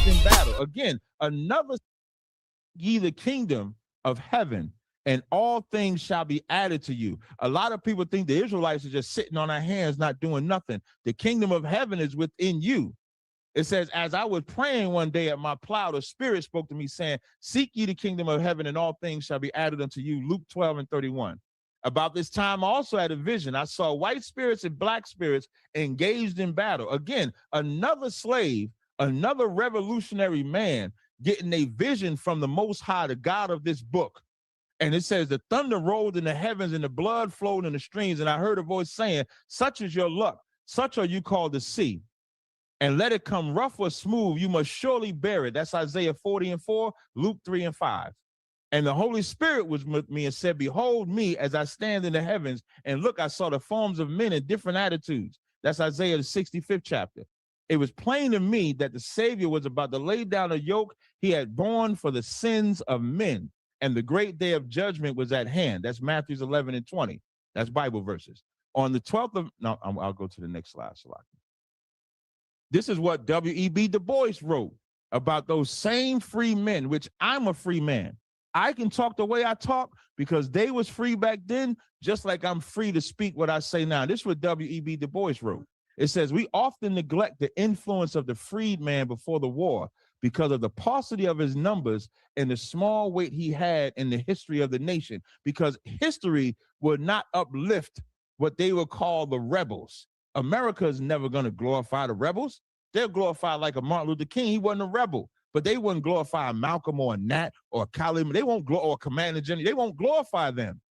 in battle. Again, another ye the kingdom of heaven, and all things shall be added to you. A lot of people think the Israelites are just sitting on their hands, not doing nothing. The kingdom of heaven is within you. It says, as I was praying one day at my plow, the Spirit spoke to me saying, seek ye the kingdom of heaven, and all things shall be added unto you. Luke 12:31. About this time I also had a vision. I saw white spirits and black spirits engaged in battle. Again, another slave, another revolutionary man getting a vision from the Most High, the God of this book. And it says, the thunder rolled in the heavens and the blood flowed in the streams. And I heard a voice saying, such is your luck. Such are you called to see. And let it come rough or smooth, you must surely bear it. That's Isaiah 40:4, Luke 3:5. And the Holy Spirit was with me and said, behold me as I stand in the heavens. And look, I saw the forms of men in different attitudes. That's Isaiah the 65th chapter. It was plain to me that the Savior was about to lay down a yoke he had borne for the sins of men. And the great day of judgment was at hand. That's Matthew 11:20. That's Bible verses. On the 12th of, no, I'll go to the next slide. This is what W.E.B. Du Bois wrote about those same free men, which I'm a free man. I can talk the way I talk because they was free back then, just like I'm free to speak what I say now. This is what W.E.B. Du Bois wrote. It says, we often neglect the influence of the freedman before the war because of the paucity of his numbers and the small weight he had in the history of the nation, because history would not uplift what they would call the rebels. America is never going to glorify the rebels. They'll glorify like a Martin Luther King. He wasn't a rebel, but they wouldn't glorify a Malcolm or a Nat or a Khalid. They won't or Commander General. They won't glorify them.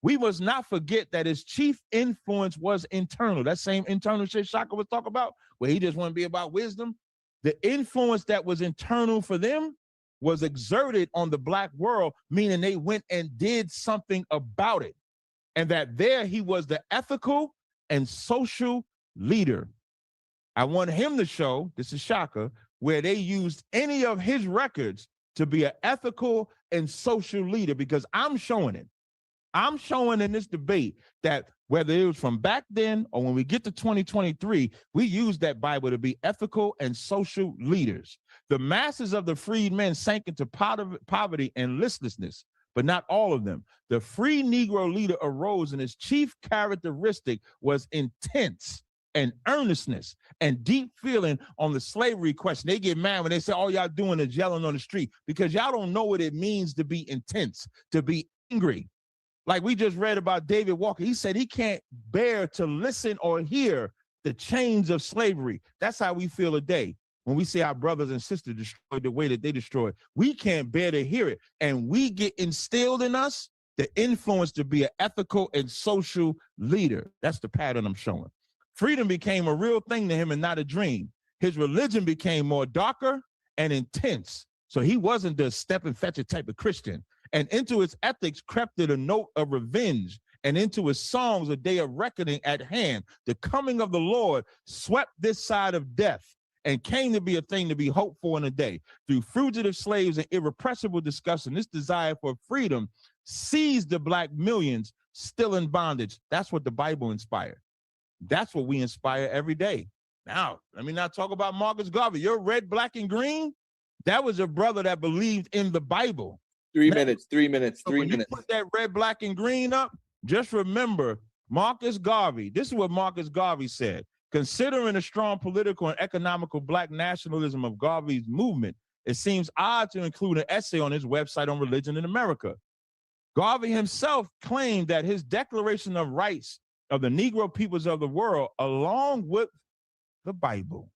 We must not forget that his chief influence was internal. That same internal shit Shakka was talking about, where he just want to be about wisdom. The influence that was internal for them was exerted on the black world, meaning they went and did something about it. And that there he was the ethical and social leader. I want him to show, this is Shakka, where they used any of his records to be an ethical and social leader, because I'm showing it. I'm showing in this debate that whether it was from back then or when we get to 2023, we use that Bible to be ethical and social leaders. The masses of the freed men sank into poverty and listlessness, but not all of them. The free Negro leader arose, and his chief characteristic was intense and earnestness and deep feeling on the slavery question. They get mad when they say, all y'all doing is yelling on the street, because y'all don't know what it means to be intense, to be angry. Like we just read about David Walker. He said he can't bear to listen or hear the chains of slavery. That's how we feel today when we see our brothers and sisters destroyed the way that they destroyed. We can't bear to hear it. And we get instilled in us the influence to be an ethical and social leader. That's the pattern I'm showing. Freedom became a real thing to him and not a dream. His religion became more darker and intense. So he wasn't the step and fetch it type of Christian. And into his ethics crept a note of revenge, and into his songs a day of reckoning at hand. The coming of the Lord swept this side of death and came to be a thing to be hoped for in a day. Through fugitive slaves and irrepressible discussion, this desire for freedom seized the black millions still in bondage. That's what the Bible inspired. That's what we inspire every day. Now, let me not talk about Marcus Garvey. You're red, black, and green. That was a brother that believed in the Bible. 3 minutes, 3 minutes, so 3 when minutes. You put that red, black, and green up, just remember Marcus Garvey. This is what Marcus Garvey said. Considering the strong political and economical black nationalism of Garvey's movement, it seems odd to include an essay on his website on religion in America. Garvey himself claimed that his Declaration of Rights of the Negro peoples of the world, along with the Bible,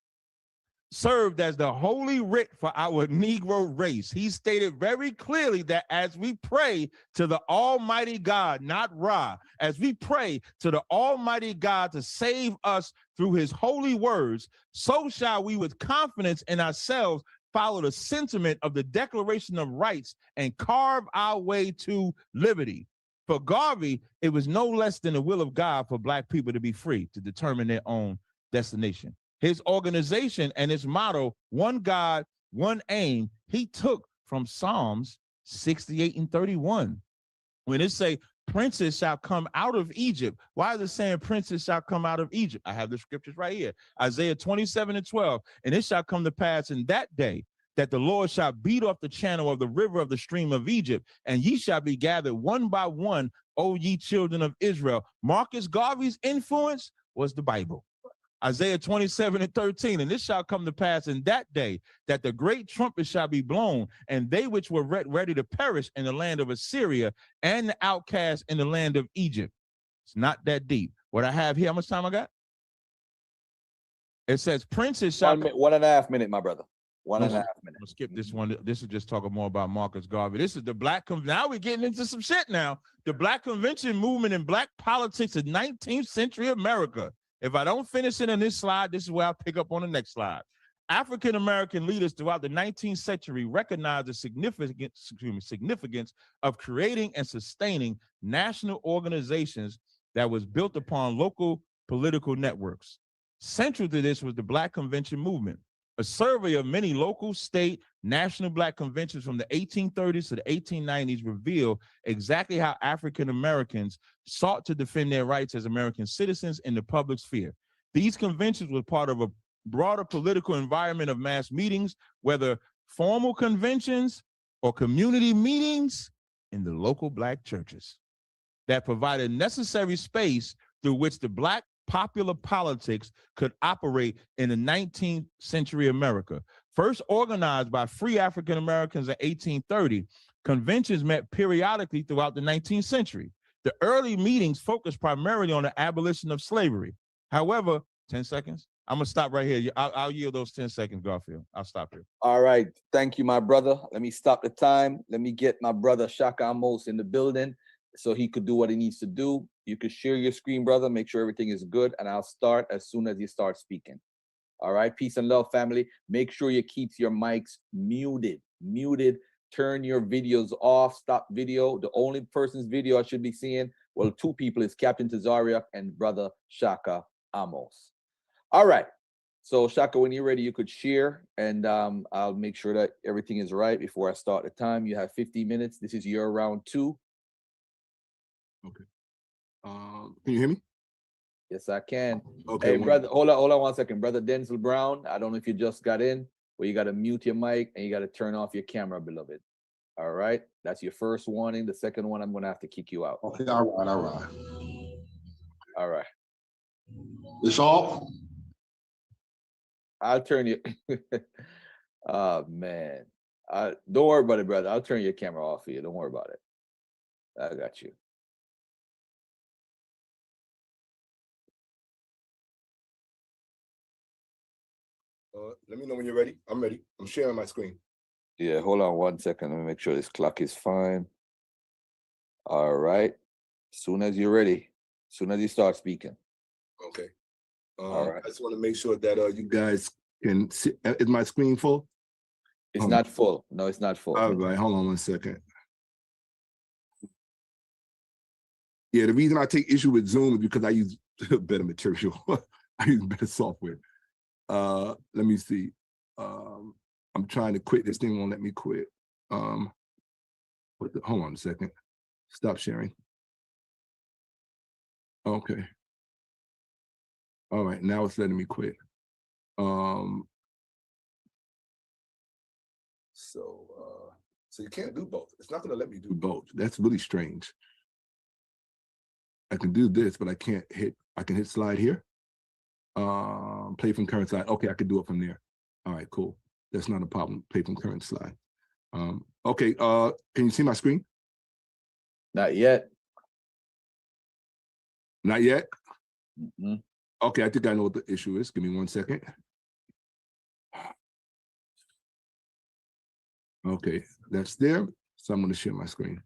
served as the holy writ for our Negro race. He stated very clearly that as we pray to the Almighty God, not Ra, as we pray to the Almighty God to save us through his holy words, so shall we with confidence in ourselves follow the sentiment of the Declaration of Rights and carve our way to liberty. For Garvey, it was no less than the will of God for black people to be free to determine their own destination. His organization and its motto, one God, one aim, he took from Psalms 68 and 31. When it say, princes shall come out of Egypt. Why is it saying princes shall come out of Egypt? I have the scriptures right here. Isaiah 27 and 12. And it shall come to pass in that day that the Lord shall beat off the channel of the river of the stream of Egypt, and ye shall be gathered one by one, O ye children of Israel. Marcus Garvey's influence was the Bible. Isaiah 27:13, and this shall come to pass in that day, that the great trumpet shall be blown, and they which were ready to perish in the land of Assyria, and the outcasts in the land of Egypt. It's not that deep. What I have here, how much time I got? It says princes shall... 1.5 minutes, my brother. 1.5 minutes. I'm gonna skip this one. This is just talking more about Marcus Garvey. This is the Black now we're getting into some shit now. The Black Convention movement in Black politics in 19th century America. If I don't finish it on this slide, this is where I'll pick up on the next slide. African-American leaders throughout the 19th century recognized the significance of creating and sustaining national organizations that was built upon local political networks. Central to this was the Black Convention movement. A survey of many local, state, national Black conventions from the 1830s to the 1890s revealed exactly how African Americans sought to defend their rights as American citizens in the public sphere. These conventions were part of a broader political environment of mass meetings, whether formal conventions or community meetings in the local Black churches, that provided necessary space through which the Black popular politics could operate in the 19th century America. First organized by free African Americans in 1830, conventions met periodically throughout the 19th century. The early meetings focused primarily on the abolition of slavery. However, 10 seconds. I'm gonna stop right here. I'll yield those 10 seconds, Garfield. I'll stop here. All right, thank you, my brother. Let me stop the time. Let me get my brother Shakka Amos in the building so he could do what he needs to do. You could share your screen, brother. Make sure everything is good, and I'll start as soon as you start speaking. All right, peace and love, family. Make sure you keep your mics muted. Turn your videos off. Stop video. The only person's video I should be seeing, well, two people, is Captain Tazaryach and brother Shakka Amos. All right. So Shakka, when you're ready, you could share, and I'll make sure that everything is right before I start the time. You have 50 minutes. This is your round 2. Okay. Can you hear me? Yes, I can. Okay. Hey, brother, hold on 1 second. Brother Denzel Brown, I don't know if you just got in, but you got to mute your mic and you got to turn off your camera, beloved. All right. That's your first warning. The second one, I'm going to have to kick you out. Okay. All right. All right. It's off? I'll turn you. Oh, man. Don't worry about it, brother. I'll turn your camera off for you. Don't worry about it. I got you. Let me know when you're ready. I'm ready. I'm sharing my screen. Yeah, hold on 1 second. Let me make sure this clock is fine. All right. As soon as you're ready, as soon as you start speaking. Okay. All right. I just want to make sure that you guys can see. Is my screen full? It's not full. No, it's not full. All right. Hold on 1 second. Yeah, the reason I take issue with Zoom is because I use better material. I use better software. Let me see. I'm trying to quit. This thing won't let me quit. Hold on a second. Stop sharing. Okay. All right, now it's letting me quit. So you can't do both. It's not gonna let me do both. That's really strange. I can do this, but I can hit slide here. Play from current slide. Okay, I can do it from there. All right, cool. That's not a problem. Play from current slide. Okay, can you see my screen? Not yet. Not yet? Mm-hmm. Okay, I think I know what the issue is. Give me 1 second. Okay, that's there. So I'm going to share my screen.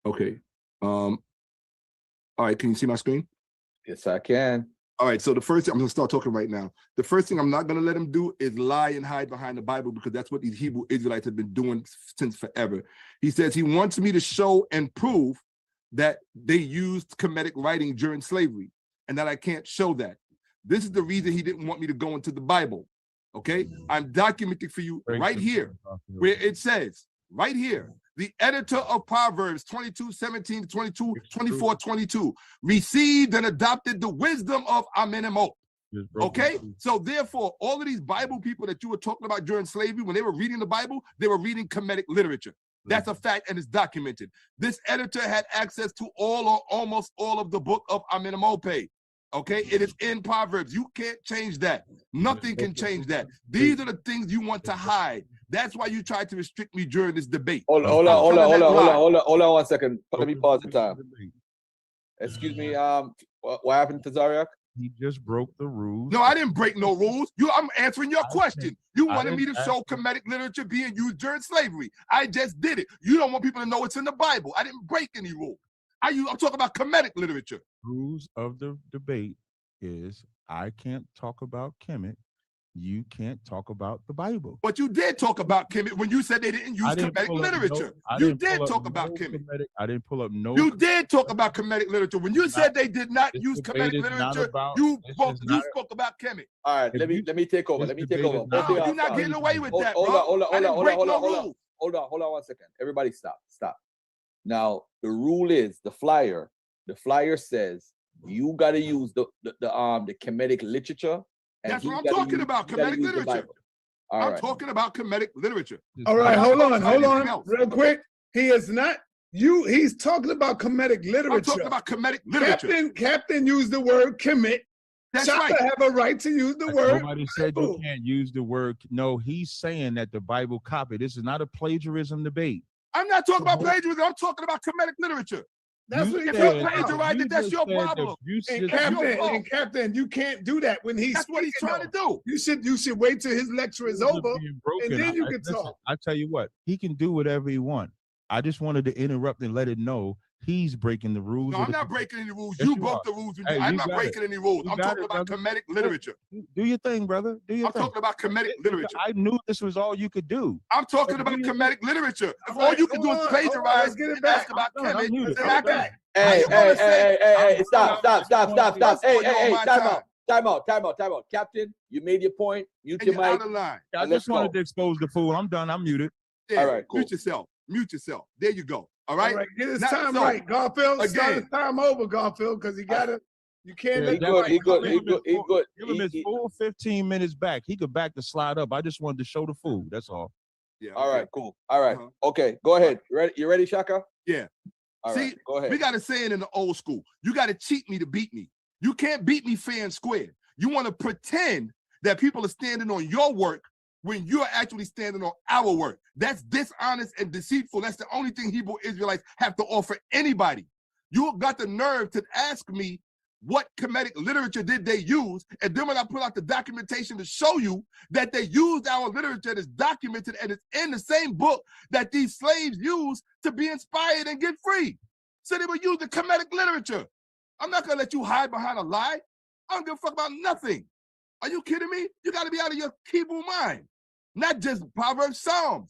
Okay. All right, can you see my screen? Yes, I can. All right, so the first thing, I'm going to start talking right now. The first thing I'm not going to let him do is lie and hide behind the Bible, because that's what these Hebrew Israelites have been doing since forever. He says he wants me to show and prove that they used kmetic writing during slavery, and that I can't show that. This is the reason he didn't want me to go into the Bible, okay? I'm documenting for you right here, where it says, right here, the editor of Proverbs 22:17 to 22, 24, 22, received and adopted the wisdom of Amenemot, Okay, so therefore, all of these Bible people that you were talking about during slavery, when they were reading the Bible, they were reading kmetic literature. That's a fact, and it's documented. This editor had access to all or almost all of the book of Amenemope. Okay, it is in Proverbs. You can't change that. Nothing can change that. These are the things you want to hide. That's why you tried to restrict me during this debate. Hold on 1 second. Let me pause the time. Excuse me. What happened to Tazaryach? He just broke the rules. No, I didn't break no rules. I'm answering your question. You wanted me to show kmetic literature being used during slavery. I just did it. You don't want people to know it's in the Bible. I didn't break any rule. I'm talking about kmetic literature. Rules of the debate is I can't talk about kmetic. You can't talk about the Bible. But you did talk about kmetic when you said they didn't use kmetic literature. You did talk about kmetic. I didn't pull up no. You did talk about kmetic literature. When you said they did not use kmetic literature, you spoke about kmetic. All right, let me take over. Let me take over. No, you're not getting away with that, bro. Hold on 1 second. Everybody stop. Now, the rule is the flyer says you got to use the kmetic literature. That's what I'm talking about, kmetic literature. I'm talking about kmetic literature. All right, hold on, real quick. He is not he's talking about kmetic literature. I'm talking about kmetic literature. Captain used the word commit. That's Shakka right. have a right to use the word. Nobody said you can't use the word. No, he's saying that the Bible copied. This is not a plagiarism debate. I'm not talking about plagiarism. I'm talking about kmetic literature. That's what if you're plagiarizing, that's your problem. And Captain, you can't do that when he's. That's what he's trying to do. You should wait till his lecture is over, and then you can talk. I tell you what, he can do whatever he wants. I just wanted to interrupt and let it know he's breaking the rules. No, I'm not breaking any rules. You broke the rules. I'm not breaking any rules. I'm talking about kmetic literature. Do your thing, brother. Do your thing. I'm talking about kmetic literature. I knew this was all you could do. I'm talking about kmetic literature. If all you can do is plagiarize and ask about kmetic, then I got it. Hey, stop. Hey, time out. Captain, you made your point. Mute your mic. I just wanted to expose the fool. I'm done. I'm muted. Yeah, all right, cool. Mute yourself. There you go. All right. Get his time right. Garfield, start his time over, Garfield, because you can't let He good. Give him his full 15 minutes back. He could back the slide up. I just wanted to show the fool. That's all. Yeah. All right, cool. All right. Okay, go ahead. You ready, Shakka? Yeah. All See, right, go ahead. We got a saying in the old school. You got to cheat me to beat me. You can't beat me fair and square. You want to pretend that people are standing on your work when you're actually standing on our work. That's dishonest and deceitful. That's the only thing Hebrew Israelites have to offer anybody. You got the nerve to ask me what kmetic literature did they use, and then when I pull out the documentation to show you that they used our literature that's documented and it's in the same book that these slaves used to be inspired and get free. So they were using kmetic literature. I'm not gonna let you hide behind a lie. I don't give a fuck about nothing. Are you kidding me? You gotta be out of your Hebrew mind. Not just Proverbs, Psalms.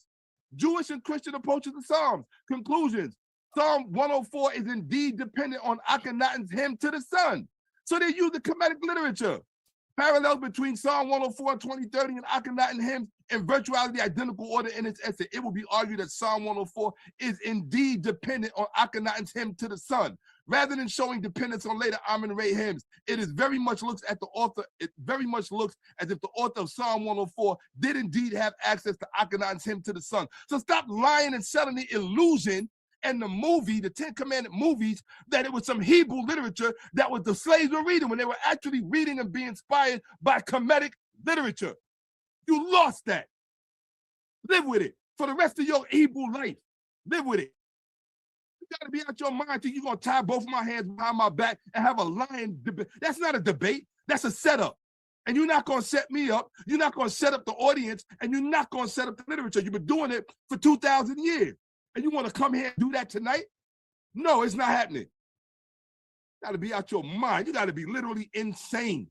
Jewish and Christian approaches to Psalms. Conclusions. Psalm 104 is indeed dependent on Akhenaten's hymn to the sun. So they use the kmetic literature. Parallels between Psalm 104 and 2030 and Akhenaten hymns in virtuality identical order in its essence. It will be argued that Psalm 104 is indeed dependent on Akhenaten's hymn to the sun. Rather than showing dependence on later Amun-Re hymns, it very much looks as if the author of Psalm 104 did indeed have access to Akhenaten's hymn to the sun. So stop lying and selling the illusion and the movie, the 10 Commandment movies, that it was some Hebrew literature that was the slaves were reading when they were actually reading and being inspired by kmetic literature. You lost that. Live with it for the rest of your Hebrew life. Live with it. You got to be out your mind till you're going to tie both of my hands behind my back and have a lying debate. That's not a debate. That's a setup. And you're not going to set me up. You're not going to set up the audience. And you're not going to set up the literature. You've been doing it for 2,000 years. And you want to come here and do that tonight? No, it's not happening. You got to be out your mind. You got to be literally insane.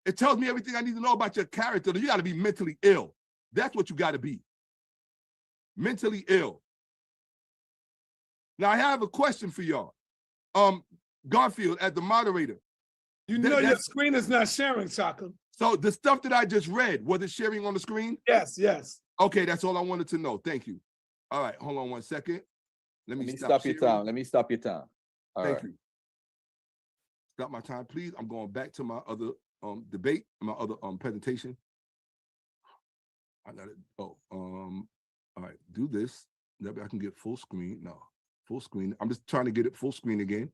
It tells me everything I need to know about your character. You got to be mentally ill. That's what you got to be. Mentally ill. Now, I have a question for y'all. Garfield, as the moderator. You know your screen is not sharing, Shakka. So the stuff that I just read, was it sharing on the screen? Yes. Okay, that's all I wanted to know. Thank you. All right, hold on 1 second. Let me stop your time. All Thank you. Stop my time, please. I'm going back to my other debate, my other presentation. I got it. Oh, all right, do this. Maybe I can get full screen. No, full screen. I'm just trying to get it full screen again.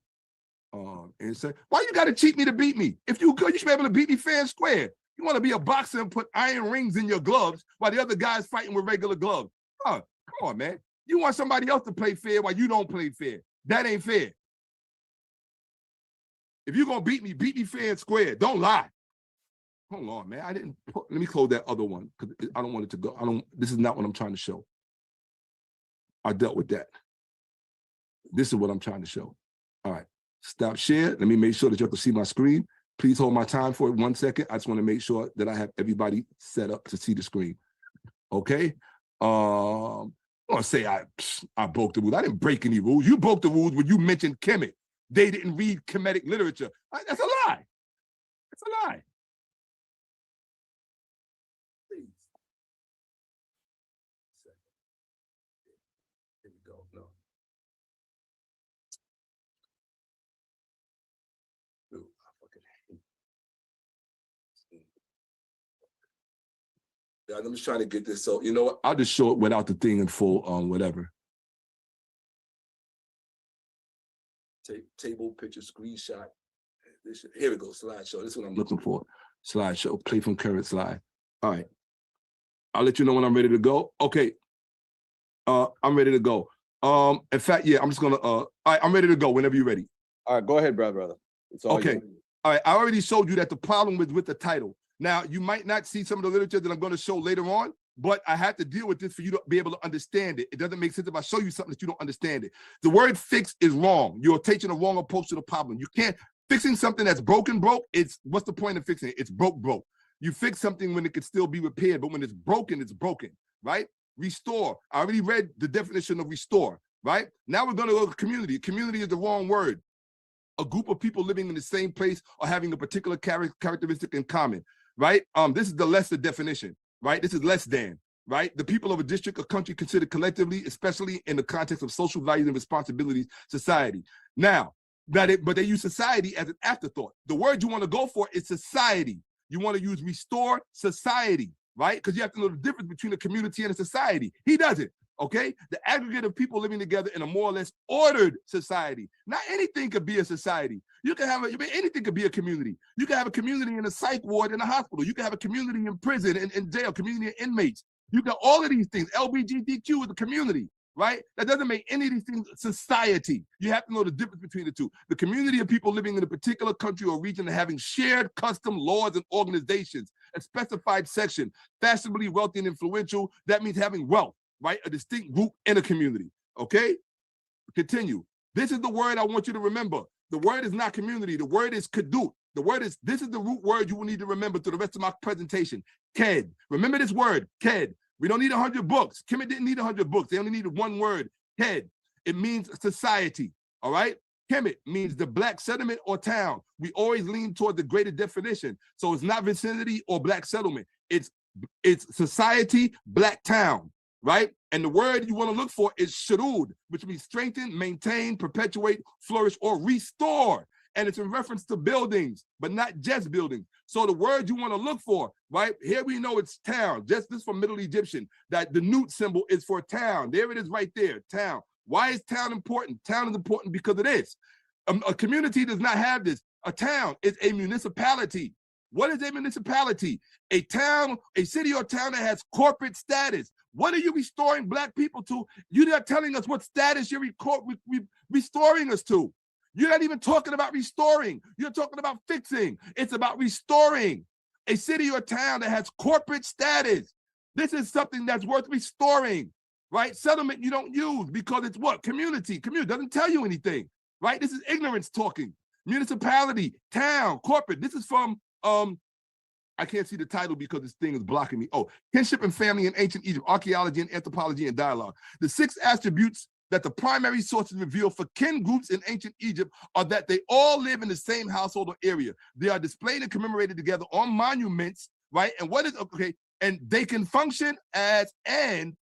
And say, why you gotta cheat me to beat me? If you could, you should be able to beat me fair and square. You want to be a boxer and put iron rings in your gloves while the other guy's fighting with regular gloves. Oh, come on, man. You want somebody else to play fair while you don't play fair. That ain't fair. If you're gonna beat me fair and square. Don't lie. Hold on, man. I didn't put, let me close that other one because I don't want it to go. This is not what I'm trying to show. I dealt with that. This is what I'm trying to show. All right. Stop share. Let me make sure that you have to see my screen. Please hold my time for 1 second. I just want to make sure that I have everybody set up to see the screen. Okay. I'm gonna say I broke the rules. I didn't break any rules. You broke the rules when you mentioned kmetic. They didn't read kmetic literature. That's a lie. That's a lie. Please. Here we go. No. Yeah, I'm just trying to get this. So, you know what? I'll just show it without the thing in full, whatever. Table, picture, screenshot. Here we go, slideshow. This is what I'm looking for. Slideshow, play from current slide. All right. I'll let you know when I'm ready to go. Okay. I'm ready to go. In fact, yeah, I'm just gonna, all right, I'm ready to go whenever you're ready. All right, go ahead, brother. It's all okay. You. All right, I already showed you that the problem was with the title. Now, you might not see some of the literature that I'm going to show later on, but I have to deal with this for you to be able to understand it. It doesn't make sense if I show you something that you don't understand it. The word fix is wrong. You're taking a wrong approach to the problem. You can't, fixing something that's broken, it's, what's the point of fixing it? It's broke. You fix something when it can still be repaired, but when it's broken, right? Restore. I already read the definition of restore, right? Now we're going to go to community. Community is the wrong word. A group of people living in the same place or having a particular characteristic in common. Right? This is the lesser definition, right? This is less than, right? The people of a district or country considered collectively, especially in the context of social values and responsibilities, society. Now, but they use society as an afterthought. The word you want to go for is society. You want to use restore society, right? Because you have to know the difference between a community and a society. He doesn't. Okay, the aggregate of people living together in a more or less ordered society. Not anything could be a society. You can have anything could be a community. You can have a community in a psych ward in a hospital. You can have a community in prison, in jail, community of inmates. You got all of these things. LGBTQ is a community, right? That doesn't make any of these things society. You have to know the difference between the two. The community of people living in a particular country or region and having shared custom laws and organizations, a specified section, fashionably wealthy and influential. That means having wealth. Right? A distinct group in a community. Okay? Continue. This is the word I want you to remember. The word is not community. The word is kedut. This is the root word you will need to remember through the rest of my presentation. Ked. Remember this word, ked. We don't need 100 books. Kemet didn't need 100 books. They only needed one word, ked. It means society. All right? Kemet means the black settlement or town. We always lean toward the greater definition. So it's not vicinity or black settlement. It's society, black town. Right? And the word you want to look for is shurud, which means strengthen, maintain, perpetuate, flourish, or restore. And it's in reference to buildings, but not just buildings. So the word you want to look for, right? Here we know it's town. Just this from Middle Egyptian, that the newt symbol is for town. There it is right there, town. Why is town important? Town is important because it is. A community does not have this. A town is a municipality. What is a municipality? A town, a city or town that has corporate status. What are you restoring black people to? You're not telling us what status you're restoring us to. You're not even talking about restoring. You're talking about fixing. It's about restoring a city or town that has corporate status. This is something that's worth restoring, right? Settlement you don't use because it's what? Community. Community doesn't tell you anything, right? This is ignorance talking. Municipality, town, corporate. This is from, I can't see the title because this thing is blocking me. Oh, kinship and family in ancient Egypt, archaeology and anthropology and dialogue. The 6 attributes that the primary sources reveal for kin groups in ancient Egypt are that they all live in the same household or area. They are displayed and commemorated together on monuments, right? And what is, okay, and they can function as an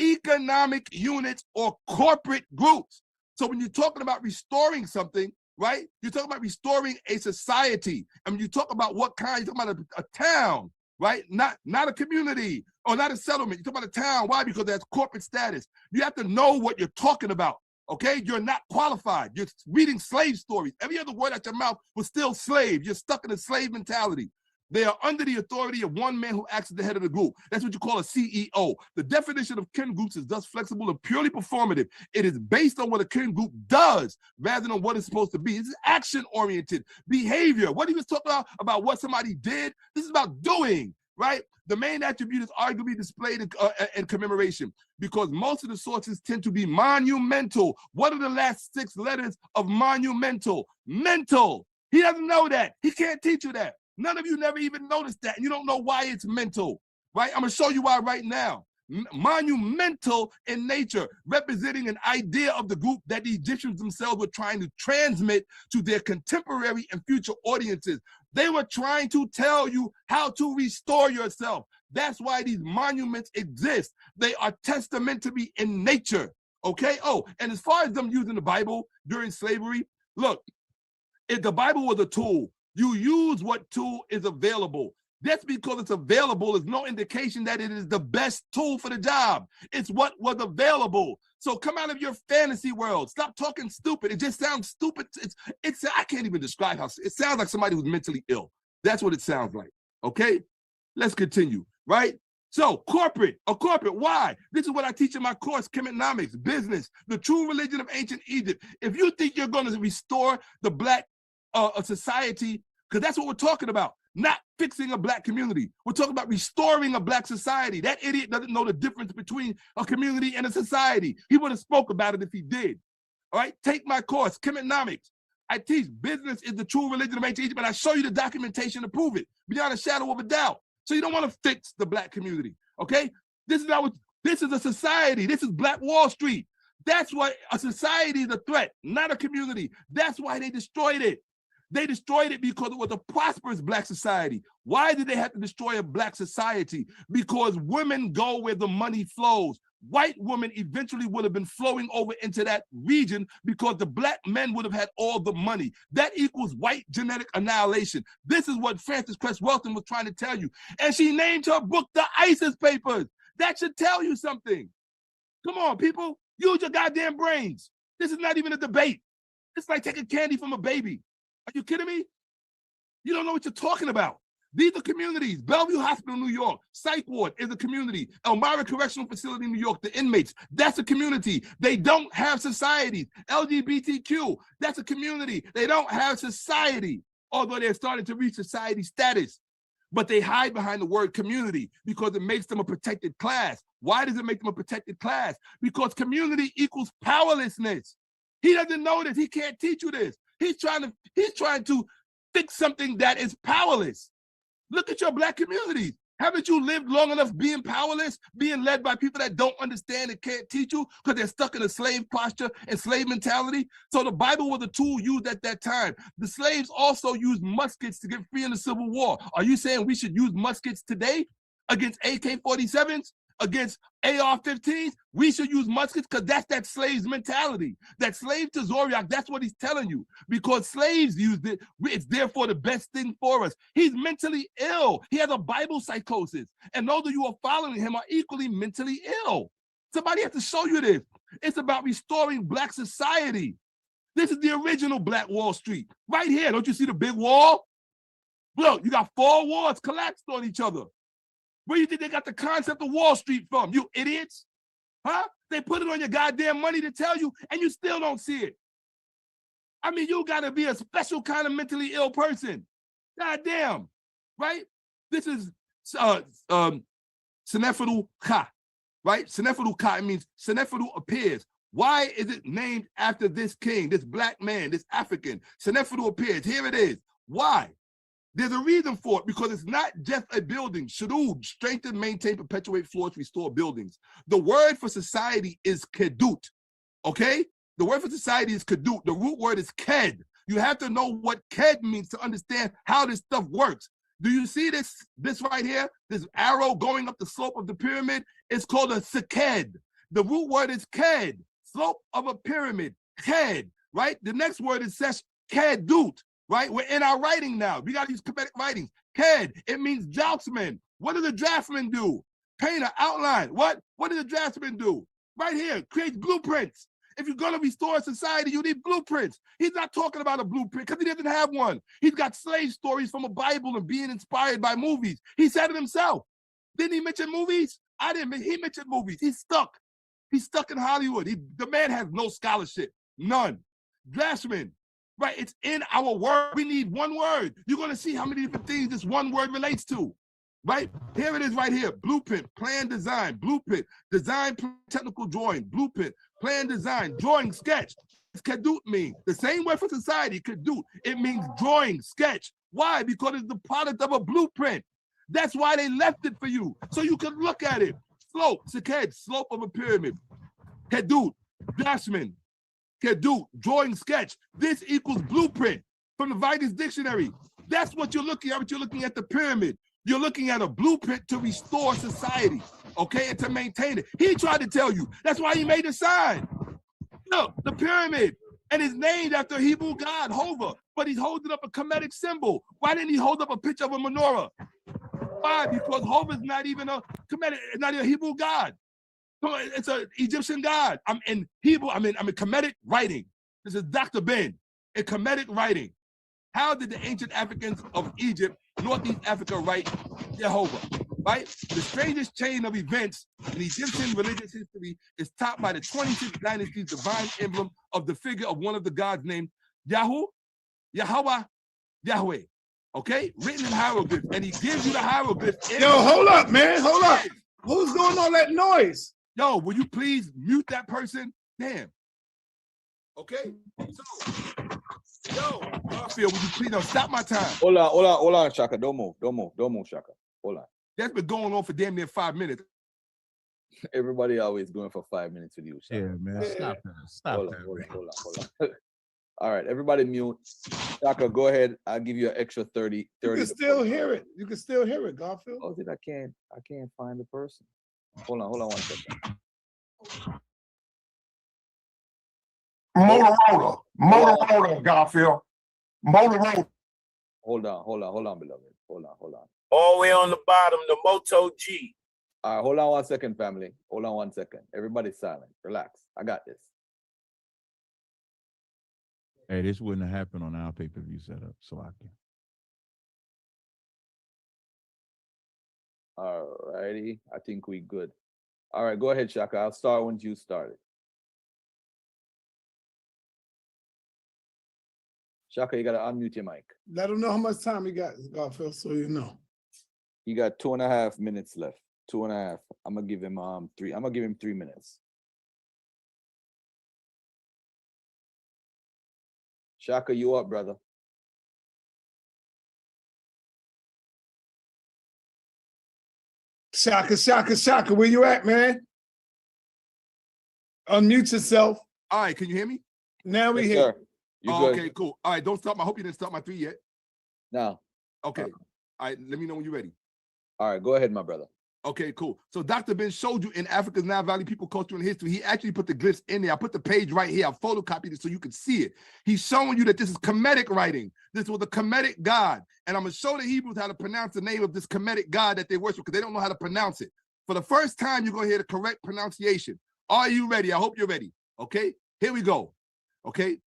economic units or corporate groups. So when you're talking about restoring something, right? You're talking about restoring a society. I mean, you talk about what kind, you're talking about a town, right? Not a community or not a settlement. You're talking about a town. Why? Because that's corporate status. You have to know what you're talking about, okay? You're not qualified. You're reading slave stories. Every other word out your mouth was still slave. You're stuck in a slave mentality. They are under the authority of one man who acts as the head of the group. That's what you call a CEO. The definition of kin groups is thus flexible and purely performative. It is based on what a kin group does rather than what it's supposed to be. It's action-oriented behavior. What he was talking about what somebody did, this is about doing, right? The main attribute is arguably displayed in commemoration because most of the sources tend to be monumental. What are the last 6 letters of monumental? Mental. He doesn't know that. He can't teach you that. None of you never even noticed that, and you don't know why it's mental, right? I'm gonna show you why right now. Monumental in nature, representing an idea of the group that the Egyptians themselves were trying to transmit to their contemporary and future audiences. They were trying to tell you how to restore yourself. That's why these monuments exist. They are testamentary in nature, okay? Oh, and as far as them using the Bible during slavery, look, if the Bible was a tool, you use what tool is available. Just because it's available is no indication that it is the best tool for the job. It's what was available. So come out of your fantasy world. Stop talking stupid. It just sounds stupid. It's I can't even describe how it sounds like somebody who's mentally ill. That's what it sounds like. Okay, let's continue, right? So corporate, why? This is what I teach in my course, Kmetic, business, the true religion of ancient Egypt. If you think you're going to restore the Black society, because that's what we're talking about, not fixing a Black community. We're talking about restoring a Black society. That idiot doesn't know the difference between a community and a society. He would have spoke about it if he did. All right, take my course, Kmetic. I teach business is the true religion of ancient Egypt, and I show you the documentation to prove it, beyond a shadow of a doubt. So you don't want to fix the Black community, okay? This is a society. This is Black Wall Street. That's why a society is a threat, not a community. That's why they destroyed it. They destroyed it because it was a prosperous Black society. Why did they have to destroy a Black society? Because women go where the money flows. White women eventually would have been flowing over into that region because the Black men would have had all the money. That equals white genetic annihilation. This is what Frances Cress Welsing was trying to tell you. And she named her book The ISIS Papers. That should tell you something. Come on, people. Use your goddamn brains. This is not even a debate. It's like taking candy from a baby. Are you kidding me? You don't know what you're talking about. These are communities. Bellevue Hospital, New York. Psych Ward is a community. Elmira Correctional Facility, New York, the inmates, that's a community. They don't have societies. LGBTQ, that's a community. They don't have society, although they're starting to reach society status. But they hide behind the word community because it makes them a protected class. Why does it make them a protected class? Because community equals powerlessness. He doesn't know this. He can't teach you this. He's trying to fix something that is powerless. Look at your Black communities. Haven't you lived long enough being powerless, being led by people that don't understand and can't teach you because they're stuck in a slave posture and slave mentality? So the Bible was a tool used at that time. The slaves also used muskets to get free in the Civil War. Are you saying we should use muskets today against AK-47s? Against AR-15s, we should use muskets because that's that slave's mentality. That slave Tazaryach, that's what he's telling you. Because slaves used it, it's therefore the best thing for us. He's mentally ill. He has a Bible psychosis. And those of you who are following him are equally mentally ill. Somebody has to show you this. It's about restoring Black society. This is the original Black Wall Street. Right here, don't you see the big wall? Look, you got 4 walls collapsed on each other. Where do you think they got the concept of Wall Street from, you idiots? Huh? They put it on your goddamn money to tell you, and you still don't see it. I mean, you gotta be a special kind of mentally ill person. Goddamn, right? This is Seneferu Ka, right? Seneferu Ka, it means Seneferu appears. Why is it named after this king, this Black man, this African? Seneferu appears, here it is. Why? There's a reason for it, because it's not just a building. Shadud, strengthen, maintain, perpetuate, flourish, restore buildings. The word for society is kedut, okay? The word for society is kedut. The root word is ked. You have to know what ked means to understand how this stuff works. Do you see this right here? This arrow going up the slope of the pyramid? It's called a seked. The root word is ked, slope of a pyramid, ked, right? The next word is Kedut, right? We're in our writing now. We got to use kmetic writings. Ked, it means draftsman. What do the draftsmen do? Paint an outline. What do the draftsmen do? Right here, create blueprints. If you're going to restore society, you need blueprints. He's not talking about a blueprint because he doesn't have one. He's got slave stories from a Bible and being inspired by movies. He said it himself. Didn't he mention movies? I didn't. He mentioned movies. He's stuck. He's stuck in Hollywood. The man has no scholarship. None. Draftsman. Right? It's in our word. We need one word. You're going to see how many different things this one word relates to. Right? Here it is right here. Blueprint, plan, design, blueprint, design, technical drawing, blueprint, plan, design, drawing, sketch. It's kadut mean. The same word for society, kadut. It means drawing, sketch. Why? Because it's the product of a blueprint. That's why they left it for you. So you can look at it. Slope, seked, slope of a pyramid. Kadut, draftsman. Kadut, drawing, sketch. This equals blueprint from the Vitus Dictionary. That's what you're looking at. But you're looking at the pyramid. You're looking at a blueprint to restore society, okay, and to maintain it. He tried to tell you. That's why he made the sign. Look, the pyramid. And it's named after a Hebrew god, Hova. But he's holding up a kmetic symbol. Why didn't he hold up a picture of a menorah? Why? Because Hova is not even a kmetic, not a Hebrew god. It's an Egyptian god. I'm in Hebrew, I'm in kmetic writing. This is Dr. Ben, in kmetic writing. How did the ancient Africans of Egypt, Northeast Africa, write Jehovah, right? The strangest chain of events in Egyptian religious history is topped by the 26th dynasty's divine emblem of the figure of one of the gods named Yahu, Yahweh, Yahweh, okay? Written in hieroglyphs, and he gives you the hieroglyphs. Yo, hold up, man, hold up. Who's doing all that noise? Yo, will you please mute that person? Damn. Okay, so, yo, Garfield, would you please stop my time? Hold on, Shakka. Don't move, Shakka. Hold on. That's been going on for damn near 5 minutes. Everybody always going for 5 minutes with you, Shakka. Yeah, man. Stop that. Stop Hold that. on. All right, everybody mute. Shakka, go ahead. I'll give you an extra 30. You can still hear it. You can still hear it, Garfield. Oh, I can't find the person. Hold on 1 second. Moderator, Garfield. Moderator. Hold on, beloved. Hold on. All the way on the bottom, the Moto G. All right, hold on 1 second, family. Hold on 1 second. Everybody silent. Relax. I got this. Hey, this wouldn't have happened on our pay-per-view setup, so I can. All righty. I think we good. All right, go ahead, Shakka. I'll start once you started. Shakka, you got to unmute your mic. Let him know how much time he got, Garfield, so you know. You got 2.5 minutes left. 2.5. I'm gonna give him 3. I'm gonna give him 3 minutes. Shakka, you up, brother? Shakka, where you at, man? Unmute yourself. All right, can you hear me? Now we hear. Okay, cool. All right, don't stop. I hope you didn't stop my 3 yet. No. Okay. All right, let me know when you're ready. All right, go ahead, my brother. Okay, cool. So Dr. Ben showed you in Africa's Nile Valley people, culture, and history. He actually put the glyphs in there. I put the page right here. I photocopied it so you can see it. He's showing you that this is kmetic writing. This was a kmetic god. And I'm going to show the Hebrews how to pronounce the name of this kmetic god that they worship because they don't know how to pronounce it. For the first time, you're going to hear the correct pronunciation. Are you ready? I hope you're ready. Okay, here we go. Okay.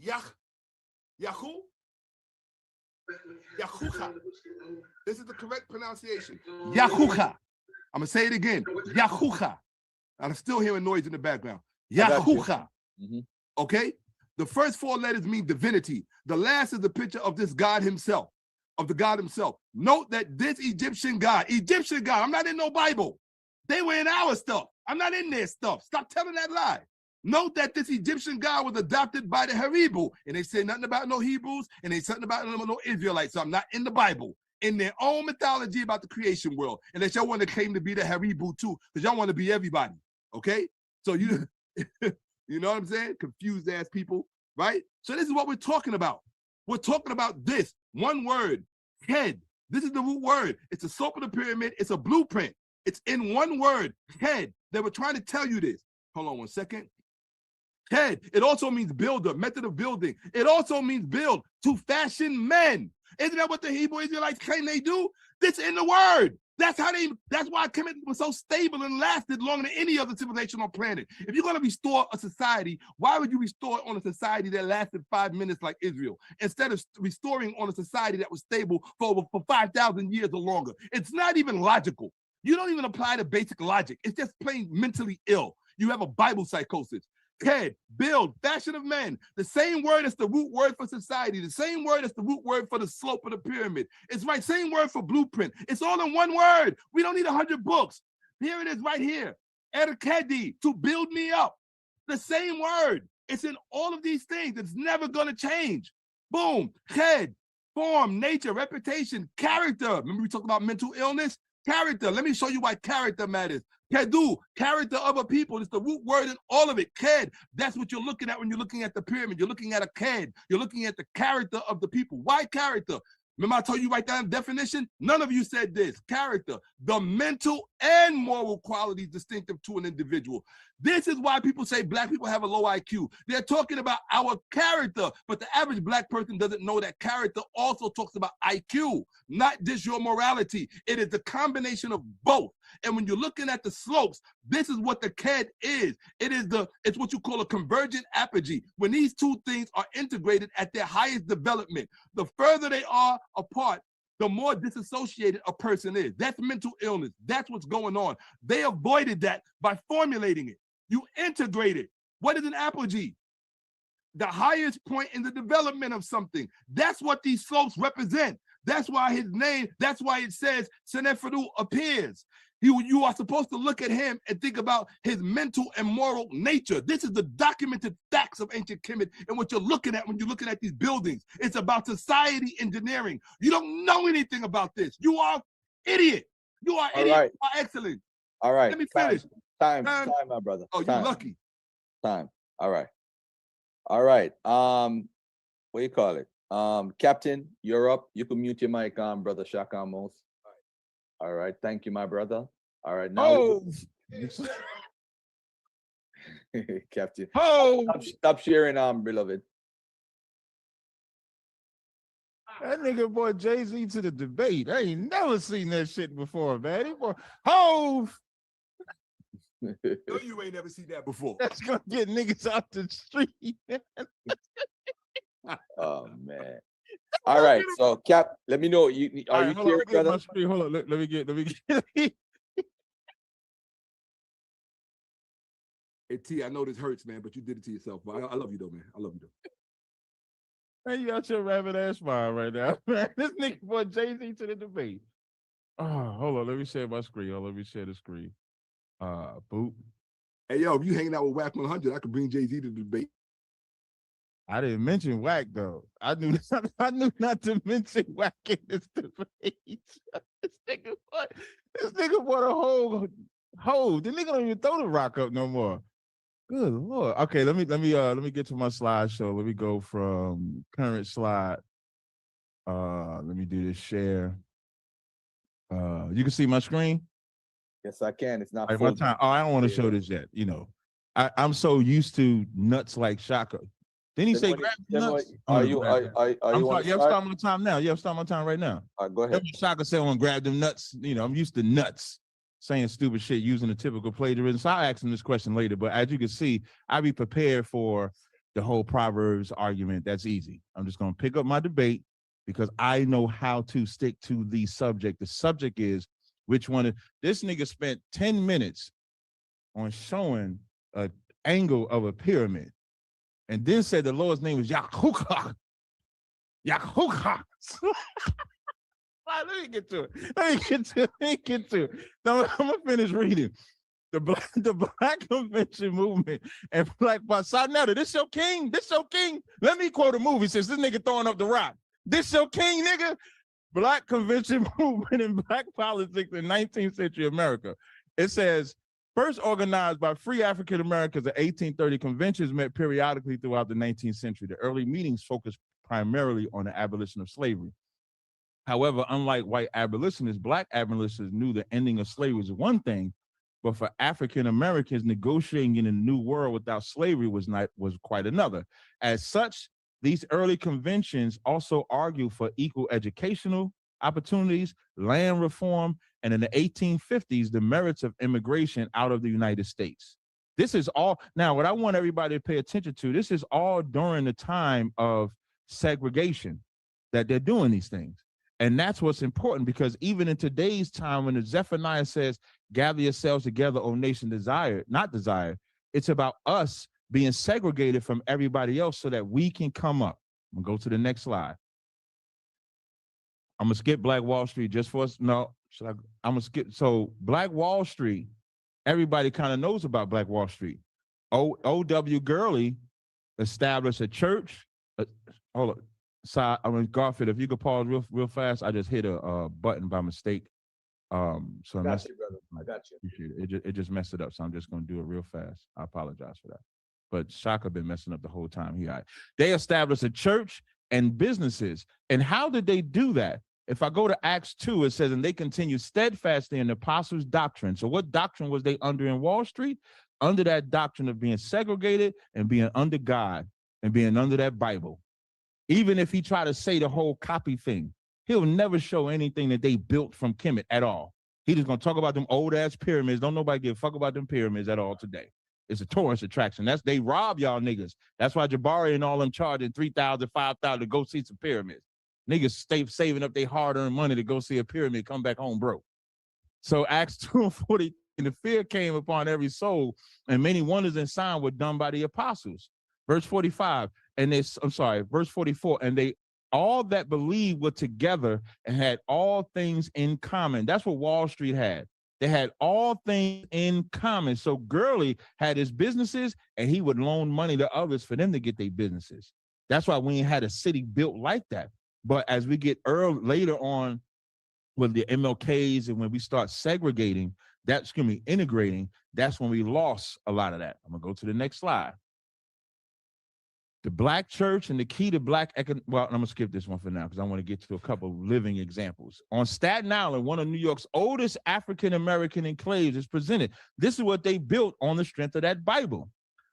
Yahu. Yahucha. This is the correct pronunciation. Yahucha. I'm going to say it again. Yahucha. I'm still hearing noise in the background. Yahucha. Okay? The first 4 letters mean divinity. The last is the picture of this God himself, of the God himself. Note that this Egyptian God, I'm not in no Bible. They were in our stuff. I'm not in their stuff. Stop telling that lie. Note that this Egyptian God was adopted by the Heribu, and they say nothing about no Hebrews, and they say nothing about no Israelites, so I'm not in the Bible. In their own mythology about the creation world, unless y'all want to claim to be the Heribu too, because y'all want to be everybody, okay? So you know what I'm saying? Confused ass people, right? So this is what we're talking about. We're talking about this, one word, head. This is the root word. It's a slope of the pyramid. It's a blueprint. It's in one word, head. They were trying to tell you this. Hold on 1 second. Head, it also means builder, method of building. It also means build, to fashion men. Isn't that what the Hebrew Israelites claim they do? This in the word. That's why kmetic was so stable and lasted longer than any other civilization on planet. If you're going to restore a society, why would you restore it on a society that lasted 5 minutes like Israel, instead of restoring on a society that was stable for 5,000 years or longer? It's not even logical. You don't even apply the basic logic. It's just plain mentally ill. You have a Bible psychosis. Head, build, fashion of men. The same word as the root word for society. The same word as the root word for the slope of the pyramid. It's right, same word for blueprint. It's all in one word. We don't need 100 books. Here it is right here. Erkedi, to build me up. The same word. It's in all of these things. It's never going to change. Boom. Head, form, nature, reputation, character. Remember we talked about mental illness? Character. Let me show you why character matters. Kedu, character of a people. It's the root word in all of it. Ked. That's what you're looking at when you're looking at the pyramid. You're looking at a ked. You're looking at the character of the people. Why character? Remember I told you right down the definition? None of you said this. Character, the mental and moral qualities distinctive to an individual. This is why people say black people have a low IQ. They're talking about our character, but the average black person doesn't know that character also talks about IQ, not just your morality. It is the combination of both. And when you're looking at the slopes, this is what the KED is. It's what you call a convergent apogee. When these two things are integrated at their highest development, the further they are apart, the more disassociated a person is. That's mental illness. That's what's going on. They avoided that by formulating it. You integrate it. What is an apogee? The highest point in the development of something. That's what these slopes represent. That's why his name, that's why it says Seneferu appears. You are supposed to look at him and think about his mental and moral nature. This is the documented facts of ancient Kemet and what you're looking at when you're looking at these buildings. It's about society engineering. You don't know anything about this. You are idiot. You are idiot. Right. You are excellent. All right. Let me finish. Time, my brother. Oh, you're lucky. Time. All right. What do you call it? Captain, you're up. You can mute your mic on, brother Shakka Amos. All right. Thank you, my brother. All right. Now, Captain. Stop sharing, beloved. That nigga brought Jay-Z to the debate. I ain't never seen that shit before, man. He brought Hove. No, you ain't never seen that before. That's gonna get niggas out the street. Oh man. All right, so Cap, let me know. Are you here, brother? Hold on, let me get. Hey T, I know this hurts, man, but you did it to yourself. But I love you though, man. I love you though. Man, you out your rabbit ass smile right now, man. This nigga brought Jay-Z to the debate. Oh, hold on, let me share my screen. Let me share the screen. Boop. Hey yo, if you hanging out with Whack 100, I could bring Jay-Z to the debate. I didn't mention Whack though. I knew not to mention Whack in this debate. This nigga bought a whole. The nigga don't even throw the rock up no more. Good Lord. Okay, let me get to my slideshow. Let me go from current slide. Let me do this share. You can see my screen. Yes, I can. It's not right, my time. Oh, I don't want to show this yet. You know, I'm so used to nuts like Shakka. Then he say, grab nuts. Are you sorry, yeah, I'm starting my time now. Yeah, I'm starting my time right now. All right, go ahead. Shakka said, I want to grab them nuts. You know, I'm used to nuts saying stupid shit using the typical plagiarism. So I'll ask him this question later. But as you can see, I be prepared for the whole Proverbs argument. That's easy. I'm just going to pick up my debate because I know how to stick to the subject. The subject is which one. This nigga spent 10 minutes on showing an angle of a pyramid and then said the Lord's name was Yahuwah. Yahuwah. Let me get to it. Now, I'm going to finish reading. The Black Convention Movement and Black Pasanetta. This your king? This your king? Let me quote a movie since this nigga throwing up the rock. This your king, nigga? Black Convention Movement and Black Politics in 19th Century America. It says, first organized by free African Americans, the 1830 conventions met periodically throughout the 19th century. The early meetings focused primarily on the abolition of slavery. However, unlike white abolitionists, Black abolitionists knew the ending of slavery was one thing, But for African Americans, negotiating in a new world without slavery was quite another. As such, these early conventions also argue for equal educational opportunities, land reform, and in the 1850s, the merits of immigration out of the United States. This is all, now what I want everybody to pay attention to, this is all during the time of segregation that they're doing these things. And that's what's important, because even in today's time, when the Zephaniah says, gather yourselves together, O nation not desire, it's about us being segregated from everybody else so that we can come up. I'm gonna go to the next slide. I'm gonna skip Black Wall Street just for us. No, I'm gonna skip. So Black Wall Street, everybody kind of knows about Black Wall Street. O.W. Gurley established a church. Hold on. So, Garfield, if you could pause real fast, I just hit a button by mistake. So I got you, brother. I got you. It just messed it up, so I'm just going to do it real fast. I apologize for that. But Shakka been messing up the whole time. They established a church and businesses. And how did they do that? If I go to Acts 2, it says, and they continued steadfastly in the apostles' doctrine. So what doctrine was they under in Wall Street? Under that doctrine of being segregated and being under God and being under that Bible. Even if he tried to say the whole copy thing, he'll never show anything that they built from Kemet at all. He just gonna talk about them old ass pyramids. Don't nobody give a fuck about them pyramids at all today. It's a tourist attraction. They rob y'all niggas. That's why Jabari and all them charging $3,000, $5,000 to go see some pyramids. Niggas stay saving up their hard-earned money to go see a pyramid, come back home broke. So Acts 2:40, and the fear came upon every soul, and many wonders and signs were done by the apostles. Verse 45, verse 44, and they all that believed were together and had all things in common. That's what Wall Street had. They had all things in common. So Gurley had his businesses, and he would loan money to others for them to get their businesses. That's why we ain't had a city built like that. But as we get later on with the MLKs and when we start segregating, that's going to be integrating. That's when we lost a lot of that. I'm going to go to the next slide. The Black church and the key to Black, well, I'm going to skip this one for now because I want to get to a couple of living examples. On Staten Island, one of New York's oldest African-American enclaves is presented. This is what they built on the strength of that Bible.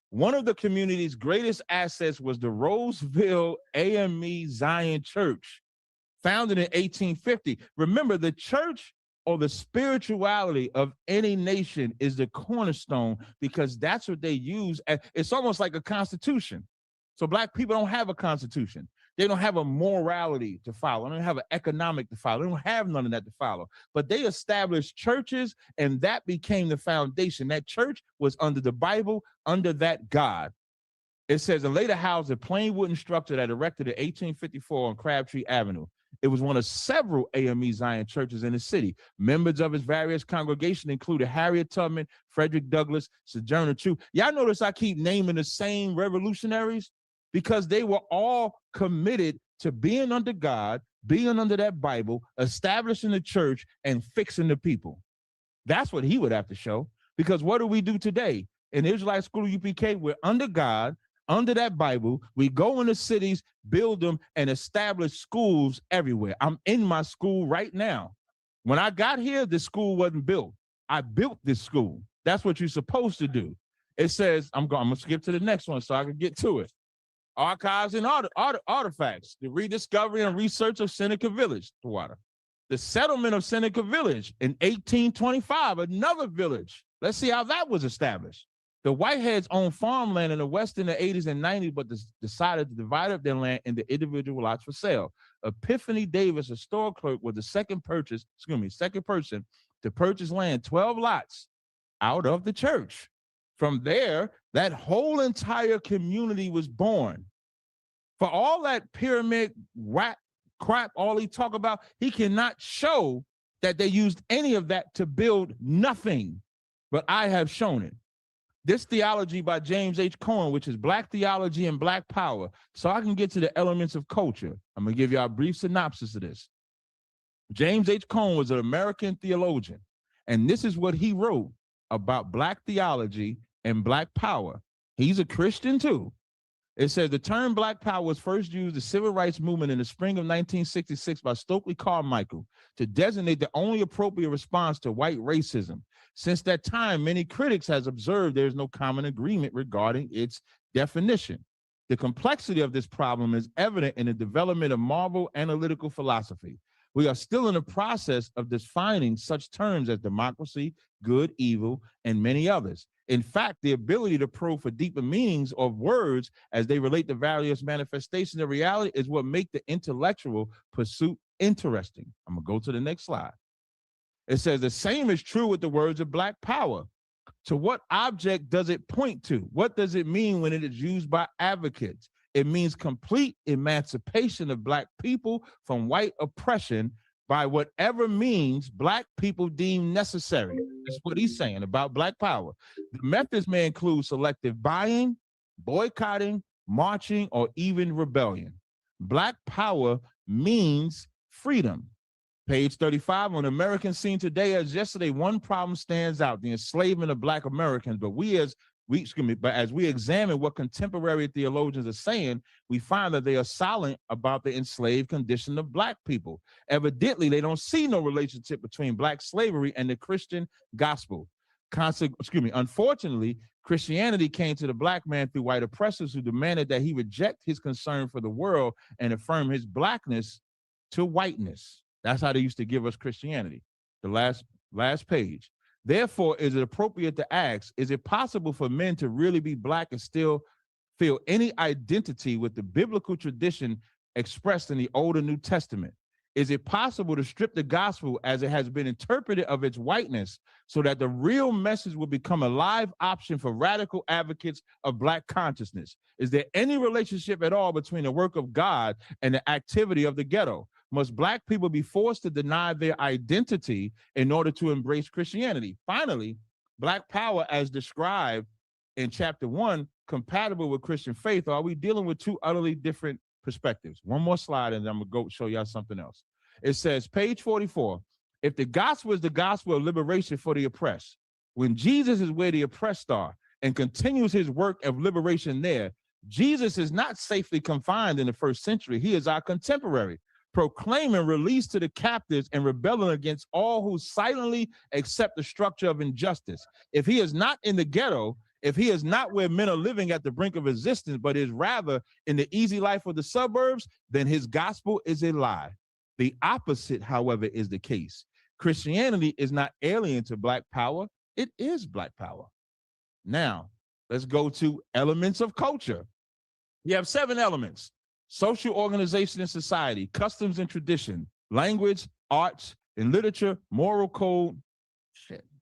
One of the community's greatest assets was the Roseville AME Zion Church, founded in 1850. Remember, the church or the spirituality of any nation is the cornerstone because that's what they use. It's almost like a constitution. So Black people don't have a constitution. They don't have a morality to follow. They don't have an economic to follow. They don't have none of that to follow. But they established churches, and that became the foundation. That church was under the Bible, under that God. It says, and later housed a plain wooden structure that erected in 1854 on Crabtree Avenue. It was one of several AME Zion churches in the city. Members of its various congregations included Harriet Tubman, Frederick Douglass, Sojourner Truth. Y'all notice I keep naming the same revolutionaries? Because they were all committed to being under God, being under that Bible, establishing the church, and fixing the people. That's what he would have to show. Because what do we do today? In the Israelite School of UPK, we're under God, under that Bible. We go into cities, build them, and establish schools everywhere. I'm in my school right now. When I got here, the school wasn't built. I built this school. That's what you're supposed to do. It says, I'm going to skip to the next one so I can get to it. Archives and artifacts, the rediscovery and research of Seneca Village, the settlement of Seneca Village in 1825, another village. Let's see how that was established. The Whiteheads owned farmland in the West in the 80s and 90s, but decided to divide up their land into individual lots for sale. Epiphany Davis, a store clerk, was the second person to purchase land, 12 lots out of the church. From there, that whole entire community was born. For all that pyramid crap, all he talk about, he cannot show that they used any of that to build nothing, but I have shown it. This theology by James H. Cohen, which is Black theology and Black power. So I can get to the elements of culture. I'm gonna give you a brief synopsis of this. James H. Cohen was an American theologian, and this is what he wrote about Black theology and Black power. He's a Christian too. It says the term Black Power was first used in the civil rights movement in the spring of 1966 by Stokely Carmichael to designate the only appropriate response to white racism. Since that time, many critics have observed there is no common agreement regarding its definition. The complexity of this problem is evident in the development of Marvel analytical philosophy. We are still in the process of defining such terms as democracy, good, evil, and many others. In fact, the ability to probe for deeper meanings of words as they relate to various manifestations of reality is what makes the intellectual pursuit interesting. I'm gonna go to the next slide. It says the same is true with the words of Black Power. To what object does it point to? What does it mean when it is used by advocates? It means complete emancipation of Black people from white oppression by whatever means Black people deem necessary. That's what he's saying about Black Power. The methods may include selective buying, boycotting, marching, or even rebellion. Black Power means freedom. Page 35, on American scene today, as yesterday, one problem stands out, the enslavement of Black Americans. But as we examine what contemporary theologians are saying, we find that they are silent about the enslaved condition of Black people. Evidently, they don't see no relationship between Black slavery and the Christian gospel. Unfortunately, Christianity came to the Black man through white oppressors who demanded that he reject his concern for the world and affirm his Blackness to whiteness. That's how they used to give us Christianity. The last page. Therefore, is it appropriate to ask, is it possible for men to really be Black and still feel any identity with the biblical tradition expressed in the Old and New Testament? Is it possible to strip the gospel as it has been interpreted of its whiteness so that the real message will become a live option for radical advocates of Black consciousness? Is there any relationship at all between the work of God and the activity of the ghetto? Must Black people be forced to deny their identity in order to embrace Christianity? Finally, Black Power as described in chapter 1, compatible with Christian faith, or are we dealing with two utterly different perspectives? One more slide and I'm gonna go show y'all something else. It says, page 44, if the gospel is the gospel of liberation for the oppressed, when Jesus is where the oppressed are and continues his work of liberation there, Jesus is not safely confined in the first century. He is our contemporary, proclaiming release to the captives and rebelling against all who silently accept the structure of injustice. If he is not in the ghetto, if he is not where men are living at the brink of existence, but is rather in the easy life of the suburbs, then his gospel is a lie. The opposite, however, is the case. Christianity is not alien to Black Power. It is Black Power. Now, let's go to elements of culture. You have 7 elements: social organization and society, customs and tradition, language, arts and literature, moral code,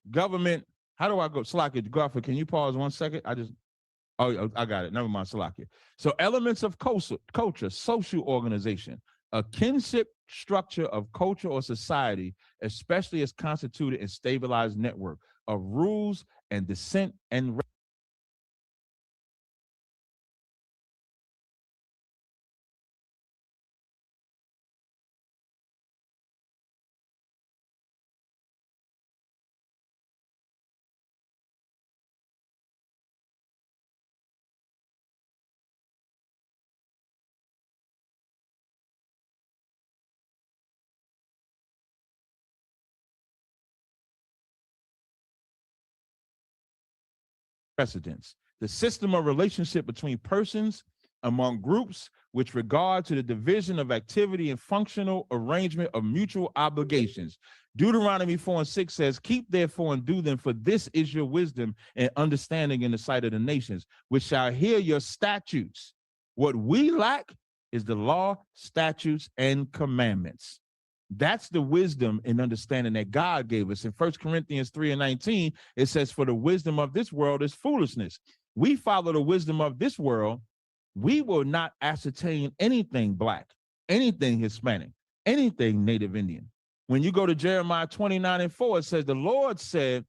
government. How do I go? Salakia, Garvey, can you pause 1 second? I got it. Never mind, Salakia. So elements of culture, social organization, a kinship structure of culture or society, especially as constituted and stabilized network of rules and dissent and precedence. The system of relationship between persons among groups with regard to the division of activity and functional arrangement of mutual obligations. Deuteronomy 4:6 says, keep therefore and do them, for this is your wisdom and understanding in the sight of the nations, which shall hear your statutes. What we lack is the law, statutes, and commandments. That's the wisdom and understanding that God gave us. In 1 Corinthians 3:19, it says, for the wisdom of this world is foolishness. We follow the wisdom of this world. We will not ascertain anything Black, anything Hispanic, anything Native Indian. When you go to Jeremiah 29:4, it says, the Lord said,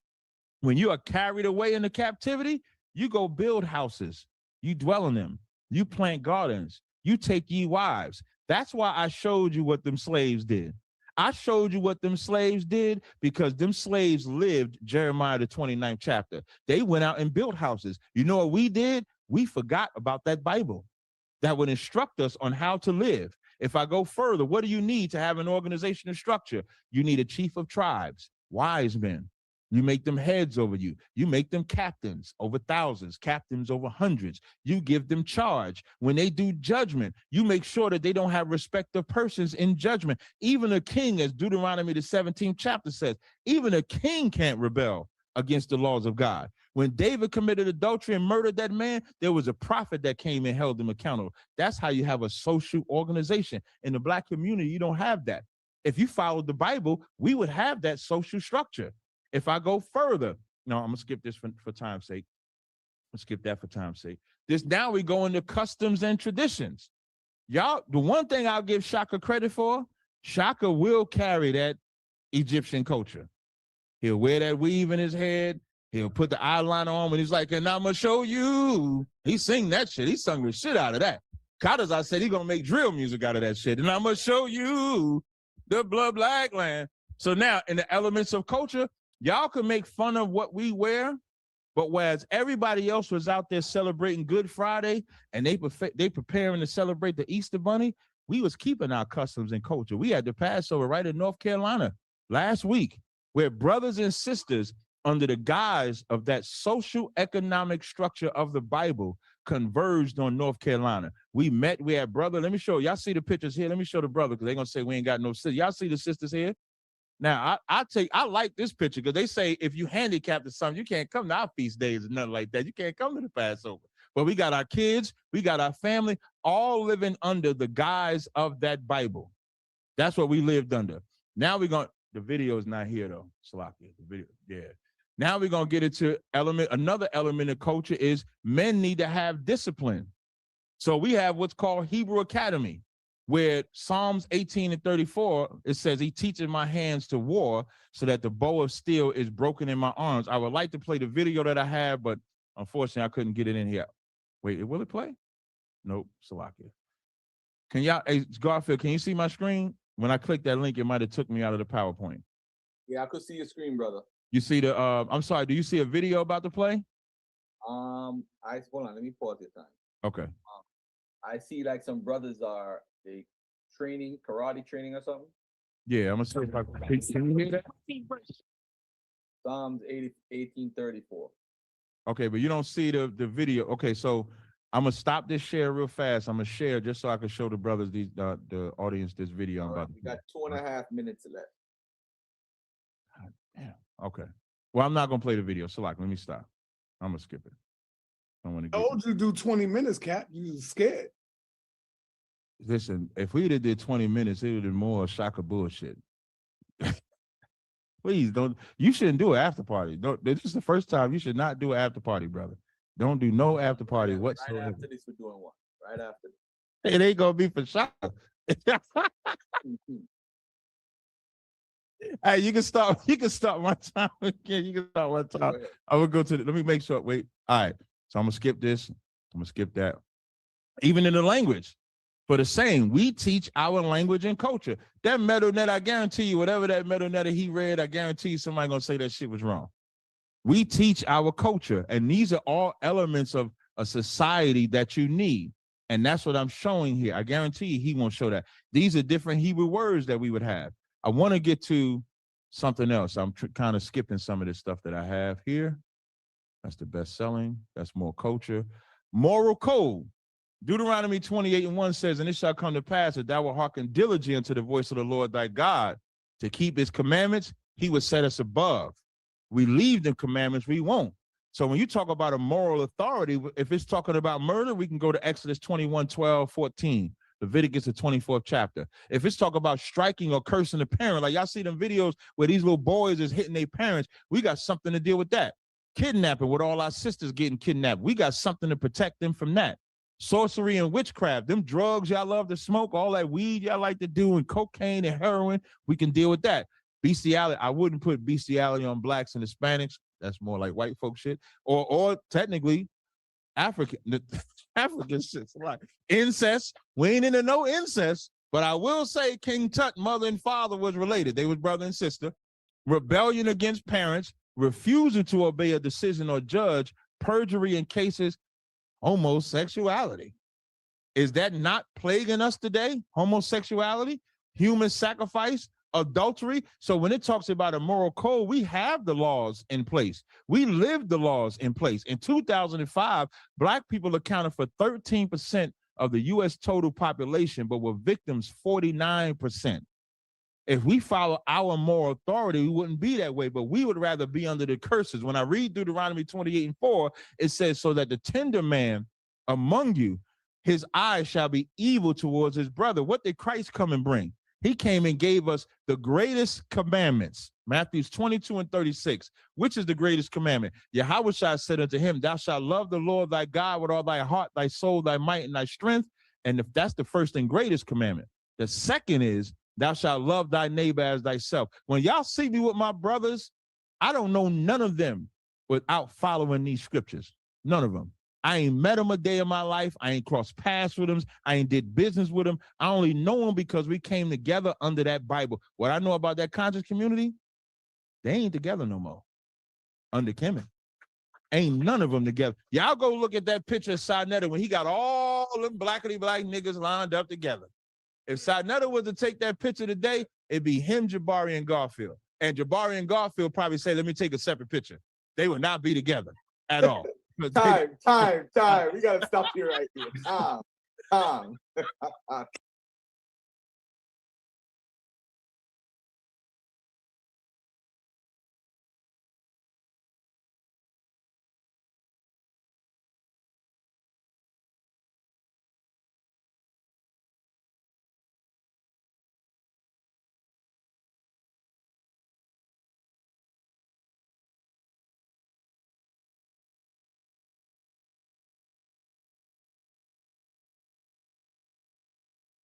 when you are carried away into captivity, you go build houses, you dwell in them, you plant gardens, you take ye wives. That's why I showed you what them slaves did. I showed you what them slaves did because them slaves lived Jeremiah the 29th chapter. They went out and built houses. You know what we did? We forgot about that Bible that would instruct us on how to live. If I go further, what do you need to have an organizational structure? You need a chief of tribes, wise men. You make them heads over you. You make them captains over thousands, captains over hundreds. You give them charge. When they do judgment, you make sure that they don't have respect of persons in judgment. Even a king, as Deuteronomy the 17th chapter says, even a king can't rebel against the laws of God. When David committed adultery and murdered that man, there was a prophet that came and held him accountable. That's how you have a social organization. In the Black community, you don't have that. If you followed the Bible, we would have that social structure. If I go further, no, I'm gonna skip this for time's sake. Let's skip that for time's sake. Now we go into customs and traditions. Y'all, the one thing I'll give Shakka credit for, Shakka will carry that Egyptian culture. He'll wear that weave in his head. He'll put the eyeliner on when he's like, and I'm gonna show you. He sing that shit. He sung the shit out of that. Kadazar said he gonna make drill music out of that shit. And I'm gonna show you the blood black land. So now in the elements of culture, y'all can make fun of what we wear, but whereas everybody else was out there celebrating Good Friday and they preparing to celebrate the Easter Bunny, we was keeping our customs and culture. We had the Passover right in North Carolina last week, where brothers and sisters under the guise of that social economic structure of the Bible converged on North Carolina. We met, we had brother, let me show y'all see the pictures here. Let me show the brother because they're gonna say we ain't got no sisters. Y'all see the sisters here? Now, I like this picture because they say if you handicapped or something, you can't come to our feast days or nothing like that. You can't come to the Passover. But we got our kids, we got our family, all living under the guise of that Bible. That's what we lived under. Now we're going, the video is not here though, Salaki, the video, yeah. Now we're going to get into another element of culture is men need to have discipline. So we have what's called Hebrew Academy, where Psalms 18 and 34, it says, he teaches my hands to war so that the bow of steel is broken in my arms. I would like to play the video that I have, but unfortunately I couldn't get it in here. Wait, will it play? Nope, Salakia. Can y'all, hey, Garfield, can you see my screen? When I clicked that link, it might have took me out of the PowerPoint. Yeah, I could see your screen, brother. You see the, I'm sorry, do you see a video about to play? Hold on, let me pause this time. Okay. I see like some brothers are they training, karate training or something. Yeah, I'm gonna see if I can you hear that? Psalms 1834. Okay, but you don't see the video. Okay, so I'm gonna stop this share real fast. I'm gonna share just so I can show the brothers these the audience this video. I'm about we got 2.5 minutes left. God damn. Okay. Well, I'm not gonna play the video. So like, let me stop. I'm gonna skip it. I want to. I told you to do 20 minutes, Cap. You was scared. Listen, if we'd have did 20 minutes, it would have been more Shakka bullshit. Please don't. You shouldn't do an after party. Don't. This is the first time you should not do an after party, brother. Don't do no after party whatsoever. Right after this, we're doing one. Right after. It ain't gonna be for Shakka. Hey, you can start. You can start one time again. You can start one time. I will go to. Let me make sure. Wait. All right. So I'm gonna skip this. I'm gonna skip that. Even in the language. For the same, we teach our language and culture. That metal net, I guarantee you, whatever that metal net he read, I guarantee you somebody gonna say that shit was wrong. We teach our culture, and these are all elements of a society that you need. And that's what I'm showing here. I guarantee you he won't show that. These are different Hebrew words that we would have. I want to get to something else. I'm kind of skipping some of this stuff that I have here. That's the best selling. That's more culture. Moral code. Deuteronomy 28:1 says, and it shall come to pass that thou wilt hearken diligently unto the voice of the Lord thy God to keep his commandments, he will set us above. We leave the commandments, we won't. So when you talk about a moral authority, if it's talking about murder, we can go to Exodus 21:12-14, Leviticus the 24th chapter. If it's talking about striking or cursing a parent, like y'all see them videos where these little boys is hitting their parents, we got something to deal with that. Kidnapping, with all our sisters getting kidnapped, we got something to protect them from that. Sorcery and witchcraft, them drugs y'all love to smoke, all that weed y'all like to do, and cocaine and heroin, we can deal with that. Bestiality, I wouldn't put bestiality on blacks and Hispanics. That's more like white folk shit. Or technically, African shit's a lot. Incest, we ain't into no incest, but I will say King Tut, mother and father was related. They was brother and sister. Rebellion against parents, refusal to obey a decision or judge, perjury in cases Homosexuality. Is that not plaguing us today? Homosexuality, human sacrifice, adultery. So when it talks about a moral code, we have the laws in place. We live the laws in place. In 2005, Black people accounted for 13% of the U.S. total population, but were victims 49%. If we follow our moral authority, we wouldn't be that way, but we would rather be under the curses. When I read Deuteronomy 28:4, it says, so that the tender man among you, his eyes shall be evil towards his brother. What did Christ come and bring? He came and gave us the greatest commandments. Matthew 22:36, which is the greatest commandment? Yahweh said unto him, thou shalt love the Lord thy God with all thy heart, thy soul, thy might, and thy strength. And if that's the first and greatest commandment. The second is, thou shalt love thy neighbor as thyself. When y'all see me with my brothers, I don't know none of them without following these scriptures. None of them. I ain't met them a day in my life. I ain't crossed paths with them. I ain't did business with them. I only know them because we came together under that Bible. What I know about that conscious community, they ain't together no more. Under Kemet. Ain't none of them together. Y'all go look at that picture of Sinetta when he got all them blackity black niggas lined up together. If Sinetta was to take that picture today, it'd be him, Jabari, and Garfield. And Jabari and Garfield probably say, let me take a separate picture. They would not be together at all. Time. We gotta stop you right here. Time.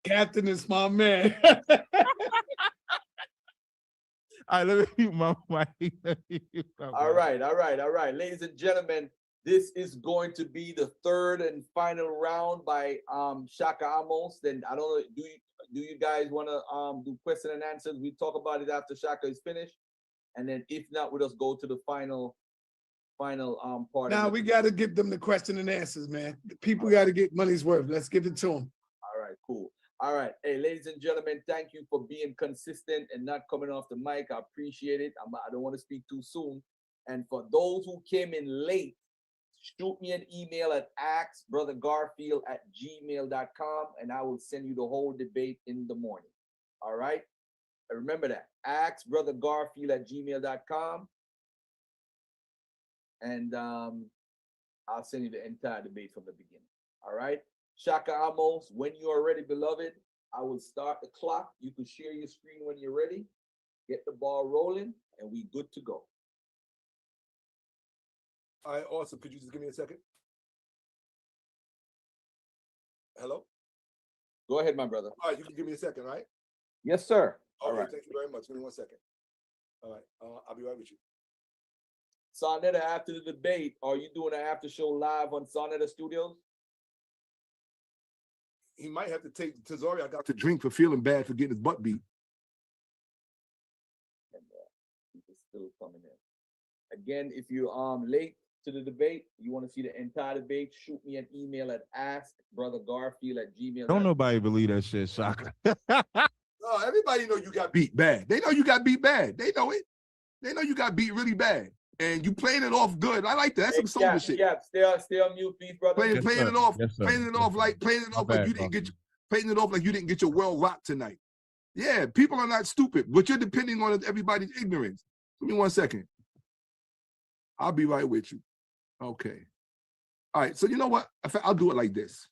Captain is my man. All right, let me mute my mic. All right. Ladies and gentlemen, this is going to be the third and final round by Shakka Amos. Then I don't know, do you guys want to do question and answers? We talk about it after Shakka is finished. And then if not, we'll just go to the final part. Now we got to give them the question and answers, man. The people got to get money's worth. Let's give it to them. All right, cool. All right. Hey, ladies and gentlemen, thank you for being consistent and not coming off the mic. I appreciate it. I don't want to speak too soon. And for those who came in late, shoot me an email at askbrothergarfield@gmail.com and I will send you the whole debate in the morning. All right. And remember that. askbrothergarfield@gmail.com and I'll send you the entire debate from the beginning. All right. Shakka Amos, when you are ready, beloved, I will start the clock. You can share your screen when you're ready. Get the ball rolling, and we good to go. All right, awesome. Could you just give me a second? Hello? Go ahead, my brother. All right, you can give me a second, right? Yes, sir. All right. Thank you very much. Give me 1 second. All right, I'll be right with you. Sonetta, after the debate, are you doing an after show live on Sonetta Studios? He might have to take Tazaryach out to drink for feeling bad for getting his butt beat. And he's still coming in. Again, if you're late to the debate, you want to see the entire debate, shoot me an email at askbrothergarfield@gmail.com. Don't nobody believe that shit, Shakka. No, everybody know you got beat bad. They know you got beat bad. They know it. They know you got beat really bad. And you playing it off good. I like that. That's some sober shit. Yeah, stay on mute, please, brother. Playing it off like you didn't get your well rocked tonight. Yeah, people are not stupid, but you're depending on everybody's ignorance. Give me 1 second. I'll be right with you. Okay. All right. So you know what? I'll do it like this.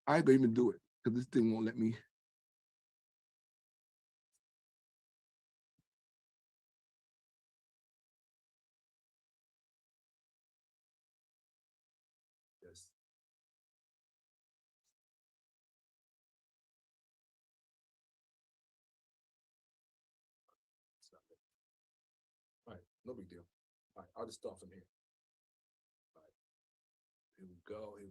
I ain't gonna even do it because this thing won't let me. All right, no big deal. All right, I'll just start from here. All right, here we go. We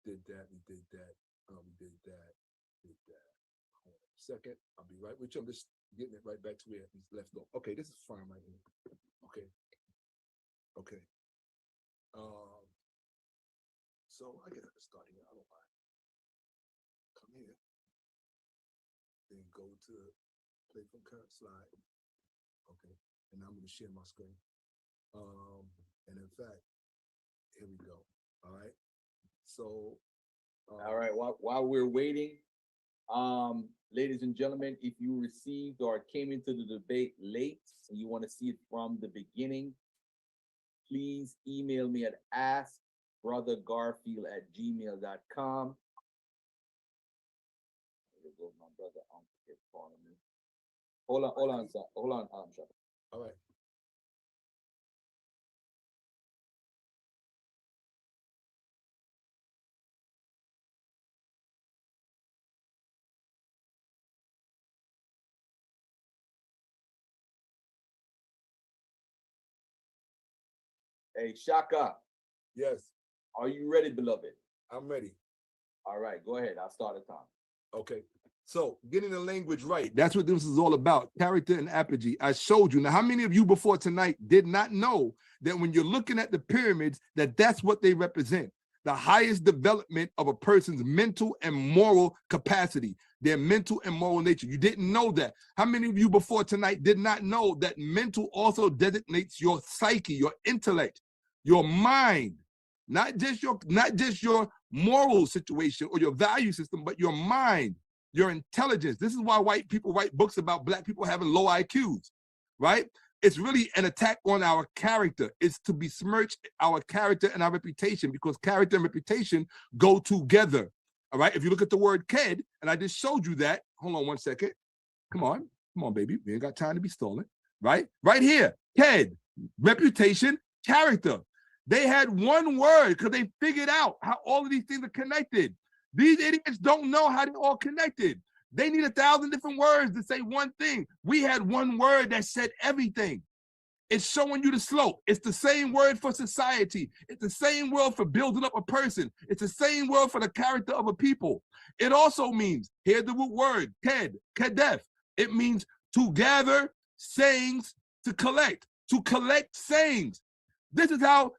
did that. We did that. Hold on a second. I'll be right with you. I'm just getting it right back to where we left off. Okay, this is fine right here. Okay. So I guess I can start here. I don't mind. Come here. Then go to play from current slide. Okay. And I'm going to share my screen. And in fact, here we go. All right. So. All right. While we're waiting, ladies and gentlemen, if you received or came into the debate late and you want to see it from the beginning, please email me at askbrothergarfield@gmail.com. There goes my brother. Hold on, sir. Hold on, Shakka. All right. Hey, Shakka. Yes. Are you ready, beloved? I'm ready. All right, go ahead. I'll start the time. Okay. So getting the language right, that's what this is all about, character and apogee. I showed you. Now, how many of you before tonight did not know that when you're looking at the pyramids, that's what they represent? The highest development of a person's mental and moral capacity, their mental and moral nature. You didn't know that. How many of you before tonight did not know that mental also designates your psyche, your intellect, your mind, not just your moral situation or your value system, but your mind, your intelligence. This is why white people write books about black people having low IQs, right? It's really an attack on our character. It's to besmirch our character and our reputation, because character and reputation go together, all right? If you look at the word ked, and I just showed you that, hold on one second. Come on, baby. We ain't got time to be stolen, right? Right here, ked, reputation, character. They had one word because they figured out how all of these things are connected. These idiots don't know how they're all connected. They need 1,000 different words to say one thing. We had one word that said everything. It's showing you the slope. It's the same word for society. It's the same word for building up a person. It's the same word for the character of a people. It also means, here's the root word, kedef. It means to gather sayings, to collect sayings. This is how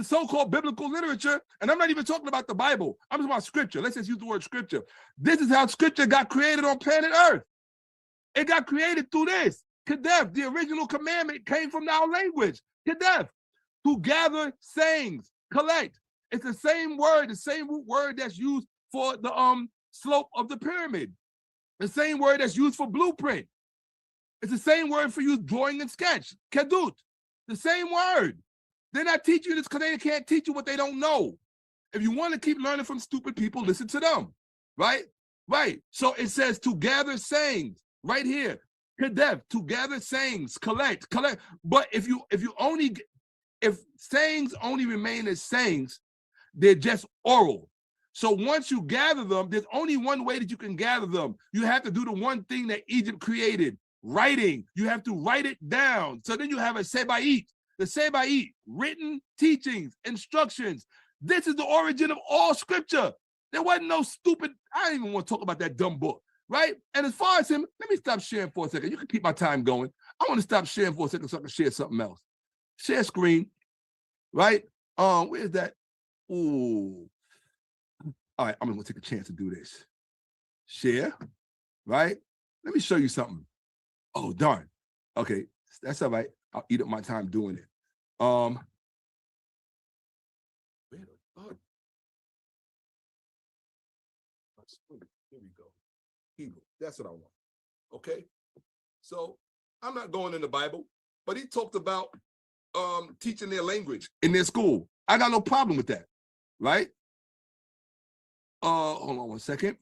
so-called biblical literature, and I'm not even talking about the Bible, I'm talking about scripture. Let's just use the word scripture. This is how scripture got created on planet Earth. It got created through this. Kedef, the original commandment, came from our language. Kedef, to gather sayings, collect. It's the same word, the same root word that's used for the slope of the pyramid. The same word that's used for blueprint. It's the same word for you drawing and sketch. Kedut, the same word. They're not teaching you this because they can't teach you what they don't know. If you want to keep learning from stupid people, listen to them, right? Right. So it says to gather sayings right here. Kedef, to gather sayings, collect. But if sayings only remain as sayings, they're just oral. So once you gather them, there's only one way that you can gather them. You have to do the one thing that Egypt created, writing. You have to write it down. So then you have a seba'it. The seba'it, written teachings, instructions. This is the origin of all scripture. There wasn't no stupid, I don't even want to talk about that dumb book, right? And as far as him, let me stop sharing for a second. You can keep my time going. I want to stop sharing for a second so I can share something else. Share screen, right? Where's that? Ooh. All right, I'm gonna take a chance to do this. Share, right? Let me show you something. Oh, darn. Okay, that's all right. I'll eat up my time doing it. Where the fuck? Here we go. Hebrew. That's what I want. Okay. So I'm not going in the Bible, but he talked about teaching their language in their school. I got no problem with that, right? Hold on one second.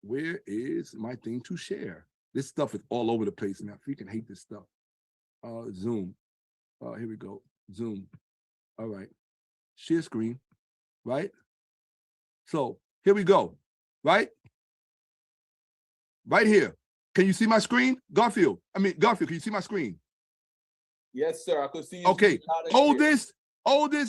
Where is my thing to share? This stuff is all over the place, and I freaking hate this stuff. Zoom. Here we go. Zoom. All right. Share screen, right? So here we go, right? Right here. Can you see my screen? Garfield, can you see my screen? Yes, sir. I could see you. Okay. Oldest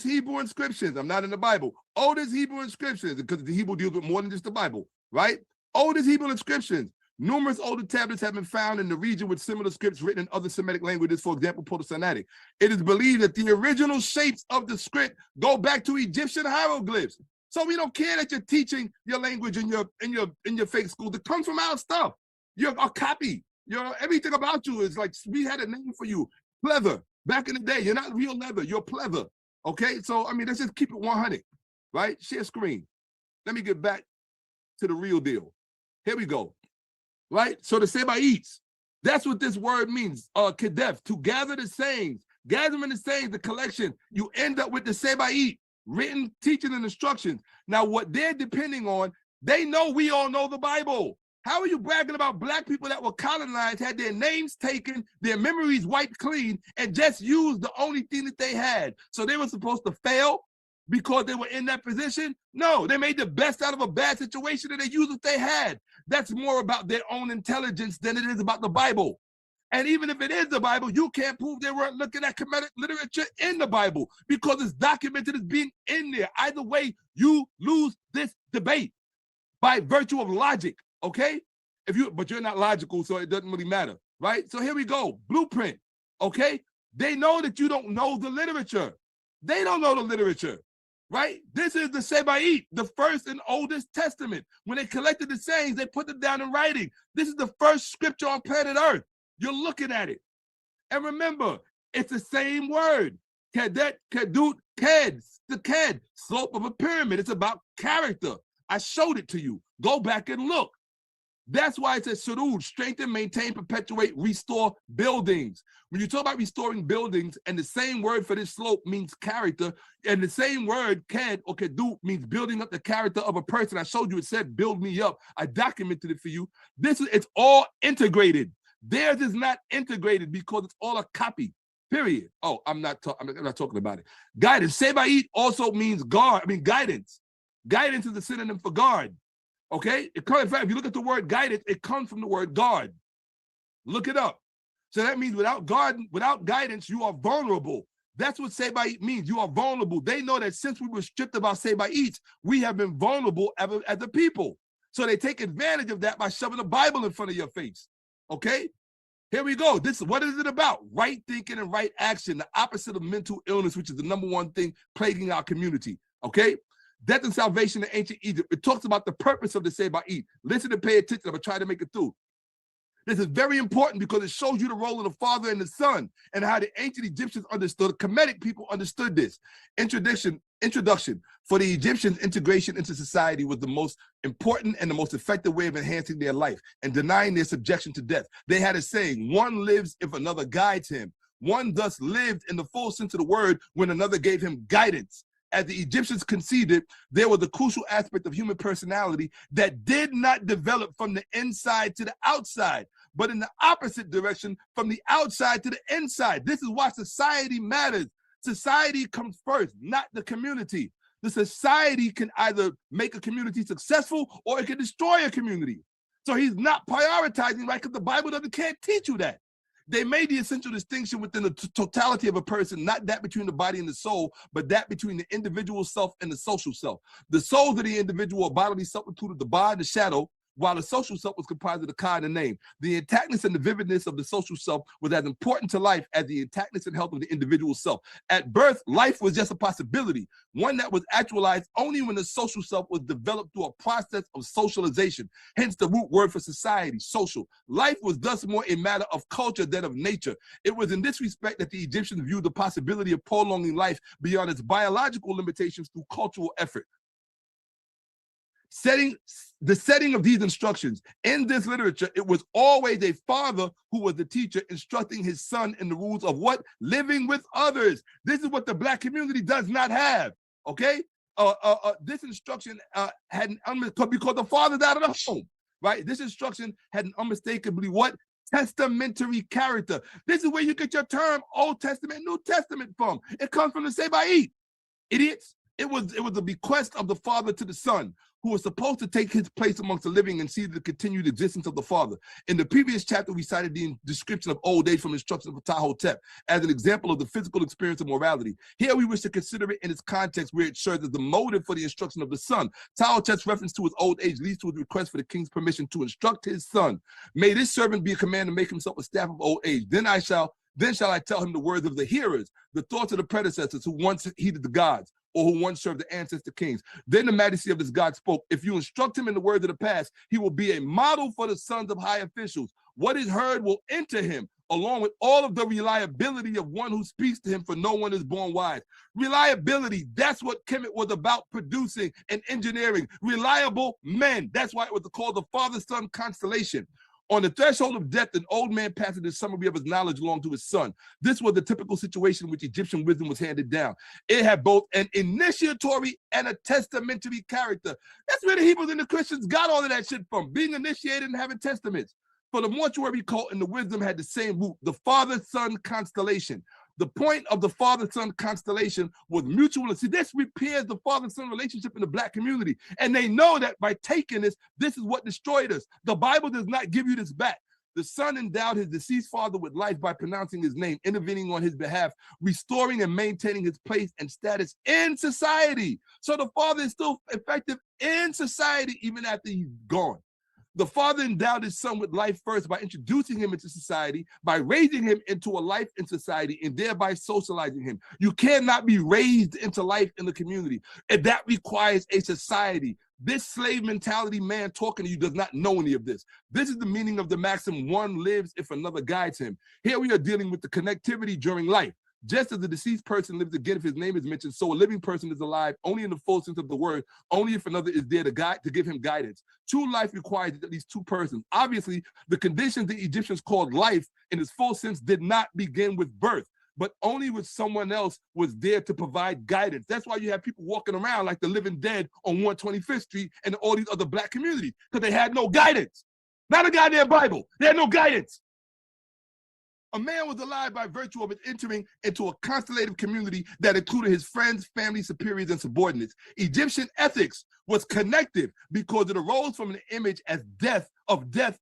Hebrew inscriptions. I'm not in the Bible. Oldest Hebrew inscriptions, because the Hebrew deals with more than just the Bible, right? Oldest Hebrew inscriptions. Numerous older tablets have been found in the region with similar scripts written in other Semitic languages, for example, Proto-Sinaitic. It is believed that the original shapes of the script go back to Egyptian hieroglyphs. So we don't care that you're teaching your language in your fake school. It comes from our stuff. You're a copy. Everything about you is like, we had a name for you, pleather. Back in the day, you're not real leather, you're pleather. Okay, so I mean, let's just keep it 100, right? Share screen. Let me get back to the real deal. Here we go. Right? So the Sebaites, that's what this word means, kedef, to gather the sayings. Gathering the sayings, the collection, you end up with the Sebait, written teaching and instructions. Now, what they're depending on, they know we all know the Bible. How are you bragging about black people that were colonized, had their names taken, their memories wiped clean, and just used the only thing that they had? So they were supposed to fail because they were in that position? No, they made the best out of a bad situation and they used what they had. That's more about their own intelligence than it is about the Bible. And even if it is the Bible, you can't prove they weren't looking at kmetic literature in the Bible because it's documented as being in there. Either way, you lose this debate by virtue of logic, okay? But you're not logical, so it doesn't really matter, right? So here we go, blueprint, okay? They know that you don't know the literature. They don't know the literature. Right? This is the Sebait, the first and oldest testament. When they collected the sayings, they put them down in writing. This is the first scripture on planet Earth. You're looking at it. And remember, it's the same word. Kedet, kedut, ked, the ked, slope of a pyramid. It's about character. I showed it to you. Go back and look. That's why it says surud, strengthen, maintain, perpetuate, restore buildings. When you talk about restoring buildings, and the same word for this slope means character, and the same word ked or kedu means building up the character of a person. I showed you, it said build me up. I documented it for you. It's all integrated. Theirs is not integrated because it's all a copy. Period. Oh, I'm not talking about it. Guidance. Sebait also means guidance. Guidance is a synonym for guard. Okay? In fact, if you look at the word guidance, it comes from the word guard. Look it up. So that means without guidance, you are vulnerable. That's what Sebait means. You are vulnerable. They know that since we were stripped of our Sebaites, we have been vulnerable as a people. So they take advantage of that by shoving the Bible in front of your face. Okay? Here we go. What is it about? Right thinking and right action, the opposite of mental illness, which is the #1 thing plaguing our community. Okay? Death and salvation in ancient Egypt. It talks about the purpose of the Sebait. Listen and pay attention. I'm going to try to make it through. This is very important because it shows you the role of the Father and the Son and how the ancient Egyptians understood. Kmetic people understood this. Introduction. For the Egyptians, integration into society was the most important and the most effective way of enhancing their life and denying their subjection to death. They had a saying, one lives if another guides him. One thus lived in the full sense of the word when another gave him guidance. As the Egyptians conceded, there was a crucial aspect of human personality that did not develop from the inside to the outside, but in the opposite direction, from the outside to the inside. This is why society matters. Society comes first, not the community. The society can either make a community successful or it can destroy a community. So he's not prioritizing, right? Because the Bible can't teach you that. They made the essential distinction within the totality of a person, not that between the body and the soul, but that between the individual self and the social self. The souls of the individual are bodily self included the body, the shadow, while the social self was comprised of the ka and the name. The intactness and the vividness of the social self was as important to life as the intactness and health of the individual self. At birth, life was just a possibility, one that was actualized only when the social self was developed through a process of socialization, hence the root word for society, social. Life was thus more a matter of culture than of nature. It was in this respect that the Egyptians viewed the possibility of prolonging life beyond its biological limitations through cultural effort. The setting of these instructions in this literature, it was always a father who was the teacher instructing his son in the rules of what? Living with others. This is what the Black community does not have, okay? This instruction because the father's out of the home, right? This instruction had an unmistakably what? Testamentary character. This is where you get your term Old Testament, New Testament from. It comes from the Sebait, idiots. It was a bequest of the father to the son, who was supposed to take his place amongst the living and see the continued existence of the Father. In the previous chapter, we cited the description of old age from instructions of Tahotep as an example of the physical experience of morality. Here we wish to consider it in its context where it serves as the motive for the instruction of the son. Tahotep's reference to his old age leads to his request for the king's permission to instruct his son. May this servant be a command to make himself a staff of old age. Then shall I tell him the words of the hearers, the thoughts of the predecessors who once heeded the gods, or who once served the ancestor kings. Then the majesty of this God spoke. If you instruct him in the words of the past, he will be a model for the sons of high officials. What is heard will enter him, along with all of the reliability of one who speaks to him, for no one is born wise. Reliability, that's what Kemet was about producing and engineering. Reliable men. That's why it was called the father-son constellation. On the threshold of death, an old man passes the summary of his knowledge along to his son. This was the typical situation in which Egyptian wisdom was handed down. It had both an initiatory and a testamentary character. That's where the Hebrews and the Christians got all of that shit from, being initiated and having testaments. For the mortuary cult and the wisdom had the same root, the father-son constellation. The point of the father-son constellation was mutual. See, this repairs the father-son relationship in the black community. And they know that by taking this is what destroyed us. The Bible does not give you this back. The son endowed his deceased father with life by pronouncing his name, intervening on his behalf, restoring and maintaining his place and status in society. So the father is still effective in society even after he's gone. The father endowed his son with life first by introducing him into society, by raising him into a life in society, and thereby socializing him. You cannot be raised into life in the community, and that requires a society. This slave mentality man talking to you does not know any of this. This is the meaning of the maxim, one lives if another guides him. Here we are dealing with the connectivity during life. Just as the deceased person lives again if his name is mentioned, so a living person is alive only in the full sense of the word, only if another is there to give him guidance. True life requires at least two persons. Obviously, the conditions the Egyptians called life in its full sense did not begin with birth, but only with someone else was there to provide guidance. That's why you have people walking around like the living dead on 125th Street and all these other black communities, because they had no guidance. Not a goddamn Bible. They had no guidance. A man was alive by virtue of his entering into a constellative community that included his friends, family, superiors, and subordinates. Egyptian ethics was connective because it arose from an image as death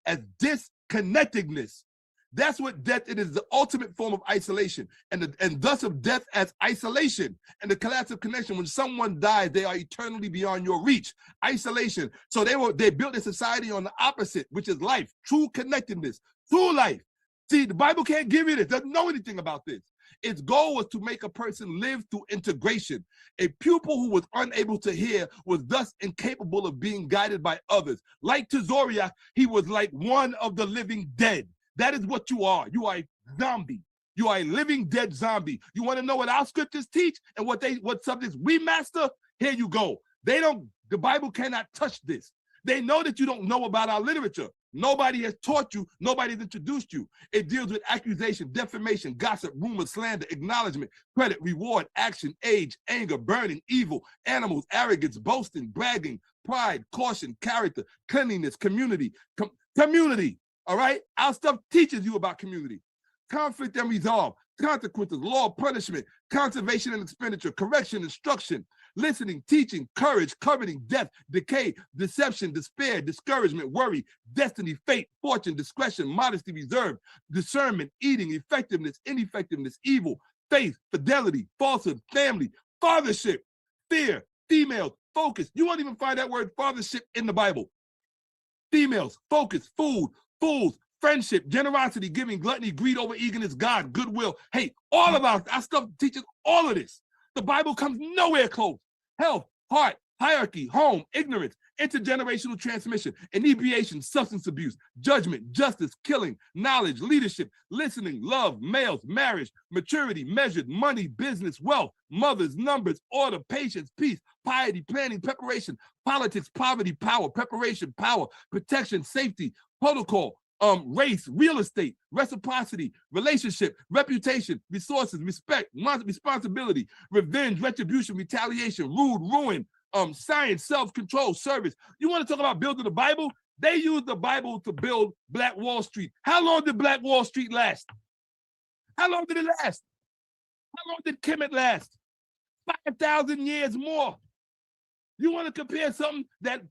as disconnectedness. That's what death is, the ultimate form of isolation, and thus of death as isolation and the collapse of connection. When someone dies, they are eternally beyond your reach. Isolation. So they built a society on the opposite, which is life, true connectedness, true life. See, the Bible can't give you this, doesn't know anything about this. Its goal was to make a person live through integration. A pupil who was unable to hear was thus incapable of being guided by others. Like Tazaryach, he was like one of the living dead. That is what you are. You are a zombie. You are a living dead zombie. You want to know what our scriptures teach and what subjects we master? Here you go. The Bible cannot touch this. They know that you don't know about our literature. Nobody has taught you. Nobody has introduced you. It deals with accusation, defamation, gossip, rumor, slander, acknowledgement, credit, reward, action, age, anger, burning, evil, animals, arrogance, boasting, bragging, pride, caution, character, cleanliness, community. Community, all right? Our stuff teaches you about community. Conflict and resolve, consequences, law, punishment, conservation and expenditure, correction, instruction, listening, teaching, courage, coveting, death, decay, deception, despair, discouragement, worry, destiny, fate, fortune, discretion, modesty, reserve, discernment, eating, effectiveness, ineffectiveness, evil, faith, fidelity, falsehood, family, fathership, fear, females, focus. You won't even find that word fathership in the Bible. Females, focus, food, fools, friendship, generosity, giving, gluttony, greed, overeagerness, God, goodwill. Hey, all of our stuff teaches all of this. The Bible comes nowhere close. Health, heart, hierarchy, home, ignorance, intergenerational transmission, inebriation, substance abuse, judgment, justice, killing, knowledge, leadership, listening, love, males, marriage, maturity, measured, money, business, wealth, mothers, numbers, order, patience, peace, piety, planning, preparation, politics, poverty, power, preparation, power, protection, safety, protocol, race, real estate, reciprocity, relationship, reputation, resources, respect, responsibility, revenge, retribution, retaliation, ruin, science, self-control, service. You want to talk about building the Bible? They used the Bible to build Black Wall Street. How long did Black Wall Street last? How long did it last? How long did Kemet last? 5,000 years more. You want to compare something that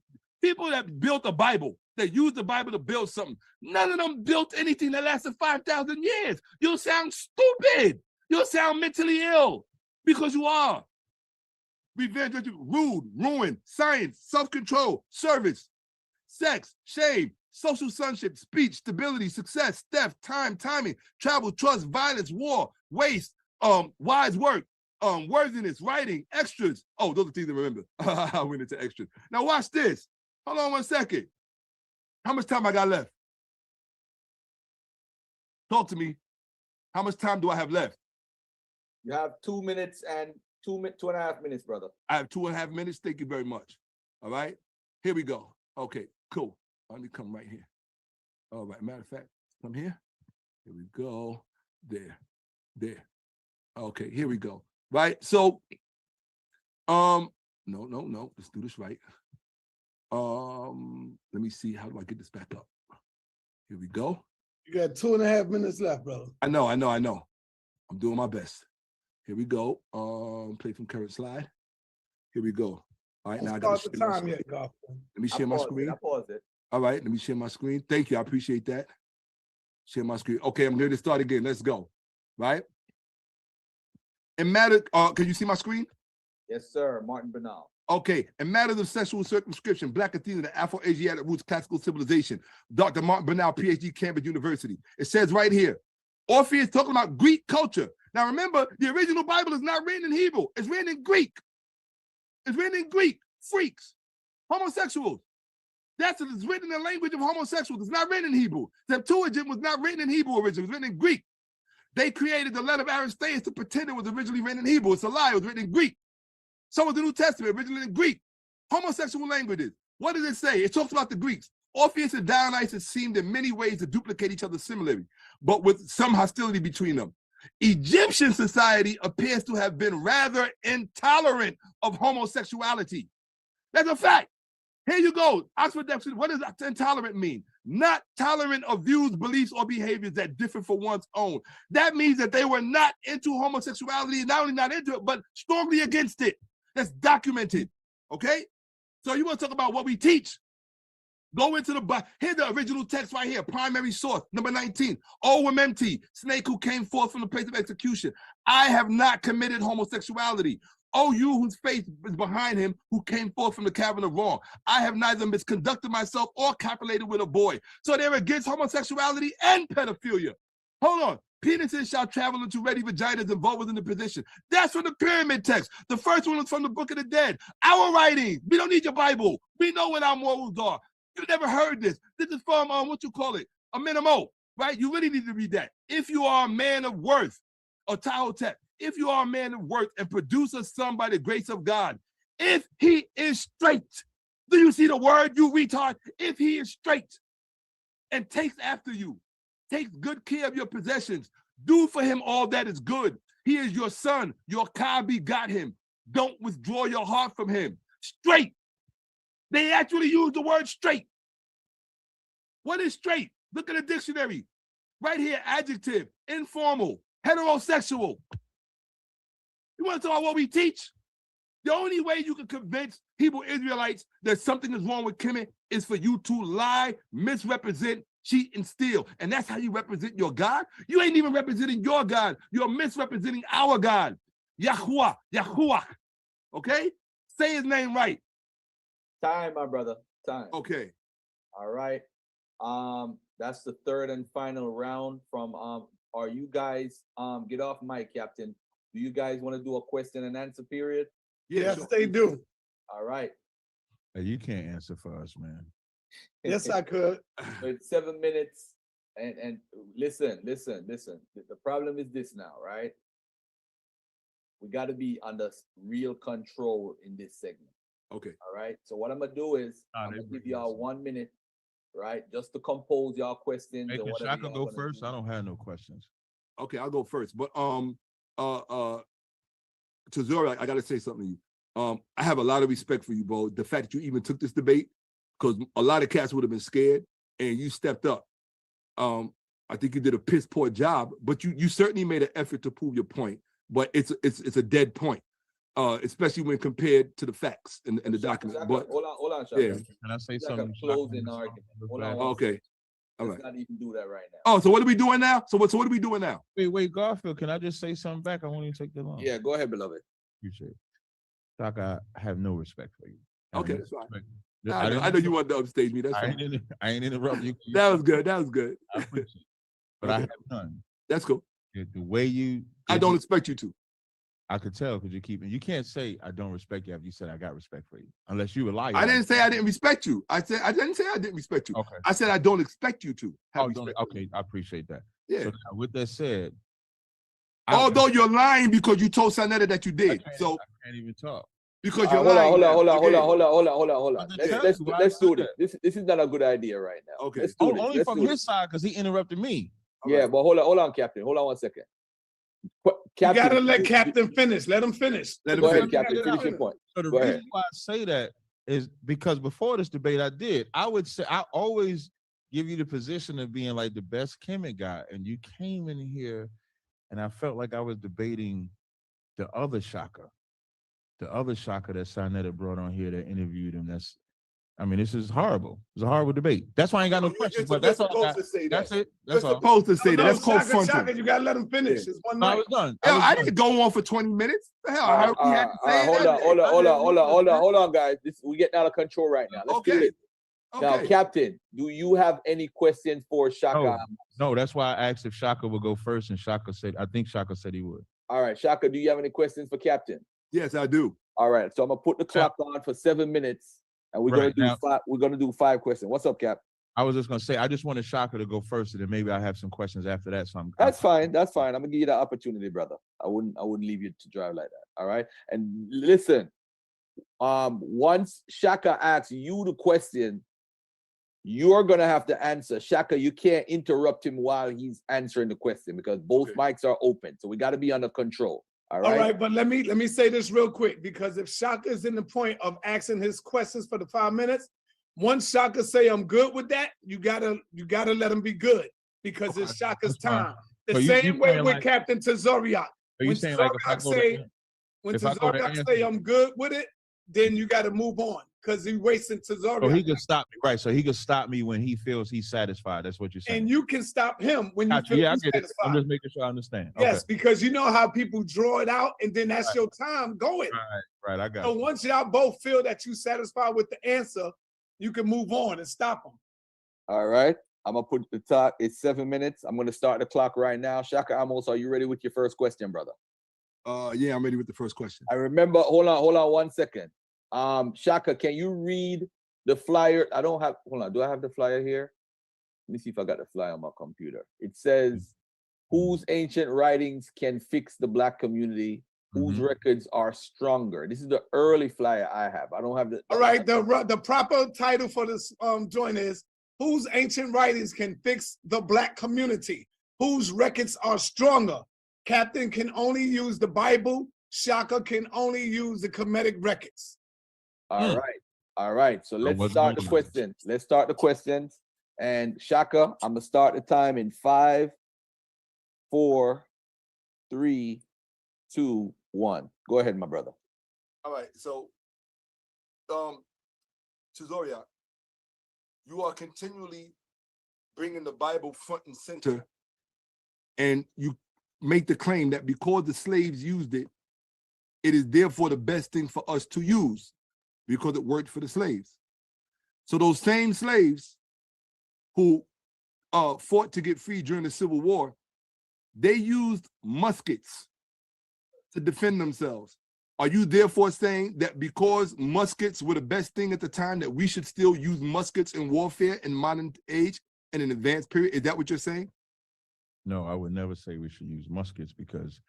people that built a Bible, that used the Bible to build something, none of them built anything that lasted 5,000 years. You'll sound stupid. You'll sound mentally ill because you are. Revenge, rude, ruin, science, self-control, service, sex, shame, social sonship, speech, stability, success, theft, time, timing, travel, trust, violence, war, waste, wise work, worthiness, writing, extras. Oh, those are things to remember. I went into extras. Now watch this. Hold on 1 second. How much time I got left? Talk to me. How much time do I have left? You have 2 minutes and 2.5 minutes, brother. I have 2.5 minutes. Thank you very much. All right. Here we go. Okay, cool. Let me come right here. All right. Matter of fact, come here. Here we go. There. Okay, here we go. Right. So, no. Let's do this right. Let me see. How do I get this back up? Here we go. You got 2.5 minutes left, brother. I know. I'm doing my best. Here we go. Play from current slide. Here we go. All right, now I got to start the time yet, Garvey. Let me share my screen. I paused it. All right, let me share my screen. Thank you. I appreciate that. Share my screen. Okay, I'm going to start again. Let's go. Right? In matter, can you see my screen? Yes, sir. Martin Bernal. Okay. In matters of sexual circumscription, Black Athena, the Afro-Asiatic roots, classical civilization, Dr. Martin Bernal, PhD, Cambridge University. It says right here, Orpheus talking about Greek culture. Now remember, the original Bible is not written in Hebrew. It's written in Greek. It's written in Greek. Freaks. Homosexuals. It's written in the language of homosexuals. It's not written in Hebrew. The Septuagint was not written in Hebrew originally. It was written in Greek. They created the letter of Aristaeus to pretend it was originally written in Hebrew. It's a lie. It was written in Greek. So was the New Testament, originally in Greek. Homosexual languages. What does it say? It talks about the Greeks. Orpheus and Dionysus seemed in many ways to duplicate each other similarly, but with some hostility between them. Egyptian society appears to have been rather intolerant of homosexuality. That's a fact. Here you go. Oxford definition. What does intolerant mean? Not tolerant of views, beliefs, or behaviors that differ from one's own. That means that they were not into homosexuality, not only not into it, but strongly against it. That's documented. Okay? So you want to talk about what we teach? Go into the Bible. Here's the original text right here. Primary source, number 19. O-M-M-T, snake who came forth from the place of execution. I have not committed homosexuality. O you whose face is behind him who came forth from the cavern of wrong. I have neither misconducted myself or copulated with a boy. So they're against homosexuality and pedophilia. Hold on. Penises shall travel into ready vaginas and vulvas in the position. That's from the pyramid text. The first one was from the Book of the Dead. Our writings. We don't need your Bible. We know what our morals are. You never heard this. This is from, what you call it, a minimo, right? You really need to read that. If you are a man of worth, or Tahotep, if you are a man of worth and produce a son by the grace of God, if he is straight, do you see the word, you retard? If he is straight and takes after you, takes good care of your possessions, do for him all that is good. He is your son, your Ka begot him. Don't withdraw your heart from him. Straight. They actually use the word straight. What is straight? Look at the dictionary. Right here, adjective, informal, heterosexual. You want to talk about what we teach? The only way you can convince Hebrew Israelites that something is wrong with kmetic is for you to lie, misrepresent, cheat, and steal. And that's how you represent your God? You ain't even representing your God. You're misrepresenting our God. Yahuwah. Okay? Say his name right. Time, my brother. Time. Okay. All right. That's the third and final round from are you guys get off mic, Captain? Do you guys want to do a question and answer period? Yes, sure. They do. All right. Hey, you can't answer for us, man. Yes, I could. It's 7 minutes. And listen. The problem is this now, right? We got to be under real control in this segment. Okay. All right. So what I'm gonna do is I'm gonna give y'all 1 minute, right, just to compose y'all questions. Hey, can Shakka go first? I don't have no questions. Okay, I'll go first. But Tazaryach, I gotta say something to you. I have a lot of respect for you, bro. The fact that you even took this debate, because a lot of cats would have been scared, and you stepped up. I think you did a piss poor job, but you certainly made an effort to prove your point. But it's a dead point. especially when compared to the facts and the document. Shakka, But hold on, Shakka. yeah. Can I say It's like something? a closing argument. Hold on. Okay. All Let's right. not even do that right now. Oh, so what are we doing now? So what are we doing now? Wait, Garfield, can I just say something back? I won't even take that long. Yeah, go ahead, beloved. Appreciate it. Shakka, I have no respect for you. Okay, that's fine. I know you wanted to upstage me. That's fine. I ain't interrupt you. That was good. That was good. I appreciate it. But I have none. That's cool. The way you, I don't expect you to. I could tell because you can't say I don't respect you after you said I got respect for you, unless you a liar. I didn't say I didn't respect you. I didn't say I didn't respect you. Okay. I said I don't expect you to. Okay, I appreciate that. Yeah. So now, with that said, although you're lying because you told Sanetta that you did, so I can't even talk. Because you're lying. Hold on. Let's do this. This is not a good idea right now. Okay. Let's do this. Only from his side because he interrupted me. Yeah, but hold on, Captain. Hold on 1 second. Captain, you gotta let Captain finish. Let him finish. Go ahead, Captain. Finish your point. So the reason why I say that is because before this debate I would say I always give you the position of being like the best kmetic guy, and you came in here and I felt like I was debating the other Shakka that Sanetta brought on here that interviewed him. This is horrible. It's a horrible debate. That's why I ain't got no questions. But that's all I got. That's it. That's all. Supposed to say that. That's called fronting. Shakka, you gotta let him finish. It's one night. I was done. I didn't go on for 20 minutes. The hell, I heard we had to say hold on, guys. We getting out of control right now. Let's do it. Now, Captain, do you have any questions for Shakka? No, that's why I asked if Shakka would go first, and I think Shakka said he would. All right, Shakka, do you have any questions for Captain? Yes, I do. All right, so I'm gonna put the clock on for 7 minutes, and we're gonna do 5 questions. What's up, Cap? I was just gonna say I just wanted Shakka to go first, and then maybe I have some questions after that. So that's fine. I'm gonna give you that opportunity, brother. I wouldn't leave you to drive like that. All right, and listen. Once Shakka asks you the question, you're gonna have to answer. Shakka, you can't interrupt him while he's answering the question because both mics are open. So we got to be under control. All right, but let me say this real quick, because if Shakka is in the point of asking his questions for the 5 minutes, once Shakka say I'm good with that, you gotta let him be good, because it's Shakka's time. The same way with like, Captain Tazaryach. Are you saying like when Tazaryach say I'm good with it, then you got to move on because he's wasting Tazaryach. So he can stop me, right? So he can stop me when he feels he's satisfied. That's what you're saying. And you can stop him when you feel he's satisfied. I'm just making sure I understand. Yes, because you know how people draw it out, and then that's your time going. Right. I got. So once y'all both feel that you're satisfied with the answer, you can move on and stop them. All right. I'm gonna put the clock. It's 7 minutes. I'm gonna start the clock right now. Shakka Amos, are you ready with your first question, brother? Yeah, I'm ready with the first question. I remember. Hold on 1 second. Shakka, can you read the flyer? I don't have. Hold on. Do I have the flyer here? Let me see if I got the flyer on my computer. It says, "Whose ancient writings can fix the Black community? Whose records are stronger?" This is the early flyer I have. I don't have the. All right. The proper title for this joint is "Whose ancient writings can fix the Black community? Whose records are stronger?" Captain can only use the Bible. Shakka can only use the kmetic records. All right. So let's start the questions. Let's start the questions. And Shakka, I'm gonna start the time in 5, 4, 3, 2, 1. Go ahead, my brother. All right. So, Tazaryach, you are continually bringing the Bible front and center, and you make the claim that because the slaves used it, it is therefore the best thing for us to use because it worked for the slaves. So those same slaves who fought to get free during the Civil War, they used muskets to defend themselves. Are you therefore saying that because muskets were the best thing at the time, that we should still use muskets in warfare in modern age and in advanced period? Is that what you're saying? No, I would never say we should use muskets because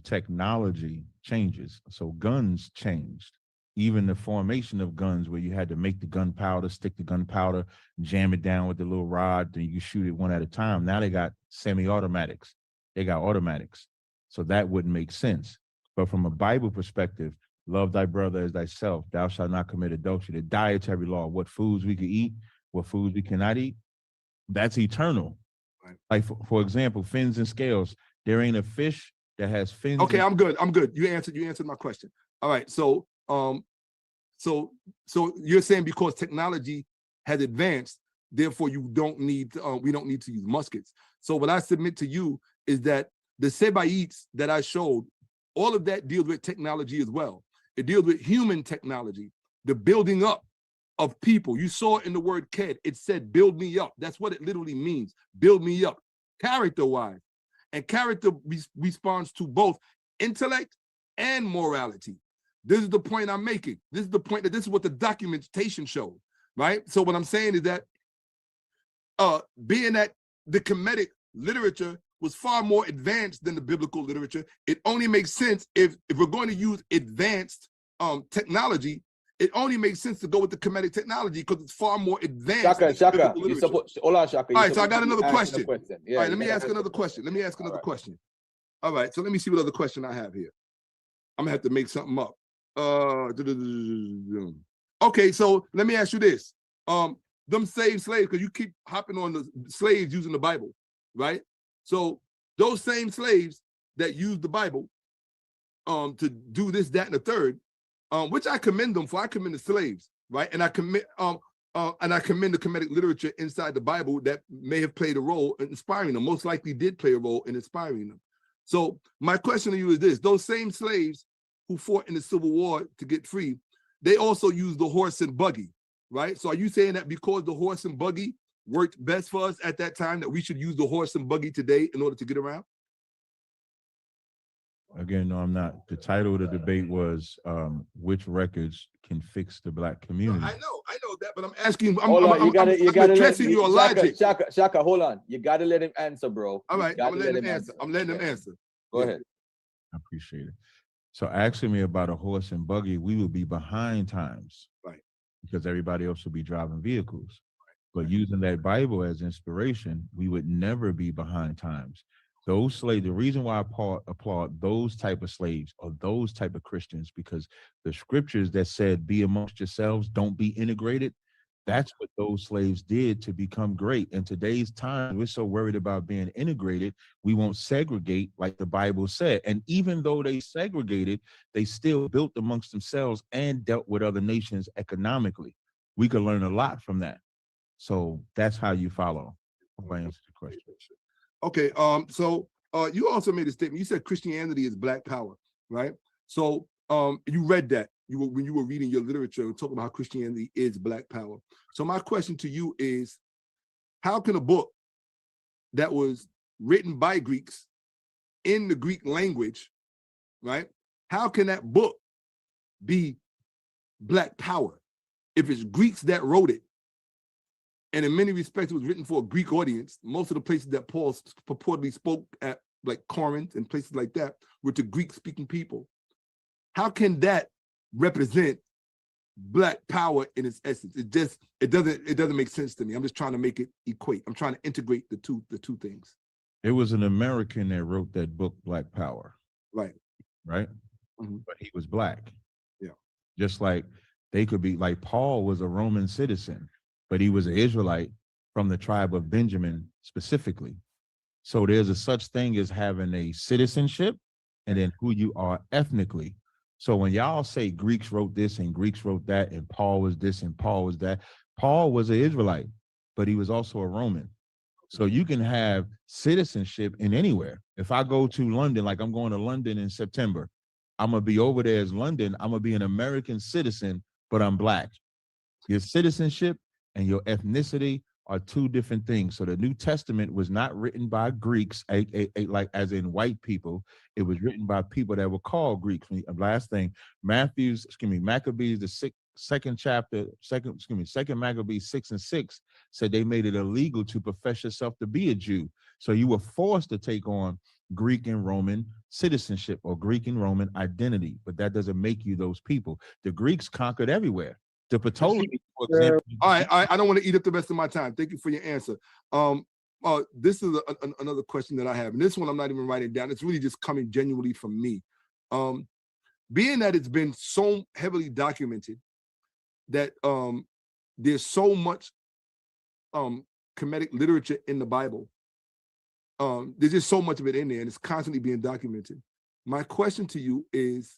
technology changes. So guns changed. Even the formation of guns, where you had to make the gunpowder, stick the gunpowder, jam it down with the little rod, then you shoot it one at a time. Now they got semi-automatics. They got automatics. So that wouldn't make sense. But from a Bible perspective, love thy brother as thyself, thou shalt not commit adultery, the dietary law, what foods we can eat, what foods we cannot eat, that's eternal. Right. Like, for example, fins and scales. There ain't a fish that has fins. Okay, I'm good. I'm good. You answered my question. All right. So so you're saying because technology has advanced, therefore you don't need we don't need to use muskets. So what I submit to you is that the Sebaites that I showed, all of that deals with technology as well. It deals with human technology, the building up of people. You saw in the word ked, it said build me up. That's what it literally means, build me up, character-wise. And character responds to both intellect and morality. This is the point I'm making. This is the point that this is what the documentation shows, right? So what I'm saying is that being that the kmetic literature was far more advanced than the biblical literature, it only makes sense if we're going to use advanced technology, it only makes sense to go with the kmetic technology because it's far more advanced. Shakka, hold on, Shakka. All right, so I got another question. Yeah, all right, let me ask another question. Let me ask another question. All right, so let me see what other question I have here. I'm gonna have to make something up. Okay, so let me ask you this. Them slaves, because you keep hopping on the slaves using the Bible, right? So those same slaves that use the Bible to do this, that, and the third, which I commend them for. I commend the slaves, right? And I commend the kmetic literature inside the Bible that may have played a role in inspiring them, most likely did play a role in inspiring them. So my question to you is this: those same slaves who fought in the Civil War to get free, they also used the horse and buggy, right? So are you saying that because the horse and buggy worked best for us at that time, that we should use the horse and buggy today in order to get around? Again, no, I'm not. The title of the debate was which records can fix the Black community. No, I know that, but I'm asking. Hold on, you gotta addressing your logic. Shakka, hold on. You gotta let him answer, bro. All right, I'm letting him answer. I'm letting him answer. Go ahead. I appreciate it. So asking me about a horse and buggy, we would be behind times, right? Because everybody else would be driving vehicles. Right. But using that Bible as inspiration, we would never be behind times. Those slaves, the reason why I applaud those type of slaves or those type of Christians, because the scriptures that said, be amongst yourselves, don't be integrated, that's what those slaves did to become great. In today's time, we're so worried about being integrated, we won't segregate like the Bible said. And even though they segregated, they still built amongst themselves and dealt with other nations economically. We could learn a lot from that. So that's how you follow. Hope I answered the question. Okay, so you also made a statement. You said Christianity is Black power, right? So you read that when you were reading your literature and talking about how Christianity is Black power. So my question to you is, how can a book that was written by Greeks in the Greek language, right? How can that book be Black power if it's Greeks that wrote it? And in many respects, it was written for a Greek audience. Most of the places that Paul purportedly spoke at, like Corinth and places like that, were to Greek-speaking people. How can that represent Black power in its essence? It doesn't make sense to me. I'm just trying to make it equate. I'm trying to integrate the two things. It was an American that wrote that book, Black Power. Right. Right. Mm-hmm. But he was Black. Yeah. Just like they could be, like Paul was a Roman citizen, but he was an Israelite from the tribe of Benjamin specifically. So there's a such thing as having a citizenship and then who you are ethnically. So when y'all say Greeks wrote this and Greeks wrote that and Paul was this and Paul was that, Paul was an Israelite, but he was also a Roman. So you can have citizenship in anywhere. If I go to London, like I'm going to London in September, I'm gonna be over there as London, I'm gonna be an American citizen, but I'm Black. Your citizenship and your ethnicity are two different things. So the New Testament was not written by Greeks, like as in white people. It was written by people that were called Greeks. Last thing, Maccabees, the second Maccabees 6 and 6 said they made it illegal to profess yourself to be a Jew. So you were forced to take on Greek and Roman citizenship or Greek and Roman identity, but that doesn't make you those people. The Greeks conquered everywhere. The Ptolemies, for example. All right, I don't want to eat up the rest of my time. Thank you for your answer. This is another question that I have, and this one I'm not even writing down. It's really just coming genuinely from me. Being that it's been so heavily documented that there's so much kmetic literature in the Bible, There's just so much of it in there, and it's constantly being documented. My question to you is,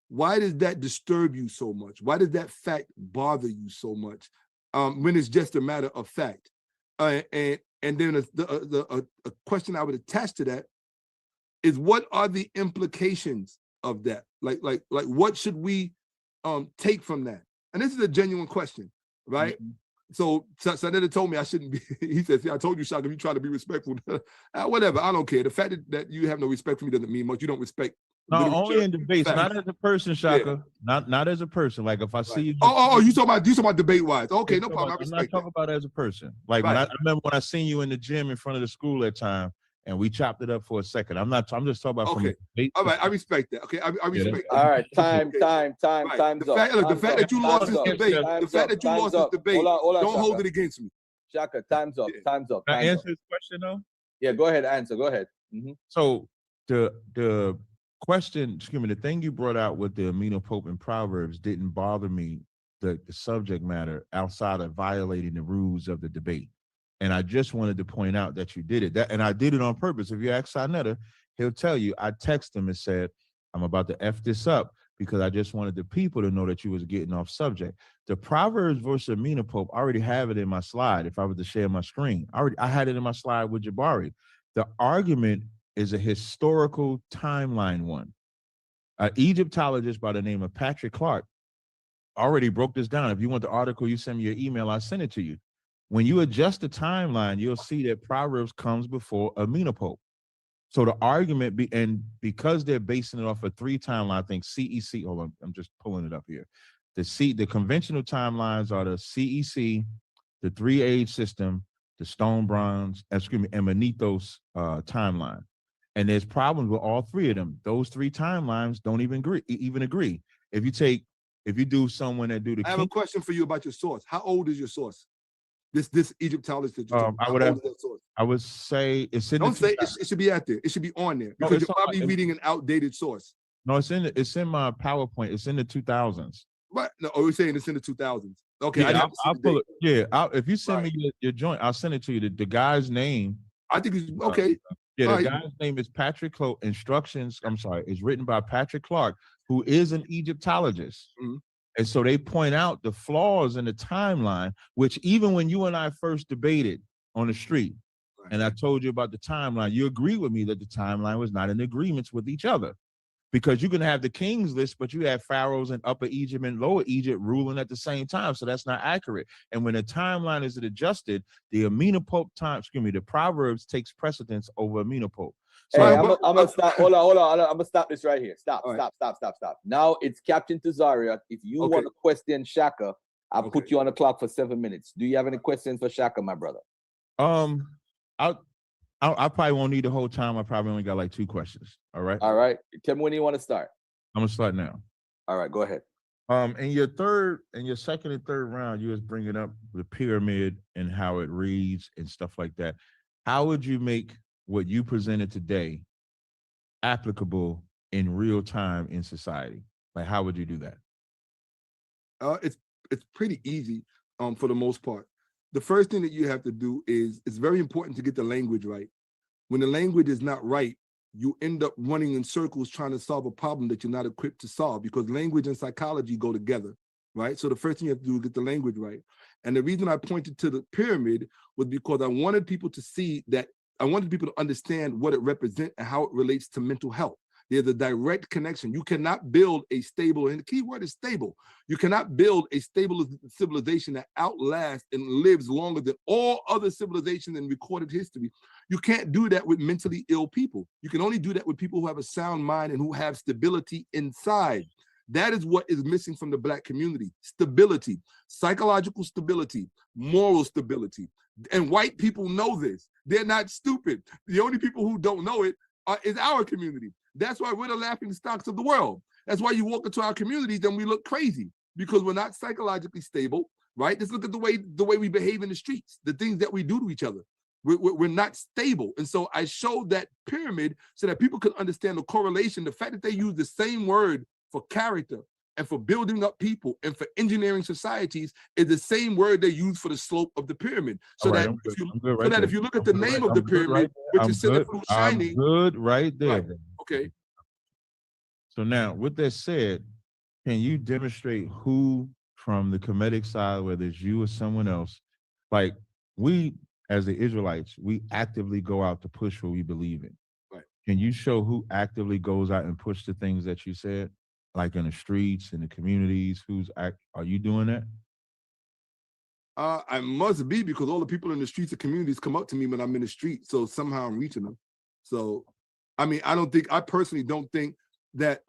why does that disturb you so much? Why does that fact bother you so much when it's just a matter of fact? And then a question I would attach to that is, what are the implications of that? Like what should we take from that? And this is a genuine question, right? Mm-hmm. So Sanetta told me I shouldn't be. He says, "See, I told you, Shakka, you try to be respectful." Whatever, I don't care. The fact that you have no respect for me doesn't mean much. You don't respect. No, only in debates, not as a person, Shakka. Yeah. Not as a person. Like if I see you. You talking about debate wise? Okay, no problem. I'm not talking about as a person. Like when I remember when I seen you in the gym in front of the school that time, and we chopped it up for a second. I'm just talking about. Okay. All right, I respect that. Okay, I respect that. All right, time's up. The fact that you lost this debate, don't hold it against me. Shakka, time's up. Time's up. Can I answer this question though? Yeah, go ahead. Answer. Go ahead. Mm-hmm. So the question, the thing you brought out with the Pope and Proverbs didn't bother me. The subject matter outside of violating the rules of the debate. And I just wanted to point out that you did it. And I did it on purpose. If you ask Sanetta, he'll tell you, I texted him and said, I'm about to F this up because I just wanted the people to know that you was getting off subject. The Proverbs versus Pope, I already have it in my slide. If I was to share my screen, I had it in my slide with Jabari. The argument is a historical timeline one. An Egyptologist by the name of Patrick Clark already broke this down. If you want the article, you send me your email, I'll send it to you. When you adjust the timeline, you'll see that Proverbs comes before Pope. So the argument, because they're basing it off a 3 timeline, I think CEC, hold on, I'm just pulling it up here. The conventional timelines are the CEC, the 3-age system, the stone, bronze, and Manethos timeline. And there's problems with all 3 of them. Those 3 timelines don't even agree. If you do someone that do the I have a question for you about your source. How old is your source? This Egyptologist that you I would say it's in. Don't say it should be out there. It should be on there because you're probably reading an outdated source. No, it's in my PowerPoint. It's in the 2000s. Right. No, we're saying it's in the 2000s. Okay, yeah, I'll pull it. Yeah, if you send me your joint, I'll send it to you. The guy's name. I think he's okay. The guy's name is Patrick Clark. Is written by Patrick Clark, who is an Egyptologist. Mm-hmm. And so they point out the flaws in the timeline, which even when you and I first debated on the street, and I told you about the timeline, you agree with me that the timeline was not in agreements with each other. Because you can have the king's list, but you have pharaohs in Upper Egypt and Lower Egypt ruling at the same time. So that's not accurate. And when the timeline is adjusted, the Pope the Proverbs takes precedence over Pope. So hey, I'm gonna stop. Hold on. I'm gonna stop this right here. Stop. Now it's Captain Tazaryach. If you want to question Shakka, I'll put you on the clock for 7 minutes. Do you have any questions for Shakka, my brother? I probably won't need the whole time. I probably only got like 2 questions. All right. All right. Tell me when you want to start. I'm gonna start now. All right. Go ahead. In your second and third round, you was bringing up the pyramid and how it reads and stuff like that. How would you make what you presented today applicable in real time in society? Like, how would you do that? It's pretty easy for the most part. The first thing that you have to do is it's very important to get the language right. When the language is not right, you end up running in circles trying to solve a problem that you're not equipped to solve, because language and psychology go together, right? So the first thing you have to do is get the language right. And the reason I pointed to the pyramid was because I wanted people to see that, I wanted people to understand what it represents and how it relates to mental health. There's a direct connection. You cannot build a stable, and the key word is stable. You cannot build a stable civilization that outlasts and lives longer than all other civilizations in recorded history. You can't do that with mentally ill people. You can only do that with people who have a sound mind and who have stability inside. That is what is missing from the Black community. Stability, psychological stability, moral stability. And white people know this. They're not stupid. The only people who don't know it is our community. That's why we're the laughing stocks of the world. That's why you walk into our communities and we look crazy, because we're not psychologically stable, right? Just look at the way we behave in the streets, the things that we do to each other. We're not stable. And so I showed that pyramid so that people could understand the correlation, the fact that they use the same word for character, and for building up people and for engineering societies is the same word they use for the slope of the pyramid. So All right, that I'm if good. you I'm good right so that there. if you look at I'm the good name right- of the I'm good pyramid, right there. which is Sinful I'm Shining, good right there. right. Okay. So now, with that said, can you demonstrate who from the kmetic side, whether it's you or someone else, like we as the Israelites, we actively go out to push what we believe in. Right. Can you show who actively goes out and push the things that you said, like in the streets, in the communities? Are you doing that? I must be, because all the people in the streets of communities come up to me when I'm in the street. So somehow I'm reaching them. So, I mean, I personally don't think that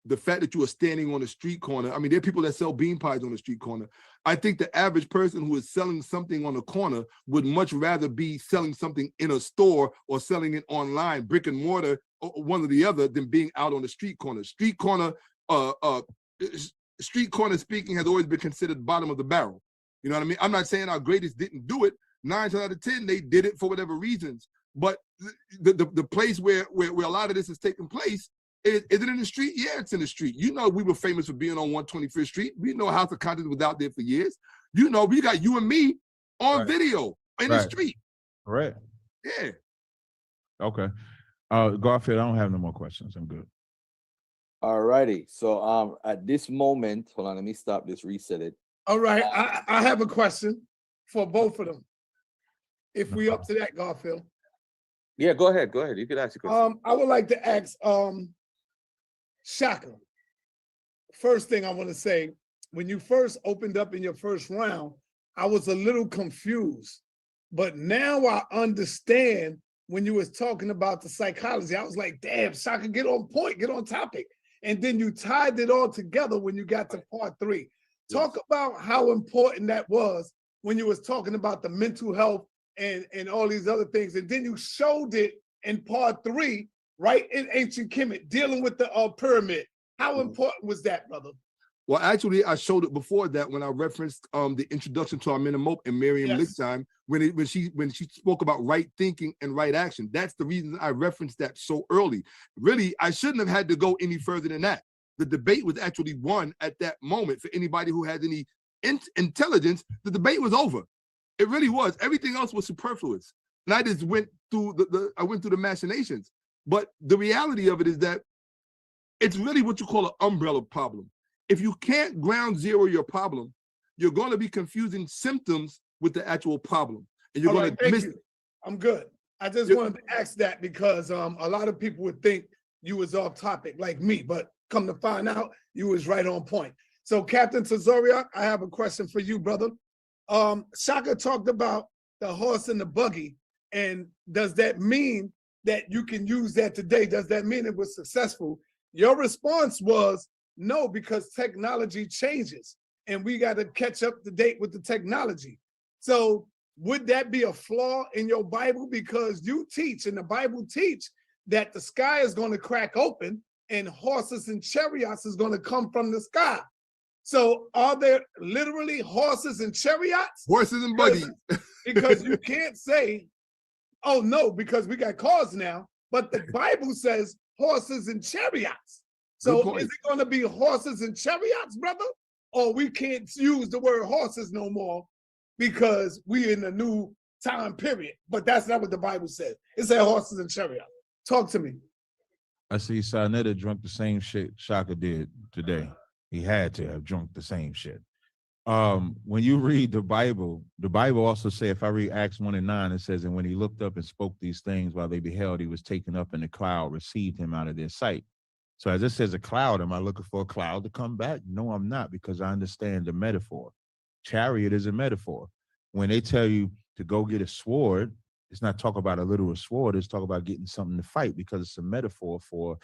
the fact that you are standing on a street corner, I mean, there are people that sell bean pies on the street corner. I think the average person who is selling something on the corner would much rather be selling something in a store or selling it online, brick and mortar, or one or the other, than being out on the street corner. Street corner speaking has always been considered bottom of the barrel. You know what I mean? I'm not saying our greatest didn't do it. 9 times out of 10, they did it for whatever reasons. But the place where a lot of this is taking place, is it in the street? Yeah, it's in the street. You know, we were famous for being on 125th Street. We know House of Content was out there for years. You know, we got you and me on video in the street. Right. Yeah. Okay. Garfield, I don't have no more questions. I'm good. All righty. So at this moment, hold on, let me stop this, reset it. All right, I have a question for both of them. If we up to that, Garfield. Yeah, go ahead. You could ask a question. I would like to ask Shakka. First thing I want to say, when you first opened up in your first round, I was a little confused. But now I understand when you was talking about the psychology. I was like, damn, Shakka, get on point, get on topic. And then you tied it all together when you got to part 3. Talk about how important that was when you was talking about the mental health and all these other things. And then you showed it in part 3, right, in ancient Kemet, dealing with the pyramid. How important was that, brother? Well, actually, I showed it before that when I referenced the introduction to Amenemop and Miriam Lichtime, when she spoke about right thinking and right action. That's the reason I referenced that so early. Really, I shouldn't have had to go any further than that. The debate was actually won at that moment. For anybody who has any intelligence, the debate was over. It really was. Everything else was superfluous. And I just went through the machinations. But the reality of it is that it's really what you call an umbrella problem. If you can't ground zero your problem, you're going to be confusing symptoms with the actual problem. And you're going to miss it. I'm good. I just wanted to ask that because a lot of people would think you was off topic like me, but come to find out, you was right on point. So Captain Tazaryach, I have a question for you, brother. Shakka talked about the horse and the buggy, and does that mean that you can use that today? Does that mean it was successful? Your response was no, because technology changes and we got to catch up to date with the technology. So would that be a flaw in your Bible? Because you teach, and the Bible teach, that the sky is going to crack open and horses and chariots is going to come from the sky. So are there literally horses and chariots? Horses and buggies. Because you can't say, oh no, because we got cars now, but the Bible says horses and chariots. So is it going to be horses and chariots, brother? Or we can't use the word horses no more because we in a new time period. But that's not what the Bible says. It said horses and chariots. Talk to me. I see Sarnetta drunk the same shit Shakka did today. He had to have drunk the same shit. When you read the Bible also say, if I read Acts 1:9, it says, and when he looked up and spoke these things while they beheld, he was taken up in the cloud, received him out of their sight. So as it says a cloud, am I looking for a cloud to come back? No, I'm not, because I understand the metaphor. Chariot is a metaphor. When they tell you to go get a sword, it's not talk about a literal sword, it's talk about getting something to fight, because it's a metaphor for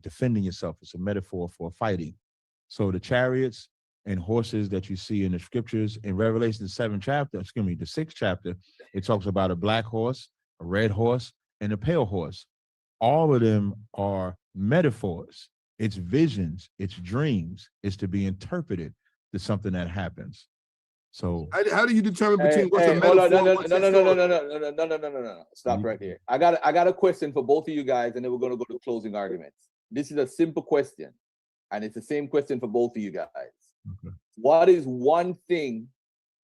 defending yourself. It's a metaphor for fighting. So the chariots and horses that you see in the scriptures in Revelation, the 6th chapter, it talks about a black horse, a red horse, and a pale horse. All of them are metaphors. It's visions, it's dreams. It's to be interpreted to something that happens. So how do you determine between what's a metaphor? No. Stop right there. I got a question for both of you guys, and then we're going to go to closing arguments. This is a simple question. and it's the same question for both of you guys. Okay. What is one thing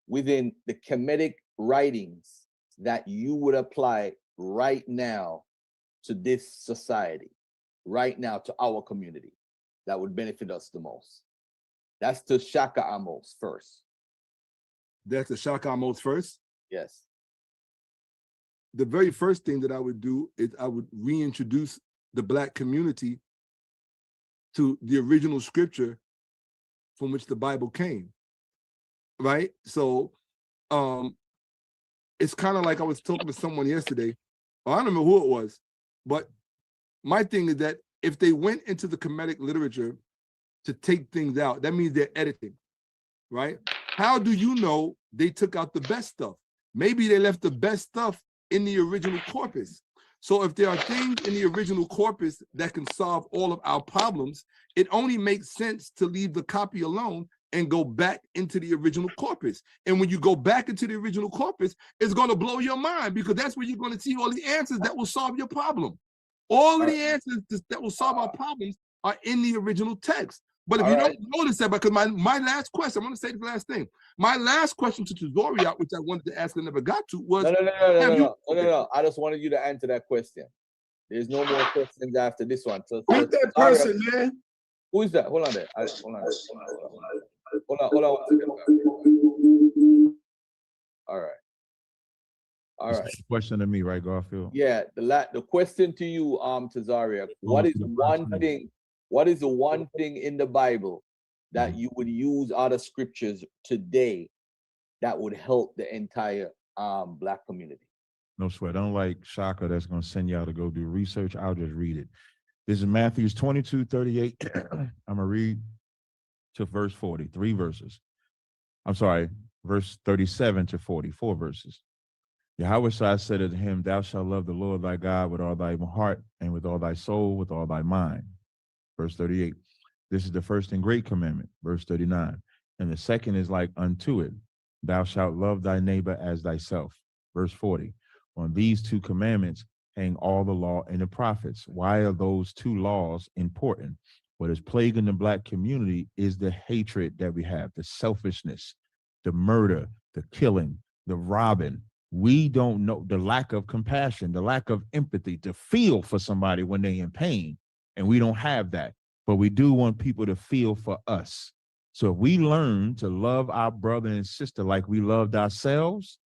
within the kmetic writings that you would apply right now to this society, right now to our community, that would benefit us the most? That's to Shakka Amos first. That's the Shakka Amos first. Yes. The very first thing that I would do is I would reintroduce the Black community to the original scripture from which the Bible came, right? So it's kind of like I was talking to someone yesterday, I don't remember who it was, but my thing is that if they went into the kmetic literature to take things out, that means they're editing, right? How do you know they took out the best stuff? Maybe they left the best stuff in the original corpus. So if there are things in the original corpus that can solve all of our problems, it only makes sense to leave the copy alone and go back into the original corpus. And when you go back into the original corpus, it's going to blow your mind, because that's where you're going to see all the answers that will solve your problem. All of the answers that will solve our problems are in the original text. But if you don't notice that, because my last question, I'm going to say the last thing. My last question to Tazaryach, which I wanted to ask and never got to, was no. I just wanted you to answer that question. There's no more questions after this one. So Who's that person, man? Who is that? Hold on there. Hold on 1 second. All right. Question to me, right, Garfield? Yeah, the question to you, Tazaryach, what is the one thing in the Bible that you would use out of scriptures today that would help the entire Black community? No sweat. Unlike Shakka that's going to send y'all to go do research, I'll just read it. This is Matthew 22:38. I'm going to read to verse 40, 3 verses. I'm sorry, verse 37 to 40, 4 verses. Yahweh said unto him, thou shalt love the Lord thy God with all thy heart and with all thy soul, with all thy mind. Verse 38. This is the first and great commandment. Verse 39. And the second is like unto it. Thou shalt love thy neighbor as thyself. Verse 40. On these 2 commandments hang all the law and the prophets. Why are those 2 laws important? What is plaguing the Black community is the hatred that we have, the selfishness, the murder, the killing, the robbing. We don't know, the lack of compassion, the lack of empathy, to feel for somebody when they're in pain. And we don't have that, but we do want people to feel for us. So if we learn to love our brother and sister like we loved ourselves,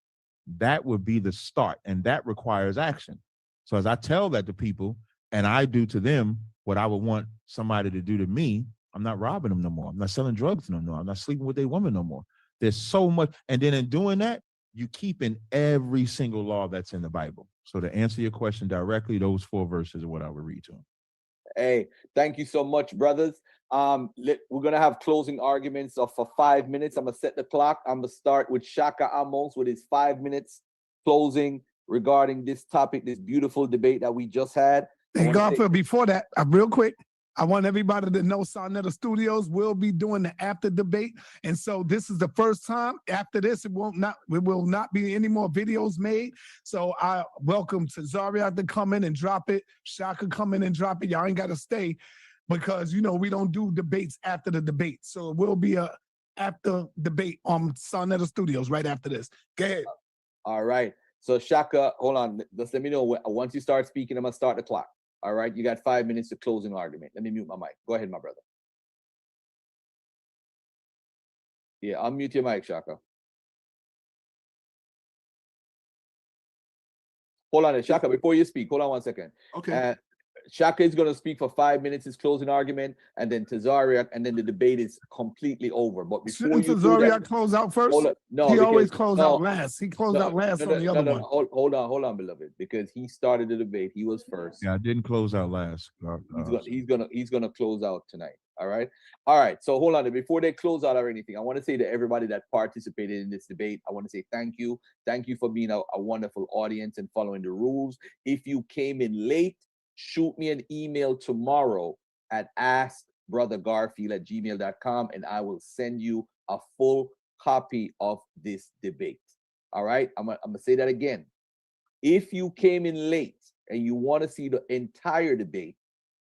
that would be the start, and that requires action. So as I tell that to people, and I do to them what I would want somebody to do to me, I'm not robbing them no more. I'm not selling drugs to them no more. I'm not sleeping with their woman no more. There's so much, and then in doing that, you keep in every single law that's in the Bible. So to answer your question directly, those 4 verses are what I would read to them. Hey, thank you so much, brothers. We're gonna have closing arguments for 5 minutes. I'm gonna set the clock. I'm gonna start with Shakka Amos with his 5 minutes closing regarding this topic, this beautiful debate that we just had. Hey, Garfield, before that, real quick, I want everybody to know Sonetta Studios will be doing the after debate. And so this is the first time. After this, it will not be any more videos made. So I welcome Tazaryach to come in and drop it. Shakka come in and drop it. Y'all ain't got to stay, because, you know, we don't do debates after the debate. So it will be a after debate on Sonetta Studios right after this. Go ahead. All right. So Shakka, hold on. Just let me know once you start speaking, I'm going to start the clock. All right, you got 5 minutes to closing argument. Let me mute my mic. Go ahead, my brother. Yeah, unmute your mic, Shakka. Hold on, Shakka, before you speak, hold on 1 second. Okay. Shakka is going to speak for 5 minutes, his closing argument, and then Tazaryach, and then the debate is completely over. But before you Tazaryach close out first? He always closed out last. He closed out last on the other one. Hold on, beloved, because he started the debate. He was first. Yeah, I didn't close out last. He's gonna close out tonight. All right. So hold on. Before they close out or anything, I want to say to everybody that participated in this debate, I want to say thank you. Thank you for being a wonderful audience and following the rules. If you came in late, shoot me an email tomorrow at askbrothergarfield@gmail.com, and I will send you a full copy of this debate. All right. I'm gonna say that again. If you came in late and you want to see the entire debate,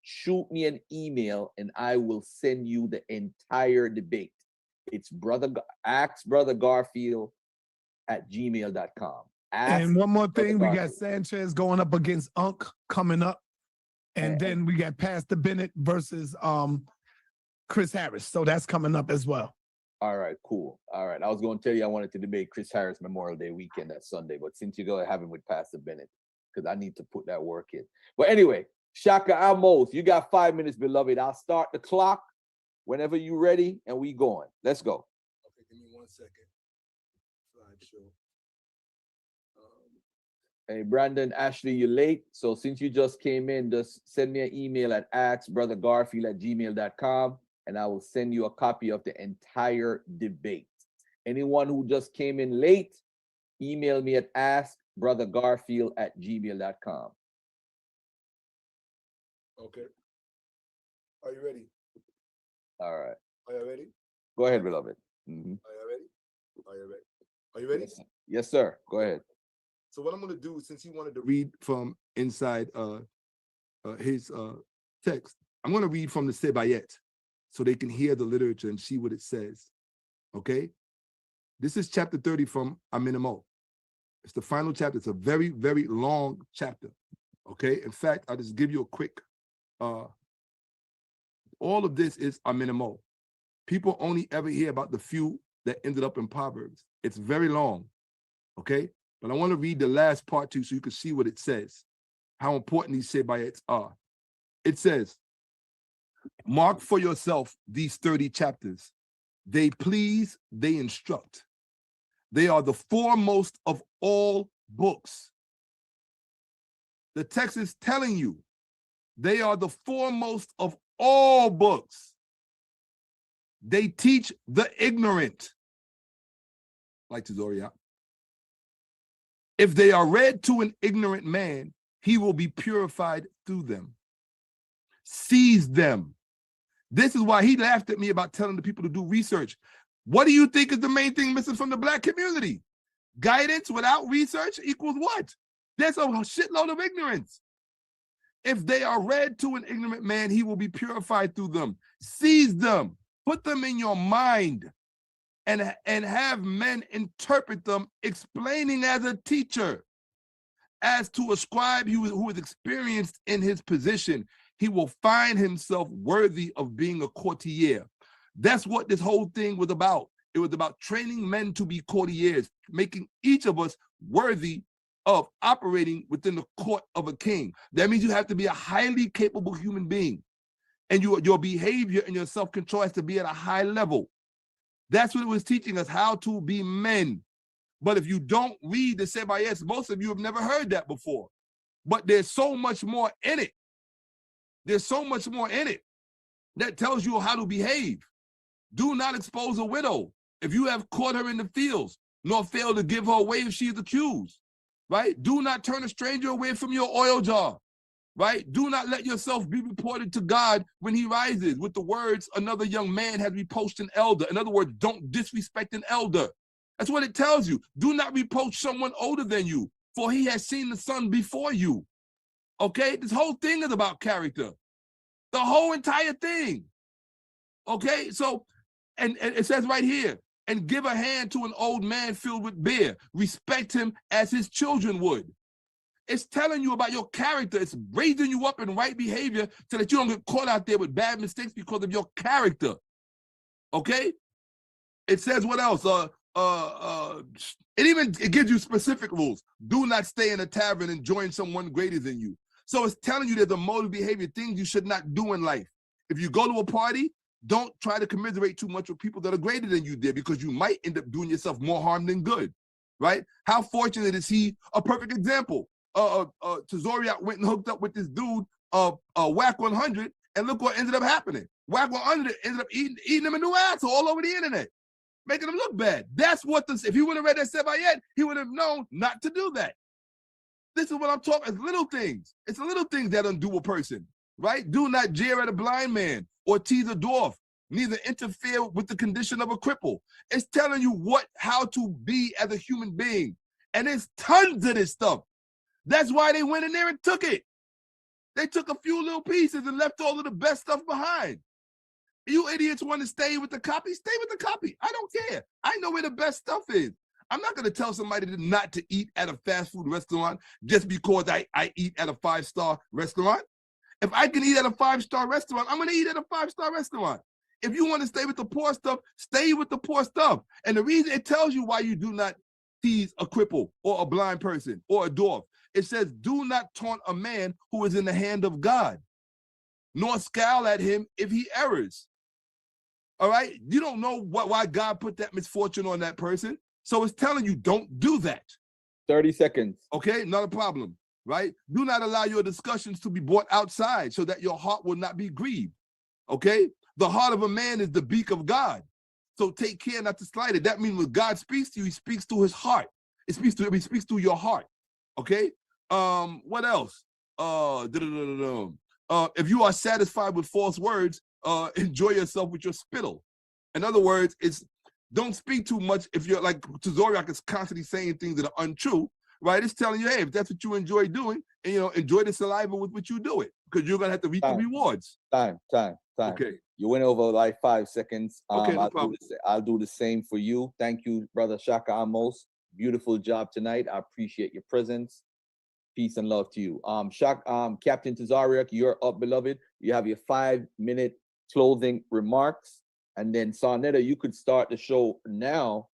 shoot me an email and I will send you the entire debate. It's askbrothergarfield@gmail.com. And one more thing, we got Garfield. Sanchez going up against Unk coming up. And And- then we got Pastor Bennett versus Chris Harris. So that's coming up as well. All right, cool. All right. I was going to tell you I wanted to debate Chris Harris Memorial Day weekend that Sunday, but since you're going to have him with Pastor Bennett, because I need to put that work in. But anyway, Shakka Amos, you got 5 minutes, beloved. I'll start the clock whenever you're ready, and we going. Let's go. Okay, give me 1 second. Slideshow. Hey, Brandon, Ashley, you're late. So since you just came in, just send me an email at askbrothergarfield@gmail.com, and I will send you a copy of the entire debate. Anyone who just came in late, email me at askbrothergarfield@gmail.com. Okay. Are you ready? All right. Are you ready? Go ahead, beloved. Mhm. Are you ready? Are you ready? Are you ready? Yes, yes, sir. Go ahead. So what I'm going to do, since he wanted to read from inside his text, I'm going to read from the Sebayet so they can hear the literature and see what it says. Okay? This is chapter 30 from Aminamo. It's the final chapter. It's a very, very long chapter. Okay? In fact, I'll just give you a quick, all of this is Aminamo. People only ever hear about the few that ended up in Proverbs. It's very long. Okay? But I want to read the last part too so you can see what it says, how important these Sebayets are. It says, mark for yourself these 30 chapters. They please, they instruct. They are the foremost of all books. The text is telling you they are the foremost of all books. They teach the ignorant, like Tazaryach. If they are read to an ignorant man, he will be purified through them. Seize them. This is why he laughed at me about telling the people to do research. What do you think is the main thing missing from the Black community? Guidance without research equals what? There's a shitload of ignorance. If they are read to an ignorant man, he will be purified through them. Seize them. Put them in your mind. And have men interpret them, explaining as a teacher. As to a scribe who is experienced in his position, he will find himself worthy of being a courtier. That's what this whole thing was about. It was about training men to be courtiers, making each of us worthy of operating within the court of a king. That means you have to be a highly capable human being. And your behavior and your self-control has to be at a high level. That's what it was teaching us, how to be men. But if you don't read the Sebayets, most of you have never heard that before. But there's so much more in it. There's so much more in it that tells you how to behave. Do not expose a widow if you have caught her in the fields, nor fail to give her away if she is accused, right? Do not turn a stranger away from your oil jar, right? Do not let yourself be reported to God when he rises with the words, another young man has reproached an elder. In other words, don't disrespect an elder. That's what it tells you. Do not reproach someone older than you, for he has seen the sun before you. Okay? This whole thing is about character. The whole entire thing. Okay? So, and it says right here, and give a hand to an old man filled with beer. Respect him as his children would. It's telling you about your character. It's raising you up in right behavior so that you don't get caught out there with bad mistakes because of your character. Okay? It says what else? It gives you specific rules. Do not stay in a tavern and join someone greater than you. So it's telling you there's a mode of behavior, things you should not do in life. If you go to a party, don't try to commiserate too much with people that are greater than you there, because you might end up doing yourself more harm than good, right? How fortunate is he? A perfect example. Tazaryach went and hooked up with this dude, Whack 100, and look what ended up happening. Whack 100 ended up eating him a new asshole all over the internet, making him look bad. That's what if he would have read that Sebayet, he would have known not to do that. This is what I'm talking. It's little things. It's the little things that undo a person, right? Do not jeer at a blind man or tease a dwarf. Neither interfere with the condition of a cripple. It's telling you how to be as a human being. And there's tons of this stuff. That's why they went in there and took it. They took a few little pieces and left all of the best stuff behind. You idiots want to stay with the copy? Stay with the copy. I don't care. I know where the best stuff is. I'm not going to tell somebody not to eat at a fast food restaurant just because I eat at a 5-star restaurant. If I can eat at a 5-star restaurant, I'm going to eat at a 5-star restaurant. If you want to stay with the poor stuff, stay with the poor stuff. And the reason it tells you why you do not tease a cripple or a blind person or a dwarf, it says, do not taunt a man who is in the hand of God, nor scowl at him if he errs. All right? You don't know why God put that misfortune on that person. So it's telling you, don't do that. 30 seconds. Okay, not a problem, right? Do not allow your discussions to be brought outside so that your heart will not be grieved. Okay? The heart of a man is the beak of God. So take care not to slide it. That means when God speaks to you, he speaks to his heart. He speaks to your heart. Okay? What else? If you are satisfied with false words, enjoy yourself with your spittle. In other words, don't speak too much. If you're like Tazaryach is constantly saying things that are untrue, right? It's telling you, hey, if that's what you enjoy doing, and enjoy the saliva with which you do it, because you're gonna have to reap the rewards. Time. Okay. You went over like 5 seconds. Okay, no problem. I'll do the same for you. Thank you, Brother Shakka Amos. Beautiful job tonight. I appreciate your presence. Peace and love to you. Captain Tazaryach, you're up, beloved. You have your 5-minute closing remarks. And then Sarnetta, you could start the show now.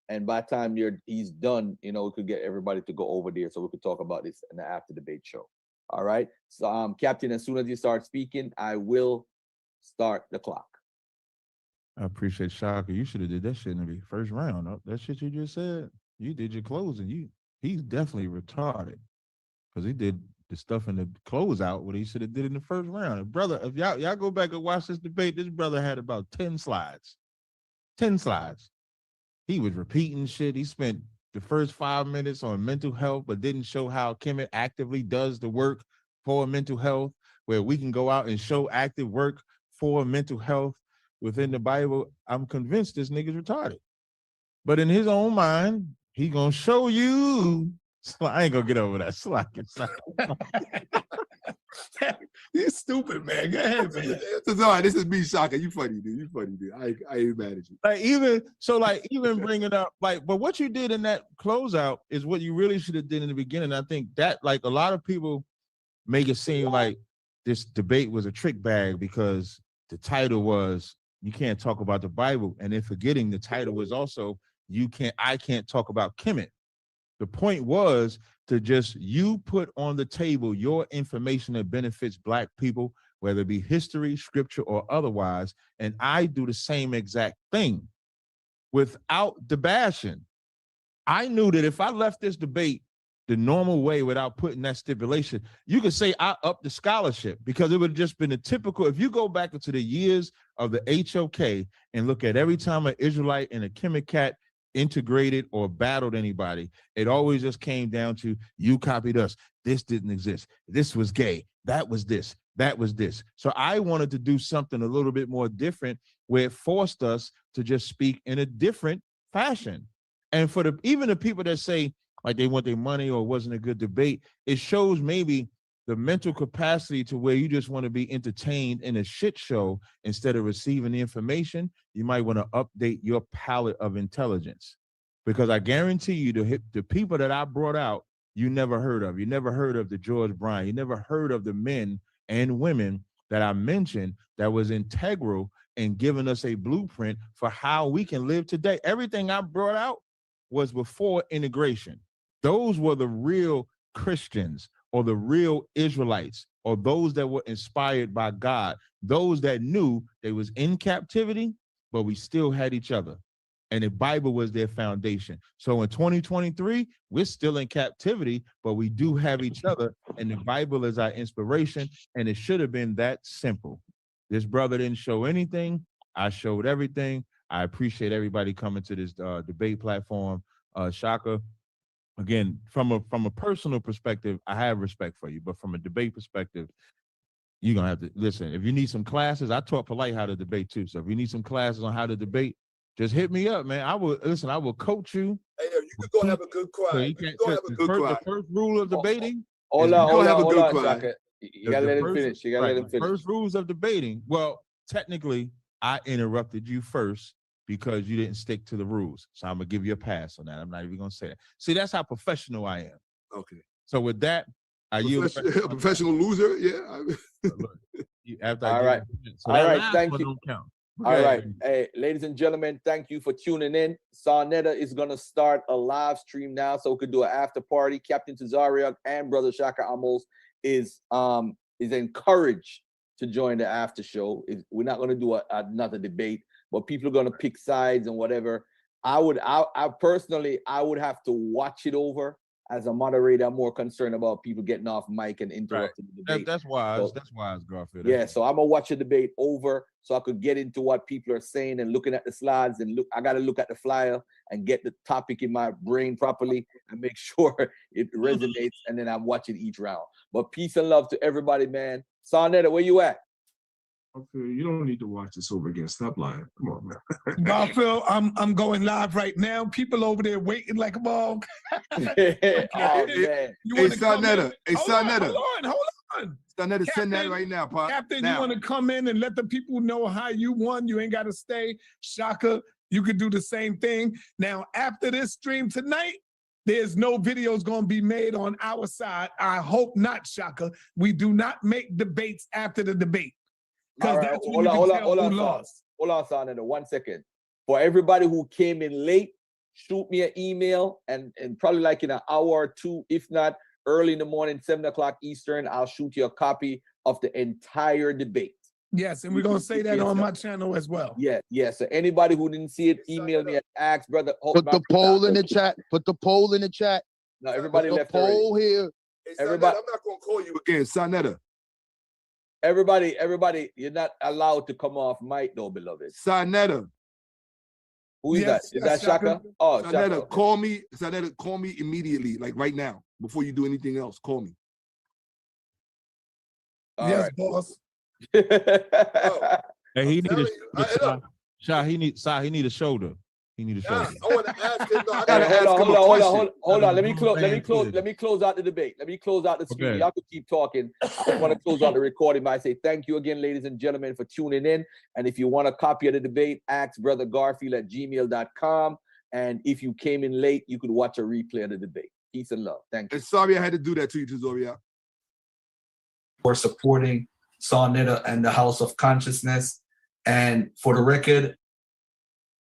And by the time he's done, we could get everybody to go over there so we could talk about this in the after debate show. All right. So Captain, as soon as you start speaking, I will start the clock. I appreciate Shakka. You should have did that shit in the first round. That shit you just said. You did your closing. He's definitely retarded. Because he did the stuff in the closeout what he should have did in the first round. And brother, if y'all go back and watch this debate, this brother had about 10 slides. 10 slides. He was repeating shit. He spent the first 5 minutes on mental health, but didn't show how kmetic actively does the work for mental health, where we can go out and show active work for mental health within the Bible. I'm convinced this nigga's retarded. But in his own mind, he gonna show you. I ain't gonna get over that slacking. You stupid, man. Go ahead, man. This is me, Shakka. You funny, dude. You funny, dude. I ain't mad at you. Even bringing up, but what you did in that closeout is what you really should have did in the beginning. I think that, a lot of people make it seem like this debate was a trick bag because the title was, you can't talk about the Bible. And then forgetting the title was also, I can't talk about kmetic. The point was to just put on the table your information that benefits Black people, whether it be history, scripture, or otherwise. And I do the same exact thing without the bashing. I knew that if I left this debate the normal way without putting that stipulation, you could say I upped the scholarship, because it would have just been a typical, if you go back into the years of the HOK and look at every time an Israelite and a kmetic integrated or battled anybody, it always just came down to, you copied us. This didn't exist. This was gay. That was this. That was this. So I wanted to do something a little bit more different, where it forced us to just speak in a different fashion. And for even the people that say like they want their money or it wasn't a good debate, it shows maybe the mental capacity to where you just want to be entertained in a shit show instead of receiving the information. You might want to update your palette of intelligence, because I guarantee you the people that I brought out, you never heard of. You never heard of the George Bryant. You never heard of the men and women that I mentioned that was integral in giving us a blueprint for how we can live today. Everything I brought out was before integration. Those were the real Christians, or the real Israelites, or those that were inspired by God, those that knew they was in captivity, but we still had each other. And the Bible was their foundation. So in 2023, we're still in captivity, but we do have each other, and the Bible is our inspiration, and it should have been that simple. This brother didn't show anything. I showed everything. I appreciate everybody coming to this debate platform. Shakka, again, from a personal perspective, I have respect for you, but from a debate perspective, you're gonna have to listen. If you need some classes, I taught Polite how to debate too. So if you need some classes on how to debate, just hit me up, man. I will coach you. Hey, you can go have a good cry. So the first rule of debating. Hold on, Shakka. You gotta let him finish. You gotta let him finish. First rules of debating. Well, technically, I interrupted you first because you didn't stick to the rules. So I'm gonna give you a pass on that. I'm not even gonna say that. See, that's how professional I am. Okay. So with that, I yield. A professional loser, yeah. All right. So all right, thank you. Don't count. All right. Hey, ladies and gentlemen, thank you for tuning in. Sarnetta is going to start a live stream now so we could do an after party. Captain Tazaryach and Brother Shakka Amos is encouraged to join the after show. We're not going to do another debate, but people are going to pick sides and whatever. I personally would have to watch it over. As a moderator, I'm more concerned about people getting off mic and interrupting the debate. That's wise. So, that's wise, Garfield. Yeah, so I'm gonna watch the debate over so I could get into what people are saying and looking at the slides and I gotta look at the flyer and get the topic in my brain properly and make sure it resonates, and then I'm watching each round. But peace and love to everybody, man. Sarnetta, where you at? Okay, you don't need to watch this over again. Stop lying. Come on, man. Garfield, I'm going live right now. People over there waiting like a bug. Oh, man. Hey, Sarnetta. Hey, Sarnetta. Hold on. Sarnetta, send that right now, Pop. Captain, now. you want to come in and let the people know how you won? You ain't got to stay. Shakka, you could do the same thing. Now, after this stream tonight, there's no videos going to be made on our side. I hope not, Shakka. We do not make debates after the debate. All right, hold on, Sarnetta, 1 second. For everybody who came in late, shoot me an email and probably like in an hour or two, if not early in the morning, 7 o'clock Eastern, I'll shoot you a copy of the entire debate. Yes, and we're going to say that on my channel as well. Yeah. So anybody who didn't see it, email me at ask brother. Put the poll in the chat. Put the poll in the chat. No, everybody left the poll here. Hey, everybody, I'm not going to call you again, Sarnetta. Everybody, you're not allowed to come off mic, though, beloved. Sarnetta. Who is that? Is that Shakka? Oh, Sarnetta, Shakka. call me. Sarnetta, call me immediately, like right now, before you do anything else. Call me. All yes, right. boss. Hey, he need a shoulder. He need a shoulder. I want to ask him. No, I gotta ask him a question. Hold on. Let me close out the debate. Let me close out the stream. Okay. Y'all can keep talking. I want to close out the recording by say thank you again, ladies and gentlemen, for tuning in. And if you want a copy of the debate, ask Brother Garfield at gmail.com. And if you came in late, you could watch a replay of the debate. Peace and love. Thank you. And sorry I had to do that to you, Tazaryach. For supporting Sarnetta and the House of Consciousness. And for the record,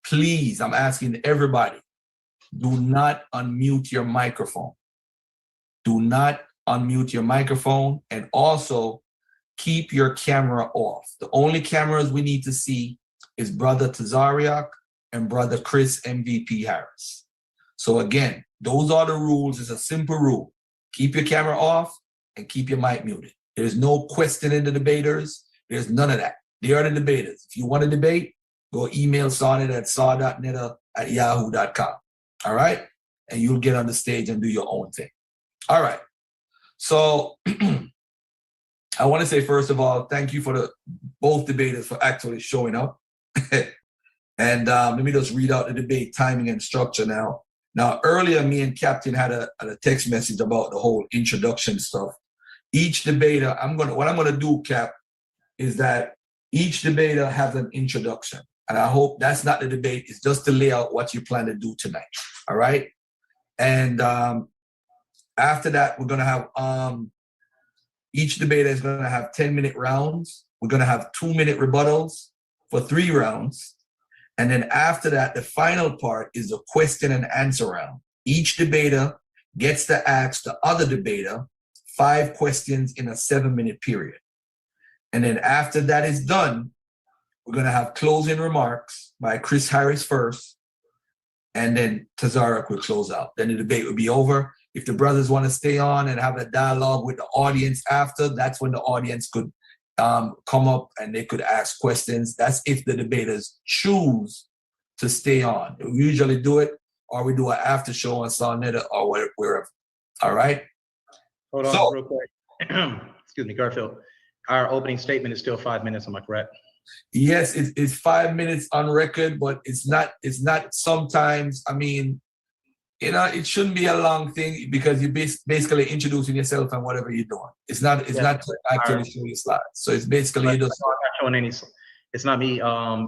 please, I'm asking everybody, do not unmute your microphone. Do not unmute your microphone, and also keep your camera off. The only cameras we need to see is Brother Tazaryach and Brother Chris MVP Harris. So again, those are the rules. It's a simple rule. Keep your camera off and keep your mic muted. There's no questioning the debaters. There's none of that. They are the debaters. If you want to debate, go email Sarnetta at sar.netta@yahoo.com. All right? And you'll get on the stage and do your own thing. All right. So I want to say, first of all, thank you for both debaters for actually showing up. And let me just read out the debate timing and structure now. Now, earlier, me and Captain had a text message about the whole introduction stuff. Each debater, what I'm gonna do, Cap, is that each debater has an introduction. And I hope that's not the debate. It's just to lay out what you plan to do tonight. All right. And after that, we're going to have each debater is going to have 10-minute rounds. We're going to have 2-minute rebuttals for 3 rounds. And then after that, the final part is a question and answer round. Each debater gets to ask the other debater 5 questions in a 7-minute period. And then after that is done, we're going to have closing remarks by Chris Harris first, and then Tazarak will close out. Then the debate will be over. If the brothers want to stay on and have a dialogue with the audience after, that's when the audience could come up and they could ask questions. That's if the debaters choose to stay on. We usually do it, or we do an after show on Sarnetta or wherever. All right? Hold on real quick. Excuse me, Garfield. Our opening statement is still 5 minutes, am I correct? Yes, it's 5 minutes on record, but it's not sometimes, I mean, it shouldn't be a long thing because you're basically introducing yourself and whatever you're doing. It's not to actually show your slides. So it's basically just I'm not showing any. It's not me.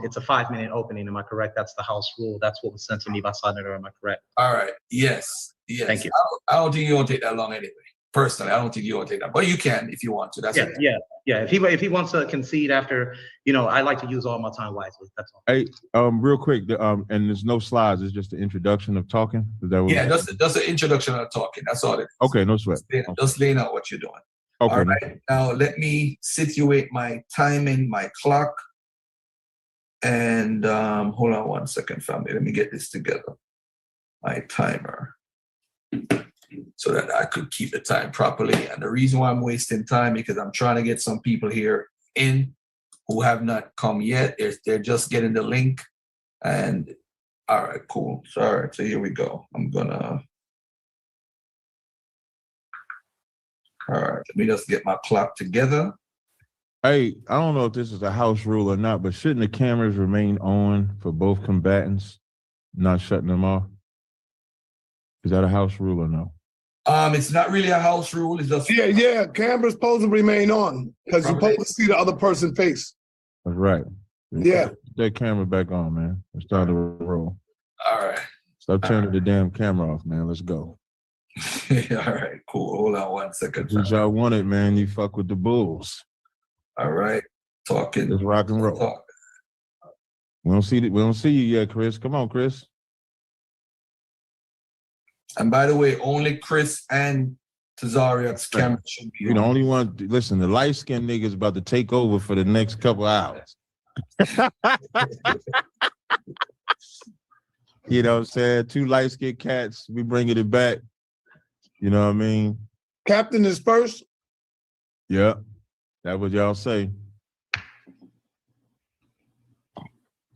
It's a 5-minute opening. Am I correct? That's the house rule. That's what was sent to me by Senator. Am I correct? All right. Yes. Thank you. I don't think you won't take that long anyway. Personally, I don't think you won't take that, but you can if you want to. That's okay. Yeah. If he wants to concede after, I like to use all my time wisely. That's all. Hey, real quick, and there's no slides. It's just the introduction of talking. Is that what that's the introduction of talking. That's all it is. Okay, no sweat. Just laying out what you're doing. Okay. All right. Now let me situate my timing, my clock, and hold on 1 second, family. Let me get this together. My timer, so that I could keep the time properly. And the reason why I'm wasting time because I'm trying to get some people here in who have not come yet. They're just getting the link. And all right, cool. So, all right, so here we go. All right, let me just get my clock together. Hey, I don't know if this is a house rule or not, but shouldn't the cameras remain on for both combatants, not shutting them off? Is that a house rule or no? It's not really a house rule. It's just Cameras supposed to remain on because you're supposed to see the other person's face. That's right. Yeah. Put that camera back on, man. It's time to roll. All right. Stop turning the damn camera off, man. Let's go. All right, cool. Hold on 1 second. Since y'all wanted, man, you fuck with the Bulls. All right. Talking. Let's rock and roll. Talk. We don't see you yet, Chris. Come on, Chris. And by the way, only Chris and Tazaryach's camera should be You're the only one. Listen, the light-skinned nigga's about to take over for the next couple hours. You know what I'm saying? 2 light-skinned cats. We bringing it back. You know what I mean? Captain is first. Yeah. That what y'all say.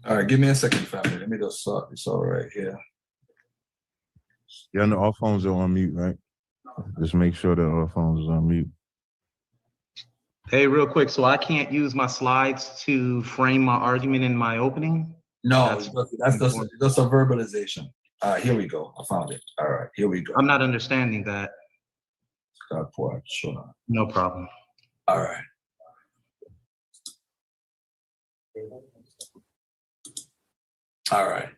All right, give me a second, family. Let me just sort this all right here. Y'all know all phones are on mute, right? Just make sure that all phones are on mute. Hey, real quick, so I can't use my slides to frame my argument in my opening? No, that's just a verbalization. Here we go. I found it. All right, here we go. I'm not understanding that. Start point. Sure. No problem. All right. All right.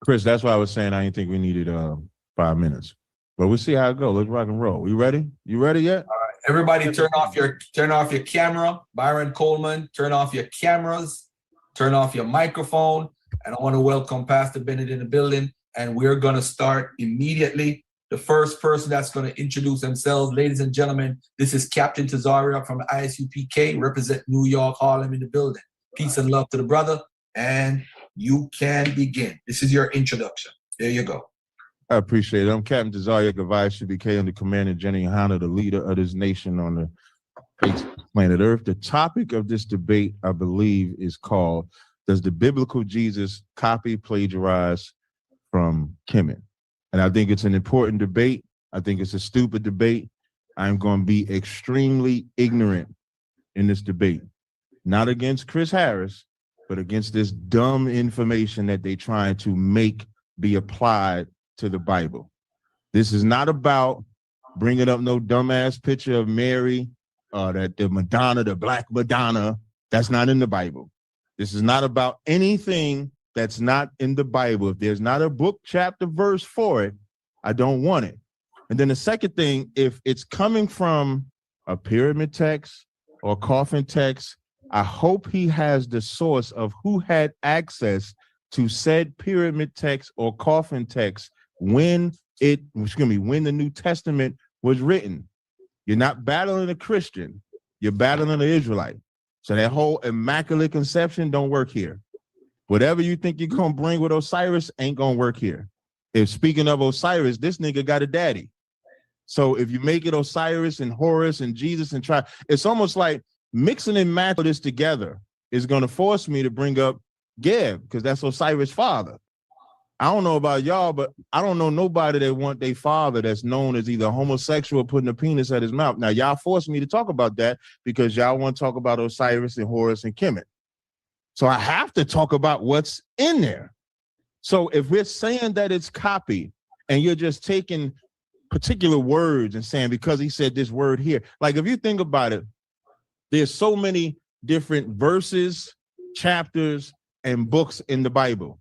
Chris, that's why I was saying I didn't think we needed 5 minutes. But we'll see how it goes. Let's rock and roll. You ready? You ready yet? All right. Everybody turn off your camera. Byron Coleman, turn off your cameras, turn off your microphone. And I want to welcome Pastor Bennett in the building. And we're going to start immediately. The first person that's going to introduce themselves, ladies and gentlemen, this is Captain Tazaryach from ISUPK, represent New York, Harlem in the building. Peace and love to the brother. And you can begin. This is your introduction. There you go. I appreciate it. I'm Captain Tazaryach of ISUPK. I'm the Commander General Hunter, the leader of this nation on the face of planet Earth. The topic of this debate, I believe, is called, does the biblical Jesus copy, plagiarize from Kemet? And I think it's an important debate. I think it's a stupid debate. I'm going to be extremely ignorant in this debate, not against Chris Harris, but against this dumb information that they're trying to make be applied to the Bible. This is not about bringing up no dumbass picture of Mary, that the Madonna, the Black Madonna. That's not in the Bible. This is not about anything that's not in the Bible. If there's not a book, chapter, verse for it, I don't want it. And then the second thing, if it's coming from a pyramid text or coffin text, I hope he has the source of who had access to said pyramid text or coffin text when the New Testament was written. You're not battling a Christian, you're battling an Israelite. So that whole immaculate conception don't work here. Whatever you think you're gonna bring with Osiris ain't gonna work here. If speaking of Osiris, this nigga got a daddy. So if you make it Osiris and Horus and Jesus and try, it's almost like mixing and matching this together is gonna force me to bring up Geb, because that's Osiris' father. I don't know about y'all, but I don't know nobody that want their father that's known as either homosexual or putting a penis at his mouth. Now, y'all forced me to talk about that because y'all want to talk about Osiris and Horus and Kemet. So I have to talk about what's in there. So if we're saying that it's copy, and you're just taking particular words and saying, because he said this word here. Like, if you think about it, there's so many different verses, chapters, and books in the Bible.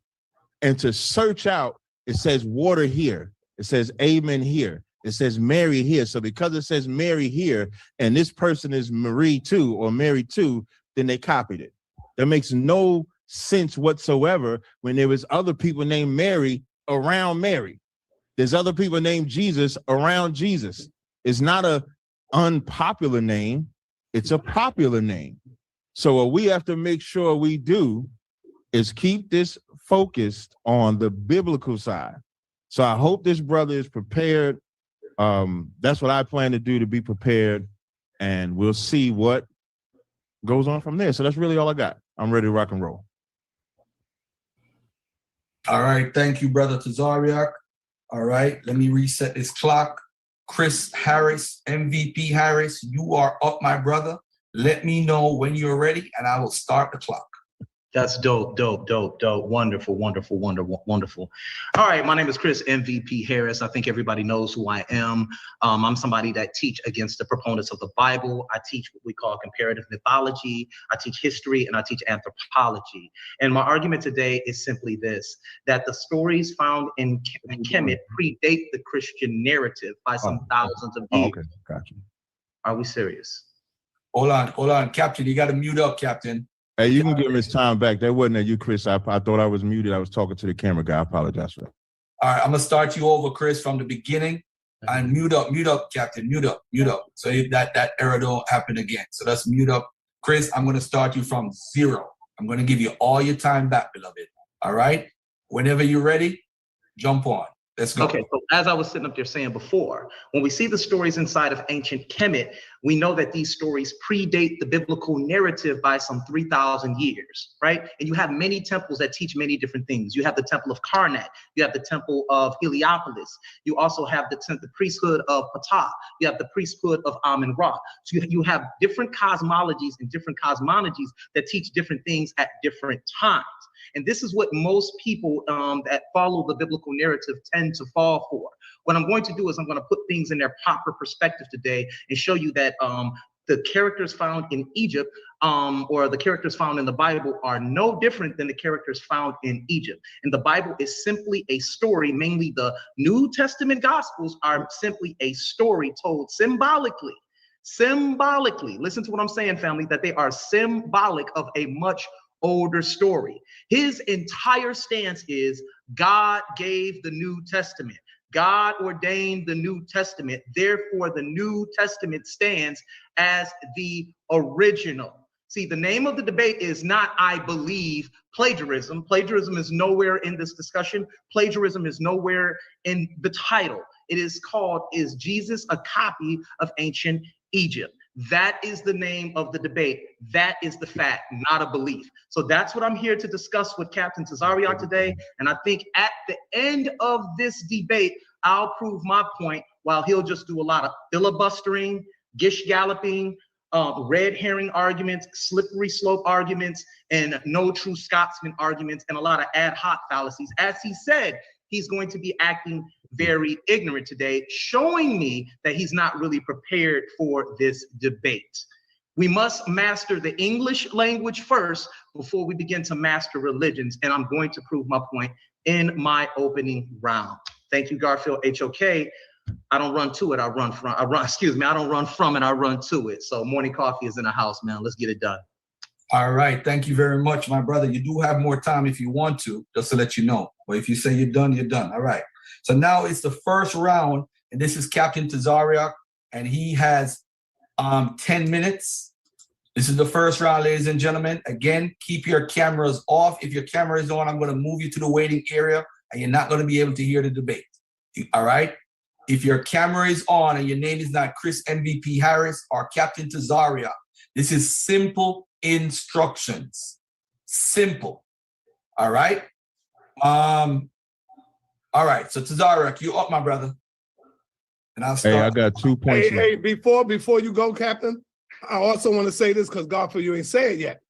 And to search out, it says water here. It says amen here. It says Mary here. So because it says Mary here, and this person is Marie too, or Mary too, then they copied it. That makes no sense whatsoever when there was other people named Mary around Mary. There's other people named Jesus around Jesus. It's not a unpopular name. It's a popular name. So what we have to make sure we do is keep this focused on the biblical side. So I hope this brother is prepared. That's what I plan to do, to be prepared, and we'll see what goes on from there. So that's really all I got. I'm ready to rock and roll. All right, thank you, brother Tazaryach. All right, let me reset this clock. Chris Harris, MVP Harris, you are up, my brother. Let me know when you're ready, and I will start the clock. That's dope, dope, dope, dope. Wonderful, wonderful, wonderful, wonderful. All right, my name is Chris MVP Harris. I think everybody knows who I am. I'm somebody that teach against the proponents of the Bible. I teach what we call comparative mythology. I teach history, and I teach anthropology. And my argument today is simply this, that the stories found in Kemet predate the Christian narrative by some thousands of years. Okay, gotcha. Are we serious? Hold on, Captain. You got to mute up, Captain. Hey, you can give him his time back. That wasn't at you, Chris. I thought I was muted. I was talking to the camera guy. I apologize for that. All right, I'm gonna start you over, Chris, from the beginning. And mute up, Captain, mute up. So that error don't happen again. So let's mute up. Chris, I'm gonna start you from 0. I'm gonna give you all your time back, beloved. All right? Whenever you're ready, jump on. Let's go. Okay, so as I was sitting up there saying before, when we see the stories inside of ancient Kemet, we know that these stories predate the biblical narrative by some 3,000 years, right? And you have many temples that teach many different things. You have the temple of Karnak, you have the temple of Heliopolis, you also have the priesthood of Ptah, you have the priesthood of Amun-Ra. So you have different cosmologies and different cosmologies that teach different things at different times. And this is what most people that follow the biblical narrative tend to fall for. What I'm going to do is I'm going to put things in their proper perspective today and show you that the characters found in Egypt or the characters found in the Bible are no different than the characters found in Egypt. And the Bible is simply a story. Mainly the New Testament Gospels are simply a story told symbolically. Symbolically, listen to what I'm saying, family, that they are symbolic of a much older story. His entire stance is God gave the New Testament. God ordained the New Testament. Therefore, the New Testament stands as the original. See, the name of the debate is not, I believe, plagiarism. Plagiarism is nowhere in this discussion. Plagiarism is nowhere in the title. It is called, is Jesus a copy of ancient Egypt? That is the name of the debate. That is the fact, not a belief. So that's what I'm here to discuss with Captain Tazaryach today. And I think at the end of this debate, I'll prove my point while he'll just do a lot of filibustering, gish galloping, red herring arguments, slippery slope arguments, and no true Scotsman arguments, and a lot of ad hoc fallacies. As he said, he's going to be acting very ignorant today, showing me that he's not really prepared for this debate. We must master the English language first before we begin to master religions, and I'm going to prove my point in my opening round. Thank you, Garfield HOK. I don't run to it, I run from, I don't run from it, I run to it. So morning coffee is in the house, man. Let's get it done. All right, thank you very much, my brother. You do have more time if you want to, just to let you know. But if you say you're done, you're done. All right. So now it's the first round, and this is Captain Tazaryach, and he has 10 minutes. This is the first round, ladies and gentlemen. Again, keep your cameras off. If your camera is on, I'm going to move you to the waiting area, and you're not going to be able to hear the debate. All right? If your camera is on and your name is not Chris MVP Harris or Captain Tazaryach, this is simple instructions. Simple. All right? All right, so Tazaryach, you up, my brother. And I'll start. Hey, I got 2 points. Hey, before you go, Captain, I also want to say this because Garfield, you ain't said it yet.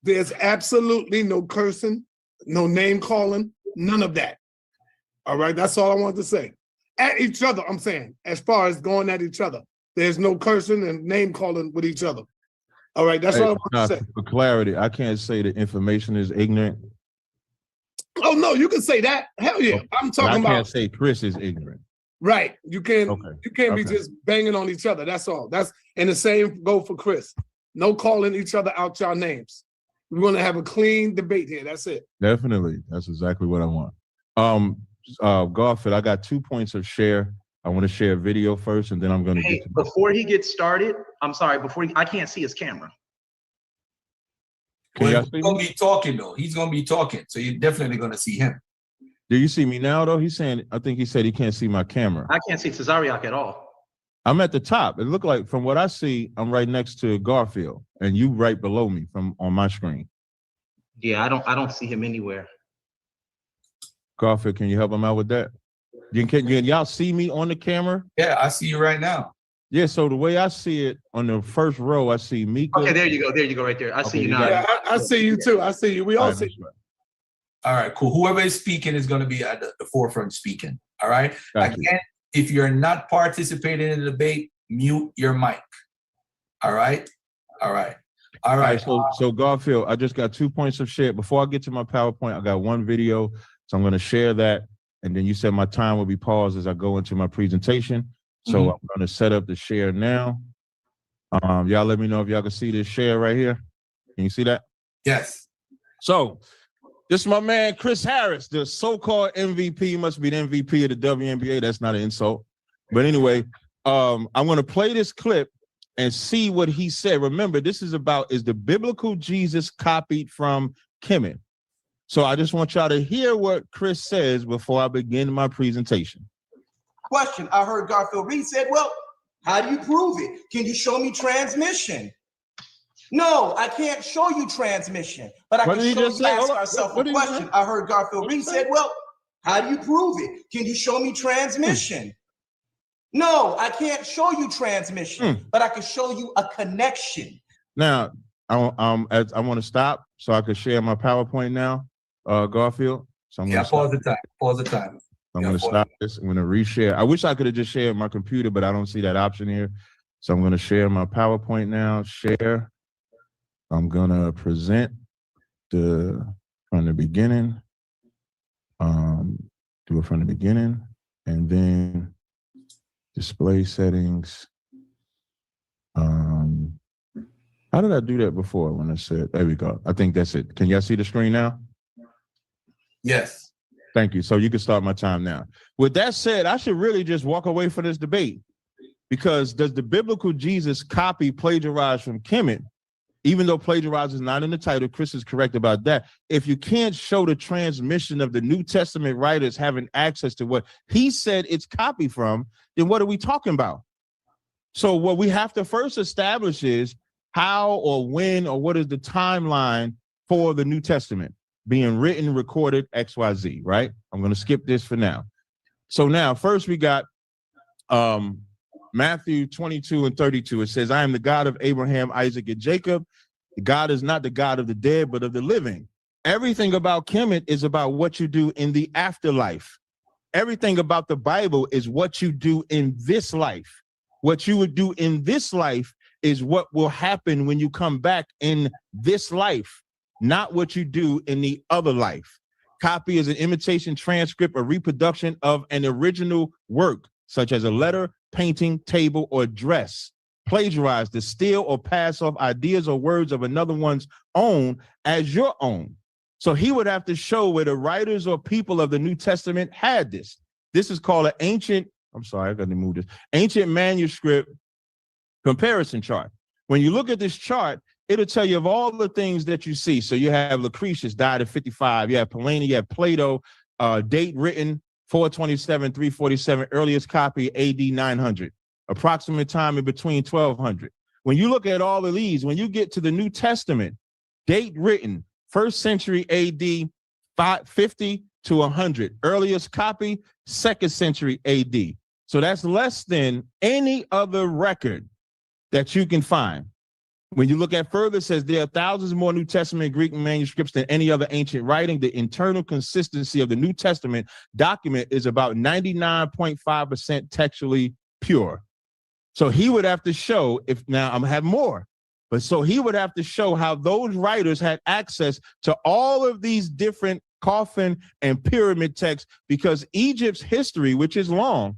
There's absolutely no cursing, no name calling, none of that. All right, that's all I wanted to say. At each other, I'm saying, as far as going at each other. There's no cursing and name calling with each other. All right, that's all I want to say. For clarity, I can't say that information is ignorant. Oh no, you can say that. Hell yeah. Okay. I'm But I talking can't about say Chris is ignorant. right. You can't be Okay. just banging on each other. That's all. That's and the same go for Chris. No calling each other out y'all names. We want to have a clean debate here. That's it. Definitely. That's exactly what I want. Garfield, I got 2 points of share. I want to share a video first, and then I'm going to Hey, get to before he gets started, I'm sorry, I can't see his camera. Can y'all He's see gonna me? be talking though. He's gonna be talking, so you're definitely gonna see him. Do you see me now, though? He's saying, I think he said he can't see my camera. I can't see Tazaryach at all. I'm at the top. It looked like, from what I see, I'm right next to Garfield, and you right below me on my screen. Yeah, I don't see him anywhere. Garfield, can you help him out with that? Can y'all see me on the camera? Yeah, I see you right now. Yeah, so the way I see it, on the first row, I see Mika. Okay, there you go. There you go, right there. I see you now. Yeah, I see you too. I see you. We all see you. All right, cool. Whoever is speaking is going to be at the forefront speaking. All right. Gotcha. Again, if you're not participating in the debate, mute your mic. All right. All right. All right. So Garfield, I just got 2 points of share. Before I get to my PowerPoint, I got one video. So I'm going to share that. And then you said my time will be paused as I go into my presentation. So I'm going to set up the share now. Y'all let me know if y'all can see this share right here. Can you see that? Yes. So this is my man, Chris Harris, the so-called MVP, must be the MVP of the WNBA. That's not an insult. But anyway, I'm going to play this clip and see what he said. Remember, this is about, is the biblical Jesus copied from kmetic? So I just want y'all to hear what Chris says before I begin my presentation. Question. I heard Garfield Reed said, well, how do you prove it? Can you show me transmission? No, I can't show you transmission, but I can show you, ask ourselves a question. I heard Garfield Reed said, well, how do you prove it? Can you show me transmission? No, I can't show you transmission, but I can show you a connection. Now, I want to stop so I can share my PowerPoint now, Garfield. So I'm pause the time. Pause the time. I'm going to stop this. I'm going to reshare. I wish I could have just shared my computer, but I don't see that option here. So I'm going to share my PowerPoint now. Share. I'm going to present from the beginning. Do it from the beginning, and then display settings. How did I do that before when I said, there we go. I think that's it. Can y'all see the screen now? Yes. Thank you. So you can start my time now. With that said, I should really just walk away from this debate, because does the biblical Jesus copy plagiarize from kmetic? Even though plagiarize is not in the title, Chris is correct about that. If you can't show the transmission of the New Testament writers having access to what he said it's copied from, then what are we talking about? So what we have to first establish is how or when or what is the timeline for the New Testament being written, recorded, XYZ, right? I'm going to skip this for now. So now, first we got Matthew 22:32. It says, I am the God of Abraham, Isaac, and Jacob. God is not the God of the dead, but of the living. Everything about kmetic is about what you do in the afterlife. Everything about the Bible is what you do in this life. What you would do in this life is what will happen when you come back in this life, not what you do in the other life. Copy is an imitation, transcript, or reproduction of an original work, such as a letter, painting, table, or dress. Plagiarize, to steal or pass off ideas or words of another one's own as your own. So he would have to show where the writers or people of the New Testament had this. This is called an ancient, I'm sorry, I got to move this, ancient manuscript comparison chart. When you look at this chart, it'll tell you of all the things that you see. So you have Lucretius died at 55, you have Pliny, you have Plato, date written 427, 347, earliest copy AD 900, approximate time in between 1200. When you look at all of these, when you get to the New Testament, date written 1st century AD 50 to 100, earliest copy 2nd century AD. So that's less than any other record that you can find. When you look at further, it says there are thousands more New Testament Greek manuscripts than any other ancient writing. The internal consistency of the New Testament document is about 99.5% textually pure. So he would have to show, if now I'm gonna have more, but so he would have to show how those writers had access to all of these different coffin and pyramid texts, because Egypt's history, which is long,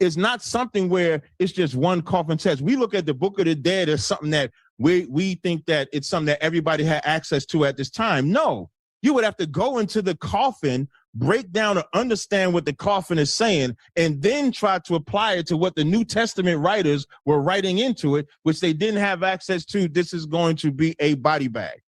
is not something where it's just one coffin text. We look at the Book of the Dead as something that we think that it's something that everybody had access to at this time. No, you would have to go into the coffin, break down or understand what the coffin is saying, and then try to apply it to what the New Testament writers were writing into it, which they didn't have access to. This is going to be a body bag.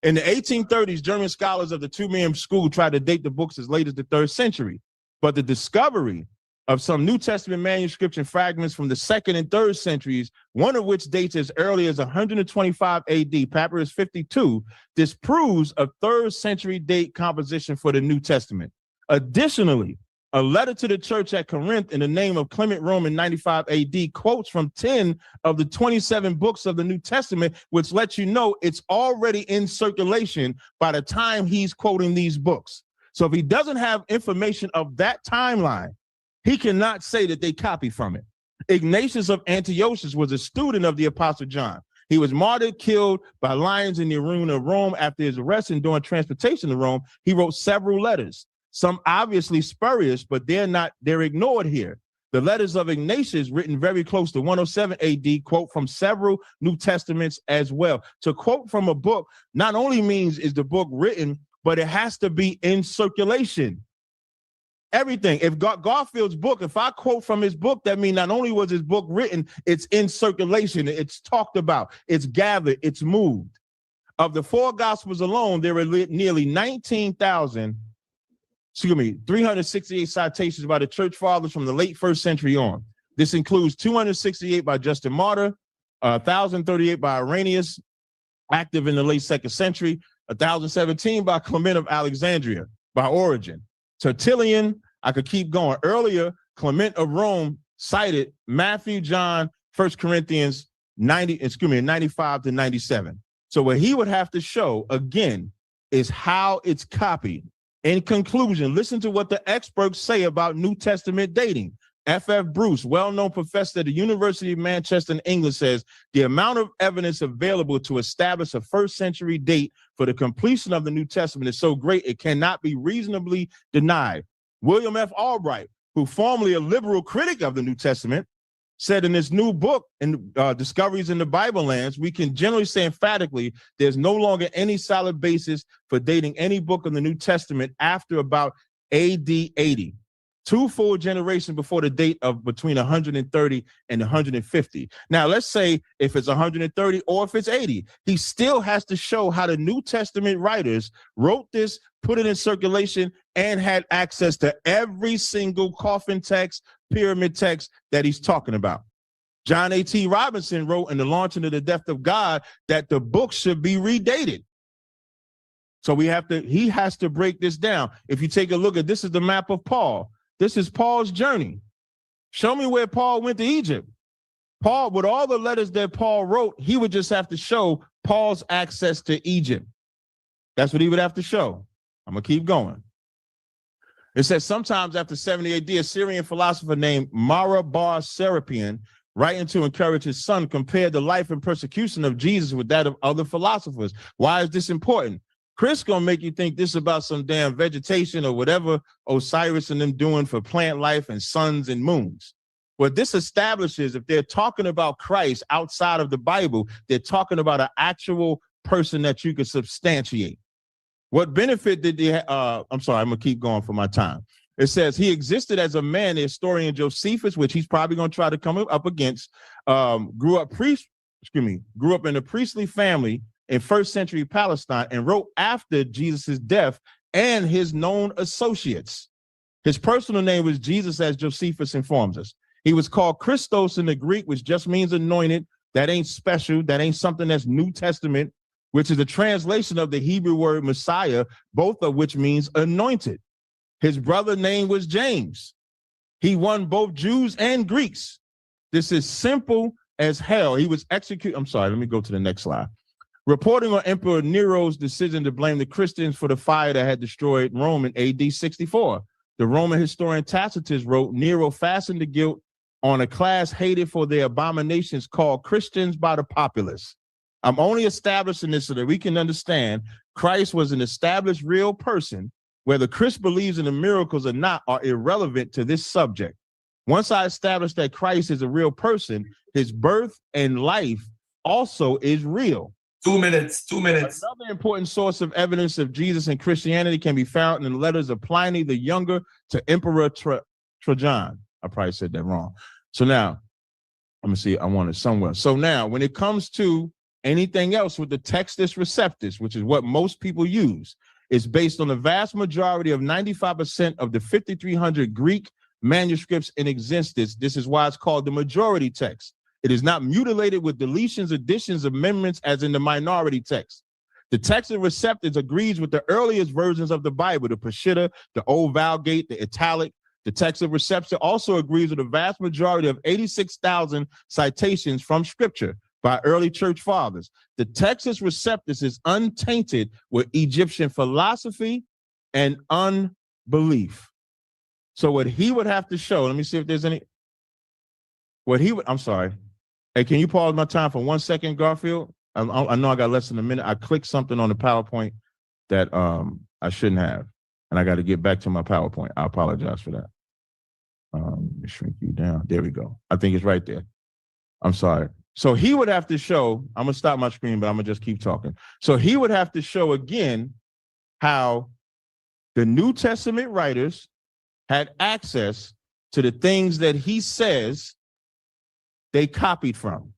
In the 1830s, German scholars of the Two-Man School tried to date the books as late as the 3rd century, but the discovery of some New Testament manuscripts and fragments from the 2nd and 3rd centuries, one of which dates as early as 125 AD, Papyrus 52, disproves a 3rd century date composition for the New Testament. Additionally, a letter to the church at Corinth in the name of Clement Rome in 95 AD quotes from 10 of the 27 books of the New Testament, which lets you know it's already in circulation by the time he's quoting these books. So if he doesn't have information of that timeline, he cannot say that they copy from it. Ignatius of Antioch was a student of the Apostle John. He was martyred, killed by lions in the arena of Rome after his arrest, and during transportation to Rome, he wrote several letters, some obviously spurious, but they're ignored here. The letters of Ignatius, written very close to 107 AD, quote from several New Testaments as well. To quote from a book not only means is the book written, but it has to be in circulation. Everything. If Garfield's book, if I quote from his book, that means not only was his book written, it's in circulation, it's talked about, it's gathered, it's moved. Of the 4 Gospels alone, there are nearly 368 citations by the church fathers from the late 1st century on. This includes 268 by Justin Martyr, 1,038 by Irenaeus, active in the late 2nd century, 1,017 by Clement of Alexandria, by Origen. Tertullian, I could keep going. Earlier, Clement of Rome cited Matthew, John, 1 Corinthians 95 to 97. So what he would have to show, again, is how it's copied. In conclusion, listen to what the experts say about New Testament dating. F.F. Bruce, well-known professor at the University of Manchester in England, says the amount of evidence available to establish a 1st century date for the completion of the New Testament is so great it cannot be reasonably denied. William F. Albright, who formerly a liberal critic of the New Testament, said in his new book, Discoveries in the Bible Lands, we can generally say emphatically there's no longer any solid basis for dating any book of the New Testament after about AD 80. 2 full generations before the date of between 130 and 150. Now, let's say if it's 130 or if it's 80, he still has to show how the New Testament writers wrote this, put it in circulation, and had access to every single coffin text, pyramid text that he's talking about. John A.T. Robinson wrote in The Launching of the Death of God that the book should be redated. So he has to break this down. If you take a look at, this is the map of Paul. This is Paul's journey. Show me where Paul went to Egypt. Paul, with all the letters that Paul wrote, he would just have to show Paul's access to Egypt. That's what he would have to show. I'm going to keep going. It says sometimes after 70 AD, a Syrian philosopher named Mara bar Serapion, writing to encourage his son, compared the life and persecution of Jesus with that of other philosophers. Why is this important? Chris gonna make you think this is about some damn vegetation or whatever Osiris and them doing for plant life and suns and moons. What this establishes, if they're talking about Christ outside of the Bible, they're talking about an actual person that you could substantiate. What benefit did they I'm sorry, I'm gonna keep going for my time. It says he existed as a man, the historian Josephus, which he's probably gonna try to come up against, grew up in a priestly family in 1st century Palestine and wrote after Jesus' death and his known associates. His personal name was Jesus, as Josephus informs us. He was called Christos in the Greek, which just means anointed. That ain't special. That ain't something that's New Testament, which is a translation of the Hebrew word Messiah, both of which means anointed. His brother name was James. He won both Jews and Greeks. This is simple as hell. He was executed. I'm sorry, let me go to the next slide. Reporting on Emperor Nero's decision to blame the Christians for the fire that had destroyed Rome in AD 64. The Roman historian Tacitus wrote, Nero fastened the guilt on a class hated for their abominations called Christians by the populace. I'm only establishing this so that we can understand Christ was an established real person. Whether Chris believes in the miracles or not are irrelevant to this subject. Once I establish that Christ is a real person, his birth and life also is real. 2 minutes, 2 minutes. Another important source of evidence of Jesus and Christianity can be found in the letters of Pliny the Younger to Emperor Trajan. I probably said that wrong. So now, let me see, I want it somewhere. So now, when it comes to anything else with the Textus Receptus, which is what most people use, it's based on the vast majority of 95% of the 5,300 Greek manuscripts in existence. This is why it's called the majority text. It is not mutilated with deletions, additions, amendments as in the minority text. The Textus Receptus agrees with the earliest versions of the Bible, the Peshitta, the Old Vulgate, the Italic. The Textus Receptus also agrees with the vast majority of 86,000 citations from Scripture by early church fathers. The Textus Receptus is untainted with Egyptian philosophy and unbelief. So what he would have to show, let me see if there's any, what he would, I'm sorry. Hey, can you pause my time for 1 second, Garfield? I know I got less than a minute. I clicked something on the PowerPoint that I shouldn't have, and I got to get back to my PowerPoint. I apologize for that. Let me shrink you down. There we go. I think it's right there. I'm sorry. So he would have to show, I'm going to stop my screen, but I'm going to just keep talking. So he would have to show again how the New Testament writers had access to the things that he says they copied from.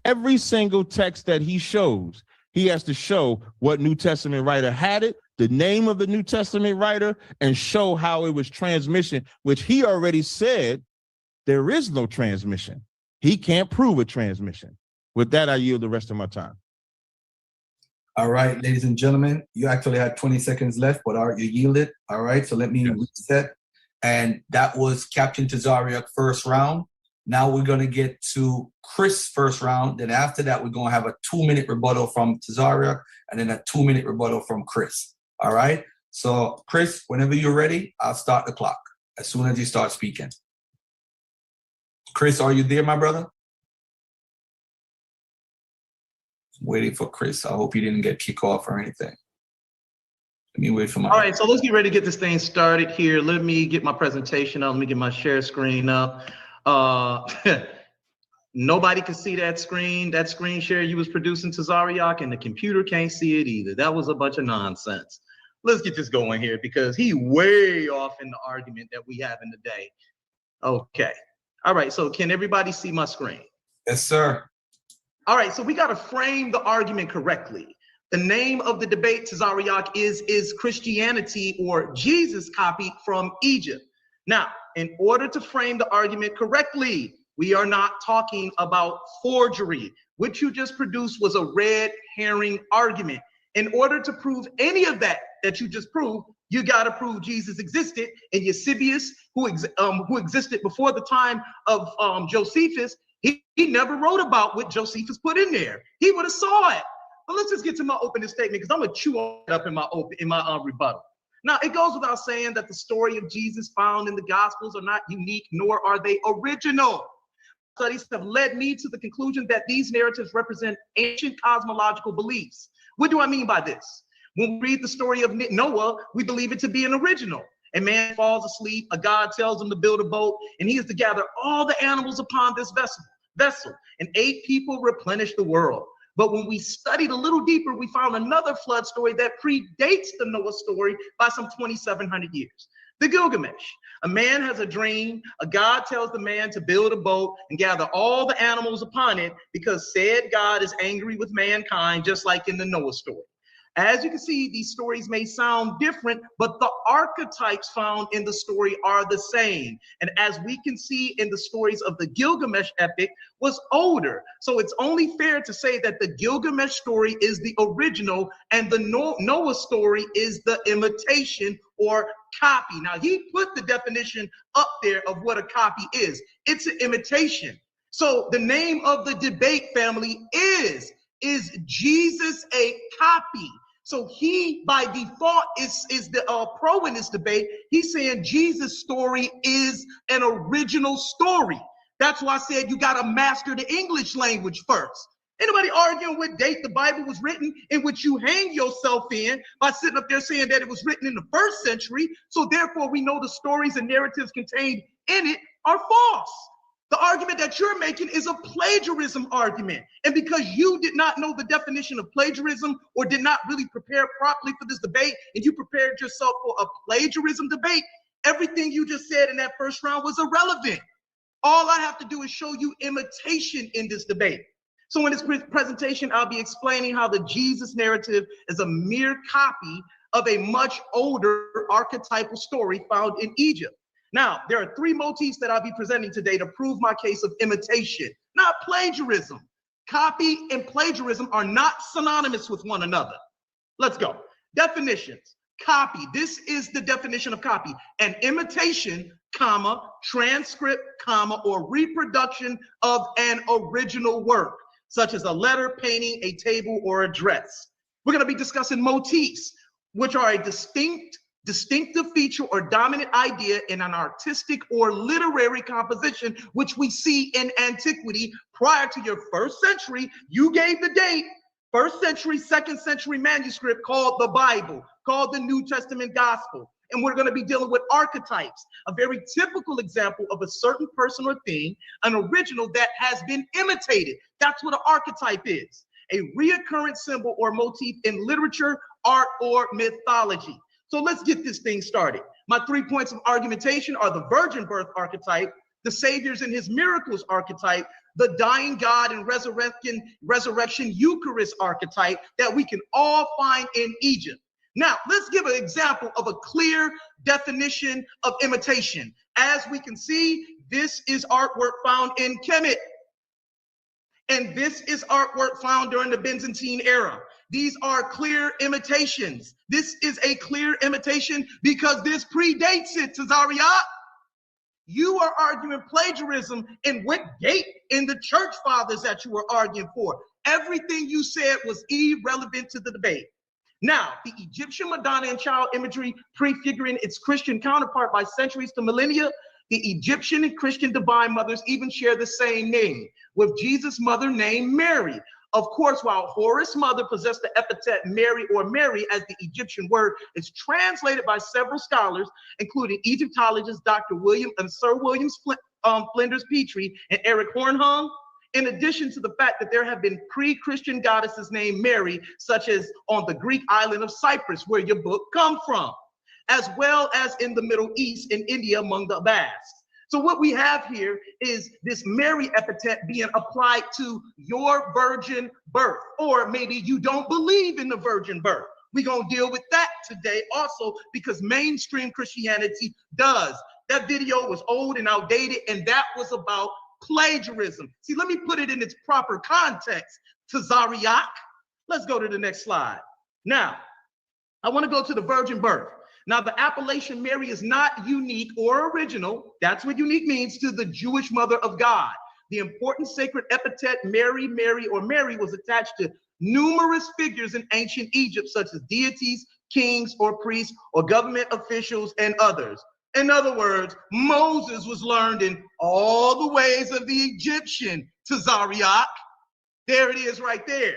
Every single text that he shows, he has to show what New Testament writer had it, the name of the New Testament writer, and show how it was transmission, which he already said there is no transmission. He can't prove a transmission. With that, I yield the rest of my time. All right, ladies and gentlemen, you actually had 20 seconds left, but you yielded. All right, so let me reset. And that was Captain Tazaryach first round. Now we're going to get to Chris first round. Then after that, we're going to have a 2-minute rebuttal from Tazaryach and then a 2-minute rebuttal from Chris. All right. So Chris, whenever you're ready, I'll start the clock as soon as you start speaking. Chris, are you there, my brother? Waiting for Chris. I hope you didn't get kicked off or anything. Let me wait for my. All right, so let's get ready to get this thing started here. Let me get my presentation up. Let me get my share screen up. Nobody can see that screen share you was producing, Tazaryach, and the computer can't see it either. That was a bunch of nonsense. Let's get this going here because he way off in the argument that we have in the day. Okay. All right, so can everybody see my screen? Yes, sir. All right, so we got to frame the argument correctly. The name of the debate, Tazaryach, is Christianity or Jesus copied from Egypt. Now, in order to frame the argument correctly, we are not talking about forgery. What you just produced was a red herring argument. In order to prove any of that you just proved, you got to prove Jesus existed, and Eusebius, who existed before the time of Josephus, he never wrote about what Josephus put in there. He would have saw it. But let's just get to my opening statement because I'm gonna chew it up in my rebuttal. Now, it goes without saying that the story of Jesus found in the Gospels are not unique, nor are they original. Studies have led me to the conclusion that these narratives represent ancient cosmological beliefs. What do I mean by this? When we read the story of Noah, we believe it to be an original. A man falls asleep, a God tells him to build a boat, and he is to gather all the animals upon this vessel, and 8 people replenish the world. But when we studied a little deeper, we found another flood story that predates the Noah story by some 2,700 years. The Gilgamesh. A man has a dream. A God tells the man to build a boat and gather all the animals upon it because said God is angry with mankind, just like in the Noah story. As you can see, these stories may sound different, but the archetypes found in the story are the same. And as we can see in the stories of the Gilgamesh epic was older. So it's only fair to say that the Gilgamesh story is the original and the Noah story is the imitation or copy. Now, he put the definition up there of what a copy is. It's an imitation. So the name of the debate, family, is Jesus a copy? So he, by default, is the pro in this debate. He's saying Jesus' story is an original story. That's why I said you got to master the English language first. Anybody arguing what date the Bible was written, in which you hang yourself in by sitting up there saying that it was written in the 1st century, so therefore we know the stories and narratives contained in it are false. The argument that you're making is a plagiarism argument. And because you did not know the definition of plagiarism or did not really prepare properly for this debate, and you prepared yourself for a plagiarism debate, everything you just said in that first round was irrelevant. All I have to do is show you imitation in this debate. So in this presentation, I'll be explaining how the Jesus narrative is a mere copy of a much older archetypal story found in Egypt. Now, there are 3 motifs that I'll be presenting today to prove my case of imitation, not plagiarism. Copy and plagiarism are not synonymous with one another. Let's go. Definitions. Copy. This is the definition of copy. An imitation, comma, transcript, comma, or reproduction of an original work, such as a letter, painting, a table, or a dress. We're going to be discussing motifs, which are a distinctive feature or dominant idea in an artistic or literary composition, which we see in antiquity prior to your 1st century. You gave the date, 1st century, 2nd century manuscript called the Bible, called the New Testament Gospel. And we're going to be dealing with archetypes, a very typical example of a certain person or thing, an original that has been imitated. That's what an archetype is, a reoccurrent symbol or motif in literature, art, or mythology. So let's get this thing started. My 3 points of argumentation are the virgin birth archetype, the saviors and his miracles archetype, the dying God and resurrection Eucharist archetype that we can all find in Egypt. Now, let's give an example of a clear definition of imitation. As we can see, this is artwork found in Kemet, and this is artwork found during the Byzantine era. These are clear imitations. This is a clear imitation because this predates it, Tazaryach. You are arguing plagiarism, and what date in the church fathers that you were arguing for? Everything you said was irrelevant to the debate. Now, the Egyptian Madonna and child imagery prefiguring its Christian counterpart by centuries to millennia, the Egyptian and Christian divine mothers even share the same name, with Jesus' mother named Mary. Of course, while Horus' mother possessed the epithet Mary or Mary as the Egyptian word is translated by several scholars, including Egyptologist Dr. William and Sir William Flinders Petrie and Eric Hornhung, in addition to the fact that there have been pre-Christian goddesses named Mary, such as on the Greek island of Cyprus, where your book comes from, as well as in the Middle East and India among the Basques. So what we have here is this Mary epithet being applied to your virgin birth, or maybe you don't believe in the virgin birth. We're going to deal with that today also because mainstream Christianity does. That video was old and outdated, and that was about plagiarism. See, let me put it in its proper context. Tazaryach. Let's go to the next slide. Now, I want to go to the virgin birth. Now, the appellation Mary is not unique or original. That's what unique means to the Jewish mother of God. The important sacred epithet Mary, Mary, or Mary was attached to numerous figures in ancient Egypt, such as deities, kings, or priests, or government officials, and others. In other words, Moses was learned in all the ways of the Egyptian, Tazaryach. There it is right there.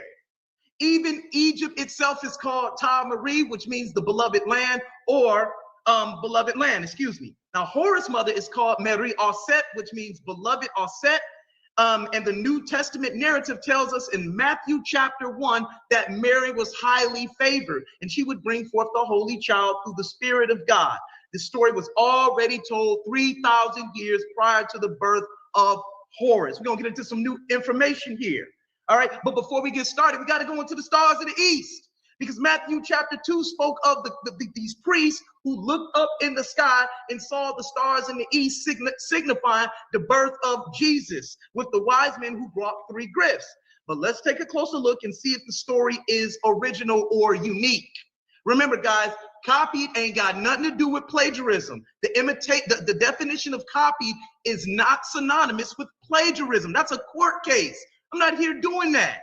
Even Egypt itself is called Ta-Mari, which means the beloved land, or beloved land, excuse me. Now, Horus' mother is called Meri Auset, which means beloved Auset. And the New Testament narrative tells us in Matthew chapter 1 that Mary was highly favored, and she would bring forth the Holy Child through the Spirit of God. This story was already told 3,000 years prior to the birth of Horus. We're going to get into some new information here. All right, but before we get started, we got to go into the stars of the east, because Matthew chapter 2 spoke of these priests who looked up in the sky and saw the stars in the east, signifying the birth of Jesus, with the wise men who brought 3 gifts. But let's take a closer look and see if the story is original or unique. Remember, guys, Copied ain't got nothing to do with plagiarism. The definition of copied is not synonymous with plagiarism. That's a court case. I'm not here doing that.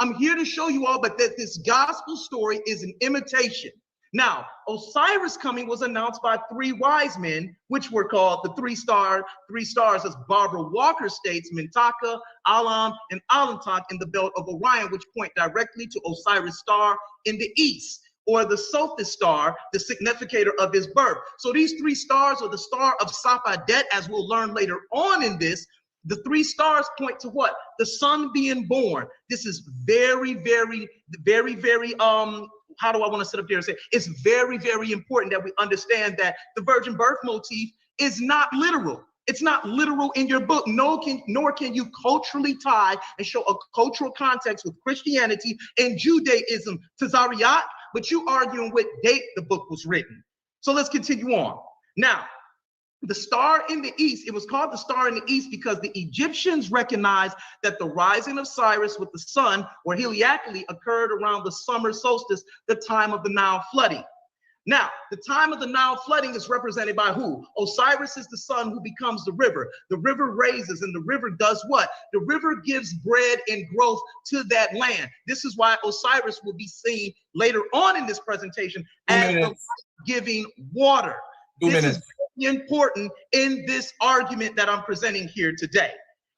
I'm here to show you all but that this gospel story is an imitation. Now, Osiris coming was announced by 3 wise men, which were called the three stars, as Barbara Walker states, Mintaka, Alam, and Alantak in the belt of Orion, which point directly to Osiris' star in the east, or the Sophist star, the significator of his birth. So these 3 stars are the star of Sapadet, as we'll learn later on in this. The 3 stars point to what? The son being born. This is very, very, very, very, how do I want to sit up there and say? It's very, very important that we understand that the virgin birth motif is not literal. It's not literal in your book, nor can you culturally tie and show a cultural context with Christianity and Judaism, Tazaryach, but you arguing what date the book was written. So let's continue on. Now, the star in the east, it was called the star in the east because the Egyptians recognized that the rising of Cyrus with the sun, or heliacally, occurred around the summer solstice, the time of the Nile flooding. Now, the time of the Nile flooding is represented by who? Osiris is the sun who becomes the river. The river raises, and the river does what? The river gives bread and growth to that land. This is why Osiris will be seen later on in this presentation as the giving water. This is very important in this argument that I'm presenting here today.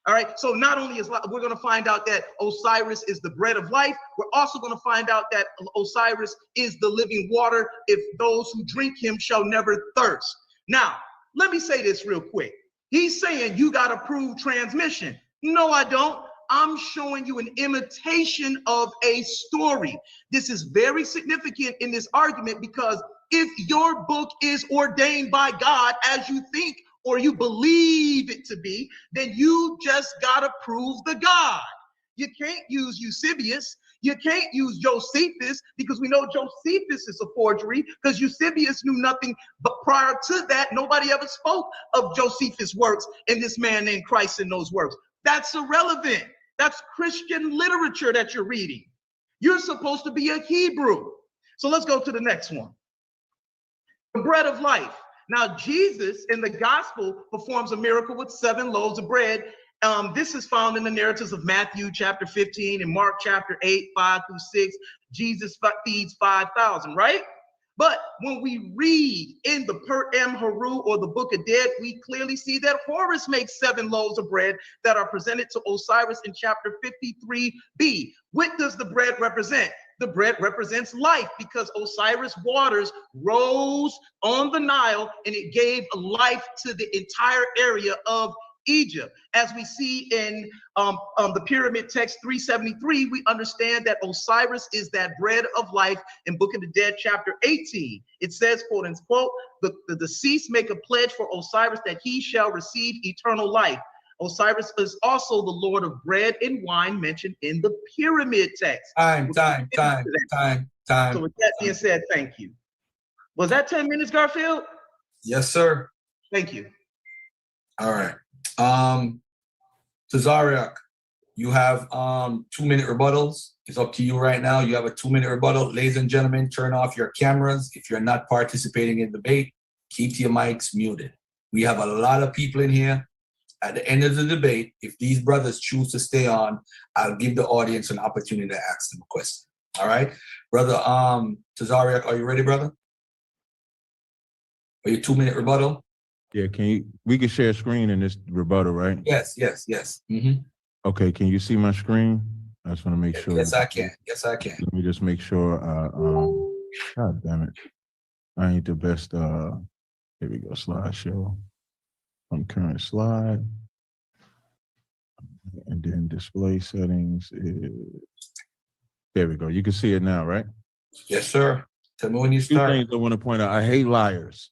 All right, so not only is we're going to find out that Osiris is the bread of life, we're also going to find out that Osiris is the living water. If those who drink him shall never thirst. Now, let me say this real quick. He's saying you got to prove transmission. No, I don't. I'm showing you an imitation of a story. This is very significant in this argument because if your book is ordained by God as you think or you believe it to be, then you just gotta prove the God. You can't use Eusebius. You can't use Josephus because we know Josephus is a forgery because Eusebius knew nothing, but prior to that, nobody ever spoke of Josephus' works and this man named Christ in those works. That's irrelevant. That's Christian literature that you're reading. You're supposed to be a Hebrew. So let's go to the next one. The bread of life. Now, Jesus in the gospel performs a miracle with 7 loaves of bread. This is found in the narratives of Matthew chapter 15 and Mark chapter 8, 5 through 6. Jesus feeds 5,000, right? But when we read in the Per Em Haru or the Book of Dead, we clearly see that Horus makes 7 loaves of bread that are presented to Osiris in chapter 53b. What does the bread represent? The bread represents life because Osiris' waters rose on the Nile and it gave life to the entire area of Egypt. As we see in the pyramid text 373, we understand that Osiris is that bread of life in Book of the Dead, chapter 18. It says, quote unquote, the deceased make a pledge for Osiris that he shall receive eternal life. Osiris is also the Lord of bread and wine mentioned in the pyramid text. Time. So with that being said, thank you. Was that 10 minutes, Garfield? Yes, sir. Thank you. All right. Tazaryach, you have 2-minute rebuttals. It's up to you right now. You have a 2-minute rebuttal. Ladies and gentlemen, turn off your cameras. If you're not participating in debate, keep your mics muted. We have a lot of people in here. At the end of the debate, if these brothers choose to stay on, I'll give the audience an opportunity to ask them a question. All right, brother Tazaryach, are you ready, brother? Are you 2-minute rebuttal? Yeah, we can share screen in this rebuttal, right? Yes. Mm-hmm. Okay, can you see my screen? I just want to make sure. Yes, I can. Let me just make sure. God damn it. I ain't the best. Here we go, slideshow. On current slide. And then display settings is, there we go. You can see it now, right? Yes, sir. Tell me when you start. 2 things I want to point out. I hate liars.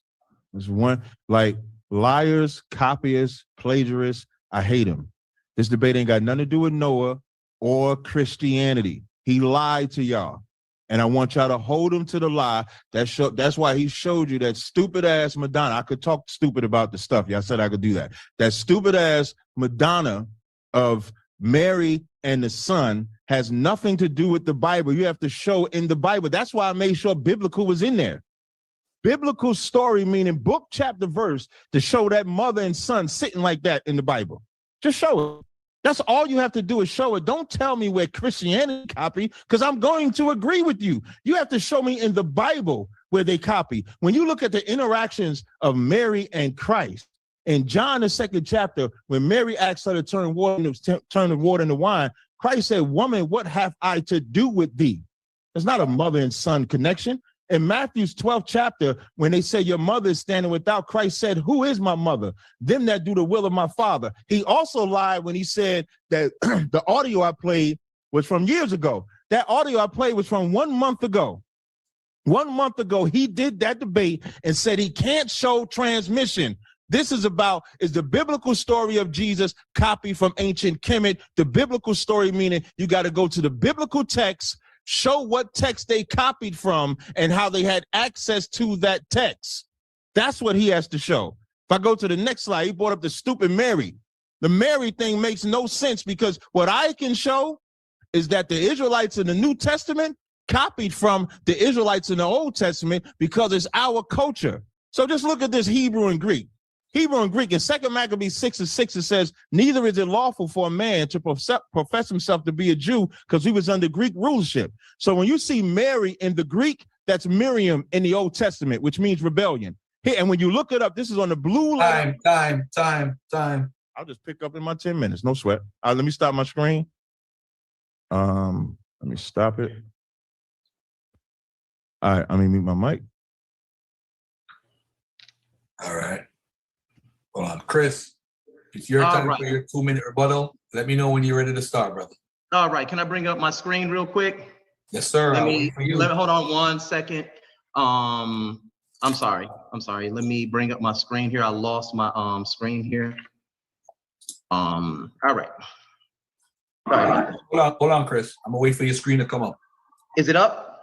There's one, like liars, copyists, plagiarists. I hate them. This debate ain't got nothing to do with Noah or Christianity. He lied to y'all. And I want y'all to hold him to the lie. That's why he showed you that stupid ass Madonna. I could talk stupid about the stuff. Y'all said I could do that. That stupid ass Madonna of Mary and the Son has nothing to do with the Bible. You have to show in the Bible. That's why I made sure biblical was in there. biblical story, meaning book, chapter, verse, to show that mother and son sitting like that in the Bible. Just show it. That's all you have to do is show it. Don't tell me where Christianity copy, because I'm going to agree with you. You have to show me in the Bible where they copy. When you look at the interactions of Mary and Christ, in John, the 2nd chapter, when Mary asked her to turn the water into wine, Christ said, "Woman, what have I to do with thee?" It's not a mother and son connection. In Matthew's 12th chapter, when they say your mother is standing without, Christ said, "Who is my mother? Them that do the will of my Father." He also lied when he said that the audio I played was from years ago. That audio I played was from 1 month ago. 1 month ago, he did that debate and said he can't show transmission. This is the biblical story of Jesus copied from ancient Kemet. The biblical story meaning you got to go to the biblical text, show what text they copied from and how they had access to that text. That's what he has to show. If I go to the next slide, he brought up the stupid Mary. The Mary thing makes no sense because what I can show is that the Israelites in the New Testament copied from the Israelites in the Old Testament because it's our culture. So just look at this Hebrew and Greek. Hebrew and Greek, in 2 Maccabees 6:6, it says, "Neither is it lawful for a man to profess himself to be a Jew because he was under Greek rulership." So when you see Mary in the Greek, that's Miriam in the Old Testament, which means rebellion. Here, and when you look it up, this is on the blue line. Time. I'll just pick up in my 10 minutes, no sweat. Let me stop my screen. Let me stop it. All right, let me mute my mic. All right. Hold on, Chris. It's your time for your 2-minute rebuttal. Let me know when you're ready to start, brother. All right. Can I bring up my screen real quick? Yes, sir. Let me hold on 1 second. I'm sorry. Let me bring up my screen here. I lost my screen here. All right. Hold on, Chris. I'm gonna wait for your screen to come up. Is it up?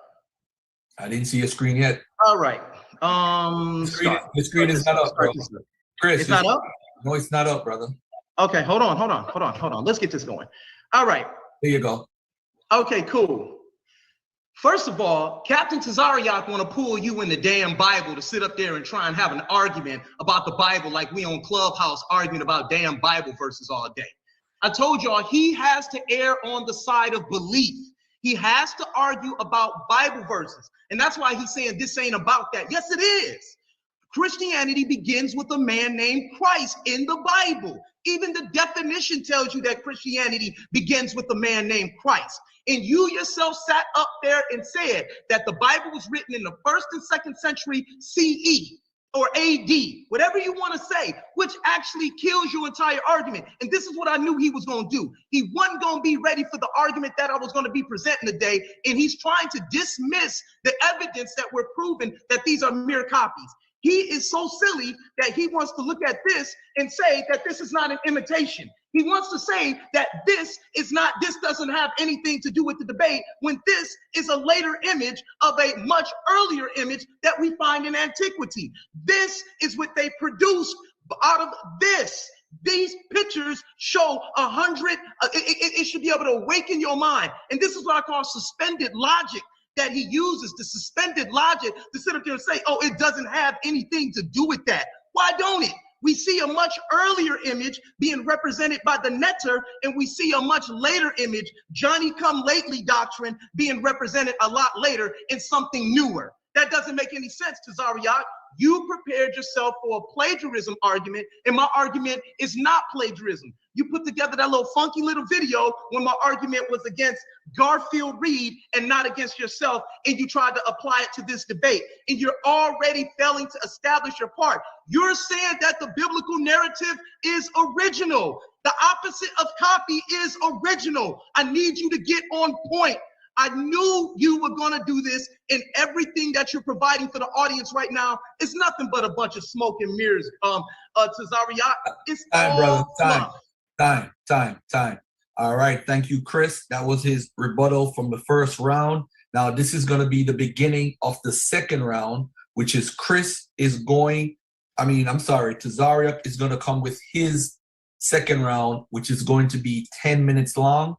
I didn't see your screen yet. All right. The screen is not up, bro. Chris, it's not up? No, it's not up, brother. Okay, hold on. Let's get this going. All right. There you go. Okay, cool. First of all, Captain Tazaryach want to pull you in the damn Bible to sit up there and try and have an argument about the Bible like we on Clubhouse arguing about damn Bible verses all day. I told y'all he has to err on the side of belief. He has to argue about Bible verses. And that's why he's saying this ain't about that. Yes, it is. Christianity begins with a man named Christ in the Bible. Even the definition tells you that Christianity begins with a man named Christ. And you yourself sat up there and said that the Bible was written in the 1st and 2nd century CE or AD, whatever you want to say, which actually kills your entire argument. And this is what I knew he was going to do. He wasn't going to be ready for the argument that I was going to be presenting today. And he's trying to dismiss the evidence that we're proving that these are mere copies. He is so silly that he wants to look at this and say that this is not an imitation. He wants to say that this doesn't have anything to do with the debate when this is a later image of a much earlier image that we find in antiquity. This is what they produced out of this. These pictures show 100, it should be able to awaken your mind. And this is what I call suspended logic that he uses, the suspended logic to sit up there and say, oh, it doesn't have anything to do with that. Why don't it? We see a much earlier image being represented by the Netter, and we see a much later image, Johnny come lately doctrine, being represented a lot later in something newer. That doesn't make any sense, Tazaryach. You prepared yourself for a plagiarism argument, and my argument is not plagiarism. You put together that little funky little video when my argument was against Garfield Reed and not against yourself, and you tried to apply it to this debate, and you're already failing to establish your part. You're saying that the biblical narrative is original. The opposite of copy is original. I need you to get on point. I knew you were going to do this, and everything that you're providing for the audience right now is nothing but a bunch of smoke and mirrors. Tazaryach, it's time, brother. Time. All right. Thank you, Chris. That was his rebuttal from the first round. Now, this is going to be the beginning of the second round, which is Tazaryach is going to come with his second round, which is going to be 10 minutes long.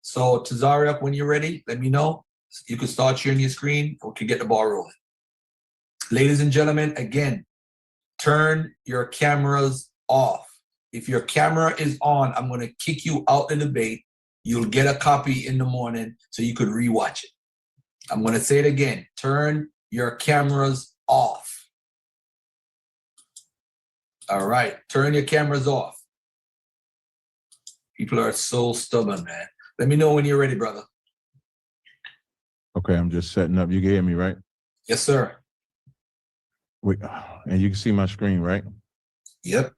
So Tazaryach, when you're ready, let me know. You can start sharing your screen or we can get the ball rolling. Ladies and gentlemen, again, turn your cameras off. If your camera is on, I'm going to kick you out the debate. You'll get a copy in the morning so you could rewatch it. I'm going to say it again. Turn your cameras off. All right. Turn your cameras off. People are so stubborn, man. Let me know when you're ready, brother. Okay, I'm just setting up. You can hear me, right? Yes, sir. Wait, and you can see my screen, right? Yep.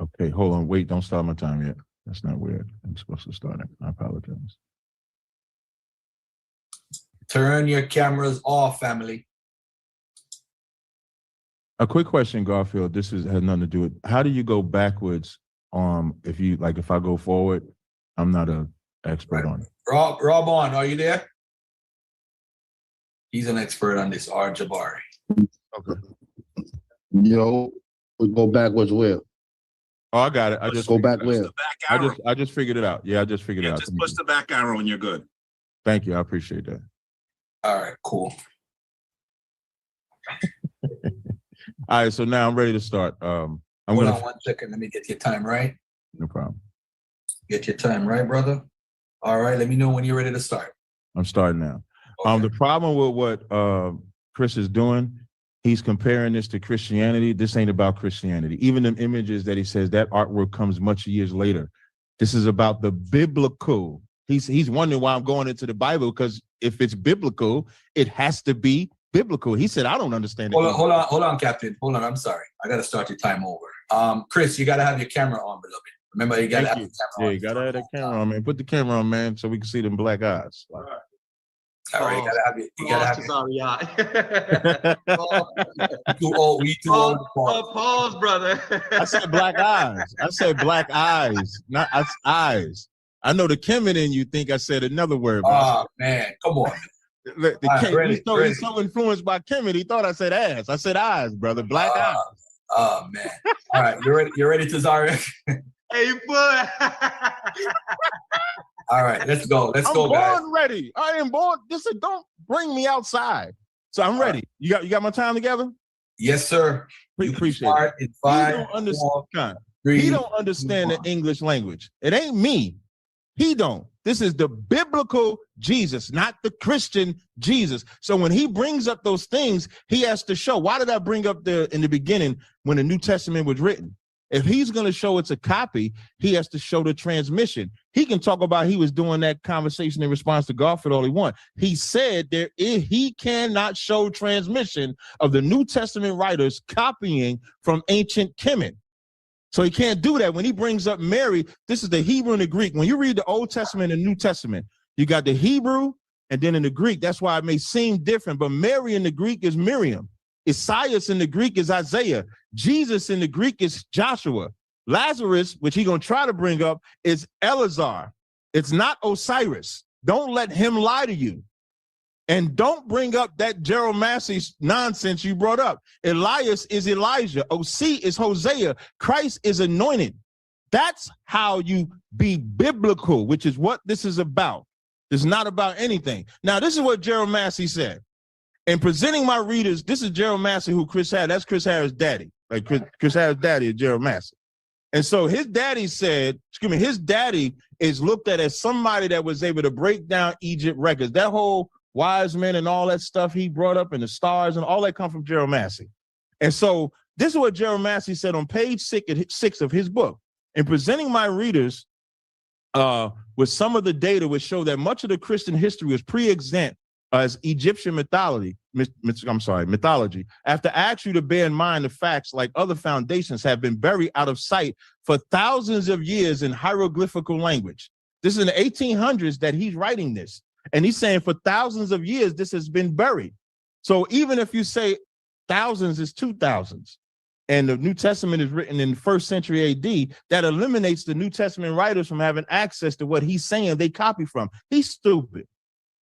Okay, hold on. Wait, don't start my time yet. That's not weird. I'm supposed to start it. I apologize. Turn your cameras off, family. A quick question, Garfield. This has nothing to do with, how do you go backwards? If I go forward, I'm not an expert on it. Rob on, are you there? He's an expert on this, Jabari. Okay. Yo, we go backwards where? Oh, I got it. I just go back where? I just figured it out. Yeah, I just figured it out. Just push the back arrow and you're good. Thank you. I appreciate that. All right, cool. All right, so now I'm ready to start. Hold on 1 second. Let me get your time right. No problem. Get your time right, brother. All right, let me know when you're ready to start. I'm starting now. Okay. The problem with what Chris is doing, he's comparing this to Christianity. This ain't about Christianity. Even the images that he says, that artwork comes much years later. This is about the biblical. He's wondering why I'm going into the Bible, because if it's biblical, it has to be biblical. He said, I don't understand it. Hold on, Captain. Hold on, I'm sorry. I got to start your time over. Chris, you got to have your camera on, beloved. Remember, you got to have the camera on. Yeah, you got to have that camera on, man. Put the camera on, man, so we can see them black eyes. All right, you gotta have Tazaryach. We too old. Pause, brother. I said black eyes. I said black eyes, not eyes. I know the kmetic in you think I said another word. Oh, man, come on. He's so influenced by kmetic, he thought I said ass. I said eyes, brother. Black eyes. Oh, man. All right, you're ready, Tazaryach? Hey, boy. All right, let's go. I'm born ready. I am born. Listen, don't bring me outside. So I'm ready. You got my time together? Yes, sir. Appreciate it. In 5, he don't understand the English language. It ain't me. He don't. This is the biblical Jesus, not the Christian Jesus. So when he brings up those things, he has to show. Why did I bring up in the beginning when the New Testament was written? If he's going to show it's a copy, he has to show the transmission. He can talk about he was doing that conversation in response to Garfield all he wants. He said he cannot show transmission of the New Testament writers copying from ancient kmetic. So he can't do that. When he brings up Mary, this is the Hebrew and the Greek. When you read the Old Testament and New Testament, you got the Hebrew and then in the Greek. That's why it may seem different. But Mary in the Greek is Miriam. Isaiah in the Greek is Isaiah. Jesus in the Greek is Joshua. Lazarus, which he's going to try to bring up, is Eleazar. It's not Osiris. Don't let him lie to you. And don't bring up that Gerald Massey nonsense you brought up. Elias is Elijah. OC is Hosea. Christ is anointed. That's how you be biblical, which is what this is about. It's not about anything. Now, this is what Gerald Massey said. In presenting my readers, this is Gerald Massey, who Chris had. That's Chris Harris' daddy. Like Chris Harris' daddy is Gerald Massey. And so his daddy said, his daddy is looked at as somebody that was able to break down Egypt records. That whole wise men and all that stuff he brought up and the stars and all that come from Gerald Massey. And so this is what Gerald Massey said on page 6 of his book. In presenting my readers with some of the data which show that much of the Christian history was pre-exempt as Egyptian mythology. After I ask you to bear in mind the facts, like other foundations, have been buried out of sight for thousands of years in hieroglyphical language. This is in the 1800s that he's writing this. And he's saying for thousands of years, this has been buried. So even if you say thousands is 2000s, and the New Testament is written in the 1st century AD, that eliminates the New Testament writers from having access to what he's saying they copy from. He's stupid.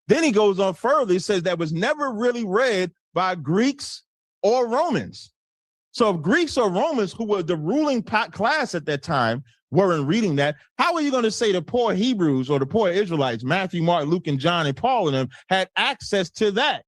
Then he goes on further. He says that was never really read by Greeks or Romans. So if Greeks or Romans, who were the ruling class at that time, weren't reading that, how are you going to say the poor Hebrews or the poor Israelites, Matthew, Mark, Luke, and John, and Paul and them, had access to that?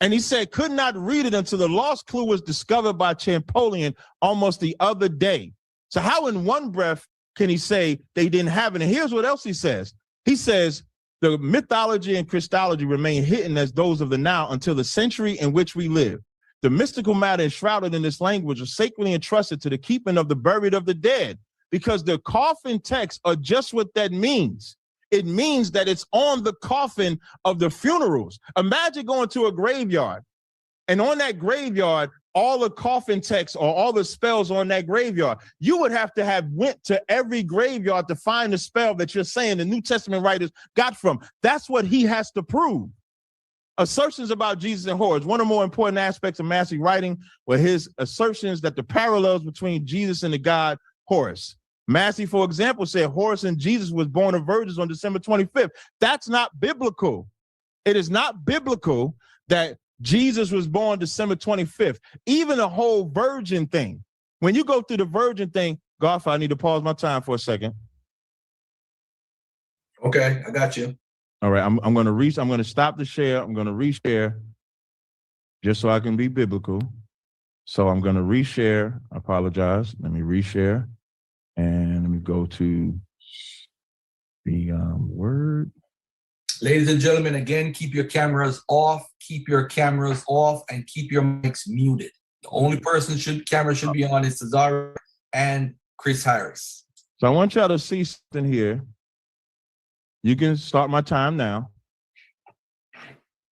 And he said, could not read it until the lost clue was discovered by Champollion almost the other day. So how in one breath can he say they didn't have it? And here's what else he says. He says, the mythology and Christology remain hidden as those of the now until the century in which we live. The mystical matter enshrouded in this language was sacredly entrusted to the keeping of the buried of the dead, because the coffin texts are just what that means. It means that it's on the coffin of the funerals. Imagine going to a graveyard, and on that graveyard, all the coffin texts or all the spells on that graveyard. You would have to have went to every graveyard to find the spell that you're saying the New Testament writers got from. That's what he has to prove. Assertions about Jesus and Horus. One of the more important aspects of Massey writing were his assertions that the parallels between Jesus and the god Horus. Massey, for example, said Horus and Jesus was born of virgins on December 25th. That's not biblical. It is not biblical that Jesus was born December 25th. Even the whole virgin thing. When you go through the virgin thing, Garvey, I need to pause my time for a second. Okay, I got you. All right, I'm going to stop the share. I'm going to reshare just so I can be biblical. So I'm going to reshare. I apologize. Let me reshare. And let me go to the word. Ladies and gentlemen, again, keep your cameras off. Keep your cameras off and keep your mics muted. The only person camera should be on is Tazaryach and Chris Harris. So I want y'all to see something here. You can start my time now.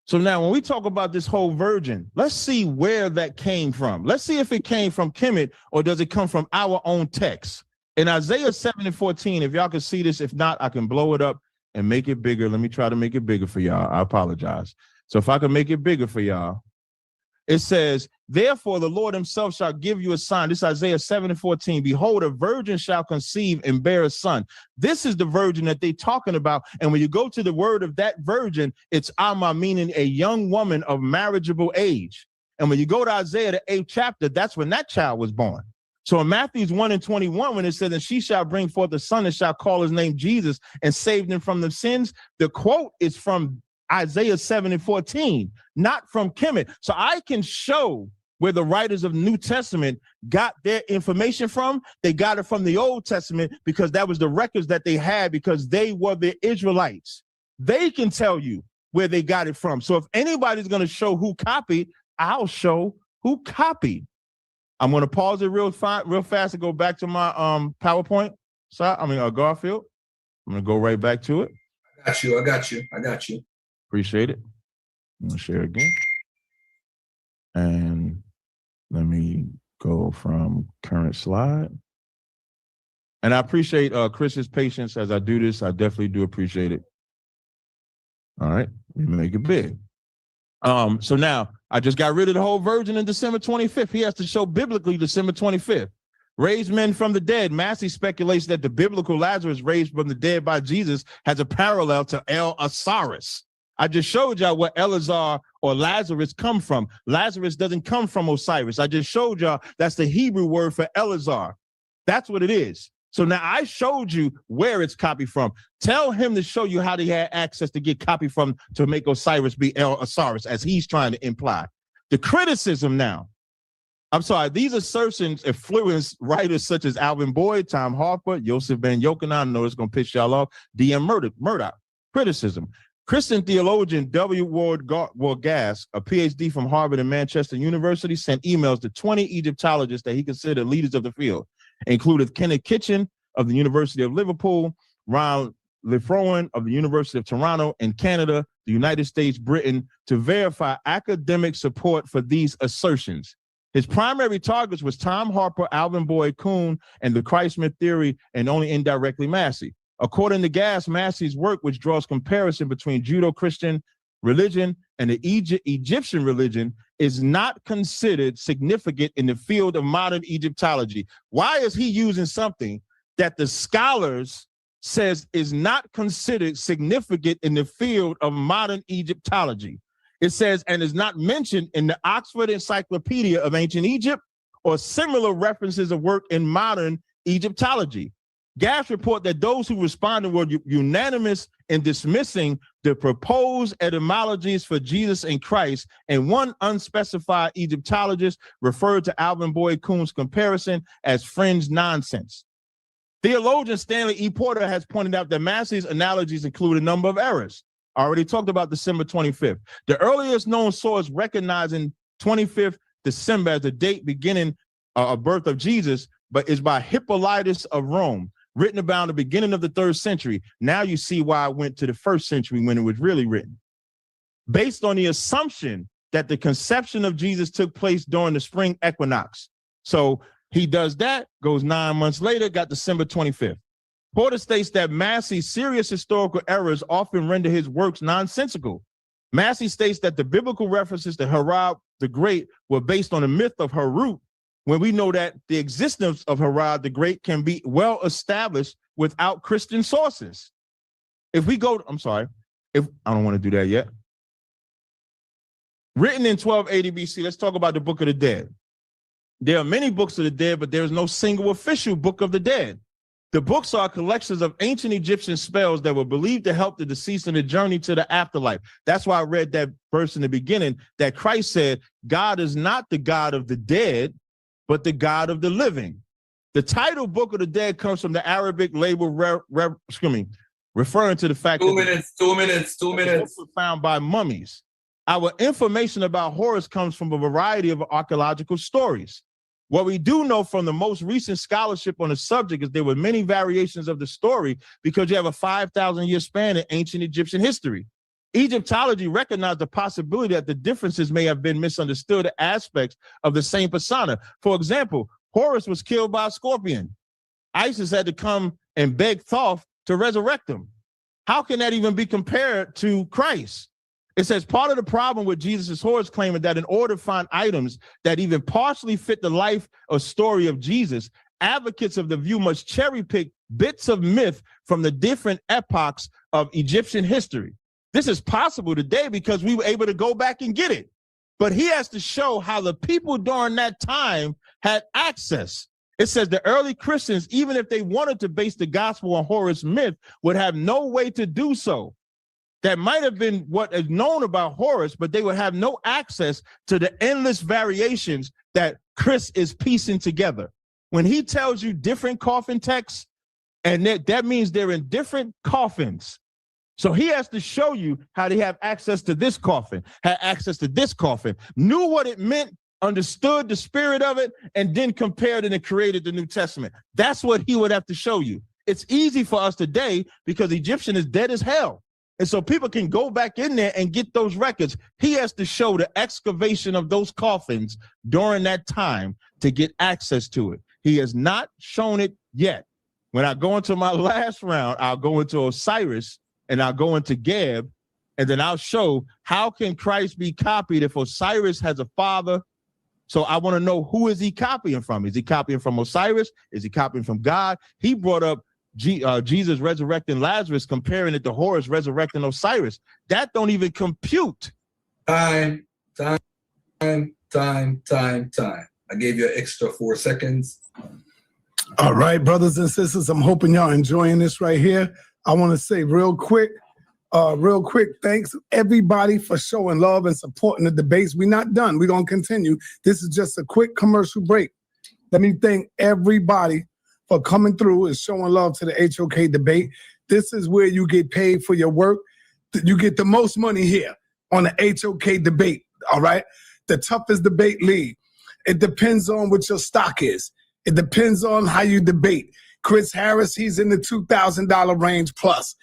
So now when we talk about this whole virgin, let's see where that came from. Let's see if it came from Kemet or does it come from our own text. In Isaiah 7:14, if y'all can see this, if not, I can blow it up and make it bigger. Let me try to make it bigger for y'all. I apologize. So if I can make it bigger for y'all, it says, therefore the Lord himself shall give you a sign. This is Isaiah 7:14. Behold, a virgin shall conceive and bear a son. This is the virgin that they're talking about. And when you go to the word of that virgin, it's Amma, meaning a young woman of marriageable age. And when you go to Isaiah, the 8th chapter, that's when that child was born. So in Matthew 1:21, when it says, and she shall bring forth a son and shall call his name Jesus and save them from their sins, the quote is from Isaiah 7:14, not from Kemet. So I can show where the writers of the New Testament got their information from. They got it from the Old Testament because that was the records that they had because they were the Israelites. They can tell you where they got it from. So if anybody's going to show who copied, I'll show who copied. I'm going to pause it real fast and go back to my PowerPoint. Garfield. I'm going to go right back to it. I got you. Appreciate it. I'm going to share again. And let me go from current slide. And I appreciate Chris's patience as I do this. I definitely do appreciate it. All right, we make it big. So now I just got rid of the whole virgin in December 25th. He has to show biblically December 25th. Raised men from the dead. Massey speculates that the biblical Lazarus raised from the dead by Jesus has a parallel to El Osiris. I just showed y'all where Eleazar or Lazarus come from. Lazarus doesn't come from Osiris. I just showed y'all that's the Hebrew word for Eleazar. That's what it is. So now I showed you where it's copied from. Tell him to show you how they had access to get copy from to make Osiris be El Osiris, as he's trying to imply. The criticism now. I'm sorry, these assertions influence writers such as Alvin Boyd, Tom Harper, Yosef Ben Yochanan. I know it's going to piss y'all off. D.M. Murdoch. Criticism. Christian theologian W. Ward Gass, a PhD from Harvard and Manchester University, sent emails to 20 Egyptologists that he considered leaders of the field. Included Kenneth Kitchen of the University of Liverpool, Ron Lefroen of the University of Toronto in Canada, the United States, Britain, to verify academic support for these assertions. His primary targets was Tom Harper, Alvin Boyd Kuhn, and the Christ myth theory, and only indirectly Massey. According to Gass, Massey's work, which draws comparison between Judeo-Christian religion and the Egyptian religion, is not considered significant in the field of modern Egyptology. Why is he using something that the scholars says is not considered significant in the field of modern Egyptology? It says, and is not mentioned in the Oxford Encyclopedia of Ancient Egypt or similar references of work in modern Egyptology. Gass report that those who responded were unanimous in dismissing the proposed etymologies for Jesus and Christ, and one unspecified Egyptologist referred to Alvin Boyd Kuhn's comparison as fringe nonsense. Theologian Stanley E. Porter has pointed out that Massey's analogies include a number of errors. I already talked about December 25th. The earliest known source recognizing 25th December as the date beginning of birth of Jesus, but is by Hippolytus of Rome, written about the beginning of the 3rd century. Now you see why I went to the 1st century when it was really written. Based on the assumption that the conception of Jesus took place during the spring equinox. So he does that, goes 9 months later, got December 25th. Porter states that Massey's serious historical errors often render his works nonsensical. Massey states that the biblical references to Herod the Great were based on the myth of Herut, when we know that the existence of Herod the Great can be well established without Christian sources. If we go, I don't want to do that yet. Written in 1280 BC, let's talk about the Book of the Dead. There are many books of the dead, but there is no single official Book of the Dead. The books are collections of ancient Egyptian spells that were believed to help the deceased in the journey to the afterlife. That's why I read that verse in the beginning that Christ said, God is not the God of the dead, but the God of the living. The title Book of the Dead comes from the Arabic label referring to the fact that 2 minutes. books were found by mummies. Our information about Horus comes from a variety of archaeological stories. What we do know from the most recent scholarship on the subject is there were many variations of the story because you have a 5,000-year span in ancient Egyptian history. Egyptology recognized the possibility that the differences may have been misunderstood aspects of the same persona. For example, Horus was killed by a scorpion. Isis had to come and beg Thoth to resurrect him. How can that even be compared to Christ? It says part of the problem with Jesus' Horus claim is that in order to find items that even partially fit the life or story of Jesus, advocates of the view must cherry pick bits of myth from the different epochs of Egyptian history. This is possible today because we were able to go back and get it. But he has to show how the people during that time had access. It says the early Christians, even if they wanted to base the gospel on Horus myth, would have no way to do so. That might have been what is known about Horus, but they would have no access to the endless variations that Chris is piecing together. When he tells you different coffin texts, and that means they're in different coffins. So he has to show you how they have access to this coffin, had access to this coffin, knew what it meant, understood the spirit of it, and then compared it and created the New Testament. That's what he would have to show you. It's easy for us today because Egyptian is dead as hell. And so people can go back in there and get those records. He has to show the excavation of those coffins during that time to get access to it. He has not shown it yet. When I go into my last round, I'll go into Osiris and I'll go into Geb, and then I'll show how can Christ be copied if Osiris has a father. So I want to know, who is he copying from? Is he copying from Osiris? Is he copying from God? He brought up Jesus resurrecting Lazarus, comparing it to Horus resurrecting Osiris. That don't even compute. Time. I gave you an extra 4 seconds. All right, brothers and sisters, I'm hoping y'all enjoying this right here. I want to say real quick, thanks everybody for showing love and supporting the debates. We're not done. We're going to continue. This is just a quick commercial break. Let me thank everybody for coming through and showing love to the HOK debate. This is where you get paid for your work. You get the most money here on the HOK debate, all right? The toughest debate league. It depends on what your stock is. It depends on how you debate. Chris Harris, he's in the $2,000 range plus.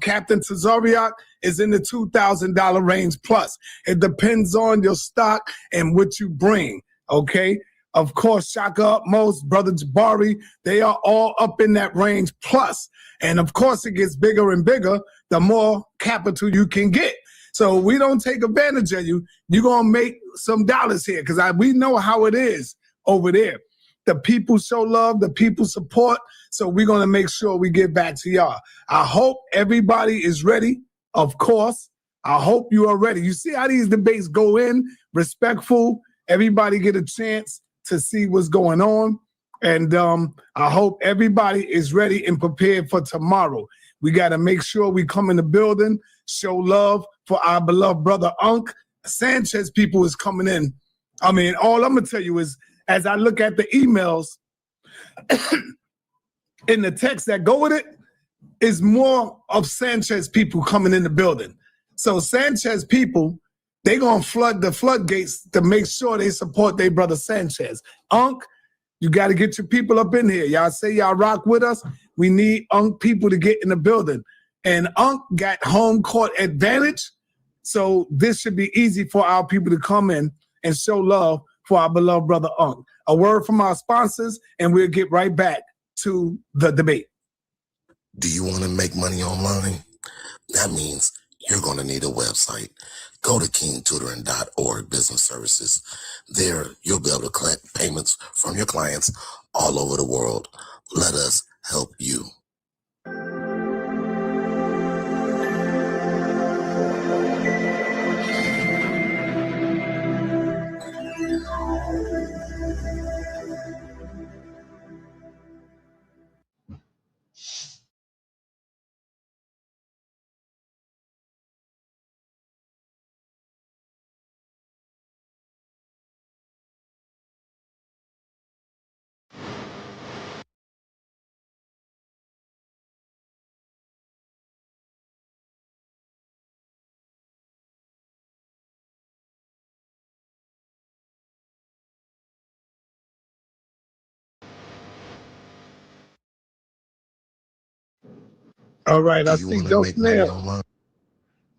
Captain Tazaryach is in the $2,000 range plus. It depends on your stock and what you bring, okay? Of course, Shakka, most, Brother Jabari, they are all up in that range plus. And of course, it gets bigger and bigger the more capital you can get. So we don't take advantage of you. You're going to make some dollars here because we know how it is over there. The people show love, the people support, so we're going to make sure we get back to y'all. I hope everybody is ready, of course. I hope you are ready. You see how these debates go in, respectful, everybody get a chance to see what's going on. And I hope everybody is ready and prepared for tomorrow. We got to make sure we come in the building, show love for our beloved brother Unc. Sanchez people is coming in. I mean, all I'm going to tell you is, as I look at the emails, in the text that go with it, is more of Sanchez people coming in the building. So Sanchez people, they going to flood the floodgates to make sure they support their brother Sanchez. Unc, you got to get your people up in here. Y'all say y'all rock with us. We need Unc people to get in the building. And Unc got home court advantage. So this should be easy for our people to come in and show love for our beloved brother Unc. A word from our sponsors, and we'll get right back to the debate. Do you want to make money online? That means you're going to need a website. Go to kingtutoring.org business services. There, you'll be able to collect payments from your clients all over the world. Let us help you. All right, I see Dulcinea.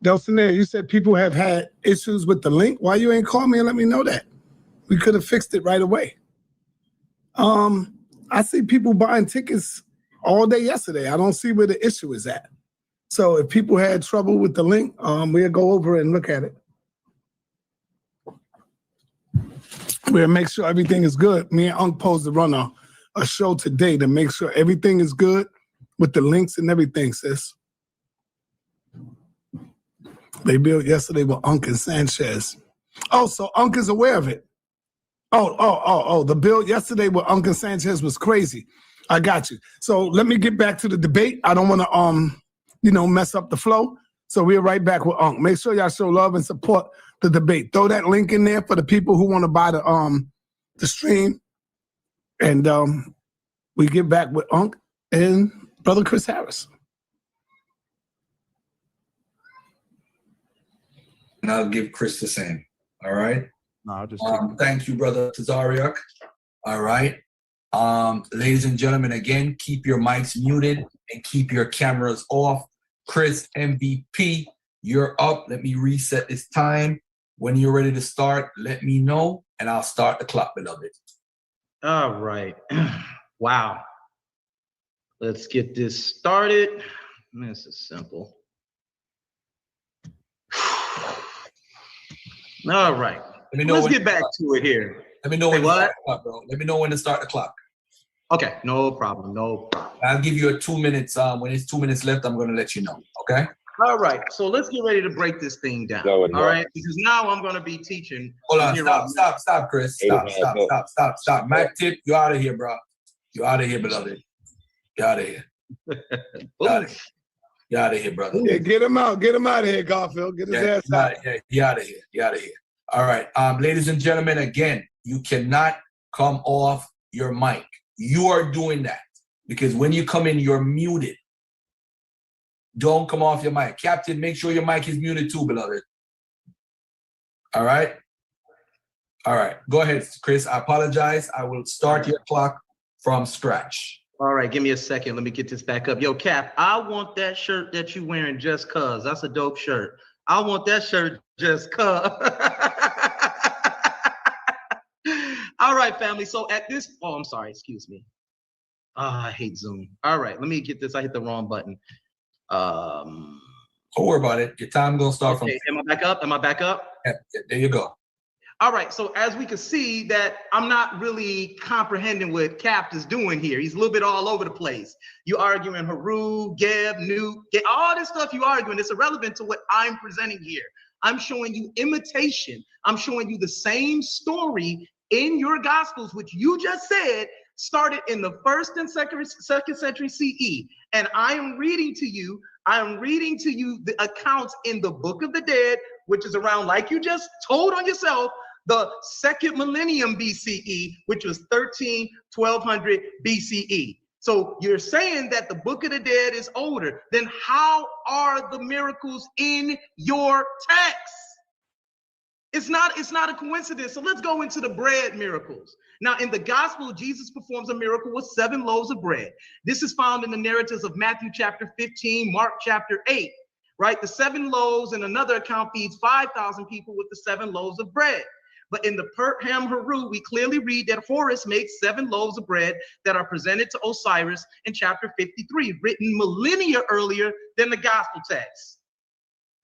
Dulcinea, you said people have had issues with the link. Why you ain't called me and let me know that? We could have fixed it right away. I see people buying tickets all day yesterday. I don't see where the issue is at. So if people had trouble with the link, we'll go over and look at it. We'll make sure everything is good. Me and Unc posed to run a show today to make sure everything is good with the links and everything, sis. They built yesterday with Unc and Sanchez. Oh, so Unc is aware of it. Oh, the build yesterday with Unc and Sanchez was crazy. I got you. So let me get back to the debate. I don't want to, mess up the flow. So we're right back with Unc. Make sure y'all show love and support the debate. Throw that link in there for the people who want to buy the stream. And we get back with Unc and Brother Chris Harris. And I'll give Chris the same. All right. No, I'll just thank you, Brother Tazaryach. All right. Ladies and gentlemen, again, keep your mics muted and keep your cameras off. Chris MVP, you're up. Let me reset this time. When you're ready to start, let me know, and I'll start the clock, beloved. All right. Wow. Let's get this started. This is simple. All right. Let me know. Let's get back to it here. Let me know when to start the clock, bro. Let me know when to start the clock. Okay, no problem. No problem. I'll give you a 2 minutes. When it's 2 minutes left, I'm going to let you know. Okay. All right. So let's get ready to break this thing down. All right. Because now I'm going to be teaching. Hold on. Stop, Chris. Stop. Mac Tip, you out of here, bro. You out of here, beloved. You out of here. You out of here, brother. Yeah, get him out. Get him out of here, Garfield. Get his ass out. You out of here. You out of here. All right. Ladies and gentlemen, again, you cannot come off your mic. You are doing that because when you come in, you're muted. Don't come off your mic. Captain, make sure your mic is muted too, beloved. All right? All right. Go ahead, Chris. I apologize. I will start your clock from scratch. All right. Give me a second. Let me get this back up. Yo, Cap, I want that shirt that you wearing just cuz. That's a dope shirt. I want that shirt just cuz. All right, family. So at this, I'm sorry, excuse me. I hate Zoom. All right, let me get this. I hit the wrong button. Don't worry about it. Your time gonna start from. Am I back up? Am I back up? Yeah, there you go. All right. So as we can see that I'm not really comprehending what Cap is doing here. He's a little bit all over the place. You arguing Haru, Geb, Nuke, all this stuff you arguing. It's irrelevant to what I'm presenting here. I'm showing you imitation. I'm showing you the same story in your gospels, which you just said started in the 1st and 2nd century CE. And I am reading to you the accounts in the Book of the Dead, which is around, like you just told on yourself, the 2nd millennium BCE, which was 1200 BCE. So you're saying that the Book of the Dead is older. Then how are the miracles in your text? It's not a coincidence. So let's go into the bread miracles. Now, in the gospel, Jesus performs a miracle with 7 loaves of bread. This is found in the narratives of Matthew chapter 15, Mark chapter 8, right? The 7 loaves in another account feeds 5,000 people with the 7 loaves of bread. But in the Perham Haru, we clearly read that Horus makes 7 loaves of bread that are presented to Osiris in chapter 53, written millennia earlier than the gospel text.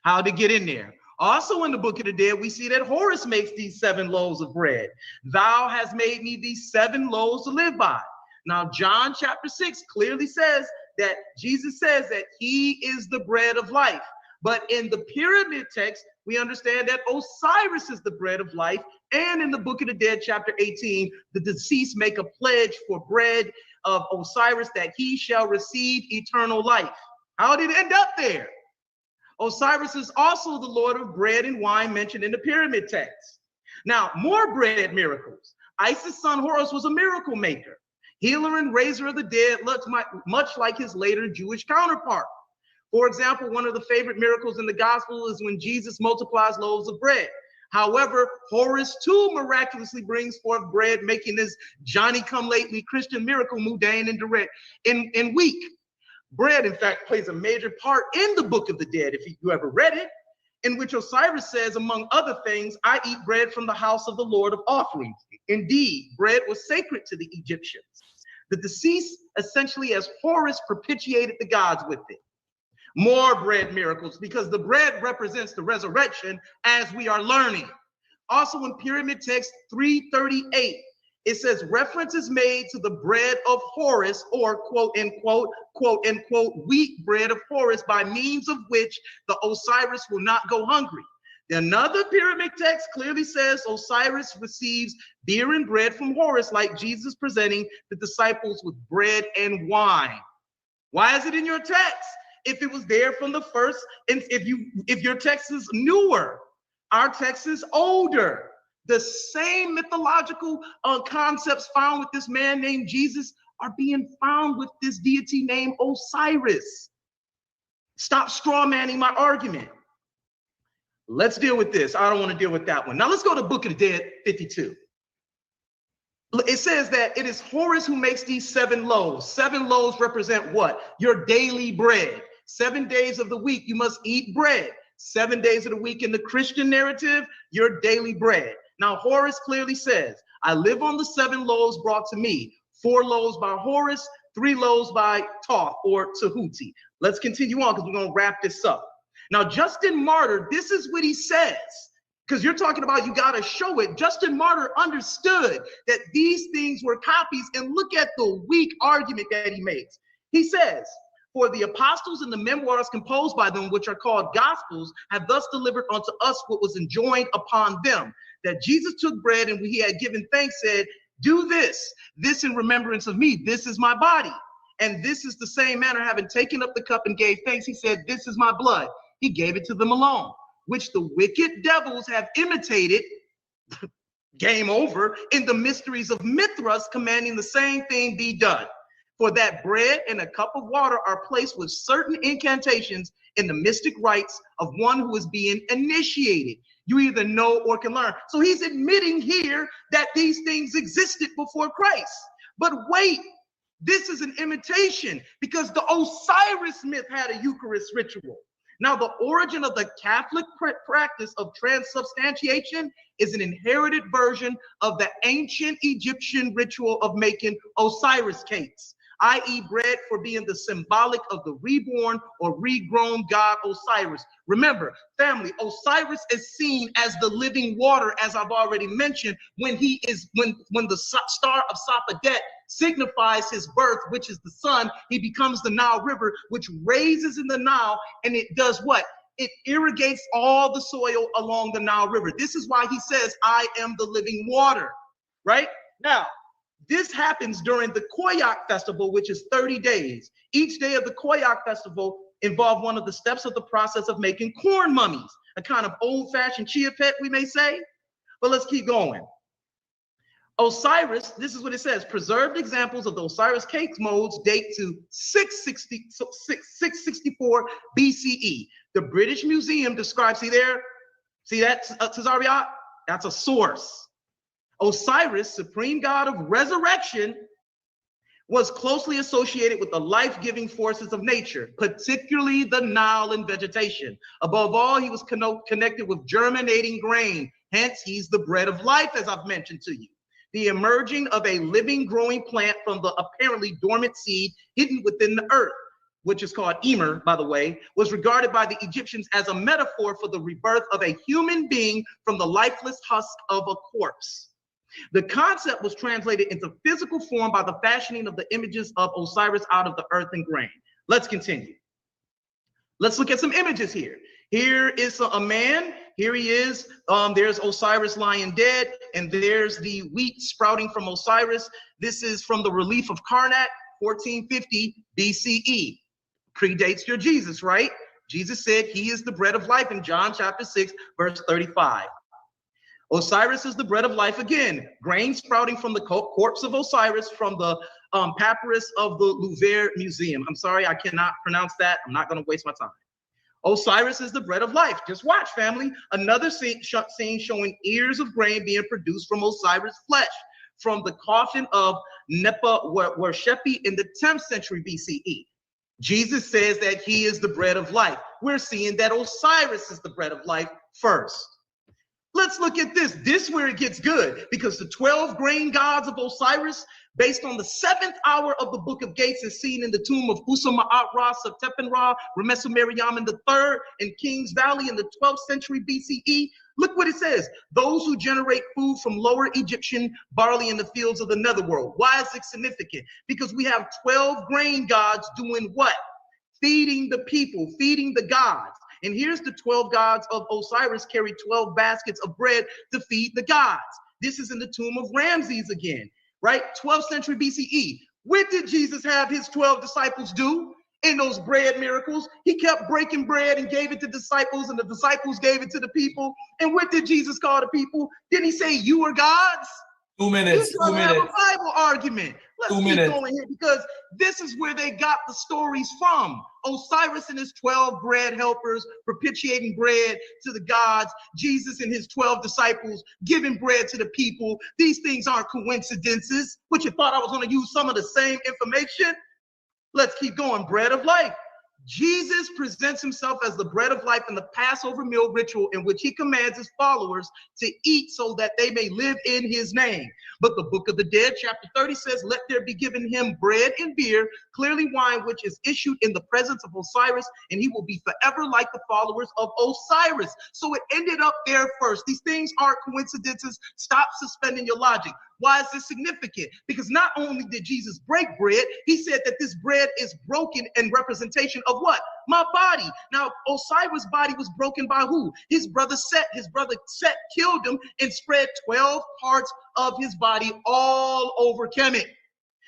How'd it get in there? Also in the Book of the Dead, we see that Horus makes these 7 loaves of bread. Thou hast made me these 7 loaves to live by. Now, John chapter 6 clearly says that Jesus says that he is the bread of life. But in the pyramid text, we understand that Osiris is the bread of life. And in the Book of the Dead, chapter 18, the deceased make a pledge for bread of Osiris that he shall receive eternal life. How did it end up there? Osiris is also the Lord of bread and wine mentioned in the pyramid text. Now, more bread miracles. Isis' son Horus was a miracle maker, healer and raiser of the dead, much like his later Jewish counterpart. For example, one of the favorite miracles in the gospel is when Jesus multiplies loaves of bread. However, Horus too miraculously brings forth bread, making this Johnny-come-lately Christian miracle mundane and direct and weak. Bread, in fact, plays a major part in the Book of the Dead, if you ever read it, in which Osiris says, among other things, I eat bread from the house of the Lord of offerings. Indeed, bread was sacred to the Egyptians. The deceased, essentially as Horus, propitiated the gods with it. More bread miracles, because the bread represents the resurrection, as we are learning. Also in pyramid text 338, it says reference is made to the bread of Horus, or quote unquote, wheat bread of Horus, by means of which the Osiris will not go hungry. Another pyramid text clearly says Osiris receives beer and bread from Horus, like Jesus presenting the disciples with bread and wine. Why is it in your text? If it was there from the first, and if your text is newer, our text is older. The same mythological concepts found with this man named Jesus are being found with this deity named Osiris. Stop straw manning my argument. Let's deal with this. I don't want to deal with that one. Now let's go to Book of the Dead 52. It says that it is Horus who makes these 7 loaves. 7 loaves represent what? Your daily bread. 7 days of the week, you must eat bread. 7 days of the week in the Christian narrative, your daily bread. Now, Horus clearly says, I live on the 7 loaves brought to me, 4 loaves by Horus, 3 loaves by Thoth or Tahuti. Let's continue on because we're going to wrap this up. Now, Justin Martyr, this is what he says, because you're talking about you got to show it. Justin Martyr understood that these things were copies, and look at the weak argument that he makes. He says, for the apostles and the memoirs composed by them, which are called gospels, have thus delivered unto us what was enjoined upon them, that Jesus took bread and when he had given thanks said, do this in remembrance of me. This is my body. And this is the same manner, having taken up the cup and gave thanks, he said, this is my blood. He gave it to them alone, which the wicked devils have imitated, game over, in the mysteries of Mithras, commanding the same thing be done. For that bread and a cup of water are placed with certain incantations in the mystic rites of one who is being initiated. You either know or can learn. So he's admitting here that these things existed before Christ. But wait, this is an imitation because the Osiris myth had a Eucharist ritual. Now, the origin of the Catholic practice of transubstantiation is an inherited version of the ancient Egyptian ritual of making Osiris cakes, i.e. bread for being the symbolic of the reborn or regrown god Osiris. Remember, family, Osiris is seen as the living water, as I've already mentioned, when the star of Sapadet signifies his birth, which is the sun. He becomes the Nile River, which raises in the Nile, and it does what? It irrigates all the soil along the Nile River. This is why he says, I am the living water. right? Now, this happens during the Koyak festival, which is 30 days. Each day of the Koyak festival involved one of the steps of the process of making corn mummies, a kind of old-fashioned chia pet, we may say. But let's keep going. Osiris, this is what it says, preserved examples of the Osiris cake molds date to 664 BCE. The British Museum describes, see that, Tazaryach? That's a source. Osiris, supreme god of resurrection, was closely associated with the life-giving forces of nature, particularly the Nile and vegetation. Above all, he was connected with germinating grain. Hence, he's the bread of life, as I've mentioned to you. The emerging of a living, growing plant from the apparently dormant seed hidden within the earth, which is called Emer, by the way, was regarded by the Egyptians as a metaphor for the rebirth of a human being from the lifeless husk of a corpse. The concept was translated into physical form by the fashioning of the images of Osiris out of the earth and grain. Let's continue. Let's look at some images here. Here is a man. Here he is. There's Osiris lying dead, and there's the wheat sprouting from Osiris. This is from the relief of Karnak, 1450 BCE. Predates your Jesus, right? Jesus said he is the bread of life in John chapter 6, verse 35. Osiris is the bread of life again. Grain sprouting from the corpse of Osiris from the papyrus of the Louvre Museum. I'm sorry, I cannot pronounce that. I'm not going to waste my time. Osiris is the bread of life. Just watch, family. Another scene showing ears of grain being produced from Osiris' flesh from the coffin of Nepa-Worshepi in the 10th century BCE. Jesus says that he is the bread of life. We're seeing that Osiris is the bread of life first. Let's look at this. This is where it gets good, because the 12 grain gods of Osiris, based on the 7th hour of the Book of Gates, is seen in the tomb of Usa-Ma'at-Ra, Septepen-Ra, Remesu-Meriamun III in Kings Valley in the 12th century BCE. Look what it says. Those who generate food from lower Egyptian barley in the fields of the netherworld. Why is it significant? Because we have 12 grain gods doing what? Feeding the people, feeding the gods. And here's the 12 gods of Osiris carry 12 baskets of bread to feed the gods. This is in the tomb of Ramsey again, right? 12th century BCE. What did Jesus have his 12 disciples do in those bread miracles? He kept breaking bread and gave it to disciples, and the disciples gave it to the people. And what did Jesus call the people? Didn't he say, you are gods? 2 minutes. He's going to have a Bible argument. Let's keep going here, because this is where they got the stories from. Osiris and his 12 bread helpers propitiating bread to the gods. Jesus and his 12 disciples giving bread to the people. These things aren't coincidences. What, you thought I was going to use some of the same information? Let's keep going. Bread of life. Jesus presents himself as the bread of life in the Passover meal ritual, in which he commands his followers to eat so that they may live in his name. But the Book of the Dead, chapter 30 says, let there be given him bread and beer, clearly wine, which is issued in the presence of Osiris, and he will be forever like the followers of Osiris. So it ended up there first. These things aren't coincidences. Stop suspending your logic. Why is this significant? Because not only did Jesus break bread, he said that this bread is broken in representation of what? My body. Now, Osiris' body was broken by who? His brother Set. His brother Set killed him and spread 12 parts of his body all over Kemet.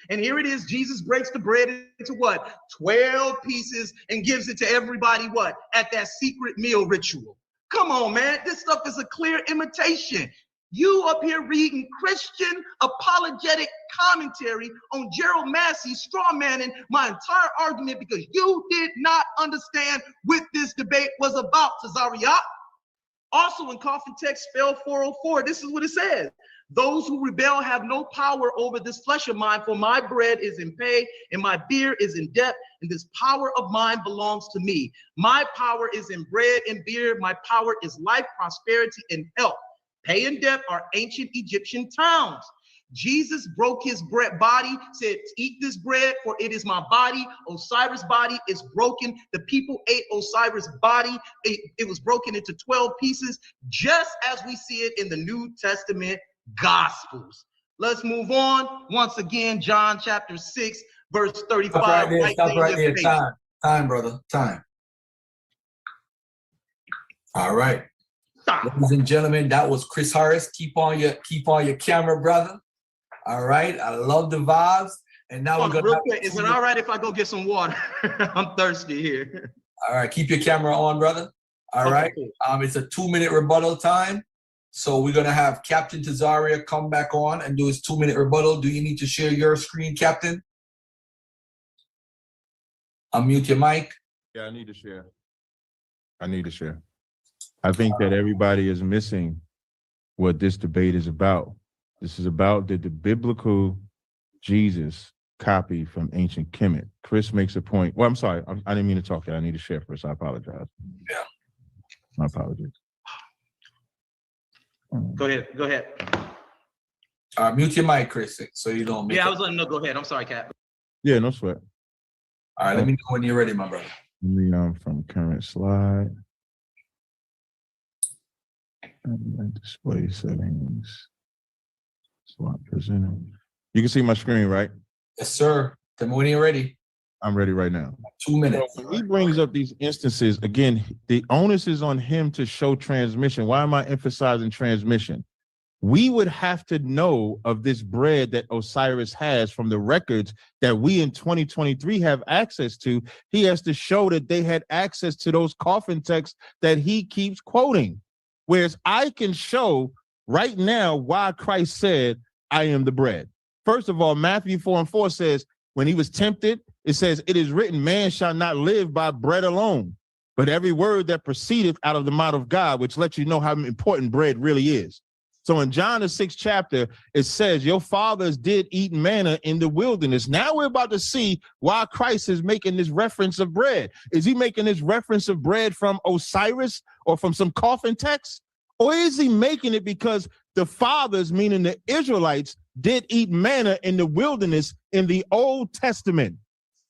And here it is, Jesus breaks the bread into what? 12 pieces and gives it to everybody, what? At that secret meal ritual. Come on, man. This stuff is a clear imitation. You up here reading Christian apologetic commentary on Gerald Massey strawmanning my entire argument because you did not understand what this debate was about, Tazaryach. Also in coffin text, spell 404, this is what it says. Those who rebel have no power over this flesh of mine, for my bread is in pay and my beer is in debt, and this power of mine belongs to me. My power is in bread and beer. My power is life, prosperity, and health. Pay and debt are ancient Egyptian towns. Jesus broke his body, said, eat this bread, for it is my body. Osiris' body is broken. The people ate Osiris' body. It was broken into 12 pieces, just as we see it in the New Testament Gospels. Let's move on. Once again, John chapter 6, verse 35. Stop right there. Time, brother. Time. All right. Stop. Ladies and gentlemen, that was Chris Harris. Keep on your camera, brother. All right, I love the vibes. And now we're gonna real quick. Is it all right if I go get some water? I'm thirsty here. All right, keep your camera on, brother. All right. Cool. It's a 2-minute rebuttal time. So we're gonna have Captain Tazaryach come back on and do his 2-minute rebuttal. Do you need to share your screen, Captain? Unmute your mic. Yeah, I need to share. I think that everybody is missing what this debate is about. This is about the biblical Jesus copy from ancient Kemet. Chris makes a point. Well, I'm sorry. I didn't mean to talk yet. I need to share first. I apologize. Yeah. My apologies. Go ahead. Mute your mic, Chris, so you don't make I was letting him know. Go ahead. I'm sorry, Cap. Yeah, no sweat. All right, let me know when you're ready, my brother. Let me from current slide. Display settings. Slot presented. You can see my screen, right? Yes, sir. Tell me when you're ready. I'm ready right now. 2 minutes. So when he brings up these instances, again, the onus is on him to show transmission. Why am I emphasizing transmission? We would have to know of this bread that Osiris has from the records that we in 2023 have access to. He has to show that they had access to those coffin texts that he keeps quoting. Whereas I can show right now why Christ said, I am the bread. First of all, Matthew 4:4 says, when he was tempted, it says, it is written, man shall not live by bread alone, but every word that proceedeth out of the mouth of God, which lets you know how important bread really is. So in John, the 6th chapter, it says, your fathers did eat manna in the wilderness. Now we're about to see why Christ is making this reference of bread. Is he making this reference of bread from Osiris or from some coffin text? Or is he making it because the fathers, meaning the Israelites, did eat manna in the wilderness in the Old Testament?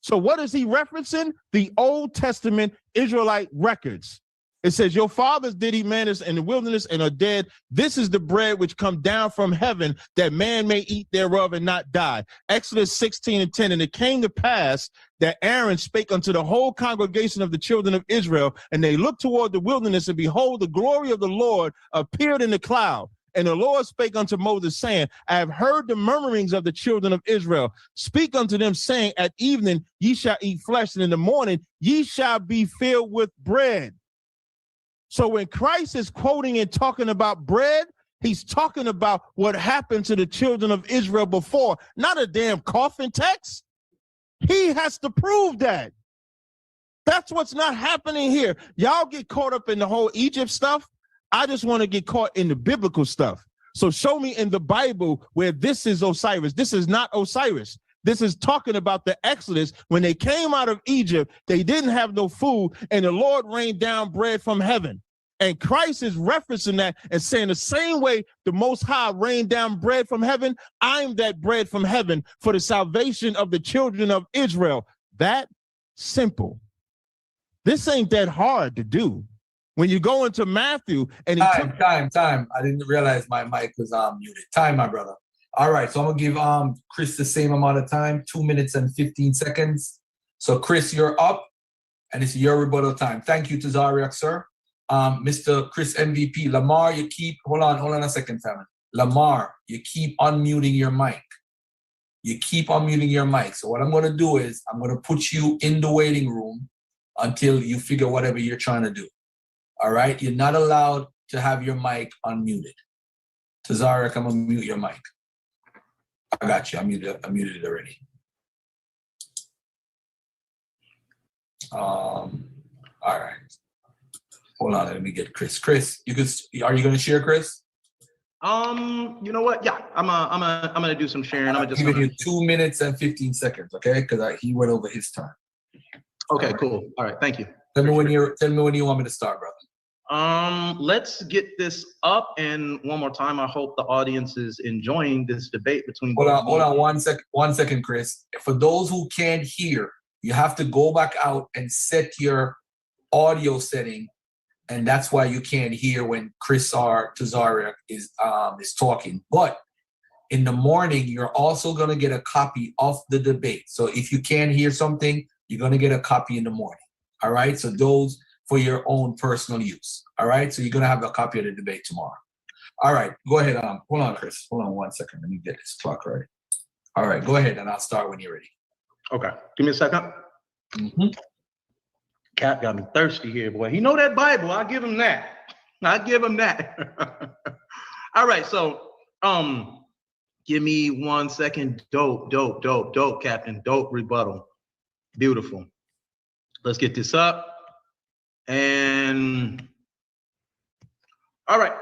So what is he referencing? The Old Testament Israelite records. It says, your fathers did eat manna in the wilderness and are dead. This is the bread which come down from heaven, that man may eat thereof and not die. Exodus 16:10. And it came to pass that Aaron spake unto the whole congregation of the children of Israel, and they looked toward the wilderness, and behold, the glory of the Lord appeared in the cloud. And the Lord spake unto Moses, saying, I have heard the murmurings of the children of Israel. Speak unto them, saying, at evening ye shall eat flesh, and in the morning ye shall be filled with bread. So when Christ is quoting and talking about bread, he's talking about what happened to the children of Israel before, not a damn coffin text. He has to prove that. That's what's not happening here. Y'all get caught up in the whole Egypt stuff. I just want to get caught in the biblical stuff. So show me in the Bible where this is Osiris. This is not Osiris. This is talking about the Exodus. When they came out of Egypt, they didn't have no food, and the Lord rained down bread from heaven. And Christ is referencing that and saying the same way the Most High rained down bread from heaven, I'm that bread from heaven for the salvation of the children of Israel. That simple. This ain't that hard to do. When you go into Matthew and time. I didn't realize my mic was muted. Time, my brother. All right, so I'm gonna give Chris the same amount of time, 2 minutes and 15 seconds. So Chris, you're up, and it's your rebuttal time. Thank you, Tazaryach, sir. Mr. Chris MVP, Lamar, you keep, hold on a second, family. Lamar, you keep unmuting your mic. You keep unmuting your mic. So what I'm gonna do is I'm gonna put you in the waiting room until you figure whatever you're trying to do. All right, you're not allowed to have your mic unmuted. Tazaryach, I'm gonna mute your mic. I got you. I muted it already. All right. Hold on. Let me get Chris. Chris, are you going to share, Chris? You know what? Yeah, I'm gonna do some sharing. I'm giving you 2 minutes and 15 seconds, okay? Because he went over his time. Okay, cool. All right, thank you. Tell me when you want me to start, brother. Let's get this up, and one more time, I hope the audience is enjoying this debate between. Hold on 1 second, Chris. For those who can't hear, you have to go back out and set your audio setting, and that's why you can't hear when Chris or Tazaryach is talking. But in the morning, you're also gonna get a copy of the debate. So if you can't hear something, you're gonna get a copy in the morning. All right. So those for your own personal use. All right. So you're going to have a copy of the debate tomorrow. All right, go ahead. Hold on, Chris. Hold on 1 second. Let me get this clock right. All right, go ahead, and I'll start when you're ready. Okay, give me a second. Cap got me thirsty here, boy. He know that Bible. I'll give him that. I'll give him that. All right, so give me 1 second. Dope, Captain. Dope rebuttal. Beautiful. Let's get this up. And all right.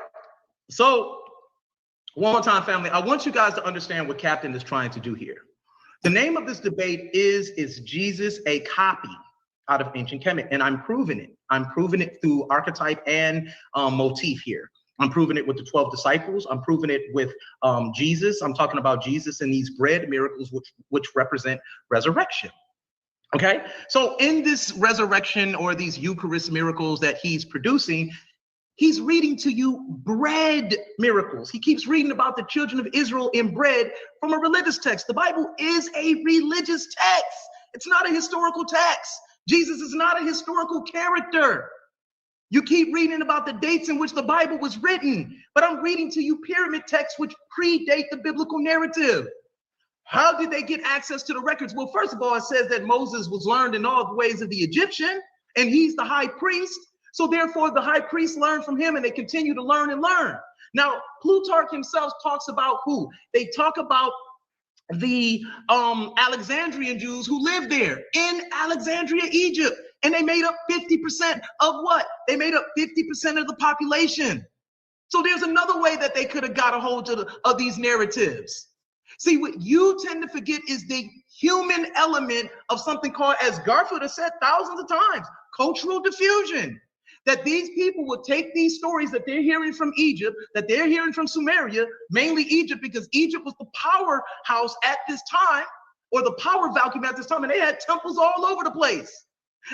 So one more time, family, I want you guys to understand what Captain is trying to do here. The name of this debate is Jesus a copy out of ancient Kemet? And I'm proving it. I'm proving it through archetype and motif here. I'm proving it with the 12 disciples. I'm proving it with Jesus. I'm talking about Jesus and these bread miracles, which represent resurrection. Okay, so in this resurrection or these Eucharist miracles that he's producing, he's reading to you bread miracles. He keeps reading about the children of Israel in bread from a religious text. The Bible is a religious text. It's not a historical text. Jesus is not a historical character. You keep reading about the dates in which the Bible was written, but I'm reading to you pyramid texts which predate the biblical narrative. How did they get access to the records? Well, first of all, it says that Moses was learned in all the ways of the Egyptian, and he's the high priest. So therefore, the high priest learned from him, and they continue to learn and learn. Now, Plutarch himself talks about who? They talk about the Alexandrian Jews who lived there in Alexandria, Egypt, and they made up 50% of what? They made up 50% of the population. So there's another way that they could have got a hold of these narratives. See, what you tend to forget is the human element of something called, as Garfield has said thousands of times, cultural diffusion. That these people will take these stories that they're hearing from Egypt, that they're hearing from Sumeria, mainly Egypt, because Egypt was the powerhouse at this time, or the power vacuum at this time, and they had temples all over the place.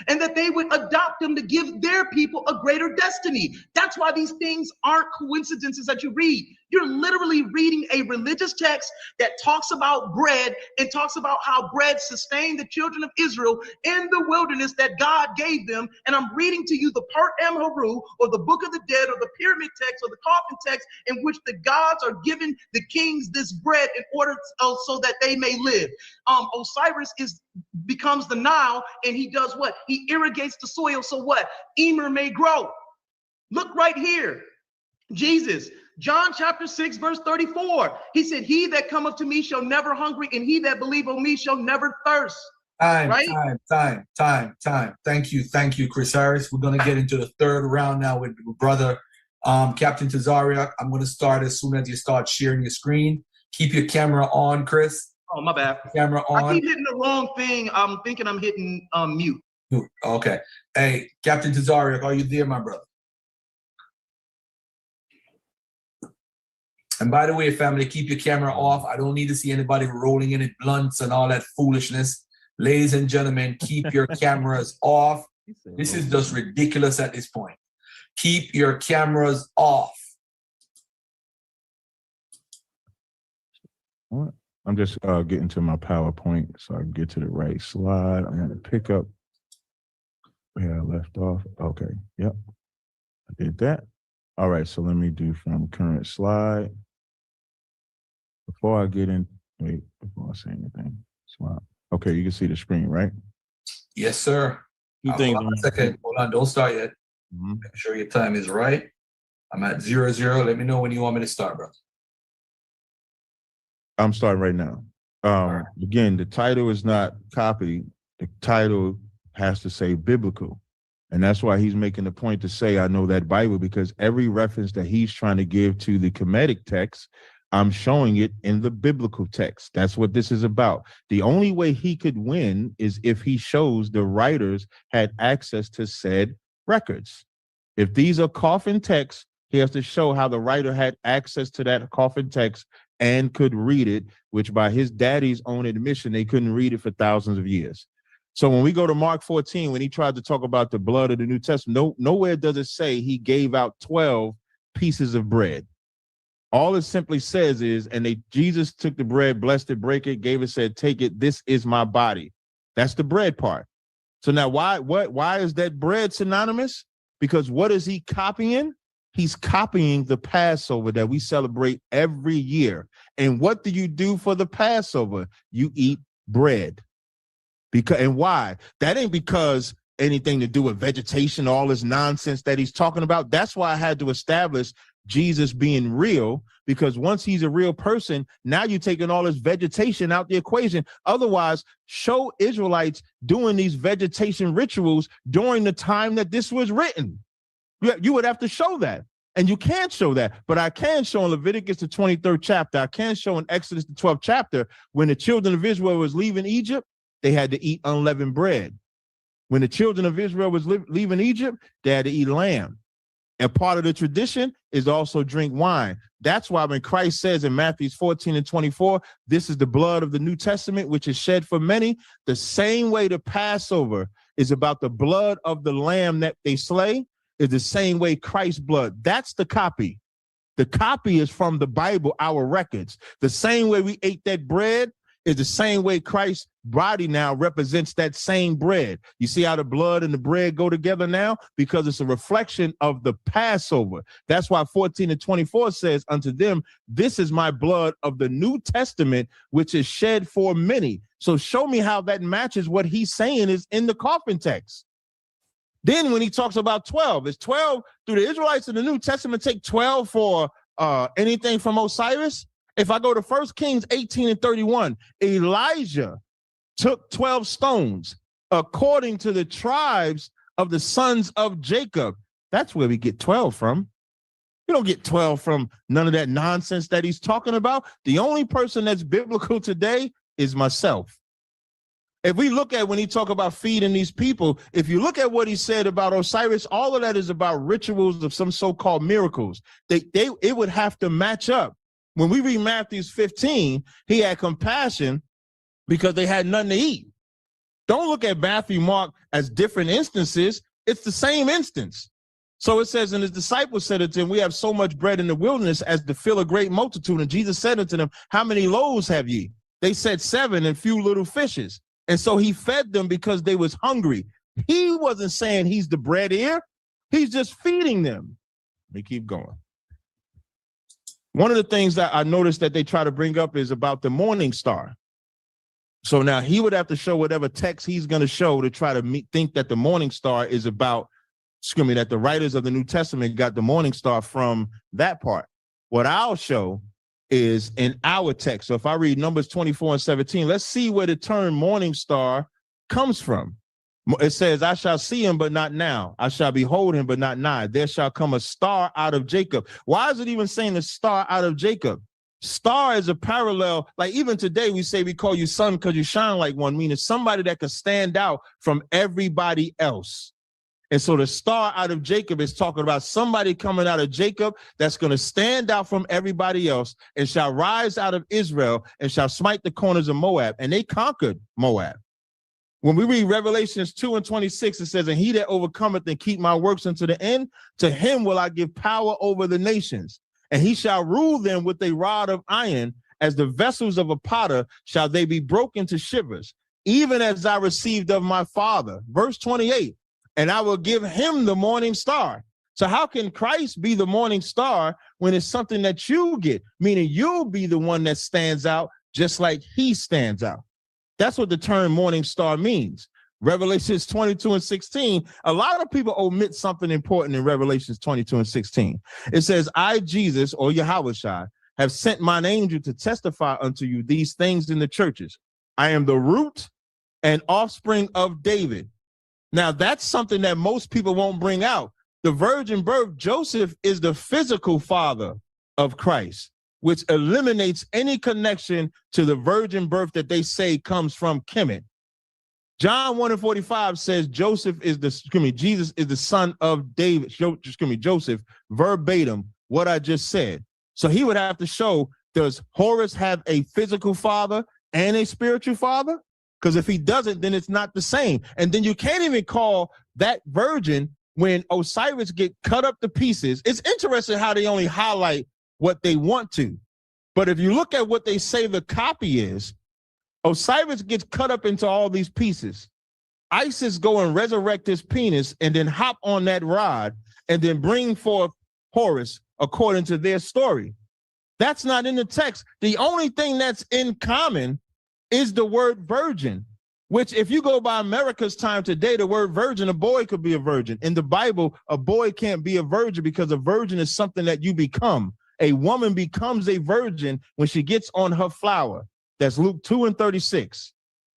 And that they would adopt them to give their people a greater destiny. That's why these things aren't coincidences that you read. You're literally reading a religious text that talks about bread and talks about how bread sustained the children of Israel in the wilderness that God gave them. And I'm reading to you the Part Haru, or the Book of the Dead, or the pyramid text, or the coffin text, in which the gods are giving the kings this bread in order so that they may live. Osiris becomes the Nile, and he does what? He irrigates the soil so what? Emer may grow. Look right here. Jesus, John chapter 6, verse 34. He said, he that cometh to me shall never hunger, and he that believe on me shall never thirst. Time. Thank you, Chris Harris. We're going to get into the third round now with brother Captain Tazaryach. I'm going to start as soon as you start sharing your screen. Keep your camera on, Chris. Oh, my bad. Camera on. I keep hitting the wrong thing. I'm thinking I'm hitting mute. Okay. Hey, Captain Tazaryach, are you there, my brother? And by the way, family, keep your camera off. I don't need to see anybody rolling in it blunts and all that foolishness. Ladies and gentlemen, keep your cameras off. This is just ridiculous at this point. Keep your cameras off. I'm just getting to my PowerPoint so I can get to the right slide. I'm going to pick up where I left off. Okay, yep, I did that. All right, so let me do from current slide. Before I get in, before I say anything, slide. Okay, you can see the screen, right? Yes, sir. Hold on a second. Hold on, don't start yet. Make sure your time is right. I'm at 00. Let me know when you want me to start, bro. I'm starting right now. Again, the title is not copy. The title has to say biblical. And that's why he's making the point to say, I know that Bible, because every reference that he's trying to give to the kmetic text, I'm showing it in the biblical text. That's what this is about. The only way he could win is if he shows the writers had access to said records. If these are coffin texts, he has to show how the writer had access to that coffin text and could read it, which by his daddy's own admission, they couldn't read it for thousands of years. So when we go to Mark 14, when he tried to talk about the blood of the New Testament, nowhere does it say he gave out 12 pieces of bread. All it simply says is, and Jesus took the bread, blessed it, break it, gave it, said, take it, this is my body. That's the bread part. So now why is that bread synonymous? Because what is he copying? He's copying the Passover that we celebrate every year. And what do you do for the Passover? You eat bread. And why? That ain't because anything to do with vegetation, all this nonsense that he's talking about. That's why I had to establish Jesus being real, because once he's a real person, now you're taking all this vegetation out the equation. Otherwise, show Israelites doing these vegetation rituals during the time that this was written. You would have to show that. And you can't show that. But I can show in Leviticus, the 23rd chapter. I can show in Exodus, the 12th chapter, when the children of Israel was leaving Egypt, they had to eat unleavened bread. When the children of Israel was leaving Egypt, they had to eat lamb. And part of the tradition is also drink wine. That's why when Christ says in Matthew 14:24, this is the blood of the New Testament, which is shed for many, the same way the Passover is about the blood of the lamb that they slay, is the same way Christ's blood. That's the copy. The copy is from the Bible, our records. The same way we ate that bread is the same way Christ's body now represents that same bread. You see how the blood and the bread go together now? Because it's a reflection of the Passover. That's why 14:24 says, unto them, this is my blood of the New Testament, which is shed for many. So show me how that matches what he's saying is in the coffin text. Then when he talks about 12, is 12, do the Israelites in the New Testament take 12 for anything from Osiris? If I go to 1 Kings 18:31, Elijah took 12 stones according to the tribes of the sons of Jacob. That's where we get 12 from. You don't get 12 from none of that nonsense that he's talking about. The only person that's biblical today is myself. If we look at when he talk about feeding these people, if you look at what he said about Osiris, all of that is about rituals of some so-called miracles. It would have to match up. When we read Matthew 15, he had compassion because they had nothing to eat. Don't look at Matthew, Mark as different instances. It's the same instance. So it says, and his disciples said unto him, we have so much bread in the wilderness as to fill a great multitude. And Jesus said unto them, how many loaves have ye? They said 7 and few little fishes. And so he fed them because they was hungry. He wasn't saying he's the bread here. He's just feeding them. Let me keep going. One of the things that I noticed that they try to bring up is about the morning star. So now he would have to show whatever text he's going to show to try to think that the morning star is about, that the writers of the New Testament got the morning star from that part. What I'll show is in our text. So if I read Numbers 24:17, let's see where the term morning star comes from. It says, I shall see him, but not now. I shall behold him, but not nigh. There shall come a star out of Jacob. Why is it even saying the star out of Jacob? Star is a parallel. Like even today, we say we call you sun because you shine like one, meaning somebody that could stand out from everybody else. And so the star out of Jacob is talking about somebody coming out of Jacob that's going to stand out from everybody else and shall rise out of Israel and shall smite the corners of Moab. And they conquered Moab. When we read Revelations 2:26, it says, and he that overcometh and keep my works unto the end, to him will I give power over the nations. And he shall rule them with a rod of iron, as the vessels of a potter shall they be broken to shivers, even as I received of my Father. Verse 28, and I will give him the morning star. So how can Christ be the morning star when it's something that you get? Meaning you'll be the one that stands out just like he stands out. That's what the term morning star means. Revelations 22:16, a lot of people omit something important in Revelations 22:16. It says, I, Jesus, or Yahushua, have sent mine angel to testify unto you these things in the churches. I am the root and offspring of David. Now, that's something that most people won't bring out. The virgin birth, Joseph is the physical father of Christ, which eliminates any connection to the virgin birth that they say comes from Kemet. John 1:45 says Jesus is the son of David. Joseph, verbatim, what I just said. So he would have to show, does Horus have a physical father and a spiritual father? Because if he doesn't, then it's not the same. And then you can't even call that virgin when Osiris get cut up to pieces. It's interesting how they only highlight what they want to. But if you look at what they say the copy is, Osiris gets cut up into all these pieces. Isis go and resurrect his penis and then hop on that rod and then bring forth Horus according to their story. That's not in the text. The only thing that's in common is the word virgin, which if you go by America's time today, the word virgin, a boy could be a virgin. In the Bible, a boy can't be a virgin because a virgin is something that you become. A woman becomes a virgin when she gets on her flower. That's Luke 2:36.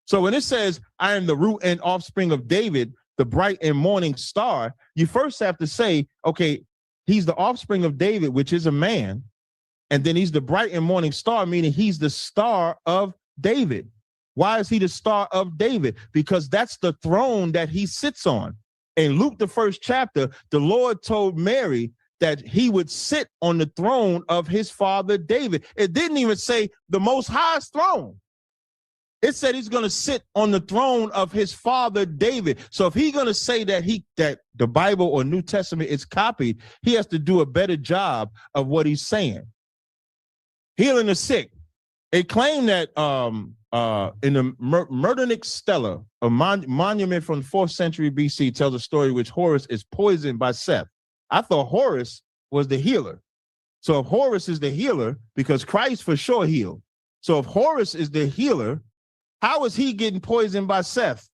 So when it says, I am the root and offspring of David, the bright and morning star, you first have to say, okay, he's the offspring of David, which is a man. And then he's the bright and morning star, meaning he's the star of David. Why is he the star of David? Because that's the throne that he sits on. In Luke, the 1st chapter, the Lord told Mary that he would sit on the throne of his father David. It didn't even say the most highest throne. It said he's going to sit on the throne of his father David. So if he's going to say that that the Bible or New Testament is copied, he has to do a better job of what he's saying. Healing the sick. They claim that in the Moderator Stela, a monument from the 4th century BC, tells a story which Horus is poisoned by Seth. I thought Horus was the healer. So if Horus is the healer, because Christ for sure healed. So if Horus is the healer, how is he getting poisoned by Seth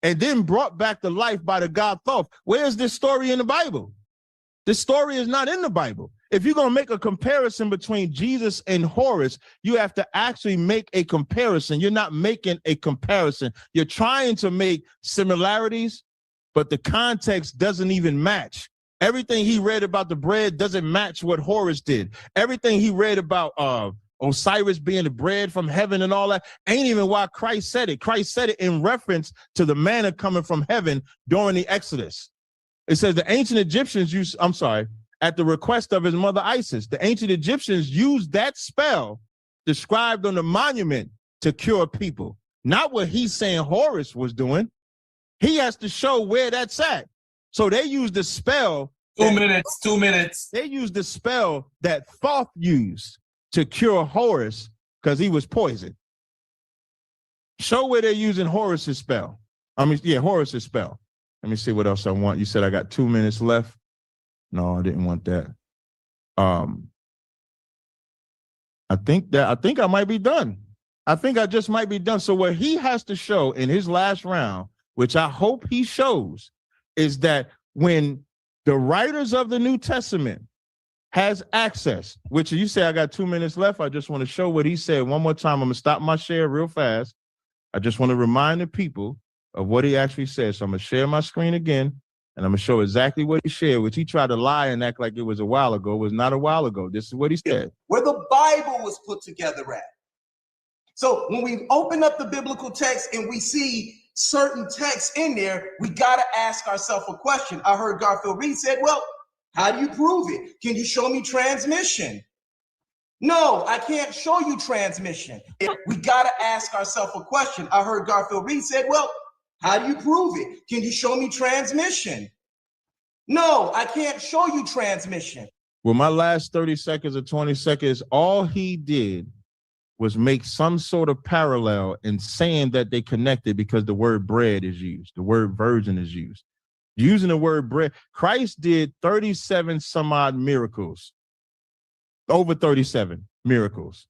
and then brought back to life by the god Thoth? Where's this story in the Bible? This story is not in the Bible. If you're going to make a comparison between Jesus and Horus, you have to actually make a comparison. You're not making a comparison. You're trying to make similarities, but the context doesn't even match. Everything he read about the bread doesn't match what Horus did. Everything he read about Osiris being the bread from heaven and all that ain't even why Christ said it. Christ said it in reference to the manna coming from heaven during the Exodus. It says the ancient Egyptians used, at the request of his mother Isis, the ancient Egyptians used that spell described on the monument to cure people. Not what he's saying Horus was doing. He has to show where that's at. So they used the spell. 2 minutes, 2 minutes. They used the spell that Thoth used to cure Horus because he was poisoned. Show where they're using Horus's spell. Horus's spell. Let me see what else I want. You said I got 2 minutes left. No, I didn't want that. I think I might be done. I think I just might be done. So what he has to show in his last round, which I hope he shows, is that when the writers of the New Testament has access, which you say I got 2 minutes left. I just want to show what he said one more time. I'm going to stop my share real fast. I just want to remind the people of what he actually said. So I'm going to share my screen again, and I'm going to show exactly what he shared, which he tried to lie and act like it was a while ago. It was not a while ago. This is what he said. Where the Bible was put together at. So when we open up the biblical text and we see certain texts in there, we got to ask ourselves a question. I heard Garfield Reed said, well, how do you prove it? Can you show me transmission? No, I can't show you transmission. We got to ask ourselves a question. I heard Garfield Reed said, well, how do you prove it? Can you show me transmission? No, I can't show you transmission. Well, my last 30 seconds or 20 seconds, all he did was make some sort of parallel in saying that they connected because the word bread is used, the word virgin is used. Using the word bread, Christ did 37 some odd miracles, over 37 miracles.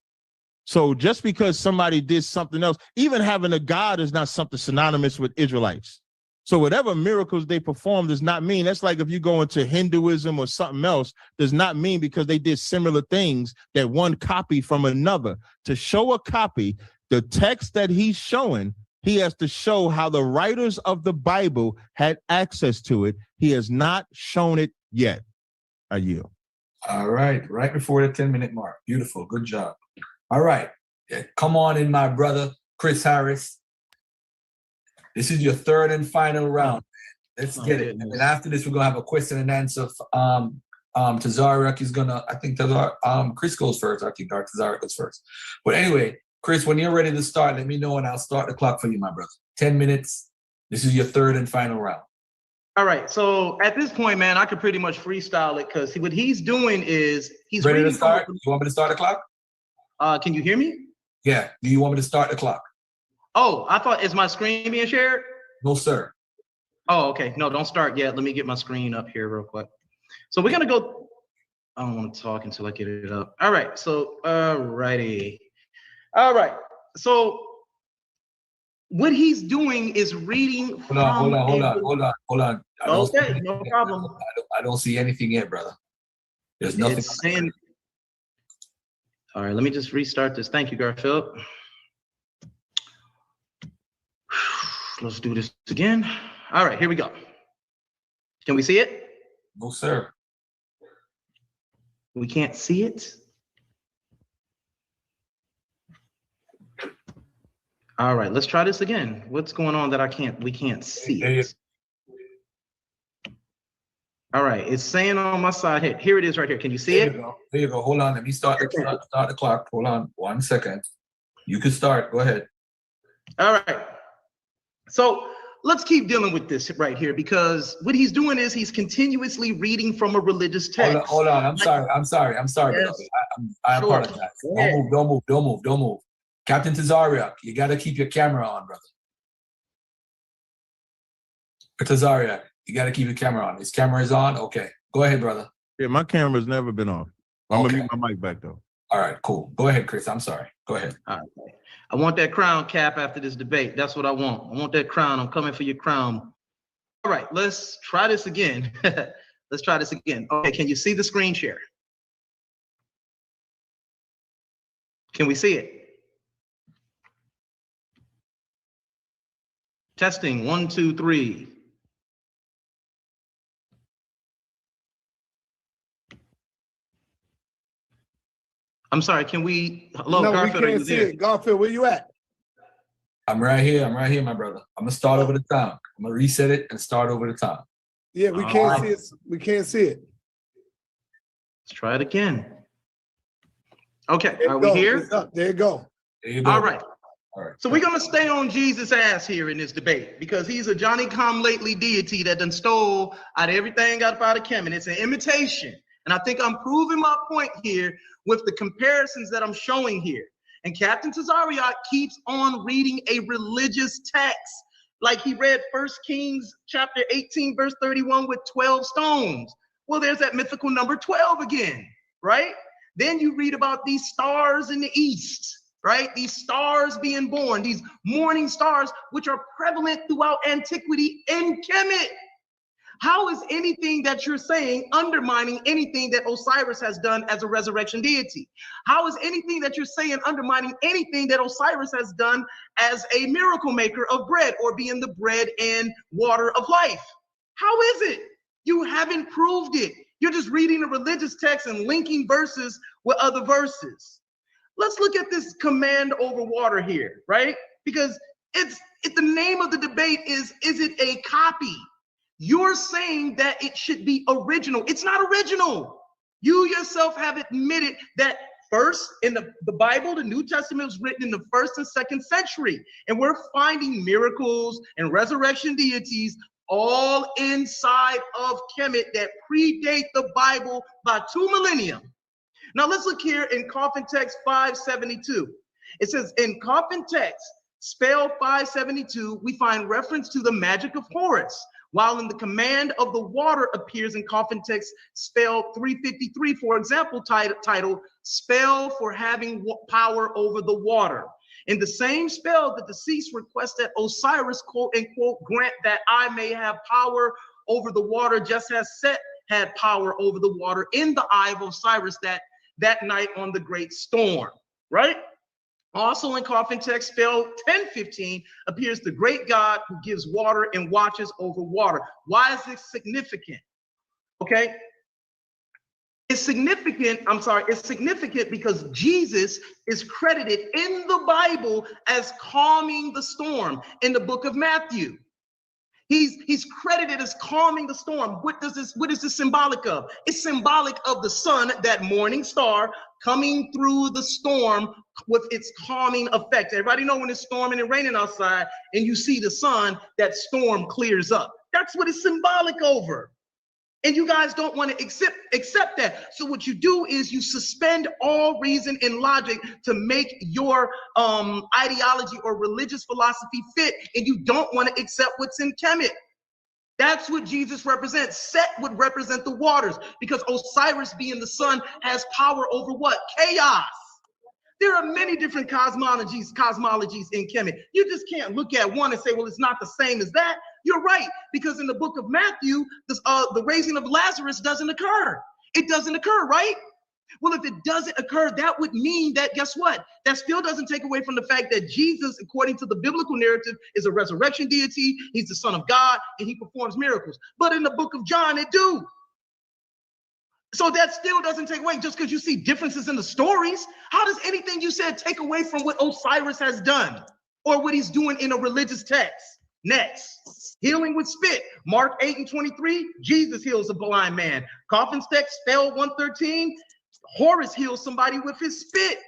So just because somebody did something else, even having a God is not something synonymous with Israelites. So whatever miracles they performed does not mean, that's like if you go into Hinduism or something else, does not mean because they did similar things that one copied from another. To show a copy, the text that he's showing, he has to show how the writers of the Bible had access to it. He has not shown it yet. I yield. All right, right before the 10-minute mark. Beautiful, good job. All right, come on in, my brother, Chris Harris. This is your third and final round. Let's get it. And after this, we're gonna have a question and answer. Tazaryach is gonna, I think Chris goes first. I think Tazaryach goes first. But anyway, Chris, when you're ready to start, let me know and I'll start the clock for you, my brother. 10 minutes. This is your third and final round. All right. So at this point, man, I could pretty much freestyle it because what he's doing is he's ready to start. You want me to start the clock? Can you hear me? Yeah. Do you want me to start the clock? Oh, I thought, is my screen being shared? No, sir. Oh, okay. No, don't start yet. Let me get my screen up here real quick. So we're going to go. I don't want to talk until I get it up. All right, so alrighty. All right, so what he's doing is reading Hold on. Okay, no problem. I don't see anything yet, brother. There's nothing. It's saying, all right, let me just restart this. Thank you, Garfield. Let's do this again. All right, here we go. Can we see it? No, sir. We can't see it. All right, let's try this again. What's going on that we can't see it? All right, it's saying on my side here. Here it is right here. Can you see it? There you go. Hold on. Let me start the clock. Hold on 1 second. You can start. Go ahead. All right. So let's keep dealing with this right here, because what he's doing is he's continuously reading from a religious text. Hold on. I'm sorry. Yes. I apologize. Don't move. Captain Tazaryach, you got to keep your camera on, brother. Tazaryach, you got to keep your camera on. His camera is on? Okay. Go ahead, brother. Yeah, my camera's never been off. I'm going to mute my mic back, though. All right, cool. Go ahead, Chris. I'm sorry. Go ahead. All right. I want that crown, Cap, after this debate. That's what I want. I want that crown. I'm coming for your crown. All right, let's try this again. Let's try this again. Okay, can you see the screen share? Can we see it? Testing, 1, 2, 3. I'm sorry, can we, hello, no, Garfield, we can't see it. Garfield, where you at? I'm right here, my brother. I'm gonna start over the time. I'm gonna reset it and start over the time. Yeah, we can't see it. We can't see it. Let's try it again. Okay, are we here? There you go. All right. So we're gonna stay on Jesus' ass here in this debate, because he's a Johnny-come-lately deity that done stole out everything out of Kemet. It's an imitation. And I think I'm proving my point here with the comparisons that I'm showing here. And Captain Tazaryach keeps on reading a religious text. Like he read 1 Kings chapter 18, verse 31 with 12 stones. Well, there's that mythical number 12 again, right? Then you read about these stars in the east, right? These stars being born, these morning stars, which are prevalent throughout antiquity in Kemet. How is anything that you're saying undermining anything that Osiris has done as a resurrection deity? How is anything that you're saying undermining anything that Osiris has done as a miracle maker of bread, or being the bread and water of life? How is it? You haven't proved it. You're just reading a religious text and linking verses with other verses. Let's look at this command over water here, right? Because the name of the debate is it a copy? You're saying that it should be original. It's not original. You yourself have admitted that first in the Bible, the New Testament was written in the 1st and 2nd century. And we're finding miracles and resurrection deities all inside of Kemet that predate the Bible by 2 millennia. Now let's look here in Coffin Text 572. It says in Coffin Text, spell 572, we find reference to the magic of Horus, while in the command of the water appears in Coffin Text spell 353, for example, titled spell for having power over the water. In the same spell, the deceased requests that Osiris, quote unquote, grant that I may have power over the water, just as Set had power over the water in the eye of Osiris that night on the great storm, right? Also in Coffin Text, spell 1015 appears the great God who gives water and watches over water. Why is this significant? Okay. It's significant because Jesus is credited in the Bible as calming the storm in the book of Matthew. He's credited as calming the storm. What is this symbolic of? It's symbolic of the sun, that morning star, coming through the storm with its calming effect. Everybody know when it's storming and raining outside and you see the sun, that storm clears up. That's what it's symbolic over. And you guys don't want to accept that. So what you do is you suspend all reason and logic to make your ideology or religious philosophy fit, and you don't want to accept what's in Kemet. That's what Jesus represents. Set would represent the waters, because Osiris, being the sun, has power over what? Chaos. There are many different cosmologies in Kemet. You just can't look at one and say, well, it's not the same as that. You're right, because in the book of Matthew, the raising of Lazarus doesn't occur. It doesn't occur, right? Well, if it doesn't occur, that would mean that, guess what? That still doesn't take away from the fact that Jesus, according to the biblical narrative, is a resurrection deity. He's the Son of God, and he performs miracles. But in the book of John, it do. So that still doesn't take away, just because you see differences in the stories. How does anything you said take away from what Osiris has done or what he's doing in a religious text? Next, healing with spit. Mark 8:23, Jesus heals a blind man. Coffin's text, spell 113, Horus heals somebody with his spit.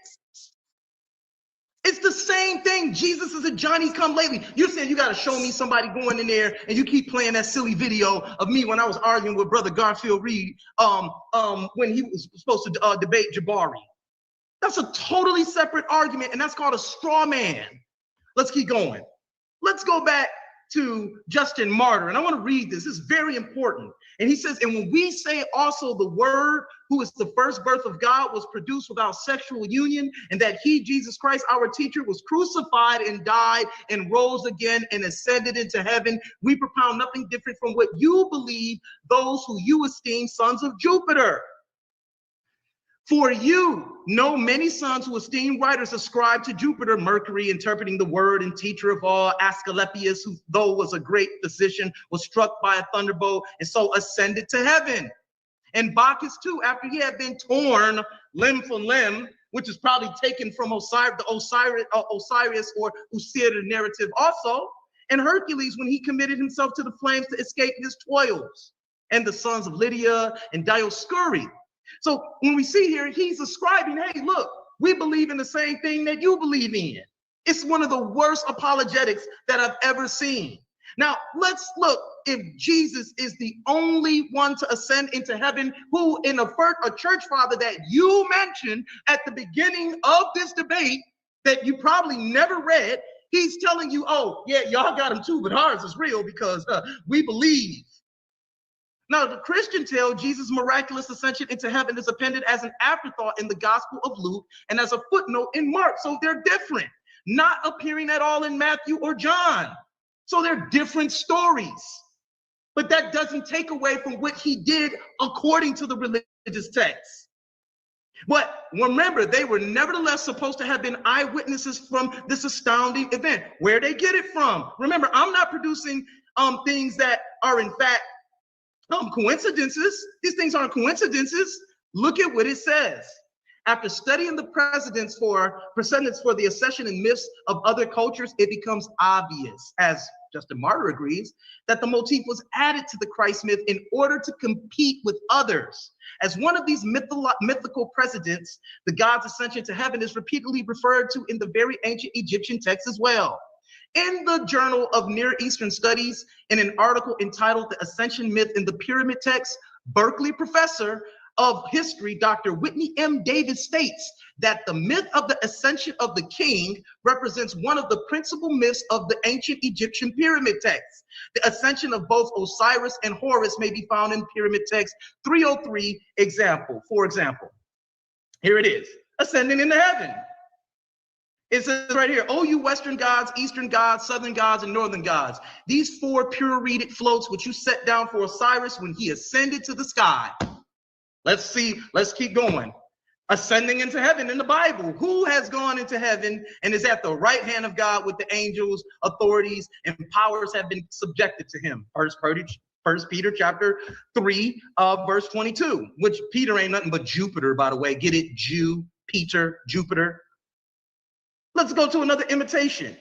It's the same thing. Jesus is a Johnny come lately. You said you got to show me somebody going in there, and you keep playing that silly video of me when I was arguing with Brother Garfield Reed when he was supposed to debate Jabari. That's a totally separate argument, and that's called a straw man. Let's keep going. Let's go back to Justin Martyr, and I want to read this. This is very important. And he says, and when we say also the Word, who is the first birth of God, was produced without sexual union, and that he, Jesus Christ, our teacher, was crucified and died and rose again and ascended into heaven, we propound nothing different from what you believe, those who you esteem sons of Jupiter. For you know many sons who esteem writers ascribe to Jupiter, Mercury, interpreting the word and teacher of all, Asclepius, who though was a great physician, was struck by a thunderbolt and so ascended to heaven. And Bacchus too, after he had been torn limb from limb, which is probably taken from Osiris or Usir narrative also, and Hercules when he committed himself to the flames to escape his toils, and the sons of Lydia and Dioscuri. So when we see here, he's ascribing, hey, look, we believe in the same thing that you believe in. It's one of the worst apologetics that I've ever seen. Now, let's look if Jesus is the only one to ascend into heaven, who in a church father that you mentioned at the beginning of this debate that you probably never read, he's telling you, oh, yeah, y'all got him too, but ours is real because we believe. Now, the Christian tell Jesus' miraculous ascension into heaven is appended as an afterthought in the Gospel of Luke and as a footnote in Mark. So they're different, not appearing at all in Matthew or John. So they're different stories. But that doesn't take away from what he did according to the religious text. But remember, they were nevertheless supposed to have been eyewitnesses from this astounding event. Where they get it from? Remember, I'm not producing things that are in fact coincidences. These things aren't coincidences. Look at what it says. After studying the precedents for the accession and myths of other cultures, it becomes obvious, as Justin Martyr agrees, that the motif was added to the Christ myth in order to compete with others. As one of these mythical precedents, the God's ascension to heaven is repeatedly referred to in the very ancient Egyptian text as well. In the Journal of Near Eastern Studies, in an article entitled The Ascension Myth in the Pyramid Text, Berkeley professor of history, Dr. Whitney M. Davis states that the myth of the ascension of the king represents one of the principal myths of the ancient Egyptian pyramid texts. The ascension of both Osiris and Horus may be found in pyramid text 303 for example. Here it is, ascending into heaven. It says right here, oh, you Western gods, Eastern gods, Southern gods, and Northern gods. These four pure reeded floats which you set down for Osiris when he ascended to the sky. Let's see, let's keep going. Ascending into heaven in the Bible. Who has gone into heaven and is at the right hand of God with the angels, authorities, and powers have been subjected to him? First Peter chapter 3, verse 22, which Peter ain't nothing but Jupiter, by the way. Get it? Peter, Jupiter. Let's go to another imitation.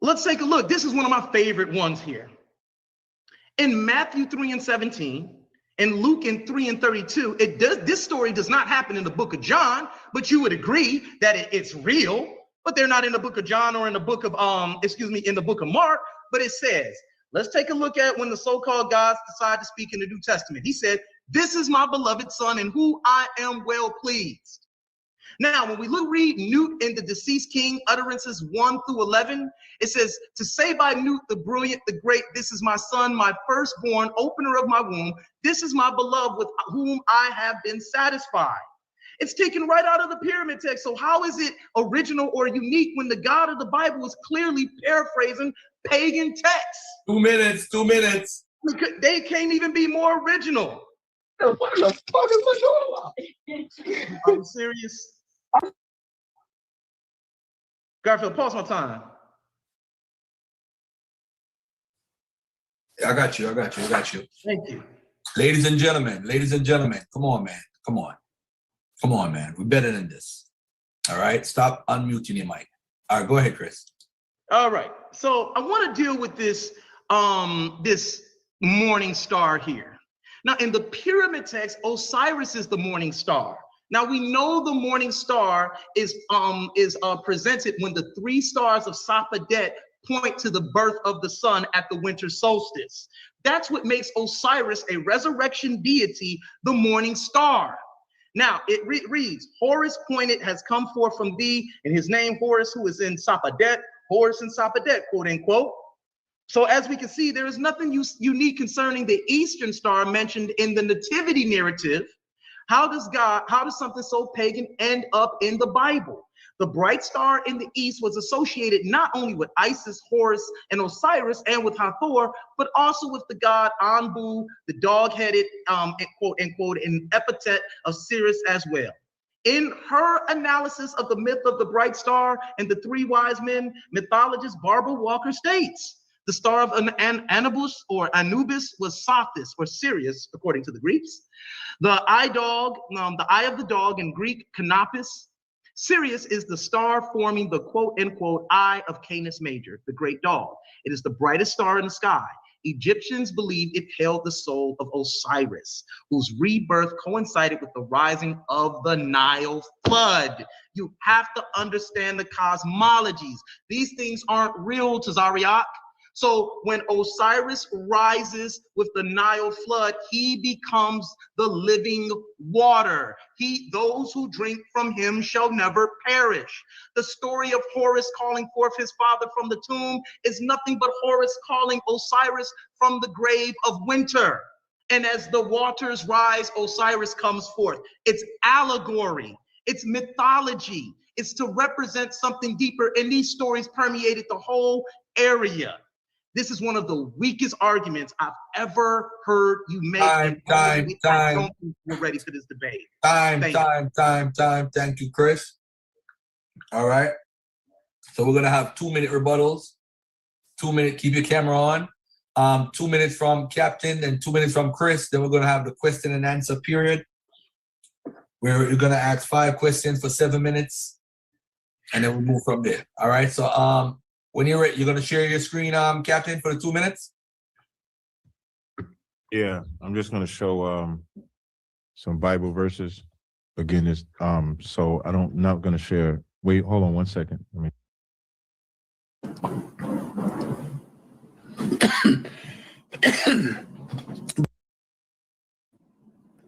Let's take a look. This is one of my favorite ones here. In Matthew 3:17, and Luke in 3:32, this story does not happen in the book of John, but you would agree that it's real, but they're not in the book of John or in the book of, in the book of Mark, but it says, let's take a look at when the so-called gods decide to speak in the New Testament. He said, this is my beloved son in whom I am well pleased. Now, when we read Newt in the Deceased King Utterances 1 through 11, it says, to say by Newt the brilliant, the great, this is my son, my firstborn, opener of my womb. This is my beloved with whom I have been satisfied. It's taken right out of the pyramid text. So how is it original or unique when the God of the Bible is clearly paraphrasing pagan texts? 2 minutes, 2 minutes. They can't even be more original. What the fuck is going on? I'm serious. Garfield, pause my time. I got you. Thank you. Ladies and gentlemen, come on, man. Come on, man. We're better than this. All right, stop unmuting your mic. All right, go ahead, Chris. All right, so I want to deal with this, this morning star here. Now, in the pyramid text, Osiris is the morning star. Now we know the morning star is presented when the 3 stars of Sapadet point to the birth of the sun at the winter solstice. That's what makes Osiris a resurrection deity, the morning star. Now it reads, Horus pointed has come forth from thee, and his name Horus, who is in Sapadet, Horus in Sapadet, quote unquote. So as we can see, there is nothing unique concerning the Eastern star mentioned in the nativity narrative. How does something so pagan end up in the Bible? The bright star in the east was associated not only with Isis, Horus, and Osiris, and with Hathor, but also with the god Anbu, the dog-headed, quote unquote, an epithet of Sirius as well. In her analysis of the myth of the bright star and the 3 wise men, mythologist Barbara Walker states, the star of Anubis was Sothis or Sirius, according to the Greeks. The eye of the dog in Greek, Canopus. Sirius is the star forming the quote unquote eye of Canis Major, the great dog. It is the brightest star in the sky. Egyptians believed it held the soul of Osiris, whose rebirth coincided with the rising of the Nile flood. You have to understand the cosmologies. These things aren't real, Tazaryach. So when Osiris rises with the Nile flood, he becomes the living water. Those who drink from him shall never perish. The story of Horus calling forth his father from the tomb is nothing but Horus calling Osiris from the grave of winter. And as the waters rise, Osiris comes forth. It's allegory. It's mythology. It's to represent something deeper. And these stories permeated the whole area. This is one of the weakest arguments I've ever heard you make. Time. I don't think we're ready for this debate. Time. Thank you, Chris. All right. So we're going to have 2-minute rebuttals. 2 minute, keep your camera on. 2 minutes from Captain and 2 minutes from Chris. Then we're going to have the question and answer period, where you're going to ask 5 questions for 7 minutes. And then we'll move from there. All right. So, when you're ready, you're going to share your screen, Captain, for the 2 minutes? Yeah, I'm just going to show some Bible verses. Again, it's, so not going to share. Wait, hold on 1 second.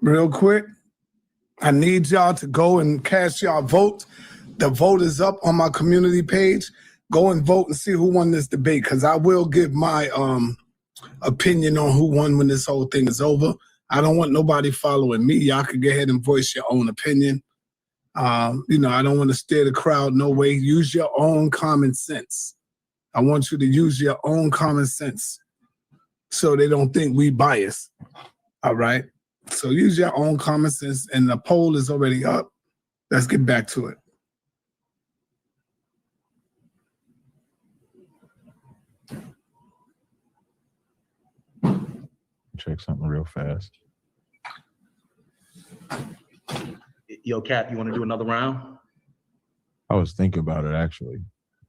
Real quick, I need y'all to go and cast y'all vote. The vote is up on my community page. Go and vote and see who won this debate, because I will give my opinion on who won when this whole thing is over. I don't want nobody following me. Y'all can go ahead and voice your own opinion. I don't want to steer the crowd no way. Use your own common sense. I want you to use your own common sense so they don't think we bias. All right? So use your own common sense, and the poll is already up. Let's get back to it. Check something real fast. Yo, Cap, you want to do another round? I was thinking about it, actually.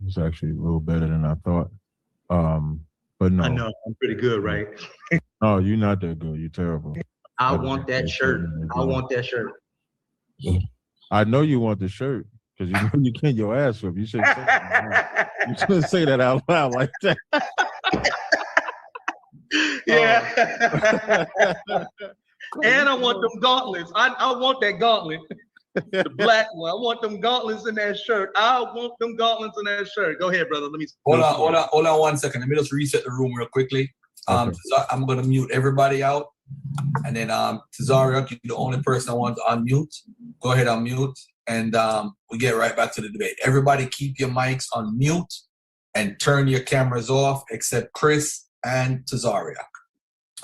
It's actually a little better than I thought. But no. I know, I'm pretty good, right? No, you're not that good. You're terrible. I want that shirt. I want that shirt. I know you want the shirt, because you know you can't your ass whip. You shouldn't say that. You shouldn't say that out loud like that. Yeah. And I want them gauntlets. I want that gauntlet. The black one. I want them gauntlets in that shirt. I want them gauntlets in that shirt. Go ahead, brother. Let me hold on 1 second. Let me just reset the room real quickly. Okay. I'm gonna mute everybody out. And then Tazaryach, you're the only person I want to unmute. Go ahead, unmute. And we get right back to the debate. Everybody keep your mics on mute and turn your cameras off except Chris and Tazaryach.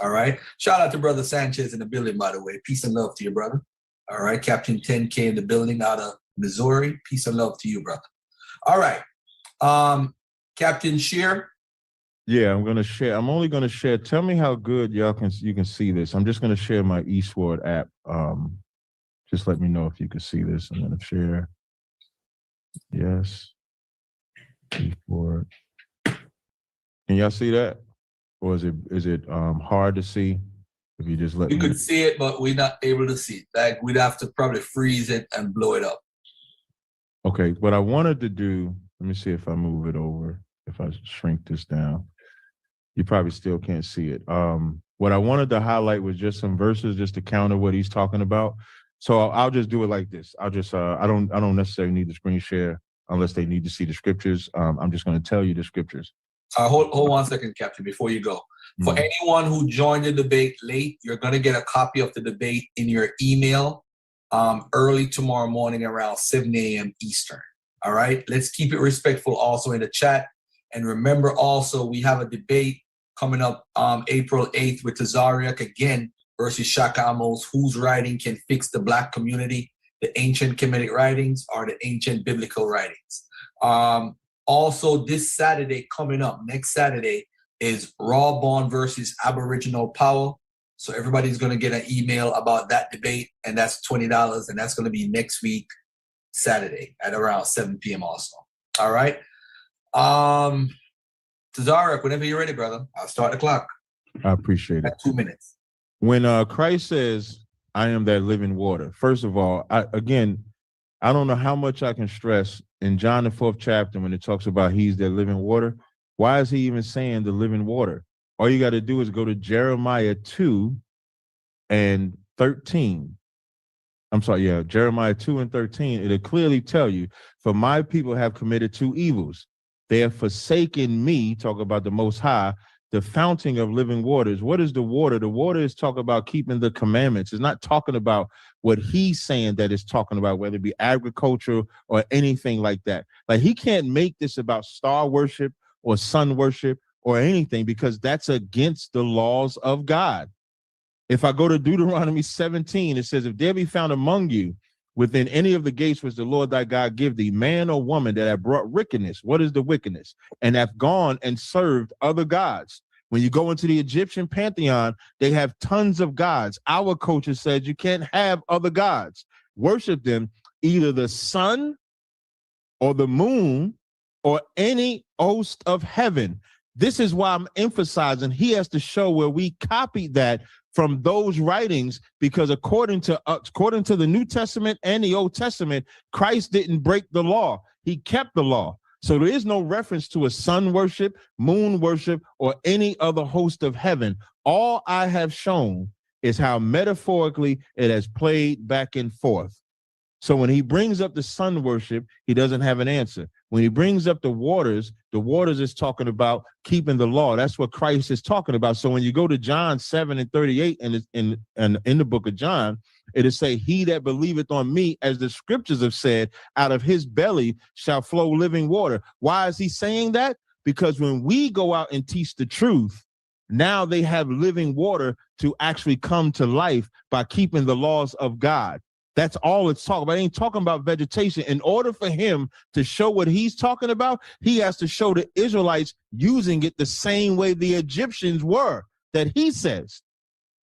All right. Shout out to Brother Sanchez in the building, by the way. Peace and love to you, brother. All right. Captain 10K in the building out of Missouri. Peace and love to you, brother. All right. Captain Shear. Yeah, I'm gonna share. I'm only gonna share. Tell me how good you can see this. I'm just gonna share my eSword app. Just let me know if you can see this. I'm gonna share. Yes. eSword. Can y'all see that? Or is it hard to see? If you just let me. You could see it, but we're not able to see it. Like we'd have to probably freeze it and blow it up. Okay, what I wanted to do, let me see if I move it over, if I shrink this down. You probably still can't see it. What I wanted to highlight was just some verses just to counter what he's talking about. So I'll just do it like this. I'll just I don't necessarily need the screen share unless they need to see the scriptures. I'm just going to tell you the scriptures. Hold 1 second, Captain, before you go. For anyone who joined the debate late, you're going to get a copy of the debate in your email early tomorrow morning around 7 a.m. Eastern. All right. Let's keep it respectful also in the chat. And remember also, we have a debate coming up April 8th with Tazaryach again versus Shakka, whose writing can fix the Black community, the ancient kmetic writings or the ancient biblical writings. Also, this Saturday coming up, next Saturday, is Rawborn versus Aboriginal Power. So everybody's going to get an email about that debate, and that's $20, and that's going to be next week, Saturday at around 7 p.m. also. All right. Tazaryach, whenever you're ready, brother, I'll start the clock. I appreciate it. At 2 minutes. When Christ says, I am that living water, first of all, I don't know how much I can stress in John the 4th chapter when it talks about he's that living water. Why is he even saying the living water? All you got to do is go to Jeremiah 2 and 13. I'm sorry, yeah, Jeremiah 2 and 13. It'll clearly tell you, for my people have committed two evils. They have forsaken me, talk about the Most High, the fountain of living waters. What is the water? The water is talking about keeping the commandments. It's not talking about what he's saying that it's talking about, whether it be agriculture or anything like that. Like he can't make this about star worship or sun worship or anything because that's against the laws of God. If I go to Deuteronomy 17, it says, if there be found among you within any of the gates which the Lord thy God give thee, man or woman that have brought wickedness. What is the wickedness? And have gone and served other gods. When you go into the Egyptian pantheon, they have tons of gods. Our culture says you can't have other gods. Worship them, either the sun or the moon or any host of heaven. This is why I'm emphasizing he has to show where we copied that from those writings, because according to the New Testament and the Old Testament, Christ didn't break the law. He kept the law. So there is no reference to a sun worship, moon worship, or any other host of heaven. All I have shown is how metaphorically it has played back and forth. So when he brings up the sun worship, he doesn't have an answer. When he brings up the waters is talking about keeping the law. That's what Christ is talking about. So when you go to John 7 and 38 and in the book of John, it is say, he that believeth on me, as the scriptures have said, out of his belly shall flow living water. Why is he saying that? Because when we go out and teach the truth, now they have living water to actually come to life by keeping the laws of God. That's all it's talking about. It ain't talking about vegetation. In order for him to show what he's talking about, he has to show the Israelites using it the same way the Egyptians were, that he says.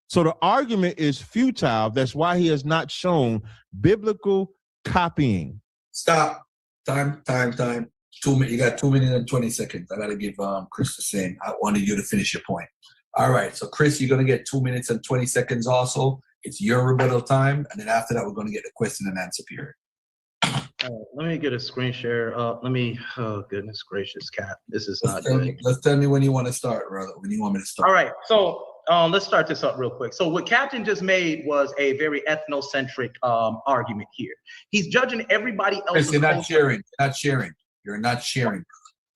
So the argument is futile. That's why he has not shown biblical copying. Stop. Time. 2 minutes. You got 2 minutes and 20 seconds. I got to give Chris the same. I wanted you to finish your point. All right. So, Chris, you're going to get 2 minutes and 20 seconds also. It's your rebuttal time. And then after that, we're going to get the question and answer period. Let me get a screen share. Oh, goodness gracious, Cap. This is not good. Let's tell me when you want to start, brother. When you want me to start. All right. So Let's start this up real quick. So what Captain just made was a very ethnocentric argument here. He's judging everybody else's You're not culture. sharing. You're not sharing. You're not sharing.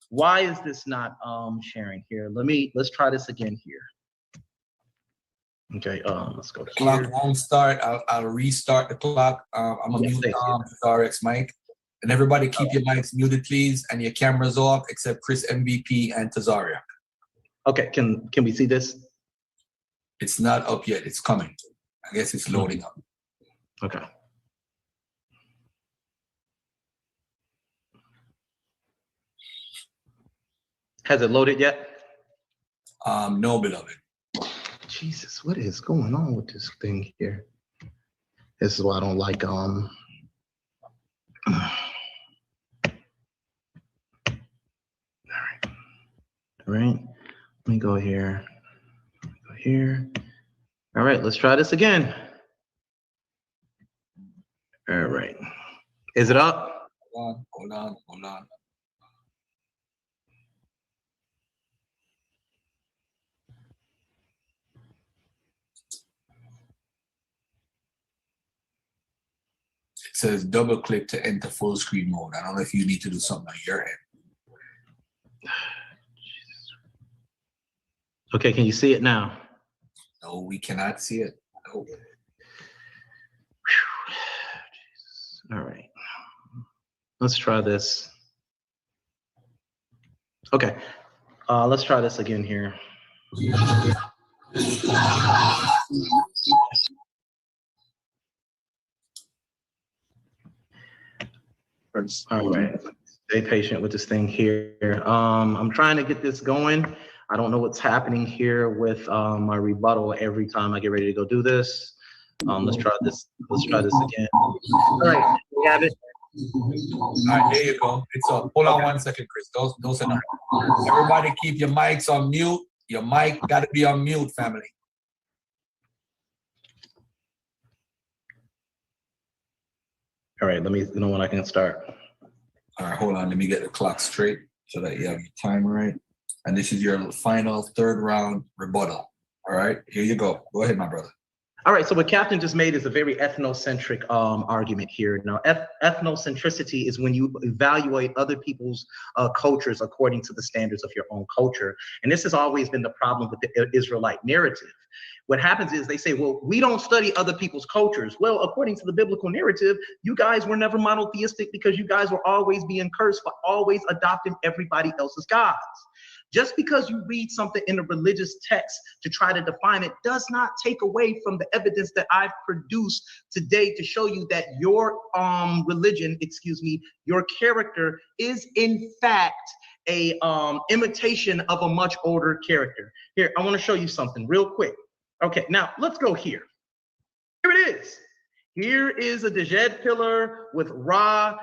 Why is this not sharing here? Let's try this again here. Okay, let's go to Clock here. won't start. I'll restart the clock. I'm gonna mute Tazaryach's mic. And everybody keep your mics muted, please, and your cameras off, except Chris MVP and Tazaryach. Okay, can we see this? It's not up yet. It's coming. I guess it's loading up. Okay. Has it loaded yet? No, beloved. Jesus, what is going on with this thing here? This is why I don't like All right. Let me go here. Go here. All right, let's try this again. All right. Is it up? Hold on. It says double click to enter full screen mode. I don't know if you need to do something on your end. Okay, can you see it now? No, we cannot see it. No. All right. Let's try this. Okay. Let's try this again here. All right. Stay patient with this thing here. I'm trying to get this going. I don't know what's happening here with my rebuttal every time I get ready to go do this. Let's try this. Let's try this again. All right, we have it. All right, there you go. It's up. Hold on 1 second, Chris. Those are not. Everybody keep your mics on mute. Your mic got to be on mute, family. All right, let me know when I can start. All right, hold on. Let me get the clock straight so that you have your time right. And this is your final third round rebuttal. All right, here you go. Go ahead, my brother. All right, so what Captain just made is a very ethnocentric argument here. Now, ethnocentricity is when you evaluate other people's cultures according to the standards of your own culture. And this has always been the problem with the Israelite narrative. What happens is they say, well, we don't study other people's cultures. Well, according to the biblical narrative, you guys were never monotheistic because you guys were always being cursed for always adopting everybody else's gods. Just because you read something in a religious text to try to define it does not take away from the evidence that I've produced today to show you that your religion, your character is in fact a imitation of a much older character. Here, I want to show you something real quick. Okay, now let's go here. Here it is. Here is a Dejed pillar with Ra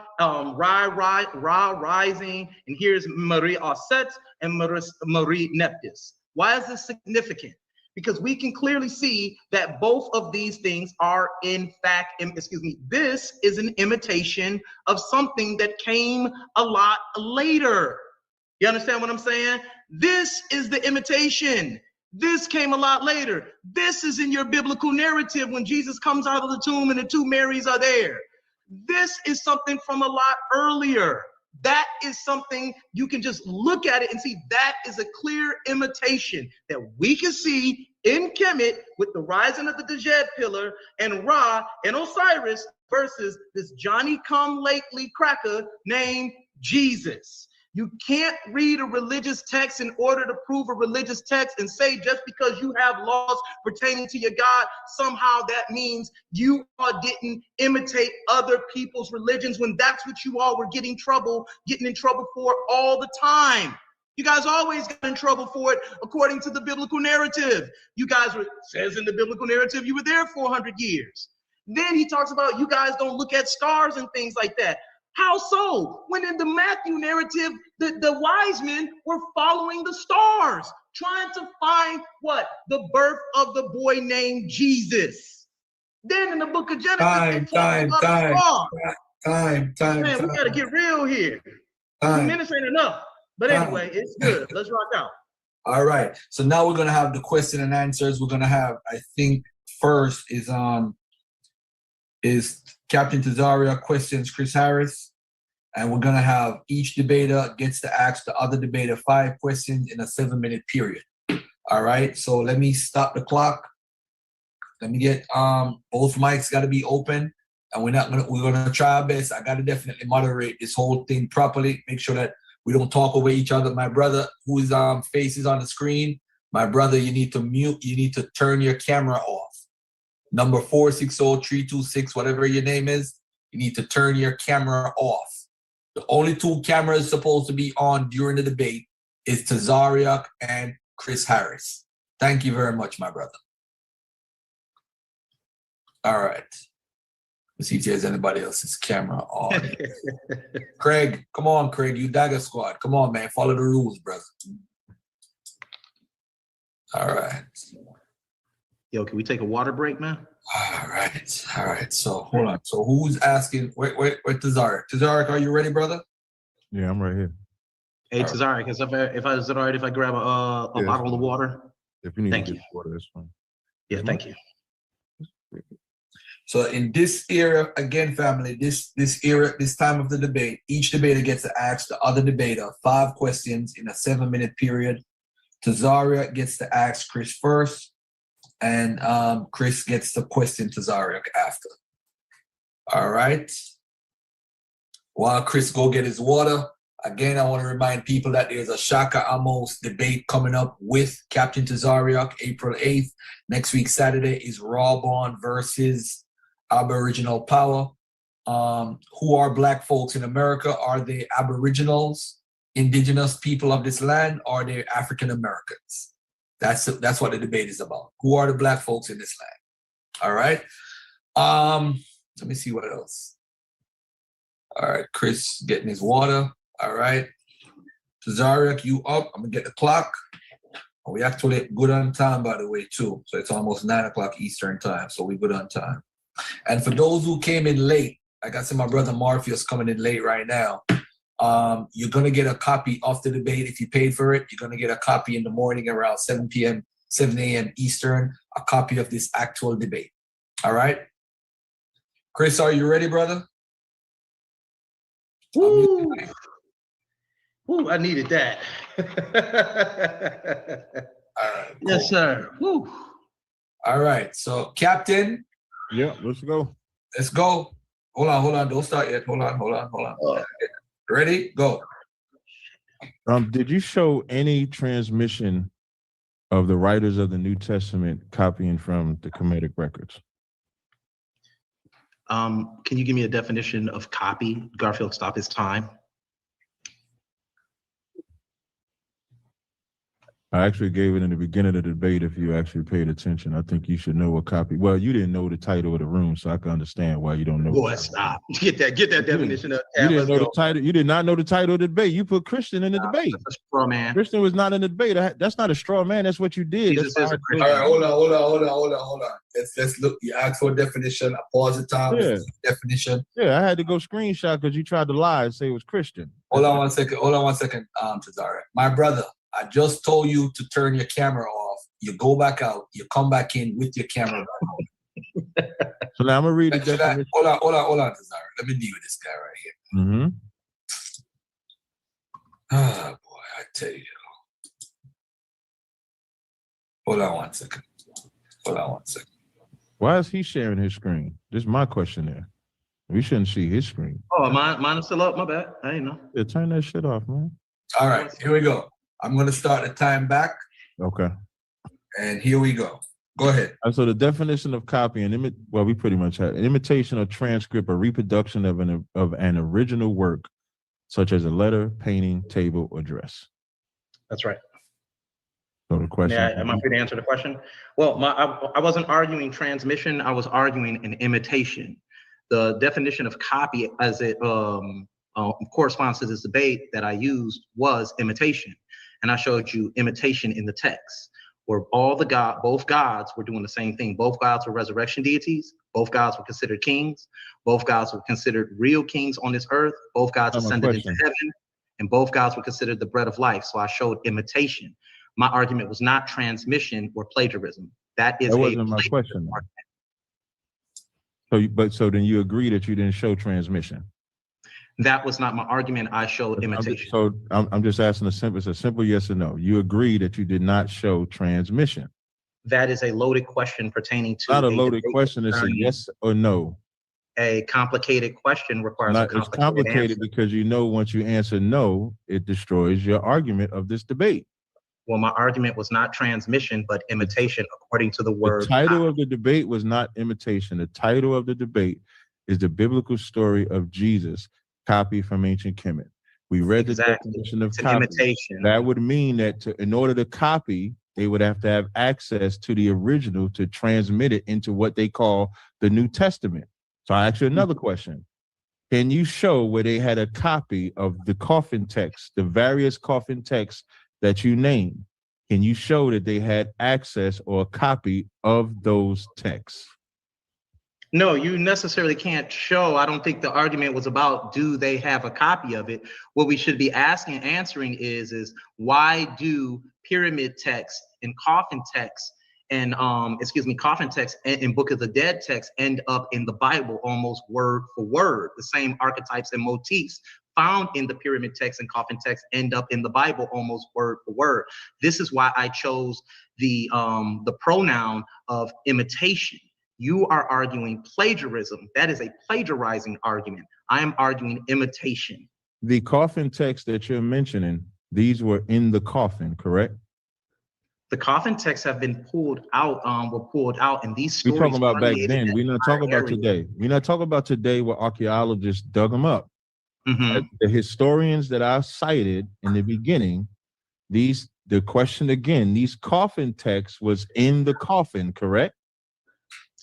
rising, and here's Marie Aset and Marie Neptis. Why is this significant? Because we can clearly see that both of these things are in fact, this is an imitation of something that came a lot later. You understand what I'm saying? This is the imitation. This came a lot later. This is in your biblical narrative when Jesus comes out of the tomb and the two Marys are there. This is something from a lot earlier. That is something you can just look at it and see that is a clear imitation that we can see in Kemet with the rising of the Dejed pillar and Ra and Osiris versus this Johnny come lately cracker named Jesus. You can't read a religious text in order to prove a religious text and say just because you have laws pertaining to your God, somehow that means you all didn't imitate other people's religions when that's what you all were getting in trouble for all the time. You guys always got in trouble for it according to the biblical narrative. You guys says in the biblical narrative you were there 400 years. Then he talks about you guys don't look at stars and things like that. How so? When in the Matthew narrative, the wise men were following the stars, trying to find what? The birth of the boy named Jesus. Then in the book of Genesis, Time. Man, we gotta get real here. 2 minutes ain't enough. But anyway, it's good. Let's rock out. All right. So now we're gonna have the question and answers. We're gonna have, I think, first is Captain Tazaryach questions Chris Harris, and we're gonna have each debater gets to ask the other debater 5 questions in a 7-minute period. All right. So let me stop the clock. Let me get both mics got to be open, and we're gonna try our best. I gotta definitely moderate this whole thing properly. Make sure that we don't talk over each other. My brother, whose face is on the screen, my brother, you need to mute. You need to turn your camera off. Number 460-326, whatever your name is, you need to turn your camera off. The only 2 cameras supposed to be on during the debate is Tazaryach and Chris Harris. Thank you very much, my brother. All right. Let's see if there's anybody else's camera on. Craig, come on, Craig. You Dagger Squad. Come on, man. Follow the rules, brother. All right. Yo, can we take a water break, man? All right. All right. So hold on. So who's asking? Wait, Tazaryach. Tazaryach, are you ready, brother? Yeah, I'm right here. Hey, Tazaryach, is it all right if I grab a bottle of water? If you need Thank to you. get water, that's fine. Yeah, thank you. So in this era, again, family, this era, this time of the debate, each debater gets to ask the other debater 5 questions in a 7-minute period. Tazaryach gets to ask Chris first, and Chris gets to question Tazaryach after. All right. While Chris go get his water, again, I want to remind people that there's a Shakka Amos debate coming up with Captain Tazaryach, April 8th. Next week, Saturday, is Rawborn versus Aboriginal Power. Who are Black folks in America? Are they Aboriginals, indigenous people of this land, or are they African Americans? That's what the debate is about. Who are the Black folks in this land? All right. Let me see what else. All right, Chris getting his water. All right. Tazaryach, you up. I'm gonna get the clock. We actually good on time, by the way, too. So it's almost 9 o'clock Eastern time. So we good on time. And for those who came in late, like I said, my brother Morpheus coming in late right now. You're gonna get a copy of the debate if you paid for it. You're gonna get a copy in the morning around 7 a.m. Eastern, a copy of this actual debate. All right. Chris, are you ready, brother? Woo! Woo, I needed that. All right, cool. Yes, sir. Woo. All right. So, Captain. Yeah, let's go. Let's go. Hold on. Don't start yet. Hold on. Ready? Go. Did you show any transmission of the writers of the New Testament copying from the kmetic records? Can you give me a definition of copy? Garfield, stop his time. I actually gave it in the beginning of the debate. If you actually paid attention, I think you should know what copy. Well, you didn't know the title of the room, so I can understand why you don't know. Boy, stop. Get that definition of. You didn't know the title. You did not know the title of the debate. You put Christian in the debate. That's a straw man. Christian was not in the debate. That's not a straw man. That's what you did. Jesus is a Christian. All right, hold on. Let's look. You asked for a definition. I pause the time. Yeah. Definition. Yeah, I had to go screenshot because you tried to lie and say it was Christian. Hold on one second, Tazaryach. My brother, I just told you to turn your camera off. You go back out. You come back in with your camera back on. So now I'm gonna read the definition. Hold on, Tazaryach. Let me deal with this guy right here. Mm-hmm. Oh boy, I tell you. Hold on one second. Why is he sharing his screen? This is my question there. We shouldn't see his screen. Oh, mine is still up. My bad. I didn't know. Yeah, turn that shit off, man. All right, here we go. I'm going to start the time back. Okay. And here we go. Go ahead. So the definition of copy and we pretty much have an imitation or transcript or reproduction of an original work, such as a letter, painting, table, or dress. That's right. So the question. Yeah, am I free to answer the question? Well, I wasn't arguing transmission. I was arguing an imitation. The definition of copy, as it corresponds to this debate that I used, was imitation. And I showed you imitation in the text, where both gods were doing the same thing. Both gods were resurrection deities. Both gods were considered kings. Both gods were considered real kings on this earth. Both gods ascended into heaven, and both gods were considered the bread of life. So I showed imitation. My argument was not transmission or plagiarism. That wasn't my question. So then you agree that you didn't show transmission. That was not my argument. I showed imitation. I'm just asking it's a simple yes or no. You agree that you did not show transmission. That is a loaded question pertaining to not a loaded question. It's a yes or no. A complicated question requires a complicated It's complicated answer. because once you answer no, it destroys your argument of this debate. Well, my argument was not transmission, but imitation, according to the word. The title of the debate was not imitation. The title of the debate is the biblical story of Jesus, copy from ancient Kemet. We read the definition of copy. Imitation. That would mean that in order to copy, they would have to have access to the original to transmit it into what they call the New Testament. So I ask you another question. Can you show where they had a copy of the coffin text, the various coffin texts that you named? Can you show that they had access or a copy of those texts? No, you necessarily can't show. I don't think the argument was about, do they have a copy of it? What we should be answering is why do pyramid texts and coffin texts and coffin text and Book of the Dead text end up in the Bible almost word for word? The same archetypes and motifs found in the pyramid text and coffin text end up in the Bible almost word for word. This is why I chose the pronoun of imitation. You are arguing plagiarism. That is a plagiarizing argument. I am arguing imitation. The coffin text that you're mentioning, these were in the coffin, correct? The coffin texts have been pulled out, and these stories. We're talking about back then. We're not talking about today. We're not talking about today where archaeologists dug them up. Mm-hmm. The historians that I cited in the beginning, the question again, these coffin texts was in the coffin, correct?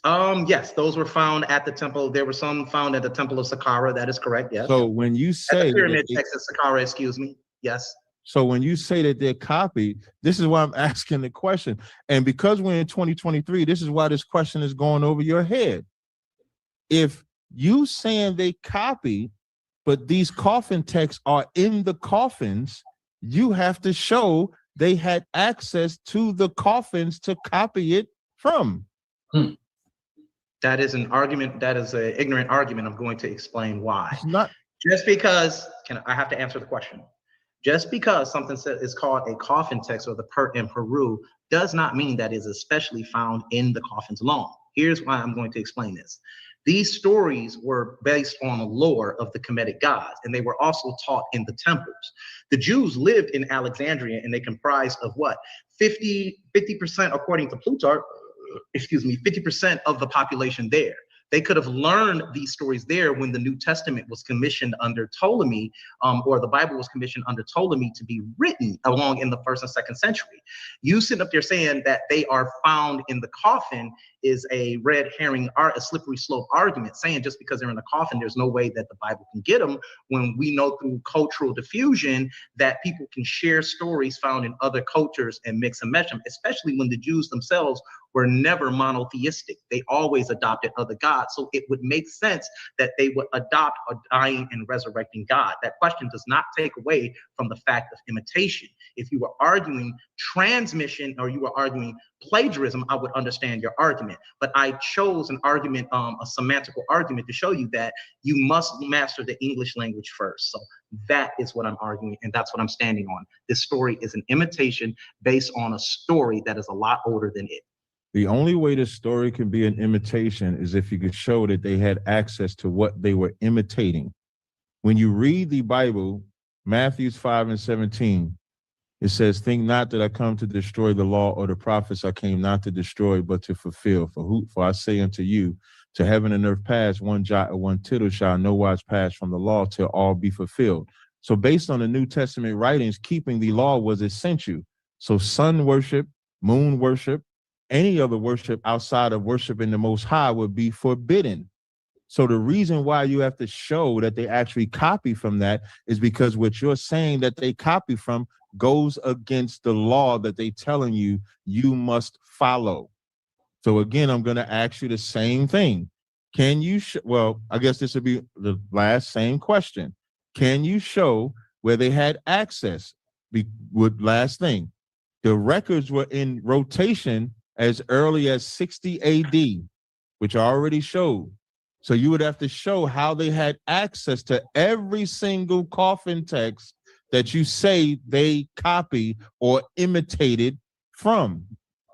Yes, those were found at the temple. There were some found at the temple of Saqqara. That is correct. Yes. So when you say the pyramid text of Saqqara, excuse me. Yes. So when you say that they're copied, this is why I'm asking the question. And because we're in 2023, this is why this question is going over your head. If you saying they copy, but these coffin texts are in the coffins, you have to show they had access to the coffins to copy it from. That is an argument. That is an ignorant argument. I'm going to explain why. It's not just because. I have to answer the question. Just because something is called a coffin text or the Pert in Peru does not mean that is especially found in the coffins alone. Here's why I'm going to explain this. These stories were based on the lore of the kmetic gods, and they were also taught in the temples. The Jews lived in Alexandria, and they comprised of what? 50% according to Plutarch, 50% of the population there. They could have learned these stories there when the New Testament was commissioned under Ptolemy, or the Bible was commissioned under Ptolemy to be written along in the 1st and 2nd century. You sit up there saying that they are found in the coffin is a red herring, a slippery slope argument, saying just because they're in the coffin, there's no way that the Bible can get them, when we know through cultural diffusion that people can share stories found in other cultures and mix and match them, especially when the Jews themselves were never monotheistic. They always adopted other gods. So it would make sense that they would adopt a dying and resurrecting God. That question does not take away from the fact of imitation. If you were arguing transmission or you were arguing plagiarism, I would understand your argument. But I chose an argument, a semantical argument, to show you that you must master the English language first. So that is what I'm arguing, and that's what I'm standing on. This story is an imitation based on a story that is a lot older than it. The only way this story can be an imitation is if you could show that they had access to what they were imitating. When you read the Bible, Matthew 5:17, it says, "Think not that I come to destroy the law or the prophets. I came not to destroy, but to fulfill. For I say unto you, to heaven and earth pass, one jot or one tittle shall no wise pass from the law till all be fulfilled." So based on the New Testament writings, keeping the law was essential. So sun worship, moon worship, any other worship outside of worshiping the Most High would be forbidden. So the reason why you have to show that they actually copy from that is because what you're saying that they copy from goes against the law that they're telling you you must follow. So again, I'm going to ask you the same thing. Can you, well, I guess this would be the same question. Can you show where they had access? Last thing. The records were in rotation as early as 60 AD, which I already showed. So you would have to show how they had access to every single coffin text that you say they copied or imitated from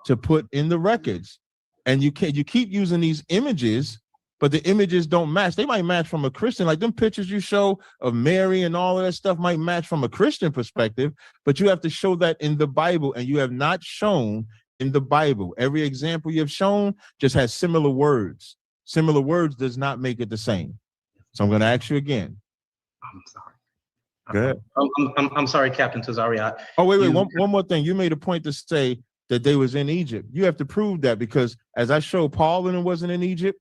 to put in the records. And you keep using these images, but the images don't match. They might match from a Christian, like them pictures you show of Mary and all of that stuff might match from a Christian perspective, but you have to show that in the Bible, and you have not shown in the Bible. Every example you have shown just has similar words. Similar words does not make it the same. So I'm going to ask you again. I'm sorry. Go ahead. I'm sorry, Captain Tazaryach. Oh, wait, one more thing. You made a point to say that they was in Egypt. You have to prove that, because as I showed, Paul and wasn't in Egypt.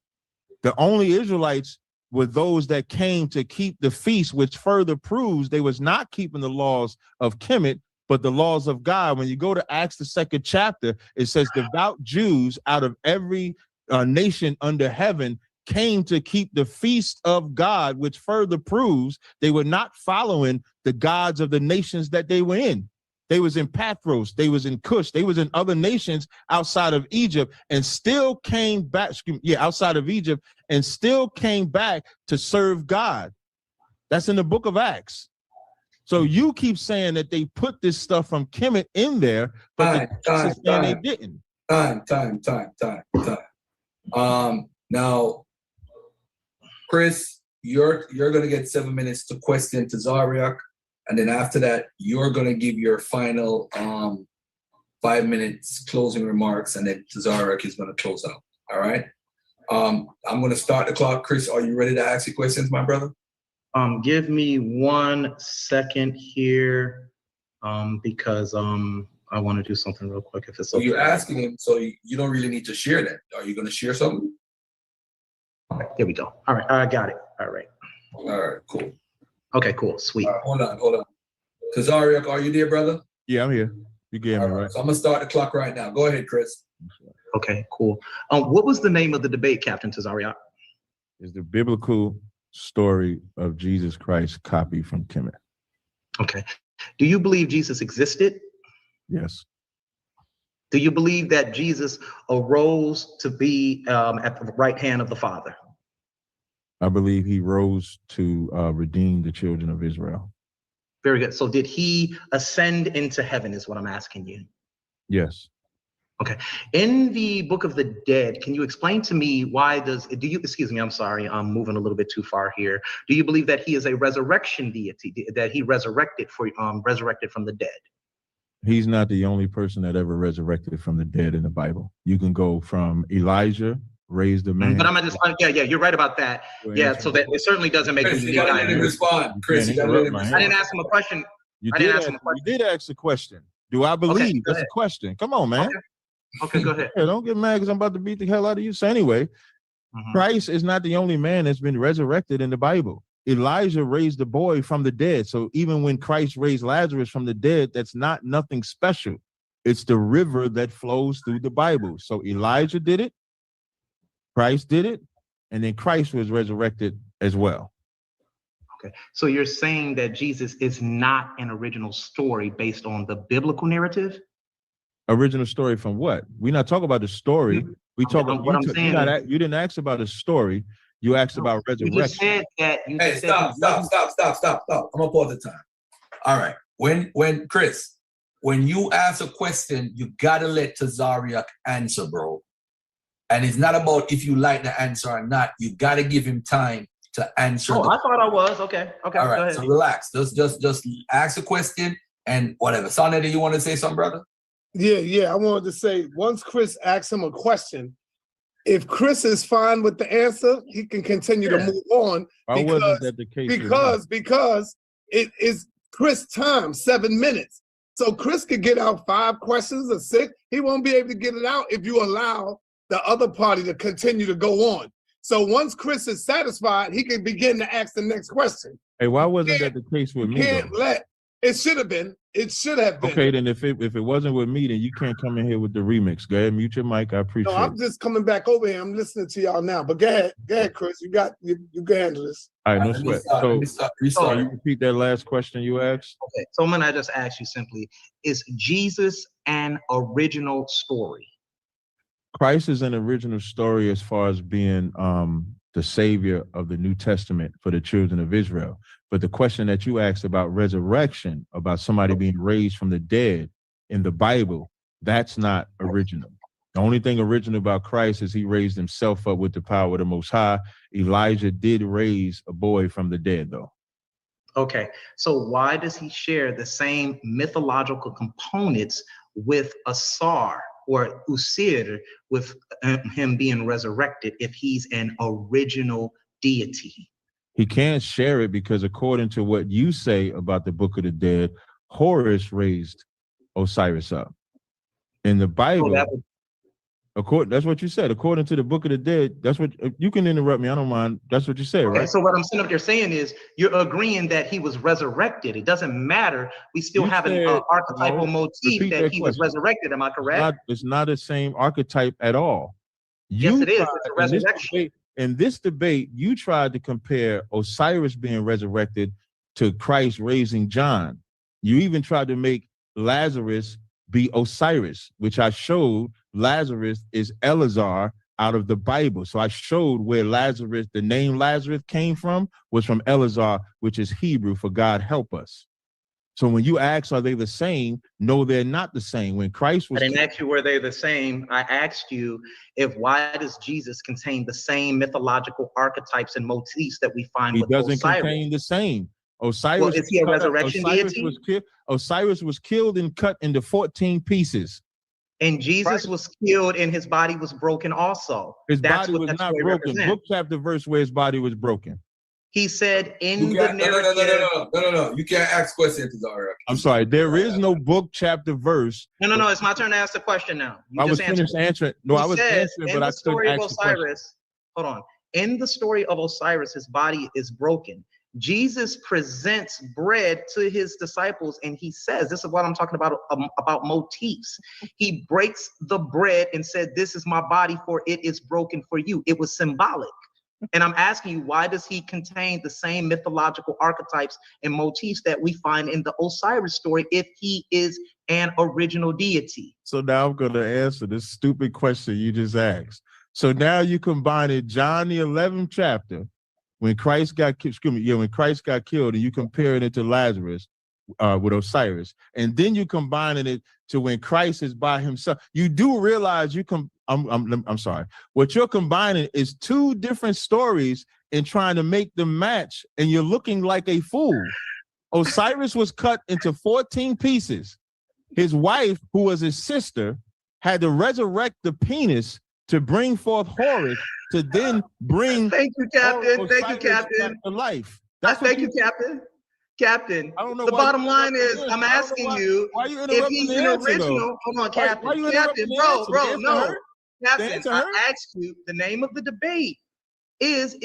The only Israelites were those that came to keep the feast, which further proves they was not keeping the laws of Kemet, but the laws of God. When you go to Acts, the 2nd chapter, it says devout Jews out of every nation under heaven came to keep the feast of God, which further proves they were not following the gods of the nations that they were in. They was in Pathros, they was in Cush, they was in other nations outside of Egypt, and still came back, outside of Egypt, and still came back to serve God. That's in the book of Acts. So you keep saying that they put this stuff from Kemet in there, but they didn't. Time. Now, Chris, you're gonna get 7 minutes to question Tazaryach, and then after that, you're gonna give your final 5 minutes closing remarks, and then Tazaryach is gonna close out. All right. I'm gonna start the clock. Chris, are you ready to ask your questions, my brother? Give me 1 second here, because I want to do something real quick if it's okay. You're asking him, so you don't really need to share that. Are you going to share something? All right, there we go. All right, I got it. All right. All right, cool. Okay, cool, sweet. Hold on. Tazaryach, are you there, brother? Yeah, I'm here. You gave me right. So I'm gonna start the clock right now. Go ahead, Chris. Okay, cool. What was the name of the debate, Captain Tazaryach? Is the biblical story of Jesus Christ copied from Kemet? Okay. Do you believe Jesus existed? Yes. Do you believe that Jesus arose to be at the right hand of the Father? I believe he rose to redeem the children of Israel. Very good. So did he ascend into heaven is what I'm asking you. Yes. Okay. In the Book of the Dead, can you explain to me excuse me, I'm sorry, I'm moving a little bit too far here. Do you believe that he is a resurrection deity, that he resurrected from the dead? He's not the only person that ever resurrected from the dead in the Bible. You can go from Elijah, raised a man. But I'm just, yeah, you're right about that. Yeah, so that it certainly doesn't make Chris, you gotta let him respond. Chris, you gotta let him respond. I didn't ask him a question. You did ask a question. Do I believe? That's a question. Come on, man. Okay, go ahead. Yeah, don't get mad because I'm about to beat the hell out of you. So anyway, Christ is not the only man that's been resurrected in the Bible. Elijah raised the boy from the dead. So even when Christ raised Lazarus from the dead, that's not nothing special. It's the river that flows through the Bible. So Elijah did it, Christ did it, and then Christ was resurrected as well. Okay, so you're saying that Jesus is not an original story based on the biblical narrative? Original story from what? We're not talking about the story. We talk about what I'm saying. You didn't ask about a story. You asked about resurrection. You just said that. Stop. I'm gonna pause the time. All right. When Chris, when you ask a question, you gotta let Tazaryach answer, bro. And it's not about if you like the answer or not. You gotta give him time to answer. Oh, I thought I was. Okay. All right. Go ahead. So relax. Just ask a question and whatever. Sonny, you want to say something, brother? Yeah. I wanted to say, once Chris asks him a question, if Chris is fine with the answer, he can continue to move on. Because it is Chris' time, 7 minutes. So Chris could get out 5 questions or 6. He won't be able to get it out if you allow the other party to continue to go on. So once Chris is satisfied, he can begin to ask the next question. Hey, why wasn't that the case with me? It should have been. It should have been. Okay, then if it wasn't with me, then you can't come in here with the remix. Go ahead, mute your mic. I appreciate it. No, I'm just coming back over here. I'm listening to y'all now. But go ahead, Chris. You can handle this. All right, no sweat. So you repeat that last question you asked? Okay, so I'm gonna just ask you simply, is Jesus an original story? Christ is an original story as far as being the savior of the New Testament for the children of Israel. But the question that you asked about resurrection, about somebody being raised from the dead in the Bible, that's not original. The only thing original about Christ is he raised himself up with the power of the Most High. Elijah did raise a boy from the dead, though. Okay, so why does he share the same mythological components with Asar or Usir, with him being resurrected, if he's an original deity? He can't share it because according to what you say about the Book of the Dead, Horus raised Osiris up. In the Bible, that's what you said. According to the Book of the Dead, that's what, you can interrupt me, I don't mind. That's what you said, right? So what I'm sitting up there saying is, you're agreeing that he was resurrected. It doesn't matter. We still have an archetypal motif that he was resurrected. Am I correct? It's not the same archetype at all. Yes, it is. It's a resurrection. In this debate, you tried to compare Osiris being resurrected to Christ raising John. You even tried to make Lazarus be Osiris, which I showed Lazarus is Eleazar out of the Bible. So I showed where Lazarus, the name Lazarus came from, was from Eleazar, which is Hebrew for God help us. So when you ask, are they the same? No, they're not the same. When Christ was— I didn't ask you were they the same. I asked you why does Jesus contain the same mythological archetypes and motifs that we find with Osiris? He doesn't contain the same. Osiris— well, is he a resurrection deity? Osiris was killed and cut into 14 pieces. And Jesus was killed and his body was broken also. His body was not broken. Book, chapter, verse where his body was broken. He said in the narrative— No. You can't ask questions, Tazaryach. I'm sorry. There is no book, chapter, verse. No. It's my turn to ask the question now. I was finished answering. No, I was answering, but I couldn't ask the question. Hold on. In the story of Osiris, his body is broken. Jesus presents bread to his disciples, and he says, this is what I'm talking about motifs. He breaks the bread and said, this is my body, for it is broken for you. It was symbolic. And I'm asking you, why does he contain the same mythological archetypes and motifs that we find in the Osiris story if he is an original deity? So now I'm going to answer this stupid question you just asked. So now you combine it, John the 11th chapter, when Christ got killed, and you comparing it to Lazarus with Osiris, and then you combining it to when Christ is by himself. You do realize I'm sorry. What you're combining is two different stories and trying to make them match, and you're looking like a fool. Osiris was cut into 14 pieces. His wife, who was his sister, had to resurrect the penis to bring forth Horus, to then bring— Thank you, Captain. Thank you, Captain. To life. Thank you, Captain. Captain, I don't know. The bottom line is, I'm asking you if he's an original. Hold on, Captain. Captain, bro, no. Captain, I asked you the name of the debate. Is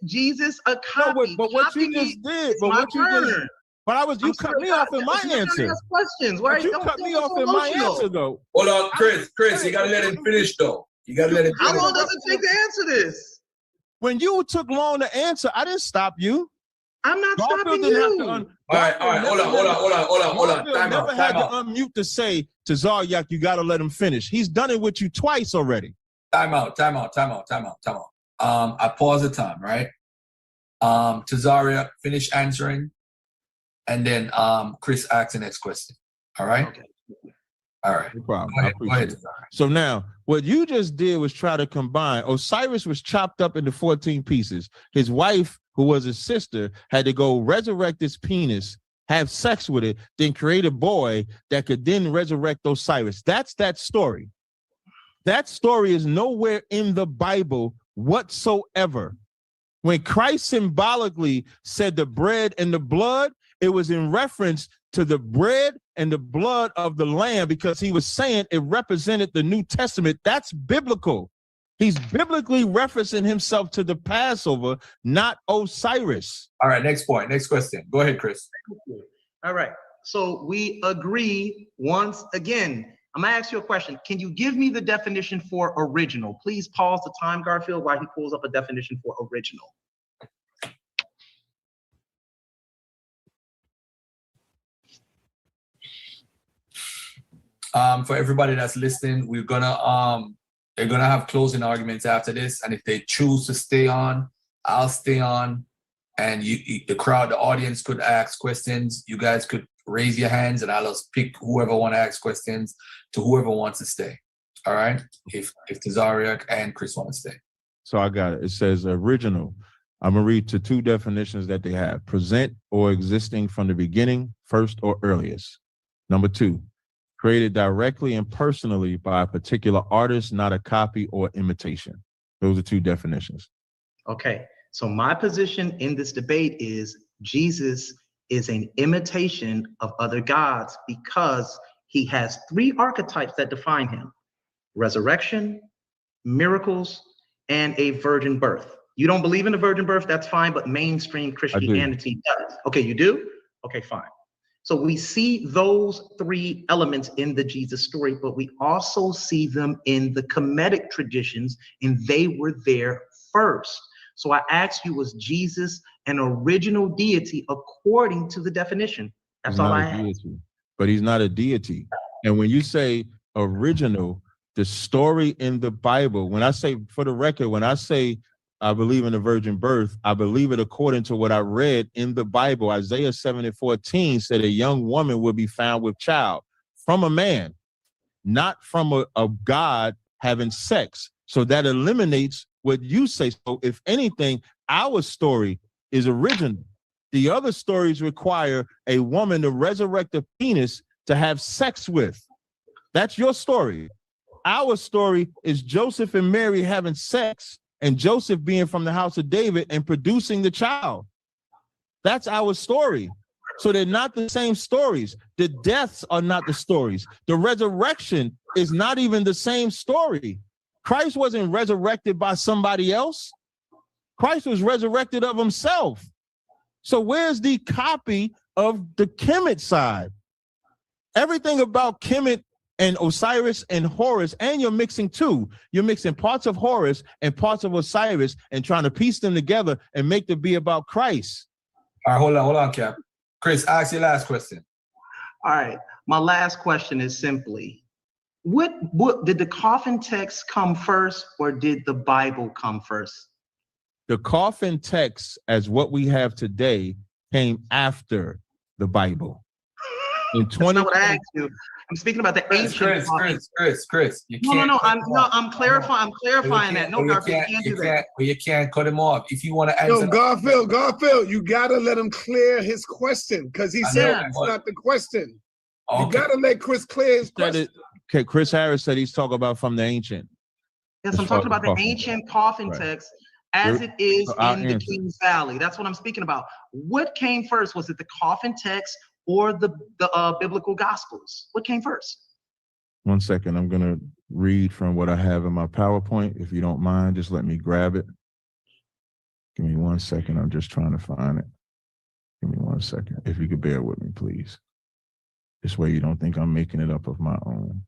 Jesus a copy? No, but what you just did, you cut me off in my answer. Questions. But you cut me off in my answer, though. Hold on, Chris, you gotta let him finish, though. You gotta let him finish. How long does it take to answer this? When you took long to answer, I didn't stop you. I'm not stopping you. All right, hold on. Time out. Had to unmute to say, Tazaryach, you got to let him finish. He's done it with you twice already. Time out. I pause the time, right? Tazaryach, finish answering, and then Chris asks the next question. All right? Okay. All right. No problem. Go ahead. So now, what you just did was try to combine. Osiris was chopped up into 14 pieces. His wife, who was his sister, had to go resurrect his penis, have sex with it, then create a boy that could then resurrect Osiris. That's that story. That story is nowhere in the Bible whatsoever. When Christ symbolically said the bread and the blood, it was in reference to the bread and the blood of the Lamb, because he was saying it represented the New Testament. That's biblical. He's biblically referencing himself to the Passover, not Osiris. All right, next point. Next question. Go ahead, Chris. All right. So we agree once again. I'm gonna ask you a question. Can you give me the definition for original? Please pause the time, Garfield, while he pulls up a definition for original. For everybody that's listening, we're gonna they're gonna have closing arguments after this, and if they choose to stay on, I'll stay on, and the crowd, the audience could ask questions. You guys could raise your hands, and I'll just pick whoever want to ask questions to whoever wants to stay. All right, if Tazaryach and Chris want to stay. So I got it. It says original. I'm gonna read to two definitions that they have: present or existing from the beginning, first or earliest. Number two, created directly and personally by a particular artist, not a copy or imitation. Those are two definitions. Okay, so my position in this debate is Jesus is an imitation of other gods because he has three archetypes that define him: resurrection, miracles, and a virgin birth. You don't believe in the virgin birth, that's fine, but mainstream Christianity does. Okay, you do? Okay, fine. So we see those three elements in the Jesus story, but we also see them in the kmetic traditions, and they were there first. So I asked you, was Jesus an original deity according to the definition? That's all I asked. But he's not a deity. And when you say original, the story in the Bible, when I say, for the record, when I say I believe in the virgin birth, I believe it according to what I read in the Bible. Isaiah 7:14 said a young woman will be found with child from a man, not from a God having sex. So that eliminates what you say. So if anything, our story is original. The other stories require a woman to resurrect a penis to have sex with. That's your story. Our story is Joseph and Mary having sex, and Joseph being from the house of David and producing the child. That's our story. So they're not the same stories. The deaths are not the stories. The resurrection is not even the same story. Christ wasn't resurrected by somebody else. Christ was resurrected of himself. So where's the copy of the Kemet side? Everything about Kemet and Osiris and Horus, and you're mixing two. You're mixing parts of Horus and parts of Osiris and trying to piece them together and make them be about Christ. All right, hold on, Cap. Chris, ask your last question. All right, my last question is simply, what did the coffin text come first, or did the Bible come first? The coffin text, as what we have today, came after the Bible. In 20. That's not what I asked you. I'm speaking about the ancient. Chris. No. I'm clarifying that. No, Garfield, you can't do that. You can't cut him off. If you want to answer. No, Garfield, you gotta let him clear his question because he said it's not the question. Okay. You gotta let Chris clear his question. Okay, Chris Harris said he's talking about from the ancient. Yes, I'm talking about the ancient coffin text as it is in the King's Valley. That's what I'm speaking about. What came first? Was it the coffin text or the biblical gospels? What came first? 1 second, I'm gonna read from what I have in my PowerPoint. If you don't mind, just let me grab it. Give me 1 second, I'm just trying to find it. Give me 1 second, if you could bear with me, please. This way you don't think I'm making it up of my own.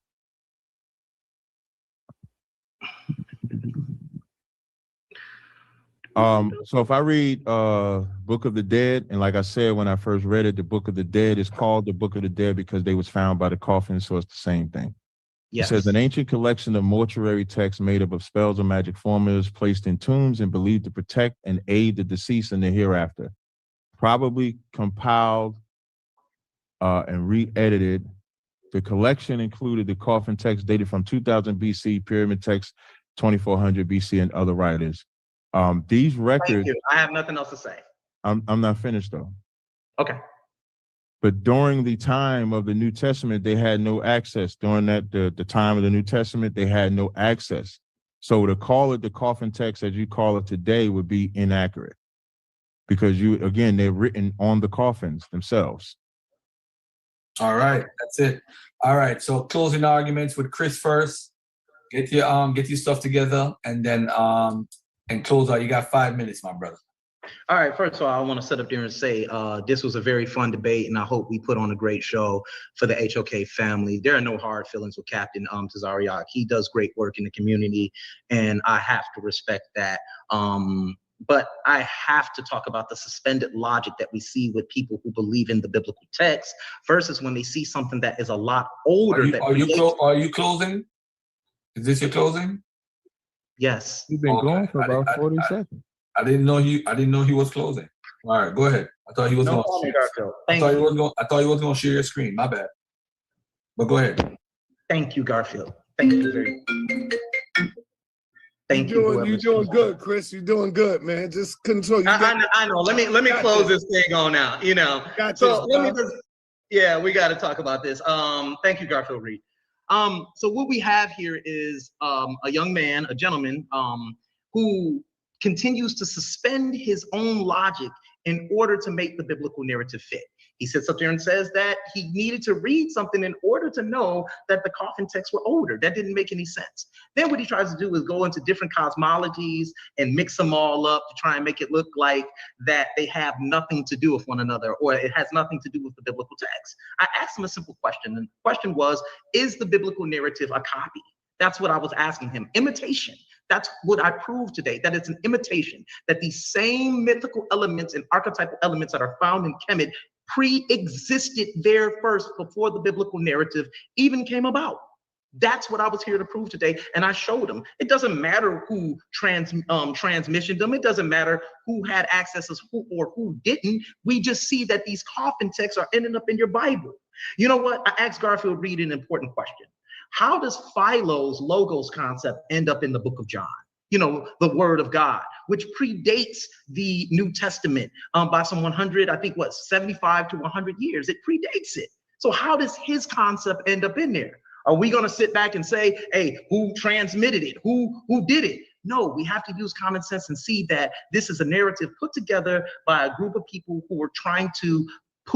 So if I read Book of the Dead, and like I said, when I first read it, the Book of the Dead is called the Book of the Dead because they was found by the coffin, so it's the same thing. Yes. It says an ancient collection of mortuary texts made up of spells or magic formulas placed in tombs and believed to protect and aid the deceased in the hereafter. Probably compiled and re-edited. The collection included the coffin text dated from 2000 BC, pyramid text 2400 BC, and other writers. These records. Thank you. I have nothing else to say. I'm not finished though. Okay. But during the time of the New Testament, they had no access. During the time of the New Testament, they had no access. So to call it the coffin text as you call it today would be inaccurate, because they're written on the coffins themselves. All right, that's it. All right, so closing arguments with Chris first. Get your stuff together, and then and close out. You got 5 minutes, my brother. All right, first of all, I want to sit up there and say this was a very fun debate, and I hope we put on a great show for the HOK family. There are no hard feelings with Captain Tazaryach. He does great work in the community, and I have to respect that. But I have to talk about the suspended logic that we see with people who believe in the biblical text versus when they see something that is a lot older. Are you closing? Is this your closing? Yes. You've been going for about 40 seconds. I didn't know he was closing. All right, go ahead. I thought he was going to. I thought he was going to share your screen. My bad. But go ahead. Thank you, Garfield. Thank you very much. Thank you. You're doing good, Chris. You're doing good, man. Just control. I know. Let me close this thing on out. You know. So let me just. Yeah, we got to talk about this. Thank you, Garfield Reed. So what we have here is a young man, a gentleman, who continues to suspend his own logic in order to make the biblical narrative fit. He sits up there and says that he needed to read something in order to know that the coffin texts were older. That didn't make any sense. Then what he tries to do is go into different cosmologies and mix them all up to try and make it look like that they have nothing to do with one another, or it has nothing to do with the biblical text. I asked him a simple question, and the question was, is the biblical narrative a copy? That's what I was asking him. Imitation. That's what I proved today, that it's an imitation, that these same mythical elements and archetypal elements that are found in Kemet pre-existed there first before the biblical narrative even came about. That's what I was here to prove today, and I showed them. It doesn't matter who transmissioned them. It doesn't matter who had accesses or who didn't. We just see that these coffin texts are ending up in your Bible. You know what? I asked Garfield Reed an important question. How does Philo's logos concept end up in the book of John? You know, the word of God, which predates the New Testament by some 100, I think 75 to 100 years. It predates it. So how does his concept end up in there? Are we going to sit back and say, hey, who transmitted it? Who did it? No, we have to use common sense and see that this is a narrative put together by a group of people who are trying to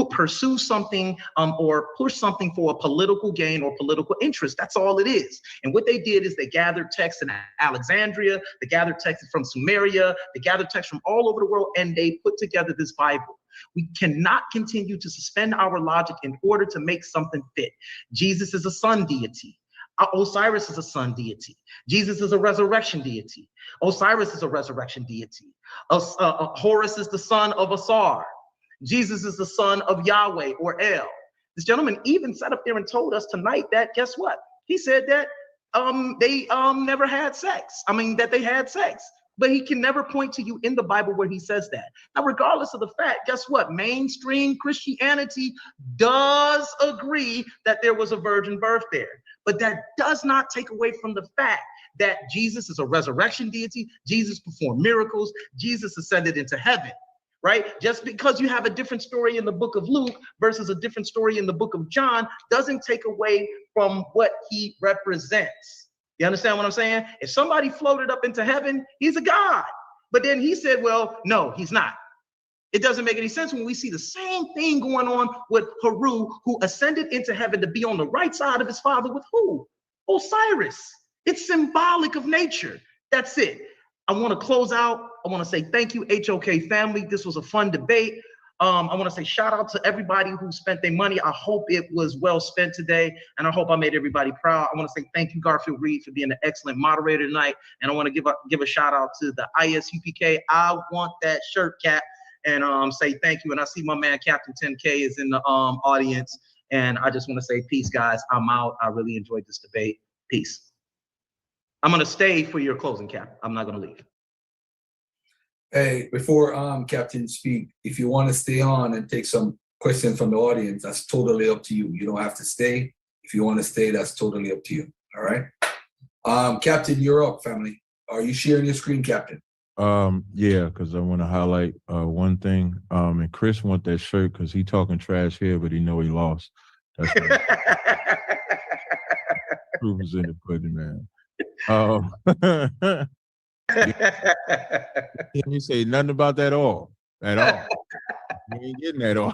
pursue something or push something for a political gain or political interest. That's all it is. And what they did is they gathered texts in Alexandria, they gathered texts from Sumeria, they gathered texts from all over the world, and they put together this Bible. We cannot continue to suspend our logic in order to make something fit. Jesus is a sun deity. Osiris is a sun deity. Jesus is a resurrection deity. Osiris is a resurrection deity. Horus is the son of Asar. Jesus is the son of Yahweh or El. This gentleman even sat up there and told us tonight that, guess what? He said that they never had sex. I mean, that they had sex. But he can never point to you in the Bible where he says that. Now, regardless of the fact, guess what? Mainstream Christianity does agree that there was a virgin birth there. But that does not take away from the fact that Jesus is a resurrection deity. Jesus performed miracles. Jesus ascended into heaven. Right? Just because you have a different story in the book of Luke versus a different story in the book of John doesn't take away from what he represents. You understand what I'm saying? If somebody floated up into heaven, he's a god. But then he said, well, no, he's not. It doesn't make any sense when we see the same thing going on with Haru, who ascended into heaven to be on the right side of his father with who? Osiris. It's symbolic of nature. That's it. I want to close out. I want to say thank you, HOK family. This was a fun debate. I want to say shout out to everybody who spent their money. I hope it was well spent today, and I hope I made everybody proud. I want to say thank you, Garfield Reed, for being an excellent moderator tonight. And I want to give a shout out to the ISUPK. I want that shirt, Cap, and say thank you. And I see my man Captain 10K is in the audience, and I just want to say peace, guys. I'm out. I really enjoyed this debate. Peace. I'm going to stay for your closing, Cap. I'm not going to leave. Hey, before Captain speak, if you want to stay on and take some questions from the audience, that's totally up to you. You don't have to stay. If you want to stay, that's totally up to you. All right. Captain, you're up, family. Are you sharing your screen, Captain? Yeah, because I want to highlight one thing. And Chris want that shirt because he talking trash here, but he know he lost. That's proof is in the pudding, man. You say nothing about that at all. You ain't getting that all.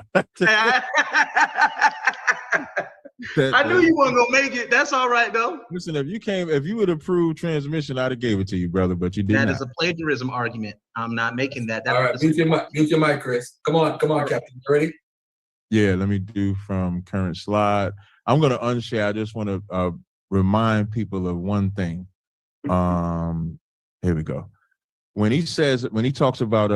I knew you weren't gonna make it. That's all right though. Listen, if you would approve transmission, I'd have gave it to you, brother, but you did not. That is a plagiarism argument. I'm not making that. All right, mute your mic, Chris. Come on, Captain. You ready? Yeah, let me do from current slide. I'm gonna unshare. I just want to remind people of one thing. Here we go. When he talks about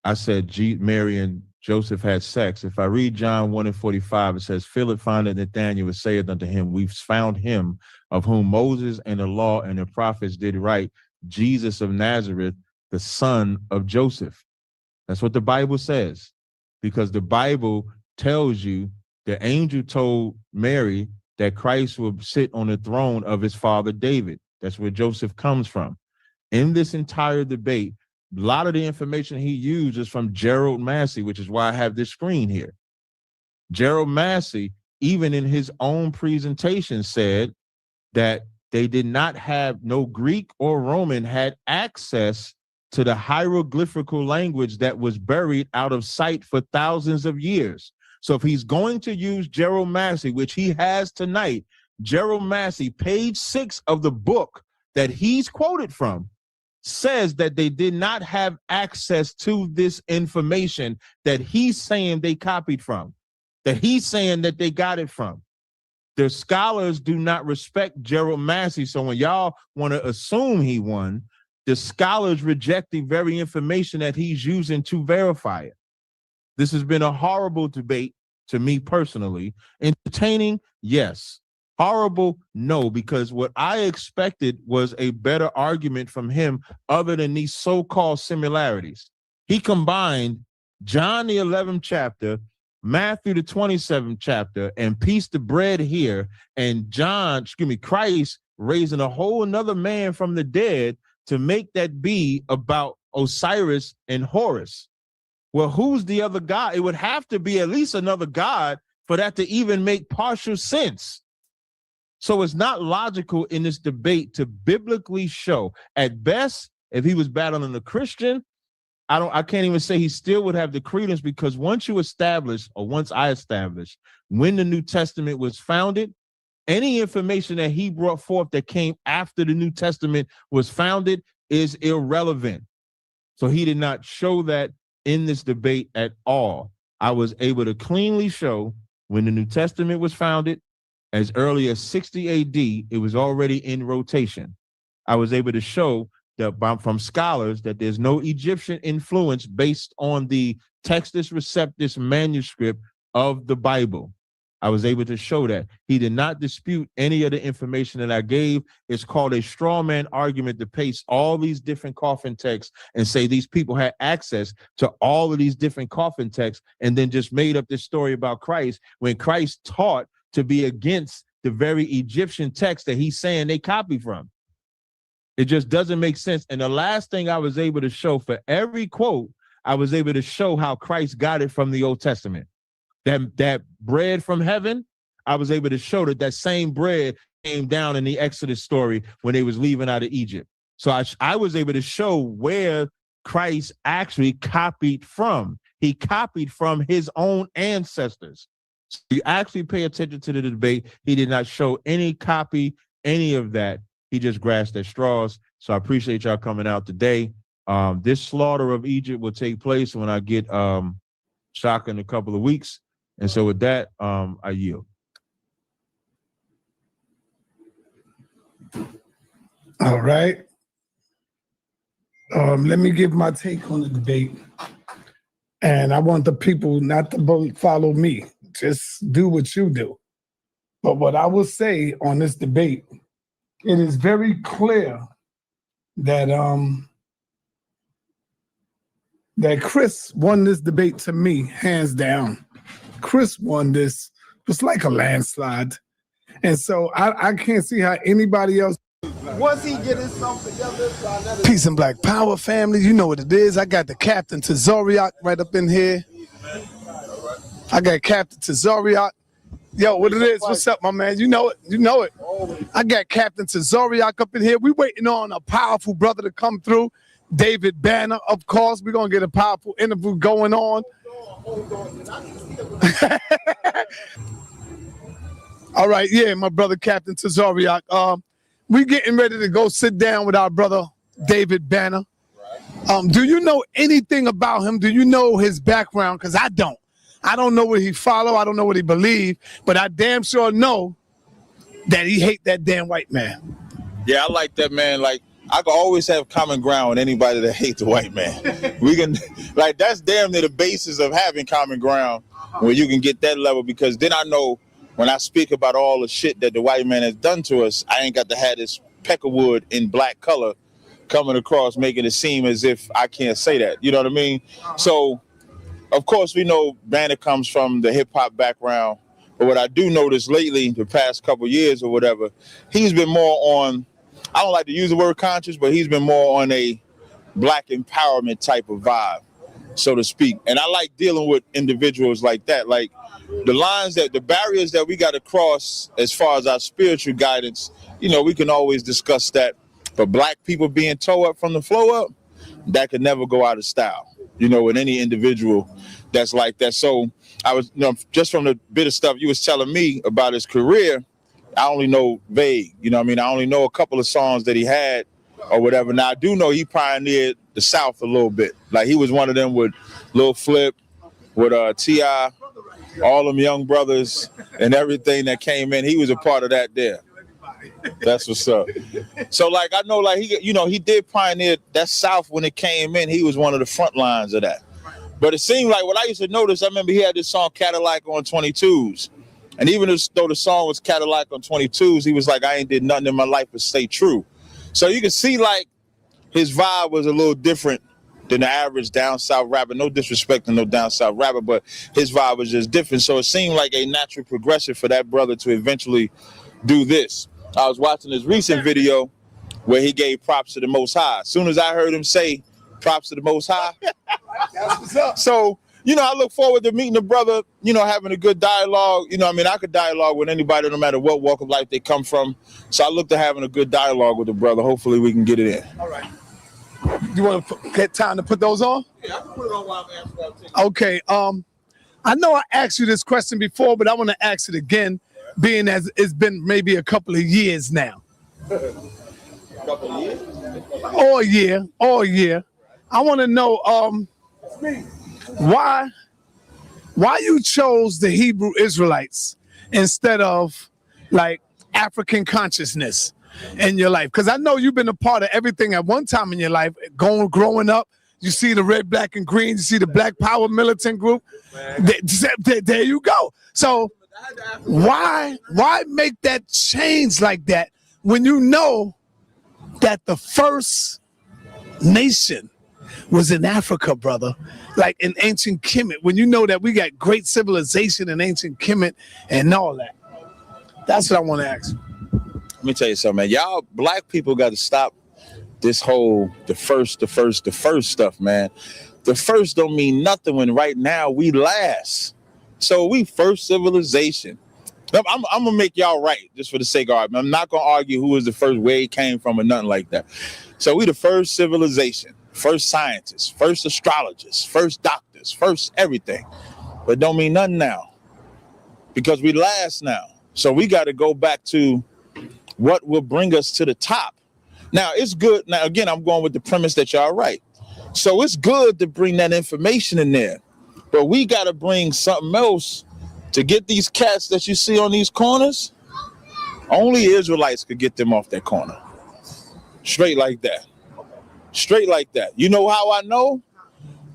I said Mary and Joseph had sex. If I read John 1:45, it says, Philip findeth Nathanael and saith unto him, we've found him of whom Moses and the law and the prophets did write, Jesus of Nazareth, the son of Joseph. That's what the Bible says, because the Bible tells you the angel told Mary that Christ will sit on the throne of his father David. That's where Joseph comes from. In this entire debate, a lot of the information he used is from Gerald Massey, which is why I have this screen here. Gerald Massey, even in his own presentation, said that they did not have, no Greek or Roman had access to the hieroglyphical language that was buried out of sight for thousands of years. So if he's going to use Gerald Massey, which he has tonight, Gerald Massey, page 6 of the book that he's quoted from, says that they did not have access to this information that he's saying they copied from, that he's saying that they got it from. The scholars do not respect Gerald Massey. So when y'all want to assume he won, the scholars reject the very information that he's using to verify it. This has been a horrible debate to me personally. Entertaining, yes. Horrible, no, because what I expected was a better argument from him other than these so-called similarities. He combined John the 11th chapter, Matthew the 27th chapter, and pieced the bread here, and Christ raising a whole another man from the dead to make that be about Osiris and Horus. Well, who's the other God? It would have to be at least another God for that to even make partial sense. So it's not logical in this debate to biblically show. At best, if he was battling a Christian, I can't even say he still would have the credence, because once I established when the New Testament was founded, any information that he brought forth that came after the New Testament was founded is irrelevant. So he did not show that in this debate at all. I was able to cleanly show when the New Testament was founded, as early as 60 AD, it was already in rotation. I was able to show that from scholars that there's no Egyptian influence based on the Textus Receptus manuscript of the Bible. I was able to show that. He did not dispute any of the information that I gave. It's called a straw man argument to paste all these different coffin texts and say these people had access to all of these different coffin texts and then just made up this story about Christ when Christ taught to be against the very Egyptian text that he's saying they copy from. It just doesn't make sense. And the last thing I was able to show for every quote, I was able to show how Christ got it from the Old Testament. That bread from heaven, I was able to show that same bread came down in the Exodus story when they was leaving out of Egypt. So I was able to show where Christ actually copied from. He copied from his own ancestors. So you actually pay attention to the debate. He did not show any copy, any of that. He just grasped at straws. So I appreciate y'all coming out today. This slaughter of Egypt will take place when I get Shakka in a couple of weeks. And so with that, I yield. All right. Let me give my take on the debate. And I want the people not to follow me. Just do what you do. But what I will say on this debate, it is very clear that that Chris won this debate to me, hands down. Chris won this. It's like a landslide. And so I can't see how anybody else. Once he get himself together, Peace and Black Power family, you know what it is. I got the Captain Tazaryach right up in here. I got Captain Tazaryach. Yo, what it is? What's up, my man? You know it. You know it. I got Captain Tazaryach up in here. We waiting on a powerful brother to come through. David Banner, of course. We're going to get a powerful interview going on. All right, yeah, my brother Captain Tazaryach. We getting ready to go sit down with our brother David Banner. Do you know anything about him? Do you know his background? Because I don't. I don't know what he follow. I don't know what he believe. But I damn sure know that he hate that damn white man. Yeah, I like that, man. Like, I can always have common ground with anybody that hates the white man. We can, like, that's damn near the basis of having common ground where you can get that level, because then I know when I speak about all the shit that the white man has done to us, I ain't got to have this peckerwood in black color coming across, making it seem as if I can't say that. You know what I mean? So, of course, we know Banner comes from the hip hop background. But what I do notice lately, the past couple years or whatever, he's been more on, I don't like to use the word conscious, but he's been more on a black empowerment type of vibe, so to speak. And I like dealing with individuals like that. Like the lines the barriers that we got to cross as far as our spiritual guidance, you know, we can always discuss that. But black people being towed up from the flow up, that could never go out of style, you know, with any individual that's like that. So I was, you know, just from the bit of stuff you was telling me about his career, I only know vague, you know what I mean? I only know a couple of songs that he had or whatever. Now, I do know he pioneered the South a little bit. Like, he was one of them with Lil Flip, with T.I., all them young brothers and everything that came in. He was a part of that there. That's what's up. So, like, I know, like, he, you know, he did pioneer that South when it came in. He was one of the front lines of that. But it seemed like what I used to notice, I remember he had this song Cadillac on 22s. And even though the song was Cadillac on 22s, he was like, I ain't did nothing in my life but stay true. So you can see, like, his vibe was a little different than the average down south rapper. No disrespect to no down south rapper, but his vibe was just different. So it seemed like a natural progression for that brother to eventually do this. I was watching his recent video where he gave props to the Most High. As soon as I heard him say props to the Most High, that's what's up. So, you know, I look forward to meeting the brother, you know, having a good dialogue. You know, I mean, I could dialogue with anybody no matter what walk of life they come from. So I look to having a good dialogue with the brother. Hopefully we can get it in. All right. You want to get time to put those on? Yeah, I can put it on while I'm asking. Okay. I know I asked you this question before, but I want to ask it again, being as it's been maybe a couple of years now. Couple of years? All year. I want to know why you chose the Hebrew Israelites instead of like African consciousness in your life, because I know you've been a part of everything at one time in your life. Growing up, you see the red, black, and green. You see the Black Power militant group. There you go. So why make that change like that when you know that the first nation was in Africa, brother, like in ancient Kemet, when you know that we got great civilization in ancient Kemet and all that? That's what I want to ask. Let me tell you something, man. Y'all black people got to stop this whole the first stuff, man. The first don't mean nothing when right now we last. So we first civilization. I'm gonna make y'all right just for the sake of argument. I'm not gonna argue who was the first, where he came from, or nothing like that. So we the first civilization, first scientists, first astrologers, first doctors, first everything. But don't mean nothing now because we last now. So we got to go back to what will bring us to the top. Now, it's good. Now, again, I'm going with the premise that y'all right. So it's good to bring that information in there. But we got to bring something else to get these cats that you see on these corners. Only Israelites could get them off that corner. Straight like that. Straight like that. You know how I know?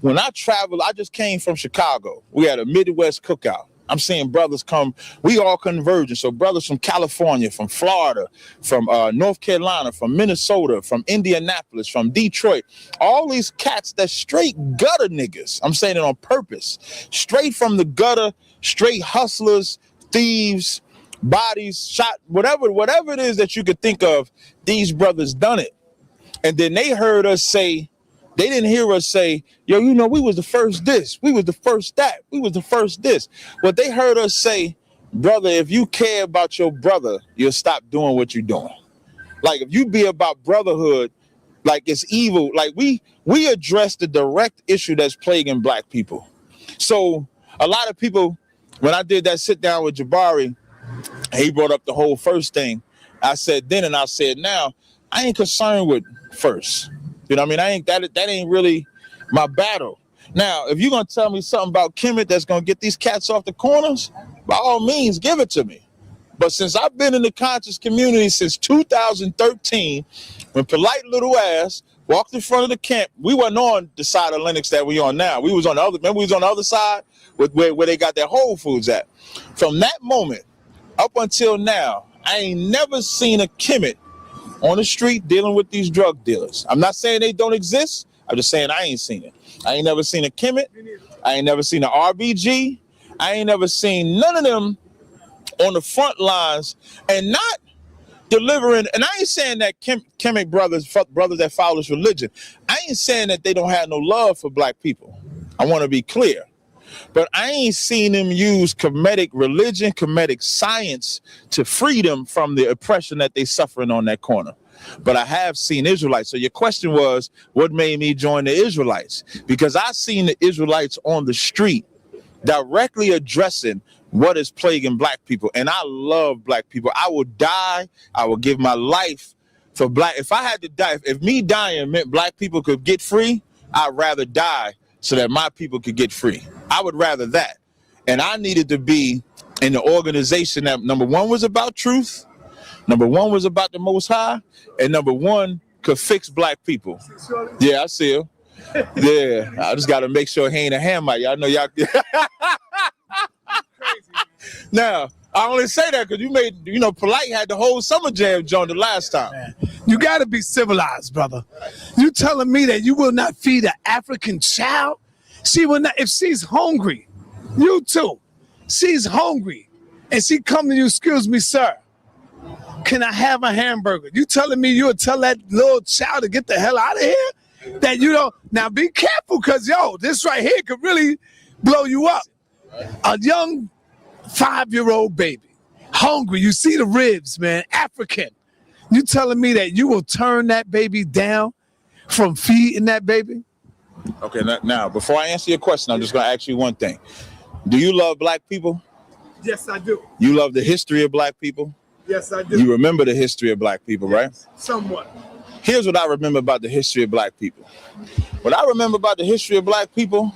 When I travel, I just came from Chicago. We had a Midwest cookout. I'm seeing brothers come, we all converging. So brothers from California, from Florida, from North Carolina, from Minnesota, from Indianapolis, from Detroit, all these cats that straight gutter niggas. I'm saying it on purpose. Straight from the gutter, straight hustlers, thieves, bodies, shot, whatever it is that you could think of, these brothers done it. And then they heard us say, they didn't hear us say, yo, you know, we was the first this, we was the first that, we was the first this. But they heard us say, brother, if you care about your brother, you'll stop doing what you're doing. Like if you be about brotherhood, like it's evil. Like we address the direct issue that's plaguing black people. So a lot of people, when I did that sit down with Jabari, He brought up the whole first thing. I said then and I said now, I ain't concerned with first. You know what I mean? That ain't really my battle. Now, if you're gonna tell me something about Kemet that's gonna get these cats off the corners, by all means, give it to me. But since I've been in the conscious community since 2013, when polite little ass walked in front of the camp, we wasn't on the side of Linux that we on now. We was on the other. Remember, we was on the other side with where they got their Whole Foods at. From that moment up until now, I ain't never seen a Kemet on the street dealing with these drug dealers. I'm not saying they don't exist. I'm just saying I ain't seen it. I ain't never seen a Kemet. I ain't never seen an RBG. I ain't never seen none of them on the front lines and not delivering. And I ain't saying that Kemet brothers that follow this religion, I ain't saying that they don't have no love for black people. I want to be clear. But I ain't seen them use kmetic religion, kmetic science to free them from the oppression that they suffering on that corner. But I have seen Israelites. So your question was, what made me join the Israelites? Because I seen the Israelites on the street directly addressing what is plaguing black people. And I love black people. I will die. I will give my life for black. If I had to die, if me dying meant black people could get free, I'd rather die so that my people could get free. I would rather that. And I needed to be in the organization that number one was about truth, number one was about the Most High, and number one could fix black people. Yeah, I see him. Yeah, I just got to make sure he ain't a Hamite. Y'all know y'all. Now, I only say that because Polite had the whole summer jam joint the last time. Man, you got to be civilized, brother. You telling me that you will not feed an African child? She will not. If she's hungry, you too. She's hungry, and she come to you, excuse me, sir, can I have a hamburger? You telling me you'll tell that little child to get the hell out of here? That you don't. Now be careful, because this right here could really blow you up. A young 5-year-old baby, hungry. You see the ribs, man, African. You telling me that you will turn that baby down from feeding that baby? Okay, now before I answer your question, I'm just going to ask you one thing. Do you love black people? Yes, I do. You love the history of black people? Yes, I do. You remember the history of black people, right? Somewhat. Here's what I remember about the history of black people. What I remember about the history of black people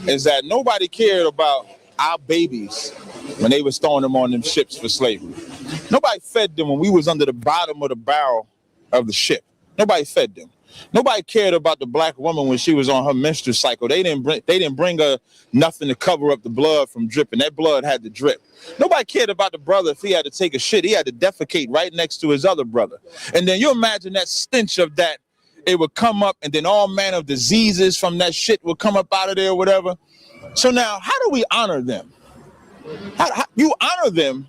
is that nobody cared about our babies when they was throwing them on them ships for slavery. Nobody fed them when we was under the bottom of the barrel of the ship. Nobody fed them. Nobody cared about the black woman when she was on her menstrual cycle. They didn't bring her nothing to cover up the blood from dripping. That blood had to drip. Nobody cared about the brother if he had to take a shit. He had to defecate right next to his other brother. And then you imagine that stench of that. It would come up, and then all manner of diseases from that shit would come up out of there or whatever. So now, how do we honor them? How you honor them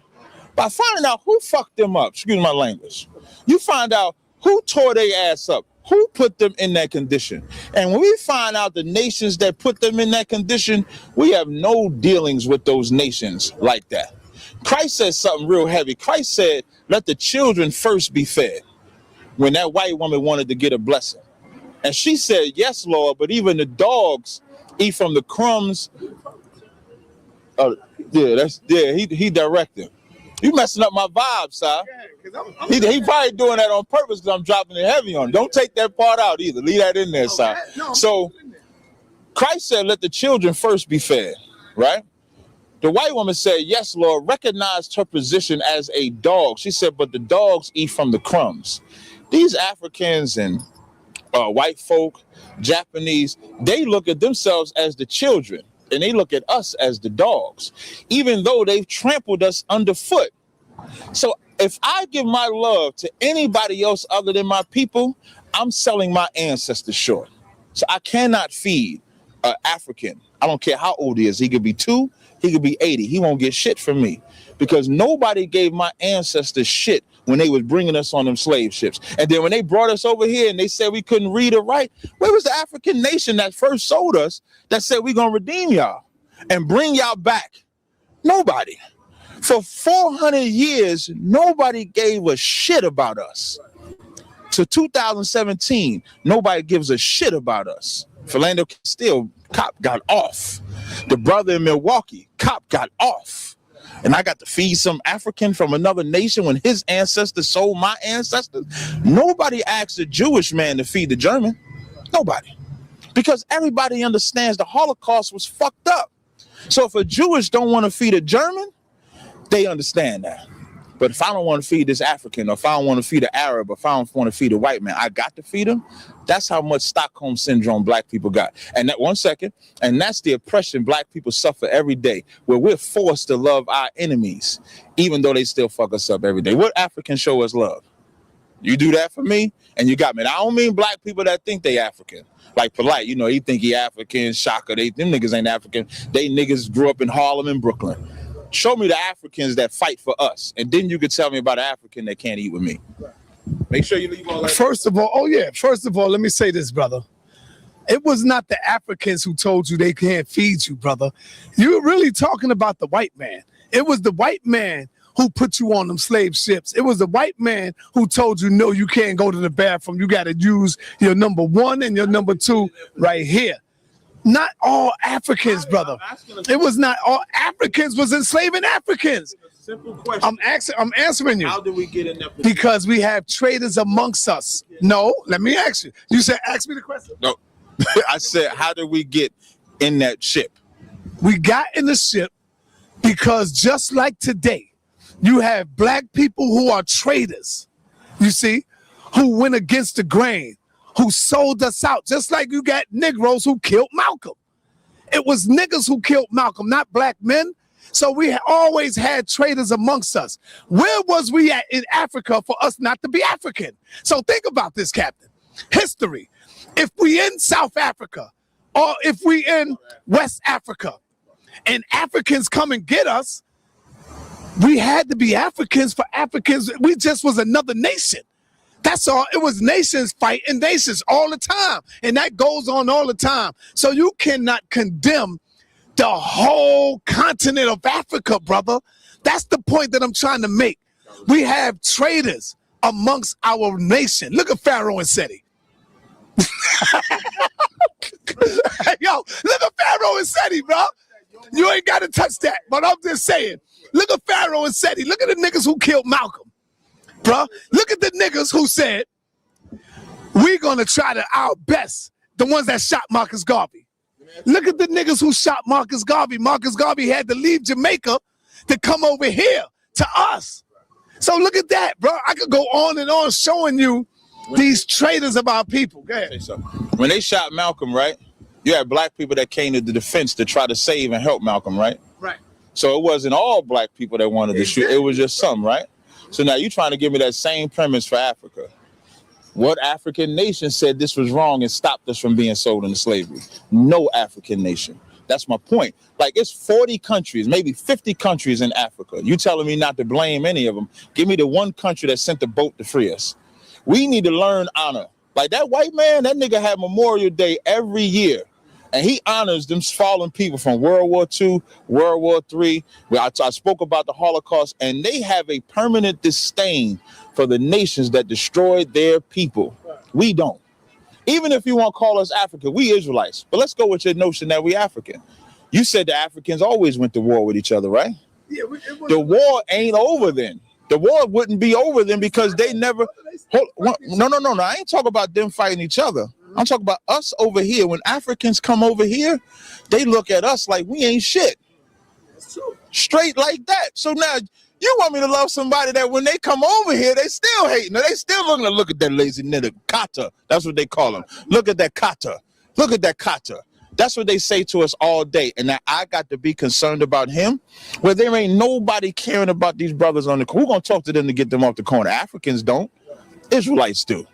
by finding out who fucked them up. Excuse my language. You find out who tore their ass up, who put them in that condition. And when we find out the nations that put them in that condition, we have no dealings with those nations like that. Christ said something real heavy. Christ said, let the children first be fed, when that white woman wanted to get a blessing. And she said, yes, Lord, but even the dogs eat from the crumbs. He directed. You messing up my vibe, sir. He probably doing that on purpose because I'm dropping it heavy on him. Don't take that part out either. Leave that in there, sir. So Christ said, let the children first be fed, right? The white woman said, yes, Lord, recognized her position as a dog. She said, but the dogs eat from the crumbs. These Africans and white folk, Japanese, they look at themselves as the children, and they look at us as the dogs, even though they've trampled us underfoot. So if I give my love to anybody else other than my people, I'm selling my ancestors short. So I cannot feed an African. I don't care how old he is. He could be 2, he could be 80. He won't get shit from me because nobody gave my ancestors shit when they was bringing us on them slave ships. And then when they brought us over here and they said we couldn't read or write, where was the African nation that first sold us that said we're going to redeem y'all and bring y'all back? Nobody. For 400 years, nobody gave a shit about us. To 2017, nobody gives a shit about us. Philando Castile, cop got off. The brother in Milwaukee, cop got off. And I got to feed some African from another nation when his ancestors sold my ancestors. Nobody asked a Jewish man to feed the German. Nobody. Because everybody understands the Holocaust was fucked up. So if a Jewish don't want to feed a German, they understand that. But if I don't want to feed this African, or if I don't want to feed an Arab, or if I don't want to feed a white man, I got to feed him. That's how much Stockholm syndrome black people got. And that, one second, and that's the oppression black people suffer every day, where we're forced to love our enemies, even though they still fuck us up every day. What Africans show us love? You do that for me, and you got me. And I don't mean black people that think they African. Like Polite, you know, he think he African, Shakka, them niggas ain't African. They niggas grew up in Harlem and Brooklyn. Show me the Africans that fight for us, and then you could tell me about an African that can't eat with me. Make sure you leave all that. First of all, let me say this, brother. It was not the Africans who told you they can't feed you, brother. You're really talking about the white man. It was the white man who put you on them slave ships. It was the white man who told you, no, you can't go to the bathroom. You got to use your number 1 and your number 2 right here. Not all Africans, brother. It was not all Africans was enslaving Africans. Simple question. I'm answering you. How did we get in that position? Because we have traitors amongst us. No, let me ask you. You said, ask me the question. No, I said, how did we get in that ship? We got in the ship because just like today, you have black people who are traitors, you see, who went against the grain, who sold us out, just like you got Negroes who killed Malcolm. It was niggas who killed Malcolm, not black men. So we always had traitors amongst us. Where was we at in Africa for us not to be African? So think about this, Captain. History. If we in South Africa or if we in West Africa and Africans come and get us, we had to be Africans for Africans. We just was another nation. That's all. It was nations fighting nations all the time. And that goes on all the time. So you cannot condemn the whole continent of Africa, brother. That's the point that I'm trying to make. We have traitors amongst our nation. Look at Pharaoh and Seti. Yo, look at Pharaoh and Seti, bro. You ain't got to touch that, but I'm just saying. Look at Pharaoh and Seti. Look at the niggas who killed Malcolm. Bruh, look at the niggas who said, we're going to try our best, the ones that shot Marcus Garvey. Look at the niggas who shot Marcus Garvey. Marcus Garvey had to leave Jamaica to come over here to us. So look at that, bro. I could go on and on showing you these traitors of our people. Go ahead. When they shot Malcolm, right, you had black people that came to the defense to try to save and help Malcolm, right? Right. So it wasn't all black people that wanted to shoot. It was just some, right? So now you're trying to give me that same premise for Africa. What African nation said this was wrong and stopped us from being sold into slavery? No African nation. That's my point. Like, it's 40 countries, maybe 50 countries in Africa. You telling me not to blame any of them. Give me the one country that sent the boat to free us. We need to learn honor. Like that white man, that nigga had Memorial Day every year. And he honors them fallen people from World War II, World War III. I spoke about the Holocaust, and they have a permanent disdain for the nations that destroyed their people. We don't. Even if you want to call us African, we Israelites. But let's go with your notion that we African. You said the Africans always went to war with each other, right? Yeah, the war ain't over then. The war wouldn't be over then because they never. No. I ain't talking about them fighting each other. I'm talking about us over here. When Africans come over here, they look at us like we ain't shit. Straight like that. So now you want me to love somebody that when they come over here, they still hating. They still looking to look at that lazy nigga, kata. That's what they call him. Look at that kata. Look at that kata. That's what they say to us all day. And now I got to be concerned about him, where there ain't nobody caring about these brothers on the corner. Who gonna talk to them to get them off the corner? Africans don't. Israelites do.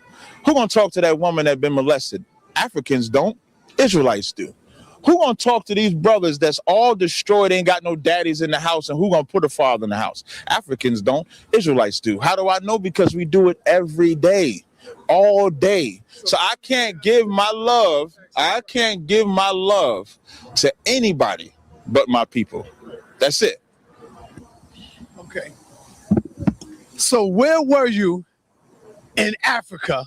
Who gonna talk to that woman that been molested? Africans don't. Israelites do. Who gonna talk to these brothers that's all destroyed, ain't got no daddies in the house, and who gonna put a father in the house? Africans don't. Israelites do. How do I know? Because we do it every day, all day. So I can't give my love. I can't give my love to anybody but my people. That's it. Okay. So where were you in Africa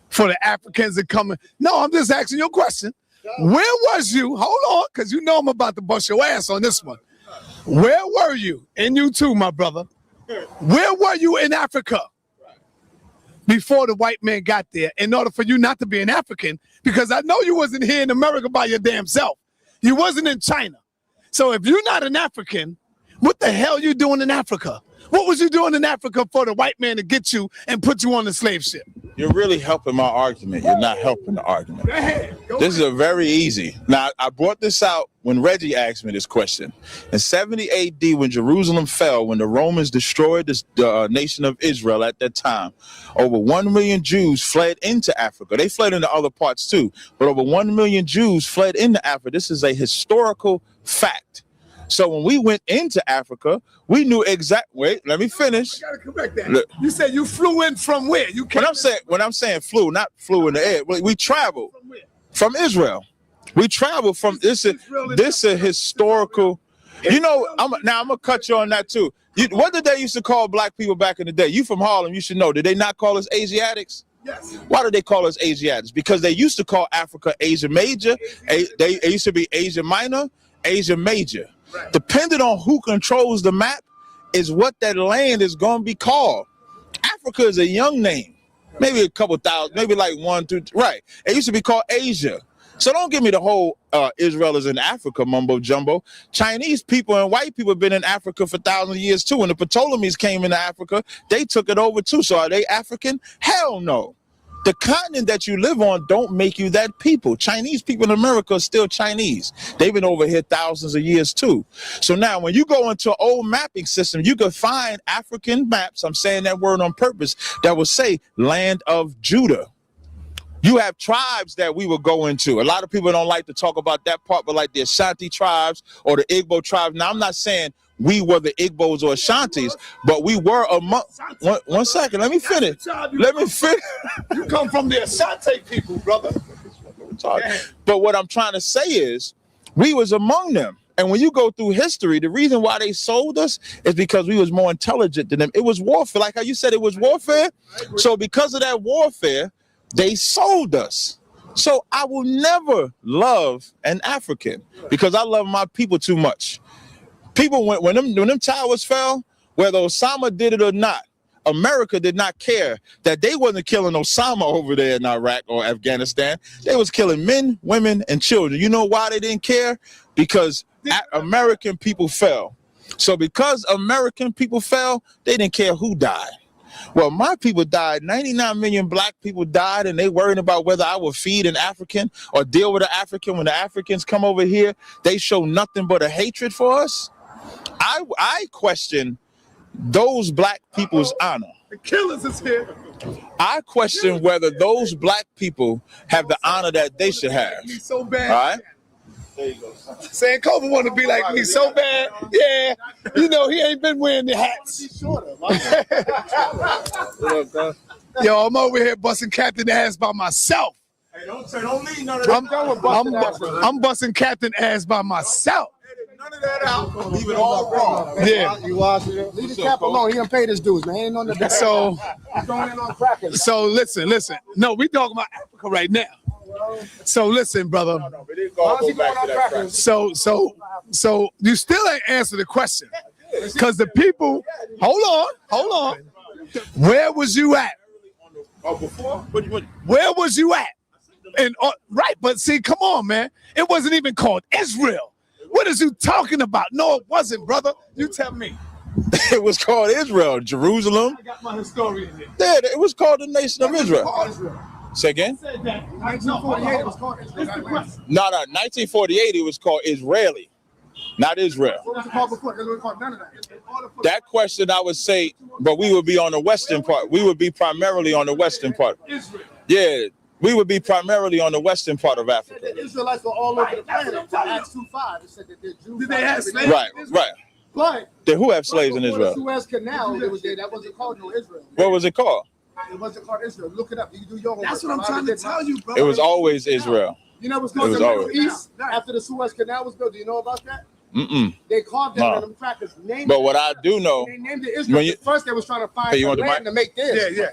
for the Africans that come in? No, I'm just asking you a question. Where was you? Hold on, because you know I'm about to bust your ass on this one. Where were you? And you too, my brother. Where were you in Africa before the white man got there in order for you not to be an African? Because I know you wasn't here in America by your damn self. You wasn't in China. So if you're not an African, what the hell you doing in Africa? What was you doing in Africa for the white man to get you and put you on the slave ship? You're really helping my argument. You're not helping the argument. Go ahead. This is a very easy. Now, I brought this out when Reggie asked me this question. In 70 AD, when Jerusalem fell, when the Romans destroyed the nation of Israel at that time, over 1 million Jews fled into Africa. They fled into other parts too, but over 1 million Jews fled into Africa. This is a historical fact. So when we went into Africa, we knew wait, let me finish. I gotta correct that. Look, you said you flew in from where? You came when I'm saying flew, not flew in the air. We traveled from Israel. We traveled from this is historical. You know, I'm gonna cut you on that too. What did they used to call black people back in the day? You from Harlem, you should know. Did they not call us Asiatics? Yes. Why did they call us Asiatics? Because they used to call Africa Asia Major. They used to be Asia Minor, Asia Major. Right. Depending on who controls the map is what that land is going to be called. Africa is a young name, maybe a couple thousand, maybe like 1, 2, right. It used to be called Asia. So don't give me the whole Israel is in Africa mumbo jumbo. Chinese people and white people have been in Africa for thousands of years too. When the Ptolemies came into Africa, they took it over too. So are they African? Hell no. The continent that you live on don't make you that people. Chinese people in America are still Chinese. They've been over here thousands of years too. So now when you go into an old mapping system, you can find African maps, I'm saying that word on purpose, that will say land of Judah. You have tribes that we will go into. A lot of people don't like to talk about that part, but like the Ashanti tribes or the Igbo tribes. Now I'm not saying we were the Igbos or Ashantis, but we were among. One second, let me finish. Let me finish. You come from the Ashanti people, brother. But what I'm trying to say is, we was among them. And when you go through history, the reason why they sold us is because we was more intelligent than them. It was warfare, like how you said it was warfare. So because of that warfare, they sold us. So I will never love an African because I love my people too much. People, when them towers fell, whether Osama did it or not, America did not care that they wasn't killing Osama over there in Iraq or Afghanistan. They was killing men, women, and children. You know why they didn't care? Because American people fell. So because American people fell, they didn't care who died. Well, my people died. 99 million black people died, and they worried about whether I would feed an African or deal with an African. When the Africans come over here, they show nothing but a hatred for us. I question those black people's honor. The killers is here. I question whether those black people have the honor that they should have. So bad. All right? There you go. Saying Kobe want to be like me so bad. Yeah. You know, he ain't been wearing the hats. Yo, I'm over here busting Captain ass by myself. Hey, don't leave none of that. I'm busting Captain ass by myself. None of that out. Leave it all raw. Yeah. You watch it. Leave the cap alone. He done paid his dues, man. Ain't on the So he's going in on crackers. So listen. No, we talking about Africa right now. So listen, brother. So you still ain't answer the question. Because the people, hold on. Where was you at? Where was you at? And right, but see, come on, man. It wasn't even called Israel. What is you talking about? No, it wasn't, brother. You tell me. It was called Israel, Jerusalem. I got my historian here. Yeah, it was called the nation of Israel. Say again? 1948 it was called Israel. No, 1948 it was called Israeli, not Israel. What was it called before? It was called none of that. That question I would say, but we would be on the western part. We would be primarily on the western part. Yeah, we would be primarily on the western part of Africa. The Israelites were all over the planet. Acts 2:5. It said that the Jews. Did they have slaves? Right. But Did who have slaves in Israel? The Suez Canal, it was there. That wasn't called no Israel. What was it called? It wasn't called Israel. Look it up. You can do your homework. That's what I'm trying to tell you, bro. It was always Israel. You know what's called the Middle East after the Suez Canal was built? Do you know about that? They carved out them crackers. But what I do know, they named it Israel. First, they was trying to find land to make this. Yeah.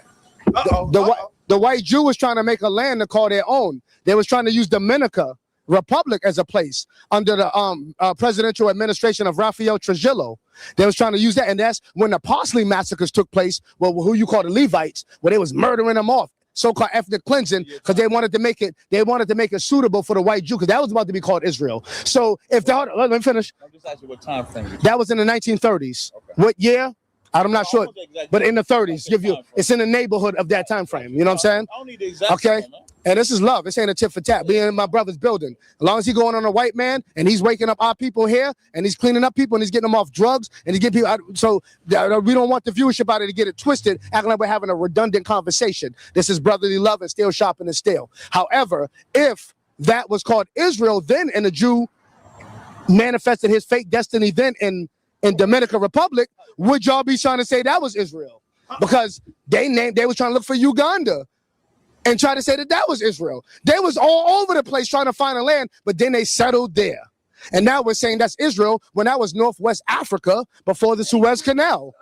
The white Jew was trying to make a land to call their own. They was trying to use Dominica, republic as a place under the presidential administration of Raphael Trujillo. They was trying to use that, and that's when the Parsley massacres took place. Well, who you call the Levites, where they was murdering them off, so-called ethnic cleansing, because they wanted to make it suitable for the white Jew, because that was about to be called Israel. So if let me finish. I'm just asking what time frame. That was in the 1930s. Okay. What year? I'm not sure, but in the 30s, it's in the neighborhood of that time frame. You know what I'm saying? I don't need the exact okay. time, And this is love. This ain't a tit for tat. Being in my brother's building. As long as he's going on a white man and he's waking up our people here and he's cleaning up people and he's getting them off drugs and he's getting people. So we don't want the viewership out of it to get it twisted, acting like we're having a redundant conversation. This is brotherly love and still shopping and still. However, if that was called Israel then and the Jew manifested his fake destiny then in Dominican Republic, would y'all be trying to say that was Israel? Because they was trying to look for Uganda and try to say that was Israel. They was all over the place trying to find a land, but then they settled there. And now we're saying that's Israel when that was Northwest Africa before the Suez Canal.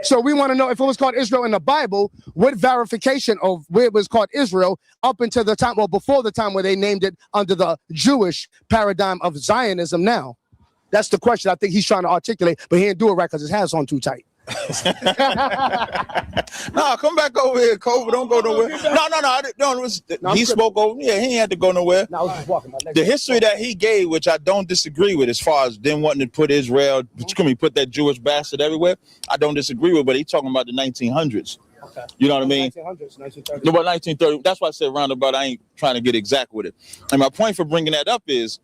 So we want to know if it was called Israel in the Bible, what verification of where it was called Israel up until the time or before the time where they named it under the Jewish paradigm of Zionism now. That's the question I think he's trying to articulate, but he didn't do it right because his hat's on too tight. No, come back over here, Cobra. Don't go nowhere. No. He spoke over. Yeah, he ain't had to go nowhere. No, I was just walking. The history that he gave, which I don't disagree with, as far as them wanting to put Israel, put that Jewish bastard everywhere, I don't disagree with. But he's talking about the 1900s. Okay. You know what I mean? 1900s, 1930s. No, but 1930. That's why I said roundabout. I ain't trying to get exact with it. And my point for bringing that up is,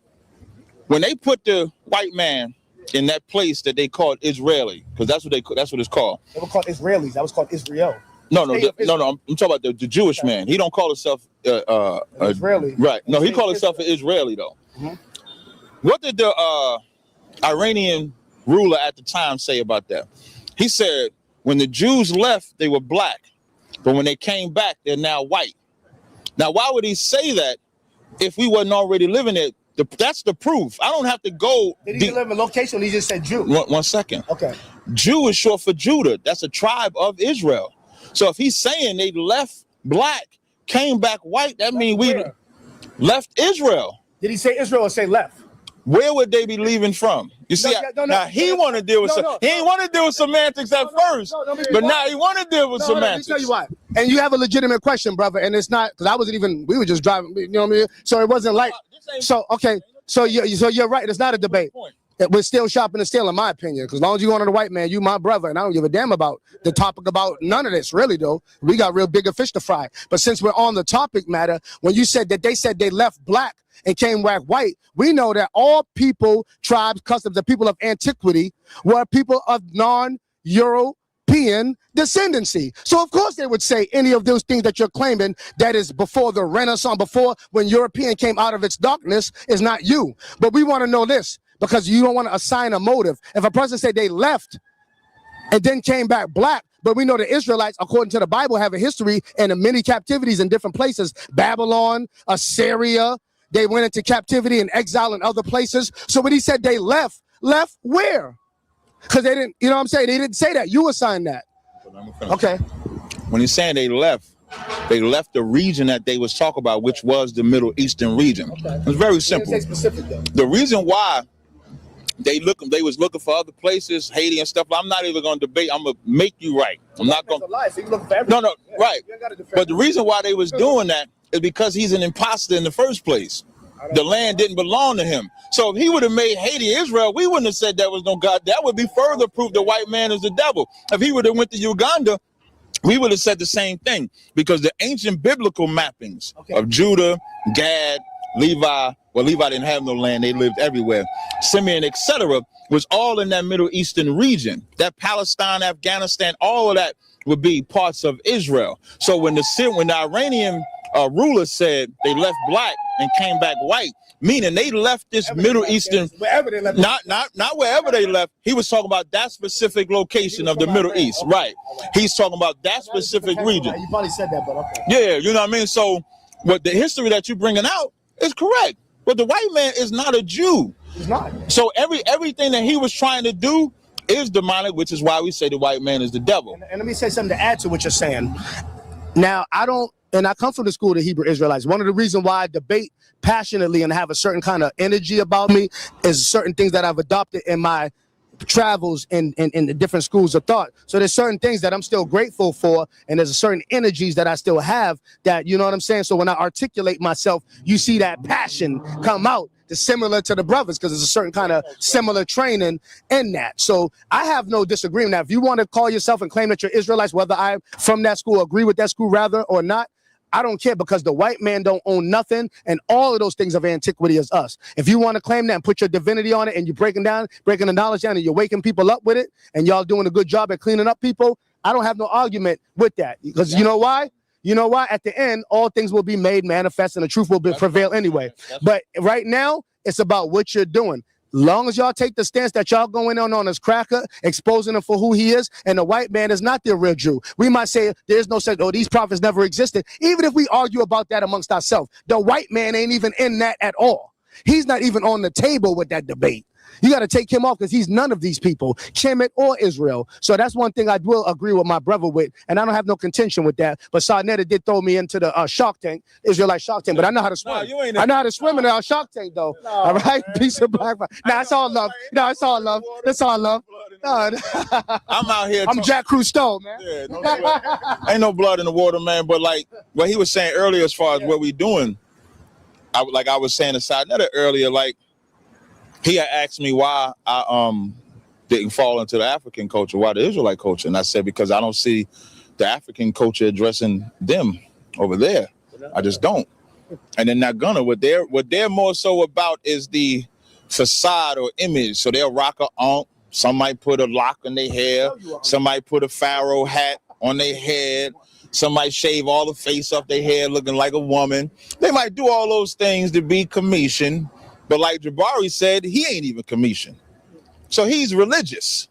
when they put the white man in that place that they called Israeli, because that's what it's called. They were called Israelis. That was called Israel. No. I'm talking about the Jewish man. He don't call himself Israeli. Right. No, he called himself an Israeli though. Mm-hmm. What did the Iranian ruler at the time say about that? He said when the Jews left, they were black, but when they came back, they're now white. Now, why would he say that if we wasn't already living it? That's the proof. I don't have to go. Did he live in location? He just said Jew. One second. Okay. Jew is short for Judah. That's a tribe of Israel. So if he's saying they left black, came back white, that means we left Israel. Did he say Israel or say left? Where would they be leaving from? You see, now he want to deal with he ain't want to deal with semantics at first, but now he want to deal with semantics. Let me tell you why. And you have a legitimate question, brother, and it's not because we were just driving. You know what I mean? So it wasn't like. So okay, so you're right. It's not a debate. We're still shopping and still, in my opinion. Because as long as you're going to the white man, you my brother, and I don't give a damn about the topic about none of this. Really, though, we got real bigger fish to fry. But since we're on the topic matter, when you said that they said they left black and came back white, we know that all people, tribes, customs, the people of antiquity were people of non-European descendancy. So of course they would say any of those things that you're claiming that is before the Renaissance, before when European came out of its darkness, is not you. But we want to know this because you don't want to assign a motive. If a person say they left and then came back black, but we know the Israelites, according to the Bible, have a history and many captivities in different places, Babylon, Assyria. They went into captivity and exile in other places. So when he said they left where? Because they didn't, you know what I'm saying? They didn't say that. You assigned that. Okay. When he's saying they left the region that they was talking about, which was the Middle Eastern region. Okay. It's very simple. Specific, though. The reason why they was looking for other places, Haiti and stuff. I'm not even going to debate. I'm going to make you right. I'm not going to. No, right. But the reason why they was doing that is because he's an imposter in the first place. The land didn't belong to him. So if he would have made Haiti Israel, we wouldn't have said there was no God. That would be further proof the white man is the devil. If he would have went to Uganda, we would have said the same thing, because the ancient biblical mappings of Judah, Gad, Levi, well, Levi didn't have no land. They lived everywhere. Simeon, etc., was all in that Middle Eastern region. That Palestine, Afghanistan, all of that would be parts of Israel. So when the Iranian ruler said they left black and came back white, meaning they left this Middle Eastern, wherever they left, not wherever they left. He was talking about that specific location of the Middle East, right? He's talking about that specific region. You probably said that, but okay. Yeah, you know what I mean? So what the history that you're bringing out is correct, but the white man is not a Jew. He's not. So everything that he was trying to do is demonic, which is why we say the white man is the devil. And let me say something to add to what you're saying. Now, I don't, and I come from the school of the Hebrew Israelites. One of the reasons why I debate passionately and have a certain kind of energy about me is certain things that I've adopted in my travels in the different schools of thought. So there's certain things that I'm still grateful for, and there's certain energies that I still have that, you know what I'm saying? So when I articulate myself, you see that passion come out. It's similar to the brothers because there's a certain kind of similar training in that. So I have no disagreement. Now, if you want to call yourself and claim that you're Israelites, whether I'm from that school, agree with that school rather or not, I don't care, because the white man don't own nothing, and all of those things of antiquity is us. If you want to claim that and put your divinity on it, and you're breaking the knowledge down, and you're waking people up with it, and y'all doing a good job at cleaning up people, I don't have no argument with that. Because you know why? You know why? At the end, all things will be made manifest, and the truth will prevail anyway. But right now, it's about what you're doing. Long as y'all take the stance that y'all going on this cracker, exposing him for who he is, and the white man is not the real Jew. We might say there's no such, these prophets never existed. Even if we argue about that amongst ourselves, the white man ain't even in that at all. He's not even on the table with that debate. You got to take him off because he's none of these people, Kemet or Israel. So that's one thing I will agree with my brother with, and I don't have no contention with that. But Sarnetta did throw me into the Shark Tank, Israelite Shark Tank, but I know how to swim. I know how to swim in the Shark Tank, though. All right? Piece of black. Nah, it's all love. No, it's all love. It's all love. No. I'm out here. I'm Jack Cousteau, man. Yeah, ain't no blood in the water, man. But like what he was saying earlier, as far as what we doing, I was saying to Sarnetta earlier, like, he had asked me why I didn't fall into the African culture, why the Israelite culture. And I said, because I don't see the African culture addressing them over there. I just don't. And they're not gonna. What they're more so about is the facade or image. So they'll rock a ankh. Some might put a lock in their hair. Some might put a pharaoh hat on their head. Some might shave all the face off their hair looking like a woman. They might do all those things to be commission. But like Jabari said, he ain't even commission. So he's religious.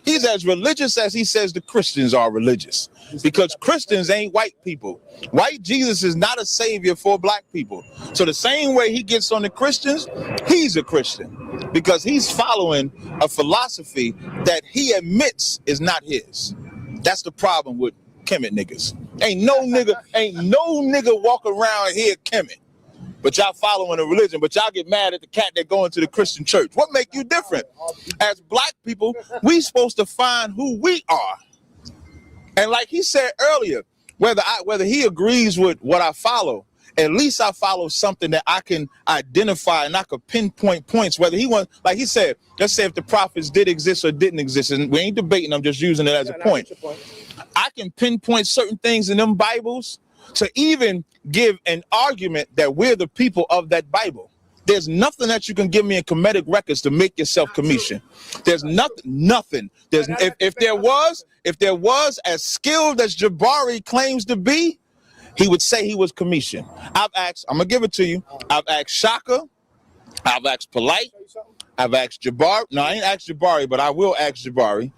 He's as religious as he says the Christians are religious. Because Christians ain't white people. White Jesus is not a savior for black people. So the same way he gets on the Christians, he's a Christian. Because he's following a philosophy that he admits is not his. That's the problem with Kemet niggas. Ain't no nigga walk around here Kemet. But y'all following a religion, but y'all get mad at the cat that going to the Christian church. What make you different? As black people, we supposed to find who we are. And like he said earlier, whether he agrees with what I follow, at least I follow something that I can identify and I could pinpoint points, whether he wants, like he said, let's say if the prophets did exist or didn't exist, and we ain't debating, I'm just using it as a point. I can pinpoint certain things in them Bibles to even give an argument that we're the people of that Bible. There's nothing that you can give me in kmetic records to make yourself commission. There's nothing. There's if there was as skilled as Jabari claims to be, he would say he was commission. I'm gonna give it to you. I've asked Shakka, I've asked Polite, I've asked Jabari. No, I ain't asked Jabari, but I will ask Jabari.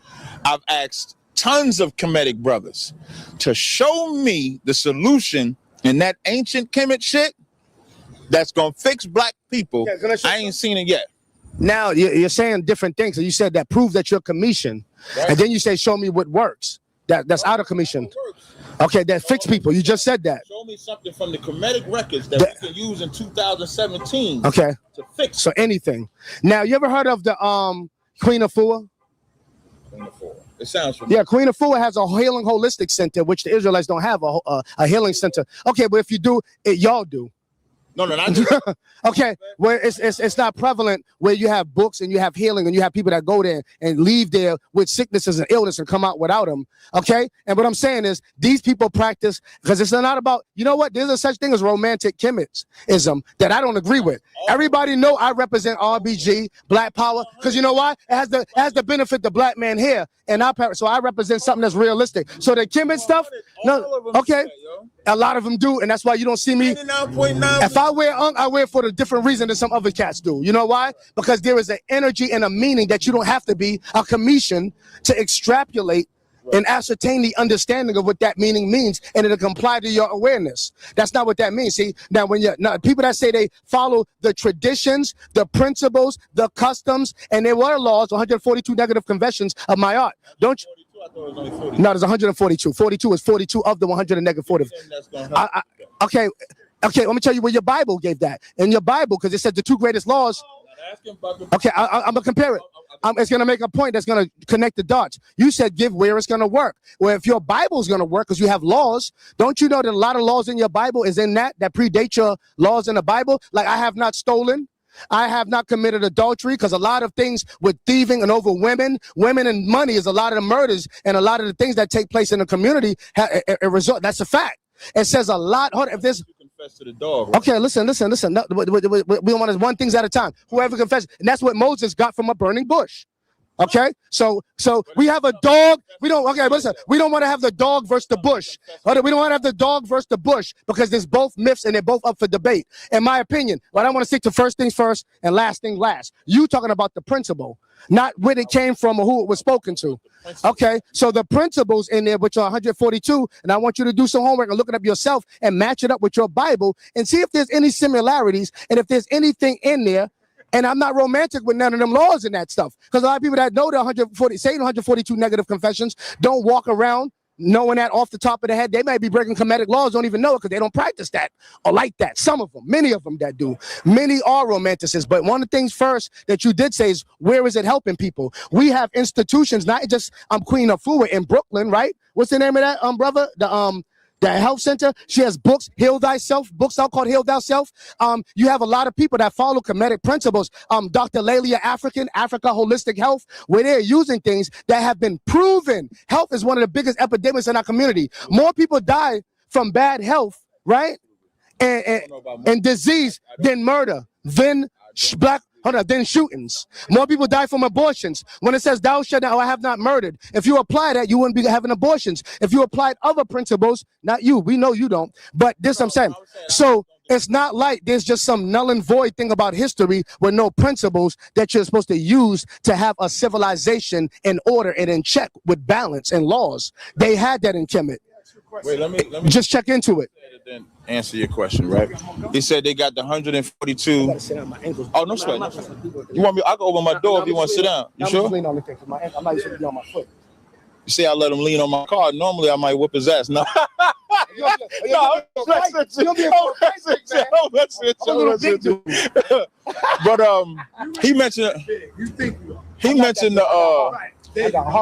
I've asked tons of kmetic brothers to show me the solution in that ancient Kemet shit that's gonna fix black people. Yeah, I ain't seen it yet. Now you're saying different things. So you said that prove that you're commission, right. And then you say show me what works. That's out of commission. Okay, that fix people. You just said that. Show me something from the kmetic records that we can use in 2017. Okay. To fix. So anything. Now you ever heard of the Queen of Fua? Queen of Fua. It sounds familiar. Yeah, Queen of Fua has a healing holistic center, which the Israelites don't have a healing center. Okay, but if you do, y'all do. No, not just. Okay, where it's not prevalent where you have books and you have healing and you have people that go there and leave there with sicknesses and illness and come out without them. Okay, and what I'm saying is these people practice because it's not about, you know what? There's a such thing as romantic chemism that I don't agree with. Everybody know I represent RBG, Black Power, because you know why? It has the benefit the black man here and our parents. So I represent something that's realistic. So the Kemet stuff, no, okay. A lot of them do, and that's why you don't see me. 99.9. If I wear I wear for a different reason than some other cats do. You know why? Because there is an energy and a meaning that you don't have to be a commission to extrapolate and ascertain the understanding of what that meaning means, and it'll comply to your awareness. That's not what that means. See, now when people that say they follow the traditions, the principles, the customs, and there were laws, 142 negative conventions of my art. Don't you? No, there's 142. 42 is 42 of the 100 and negative 40. Okay, let me tell you where your Bible gave that. In your Bible, because it said the two greatest laws. Okay, I'm gonna compare it. It's gonna make a point that's gonna connect the dots. You said give where it's gonna work. Well, if your Bible's gonna work because you have laws, don't you know that a lot of laws in your Bible is in that predate your laws in the Bible? Like I have not stolen. I have not committed adultery, because a lot of things with thieving and over women and money is a lot of the murders and a lot of the things that take place in the community. That's a fact. It says a lot. Hold on, if there's confess to the dog. Right? Okay, listen. No, we don't want to one things at a time. Whoever confesses, and that's what Moses got from a burning bush. Okay, so we have a dog. We don't. Okay, listen. We don't want to have the dog versus the bush. We don't want to have the dog versus the bush because there's both myths and they're both up for debate. In my opinion, but I want to stick to first things first and last thing last. You talking about the principle, not where it came from or who it was spoken to. Okay, so the principles in there, which are 142, and I want you to do some homework and look it up yourself and match it up with your Bible and see if there's any similarities and if there's anything in there. And I'm not romantic with none of them laws and that stuff. Because a lot of people that know the 142 negative confessions don't walk around knowing that off the top of the head. They might be breaking kmetic laws, don't even know it because they don't practice that or like that. Some of them, many of them that do. Many are romanticists. But one of the things first that you did say is, where is it helping people? We have institutions, not just Queen Afua in Brooklyn, right? What's the name of that, brother? The health center. She has books, Heal Thyself, books out called Heal Thyself. You have a lot of people that follow kmetic principles. Dr. Lalia Africa Holistic Health, where they're using things that have been proven. Health is one of the biggest epidemics in our community. More people die from bad health, right? And disease than murder, than then shootings. More people die from abortions. When it says thou shalt not, I have not murdered. If you apply that, you wouldn't be having abortions. If you applied other principles, not you, we know you don't, but this I'm saying. So it's not like there's just some null and void thing about history with no principles that you're supposed to use to have a civilization in order and in check with balance and laws. They had that in Kemet. Wait, let me just check into it. Then answer your question, right? He said they got the 142. Oh, no sweat. You want me? I can open my door if you want to sit down. You sure? I'm not used to be on my foot. You say I let him lean on my car. Normally I might whip his ass. No. But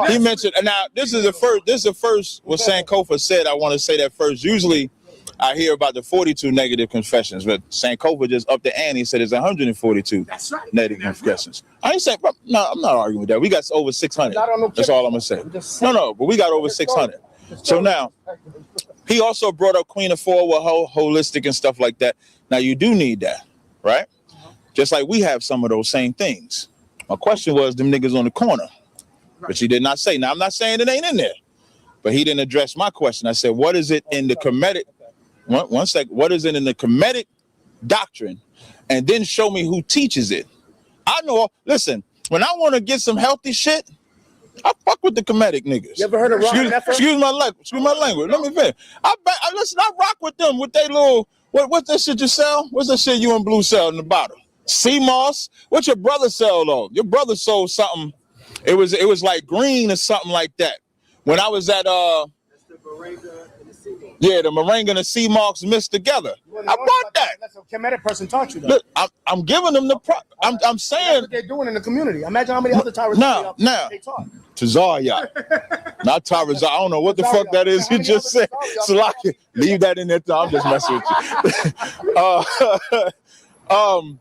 he mentioned and now this is the first what Sankofa said. I want to say that first. Usually I hear about the 42 negative confessions, but Sankofa just upped the ante and said it's 142 negative confessions. I ain't saying, no, I'm not arguing with that. We got over 600. That's all I'm gonna say. No, but we got over 600. So now he also brought up Queen Afua with holistic and stuff like that. Now you do need that, right? Just like we have some of those same things. My question was them niggas on the corner, which he did not say. Now I'm not saying it ain't in there, but he didn't address my question. I said, what is it in the kmetic? One sec. What is it in the kmetic doctrine? And then show me who teaches it. I know. Listen, when I want to get some healthy shit, I fuck with the kmetic niggas. You ever heard of excuse my language. Let me finish. Listen, I rock with them with their little what's that shit you sell? What's that shit you and Blue sell in the bottom? Sea moss. What's your brother sell though? Your brother sold something. It was like green or something like that. When I was at the moringa and the sea moss mixed together. I bought that. That's a kmetic person taught you that. Look, I'm giving them the I'm saying that's what they're doing in the community. Imagine how many other tyrants they taught. Tazaryach. Not Tazarak. I don't know what the fuck that is. You just said. Salaki. Leave that in there. I'm just messing with you.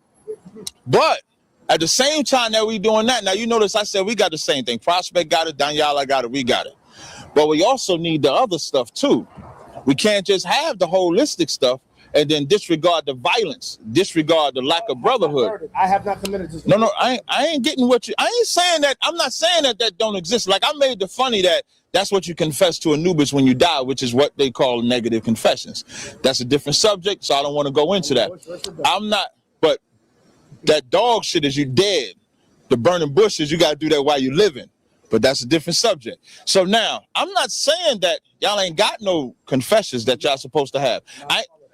But at the same time that we doing that, now you notice I said we got the same thing. Prospect got it, Danyala got it, we got it. But we also need the other stuff too. We can't just have the holistic stuff and then disregard the violence, disregard the lack of brotherhood. I have not committed this. No, I ain't getting what you. I ain't saying that. I'm not saying that don't exist. Like I made the funny that's what you confess to Anubis when you die, which is what they call negative confessions. That's a different subject, so I don't want to go into that. I'm not. But that dog shit is you dead. The burning bushes, you got to do that while you living. But that's a different subject. So now, I'm not saying that y'all ain't got no confessions that y'all supposed to have.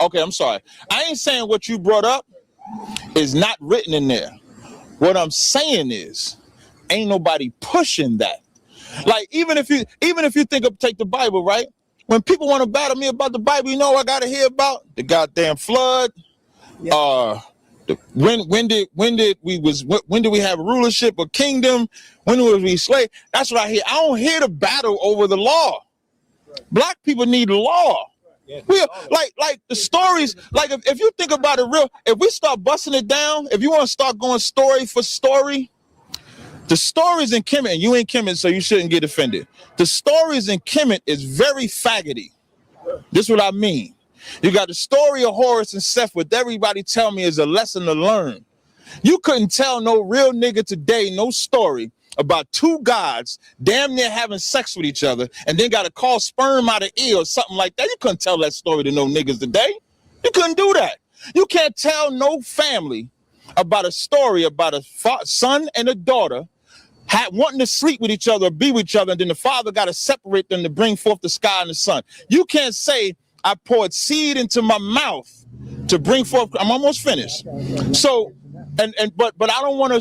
Okay, I'm sorry. I ain't saying what you brought up is not written in there. What I'm saying is, ain't nobody pushing that. Like even if you think of take the Bible, right? When people want to battle me about the Bible, you know what I gotta hear about? The goddamn flood. Yeah. When did we have rulership or kingdom? When was we slave? That's what I hear. I don't hear the battle over the law. Black people need law. We are, like the stories, like if you think about it real, if we start busting it down, if you want to start going story for story, the stories in Kemet, and you ain't Kemet, so you shouldn't get offended. The stories in Kemet is very faggoty. This is what I mean. You got the story of Horus and Seth, what everybody tell me is a lesson to learn. You couldn't tell no real nigga today no story about two gods damn near having sex with each other and then got to call sperm out of ear or something like that. You couldn't tell that story to no niggas today. You couldn't do that. You can't tell no family about a story about a son and a daughter wanting to sleep with each other or be with each other, and then the father got to separate them to bring forth the sky and the sun. You can't say, I poured seed into my mouth to bring forth. I'm almost finished. So, but I don't want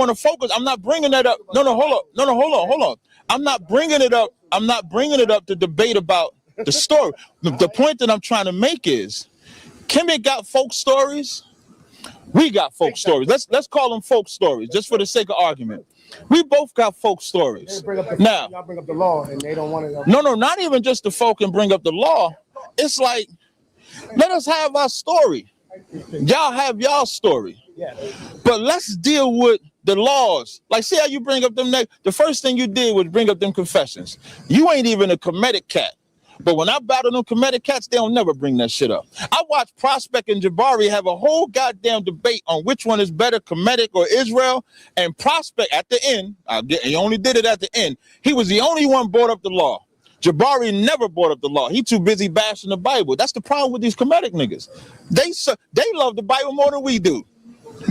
to focus. I'm not bringing that up. No, hold on. I'm not bringing it up. I'm not bringing it up to debate about the story. The point that I'm trying to make is, Kemet got folk stories. We got folk stories. Let's call them folk stories, just for the sake of argument. We both got folk stories. Now, y'all bring up the law, and they don't want to. No, not even just the folk and bring up the law. It's like, let us have our story. Y'all have y'all story. Yeah. But let's deal with the laws. Like, see how you bring up them. The first thing you did was bring up them confessions. You ain't even a kmetic cat. But when I battle them kmetic cats, they don't never bring that shit up. I watched Prospect and Jabari have a whole goddamn debate on which one is better, kmetic or Israel. And Prospect at the end, he only did it at the end. He was the only one brought up the law. Jabari never brought up the law. He too busy bashing the Bible. That's the problem with these kmetic niggas. They love the Bible more than we do.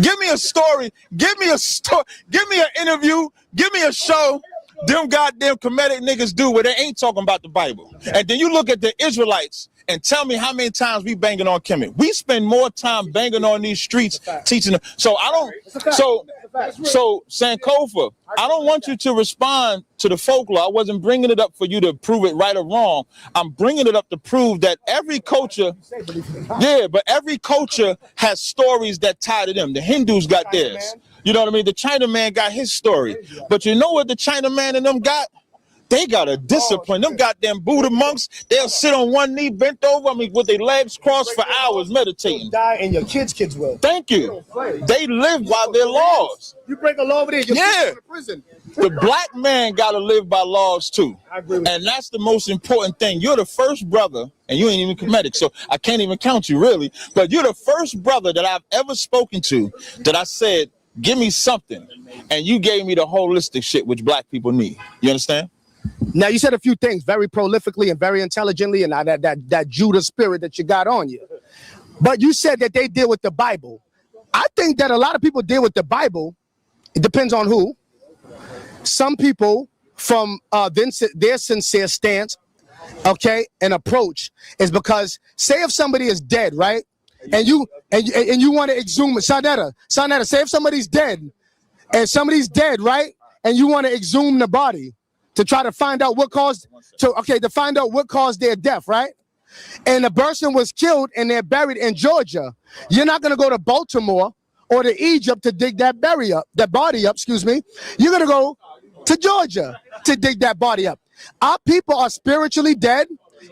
Give me a story. Give me a story. Give me an interview. Give me a show. Them goddamn kmetic niggas do where they ain't talking about the Bible. And then you look at the Israelites and tell me how many times we banging on Kemet. We spend more time banging on these streets teaching them. So I don't. So Sankofa, I don't want you to respond to the folklore. I wasn't bringing it up for you to prove it right or wrong. I'm bringing it up to prove that every culture, but every culture has stories that tie to them. The Hindus got theirs. You know what I mean? The Chinaman got his story. But you know what the Chinaman and them got? They got a discipline. Them goddamn Buddha monks, they'll sit on one knee bent over, with their legs crossed for hours meditating. Die and your kids will. Thank you. They live by their laws. You break a law over there, you're in prison. The black man got to live by laws too. I agree with and that's the most important thing. You're the first brother, and you ain't even kmetic, so I can't even count you really, but you're the first brother that I've ever spoken to that I said, give me something, and you gave me the holistic shit which black people need. You understand? Now, you said a few things very prolifically and very intelligently, and that Judah spirit that you got on you. But you said that they deal with the Bible. I think that a lot of people deal with the Bible. It depends on who. Some people from their sincere stance, okay, and approach is because, say if somebody is dead, right? And you want to exhume it. Sanetta, say if somebody's dead, right? And you want to exhume the body to try to find out what caused their death, right? And the person was killed and they're buried in Georgia. You're not gonna go to Baltimore or to Egypt to dig that body up, You're gonna go to Georgia to dig that body up. Our people are spiritually dead,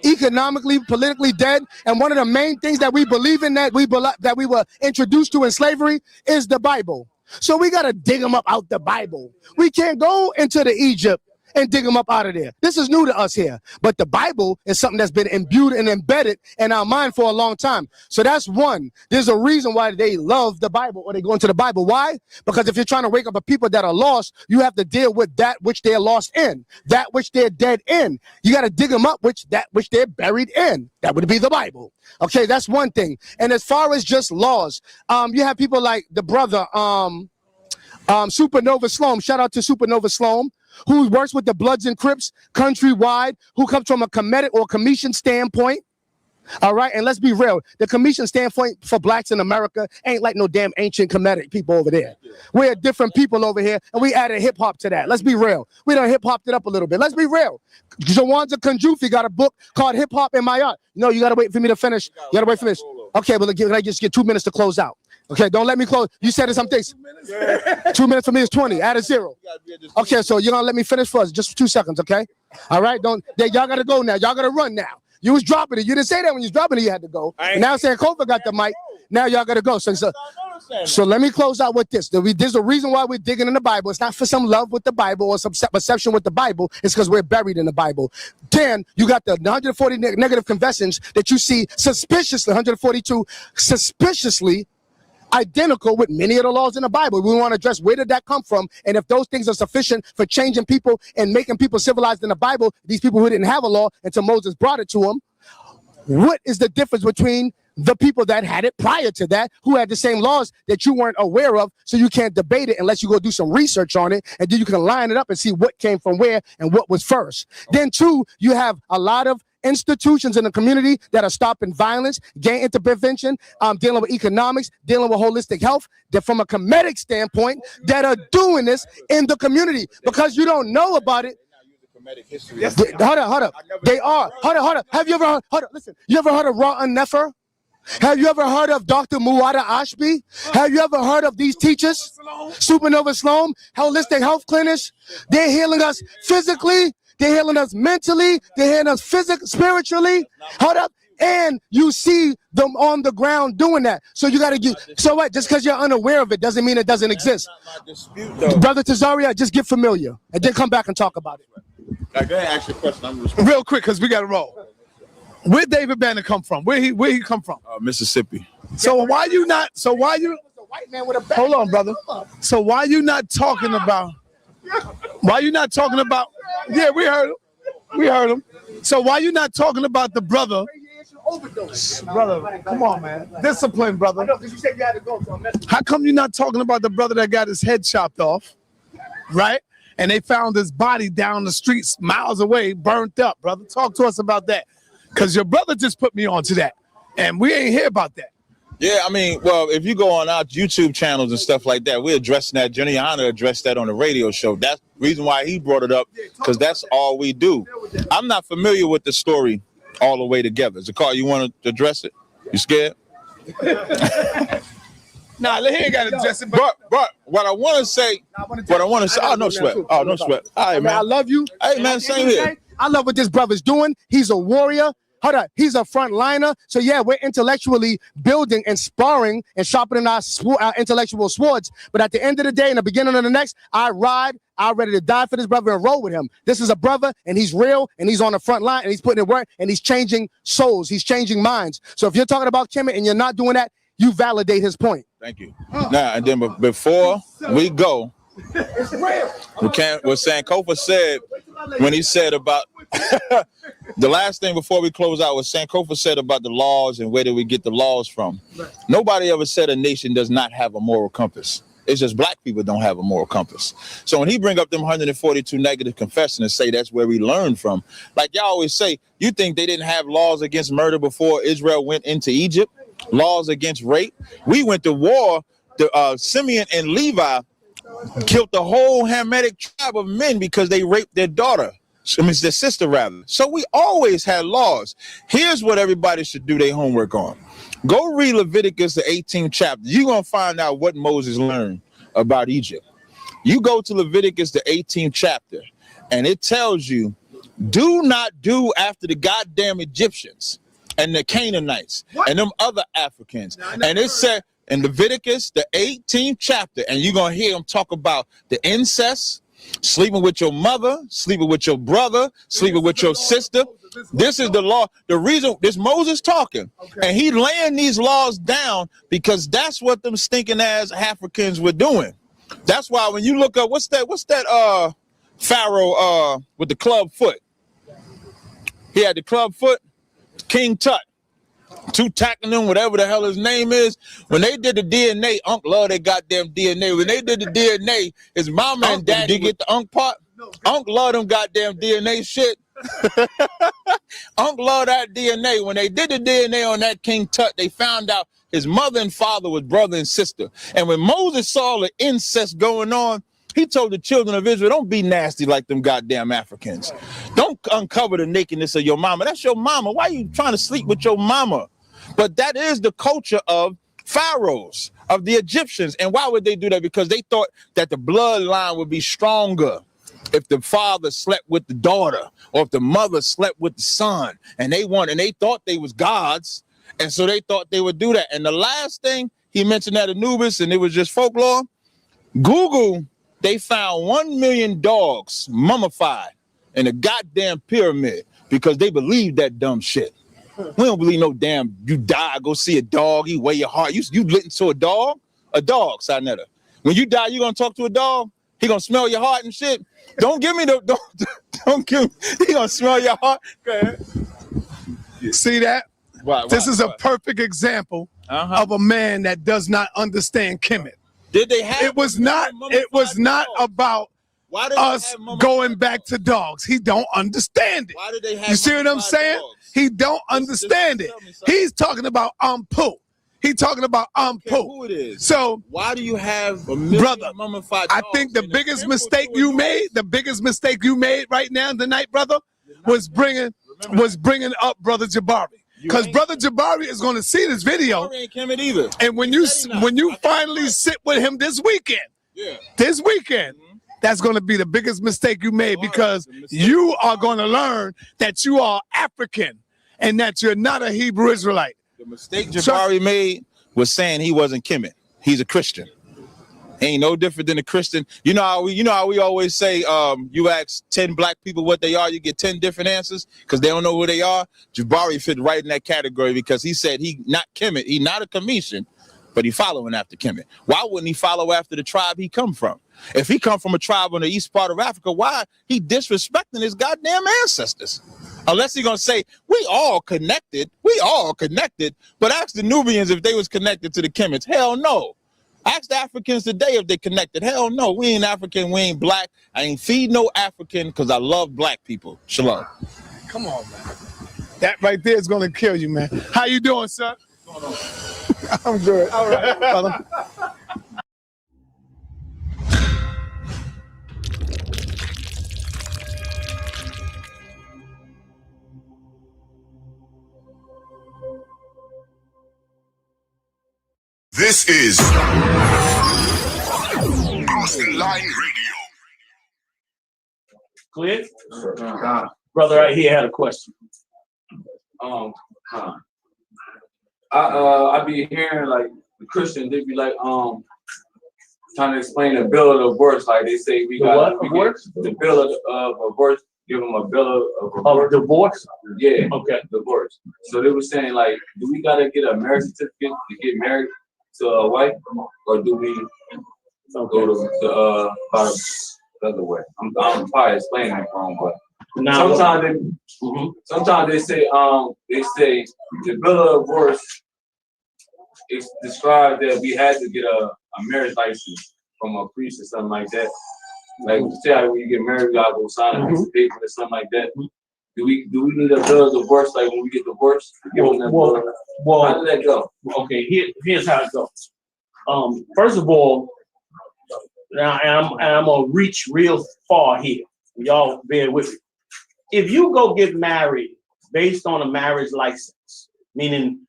economically, politically dead, and one of the main things that we believe in, that we were introduced to in slavery, is the Bible. So we gotta dig them up out the Bible. We can't go into the Egypt and dig them up out of there. This is new to us here, but the Bible is something that's been imbued and embedded in our mind for a long time. So that's one. There's a reason why they love the Bible, or they go into the Bible. Why? Because if you're trying to wake up a people that are lost, you have to deal with that which they're lost in, that which they're dead in. You got to dig them up, that which they're buried in. That would be the Bible. Okay, that's one thing. And as far as just laws, you have people like the brother Supernova Sloan. Shout out to Supernova Sloan, who works with the Bloods and Crips countrywide, who comes from a kmetic or Commission standpoint. All right, and let's be real. The Commission standpoint for blacks in America ain't like no damn ancient kmetic people over there. We're different people over here, and we added hip hop to that. Let's be real. We done hip hopped it up a little bit. Let's be real. Jawanza Kunjufi got a book called Hip Hop in My Art. No, you gotta wait for me to finish. You gotta wait for me. Okay, but can I just get 2 minutes to close out? Okay, don't let me close. You said some things. 2 minutes for me is 20. Add a 0. Okay, so you're gonna let me finish first, just 2 seconds, okay? All right, y'all gotta go now. Y'all gotta run now. You was dropping it. You didn't say that when you was dropping it, you had to go. Now Sankofa got the mic. Now y'all gotta go. So let me close out with this. There's a reason why we're digging in the Bible. It's not for some love with the Bible or some perception with the Bible. It's because we're buried in the Bible. Then you got the 140 negative confessions that you see suspiciously, 142 suspiciously identical with many of the laws in the Bible. We want to address where did that come from, and if those things are sufficient for changing people and making people civilized in the Bible, these people who didn't have a law until Moses brought it to them, what is the difference between the people that had it prior to that, who had the same laws that you weren't aware of? So you can't debate it unless you go do some research on it, and then you can line it up and see what came from where and what was first. Then 2, you have a lot of institutions in the community that are stopping violence, gang intervention, dealing with economics, dealing with holistic health, that from a kmetic standpoint, that are doing this in the community. Because you don't know about it. Hold up. They are. Hold up. Have you ever heard, listen, you ever heard of Ra'an Nefer? Have you ever heard of Dr. Muwada Ashby? Have you ever heard of these teachers? Supernova Sloan, holistic health clinics. They're healing us physically. They're healing us mentally. They're healing us physically, spiritually. Hold up. And you see them on the ground doing that. So you got to get, so what? Just because you're unaware of it doesn't mean it doesn't exist. Brother Tazaryach, just get familiar and then come back and talk about it. I gotta ask you a question. Real quick, because we got to roll. Where David Banner come from? Where he come from? Mississippi. So why you not? So why you? Hold on, brother. So why you not talking about? Why you not talking about? Yeah, we heard him. We heard him. So why you not talking about the brother? Brother, come on, man. Discipline, brother. How come you not talking about the brother that got his head chopped off, right? And they found his body down the streets, miles away, burnt up, brother. Talk to us about that. Because your brother just put me on to that. And we ain't hear about that. Yeah, I mean, well, if you go on our YouTube channels and stuff like that, we're addressing that. Jenny Hanna addressed that on the radio show. That's the reason why he brought it up, because that's all we do. I'm not familiar with the story all the way together. Zakar, you want to address it? You scared? Nah, he ain't got to address it. But what I want to say, oh, no sweat. Oh, no sweat. All right, man. I love you. Hey, man, same here. I love what this brother's doing. He's a warrior. Hold on, he's a front liner. So yeah, we're intellectually building and sparring and sharpening our intellectual swords. But at the end of the day, in the beginning of the next, I'm ready to die for this brother and roll with him. This is a brother, and he's real, and he's on the front line, and he's putting in work, and he's changing souls. He's changing minds. So if you're talking about Kemet and you're not doing that, you validate his point. Thank you. Now, and then before we go, what Sankofa said when he said about the last thing before we close out, what Sankofa said about the laws and where do we get the laws from. Nobody ever said a nation does not have a moral compass. It's just black people don't have a moral compass. So when he bring up them 142 negative confessions and say that's where we learn from, like y'all always say, you think they didn't have laws against murder before Israel went into Egypt? Laws against rape? We went to war. Simeon and Levi killed the whole Hamitic tribe of men because they raped their daughter. I mean, their sister rather. So we always had laws. Here's what everybody should do their homework on. Go read Leviticus, the 18th chapter. You're going to find out what Moses learned about Egypt. You go to Leviticus, the 18th chapter, and it tells you, do not do after the goddamn Egyptians and the Canaanites and them other Africans. And it said in Leviticus, the 18th chapter, and you're going to hear them talk about the incest, sleeping with your mother, sleeping with your brother, sleeping with your sister. This is the law. The reason this Moses talking, and he laying these laws down because that's what them stinking ass Africans were doing. That's why when you look up, what's that pharaoh with the club foot? He had the club foot, King Tut. Tutankhamun, whatever the hell his name is. When they did the DNA, Unc love their goddamn DNA. When they did the DNA, his mama and daddy, did you get the Unc part? Unc love them goddamn DNA shit. Uncle loved that DNA. When they did the DNA on that King Tut, they found out his mother and father was brother and sister. And when Moses saw the incest going on, he told the children of Israel, don't be nasty like them goddamn Africans. Don't uncover the nakedness of your mama. That's your mama. Why are you trying to sleep with your mama? But that is the culture of pharaohs, of the Egyptians. And why would they do that? Because they thought that the bloodline would be stronger if the father slept with the daughter, or if the mother slept with the son. And they thought they was gods. And so they thought they would do that. And the last thing he mentioned that Anubis, and it was just folklore, Google, they found 1 million dogs mummified in a goddamn pyramid because they believe that dumb shit. We don't believe no damn, you die, go see a dog, you weigh your heart. You listen to a dog? A dog, Sinetta. When you die, you gonna talk to a dog? He gonna smell your heart and shit? Don't give me the, don't give me, he gonna smell your heart? Go ahead. See that? This is a perfect example of a man that does not understand kemet. Did they have? It was not about us going back to dogs. He don't understand it. Why did they have? You see what I'm saying? Dogs? He don't understand it. He's talking about poo. He's talking about poo. Who it is? So why do you have a million mummified dogs? I think the biggest mistake you made, right now tonight, brother, was bringing up Brother Jabari. Because Brother Jabari is going to see this video, ain't Kemet either. And when you finally sit with him this weekend, that's going to be the biggest mistake you made, because you are going to learn that you are African and that you're not a Hebrew Israelite. The mistake Jabari made was saying he wasn't Kemet. He's a Christian. Ain't no different than a Christian. You know how we always say, you ask 10 black people what they are, you get 10 different answers because they don't know who they are. Jabari fit right in that category because he said he not Kemet, he not a Cometian, but he following after Kemet. Why wouldn't he follow after the tribe he come from? If he come from a tribe on the east part of Africa, why he disrespecting his goddamn ancestors? Unless he gonna say, we all connected, but ask the Nubians if they was connected to the Kemets. Hell no. Ask the Africans today if they connected. Hell no, we ain't African, we ain't black. I ain't feed no African because I love black people. Shalom. Come on, man. That right there is gonna kill you, man. How you doing, sir? What's going on? I'm good. All right, brother. This is Austin Line Radio. Clear? Brother right here had a question. I be hearing like the Christians, they be like trying to explain the bill of divorce, like they say we got the bill of divorce, give them a bill of divorce. Yeah, okay, divorce. So they were saying like, do we gotta get a marriage certificate to get married to a wife, or do we go to the other way? I'm probably explaining it wrong, but now, sometimes they say the bill of divorce is described that we had to get a marriage license from a priest or something like that. Like say when you get married, you gotta go sign a piece of paper or something like that. Do we need a bill of divorce like when we get divorced? Well, how did that go? Okay, here's how it goes. First of all, now I'm gonna reach real far here. Y'all bear with me. If you go get married based on a marriage license, meaning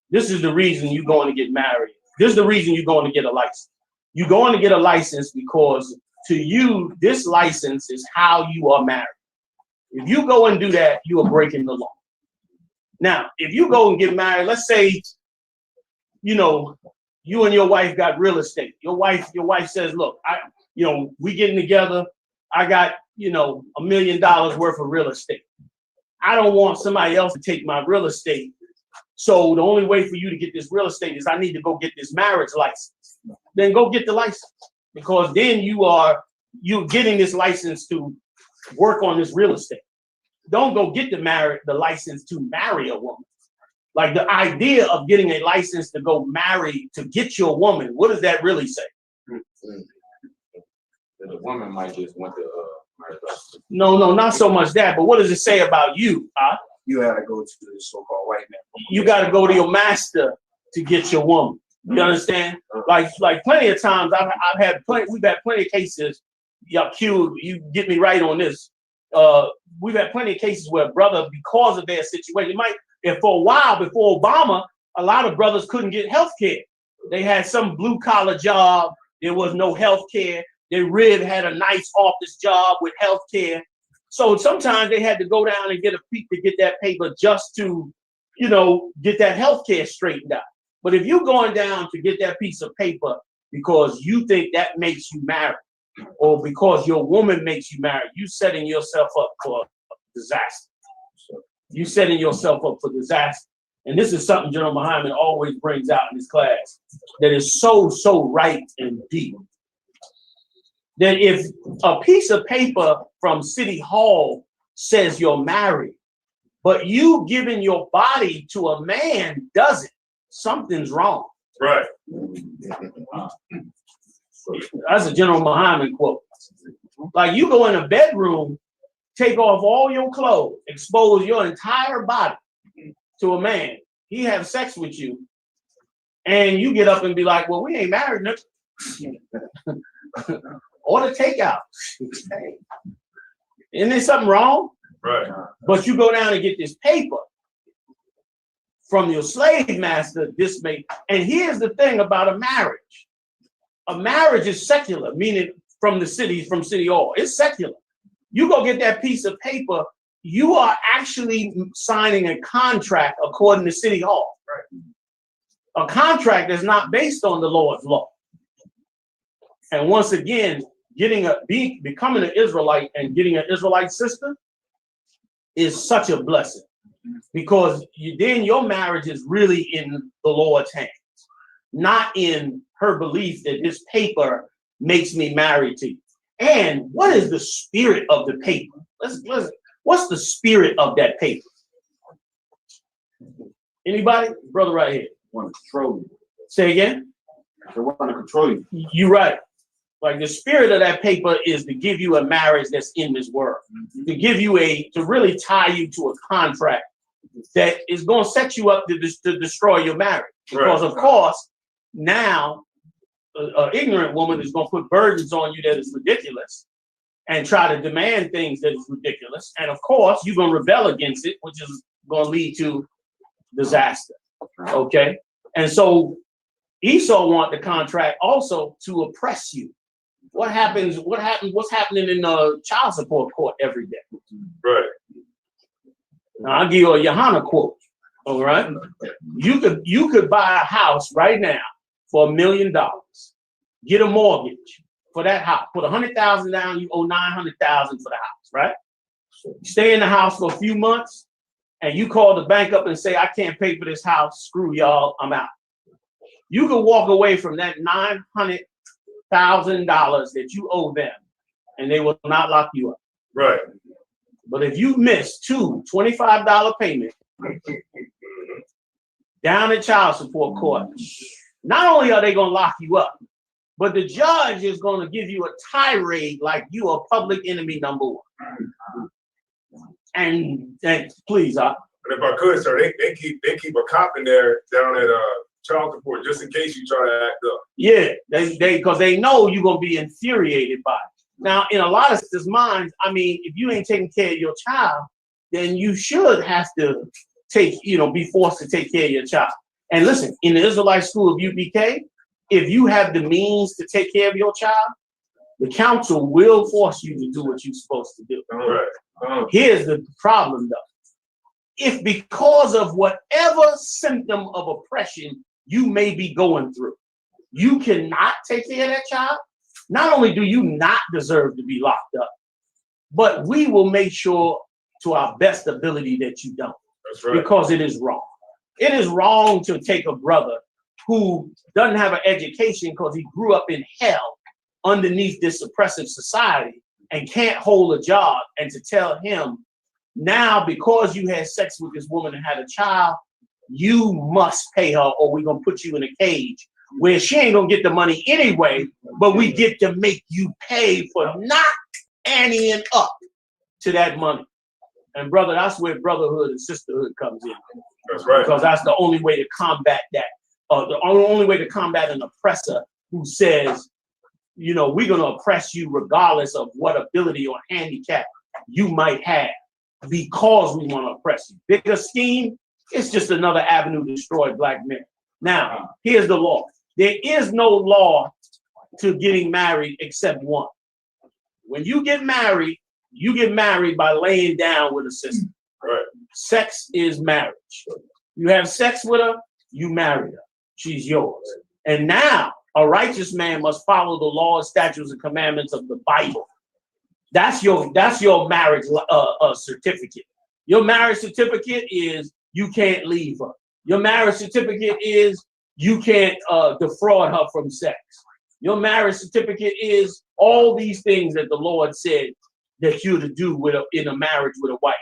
this is the reason you're going to get married. This is the reason you're going to get a license. You're going to get a license because to you, this license is how you are married. If you go and do that, you are breaking the law. Now, if you go and get married, let's say, you and your wife got real estate. Your wife says, look, we getting together. I got, $1 million worth of real estate. I don't want somebody else to take my real estate. So the only way for you to get this real estate is I need to go get this marriage license. Then go get the license, because then you're getting this license to work on this real estate. Don't go get the license to marry a woman. Like the idea of getting a license to go marry, to get your woman, what does that really say? The woman might just want to No, not so much that, but what does it say about you? Huh? You gotta go to the so-called white man. You got to go to your master to get your woman. You understand? Like plenty of times we've had plenty of cases. Q, you get me right on this. We've had plenty of cases where brother, because of their situation, if for a while before Obama, a lot of brothers couldn't get health care. They had some blue collar job. There was no health care. Their rib had a nice office job with health care. So sometimes they had to go down and get that paper just to, get that health care straightened out. But if you're going down to get that piece of paper because you think that makes you married, or because your woman makes you married, you setting yourself up for disaster. You setting yourself up for disaster. And this is something General Muhammad always brings out in his class that is so right and deep. That if a piece of paper from City Hall says you're married, but you giving your body to a man doesn't, something's wrong. Right. That's a General Muhammad quote. Like you go in a bedroom, take off all your clothes, expose your entire body to a man. He have sex with you, and you get up and be like, well, we ain't married. Order takeout. Isn't there something wrong? Right. But you go down and get this paper from your slave master, and here's the thing about a marriage. A marriage is secular, meaning from City Hall. It's secular. You go get that piece of paper, you are actually signing a contract according to City Hall. Right. A contract is not based on the Lord's law. And once again, becoming an Israelite and getting an Israelite sister is such a blessing, because then your marriage is really in the Lord's hands, not in her belief that this paper makes me married to you. And what is the spirit of the paper? What's the spirit of that paper? Anybody? Brother right here. Want to control you. Say again? They want to control you. You're right. Like the spirit of that paper is to give you a marriage that's in this world, to give you to really tie you to a contract that is going to set you up to destroy your marriage. Because of course, now an ignorant woman is going to put burdens on you that is ridiculous and try to demand things that is ridiculous. And of course, you're going to rebel against it, which is going to lead to disaster. Okay. And so Esau want the contract also to oppress you. What's happening in the child support court every day? Right. Now I'll give you a Johanna quote. All right. You could buy a house right now for $1 million. Get a mortgage for that house. Put $100,000 down, you owe $900,000 for the house, right? Stay in the house for a few months, and you call the bank up and say, I can't pay for this house. Screw y'all, I'm out. You can walk away from that $900,000 that you owe them, and they will not lock you up. Right. But if you miss two $25 payments down at child support court, not only are they going to lock you up, but the judge is going to give you a tirade like you are public enemy number one. And please, and if I could, sir, they keep a cop in there down at child support just in case you try to act up. Yeah, because they know you're gonna be infuriated by it. Now, in a lot of sisters' minds, I mean, if you ain't taking care of your child, then you should have to be forced to take care of your child. And listen, in the Israelite school of UPK, if you have the means to take care of your child, the council will force you to do what you're supposed to do. All right. Here's the problem, though. If because of whatever symptom of oppression you may be going through, you cannot take care of that child, not only do you not deserve to be locked up, but we will make sure to our best ability that you don't. That's right. Because it is wrong. It is wrong to take a brother who doesn't have an education because he grew up in hell underneath this oppressive society and can't hold a job, and to tell him, now because you had sex with this woman and had a child, you must pay her or we're going to put you in a cage where she ain't going to get the money anyway, but we get to make you pay for not anteing up to that money. And brother, that's where brotherhood and sisterhood comes in. That's right. Because that's the only way to combat that. The only way to combat an oppressor who says, you know, we're going to oppress you regardless of what ability or handicap you might have, because we want to oppress you. Bigger scheme, it's just another avenue to destroy black men. Now, here's the law. There is no law to getting married except one. When you get married by laying down with a sister. Right. Sex is marriage. You have sex with her, you marry her. She's yours. And now, a righteous man must follow the laws, statutes, and commandments of the Bible. That's your marriage certificate. Your marriage certificate is you can't leave her. Your marriage certificate is you can't defraud her from sex. Your marriage certificate is all these things that the Lord said that you're to do in a marriage with a wife.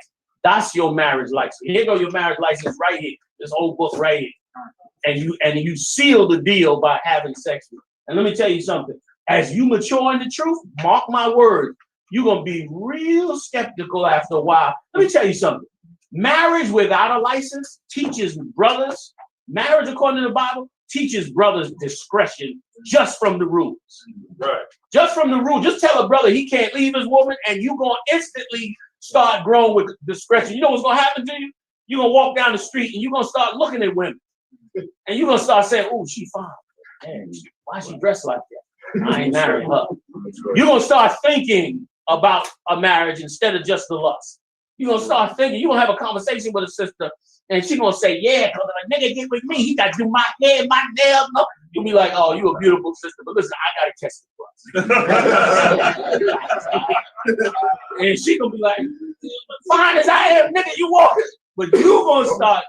That's your marriage license. Here go your marriage license right here. This whole book right here. And you seal the deal by having sex with her. And let me tell you something. As you mature in the truth, mark my word, you're going to be real skeptical after a while. Let me tell you something. Marriage without a license teaches brothers, marriage according to the Bible, teaches brothers discretion just from the rules. Right. Just from the rule. Just tell a brother he can't leave his woman and you're going to instantly start growing with discretion. You know what's going to happen to you? You're going to walk down the street and you're going to start looking at women. And you're going to start saying, oh, she fine. Man, why she dressed like that? I ain't marrying her. You're going to start thinking about a marriage instead of just the lust. You're going to start thinking, you're going to have a conversation with a sister, and she's going to say, yeah, because if a nigga get with me, he got to do my hair, my nails. No. You'll be like, oh, you a beautiful sister, but listen, I got to test the plus. And she going to be like, fine as I am, nigga, you walking. But you're going to start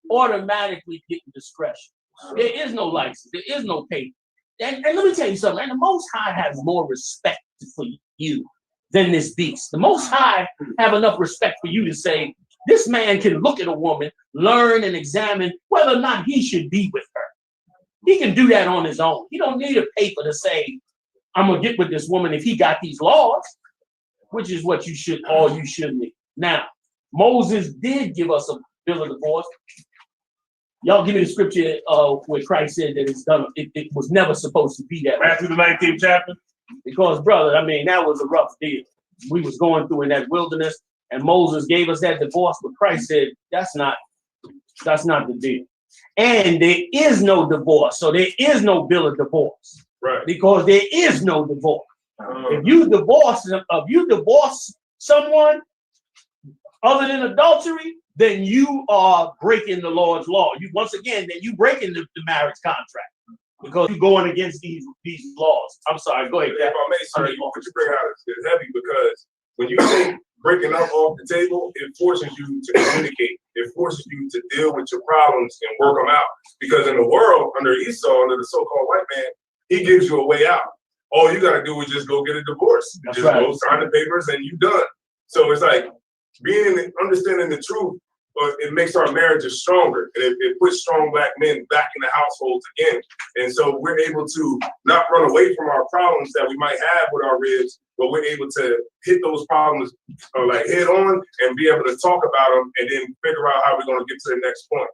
automatically getting discretion. There is no license. There is no paper. And let me tell you something. And the Most High has more respect for you than this beast. The Most High have enough respect for you to say, this man can look at a woman, learn and examine whether or not he should be with her. He can do that on his own. He don't need a paper to say, I'm going to get with this woman if he got these laws, which is what you should need. Now, Moses did give us a bill of divorce. Y'all give me the scripture where Christ said that it's done. It was never supposed to be that way. Matthew the 19th chapter. Because, brother, I mean, that was a rough deal. We was going through in that wilderness, and Moses gave us that divorce, but Christ said that's not the deal. And there is no divorce, so there is no bill of divorce. Right. Because there is no divorce. If you divorce someone other than adultery, then you are breaking the Lord's law. Then you breaking the marriage contract because you're going against these laws. I'm sorry, go ahead. If I may, sir, what you bring out is heavy because when you take breaking up off the table, it forces you to communicate. It forces you to deal with your problems and work them out. Because in the world, under Esau, under the so-called white man, he gives you a way out. All you got to do is just go get a divorce. That's just right. go sign the papers and you done. So it's like understanding the truth, but it makes our marriages stronger. And it puts strong black men back in the households again. And so we're able to not run away from our problems that we might have with our ribs, but we're able to hit those problems like head on and be able to talk about them and then figure out how we're going to get to the next point.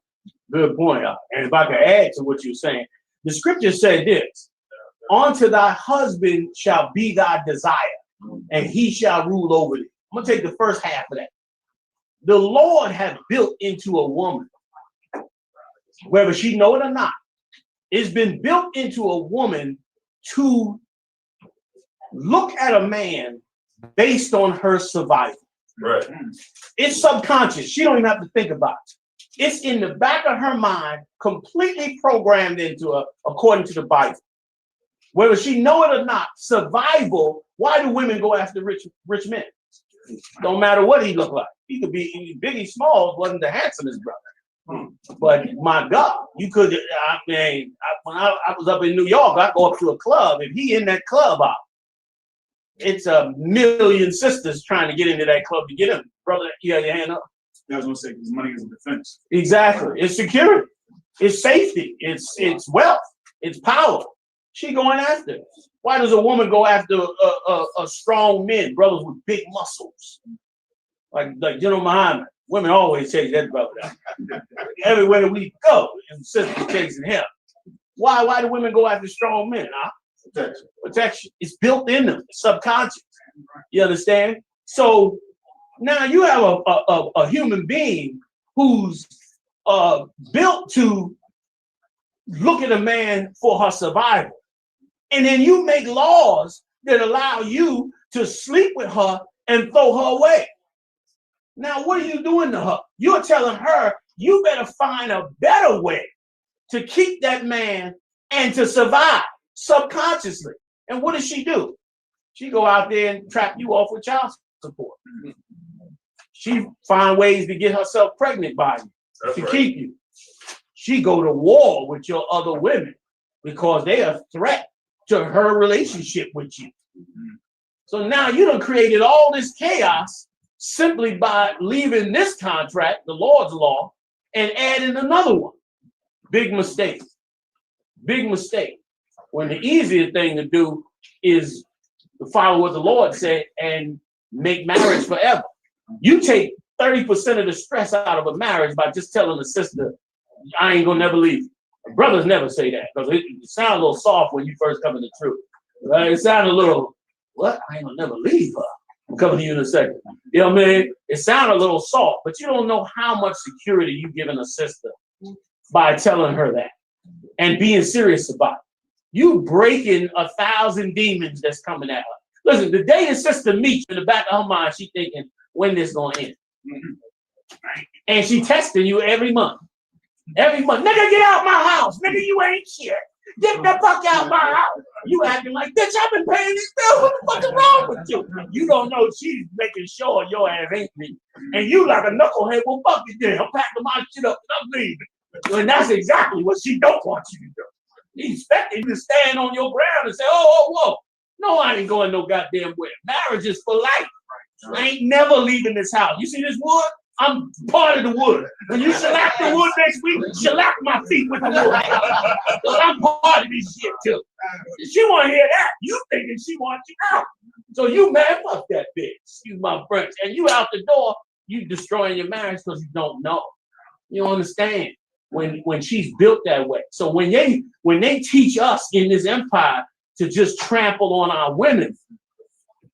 Good point. And if I could add to what you're saying, the scripture said this, unto thy husband shall be thy desire, and he shall rule over thee. I'm going to take the first half of that. The Lord had built into a woman, whether she know it or not, it's been built into a woman to look at a man based on her survival. Right. It's subconscious. She don't even have to think about it. It's in the back of her mind, completely programmed into her, according to the Bible. Whether she know it or not, survival, why do women go after rich men? Don't matter what he looked like. He could be Biggie Smalls wasn't the handsomest brother. But my God, you could, when I was up in New York, I go up to a club. If he in that club out, it's a million sisters trying to get into that club to get him. Brother, you have your hand up. I was going to say, because money is a defense. Exactly. It's security. It's safety. It's wealth. It's power. She going after it. Why does a woman go after a strong men, brothers with big muscles? Like General Muhammad. Women always chase that brother down. Everywhere we go, and sisters chasing him. Why do women go after strong men? Huh? Protection. It's built in them, it's subconscious. You understand? So now you have a human being who's built to look at a man for her survival. And then you make laws that allow you to sleep with her and throw her away. Now, what are you doing to her? You're telling her you better find a better way to keep that man and to survive subconsciously. And what does she do? She go out there and trap you off with child support. She find ways to get herself pregnant by you to keep you. She go to war with your other women because they are a threat to her relationship with you. So now you done created all this chaos simply by leaving this contract, the Lord's law, and adding another one. Big mistake. Big mistake. When the easiest thing to do is to follow what the Lord said and make marriage forever. You take 30% of the stress out of a marriage by just telling the sister, I ain't gonna never leave. Brothers never say that because it sounds a little soft when you first come in the truth. Right? It sounds a little, what? I ain't gonna never leave her. I'm coming to you in a second. You know what I mean? It sounds a little soft, but you don't know how much security you giving a sister by telling her that and being serious about it. You breaking 1,000 demons that's coming at her. Listen, the day the sister meets in the back of her mind, she thinking, when this gonna end? And she testing you every month. Every month. Nigga, get out my house. Nigga, you ain't shit. Get the fuck out my house. You acting like, bitch, I've been paying this bill. What the fuck is wrong with you? You don't know she's making sure your ass ain't me. And you like a knucklehead, well, fuck it then. I'm packing my shit up and I'm leaving. And that's exactly what she don't want you to do. He's expecting you to stand on your ground and say, whoa. No, I ain't going no goddamn way. Marriage is for life. I ain't never leaving this house. You see this wood? I'm part of the wood. When you shellac the wood next week, shellac my feet with the wood. I'm part of this shit too. She want to hear that. You thinking she wants you out. So you mad, fuck that bitch. Excuse my French. And you out the door, you destroying your marriage because you don't know. You don't understand when she's built that way. So when they teach us in this empire to just trample on our women,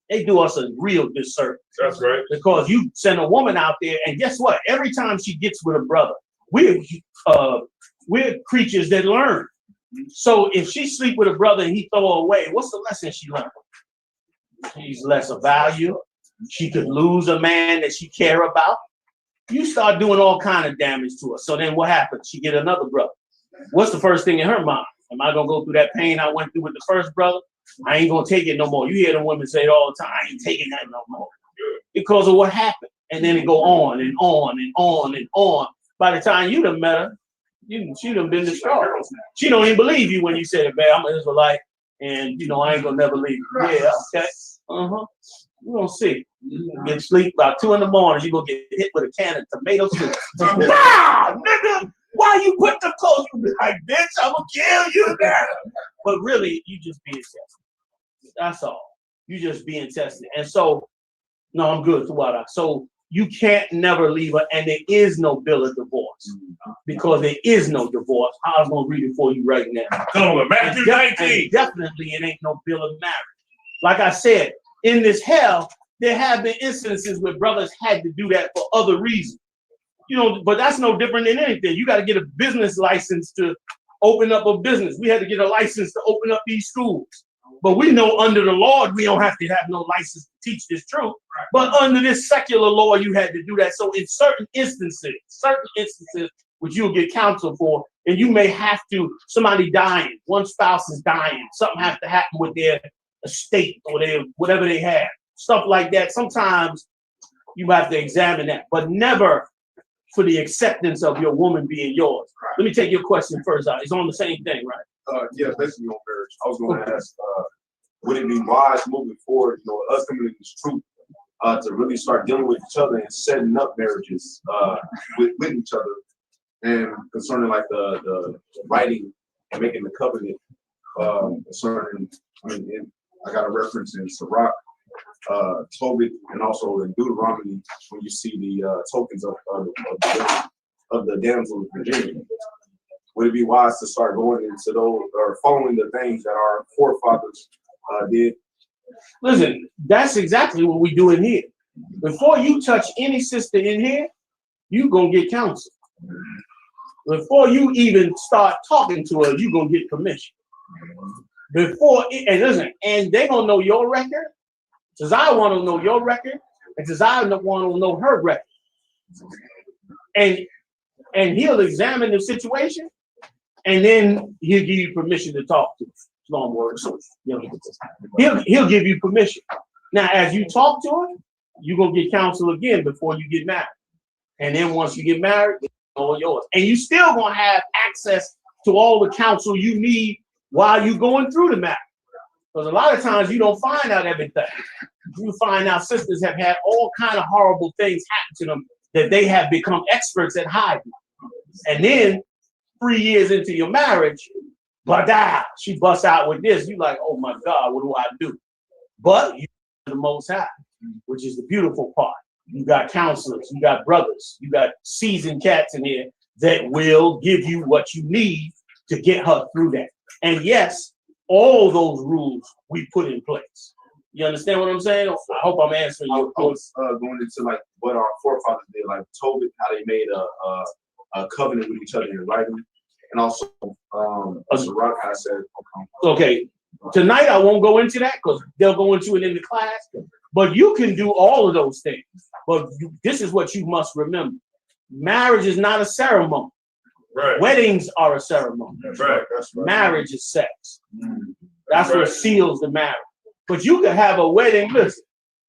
they do us a real disservice. That's right. Because you send a woman out there, and guess what? Every time she gets with a brother, we're creatures that learn. So if she sleep with a brother and he throw her away, what's the lesson she learned? She's less of value. She could lose a man that she care about. You start doing all kind of damage to her. So then what happens? She get another brother. What's the first thing in her mind? Am I gonna go through that pain I went through with the first brother? I ain't gonna take it no more. You hear them women say it all the time. I ain't taking that no more because of what happened. And then it go on and on and on and on. By the time you done met her, she done been destroyed. She don't even believe you when you say, "Man, I'm an Israelite, and I ain't gonna never leave." Yeah, okay. You gonna see. You gonna get sleep about 2 a.m. You gonna get hit with a can of tomato soup. Wow, nigga. Why you put the clothes? You be like, bitch, I'm gonna kill you now. But really, you just being tested. That's all. You just being tested. And so, no, I'm good. So you can't never leave her, and there is no bill of divorce because there is no divorce. I was gonna read it for you right now. Come on, Matthew 19. Definitely, it ain't no bill of marriage. Like I said, in this hell, there have been instances where brothers had to do that for other reasons. But that's no different than anything. You got to get a business license to open up a business. We had to get a license to open up these schools. But we know under the Lord, we don't have to have no license to teach this truth. But under this secular law, you had to do that. So in certain instances, which you'll get counsel for, and you may have to, somebody dying, one spouse is dying, something has to happen with their estate or their whatever they have, stuff like that. Sometimes you have to examine that, but never for the acceptance of your woman being yours. Let me take your question first out. It's on the same thing, right? Yeah, basically on marriage. I was going to ask, would it be wise moving forward, us coming in this truth, to really start dealing with each other and setting up marriages with each other, and concerning like the writing and making the covenant concerning, I got a reference in Tazarak, Tobit, and also in Deuteronomy when you see the tokens of the damsel of Virginia. Would it be wise to start going into those or following the things that our forefathers did? Listen, that's exactly what we do in here. Before you touch any sister in here, you gonna get counsel. Before you even start talking to her, you gonna get permission. And listen, and they gonna know your record. Tazaryach want to know your record, and Tazaryach want to know her record. And he'll examine the situation, and then he'll give you permission to talk to her. Long words. He'll give you permission. Now, as you talk to her, you're gonna get counsel again before you get married. And then once you get married, it's all yours. And you still gonna have access to all the counsel you need while you're going through the marriage. Because a lot of times you don't find out everything. You find out sisters have had all kind of horrible things happen to them that they have become experts at hiding. And then 3 years into your marriage, but she busts out with this. You like, oh my God, what do I do? But you the Most High, which is the beautiful part. You got counselors, you got brothers, you got seasoned cats in here that will give you what you need to get her through that. And yes, all those rules we put in place. You understand what I'm saying? I hope I'm answering your question. Going into like what our forefathers did, like Tobit, how they made a covenant with each other in writing, and also Tazaryach, I said. Okay, tonight I won't go into that because they'll go into it in the class. But you can do all of those things. But this is what you must remember: marriage is not a ceremony. Right. Weddings are a ceremony. That's right. Marriage is sex. That's what seals the marriage. But you can have a wedding. Listen,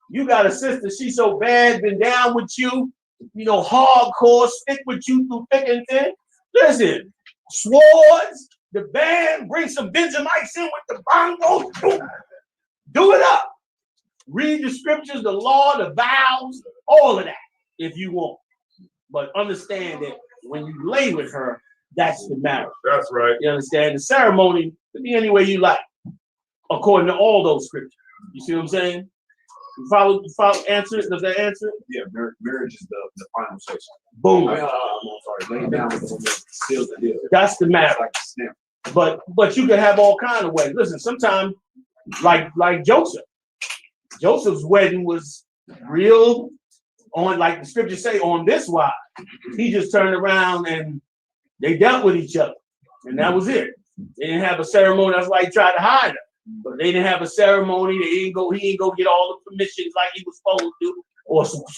you got a sister, she's so bad, been down with you, hardcore, stick with you through thick and thin. Listen, swords, the band, bring some Benjamites in with the bongos. Do it up. Read the scriptures, the law, the vows, all of that, if you want. But understand that when you lay with her, that's the marriage. That's right. You understand? The ceremony can be any way you like, according to all those scriptures. You see what I'm saying? You follow answer it? Does that answer it? Yeah, marriage is the final section. Boom. I'm sorry, laying down with the woman seals the deal. That's the marriage. Like a snap. But you can have all kind of ways. Listen, sometimes like Joseph. Joseph's wedding was real on, like the scriptures say, on this wise. He just turned around and they dealt with each other. And that was it. They didn't have a ceremony. That's why he tried to hide her. But they didn't have a ceremony. He didn't go get all the permissions like he was supposed to,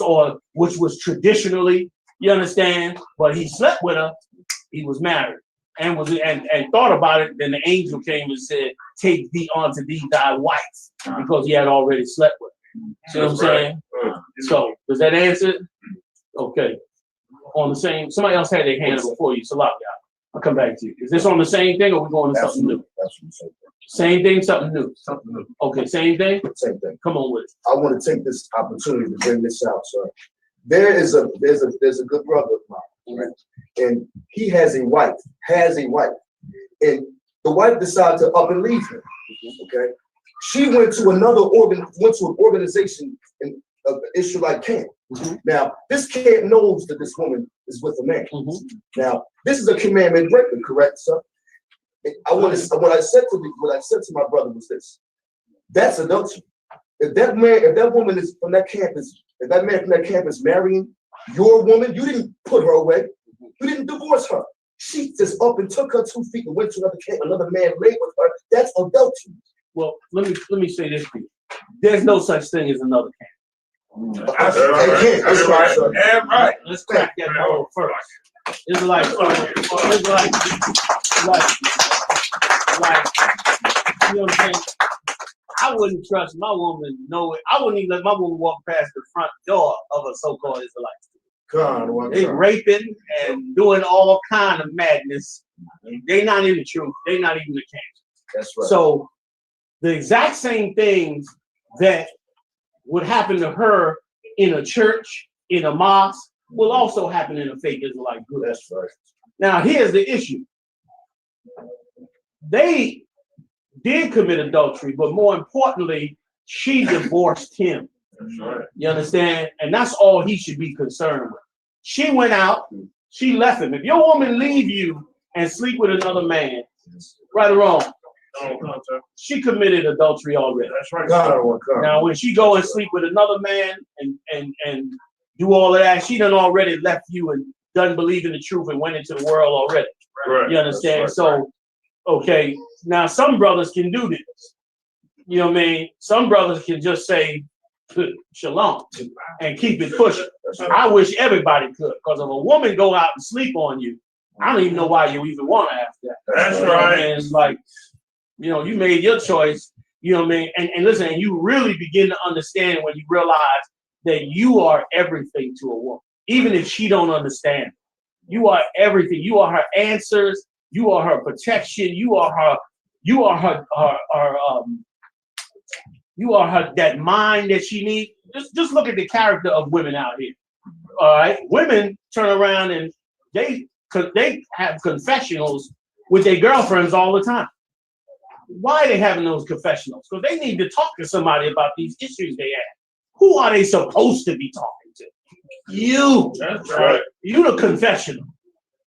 or which was traditionally, you understand? But he slept with her. He was married and thought about it. Then the angel came and said, "Take thee unto thee thy wife," because he had already slept with her. See what I'm saying? So does that answer it? Okay. On the same, somebody else had their hand up before you. So y'all. I'll come back to you. Is this on the same thing, or are we going to something new? Same thing, something new. Something new. Okay, same thing? Same thing. Come on with it. I want to take this opportunity to bring this out, sir. There's a good brother of mine, right? And he has a wife, and the wife decided to up and leave him. Okay. She went to an organization in Israelite camp. Now, this camp knows that this woman is with a man. Now, this is a commandment breaker, correct, sir? What I said to my brother was this: that's adultery. If that woman is from that campus, if that man from that campus marrying your woman, you didn't put her away. You didn't divorce her. She just up and took her 2 feet and went to another camp. Another man laid with her. That's adultery. Well, let me say this to you. There's no such thing as another camp. That's right. Damn right. Let's crack that ball first. It's like, you know what I'm saying? I wouldn't trust my woman to know it. I wouldn't even let my woman walk past the front door of a so-called Israelite. They raping and doing all kind of madness. They not in the truth. They not even the camp. That's right. So the exact same things that would happen to her in a church, in a mosque, will also happen in a fake Israelite group. That's right. Now, here's the issue. They did commit adultery, but more importantly, she divorced him. You understand? And that's all he should be concerned with. She went out, she left him. If your woman leave you and sleep with another man, right or wrong, she committed adultery already. That's right. Now, when she go and sleep with another man and do all of that, she done already left you and doesn't believe in the truth and went into the world already. Right. You understand? Right. So, okay, now some brothers can do this. You know what I mean? Some brothers can just say shalom and keep it pushing. I wish everybody could, because if a woman go out and sleep on you, I don't even know why you even want to have that. That's right. And it's like, you know, you made your choice, you know what I mean? And listen, and you really begin to understand when you realize that you are everything to a woman, even if she don't understand. You are everything. You are her answers. You are her protection. You are her that mind that she needs. Just look at the character of women out here. All right, women turn around and they have confessionals with their girlfriends all the time. Why are they having those confessionals? Because they need to talk to somebody about these issues they have. Who are they supposed to be talking to? You. That's right. You the confessional.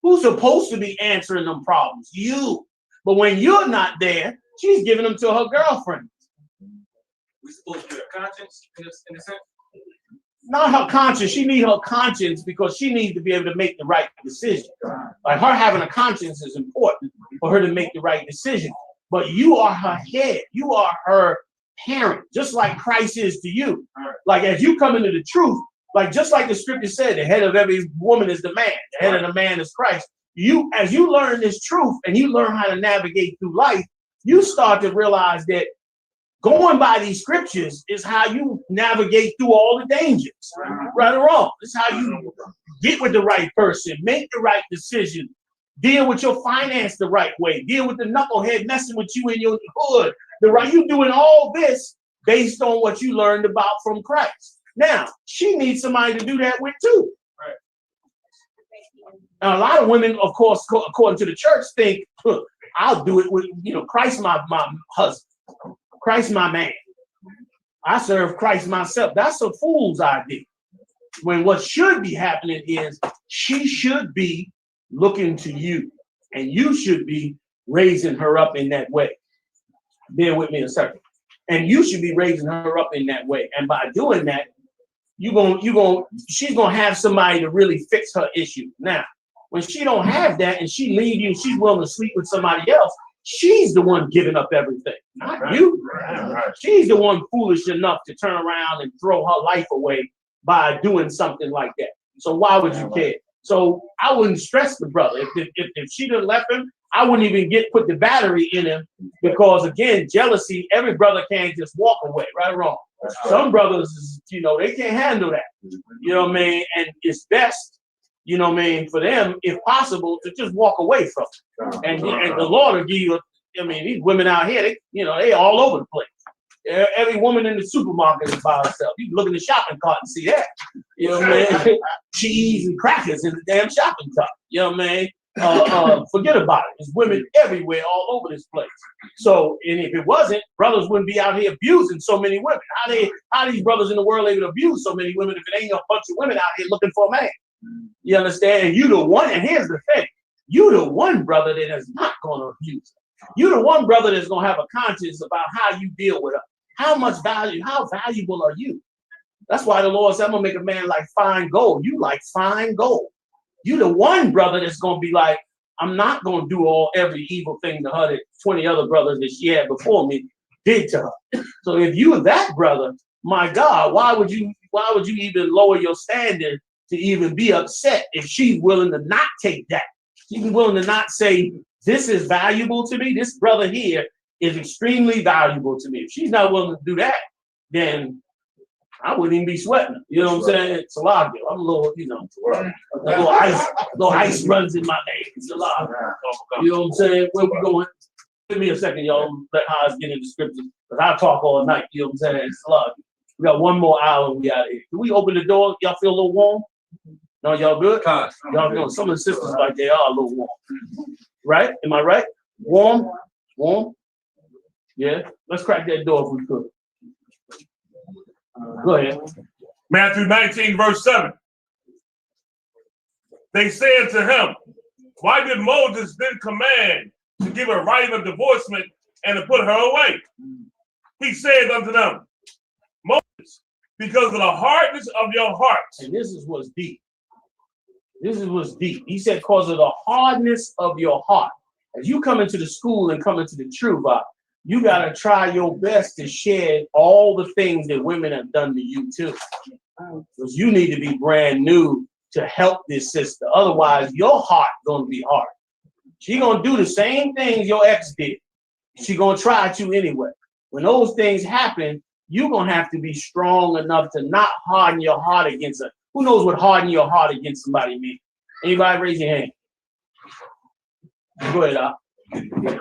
Who's supposed to be answering them problems? You. But when you're not there, she's giving them to her girlfriend. We supposed to be a conscience in a sense? Not her conscience. She needs her conscience because she needs to be able to make the right decision. Like her having a conscience is important for her to make the right decision. But you are her head. You are her parent, just like Christ is to you. Like as you come into the truth, like just like the scripture said, the head of every woman is the man. The head of the man is Christ. You, as you learn this truth and you learn how to navigate through life, you start to realize that going by these scriptures is how you navigate through all the dangers, right or wrong. It's how you get with the right person, make the right decision, deal with your finance the right way, deal with the knucklehead messing with you in your hood. You doing all this based on what you learned about from Christ. Now, she needs somebody to do that with too. Right. Now, a lot of women, of course, according to the church, think, I'll do it with, Christ my husband. Christ my man. I serve Christ myself. That's a fool's idea. When what should be happening is she should be looking to you, and you should be raising her up in that way. Bear with me a second. And you should be raising her up in that way. And by doing that, she's gonna have somebody to really fix her issue. Now, when she don't have that and she leave you, she's willing to sleep with somebody else, she's the one giving up everything, not you. Right. She's the one foolish enough to turn around and throw her life away by doing something like that. So why would you care? So I wouldn't stress the brother. If she done left him, I wouldn't even put the battery in him, because again, jealousy, every brother can't just walk away, right or wrong. Some brothers, they can't handle that. You know what I mean? And it's best, for them, if possible, to just walk away from it. And the Lord will give you, these women out here, they all over the place. Every woman in the supermarket is by herself. You can look in the shopping cart and see that. You know what I mean? Cheese and crackers in the damn shopping cart. You know what I mean? Forget about it. There's women everywhere, all over this place. So, and if it wasn't, brothers wouldn't be out here abusing so many women. How these brothers in the world able to abuse so many women if it ain't a bunch of women out here looking for a man? You understand? And you the one, and here's the thing. You the one brother that is not going to abuse her. You the one brother that's going to have a conscience about how you deal with her. How valuable are you? That's why the Lord said, I'm going to make a man like fine gold. You like fine gold. You the one brother that's going to be like, I'm not going to do every evil thing to her that 20 other brothers that she had before me did to her. So if you are that brother, my God, why would you even lower your standard to even be upset if she's willing to not take that? She's willing to not say, this is valuable to me. This brother here is extremely valuable to me. If she's not willing to do that, then I wouldn't even be sweating. You know what I'm saying? It's Tazaryach. I'm a little, a little ice runs in my veins. Tazaryach. You know what I'm saying? Where we going? Give me a second, y'all. Let Haas get into scripture, because I talk all night. You know what I'm saying? It's Tazaryach. We got one more hour and we out of here. Can we open the door? Y'all feel a little warm? No, y'all good? Y'all know some of the sisters like they are a little warm. Right? Am I right? Warm? Yeah, let's crack that door if we could. Go ahead. Matthew 19, verse 7. They said to him, why did Moses then command to give a writing of divorcement and to put her away? He said unto them, Moses, because of the hardness of your hearts. And this is what's deep. This is what's deep. He said, because of the hardness of your heart. As you come into the school and come into the truth, you got to try your best to shed all the things that women have done to you too. Because you need to be brand new to help this sister. Otherwise, your heart going to be hard. She going to do the same things your ex did. She going to try to anyway. When those things happen, you're going to have to be strong enough to not harden your heart against her. Who knows what harden your heart against somebody means? Anybody raise your hand? Go ahead, Al.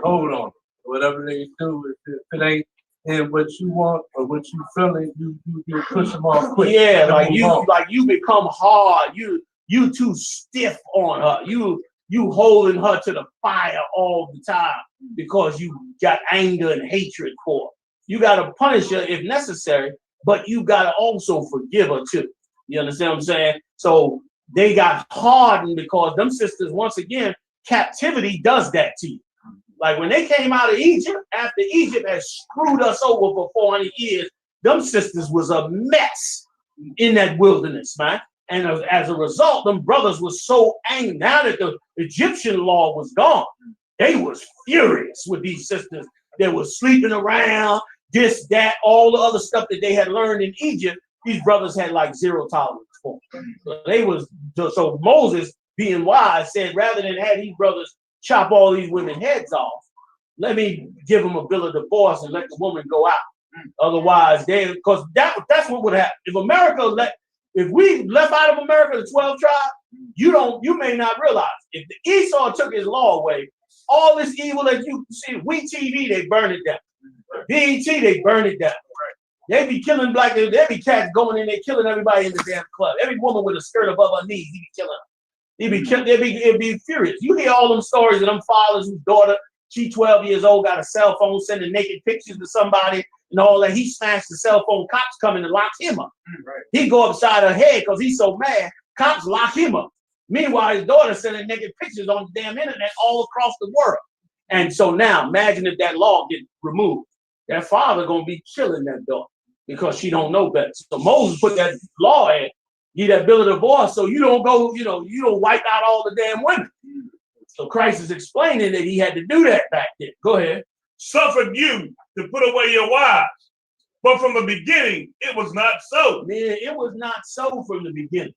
Hold on. Whatever they do, if it ain't in what you want or what you feeling, you push them off quick. Yeah, like you become hard. You too stiff on her. You holding her to the fire all the time because you got anger and hatred for her. You gotta punish her if necessary, but you gotta also forgive her too. You understand what I'm saying? So they got hardened because them sisters, once again, captivity does that to you. Like when they came out of Egypt, after Egypt had screwed us over for 400 years, them sisters was a mess in that wilderness, man. And as a result, them brothers were so angry. Now that the Egyptian law was gone, they was furious with these sisters. They were sleeping around, this, that, all the other stuff that they had learned in Egypt. These brothers had like zero tolerance for. So Moses, being wise, said, rather than have these brothers chop all these women's heads off, let me give them a bill of divorce and let the woman go out. Otherwise, because that's what would happen. If we left out of America the 12 tribes, you may not realize if the Esau took his law away, all this evil that you see, TV, they burn it down. BET, they burn it down. They be killing black, there be cats going in there killing everybody in the damn club. Every woman with a skirt above her knees, he be killing them. They'd be furious. You hear all them stories of them fathers whose daughter, she 12 years old, got a cell phone, sending naked pictures to somebody and all that. He smashed the cell phone, cops come in and lock him up. He go upside her head because he's so mad, cops lock him up. Meanwhile, his daughter sending naked pictures on the damn internet all across the world. And so now, imagine if that law gets removed. That father gonna be killing that daughter because she don't know better. So Moses put that law in, get that bill of divorce, so you don't go, you don't wipe out all the damn women. So Christ is explaining that he had to do that back then. Go ahead. Suffered you to put away your wives, but from the beginning it was not so. Man, it was not so from the beginning.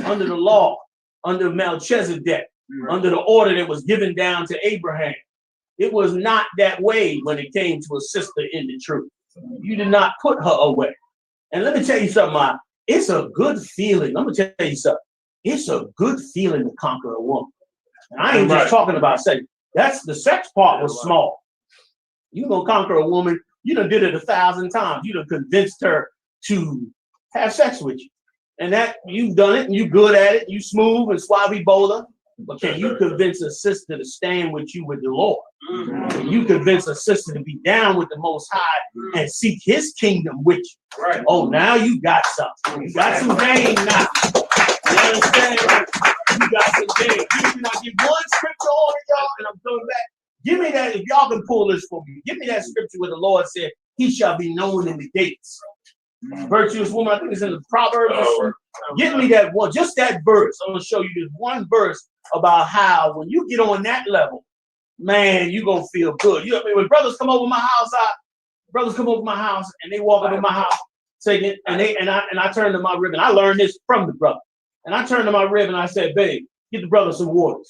Under the law, under Melchizedek, under the order that was given down to Abraham. It was not that way when it came to a sister in the truth. You did not put her away. And let me tell you something, Ma. It's a good feeling. I'm going to tell you something. It's a good feeling to conquer a woman. And I ain't just talking about sex. The sex part was small. You going to conquer a woman, you done did it 1,000 times. You done convinced her to have sex with you. And that you've done it and you good at it. You smooth and suave bowler. But can you convince a sister to stand with you with the Lord? Can you convince a sister to be down with the Most High and seek His kingdom with you? Right. Oh, now you got something. You got some game now. You understand? You got some game. Can I give one scripture on it, y'all? And I'm coming back. Give me that. If y'all can pull this for me, give me that scripture where the Lord said, He shall be known in the gates. Virtuous woman, I think it's in the Proverbs. Give me that one, just that verse. I'm going to show you this one verse about how when you get on that level, man, you're going to feel good. When brothers come over my house, and they walk up in my house, and I turn to my rib, and I learned this from the brother. And I turned to my rib and I said, babe, get the brother some waters.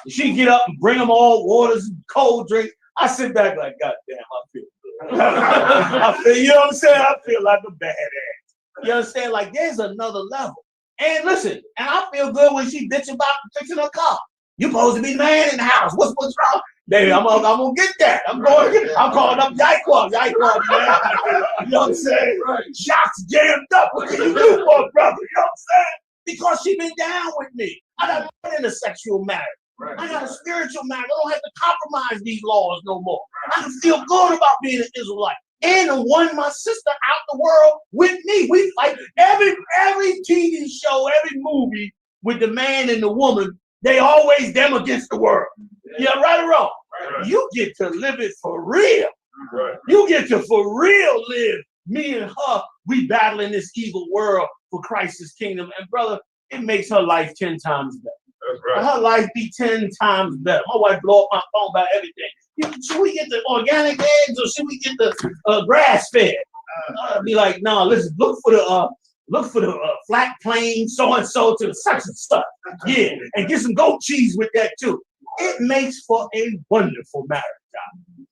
And she get up and bring them all waters, cold drink. I sit back like, God damn, I feel good. I feel, you know what I'm saying? I feel like a badass. You understand? Like there's another level. And listen, and I feel good when she bitch about fixing her car. You supposed to be the man in the house. What's wrong? Baby, I'm gonna get that. I'm calling up Yaquan, man. You know what I'm saying? Right. Shots jammed up. What can you do for a brother? You know what I'm saying? Because she been down with me. I got more than a sexual matter. Right. I got a spiritual matter. I don't have to compromise these laws no more. I can feel good about being an Israelite. And I won my sister out the world with me. We fight every TV show, every movie with the man and the woman, they always them against the world. Yeah, right or wrong? Right. You get to live it for real. Right. You get to for real live. Me and her, we battling this evil world for Christ's kingdom. And brother, it makes her life 10 times better. That's right. Her life be 10 times better. My wife blow up my phone about everything. Should we get the organic eggs or should we get the grass fed? I'd be like, no, listen, look for the flat plane so and so to such and such. Yeah, and get some goat cheese with that too. It makes for a wonderful marriage.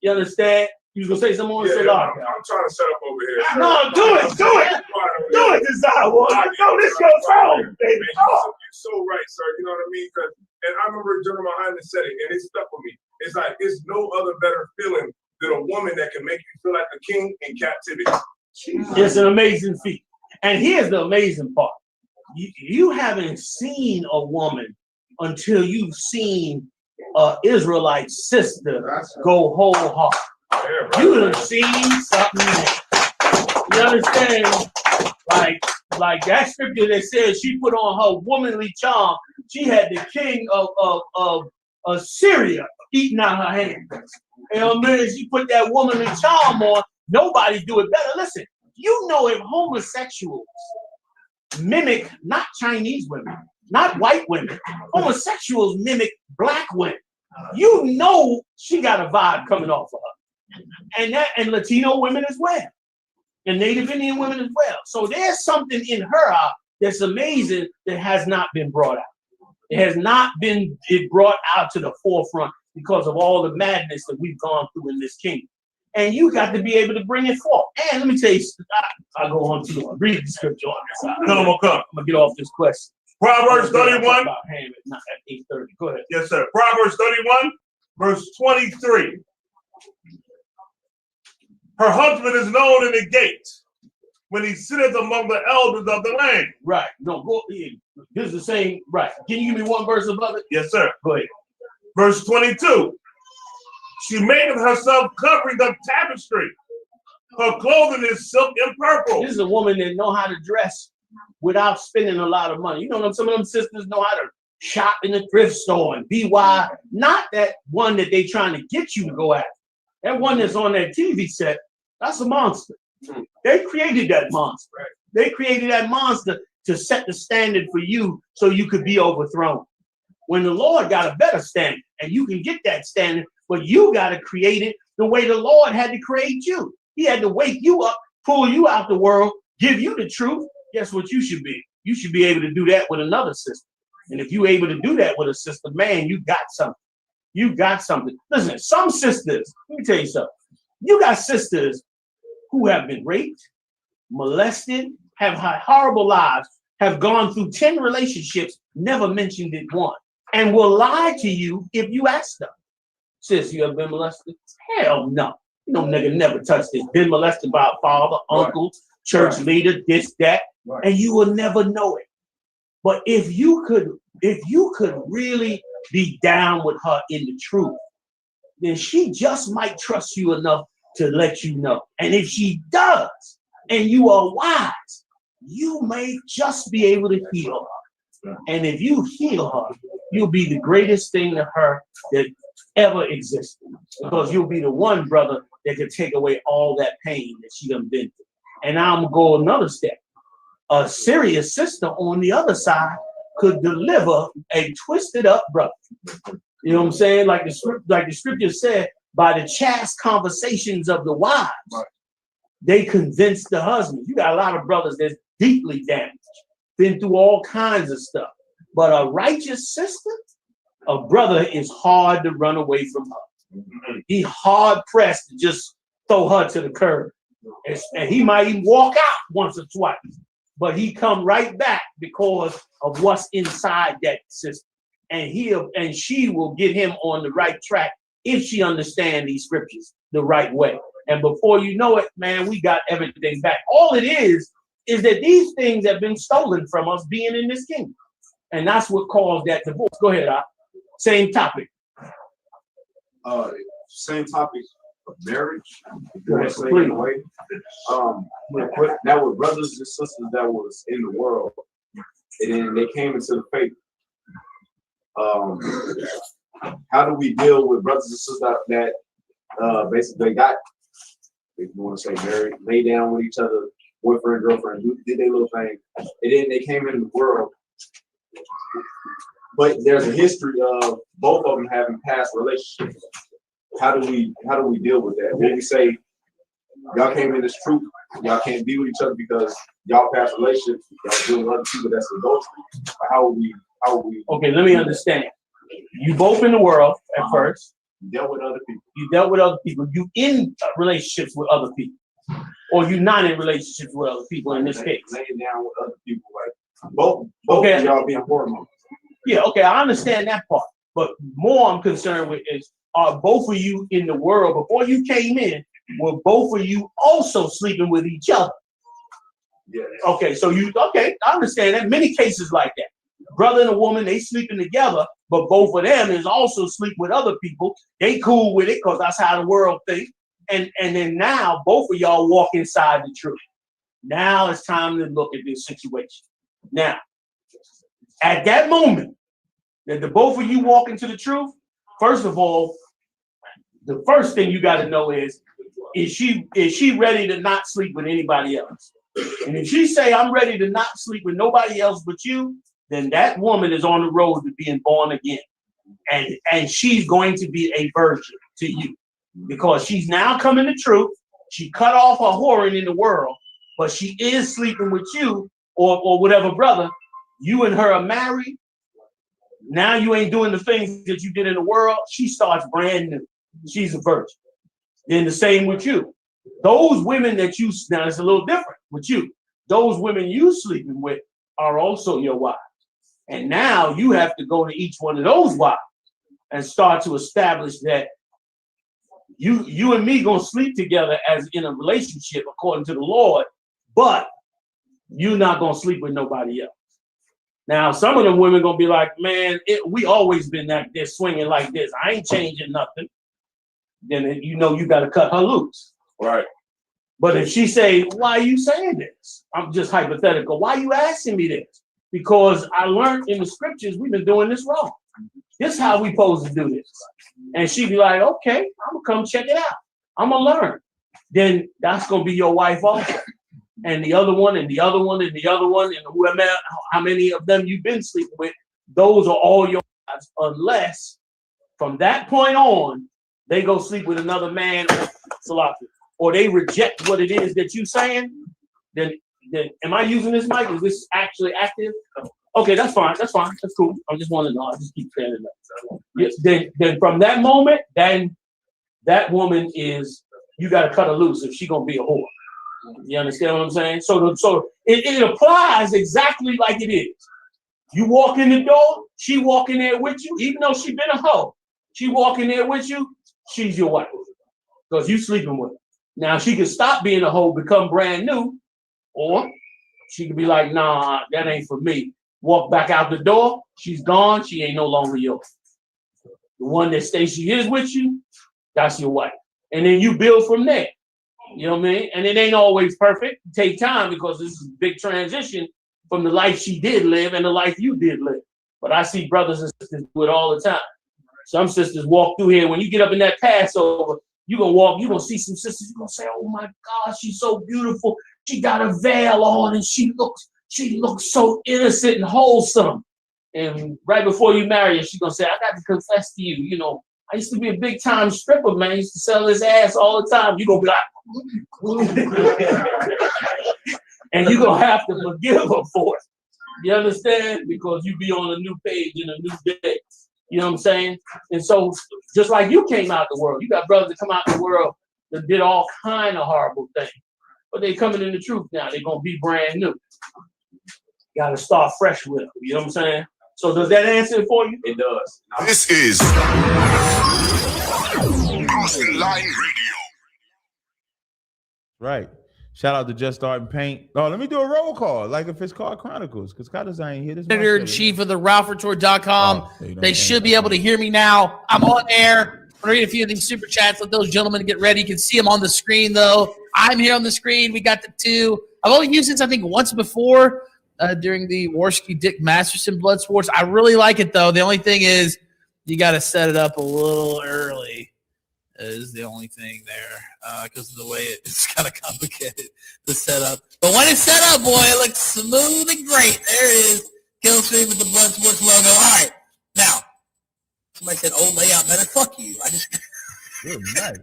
You understand? You was gonna say something on Tazaryach? I'm trying to set up over here. No, do it, Desire One. I know this goes wrong, baby. You're so right, sir. You know what I mean? And I remember General Muhammad said it, and it stuck with me. It's like it's no other better feeling than a woman that can make you feel like a king in captivity. It's an amazing feat. And here's the amazing part. You haven't seen a woman until you've seen an Israelite sister go whole heart. You done seen something. You understand? Like that scripture that says she put on her womanly charm. She had the king of Syria eating out her hand. And the minute she put that womanly charm on, nobody do it better. Listen, you know if homosexuals mimic not Chinese women, not white women, homosexuals mimic black women, you know she got a vibe coming off of her. And Latino women as well. And Native Indian women as well. So there's something in her that's amazing that has not been brought out. It has not been brought out to the forefront because of all the madness that we've gone through in this kingdom. And you got to be able to bring it forth. And let me tell you, I'll go on to read the scripture on this side. No, I'm gonna get off this question. Proverbs 31. Not at 8:30. Go ahead. Yes, sir. Proverbs 31, verse 23. Her husband is known in the gate when he sitteth among the elders of the land. Right. No, go ahead. This is the same. Right. Can you give me one verse above it? Yes, sir. Go ahead. Verse 22. She maketh herself covering of tapestry. Her clothing is silk and purple. This is a woman that know how to dress without spending a lot of money. You know, some of them sisters know how to shop in the thrift store and BY. Not that one that they trying to get you to go after. That one that's on that TV set, that's a monster. They created that monster. They created that monster to set the standard for you so you could be overthrown. When the Lord got a better standard, and you can get that standard, but you got to create it the way the Lord had to create you. He had to wake you up, pull you out the world, give you the truth. Guess what you should be? You should be able to do that with another sister. And if you're able to do that with a sister, man, you got something. You got something. Listen, some sisters, let me tell you something. You got sisters who have been raped, molested, have had horrible lives, have gone through 10 relationships, never mentioned it once, and will lie to you if you ask them. Sis, you have been molested? Hell no. You know, nigga never touched this. Been molested by a father, uncle, church leader, this, that, and you will never know it. But if you could really be down with her in the truth, then she just might trust you enough to let you know. And if she does, and you are wise, you may just be able to heal her. And if you heal her, you'll be the greatest thing to her that ever existed. Because you'll be the one, brother, that can take away all that pain that she done been through. And I'm gonna go another step. A serious sister on the other side could deliver a twisted up brother. You know what I'm saying? Like the scripture said, by the chaste conversations of the wives, they convince the husband. You got a lot of brothers that's deeply damaged, been through all kinds of stuff. But a righteous sister, a brother is hard to run away from her. He hard pressed to just throw her to the curb. And he might even walk out once or twice, but he come right back because of what's inside that sister. And she will get him on the right track if she understands these scriptures the right way. And before you know it, man, we got everything back. All it is that these things have been stolen from us being in this kingdom. And that's what caused that divorce. Go ahead, same topic. Same topic. marriage, if you want to say in a way. That were brothers and sisters that was in the world, and then they came into the faith. How do we deal with brothers and sisters that basically got, if you want to say married, lay down with each other, boyfriend, girlfriend, did their little thing, and then they came into the world. But there's a history of both of them having past relationships. How do we deal with that? When we say y'all came in this truth, y'all can't be with each other because y'all past relationships, y'all deal with other people, that's adultery. How are we? Okay, let me understand. You both in the world at first. You dealt with other people. You dealt with other people. You in relationships with other people, or you not in relationships with other people in this case. Laying down with other people, like both okay. Of y'all being hormones. Yeah, okay, I understand that part. But more I'm concerned with is, are both of you in the world before you came in? Were both of you also sleeping with each other? Yeah. Okay, so I understand that. Many cases like that. Brother and a woman, they sleeping together, but both of them is also sleep with other people. They cool with it because that's how the world thinks. And then now both of y'all walk inside the truth. Now it's time to look at this situation. Now, at that moment that the both of you walk into the truth, first of all, the first thing you got to know is she ready to not sleep with anybody else? And if she say, I'm ready to not sleep with nobody else but you, then that woman is on the road to being born again. And she's going to be a virgin to you because she's now coming to truth. She cut off her whoring in the world, but she is sleeping with you or whatever brother. You and her are married. Now you ain't doing the things that you did in the world. She starts brand new. She's a virgin. Then the same with you. Those women that you, now it's a little different with you. Those women you sleeping with are also your wives. And now you have to go to each one of those wives and start to establish that you and me gonna sleep together as in a relationship according to the Lord, but you're not gonna sleep with nobody else. Now, some of them women gonna be like, man, we always been like this, swinging like this. I ain't changing nothing. Then you know you gotta cut her loose. Right. But if she say, why are you saying this? I'm just hypothetical. Why are you asking me this? Because I learned in the scriptures we've been doing this wrong. This is how we supposed to do this. And she'd be like, okay, I'm gonna come check it out. I'm gonna learn. Then that's gonna be your wife also. And the other one, and the other one, and the other one, and whoever, how many of them you've been sleeping with, those are all your wives, unless from that point on, they go sleep with another man or they reject what it is that you're saying, then am I using this mic? Is this actually active? Okay, that's fine. That's fine. That's cool. I just want to know. I just keep saying it. Yes, then from that moment, then that woman is, you got to cut her loose if she's going to be a whore. You understand what I'm saying? So it applies exactly like it is. You walk in the door, she walk in there with you, even though she been a hoe. She walk in there with you, she's your wife because you sleeping with her. Now she can stop being a hoe, become brand new, or she could be like, nah, that ain't for me. Walk back out the door, she's gone, she ain't no longer yours. The one that stays she is with you, that's your wife. And then you build from there. You know what I mean? And it ain't always perfect. Take time because this is a big transition from the life she did live and the life you did live. But I see brothers and sisters do it all the time. Some sisters walk through here. When you get up in that Passover, you're going to see some sisters. You're going to say, oh my God, she's so beautiful. She got a veil on and she looks so innocent and wholesome. And right before you marry her, she's going to say, I got to confess to you, you know, I used to be a big time stripper, man. I used to sell his ass all the time. You're going to be like, and you're going to have to forgive her for it. You understand? Because you be on a new page in a new day. You know what I'm saying? And so just like you came out the world, you got brothers that come out the world that did all kind of horrible things. But they coming in the truth now. They're going to be brand new. Got to start fresh with them. You know what I'm saying? So does that answer it for you? It does. This is Line Radio. Right. Shout out to Just Starting Paint. Oh, let me do a roll call, like if it's called Chronicles, because Cotter's ain't here. Editor-in-chief of the RalphRetort.com. They should be able to hear me now. I'm on air. I'm going to read a few of these super chats. Let those gentlemen get ready. You can see them on the screen, though. I'm here on the screen. We got the two. I've only used this, I think, once before during the Warski Dick Masterson Blood Sports. I really like it, though. The only thing is you got to set it up a little early is the only thing there because of the way it's kind of complicated to set up. But when it's set up, boy, it looks smooth and great. There it is. Kill stream with the Blood Sports logo. All right. Now, somebody said, "Old layout better." Fuck you. I just. Good night.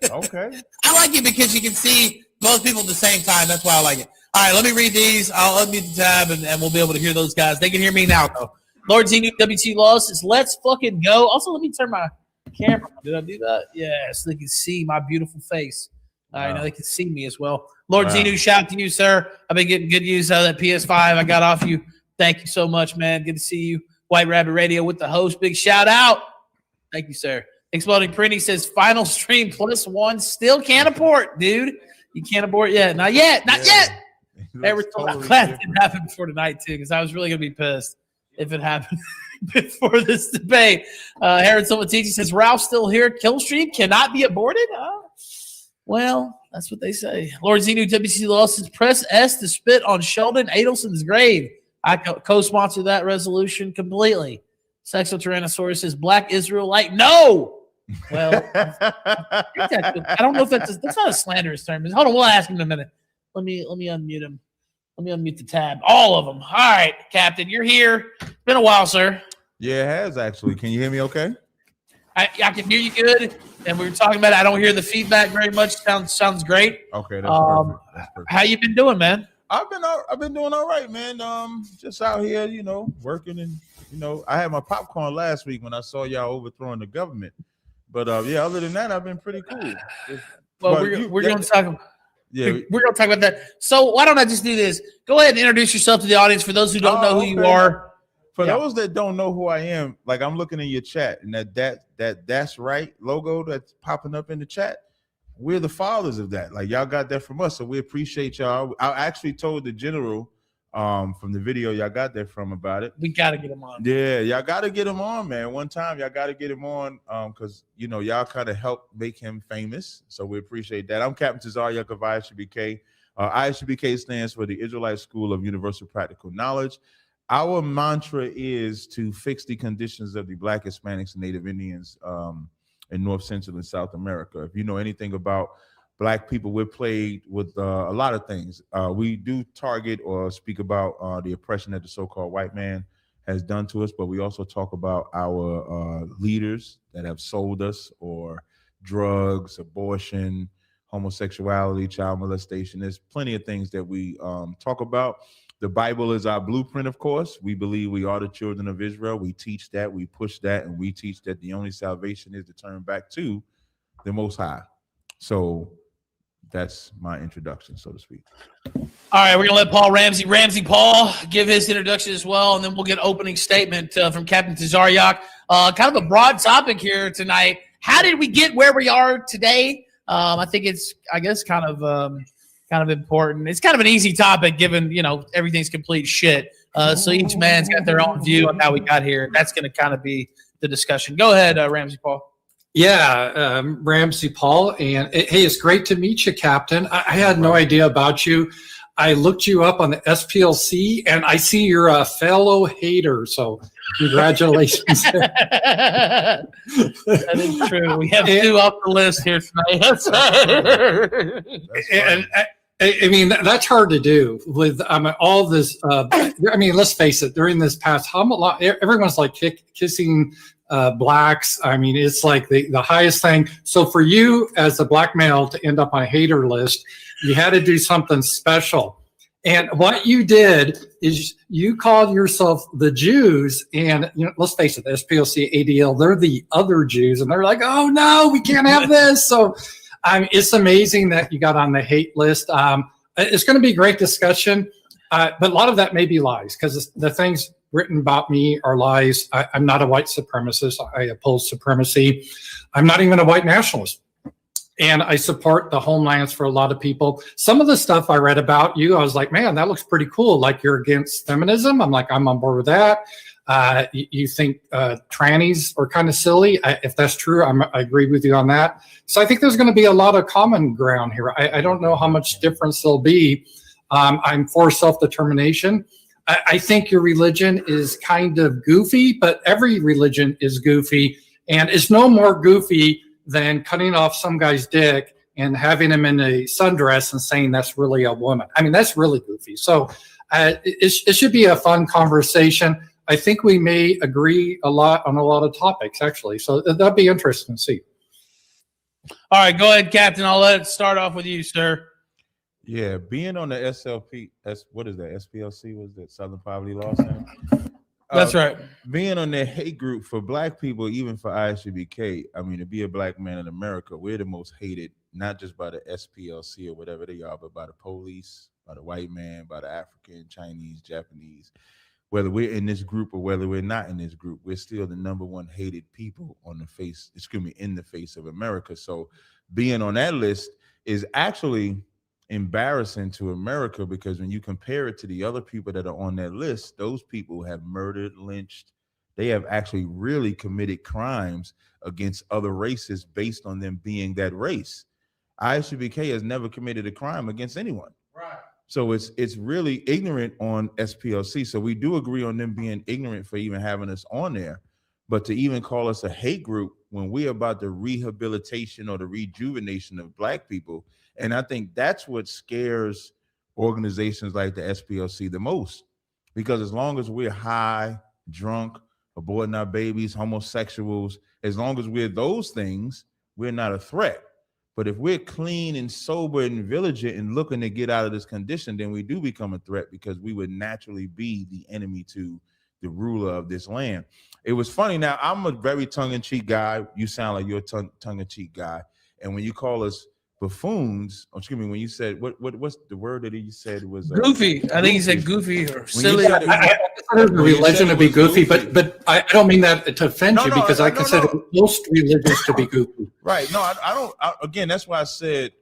Okay. I like it because you can see both people at the same time. That's why I like it. All right, let me read these. I'll unmute the tab, and we'll be able to hear those guys. They can hear me now, though. Lord Zenu WT Law says, "Let's fucking go." Also, let me turn my camera. Did I do that? Yeah, so they can see my beautiful face. I know they can see me as well. Lord Zenu, shout out to you, sir. I've been getting good use out of that PS5 I got off you. Thank you so much, man. Good to see you. White Rabbit Radio with the host. Big shout out. Thank you, sir. Exploding Pretty says, "Final stream +1. Still can't abort, dude. You can't abort yet. Not yet. Not yet." I'm glad it didn't happen before tonight, too, because I was really going to be pissed if it happened before this debate. Aaron Silvatini says, "Ralph's still here. Kill stream cannot be aborted." Well, that's what they say. Lord Zenu WC Law says, "Press S to spit on Sheldon Adelson's grave." I co-sponsor that resolution completely. Sexo Tyrannosaurus says, "Black Israelite." No. Well, I don't know if that's not a slanderous term. Hold on, we'll ask him in a minute. Let me unmute him. Let me unmute the tab. All of them. All right, Captain, you're here. It's been a while, sir. Yeah, it has actually. Can you hear me okay? I can hear you good. And we were talking about it. I don't hear the feedback very much. Sounds great. Okay, that's perfect. That's perfect. How you been doing, man? I've been doing all right, man. Just out here, working, and I had my popcorn last week when I saw y'all overthrowing the government. But yeah, other than that, I've been pretty cool. Well, we're going to talk. Yeah, we're going to talk about that. So why don't I just do this? Go ahead and introduce yourself to the audience for those who don't know who you are. For those that don't know who I am, like I'm looking in your chat, and that's right logo that's popping up in the chat. We're the fathers of that. Like y'all got that from us, so we appreciate y'all. I actually told the general from the video y'all got that from about it. We got to get him on. Yeah, y'all got to get him on, man. One time y'all got to get him on because y'all kind of helped make him famous, so we appreciate that. I'm Captain Tazaryach of ISUBK. ISUBK stands for the Israelite School of Universal Practical Knowledge. Our mantra is to fix the conditions of the Black, Hispanics, and Native Indians in North, Central, and South America. If you know anything about Black people, we're plagued with a lot of things. We do target or speak about the oppression that the so-called white man has done to us, but we also talk about our leaders that have sold us, or drugs, abortion, homosexuality, child molestation. There's plenty of things that we talk about. The Bible is our blueprint, of course. We believe we are the children of Israel. We teach that, we push that, and we teach that the only salvation is to turn back to the Most High. So that's my introduction, so to speak. All right, we're going to let Ramsey Paul, give his introduction as well, and then we'll get an opening statement from Captain Tazaryach. Kind of a broad topic here tonight. How did we get where we are today? I think it's, kind of important. It's kind of an easy topic given, everything's complete shit. So each man's got their own view on how we got here. That's going to kind of be the discussion. Go ahead, Ramsey Paul. Yeah, Ramsey Paul. And hey, it's great to meet you, Captain. I had no idea about you. I looked you up on the SPLC, and I see you're a fellow hater. So congratulations. That is true. We have two up the list here tonight. And I mean, that's hard to do with all this. Let's face it, during this past, everyone's like kissing blacks. I mean, it's like the highest thing. So for you as a black male to end up on a hater list, you had to do something special. And what you did is you called yourself the Jews, and let's face it, the SPLC, ADL, they're the other Jews, and they're like, oh no, we can't have this. So it's amazing that you got on the hate list. It's going to be a great discussion, but a lot of that may be lies, because the things written about me are lies. I'm not a white supremacist. I oppose supremacy. I'm not even a white nationalist. And I support the homelands for a lot of people. Some of the stuff I read about you, I was like, man, that looks pretty cool. Like, you're against feminism. I'm like, I'm on board with that. You think trannies are kind of silly. If that's true, I agree with you on that. So I think there's going to be a lot of common ground here. I don't know how much difference there'll be. I'm for self-determination. I think your religion is kind of goofy, but every religion is goofy, and it's no more goofy than cutting off some guy's dick and having him in a sundress and saying that's really a woman. I mean, that's really goofy. So it should be a fun conversation. I think we may agree a lot on a lot of topics, actually. So that'd be interesting to see. All right, go ahead, Captain. I'll let it start off with you, sir. Yeah, being on the SLP, what is that? SPLC was that Southern Poverty Law Center? That's right. Being on the hate group for Black people, even for ISUBK, I mean, to be a Black man in America, we're the most hated, not just by the SPLC or whatever they are, but by the police, by the white man, by the African, Chinese, Japanese. Whether we're in this group or whether we're not in this group, we're still the #1 hated people on the face, in the face of America. So being on that list is actually embarrassing to America, because when you compare it to the other people that are on that list, those people have murdered, lynched. They have actually really committed crimes against other races based on them being that race. ISUBK has never committed a crime against anyone. Right. So it's really ignorant on SPLC. So we do agree on them being ignorant for even having us on there. But to even call us a hate group when we're about the rehabilitation or the rejuvenation of Black people, and I think that's what scares organizations like the SPLC the most. Because as long as we're high, drunk, aborting our babies, homosexuals, as long as we're those things, we're not a threat. But if we're clean and sober and vigilant and looking to get out of this condition, then we do become a threat, because we would naturally be the enemy to the ruler of this land. It was funny. Now, I'm a very tongue-in-cheek guy. You sound like you're a tongue-in-cheek guy. And when you call us buffoons, when you said, what's the word that you said was goofy? I think he said goofy or silly. I consider religion to be goofy, but I don't mean that to offend you, because I consider most religions to be goofy. Right. No, I don't. Again, that's why I said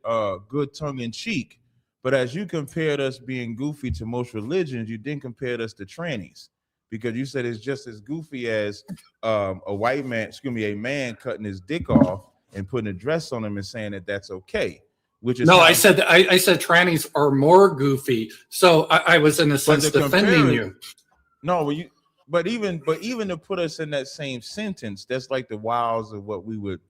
good tongue in cheek. But as you compared us being goofy to most religions, you didn't compare us to trannies, because you said it's just as goofy as a man cutting his dick off and putting a dress on him and saying that that's okay. Which is I said trannies are more goofy. So I was in a sense defending you. No, but even to put us in that same sentence, that's like the wiles of what we would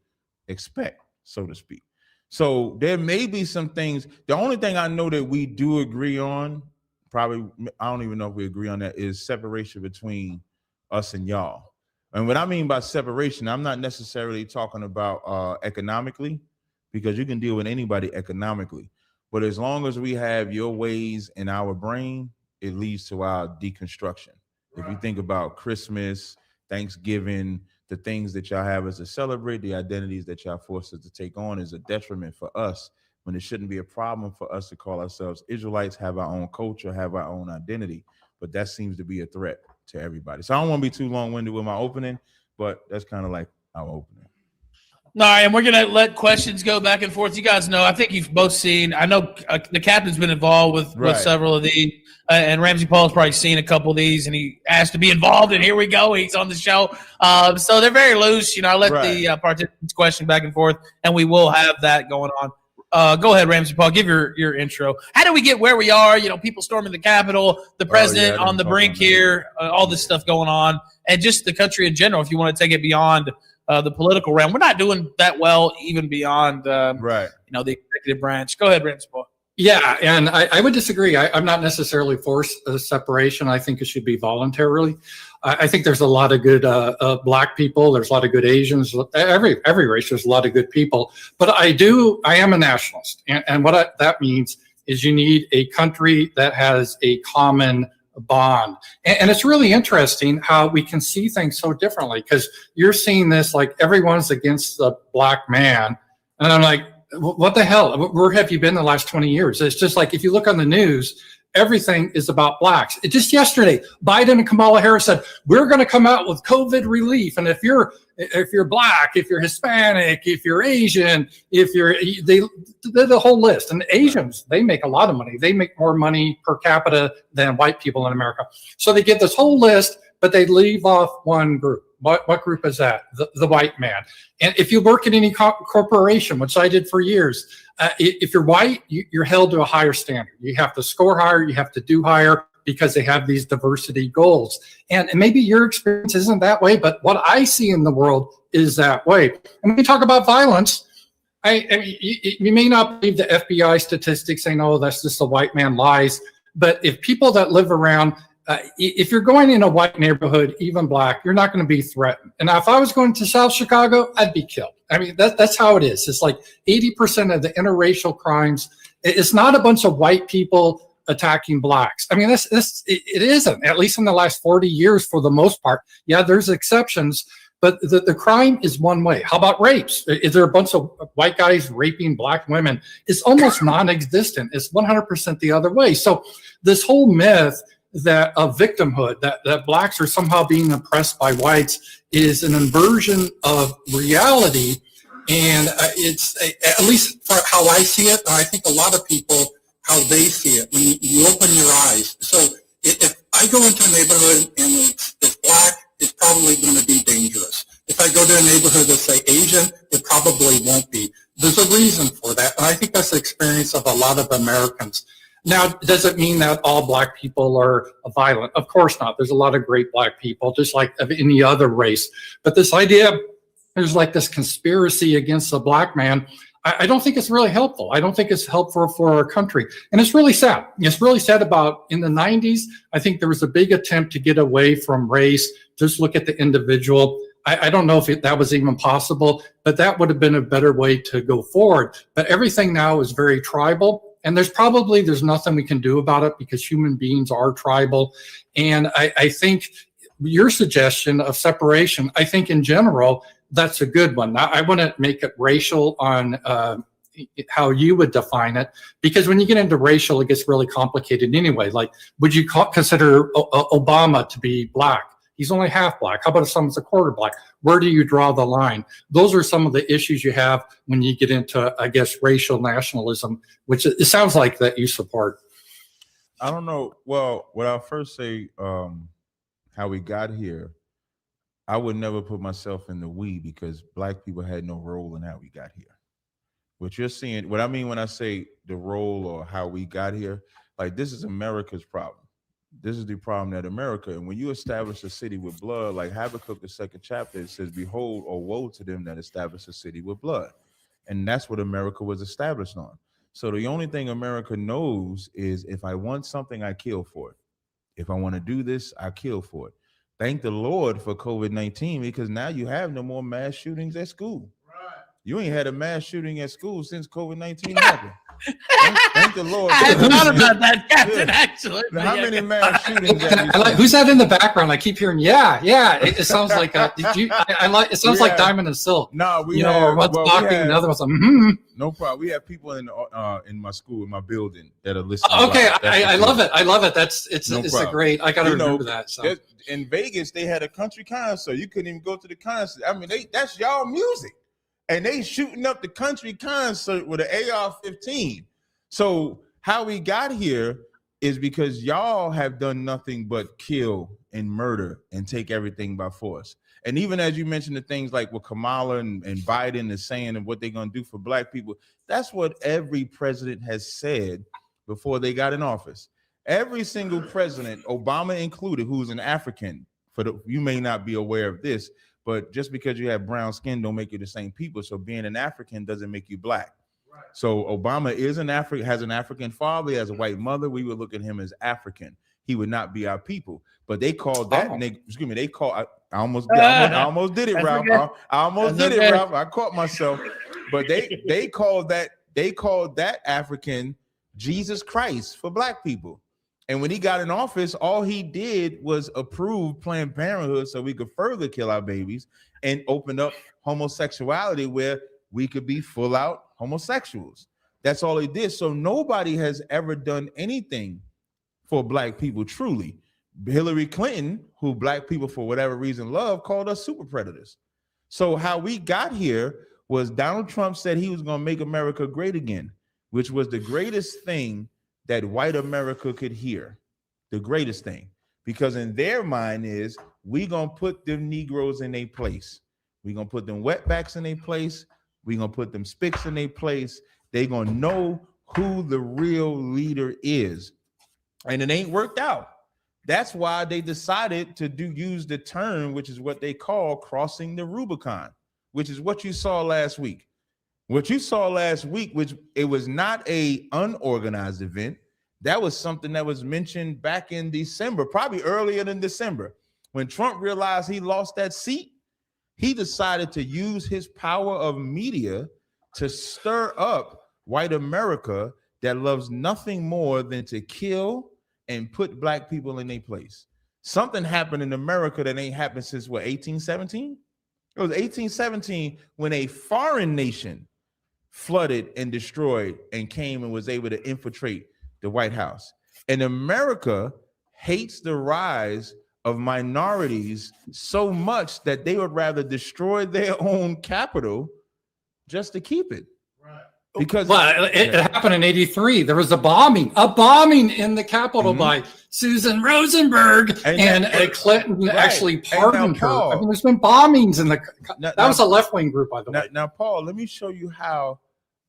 expect, so to speak. So there may be some things. The only thing I know that we do agree on, probably, I don't even know if we agree on that, is separation between us and y'all. And what I mean by separation, I'm not necessarily talking about economically, because you can deal with anybody economically. But as long as we have your ways in our brain, it leads to our deconstruction. Right. If you think about Christmas, Thanksgiving, the things that y'all have as a celebrate, the identities that y'all force us to take on is a detriment for us, when it shouldn't be a problem for us to call ourselves Israelites, have our own culture, have our own identity. But that seems to be a threat to everybody. So I don't want to be too long-winded with my opening, but that's kind of like our opening. All right, and we're going to let questions go back and forth. You guys know, I think you've both seen, I know the captain's been involved with several of these, and Ramsey Paul's probably seen a couple of these, and he asked to be involved, and here we go. He's on the show. So they're very loose. I let the participants question back and forth, and we will have that going on. Go ahead, Ramsey Paul. Give your intro. How do we get where we are? People storming the Capitol, the president on the brink here, all this stuff going on, and just the country in general. If you want to take it beyond the political realm, we're not doing that well, even beyond the executive branch. Go ahead, Ramsey Paul. Yeah, and I would disagree. I'm not necessarily for a separation. I think it should be voluntarily. I think there's a lot of good Black people. There's a lot of good Asians. Every race, there's a lot of good people. But I am a nationalist. And what that means is you need a country that has a common bond. And it's really interesting how we can see things so differently, because you're seeing this like everyone's against the Black man. And I'm like, what the hell? Where have you been the last 20 years? It's just like, if you look on the news, everything is about Blacks. Just yesterday, Biden and Kamala Harris said, we're going to come out with COVID relief. And if you're Black, if you're Hispanic, if you're Asian, they the whole list. And Asians, they make a lot of money. They make more money per capita than white people in America. So they get this whole list, but they leave off one group. What group is that? The white man. And if you work in any corporation, which I did for years, if you're white, you're held to a higher standard. You have to score higher, you have to do higher, because they have these diversity goals. And maybe your experience isn't that way, but what I see in the world is that way. And when we talk about violence, I mean, you may not believe the FBI statistics saying, oh, that's just a white man lies. But if people that live around, if you're going in a white neighborhood, even black, you're not going to be threatened. And if I was going to South Chicago, I'd be killed. I mean, that's how it is. It's like 80% of the interracial crimes, it's not a bunch of white people attacking blacks. I mean, it isn't, at least in the last 40 years for the most part. Yeah, there's exceptions, but the crime is one way. How about rapes? Is there a bunch of white guys raping black women? It's almost non-existent. It's 100% the other way. So this whole myth that of victimhood, that blacks are somehow being oppressed by whites, is an inversion of reality. And it's, at least for how I see it, I think a lot of people, how they see it, when you open your eyes. So if I go into a neighborhood and it's black, it's probably going to be dangerous. If I go to a neighborhood that's, say, Asian, it probably won't be. There's a reason for that, and I think that's the experience of a lot of Americans. Now, does it mean that all black people are violent? Of course not. There's a lot of great black people, just like of any other race. But this idea, there's like this conspiracy against the black man, I don't think it's really helpful. I don't think it's helpful for our country. And it's really sad. It's really sad about in the 90s, I think there was a big attempt to get away from race, just look at the individual. I don't know if that was even possible, but that would have been a better way to go forward. But everything now is very tribal, and there's nothing we can do about it because human beings are tribal. And I think your suggestion of separation, I think in general, that's a good one. Now, I wouldn't make it racial on how you would define it, because when you get into racial, it gets really complicated anyway. Like, would you consider Obama to be black? He's only half black. How about if someone's a quarter black? Where do you draw the line? Those are some of the issues you have when you get into, I guess, racial nationalism, which it sounds like that you support. I don't know. Well, what I'll first say, how we got here, I would never put myself in the we, because black people had no role in how we got here. What you're seeing, what I mean when I say the role or how we got here, like, this is America's problem. This is the problem that America, and when you establish a city with blood, like Habakkuk, the 2nd chapter, it says, behold, or woe to them that establish a city with blood. And that's what America was established on. So the only thing America knows is, if I want something, I kill for it. If I want to do this, I kill for it. Thank the Lord for COVID-19, because now you have no more mass shootings at school. Right. You ain't had a mass shooting at school since COVID-19 happened. Thank the Lord. I had thought about that, Captain, actually. How many mass shootings? Who's that in the background? I keep hearing, yeah. It sounds like it sounds like Diamond and Silk. No, we one's talking, the other one's no problem. We have people in my school, in my building, that are listening. Okay, I love it. I love it. It's a great. I gotta remember that. So. In Vegas, they had a country concert. You couldn't even go to the concert. I mean, that's y'all music. And they shooting up the country concert with an AR-15. So how we got here is because y'all have done nothing but kill and murder and take everything by force. And even as you mentioned the things like what Kamala and Biden is saying and what they're going to do for black people, that's what every president has said before they got in office. Every single president, Obama included, who's an African, you may not be aware of this, but just because you have brown skin don't make you the same people. So being an African doesn't make you black. Right. So Obama is has an African father, he has a white mother. We would look at him as African. He would not be our people. But they called that nigga, excuse me, they call, I almost did it, Ralph. I almost did it, Ralph. I caught myself. But they called that African Jesus Christ for black people. And when he got in office, all he did was approve Planned Parenthood so we could further kill our babies and open up homosexuality where we could be full out homosexuals. That's all he did. So nobody has ever done anything for black people truly. Hillary Clinton, who black people for whatever reason love, called us super predators. So how we got here was Donald Trump said he was going to make America great again, which was the greatest thing that white America could hear, the greatest thing. because in their mind is we gonna put them Negroes in their place. We gonna put them wetbacks in their place. We gonna put them spics in their place. They gonna know who the real leader is, and it ain't worked out. That's why they decided to use the term, which is what they call crossing the Rubicon, which is what you saw last week. What you saw last week, which it was not a unorganized event. That was something that was mentioned back in December, probably earlier than December. When Trump realized he lost that seat, he decided to use his power of media to stir up white America that loves nothing more than to kill and put black people in their place. Something happened in America that ain't happened since what, 1817? It was 1817 when a foreign nation flooded and destroyed and came and was able to infiltrate the White House. And America hates the rise of minorities so much that they would rather destroy their own capital just to keep it. Because it happened in '83. There was a bombing in the Capitol by Susan Rosenberg, and Clinton actually pardoned her. I mean, there's been bombings in the. That was a left-wing group, by the way. Now, Paul, let me show you how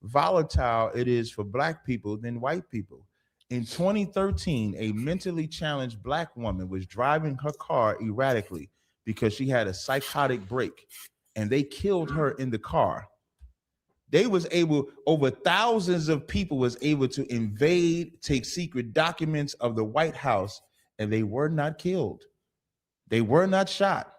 volatile it is for black people than white people. In 2013, a mentally challenged black woman was driving her car erratically because she had a psychotic break, and they killed her in the car. They was able, over thousands of people was able to invade, take secret documents of the White House, and they were not killed. They were not shot.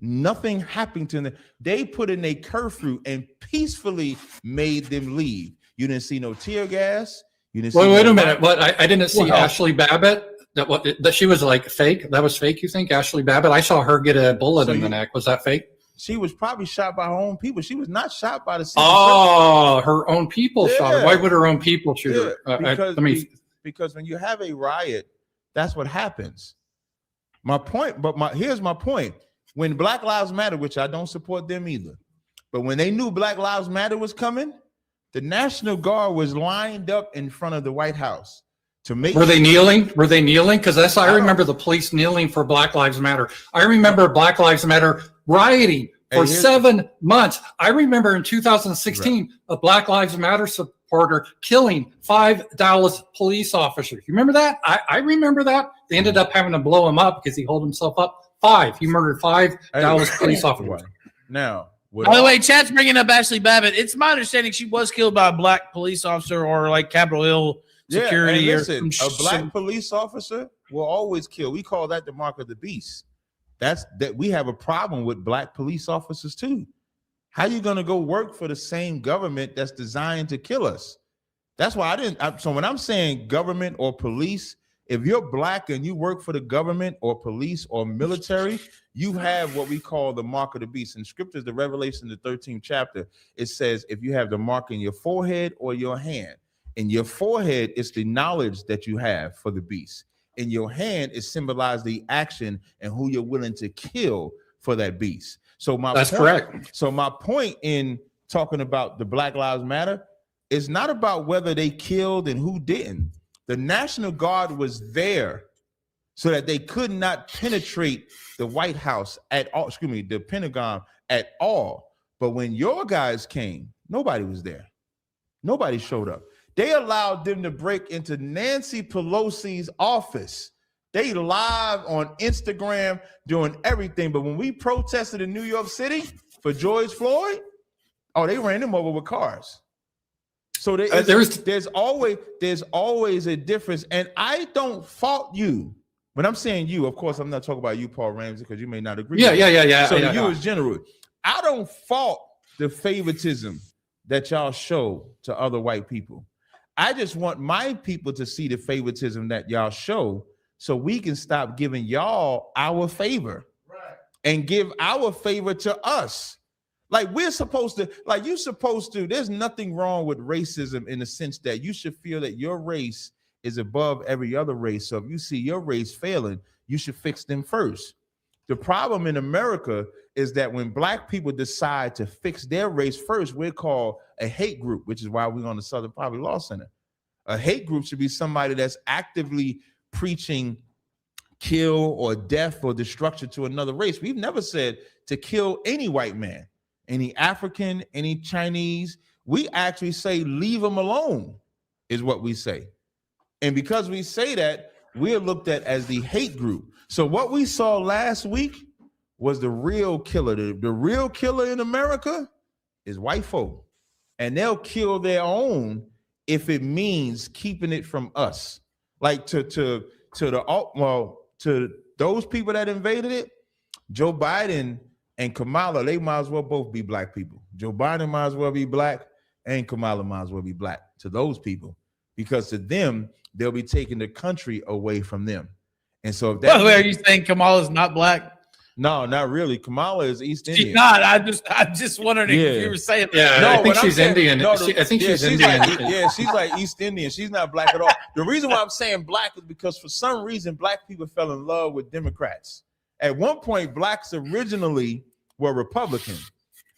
Nothing happened to them. They put in a curfew and peacefully made them leave. You didn't see no tear gas. You didn't see wait a minute. What? I didn't see Ashley Babbitt. That she was like fake. That was fake. You think Ashley Babbitt? I saw her get a bullet in the neck. Was that fake? She was probably shot by her own people. She was not shot by the Secret Service. Her own people shot her. Why would her own people shoot her? Because when you have a riot, that's what happens. My point, here's my point. When Black Lives Matter, which I don't support them either, but when they knew Black Lives Matter was coming, the National Guard was lined up in front of the White House to make. Were they kneeling? Were they kneeling? Because I remember the police kneeling for Black Lives Matter. I remember Black Lives Matter rioting for 7 months. I remember in 2016, a Black Lives Matter supporter killing 5 Dallas police officers. You remember that? I remember that. They ended up having to blow him up because he held himself up. 5. He murdered 5 Dallas police officers. Now, by the way, chat's bringing up Ashley Babbitt. It's my understanding she was killed by a black police officer or like Capitol Hill security. Yeah, listen, a black police officer will always kill. We call that the mark of the beast. That we have a problem with black police officers too. How you gonna go work for the same government that's designed to kill us? That's why so when I'm saying government or police, if you're black and you work for the government or police or military, you have what we call the mark of the beast. In scriptures, the Revelation, the 13th chapter, it says if you have the mark in your forehead or your hand, in your forehead is the knowledge that you have for the beast. In your hand, it symbolizes the action and who you're willing to kill for that beast. So that's correct. So my point in talking about the Black Lives Matter is not about whether they killed and who didn't. The National Guard was there so that they could not penetrate the White House at all, the Pentagon at all. But when your guys came, nobody was there. Nobody showed up. They allowed them to break into Nancy Pelosi's office. They live on Instagram doing everything. But when we protested in New York City for George Floyd, they ran them over with cars. So there's always a difference. And I don't fault you. When I'm saying you, of course, I'm not talking about you, Paul Ramsey, because you may not agree. Yeah. So you is general. I don't fault the favoritism that y'all show to other white people. I just want my people to see the favoritism that y'all show so we can stop giving y'all our favor and give our favor to us. Like we're supposed to, there's nothing wrong with racism in the sense that you should feel that your race is above every other race. So if you see your race failing, you should fix them first. The problem in America is that when black people decide to fix their race first, we're called a hate group, which is why we're on the Southern Poverty Law Center. A hate group should be somebody that's actively preaching kill or death or destruction to another race. We've never said to kill any white man, any African, any Chinese. We actually say leave them alone is what we say. And because we say that, we're looked at as the hate group. So what we saw last week was the real killer. The real killer in America is white folk. And they'll kill their own if it means keeping it from us. Like to those people that invaded it, Joe Biden and Kamala, they might as well both be black people. Joe Biden might as well be black and Kamala might as well be black to those people, because to them, they'll be taking the country away from them. And so if that, by the way, are you saying Kamala's not black? No, not really. Kamala is East Indian. She's not. I'm just wondering if you were saying that. Yeah, No, I think but she's Indian. I think she's Indian. Like, she's like East Indian. She's not black at all. The reason why I'm saying black is because for some reason, black people fell in love with Democrats. At one point, blacks originally were Republican.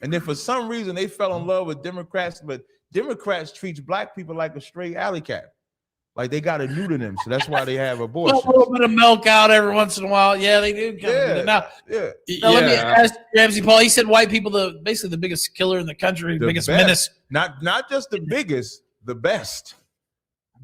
And then for some reason, they fell in love with Democrats, but Democrats treat black people like a stray alley cat. Like they got to neuter them. So that's why they have abortion. A little bit of milk out every once in a while. Yeah, they do. Now, let me ask Ramsey Paul. He said white people, basically the biggest killer in the country, the biggest menace. Not just the biggest, the best.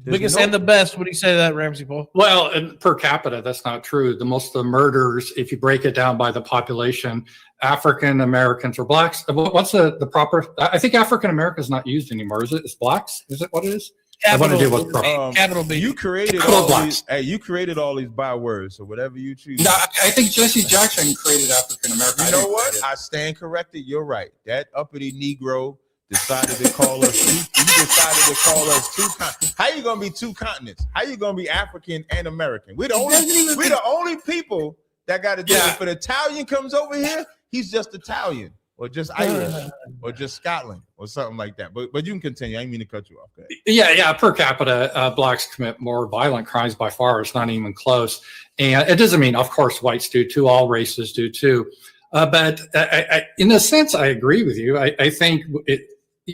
Biggest and the best. What do you say to that, Ramsey Paul? Well, and per capita, that's not true. Most of the murders, if you break it down by the population, African Americans or blacks. What's the proper? I think African American is not used anymore. Is it? It's blacks? Is it what it is? Capital B. You created all these. Hey, you created all these bywords. So whatever you choose. No, I think Jesse Jackson created African American. You know what? I stand corrected. You're right. That uppity Negro decided to call us. He decided to call us two continents. How you gonna be two continents? How you gonna be African and American? We're the only people that got to do it. If an Italian comes over here, he's just Italian. Or just Irish, or just Scotland, or something like that. But you can continue. I didn't mean to cut you off. Okay. Yeah. Per capita, blacks commit more violent crimes by far. It's not even close. And it doesn't mean, of course, whites do too. All races do too. But in a sense, I agree with you. I think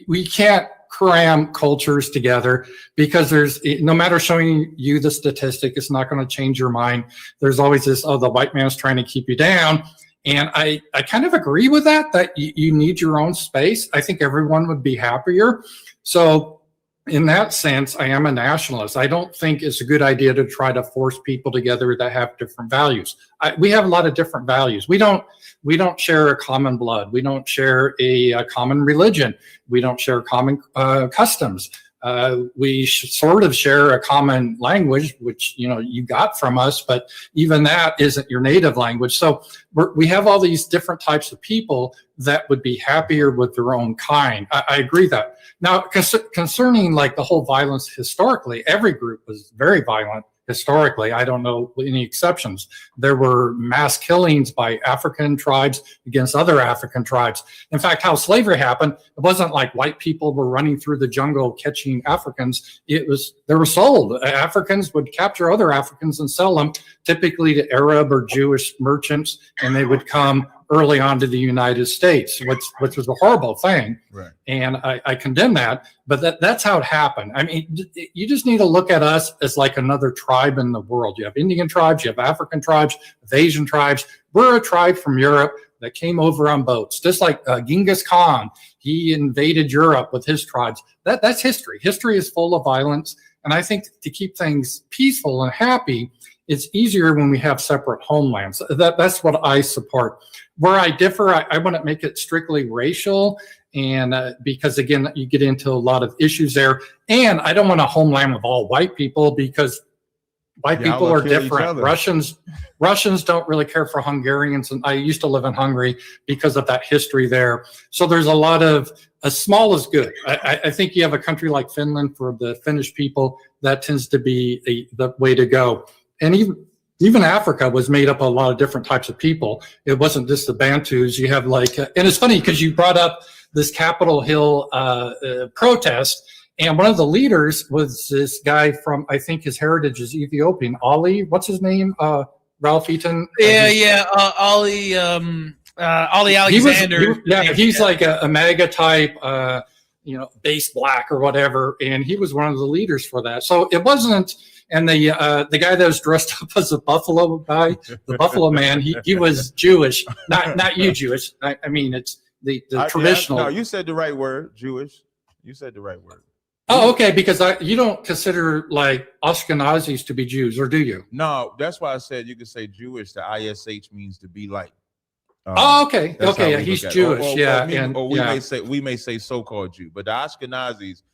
we can't cram cultures together because there's, no matter showing you the statistic, it's not going to change your mind. There's always this, the white man's trying to keep you down. And I kind of agree with that you need your own space. I think everyone would be happier. So in that sense, I am a nationalist. I don't think it's a good idea to try to force people together that have different values. We have a lot of different values. We don't share a common blood. We don't share a common religion. We don't share common customs. We sort of share a common language, which, you got from us, but even that isn't your native language. So we have all these different types of people that would be happier with their own kind. I agree that. Now, concerning like the whole violence historically, every group was very violent. Historically, I don't know any exceptions. There were mass killings by African tribes against other African tribes. In fact, how slavery happened, it wasn't like white people were running through the jungle catching Africans. They were sold. Africans would capture other Africans and sell them, typically to Arab or Jewish merchants, and they would come early on to the United States, which was a horrible thing. Right. And I condemn that, but that's how it happened. I mean, you just need to look at us as like another tribe in the world. You have Indian tribes, you have African tribes, Asian tribes. We're a tribe from Europe that came over on boats, just like Genghis Khan. He invaded Europe with his tribes. That's history. History is full of violence. And I think to keep things peaceful and happy, it's easier when we have separate homelands. That's what I support. Where I differ, I wouldn't make it strictly racial, and because again, you get into a lot of issues there. And I don't want a homeland with all white people because white people are different. Russians don't really care for Hungarians, and I used to live in Hungary because of that history there. So there's a lot of small is good. I think you have a country like Finland for the Finnish people, that tends to be the way to go. And even Africa was made up of a lot of different types of people. It wasn't just the Bantus. You have and it's funny because you brought up this Capitol Hill protest, and one of the leaders was this guy from, I think his heritage is Ethiopian, Ali, what's his name? Ralph Eaton? Ali Alexander. He's like a MAGA type, base black or whatever, and he was one of the leaders for that. So it wasn't And the guy that was dressed up as a buffalo guy, the buffalo man, he was Jewish. Not you Jewish. I mean, it's the traditional. No, you said the right word, Jewish. You said the right word. Oh, okay, because you don't consider like Ashkenazis to be Jews, or do you? No, that's why I said you could say Jewish. The ISH means to be like. Oh, okay, okay, yeah, he's Jewish, yeah, we may say so-called Jew, but the Ashkenazis,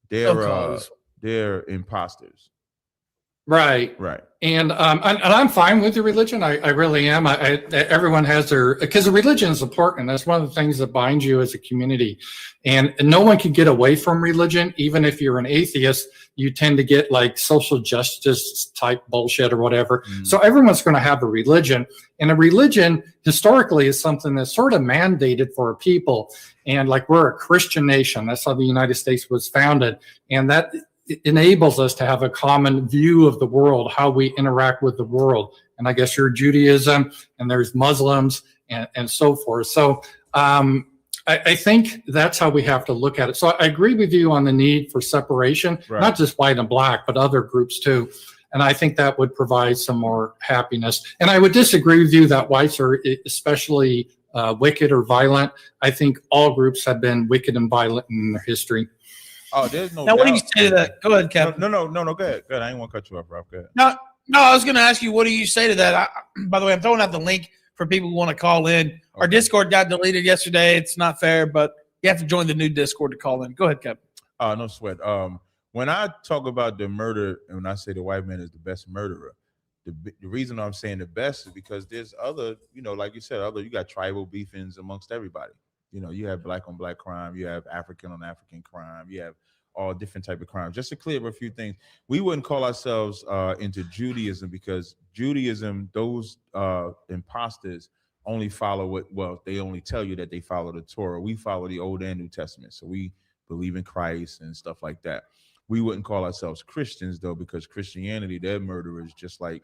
they're imposters. Right. And I'm fine with the religion. I really am. Everyone has their, because the religion is important. That's one of the things that binds you as a community. And no one can get away from religion. Even if you're an atheist, you tend to get like social justice type bullshit or whatever. So everyone's going to have a religion. And a religion historically is something that's sort of mandated for a people. And like we're a Christian nation. That's how the United States was founded. And that enables us to have a common view of the world, how we interact with the world. And I guess you're Judaism, and there's Muslims and so forth. So I think that's how we have to look at it. So I agree with you on the need for separation, not just white and black, but other groups too. And I think that would provide some more happiness. And I would disagree with you that whites are especially wicked or violent. I think all groups have been wicked and violent in their history. Oh, there's no. Now, what do you say to that? Go ahead, Kevin. No. Go ahead. I didn't want to cut you off, Rob. Go ahead. No. I was going to ask you, what do you say to that? By the way, I'm throwing out the link for people who want to call in. Okay. Our Discord got deleted yesterday. It's not fair, but you have to join the new Discord to call in. Go ahead, Kevin. No sweat. When I talk about the murder, and when I say the white man is the best murderer, the reason I'm saying the best is because there's other, like you said, you got tribal beefings amongst everybody. You have black on black crime, you have African on African crime, you have all different type of crimes. Just to clear up a few things, we wouldn't call ourselves into Judaism, because Judaism, those imposters only follow they only tell you that they follow the Torah. We follow the Old and New Testament. So we believe in Christ and stuff like that. We wouldn't call ourselves Christians though, because Christianity, they're murderers just like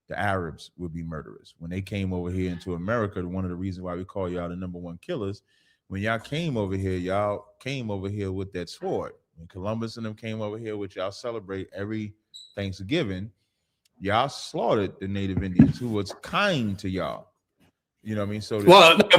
the Arabs would be murderers. When they came over here into America, one of the reasons why we call y'all the #1 killers, when y'all came over here with that sword. When Columbus and them came over here, which y'all celebrate every Thanksgiving, y'all slaughtered the Native Indians who was kind to y'all. You know what I mean? So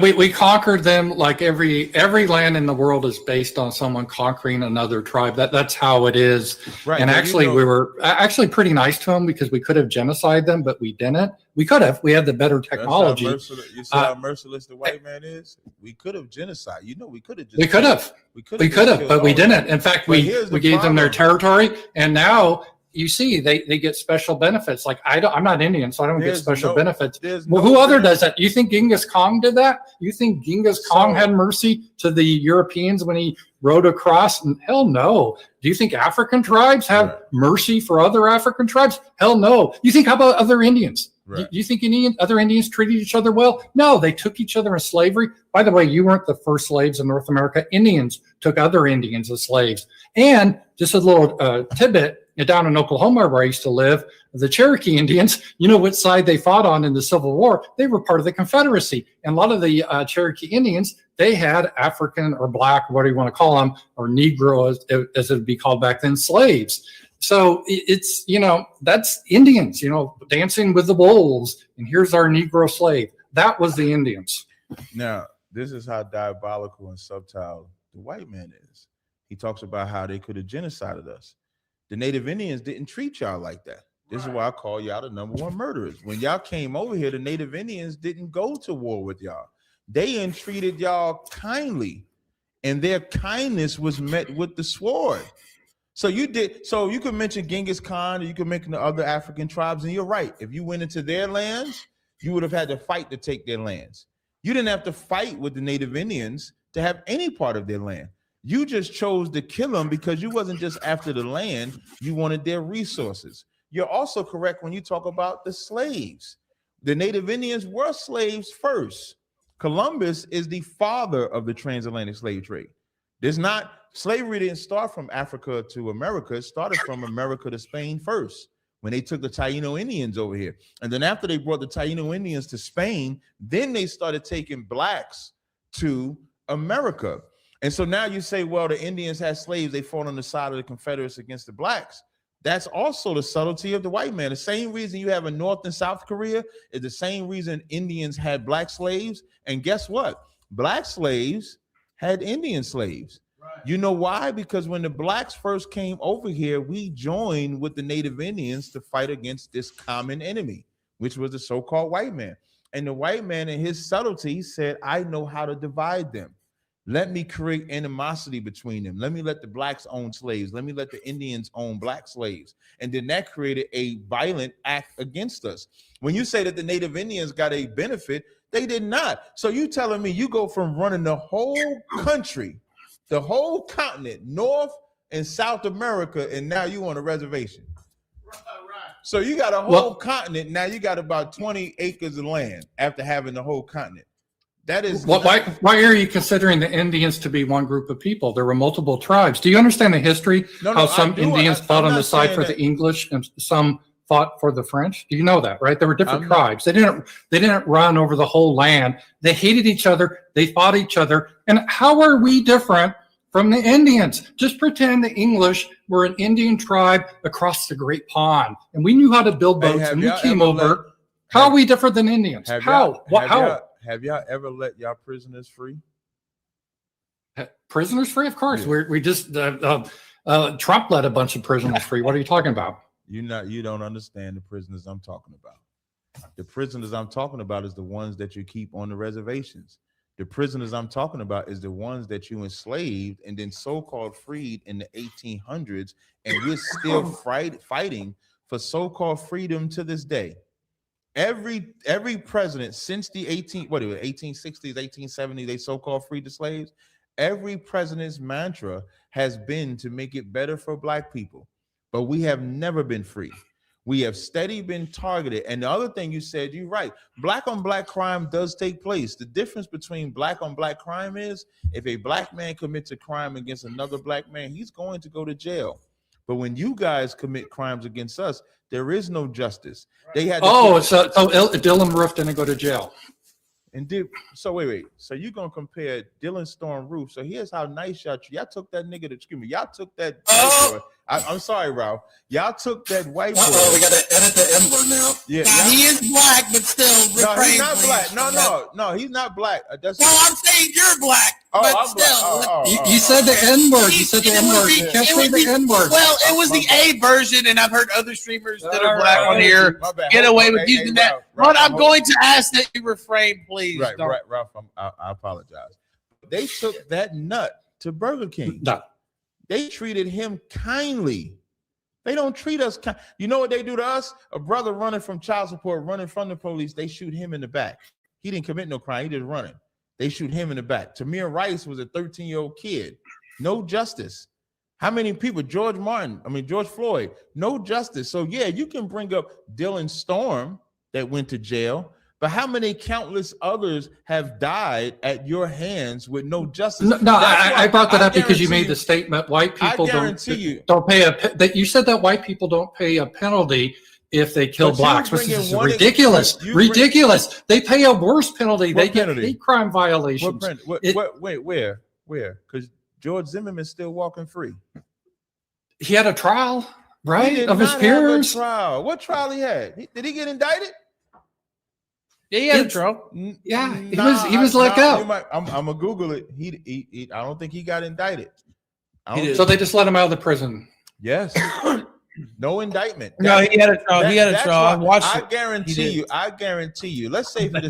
we conquered them. Like every land in the world is based on someone conquering another tribe. That's how it is. Right. And actually, we were actually pretty nice to them, because we could have genocide them, but we didn't. We could have. We had the better technology. You see how merciless the white man is? We could have genocide. We could have. We could have, but we didn't. In fact, we gave them their territory, and now. You see, they get special benefits. Like I'm not Indian, so I don't get special benefits. Well, who other does that? You think Genghis Khan did that? You think Genghis Khan had mercy to the Europeans when he rode across? Hell no. Do you think African tribes have mercy for other African tribes? Hell no. You think, how about other Indians? Do you think other Indians treated each other well? No, they took each other in slavery. By the way, you weren't the first slaves in North America. Indians took other Indians as slaves. And just a little tidbit, down in Oklahoma where I used to live, the Cherokee Indians, you know which side they fought on in the Civil War? They were part of the Confederacy. And a lot of the Cherokee Indians, they had African or black, whatever you want to call them, or Negro as it would be called back then, slaves. So it's, that's Indians, dancing with the wolves. And here's our Negro slave. That was the Indians. Now, this is how diabolical and subtle the white man is. He talks about how they could have genocided us. The Native Indians didn't treat y'all like that. This is why I call y'all the #1 murderers. When y'all came over here, the Native Indians didn't go to war with y'all. They entreated y'all kindly, and their kindness was met with the sword. So you could mention Genghis Khan, or you could mention the other African tribes, and you're right. If you went into their lands, you would have had to fight to take their lands. You didn't have to fight with the Native Indians to have any part of their land. You just chose to kill them because you wasn't just after the land, you wanted their resources. You're also correct when you talk about the slaves. The Native Indians were slaves first. Columbus is the father of the transatlantic slave trade. Slavery didn't start from Africa to America. It started from America to Spain first, when they took the Taino Indians over here. And then after they brought the Taino Indians to Spain, then they started taking blacks to America. And so now you say, well, the Indians had slaves, they fought on the side of the Confederates against the blacks. That's also the subtlety of the white man. The same reason you have a North and South Korea is the same reason Indians had black slaves. And guess what? Black slaves had Indian slaves. You know why? Because when the blacks first came over here, we joined with the Native Indians to fight against this common enemy, which was the so-called white man. And the white man in his subtlety said, I know how to divide them. Let me create animosity between them. Let me let the blacks own slaves. Let me let the Indians own black slaves. And then that created a violent act against us. When you say that the Native Indians got a benefit, they did not. So you telling me you go from running the whole country, the whole continent, North and South America, and now you on a reservation. So you got a whole continent. Now you got about 20 acres of land after having the whole continent. That is why are you considering the Indians to be one group of people? There were multiple tribes. Do you understand the history? How some Indians fought on the side for the English and some fought for the French? Do you know that, right? There were different tribes. They didn't run over the whole land. They hated each other. They fought each other. And how are we different from the Indians? Just pretend the English were an Indian tribe across the Great Pond, and we knew how to build boats, and we came over. How are we different than Indians? How? Have y'all ever let y'all prisoners free? Prisoners free? Of course. Yeah. We just Trump let a bunch of prisoners free. What are you talking about? You don't understand the prisoners I'm talking about. The prisoners I'm talking about is the ones that you keep on the reservations. The prisoners I'm talking about is the ones that you enslaved and then so-called freed in the 1800s, and we're still fighting for so-called freedom to this day. Every president since the 1860s, 1870s, they so-called freed the slaves. Every president's mantra has been to make it better for black people, but we have never been free. We have steady been targeted. And the other thing you said, you're right. Black on black crime does take place. The difference between black on black crime is if a black man commits a crime against another black man, he's going to go to jail. But when you guys commit crimes against us, there is no justice. They had so Dylan Roof didn't go to jail. And wait. So you're gonna compare Dylan Storm Roof. So here's how nice y'all took that nigga to excuse me. Y'all took that boy. I'm sorry, Ralph. Y'all took that white boy. We gotta edit the N-word now. Yeah, he is black, but still. No, he's not black. No, he's not black. I'm saying you're black. But still. You said the N-word. You said the N-word. You can't say the N-word. Well, it was the A version, and I've heard other streamers that are black on here get away with using that. But I'm going to ask that you refrain, please. Right, Ralph. I apologize. They took that nut to Burger King. No. They treated him kindly. They don't treat us kind. You know what they do to us? A brother running from child support, running from the police, they shoot him in the back. He didn't commit no crime. He just running. They shoot him in the back. Tamir Rice was a 13-year-old kid. No justice. How many people? George Floyd. No justice. So yeah, you can bring up Dylan Storm that went to jail, but how many countless others have died at your hands with no justice? No, I brought that up because you made the statement white people don't pay that you said that white people don't pay a penalty if they kill blacks, which is ridiculous. Ridiculous. They pay a worse penalty. They get hate crime violations. Wait, where? Because George Zimmerman's still walking free. He had a trial, right? He did of his not peers. Have a trial. What trial he had? Did he get indicted? Yeah, he had a trial. Yeah, he was let go. I'm gonna Google it. He I don't think he got indicted. So they just let him out of the prison. Yes. No indictment. No, he had a trial. He had a trial. I guarantee you. Let's say for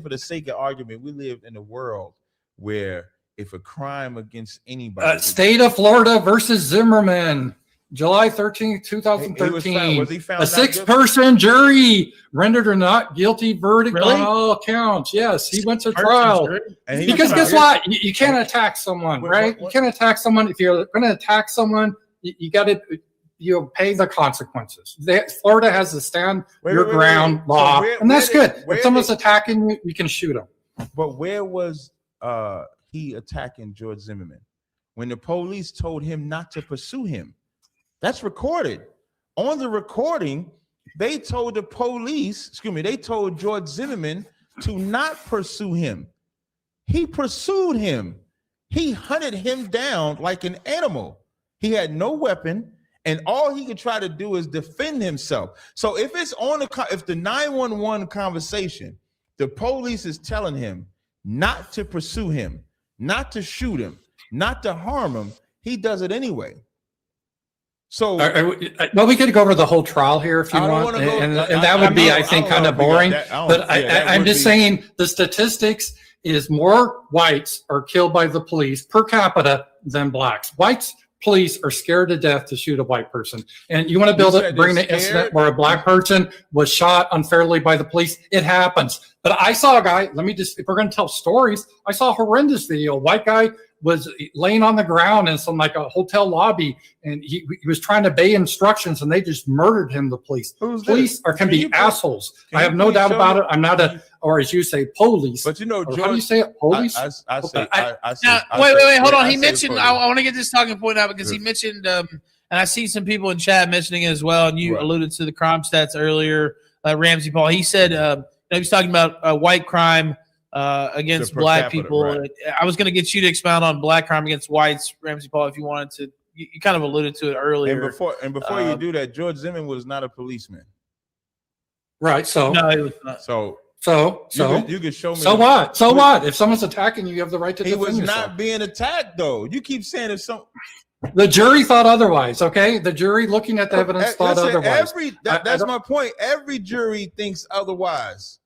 the sake of argument, we live in a world where if a crime against anybody, state of Florida versus Zimmerman, July 13th, 2013. Was he found a 6-person jury rendered a not guilty verdict Really? on all counts. Yes, he went to trial. Because guess what? You can't attack someone, right? You can't attack someone. If you're going to attack someone, you got to pay the consequences. Florida has the stand your ground law, and that's good. If someone's attacking you, you can shoot them. But where was he attacking George Zimmerman when the police told him not to pursue him? That's recorded. On the recording, they told the police, they told George Zimmerman to not pursue him. He pursued him. He hunted him down like an animal. He had no weapon, And all he could try to do is defend himself. So if it's on if the 911 conversation, the police is telling him not to pursue him, not to shoot him, not to harm him, he does it anyway. So well, we could go over the whole trial here if you want, and that would be, I think, kind of boring. But I'm just saying the statistics is more whites are killed by the police per capita than blacks. Whites police are scared to death to shoot a white person. And you want to bring an incident where a black person was shot unfairly by the police? It happens. But I saw a guy, if we're going to tell stories, I saw a horrendous video. A white guy was laying on the ground in some like a hotel lobby, and he was trying to obey instructions, and they just murdered him. The police can be assholes. I have no doubt about it. I'm not or as you say, police. But you know, George, how do you say it? Police? I say, wait, hold on. He mentioned, I want to get this talking point out because he mentioned, and I see some people in chat mentioning it as well, and you alluded to the crime stats earlier, Ramsey Paul. He said, he was talking about white crime against black people. Right. I was going to get you to expound on black crime against whites, Ramsey Paul, if you wanted to. You kind of alluded to it earlier. And before you do that, George Zimmerman was not a policeman. Right. So no, he was not. So you could show me. So what? So what? If someone's attacking you, you have the right to defend yourself. He was not being attacked, though. You keep saying there's some. The jury thought otherwise. Okay, the jury looking at the evidence thought otherwise. That's my point. Every jury thinks otherwise.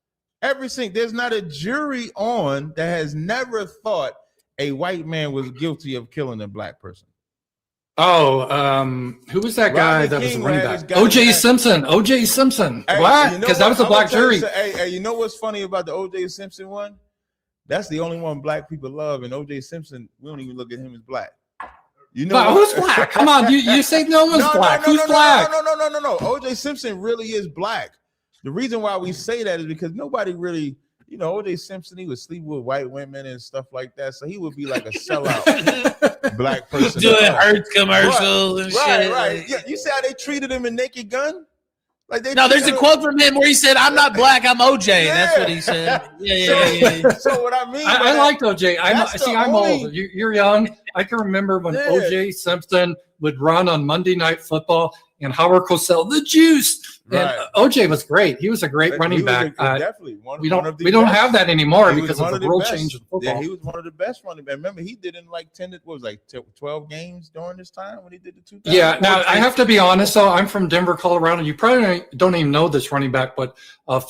There's not a jury on that has never thought a white man was guilty of killing a black person. Oh, who was that guy that was running back? O.J. Simpson. O.J. Simpson. What? Because that was a black jury. Hey, you know what's funny about the O.J. Simpson one? That's the only one black people love, and O.J. Simpson, we don't even look at him as black. You know who's black? Come on, you say no one's black. Who's black? No. O.J. Simpson really is black. The reason why we say that is because nobody really, O.J. Simpson, he would sleep with white women and stuff like that. So he would be like a sellout black person. Doing Hertz commercials and shit. Right. Yeah, you see how they treated him in Naked Gun? Like there's a quote from him where he said, "I'm not black, I'm OJ." Yeah. That's what he said. Yeah. So what I mean, I liked OJ. I'm old. You're young. I can remember when OJ Simpson would run on Monday Night Football and Howard Cosell, the juice. And OJ was great. He was a great running back. Definitely. We don't have that anymore because of the world change in football. Yeah, he was one of the best running backs. Remember, he did in like 12 games during this time when he did the 2000. Yeah. Now I have to be honest though. I'm from Denver, Colorado. You probably don't even know this running back, but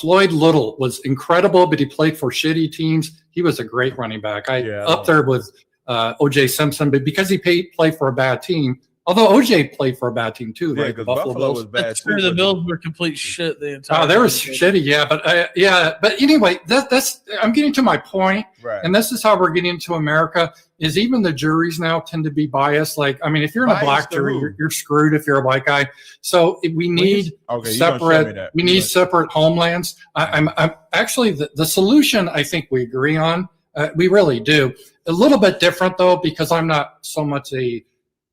Floyd Little was incredible, but he played for shitty teams. He was a great running back. Up there with OJ Simpson, but because he played for a bad team. Although OJ played for a bad team too, right? The Buffalo Bills. Was bad too, the Bills were complete shit the entire. Oh, they were shitty, yeah. But But anyway, that's I'm getting to my point, right? And this is how we're getting to America. Is even the juries now tend to be biased. Like, I mean, if you're in a black jury, you're screwed. If you're a white guy, so we need separate. We need separate homelands. I'm actually the solution. I think we agree on. We really do. A little bit different though, because I'm not so much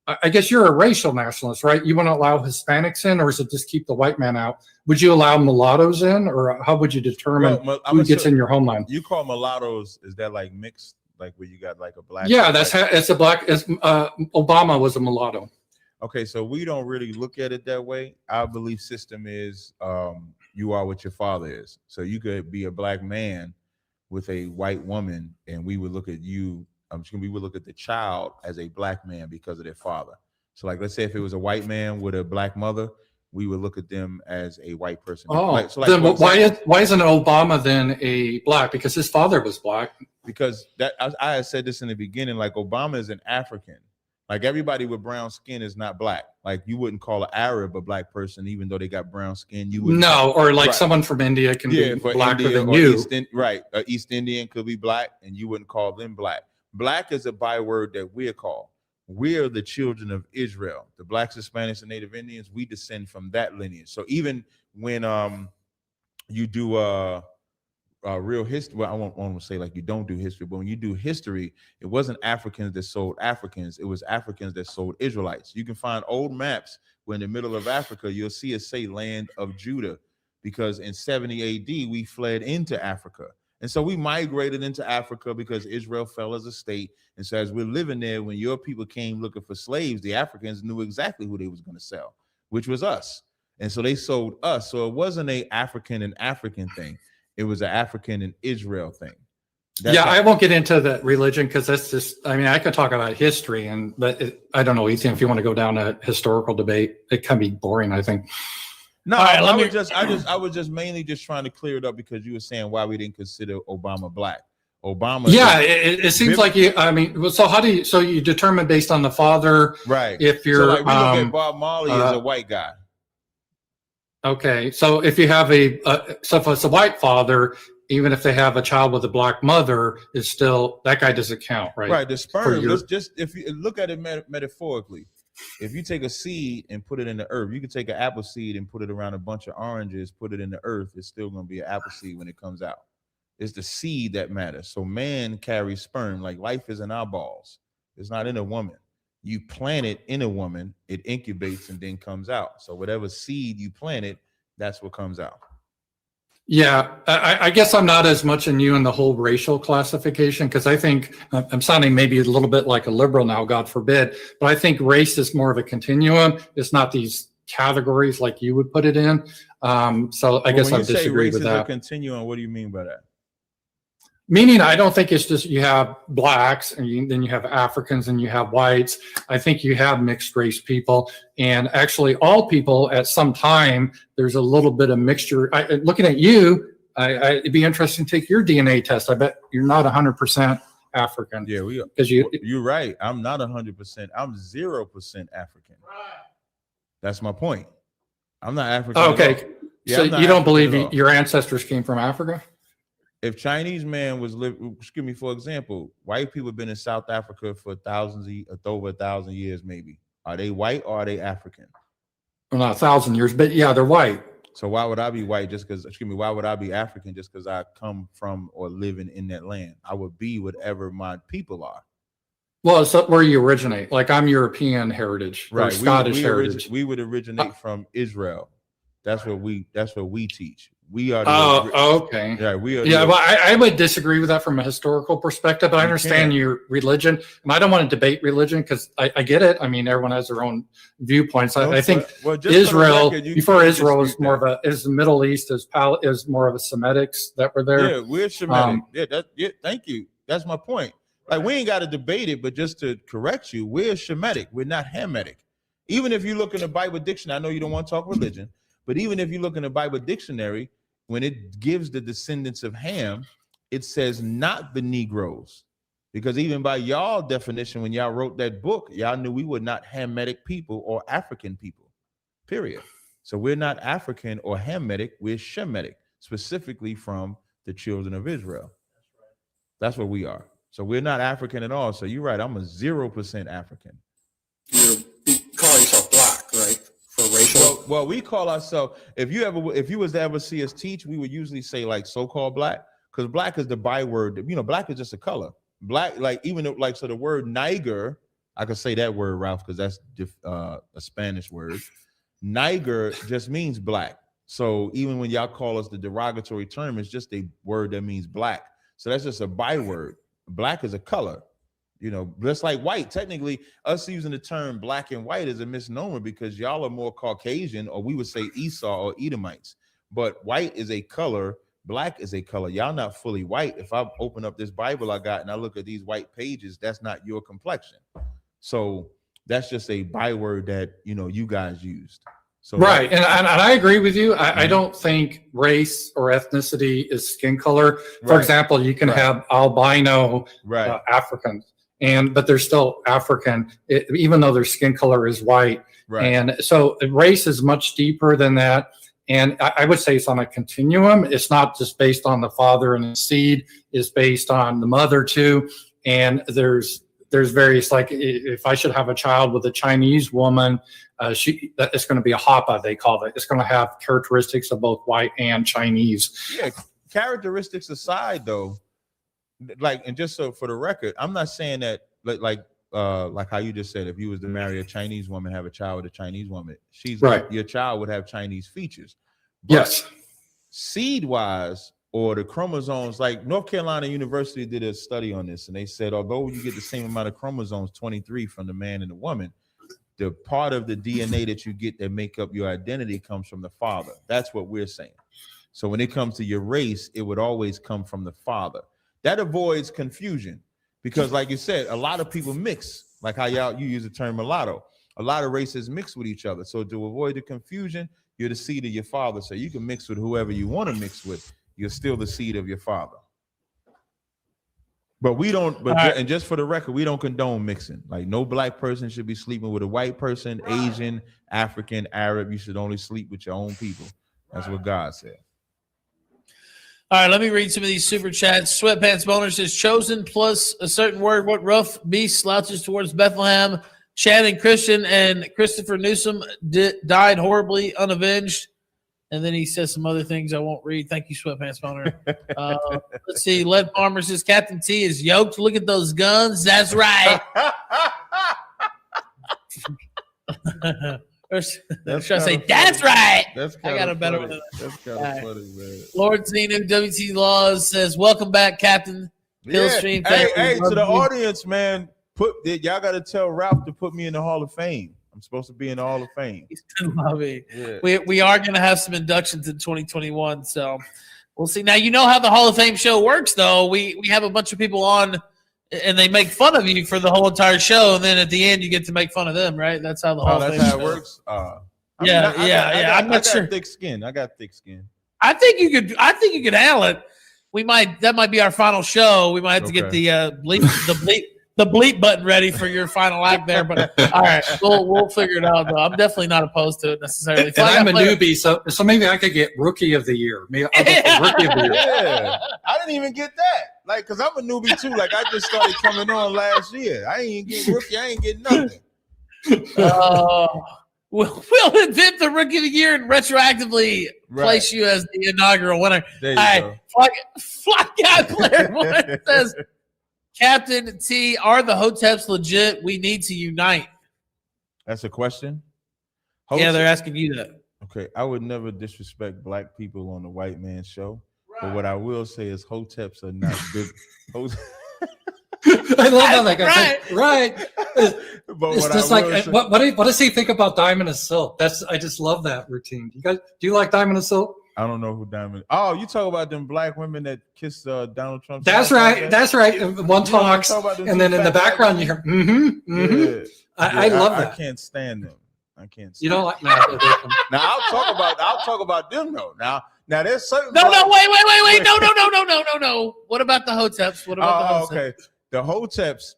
I guess you're a racial nationalist, right? You want to allow Hispanics in, or is it just keep the white man out? Would you allow mulattoes in, or how would you determine who gets in your homeland? You call mulattoes, is that like mixed, like where you got like a black? Yeah, it's a black. Obama was a mulatto. Okay, so we don't really look at it that way. Our belief system is you are what your father is. So you could be a black man with a white woman, and we would look at you. We would look at the child as a black man because of their father. So like, let's say if it was a white man with a black mother, we would look at them as a white person. Then why isn't Obama then a black? Because his father was black. Because I had said this in the beginning, like Obama is an African. Like everybody with brown skin is not black. Like you wouldn't call an Arab a black person, even though they got brown skin. You would or like someone from India can be blacker than you. East Indian could be black, and you wouldn't call them black. Black is a byword that we're called. We're the children of Israel. The blacks, Hispanics, and Native Indians, we descend from that lineage. So even when you do real history, well, I won't want to say like you don't do history, but when you do history, it wasn't Africans that sold Africans. It was Africans that sold Israelites. You can find old maps where in the middle of Africa, you'll see it say land of Judah, because in 70 AD, we fled into Africa. And so we migrated into Africa because Israel fell as a state. And so as we're living there, when your people came looking for slaves, the Africans knew exactly who they was going to sell, which was us. And so they sold us. So it wasn't a African and African thing. It was an African and Israel thing. I won't get into the religion because that's just, I mean, I could talk about history, but I don't know, Ethan, if you want to go down a historical debate, it can be boring, I think. No, I was just mainly just trying to clear it up because you were saying why we didn't consider Obama black. Obama. Yeah, it seems like you, I mean, so how do you, so you determine based on the father, right? If you're, so like we look at Bob Marley as a white guy. Okay, so if you have so if it's a white father, even if they have a child with a black mother, is still, that guy doesn't count, right? Right, the sperm, let's just, if you look at it metaphorically, if you take a seed and put it in the earth, you can take an apple seed and put it around a bunch of oranges, put it in the earth, it's still going to be an apple seed when it comes out. It's the seed that matters. So man carries sperm, like life is in our balls. It's not in a woman. You plant it in a woman, it incubates and then comes out. So whatever seed you planted, that's what comes out. Yeah, I guess I'm not as much in you in the whole racial classification, because I think I'm sounding maybe a little bit like a liberal now, God forbid, but I think race is more of a continuum. It's not these categories like you would put it in. So I guess I disagree with that. When you say race is a continuum, what do you mean by that? Meaning, I don't think it's just you have blacks and then you have Africans and you have whites. I think you have mixed race people, and actually all people at some time, there's a little bit of mixture. Looking at you, it'd be interesting to take your DNA test. I bet you're not 100% African. Yeah, because you're right. I'm not 100%. I'm 0% African. That's my point. I'm not African. Okay, yeah, so you don't believe your ancestors came from Africa? If Chinese man was living, excuse me, for example, white people have been in South Africa for over 1,000 years, maybe. Are they white or are they African? Well, not 1,000 years, but yeah, they're white. So why would I be white just because, excuse me, why would I be African just because I come from or living in that land? I would be whatever my people are. Well, it's where you originate. Like I'm European heritage, right? Or Scottish heritage. We would originate from Israel. That's what we teach. We are. Okay. Yeah, we are. Yeah, well, I would disagree with that from a historical perspective, but I understand your religion, and I don't want to debate religion because I get it. I mean, everyone has their own viewpoints. I think Israel, before Israel, was more of is the Middle East, is more of a Semitics that were there. Yeah, we're Shemitic. Thank you. That's my point. Like we ain't got to debate it, but just to correct you, we're Shemitic. We're not Hamitic. Even if you look in the Bible dictionary, I know you don't want to talk religion, but even if you look in the Bible dictionary, when it gives the descendants of Ham, it says not the Negroes. Because even by y'all definition, when y'all wrote that book, y'all knew we were not Hamitic people or African people, period. So we're not African or Hamitic, we're Shemitic, specifically from the children of Israel. That's what we are. So we're not African at all. So you're right, I'm a 0% African. You call yourself black, right? For racial. Well, we call ourselves, if you was to ever see us teach, we would usually say like so-called black, because black is the byword. You know, black is just a color. Black, like even like, so the word Niger, I could say that word, Ralph, because that's a Spanish word. Niger just means black. So even when y'all call us the derogatory term, it's just a word that means black. So that's just a byword. Black is a color. You know, just like white, technically us using the term black and white is a misnomer because y'all are more Caucasian, or we would say Esau or Edomites. But white is a color, black is a color. Y'all not fully white. If I open up this Bible I got and I look at these white pages, that's not your complexion. So that's just a byword that, you know, you guys used. So right, and I agree with you. I don't think race or ethnicity is skin color. For example, you can have albino Africans. But they're still African, even though their skin color is white. Right. And so race is much deeper than that. And I would say it's on a continuum. It's not just based on the father and the seed. It's based on the mother too. And there's various, like if I should have a child with a Chinese woman, it's going to be a hapa, they call it. It's going to have characteristics of both white and Chinese. Yeah, characteristics aside though, like, and just so for the record, I'm not saying that like how you just said, if you was to marry a Chinese woman, have a child with a Chinese woman, she's right. Your child would have Chinese features. But yes. Seed wise, or the chromosomes, like North Carolina University did a study on this, and they said, although you get the same amount of chromosomes, 23 from the man and the woman, the part of the DNA that you get that make up your identity comes from the father. That's what we're saying. So when it comes to your race, it would always come from the father. That avoids confusion because, like you said, a lot of people mix, like how you use the term mulatto. A lot of races mix with each other. So to avoid the confusion, you're the seed of your father. So you can mix with whoever you want to mix with. You're still the seed of your father. But we don't, and just for the record, we don't condone mixing. Like no black person should be sleeping with a white person, Asian, African, Arab. You should only sleep with your own people. That's what God said. All right, let me read some of these super chats. Sweatpants Boner says, chosen plus a certain word. What rough beast slouches towards Bethlehem? Shannon Christian and Christopher Newsom died horribly, unavenged. And then he says some other things I won't read. Thank you, Sweatpants Boner. Let's see. Lead Farmer says, Captain T is yoked. Look at those guns. That's right. That's trying to say, that's right. I got a better one. That's kind of funny, man. Lord Zeno, WT Laws says, welcome back, Captain. Hillstream. Hey, to the audience, man, y'all got to tell Ralph to put me in the Hall of Fame. I'm supposed to be in the Hall of Fame. Yeah. We are going to have some inductions in 2021, so we'll see. Now, you know how the Hall of Fame show works, though. We have a bunch of people on, and they make fun of you for the whole entire show, and then at the end, you get to make fun of them, right? That's how the Hall of Fame that's how show it works? Yeah. I'm not sure. Thick skin. I got thick skin. I think you could handle it. That might be our final show. We might have to get the bleep button ready for your final act there. But all right, we'll figure it out. Though. I'm definitely not opposed to it necessarily. And I'm a newbie, so maybe I could get Rookie of the Year. Maybe I'll go for Rookie of the Year. Yeah, I didn't even get that. Like, cause I'm a newbie too. Like, I just started coming on last year. I ain't get rookie. I ain't get nothing. We'll invent the Rookie of the Year and retroactively place you as the inaugural winner. There you go. Fly Guy Player One says, Captain T, are the Hoteps legit? We need to unite. That's a question? Yeah, they're asking you that. Okay, I would never disrespect black people on the white man show. But what I will say is Hoteps are not good. I love that. Right. But it's just like, what does he think about Diamond and Silk? I just love that routine. Do you like Diamond and Silk? I don't know who Diamond. Oh, you talk about them black women that kissed Donald Trump. That's right. That's right. One talks, and then in the background you hear, Yeah. I love that. I can't stand them. I can't. You don't like now? I'll talk about them though. Now there's certain. No, wait. No. What about the Hoteps? What about the Hoteps? Okay. The Hoteps,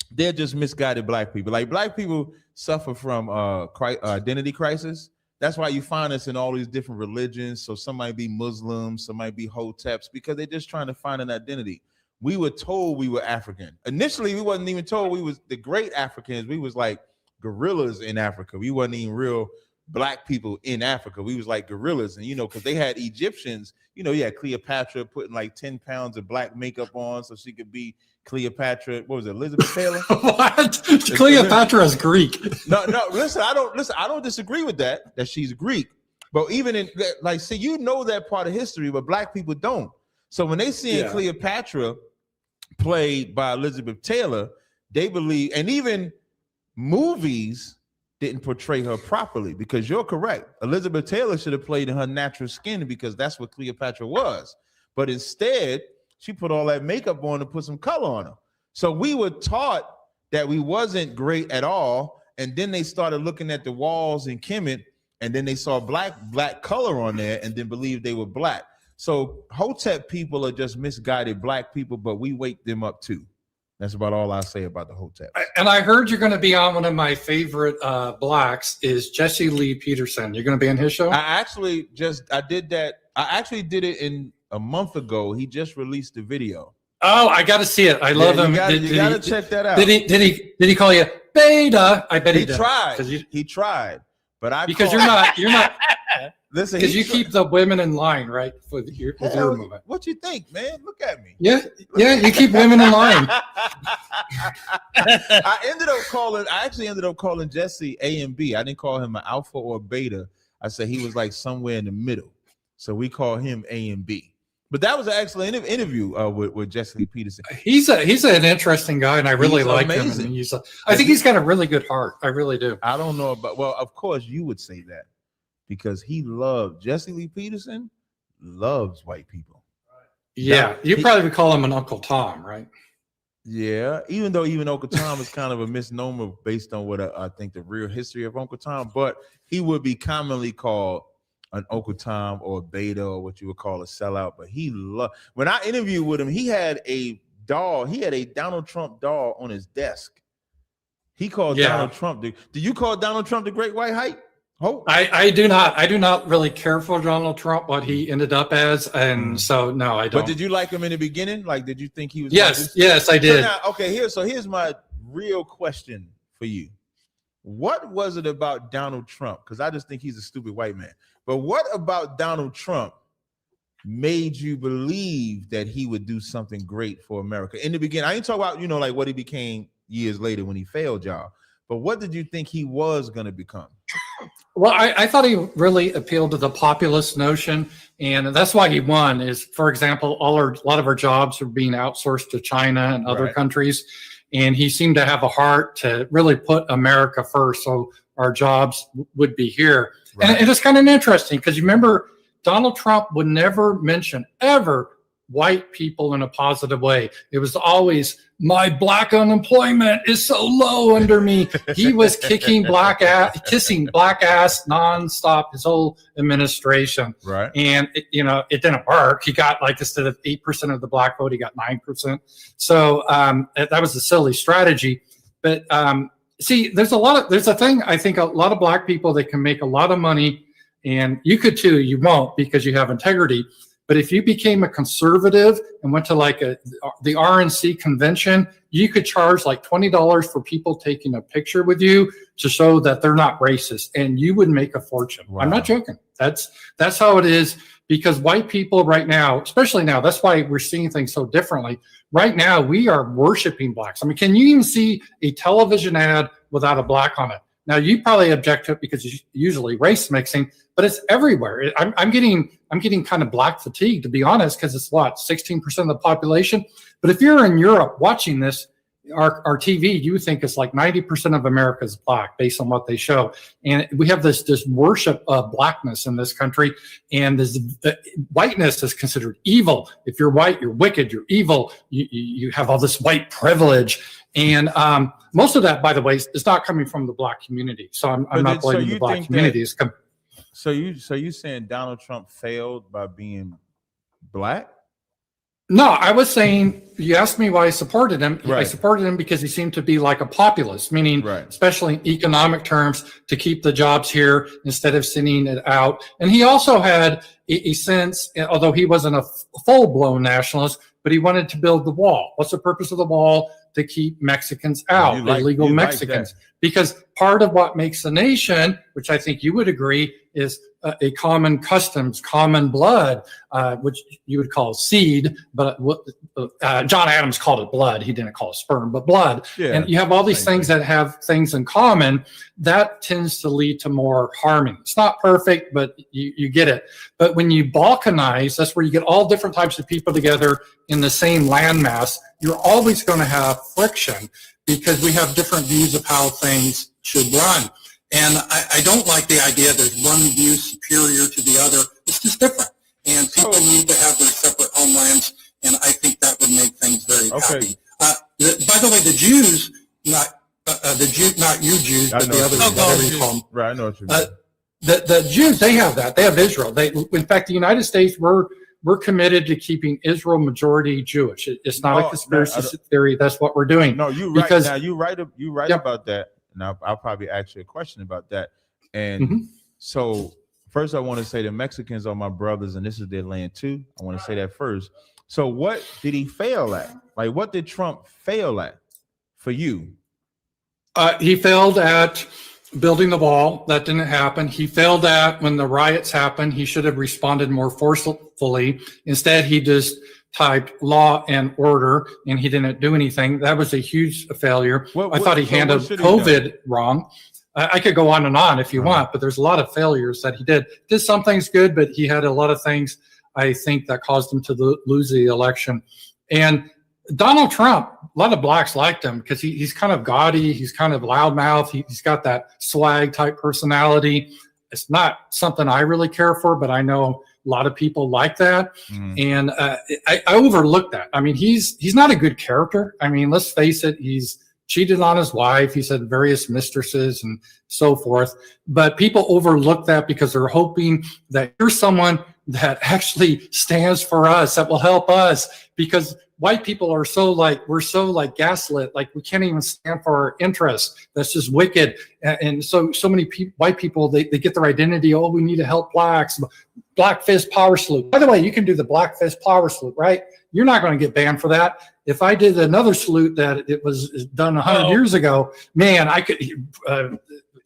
they're just misguided black people. Like black people suffer from identity crisis. That's why you find us in all these different religions. So some might be Muslims, some might be Hoteps, because they're just trying to find an identity. We were told we were African. Initially, we wasn't even told we was the great Africans. We was like gorillas in Africa. We wasn't even real black people in Africa. We was like gorillas. And, because they had Egyptians, you had Cleopatra putting like 10 pounds of black makeup on so she could be Cleopatra. What was it, Elizabeth Taylor? What? Cleopatra is Greek. No. Listen. I don't disagree with that she's Greek. But even in that part of history, but black people don't. So when they see Cleopatra played by Elizabeth Taylor, they believe, and even movies didn't portray her properly, because you're correct. Elizabeth Taylor should have played in her natural skin because that's what Cleopatra was. But instead, she put all that makeup on to put some color on her. So we were taught that we wasn't great at all. And then they started looking at the walls in Kemet, and then they saw black color on there and then believed they were black. So Hotep people are just misguided black people, but we wake them up too. That's about all I say about the Hotep. And I heard you're going to be on one of my favorite blacks is Jesse Lee Peterson. You're going to be on his show? I did that. I actually did it in a month ago. He just released the video. Oh, I got to see it. I love him. You got to check that out. Did he call you beta? I bet he did. He tried, but because you're not. Listen, because you keep the women in line, right? With your movement. What you think, man? Look at me. Yeah, you keep women in line. I actually ended up calling Jesse A and B. I didn't call him an alpha or beta. I said he was like somewhere in the middle. So we call him A and B. But that was an excellent interview with Jesse Lee Peterson. He's an interesting guy, and I really like him. And I think he's got a really good heart. I really do. I don't know about. Well, of course you would say that because Jesse Lee Peterson loves white people. Yeah, you probably would call him an Uncle Tom, right? Yeah, even though Uncle Tom is kind of a misnomer based on what I think the real history of Uncle Tom, but he would be commonly called an Uncle Tom or a beta or what you would call a sellout. But when I interviewed with him, he had a doll. He had a Donald Trump doll on his desk. He called Donald Trump. Do you call Donald Trump the Great White Hype? I do not. I do not really care for Donald Trump, what he ended up as, and so no, I don't. But did you like him in the beginning? Like, did you think he was? Yes, I did. So here's my real question for you. What was it about Donald Trump? Because I just think he's a stupid white man. But what about Donald Trump made you believe that he would do something great for America in the beginning? I ain't talking about like what he became years later when he failed y'all. But what did you think he was going to become? Well, I thought he really appealed to the populist notion, and that's why he won. Is, for example, a lot of our jobs are being outsourced to China and other countries, and he seemed to have a heart to really put America first, so our jobs would be here. Right. And it's kind of interesting because you remember Donald Trump would never mention ever white people in a positive way. It was always, my black unemployment is so low under me. He was kissing black ass nonstop his whole administration. Right. And it didn't work. He got, like, instead of 8% of the black vote, he got 9%. So that was a silly strategy. But see, there's a thing, I think a lot of black people, they can make a lot of money, and you could too. You won't because you have integrity. But if you became a conservative and went to like the RNC convention, you could charge like $20 for people taking a picture with you to show that they're not racist, and you would make a fortune. Wow. I'm not joking. That's how it is, because white people right now, especially now, that's why we're seeing things so differently. Right now, we are worshiping blacks. I mean, can you even see a television ad without a black on it? Now, you probably object to it because it's usually race mixing, but it's everywhere. I'm getting kind of black fatigue, to be honest, because it's 16% of the population. But if you're in Europe watching this, our TV, you would think it's like 90% of America is black based on what they show. And we have this worship of blackness in this country, and whiteness is considered evil. If you're white, you're wicked, you're evil. You have all this white privilege. And most of that, by the way, is not coming from the black community. So I'm not blaming the black community. So you saying Donald Trump failed by being black? No, I was saying, you asked me why I supported him. Right. I supported him because he seemed to be like a populist, meaning especially in economic terms, to keep the jobs here instead of sending it out. And he also had a sense, although he wasn't a full-blown nationalist, but he wanted to build the wall. What's the purpose of the wall? To keep Mexicans out, illegal Mexicans. Because part of what makes a nation, which I think you would agree, is a common customs, common blood, which you would call seed, but John Adams called it blood. He didn't call it sperm, but blood. Yeah, and you have all these things that have things in common. That tends to lead to more harmony. It's not perfect, but you get it. But when you balkanize, that's where you get all different types of people together in the same landmass. You're always going to have friction because we have different views of how things should run. And I don't like the idea there's one view superior to the other. It's just different. And people need to have their separate homelands, and I think that would make things very happy. By the way, the Jews, not you Jews, but the others, whatever you call them. Right, I know what you mean. The Jews, they have that. They have Israel. In fact, the United States, we're committed to keeping Israel majority Jewish. It's not a conspiracy theory. That's what we're doing. No, you're right. Now you're right about that. Now I'll probably ask you a question about that. And so first, I want to say the Mexicans are my brothers, and this is their land too. I want to say that first. So what did he fail at? Like, what did Trump fail at for you? He failed at building the wall. That didn't happen. He failed at when the riots happened. He should have responded more forcefully. Instead, he just typed law and order, and he didn't do anything. That was a huge failure. I thought he handled COVID wrong. I could go on and on if you want, but there's a lot of failures that he did. Did some things good, but he had a lot of things I think that caused him to lose the election. And Donald Trump, a lot of blacks liked him because he's kind of gaudy, he's kind of loudmouth, he's got that swag type personality. It's not something I really care for, but I know a lot of people like that. And I overlooked that. I mean, he's not a good character. I mean, let's face it, he's cheated on his wife, he's had various mistresses and so forth. But people overlook that because they're hoping that here's someone that actually stands for us, that will help us, because white people are we're so gaslit, like we can't even stand for our interests. That's just wicked. And so many white people, they get their identity, oh, we need to help blacks, black fist power salute. By the way, you can do the black fist power salute, right? You're not going to get banned for that. If I did another salute that it was done 100 years ago, man, I could,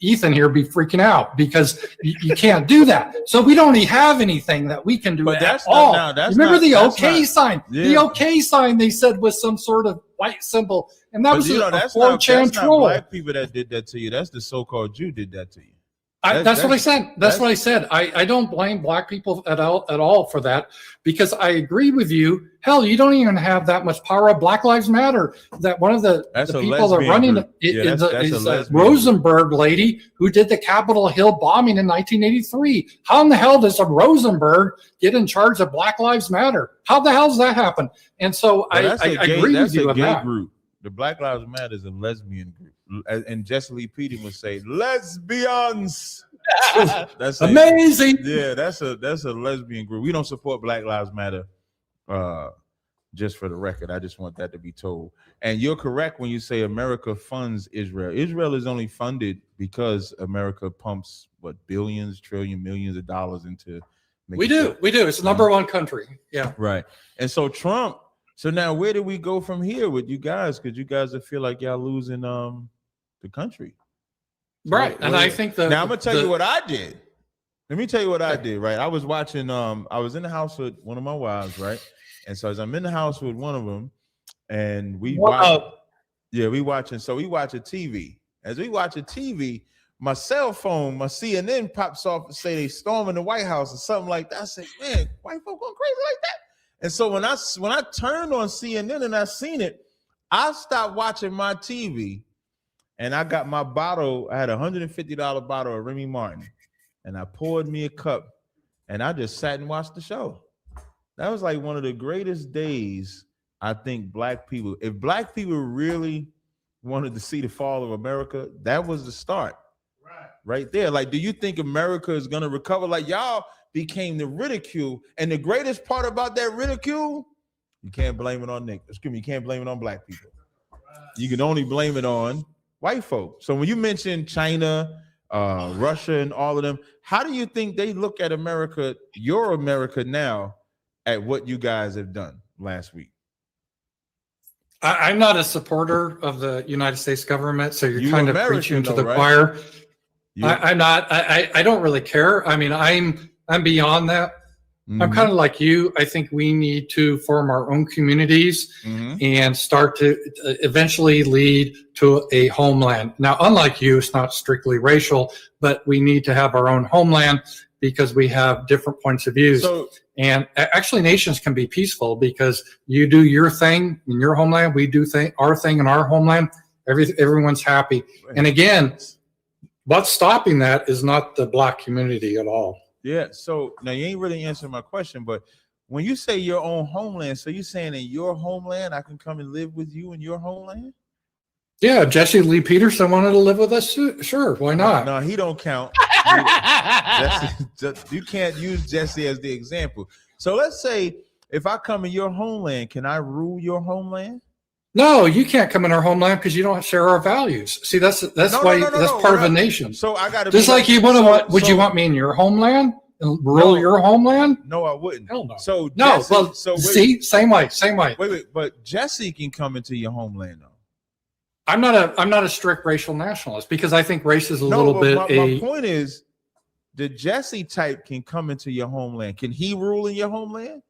Ethan here be freaking out because you can't do that. So we don't even have anything that we can do at all. Remember the OK sign? Yeah. The OK sign, they said, was some sort of white symbol. And that was a 4chan troll. Black people that did that to you. That's the so-called Jew did that to you. That's what I said. That's what I said. I don't blame black people at all for that, because I agree with you. Hell, you don't even have that much power. Black Lives Matter. That one of the people that are running is a Rosenberg lady who did the Capitol Hill bombing in 1983. How in the hell does a Rosenberg get in charge of Black Lives Matter? How the hell does that happen? And so I agree with you on that. Group. The Black Lives Matter is a lesbian group. And Jesse Lee Peterson would say, lesbians. That's amazing. That's a lesbian group. We don't support Black Lives Matter. Just for the record, I just want that to be told. And you're correct when you say America funds Israel. Israel is only funded because America pumps billions, trillions, millions of dollars into. We do. It's the number one country. Yeah. Right. And so Trump. So now where do we go from here with you guys? Because you guys feel like y'all losing the country. Right. And I think now I'm gonna tell you what I did. Let me tell you what I did, right? I was watching, I was in the house with one of my wives, right? And so as I'm in the house with one of them, and we watching TV. As we watch a TV, my cell phone, my CNN pops off and say they storming the White House or something like that. I said, man, white folk going crazy like that. And so when I turned on CNN and I seen it, I stopped watching my TV and I got my bottle. I had a $150 bottle of Remy Martin, and I poured me a cup and I just sat and watched the show. That was like one of the greatest days. I think if black people really wanted to see the fall of America, that was the start right there. Like, do you think America is going to recover? Like, y'all became the ridicule. And the greatest part about that ridicule, you can't blame it on you can't blame it on black people. You can only blame it on white folk. So when you mention China, Russia, and all of them, how do you think they look at America, your America now, at what you guys have done last week? I'm not a supporter of the United States government, so you're kind of preaching to the choir. I'm not. I don't really care. I mean, I'm beyond that. I'm kind of like you. I think we need to form our own communities and start to eventually lead to a homeland. Now, unlike you, it's not strictly racial, but we need to have our own homeland because we have different points of view. And actually, nations can be peaceful because you do your thing in your homeland, we do our thing in our homeland. Everyone's happy. And again, what's stopping that is not the black community at all. Yeah. So now you ain't really answering my question, but when you say your own homeland, so you're saying in your homeland, I can come and live with you in your homeland? Yeah, Jesse Lee Peterson wanted to live with us. Sure, why not? No, he don't count. You can't use Jesse as the example. So let's say if I come in your homeland, can I rule your homeland? No, you can't come in our homeland because you don't share our values. See, that's part of a nation. So I got to just like you would you want me in your homeland and rule your homeland? No, I wouldn't. Hell no. So no, Jesse, well, see, same way. Wait, but Jesse can come into your homeland though. I'm not a strict racial nationalist because I think race is a little bit. My point is, the Jesse type can come into your homeland. Can he rule in your homeland?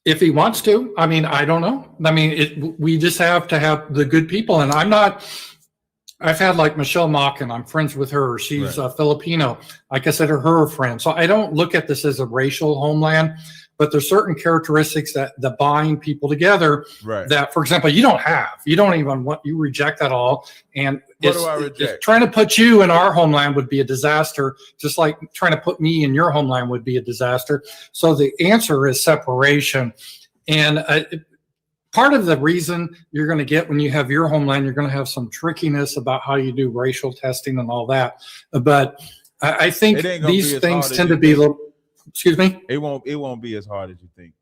If he wants to. I mean, I don't know. I mean, we just have to have the good people, and I'm not I've had like Michelle Malkin. I'm friends with her. She's Filipino. I consider her a friend. So I don't look at this as a racial homeland, but there's certain characteristics that bind people together that, for example, you don't have. You don't even want, you reject that all. And trying to put you in our homeland would be a disaster, just like trying to put me in your homeland would be a disaster. So the answer is separation. And part of the reason you're going to get when you have your homeland, you're going to have some trickiness about how you do racial testing and all that. But I think these things tend to be a little, excuse me? It won't be as hard as you think.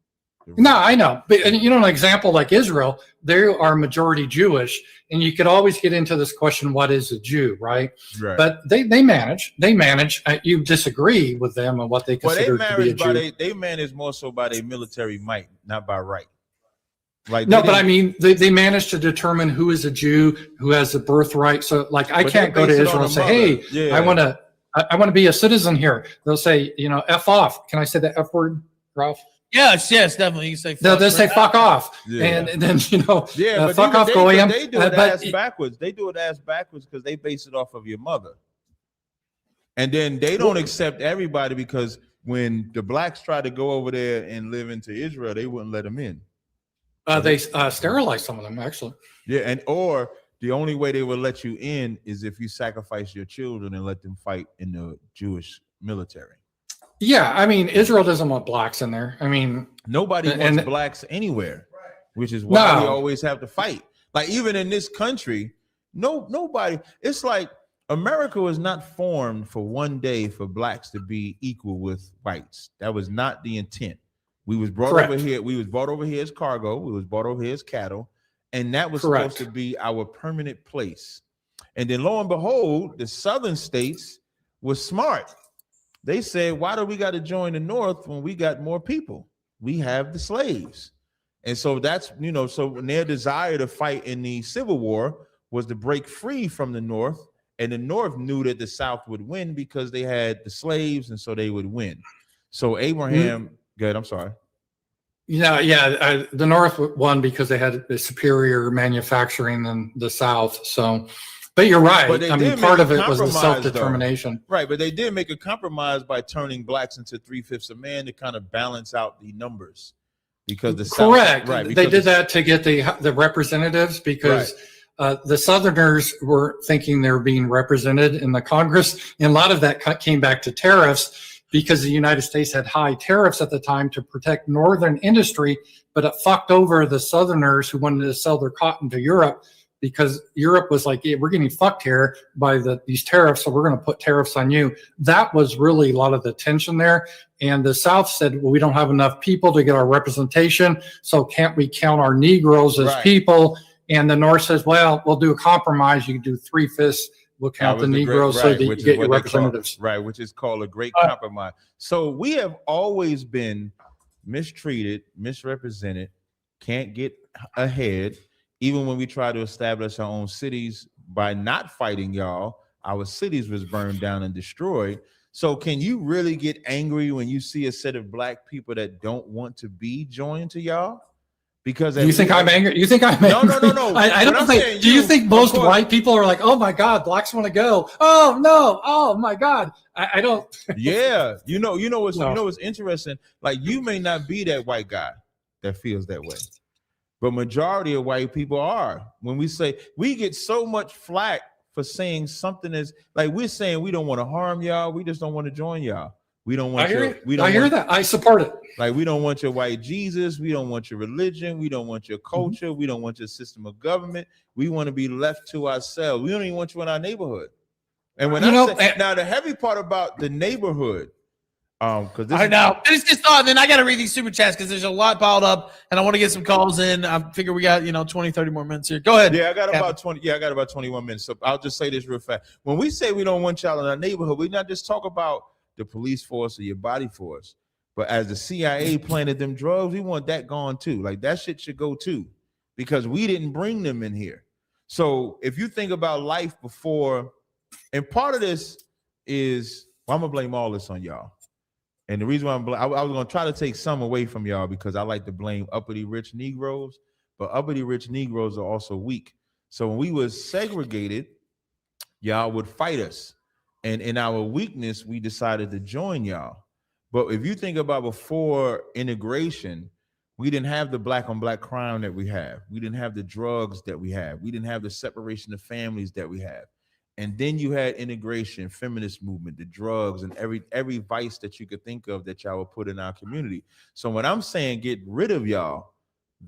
No, I know. But you know, an example like Israel, they are majority Jewish, and you could always get into this question, what is a Jew, right? But they manage. You disagree with them on what they consider to be a Jew. They manage more so by their military might, not by right. Like no, but I mean, they managed to determine who is a Jew, who has a birthright. So, like, I can't go to Israel and say, "Hey, I want to be a citizen here." They'll say, you know, "F off." Can I say the F word, Ralph? Yes, definitely. You say. They'll say "fuck off," and then you know, "fuck off, Goyim." They do it ass backwards. They do it ass backwards because they base it off of your mother, and then they don't accept everybody because when the blacks try to go over there and live into Israel, they wouldn't let them in. They sterilized some of them, actually. Yeah, or the only way they will let you in is if you sacrifice your children and let them fight in the Jewish military. Yeah, I mean, Israel doesn't want blacks in there. I mean, nobody wants blacks anywhere, which is why we always have to fight. Like even in this country, nobody. It's like America was not formed for one day for blacks to be equal with whites. That was not the intent. We was brought over here. We was brought over here as cargo. We was brought over here as cattle, and that was supposed to be our permanent place. And then, lo and behold, the southern states was smart. They said, "Why do we got to join the North when we got more people? We have the slaves." And so that's so their desire to fight in the Civil War was to break free from the North, and the North knew that the South would win because they had the slaves, and so they would win. So Abraham. Good. I'm sorry. The North won because they had a superior manufacturing than the South. So, but you're right. I mean, part of it was the self-determination. Right, but they did make a compromise by turning blacks into 3/5 of man to kind of balance out the numbers. Because the South, right, they did that to get the representatives because the Southerners were thinking they were being represented in the Congress, and a lot of that came back to tariffs. Because the United States had high tariffs at the time to protect Northern industry, but it fucked over the Southerners who wanted to sell their cotton to Europe because Europe was like, hey, we're getting fucked here by these tariffs, so we're going to put tariffs on you. That was really a lot of the tension there. And the South said, well, we don't have enough people to get our representation, so can't we count our Negroes as people? And the North says, well, we'll do a compromise. You can do 3/5. We'll count the Negroes so that you get your representatives. Which is called a great compromise. So we have always been mistreated, misrepresented, can't get ahead. Even when we try to establish our own cities by not fighting y'all, our cities was burned down and destroyed. So can you really get angry when you see a set of black people that don't want to be joined to y'all? Because you think I'm angry? You think I'm angry? No. I don't think. Do you think most white people are like, "Oh my God, blacks want to go"? Oh no! Oh my God! I don't. Yeah, you know what's interesting? Like you may not be that white guy that feels that way, but majority of white people are. When we say we get so much flack for saying something is like we're saying we don't want to harm y'all, we just don't want to join y'all. We don't want I hear that. I support it. Like we don't want your white Jesus. We don't want your religion. We don't want your culture. We don't want your system of government. We want to be left to ourselves. We don't even want you in our neighborhood. And when now the heavy part about the neighborhood, because this I know it's just thought. Then I got to read these super chats because there's a lot piled up, and I want to get some calls in. I figure we got 20, 30 more minutes here. Go ahead. Yeah, I got about 20. Yeah, I got about 21 minutes. So I'll just say this real fast. When we say we don't want y'all in our neighborhood, we not just talk about the police force or your body force, but as the CIA planted them drugs, we want that gone too. Like that shit should go too, because we didn't bring them in here. So if you think about life before, and part of this is, well, I'm gonna blame all this on y'all. And the reason why I was gonna try to take some away from y'all because I like to blame uppity rich Negroes, but uppity rich Negroes are also weak. So when we was segregated, y'all would fight us. And in our weakness, we decided to join y'all. But if you think about before integration, we didn't have the black on black crime that we have. We didn't have the drugs that we have. We didn't have the separation of families that we have. And then you had integration, feminist movement, the drugs, and every vice that you could think of that y'all would put in our community. So when I'm saying get rid of y'all,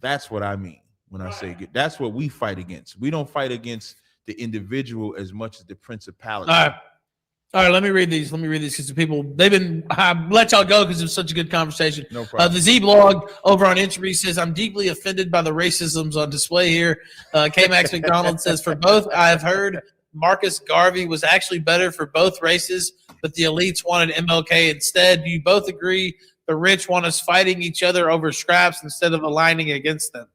that's what I mean. When I say that's what we fight against. We don't fight against the individual as much as the principality. All right, let me read these. Because the people, I've let y'all go because it was such a good conversation. No problem. The Z blog over on Entry says, I'm deeply offended by the racisms on display here. K-Max McDonald says, for both, I've heard Marcus Garvey was actually better for both races, but the elites wanted MLK instead. Do you both agree the rich want us fighting each other over scraps instead of aligning against them?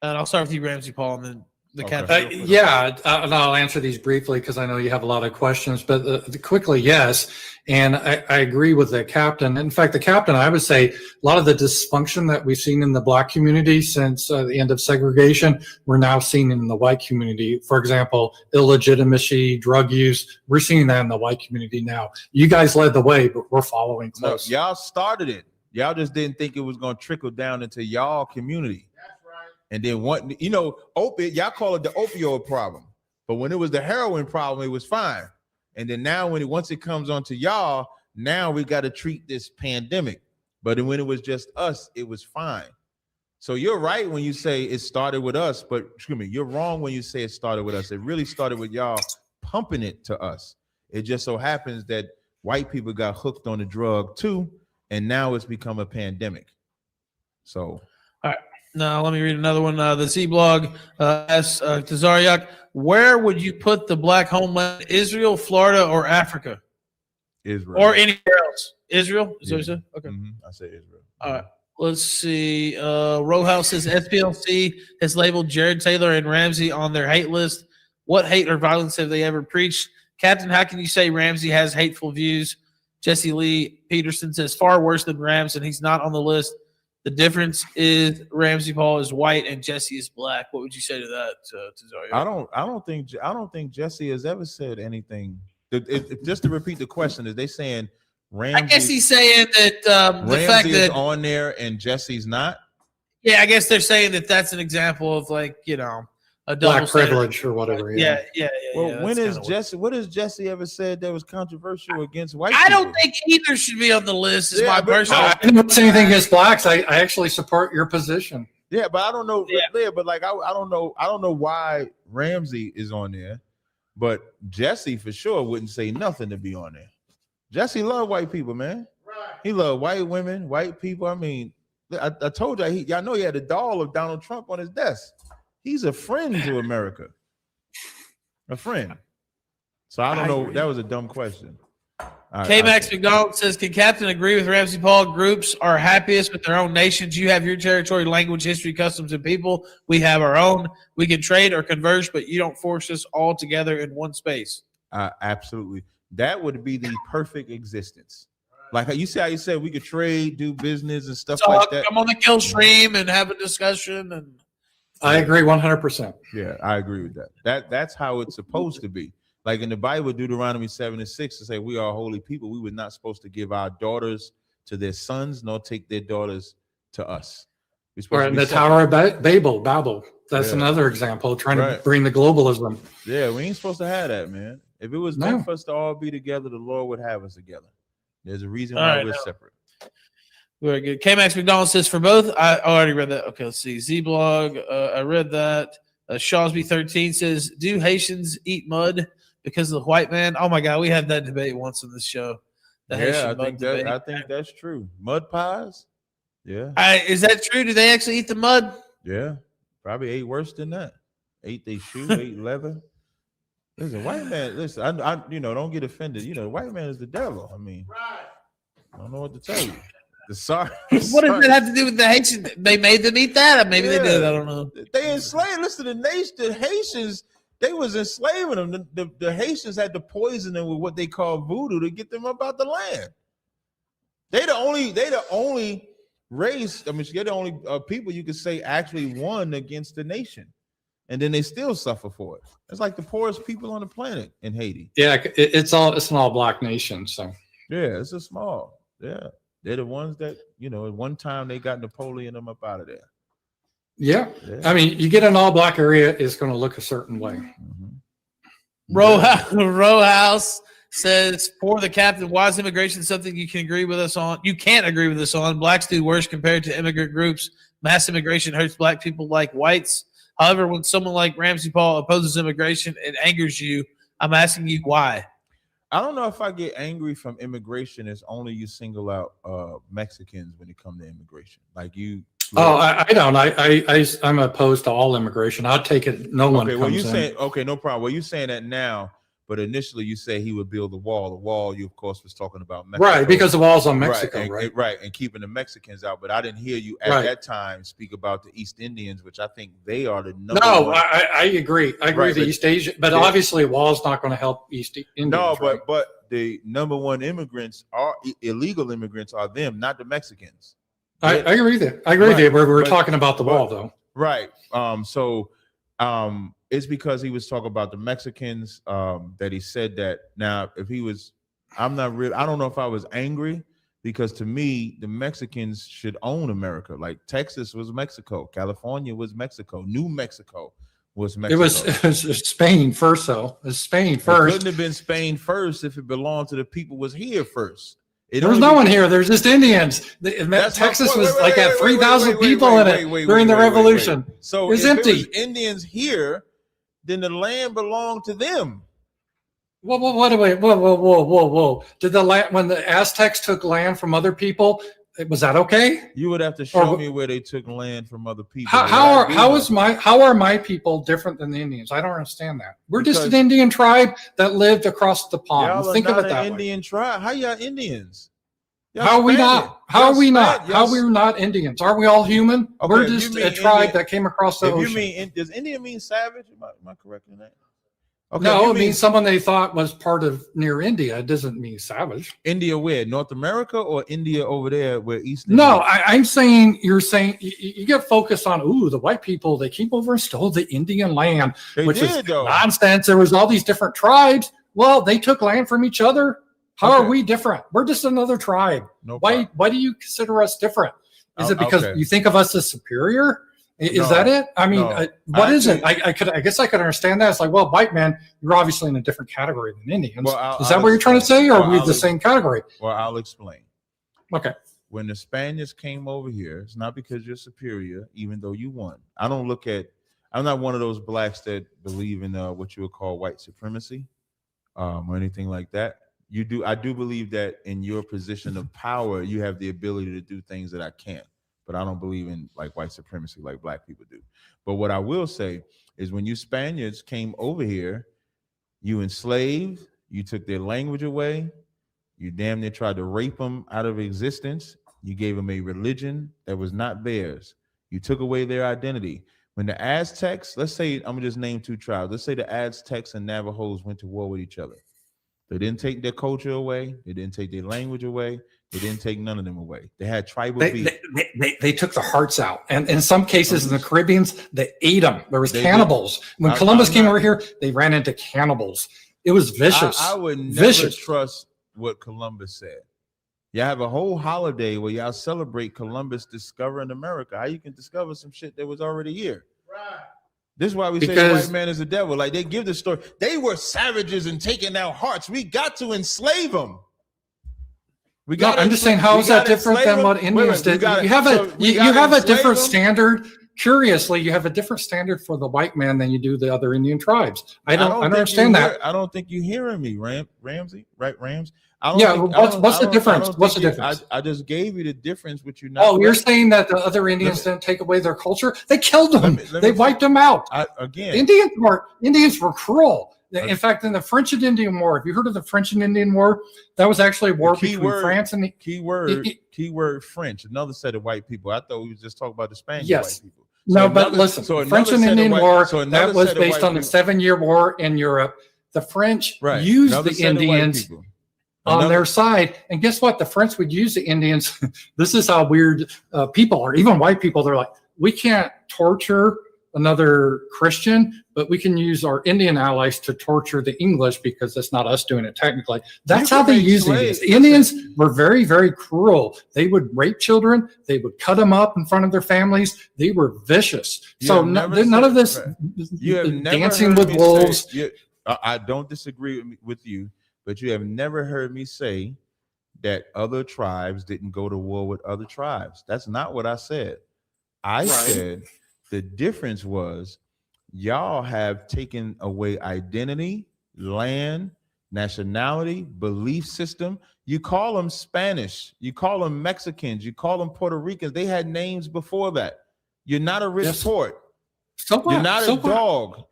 And I'll start with you, Ramsey, Paul, and then the captain. And I'll answer these briefly because I know you have a lot of questions, but quickly, yes. And I agree with the captain. In fact, the captain, I would say a lot of the dysfunction that we've seen in the black community since the end of segregation, we're now seeing in the white community. For example, illegitimacy, drug use, we're seeing that in the white community now. You guys led the way, but we're following close. No, y'all started it. Y'all just didn't think it was going to trickle down into y'all community. And then opiate, y'all call it the opioid problem. But when it was the heroin problem, it was fine. And then now once it comes onto y'all, now we got to treat this pandemic. But when it was just us, it was fine. So you're right when you say it started with us, but excuse me, you're wrong when you say it started with us. It really started with y'all pumping it to us. It just so happens that white people got hooked on the drug too, and now it's become a pandemic. So. All right. Now, let me read another one. The Z blog asks Tazaryach, where would you put the black homeland? Israel, Florida, or Africa? Israel. Or anywhere else? Israel? Is that what you said? Okay. I say Israel. All right. Let's see. Rowhouse says SPLC has labeled Jared Taylor and Ramsey on their hate list. What hate or violence have they ever preached? Captain, how can you say Ramsey has hateful views? Jesse Lee Peterson says far worse than Rams, and he's not on the list. The difference is Ramsey Paul is white and Jesse is black. What would you say to that, Tazaryach? I don't think Jesse has ever said anything. Just to repeat the question, is they saying Ramsey? I guess he's saying that the Ramsey fact that is on there and Jesse's not. Yeah, I guess they're saying that that's an example of a double black privilege or whatever. Yeah. Well, when is Jesse? What has Jesse ever said that was controversial against white I people? don't think either should be on the list. Is my personal. I don't say anything against blacks. I actually support your position. Yeah, but I don't know. Yeah, but I don't know. I don't know why Ramsey is on there, but Jesse for sure wouldn't say nothing to be on there. Jesse loved white people, man. Right. He loved white women, white people. I mean, I told y'all. Y'all know he had a doll of Donald Trump on his desk. He's a friend to America. A friend. So I don't know. That was a dumb question. K-Max McDonald says, can Captain agree with Ramsey Paul? Groups are happiest with their own nations. You have your territory, language, history, customs, and people. We have our own. We can trade or converge, but you don't force us all together in one space. Absolutely. That would be the perfect existence. Like you see how you said we could trade, do business and stuff like that. Come on the kill stream and have a discussion. And I agree 100%. Yeah, I agree with that. That's how it's supposed to be. Like in the Bible, Deuteronomy 7:6, to say we are a holy people. We were not supposed to give our daughters to their sons, nor take their daughters to us. Or in the Tower of Babel. That's another example, trying to bring the globalism. Yeah, we ain't supposed to have that, man. If it was meant for us to all be together, the Lord would have us together. There's a reason why we're separate. Very good. K-Max McDonald says for both. I already read that. Okay, let's see. Z-Blog, I read that. Shawsby 13 says, do Haitians eat mud because of the white man? Oh my God, we had that debate once on this show. I think that's true. Mud pies? Yeah. Is that true? Do they actually eat the mud? Yeah. Probably ate worse than that. Ate they shoe, ate leather. Listen, white man, listen, I don't get offended. White man is the devil. I mean, I don't know what to tell you. What does that have to do with the Haitians? They made them eat that, or maybe they did. I don't know. They enslaved. Listen, the Haitians, they was enslaving them. The Haitians had to poison them with what they call voodoo to get them up out the land. They the only race. I mean, they're the only people you could say actually won against the nation. and then they still suffer for it. It's like the poorest people on the planet in Haiti. Yeah, it's an all black nation. So yeah, it's a small. Yeah, they're the ones that at one time they got Napoleon them up out of there. Yeah. I mean, you get an all black area, it's going to look a certain way. Row House says, for the captain, why is immigration something you can agree with us on? You can't agree with us on. Blacks do worse compared to immigrant groups. Mass immigration hurts black people like whites. However, when someone like Ramsey Paul opposes immigration, it angers you. I'm asking you why. I don't know if I get angry from immigration. It's only you single out Mexicans when it comes to immigration. Like you. Oh, I don't. I'm opposed to all immigration. I'll take it. No one comes in. Saying, okay, no problem. Well, you're saying that now, but initially you say he would build the wall. The wall, you of course was talking about Mexico. Right, because the wall's on Mexico, right, and keeping the Mexicans out. But I didn't hear you at that time speak about the East Indians, which I think they are the number one. I agree. I agree with the East Asia, but obviously a wall's not going to help East Indians. No, but the number one immigrants are illegal immigrants are them, not the Mexicans. I agree with you. I agree with you. We're talking about the wall, though. Right. It's because he was talking about the Mexicans that he said that. Now, if he was, I don't know if I was angry, because to me, the Mexicans should own America. Like Texas was Mexico. California was Mexico. New Mexico was Mexico. It was Spain first, though. It was Spain first. It couldn't have been Spain first if it belonged to the people was here first. There was no one here. There's just Indians. Texas was like at 3,000 people in it during the Revolution. So it was if empty. It was Indians here, then the land belonged to them. Whoa. Did the land, when the Aztecs took land from other people, was that okay? You would have to show me where they took land from other people. How are my people different than the Indians? I don't understand that. We're just an Indian tribe that lived across the pond. Think of it that way. Indian tribe. How y'all Indians? How are we not? How are we not? How are we not Indians? Aren't we all human? Okay, we're just a tribe that came across the ocean. You mean, does Indian mean savage? Am I correct in that? Okay, no, it means someone they thought was part of near India. It doesn't mean savage. India where? North America or India over there where East? No, I'm saying you're saying you get focused on the white people. They came over and stole the Indian land, which is nonsense. There was all these different tribes. Well, they took land from each other. How are we different? We're just another tribe. Why do you consider us different? Is it because you think of us as superior? Is that it? I mean, what is it? I guess I could understand that. It's like, well, white man, you're obviously in a different category than Indians. Is that what you're trying to say, or are we the same category? Well, I'll explain. Okay. When the Spaniards came over here, it's not because you're superior, even though you won. I'm not one of those blacks that believe in what you would call white supremacy or anything like that. I do believe that in your position of power, you have the ability to do things that I can't. But I don't believe in like white supremacy like black people do. But what I will say is when you Spaniards came over here, you enslaved, you took their language away, you damn near tried to rape them out of existence. You gave them a religion that was not theirs. You took away their identity. When the Aztecs, let's say, I'm gonna just name two tribes. Let's say the Aztecs and Navajos went to war with each other. They didn't take their culture away. They didn't take their language away. They didn't take none of them away. They had tribal beef. They took the hearts out. And in some cases in the Caribbeans, they ate them. There was cannibals. When Columbus came over here, they ran into cannibals. It was vicious. I would never trust what Columbus said. Y'all have a whole holiday where y'all celebrate Columbus discovering America. How you can discover some shit that was already here? Right. This is why we say the white man is the devil. Like they give the story. They were savages and taking our hearts. We got to enslave them. I'm just saying, how is that different than what Indians did? You have a different standard. Curiously, you have a different standard for the white man than you do the other Indian tribes. I don't understand that. I don't think you're hearing me, Ramsey. Right, Rams? What's the difference? What's the difference? I just gave you the difference, which you're not. Oh, you're saying that the other Indians didn't take away their culture? They killed them. They wiped them out. Indians were cruel. In fact, in the French and Indian War, have you heard of the French and Indian War? That was actually a war between France and the keyword French. Another set of white people. I thought we was just talking about the Spanish white people. But listen, French and Indian War, that was based on the 7-year war in Europe. The French used the Indians on their side. And guess what? The French would use the Indians. This is how weird people are. Even white people, they're like, we can't torture another Christian, but we can use our Indian allies to torture the English because it's not us doing it technically. That's how they use Indians. Indians were very, very cruel. They would rape children. They would cut them up in front of their families. They were vicious. So none of this dancing with wolves. I don't disagree with you, but you have never heard me say that other tribes didn't go to war with other tribes. That's not what I said. I said the difference was y'all have taken away identity, land, nationality, belief system. You call them Spanish, you call them Mexicans, you call them Puerto Ricans. They had names before that. You're not a rich port. You're not a dog.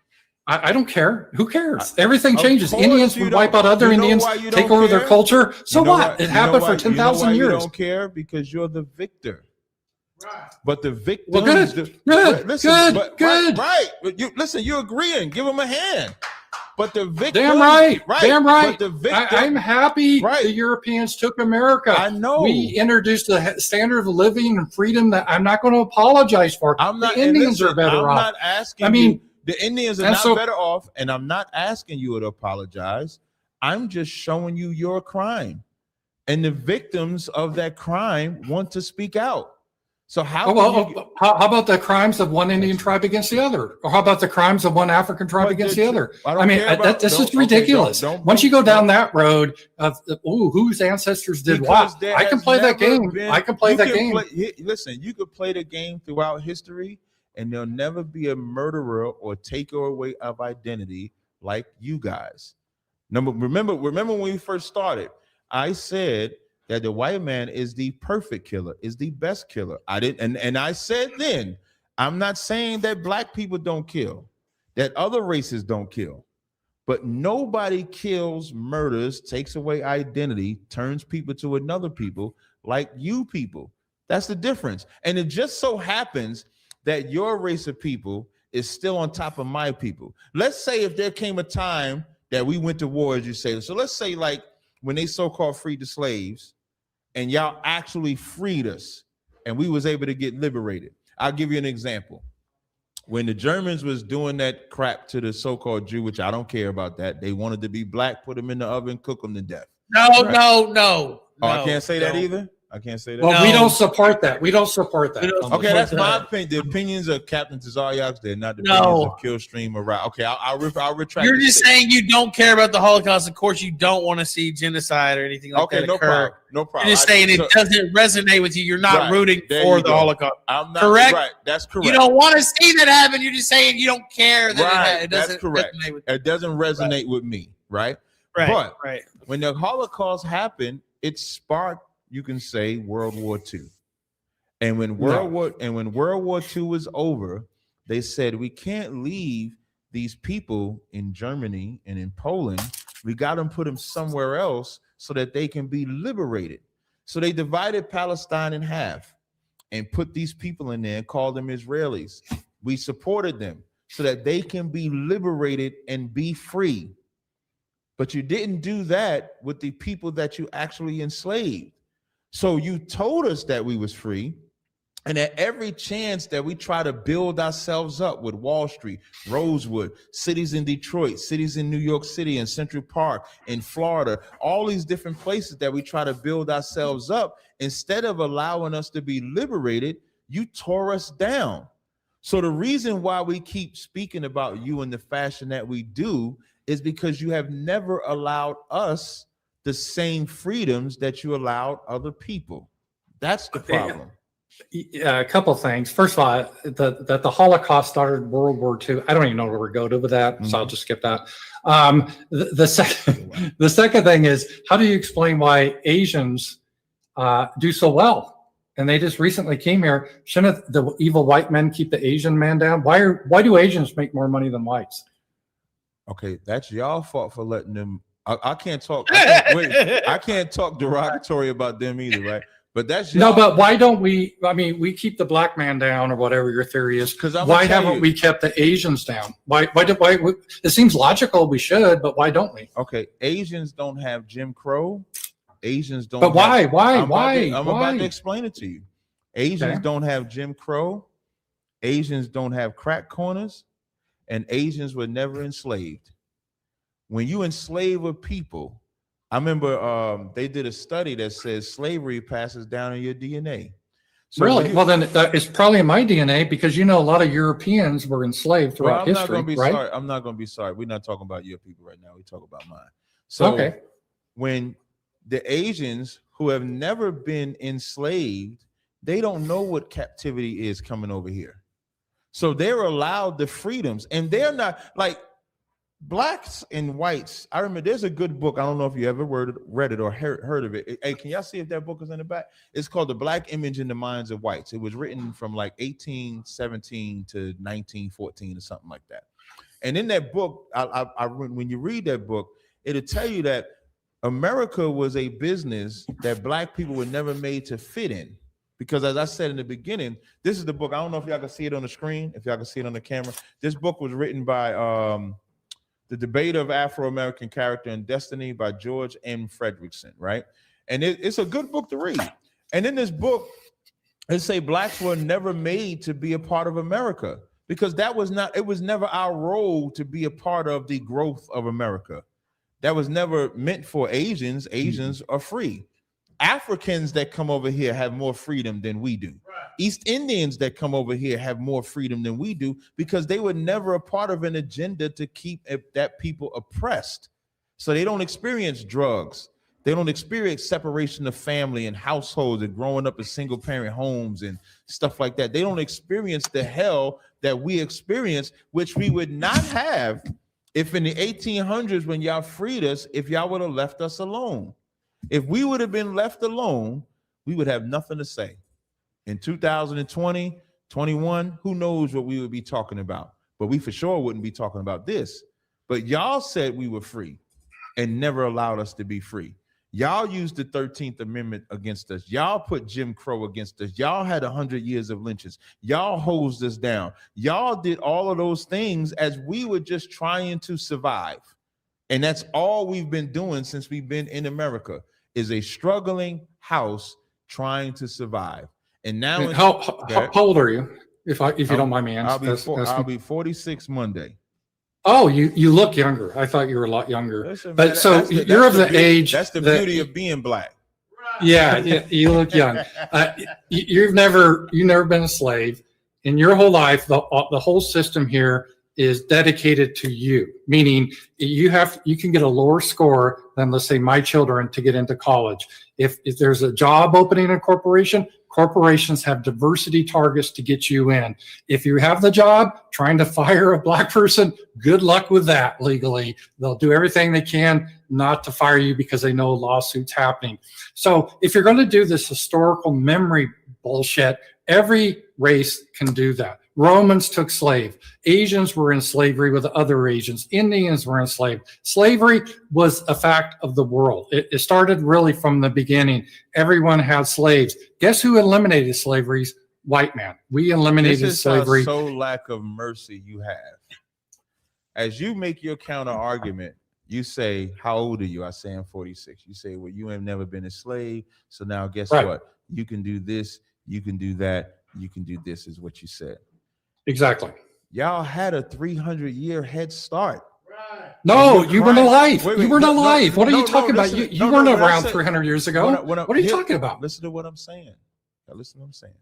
I don't care. Who cares? Everything changes. Indians would wipe out other Indians, take over their culture. So what? It happened for 10,000 years. You don't care because you're the victor. But the victim. Well, good. Listen, you're agreeing. Give them a hand. But the victim. Damn right. Damn right. But the victim, I'm happy the Europeans took America. I know. We introduced the standard of living and freedom that I'm not going to apologize for. The Indians are better off. I'm not asking the Indians are not better off, and I'm not asking you to apologize. I'm just showing you your crime. And the victims of that crime want to speak out. So how about the crimes of one Indian tribe against the other? Or how about the crimes of one African tribe against the other? This is ridiculous. Once you go down that road of whose ancestors did what, I can play that game. I can play that game. Listen, you could play the game throughout history, and there'll never be a murderer or taker away of identity like you guys. Remember when we first started, I said that the white man is the perfect killer, is the best killer. And I said then, I'm not saying that black people don't kill, that other races don't kill, but nobody kills, murders, takes away identity, turns people to another people like you people. That's the difference. And it just so happens that your race of people is still on top of my people. Let's say if there came a time that we went to war, as you say. So let's say like when they so-called freed the slaves and y'all actually freed us and we was able to get liberated. I'll give you an example. When the Germans was doing that crap to the so-called Jew, which I don't care about that. They wanted to be black, put them in the oven, cook them to death. No. Oh, I can't say that either? I can't say that. Well, we don't support that. We don't support that. Okay, that's my opinion. The opinions of Captain Tazaryach, they're not the opinions of Killstream or right. Okay, I'll retract. You're just saying you don't care about the Holocaust. Of course, you don't want to see genocide or anything like that occur. No problem. You're just saying it doesn't resonate with you. You're not rooting for the Holocaust. I'm not correct. Right, that's correct. You don't want to see that happen. You're just saying you don't care that it doesn't. That's correct. Resonate with it doesn't resonate with me, right? Right. But when the Holocaust happened, it sparked, you can say, World War II. And when World War II was over, they said we can't leave these people in Germany and in Poland. We got to put them somewhere else so that they can be liberated. So they divided Palestine in half and put these people in there and called them Israelis. We supported them so that they can be liberated and be free. But you didn't do that with the people that you actually enslaved. So you told us that we was free, and at every chance that we try to build ourselves up with Wall Street, Rosewood, cities in Detroit, cities in New York City, and Central Park, in Florida, all these different places that we try to build ourselves up, instead of allowing us to be liberated, you tore us down. So the reason why we keep speaking about you in the fashion that we do is because you have never allowed us the same freedoms that you allowed other people. That's the problem. Yeah, a couple of things. First of all, the Holocaust started World War II. I don't even know where we're going with that, so I'll just skip that. The second thing is, how do you explain why Asians do so well? And they just recently came here. Shouldn't the evil white men keep the Asian man down? Why do Asians make more money than whites? Okay, that's y'all fault for letting them. I can't talk. I can't talk derogatory about them either, right? But that's no. But why don't we? I mean, we keep the black man down, or whatever your theory is. Because why haven't we kept the Asians down? Why? It seems logical we should, but why don't we? Okay, Asians don't have Jim Crow. Asians don't. But why? I'm about to explain it to you. Asians don't have Jim Crow. Asians don't have crack corners, and Asians were never enslaved. When you enslave a people, I remember they did a study that says slavery passes down in your DNA. So really? Well, then it's probably in my DNA because a lot of Europeans were enslaved throughout history, I'm not going to be right? sorry. I'm not going to be sorry. We're not talking about your people right now. We talk about mine. So okay. When the Asians who have never been enslaved, they don't know what captivity is coming over here. So they're allowed the freedoms, and they're not like blacks and whites. I remember there's a good book. I don't know if you ever read it or heard of it. Hey, can y'all see if that book is in the back? It's called The Black Image in the Minds of Whites. It was written from like 1817 to 1914 or something like that. And in that book, when you read that book, it'll tell you that America was a business that black people were never made to fit in. Because as I said in the beginning, this is the book. I don't know if y'all can see it on the screen, if y'all can see it on the camera. This book was written by The Debate of Afro-American Character and Destiny by George M. Frederickson, right? And it's a good book to read. And in this book, it say blacks were never made to be a part of America because it was never our role to be a part of the growth of America. That was never meant for Asians. Asians are free. Africans that come over here have more freedom than we do. Right. East Indians that come over here have more freedom than we do because they were never a part of an agenda to keep that people oppressed. So they don't experience drugs. They don't experience separation of family and households and growing up in single parent homes and stuff like that. They don't experience the hell that we experience, which we would not have if in the 1800s when y'all freed us, if y'all would have left us alone. If we would have been left alone, we would have nothing to say. In 2020, 21, who knows what we would be talking about? But we for sure wouldn't be talking about this. But y'all said we were free and never allowed us to be free. Y'all used the 13th Amendment against us. Y'all put Jim Crow against us. Y'all had 100 years of lynchings. Y'all hosed us down. Y'all did all of those things as we were just trying to survive. And that's all we've been doing since we've been in America, is a struggling house trying to survive. And now, how old are you? If you don't mind me asking. I'll be 46 Monday. Oh, you look younger. I thought you were a lot younger. Listen, but man, so you're of the age. That's the beauty of being black. Yeah, you look young. You've never been a slave in your whole life. The whole system here is dedicated to you, meaning you can get a lower score than, let's say, my children to get into college. If there's a job opening in a corporation, corporations have diversity targets to get you in. If you have the job, trying to fire a black person, good luck with that legally. They'll do everything they can not to fire you because they know lawsuits happening. So if you're going to do this historical memory bullshit, every race can do that. Romans took slave. Asians were in slavery with other Asians. Indians were enslaved. Slavery was a fact of the world. It started really from the beginning. Everyone had slaves. Guess who eliminated slavery? White man. We eliminated slavery. This is so lack of mercy you have. As you make your counter argument, you say, how old are you? I say I'm 46. You say, well, you have never been a slave. So now guess what? You can do this. You can do that. You can do this is what you said. Exactly. Y'all had a 300-year head start. Right. No, you weren't alive. You weren't alive. What are you talking about? You weren't around 300 years ago. What are you talking about? Listen to what I'm saying. Now listen to what I'm saying.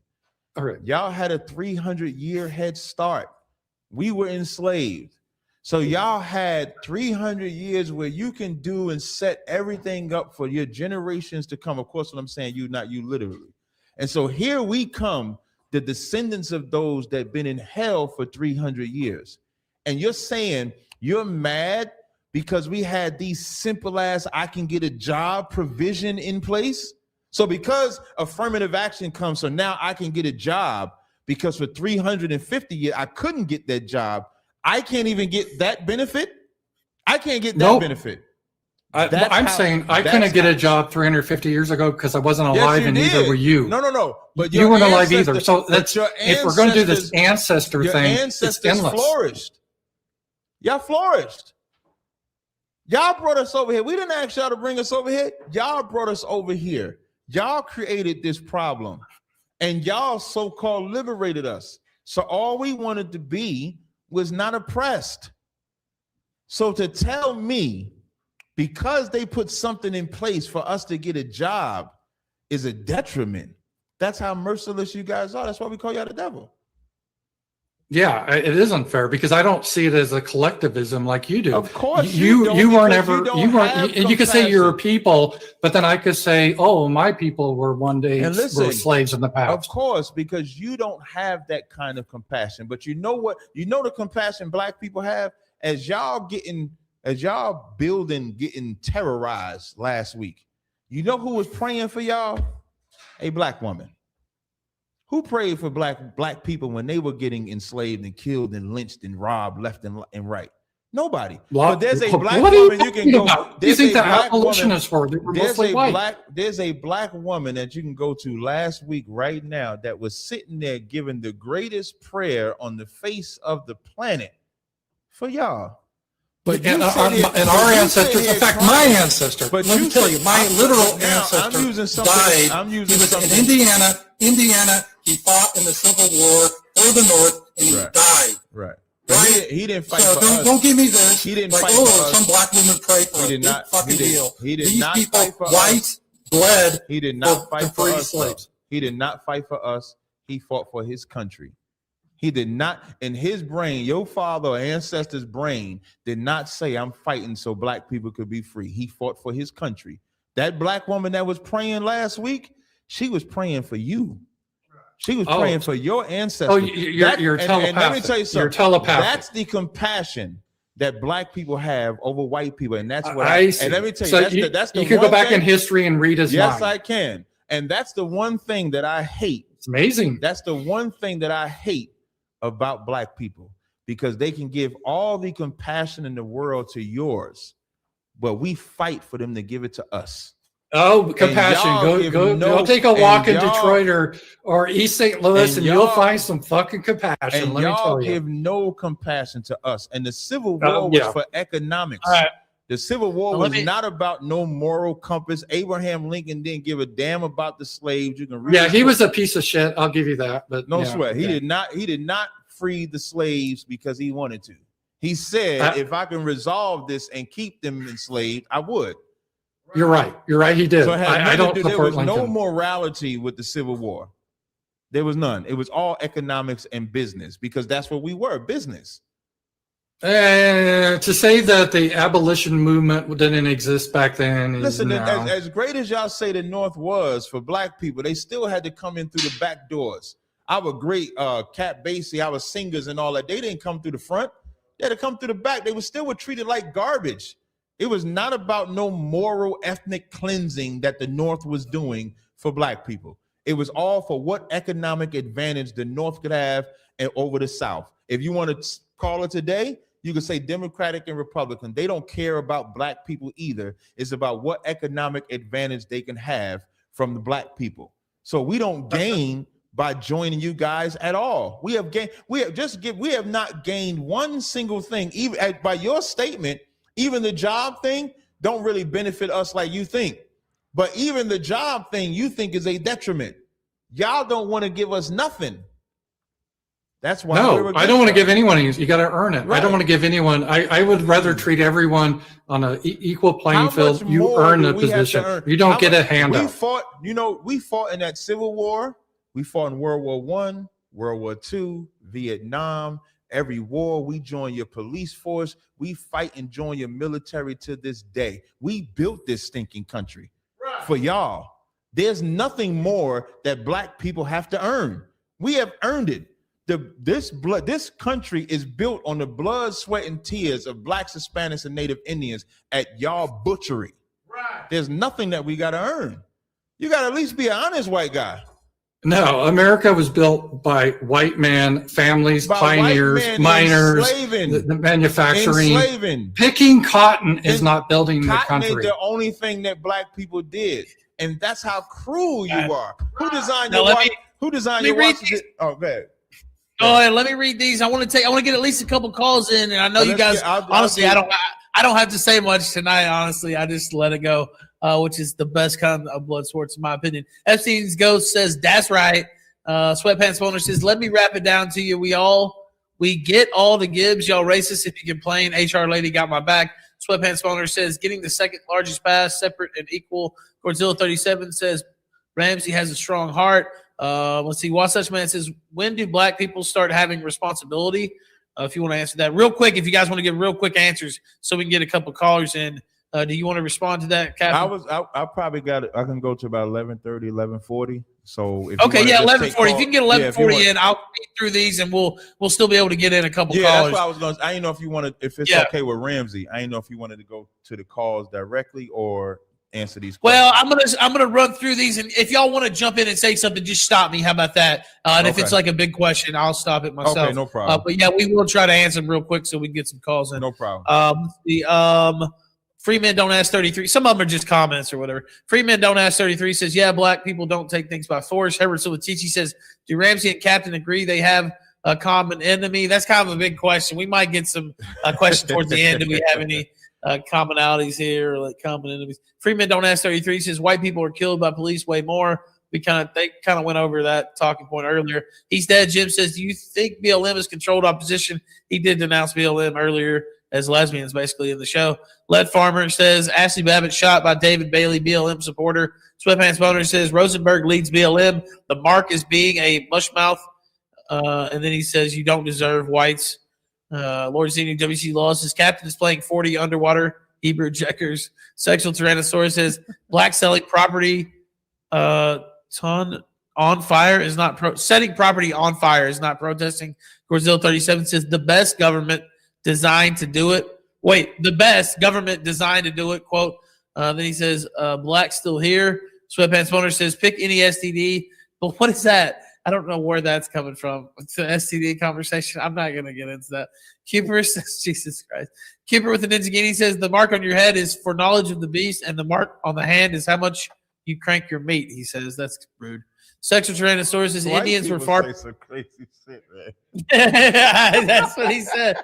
All right. Y'all had a 300-year head start. We were enslaved. So y'all had 300 years where you can do and set everything up for your generations to come. Of course, what I'm saying, not you literally. And so here we come, the descendants of those that have been in hell for 300 years. And you're saying you're mad because we had these simple ass, I can get a job provision in place. So because affirmative action comes, so now I can get a job because for 350 years, I couldn't get that job. I can't even get that benefit. I can't get that benefit. I'm saying I couldn't get a job 350 years ago because I wasn't alive, and neither were you. No. But you weren't alive either. So that's if we're going to do this ancestor thing, it's endless. Flourished. Y'all flourished. Y'all brought us over here. We didn't ask y'all to bring us over here. Y'all brought us over here. Y'all created this problem, and y'all so-called liberated us. So all we wanted to be was not oppressed. So to tell me, because they put something in place for us to get a job is a detriment. That's how merciless you guys are. That's why we call y'all the devil. Yeah, it is unfair because I don't see it as a collectivism like you do. Of course, you weren't ever you weren't. You could say you're a people, but then I could say, oh, my people were one day And listen, were slaves in the past. Of course, because you don't have that kind of compassion. But you know what? You know the compassion black people have as y'all building, getting terrorized last week. You know who was praying for y'all? A black woman. Who prayed for black people when they were getting enslaved and killed and lynched and robbed left and right? Nobody. But there's a black woman you can go. You think the abolitionists were? They were mostly white. There's a black woman that you can go to last week right now that was sitting there giving the greatest prayer on the face of the planet for y'all. But and our ancestors, in fact, my ancestor, but let me tell you, my literal ancestor died. He was in Indiana. He fought in the Civil War for the North, and he died. Right. Right? He didn't fight so for us. Don't give me this. He didn't like, fight oh, for us. Some black woman prayed for he did a not, big fucking he did, deal. He did These not people, fight for white, us. bled. He did not fight for us. Slaves. He did not fight for us. He fought for his country. He did not, in his brain, your father or ancestor's brain did not say, I'm fighting so black people could be free. He fought for his country. That black woman that was praying last week, she was praying for you. She was praying for your ancestors. Oh, you're telepathic. And let me tell you something. You're telepathic. That's the compassion that black people have over white people. And that's what I see. And let me tell you, so that's the you can one go back thing, in history and read his mind. Yes, I can. And that's the one thing that I hate. It's amazing. That's the one thing that I hate about black people, because they can give all the compassion in the world to yours, but we fight for them to give it to us. Oh, compassion. Go take a walk in Detroit or East St. Louis and you'll find some fucking compassion. And let me tell you. Give no compassion to us. And the Civil War was for economics. All right. The Civil War was not about no moral compass. Abraham Lincoln didn't give a damn about the slaves. You can read he was a piece of shit. I'll give you that. But no sweat. He did not free the slaves because he wanted to. He said, if I can resolve this and keep them enslaved, I would. You're right. He did. So I don't support there was Lincoln. No morality with the Civil War. There was none. It was all economics and business, because that's what we were, business. To say that the abolition movement didn't exist back then. Listen, as great as y'all say the North was for black people, they still had to come in through the back doors. Our great Cat Basie, our singers and all that, they didn't come through the front. They had to come through the back. They were treated like garbage. It was not about no moral ethnic cleansing that the North was doing for black people. It was all for what economic advantage the North could have over the South. If you want to call it today, you could say Democratic and Republican. They don't care about black people either. It's about what economic advantage they can have from the black people. So we don't gain by joining you guys at all. We have not gained one single thing. Even by your statement, even the job thing don't really benefit us like you think. But even the job thing you think is a detriment. Y'all don't want to give us nothing. That's why. No, I don't want to give anyone. You got to earn it. Right. I don't want to give anyone. I would rather treat everyone on an equal playing field. You earn the position. You don't get a handout. We fought in that Civil War. We fought in World War I, World War II, Vietnam. Every war, we join your police force. We fight and join your military to this day. We built this stinking country for y'all. There's nothing more that black people have to earn. We have earned it. This country is built on the blood, sweat, and tears of blacks, Hispanics, and Native Indians at y'all butchery. Right. There's nothing that we got to earn. You got to at least be an honest white guy. No, America was built by white man families, pioneers, miners, the manufacturing. Enslaving. Picking cotton is not building the country. Cotton ain't the only thing that black people did. And that's how cruel you are. Who designed your watch? Who designed your Washington? Oh, man. Oh, let me read these. I want to get at least a couple calls in, and I know you guys. Honestly, I don't have to say much tonight. Honestly, I just let it go, which is the best kind of blood sports in my opinion. Epstein's ghost says that's right. Sweatpants Owner says, let me wrap it down to you. We get all the Gibbs, y'all racist if you complain. HR lady got my back. Sweatpants Owner says, getting the second largest pass, separate and equal. Godzilla 37 says, Ramsey has a strong heart. Let's see. Wasatch Man says, when do black people start having responsibility? If you want to answer that real quick, if you guys want to give real quick answers so we can get a couple callers in. Do you want to respond to that, Captain? I probably got it. I can go to about 11:30, 11:40. So if okay, yeah, 11:40. If you can get 11:40 in, I'll read through these and we'll still be able to get in a couple yeah, callers. that's what I was going to. I didn't know if you wanted, if it's okay with Ramsey. I didn't know if you wanted to go to the calls directly or answer these questions. Well, I'm gonna run through these, and if y'all want to jump in and say something, just stop me. How about that? And if it's like a big question, I'll stop it myself. Okay, no problem. But yeah, we will try to answer them real quick so we can get some calls in. No problem. Free Men Don't Ask 33. Some of them are just comments or whatever. Free Men Don't Ask 33 says, yeah, black people don't take things by force. Herbert Silvatici says, do Ramsey and Captain agree they have a common enemy? That's kind of a big question. We might get some question towards the end. Do we have any commonalities here or like common enemies? Free Men Don't Ask 33 says, white people are killed by police way more. They kind of went over that talking point earlier. He's Dead. Jim says, do you think BLM is controlled opposition? He did denounce BLM earlier as lesbians, basically, in the show. Lead Farmer says, Ashley Babbitt shot by David Bailey, BLM supporter. Sweatpants Boner says, Rosenberg leads BLM. The mark is being a mushmouth. And then he says, you don't deserve whites. Lord Senior WC Law says, Captain is playing 40 underwater Hebrew checkers. Sexual Tyrannosaurus says, black selling property setting property on fire is not protesting. Gorzilla 37 says, the best government designed to do it. The best government designed to do it, quote. Then he says, black still here. Sweatpants Boner says, pick any STD. But what is that? I don't know where that's coming from. It's an STD conversation. I'm not going to get into that. Cooper says, Jesus Christ. Cooper with the Ninja says, the mark on your head is for knowledge of the beast, and the mark on the hand is how much you crank your meat, he says. That's rude. Sexual Tyrannosaurus says, Indians were far. Some crazy shit, man. That's what he said.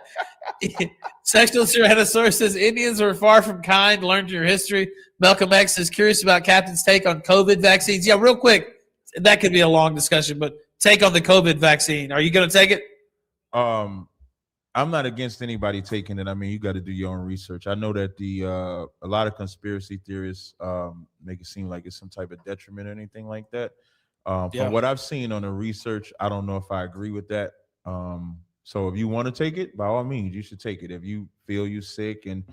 Sexual Tyrannosaurus says, Indians were far from kind. Learned your history. Malcolm X is curious about Captain's take on COVID vaccines. Yeah, real quick. That could be a long discussion, but take on the COVID vaccine. Are you going to take it? I'm not against anybody taking it. I mean, you got to do your own research. I know that a lot of conspiracy theorists make it seem like it's some type of detriment or anything like that. From what I've seen on the research, I don't know if I agree with that. So if you want to take it, by all means, you should take it. If you feel you're sick and,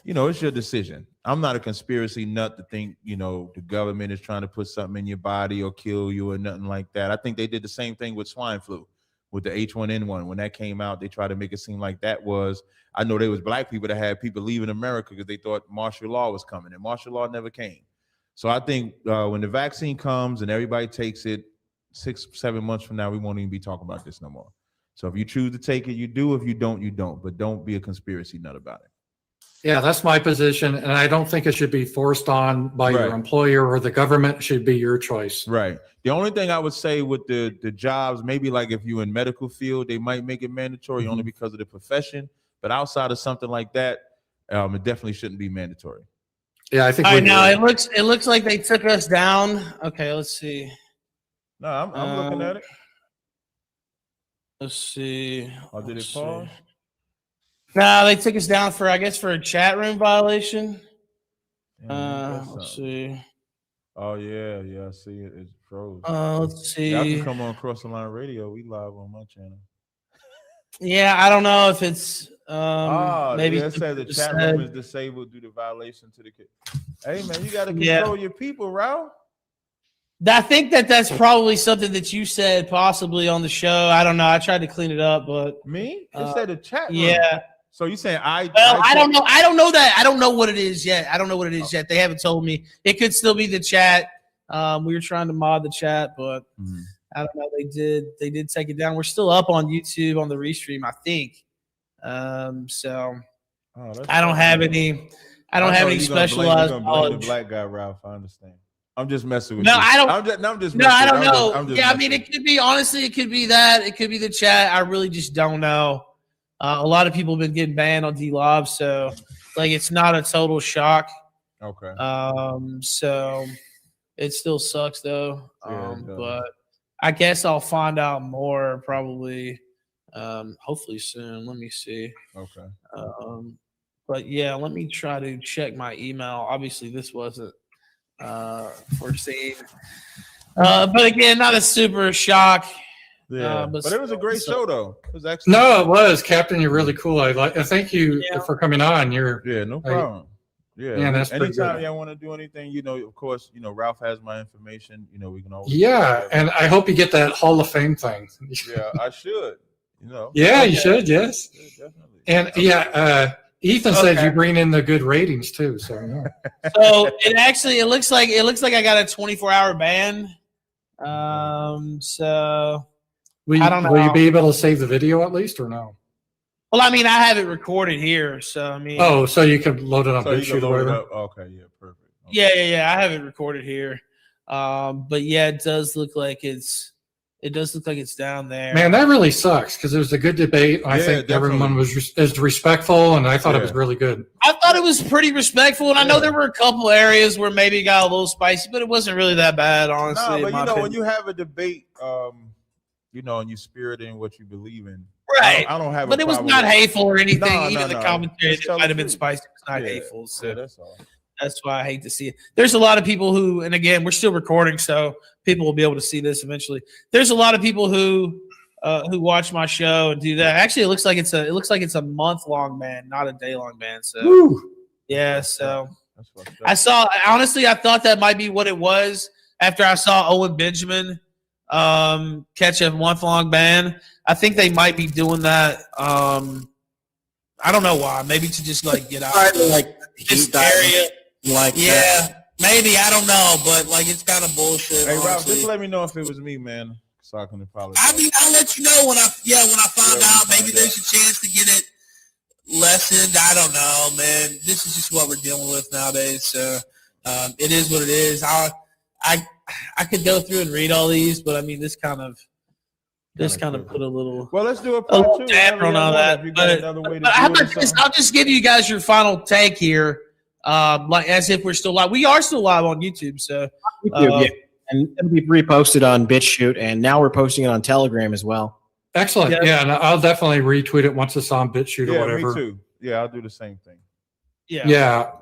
it's your decision. I'm not a conspiracy nut to think, the government is trying to put something in your body or kill you or nothing like that. I think they did the same thing with swine flu, with the H1N1. When that came out, they tried to make it seem like I know there was black people that had people leaving America because they thought martial law was coming, and martial law never came. So I think when the vaccine comes and everybody takes it 6-7 months from now, we won't even be talking about this no more. So if you choose to take it, you do. If you don't, you don't. But don't be a conspiracy nut about it. Yeah, that's my position. And I don't think it should be forced on by your employer or the government. It should be your choice. Right. The only thing I would say with the jobs, maybe like if you're in medical field, they might make it mandatory only because of the profession. But outside of something like that, it definitely shouldn't be mandatory. Yeah, I think. All right, now it looks like they took us down. Okay, let's see. No, I'm looking at it. Let's see. Oh, did it pause? No, they took us down for a chat room violation. Let's see. Oh yeah, I see it. It's froze. Let's see. Y'all can come on Cross the Line Radio. We live on my channel. Yeah, I don't know if it's maybe it says the chat room is disabled due to violation to the kid. Hey man, you got to control your people, Ralph. I think that's probably something that you said possibly on the show. I don't know. I tried to clean it up, but me? It said the chat room. Yeah. So you saying I don't know. I don't know that. I don't know what it is yet. Yet. They haven't told me. It could still be the chat. We were trying to mod the chat, but I don't know. They did take it down. We're still up on YouTube on the restream, I think. So I don't have any. I don't have any specialized knowledge. The black guy, Ralph. I understand. I'm just messing with you. I don't know. I mean, it could be, honestly, it could be that. It could be the chat. I really just don't know. A lot of people have been getting banned on D-Lob, so, it's not a total shock. Okay. So it still sucks, though. But I guess I'll find out more probably, hopefully soon. Let me see. Okay. But yeah, let me try to check my email. Obviously, this wasn't foreseen. But again, not a super shock. Yeah, but it was a great show, though. It was excellent. No, it was, Captain. You're really cool. I thank you for coming on. No problem. Yeah, that's pretty anytime good. y'all want to do anything, of course, Ralph has my information. We can always. Yeah, and I hope you get that Hall of Fame thing. Yeah, I should. Yeah, you should. Yes. Yeah, definitely. And Ethan says you bring in the good ratings too. So yeah. So it looks like I got a 24-hour ban. So I don't know. Will you be able to save the video at least or no? Well, I mean, I have it recorded here, so I mean. Oh, so you can load it on BitChute or whatever. Okay, yeah, perfect. Okay. Yeah. I have it recorded here. But yeah, it does look like it's down there. Man, that really sucks because it was a good debate. I think everyone was respectful, and I thought it was really good. I thought it was pretty respectful, and I know there were a couple areas where maybe it got a little spicy, but it wasn't really that bad, honestly. No, but when you have a debate, and you spirit in what you believe in. Right. I don't have but a it was problem not with it. hateful or anything. No, Even the commentary that might have been spicy was not hateful. So that's all. That's why I hate to see it. There's a lot of people who, and again, we're still recording, so people will be able to see this eventually. There's a lot of people who watch my show and do that. Actually, it looks like it's a month-long ban, not a day-long ban. So yeah, so I thought that might be what it was after I saw Owen Benjamin catch a month-long ban. I think they might be doing that. I don't know why. Maybe to just get out of this area. Maybe, I don't know, but it's kind of bullshit. Hey, Ralph, just let me know if it was me, man, so I can apologize. I mean, I'll let you know when I find out. Maybe there's a chance to get it lessened. I don't know, man. This is just what we're dealing with nowadays. So it is what it is. I could go through and read all these, but I mean, this kind of put a little. Well, let's do a part two. Damper on all that. But how about this? I'll just give you guys your final take here. As if we're still live. We are still live on YouTube, so and it'll be reposted on BitChute, and now we're posting it on Telegram as well. Excellent. Yeah, and I'll definitely retweet it once it's on BitChute or whatever. Me too. Yeah, I'll do the same thing. Yeah.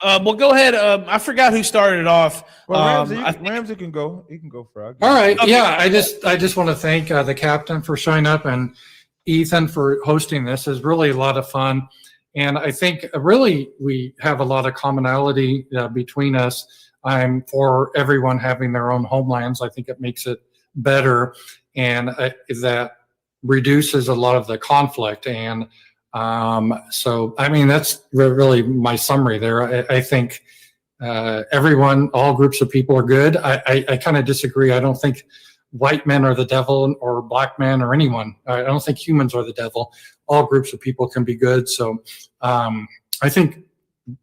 Well, go ahead. I forgot who started it off. Well, Ramsey can go. He can go for it. All right. Okay. Yeah, I just want to thank the captain for showing up and Ethan for hosting this. It's really a lot of fun. And I think really we have a lot of commonality between us. I'm for everyone having their own homelands. I think it makes it better, and that reduces a lot of the conflict. And so, I mean, that's really my summary there. I think everyone, all groups of people are good. I kind of disagree. I don't think white men are the devil or black men or anyone. I don't think humans are the devil. All groups of people can be good. So I think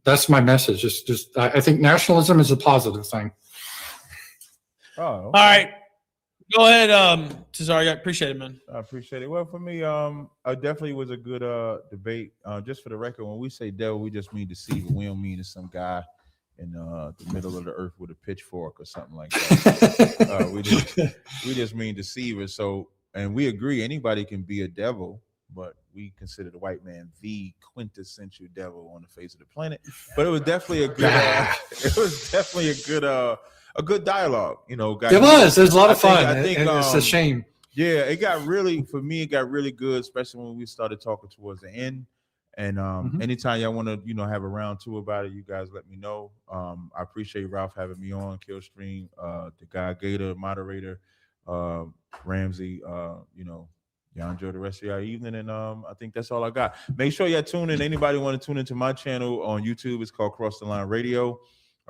that's my message. Just I think nationalism is a positive thing. Oh, okay. All right. Go ahead, Tazaryach. I appreciate it, man. I appreciate it. Well, for me, it definitely was a good debate. Just for the record, when we say devil, we just mean deceiver. We don't mean it's some guy in the middle of the earth with a pitchfork or something like that. we just mean deceiver. So, and we agree, anybody can be a devil, but we consider the white man the quintessential devil on the face of the planet. But it was definitely a good dialogue, guys. It was a lot of fun. I think it's a shame. Yeah, it got really good, especially when we started talking towards the end. And anytime y'all want to, have a round two about it, you guys let me know. I appreciate Ralph having me on, Killstream, the guy Gator, Moderator, Ramsey, y'all enjoy the rest of your evening, and I think that's all I got. Make sure y'all tune in. Anybody want to tune into my channel on YouTube? It's called Cross the Line Radio.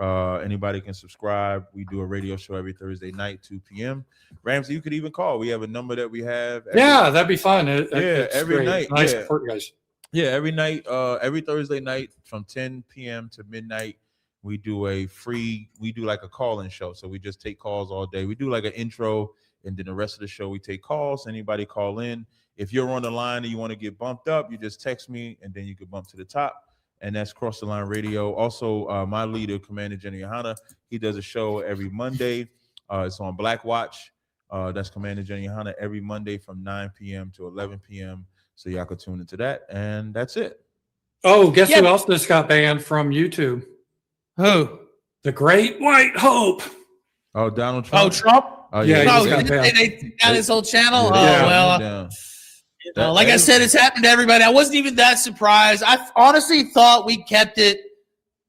Anybody can subscribe. We do a radio show every Thursday night, 2 p.m. Ramsey, you could even call. We have a number that we have. That'd be fun. Every night. Nice support, guys. Yeah, every night, every Thursday night from 10 p.m. to midnight, we do like a call-in show. So we just take calls all day. We do like an intro, and then the rest of the show we take calls. Anybody call in. If you're on the line and you want to get bumped up, you just text me, and then you can bump to the top. And that's Cross the Line Radio. Also, my leader, Commander Jenny Yohana, he does a show every Monday. It's on Black Watch. That's Commander Jenny Hunter every Monday from 9 p.m. to 11 p.m. So y'all can tune into that. And that's it. Oh, guess who else just got banned from YouTube? Who? The Great White Hope. Oh, Donald Trump. Oh, Trump. Oh, yeah. No, they took down his whole channel. Like I said, it's happened to everybody. I wasn't even that surprised. I honestly thought we kept it,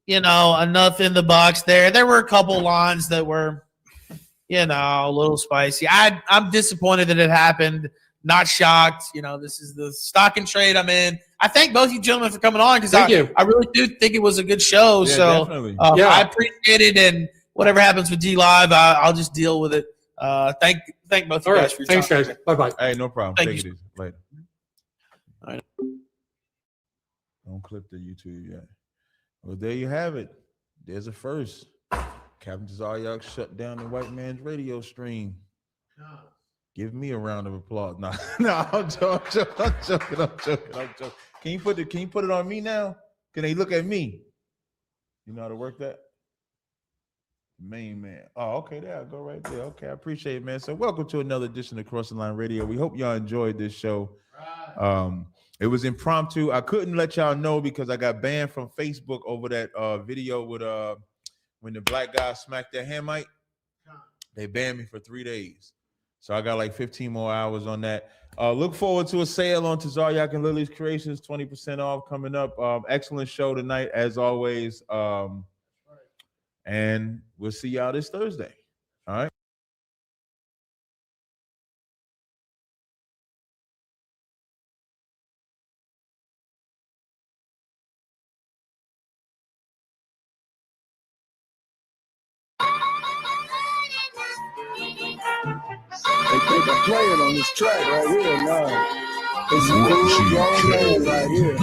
enough in the box there. There were a couple lines that were, a little spicy. I'm disappointed that it happened. Not shocked. This is the stock and trade I'm in. I thank both you gentlemen for coming on because I really do think it was a good show. Yeah, so definitely. I appreciate it. And whatever happens with D Live, I'll just deal with it. Thank both you guys for your time. Thanks, guys. Bye-bye. Hey, no problem. Thank Take you. it easy. Later. All right. Don't clip the YouTube yet. Well, there you have it. There's a first. Captain Tazaryach shut down the white man's radio stream. Give me a round of applause. No, I'm joking. Can you put it on me now? Can they look at me? You know how to work that? Main man. Oh, okay, there I go right there. Okay, I appreciate it, man. So welcome to another edition of Crossing Line Radio. We hope y'all enjoyed this show. It was impromptu. I couldn't let y'all know because I got banned from Facebook over that video with when the black guy smacked that Hamite. They banned me for 3 days. So I got like 15 more hours on that. Look forward to a sale on Tazaryach and Lily's Creations, 20% off coming up. Excellent show tonight, as always. And we'll see y'all this Thursday. All right. They think I'm playing on this track right here now. It's a cool grown man right here.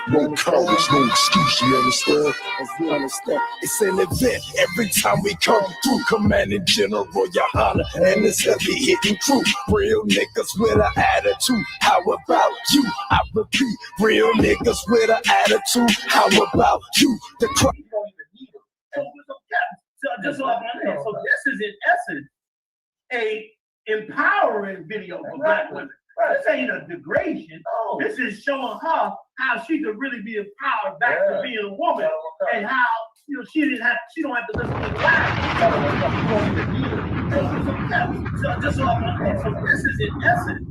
No cowards, no excuse, you understand? You understand? It's an event every time we come through. Commanding General, your honor, and this heavy hitting crew. Real niggas with an attitude. How about you? I repeat, real niggas with an attitude. How about you? The crowd. So this is in essence a empowering video for black women. This ain't a degradation. This is showing her how she could really be empowered back to being a woman, and how she don't have to listen to the lies. So this is in essence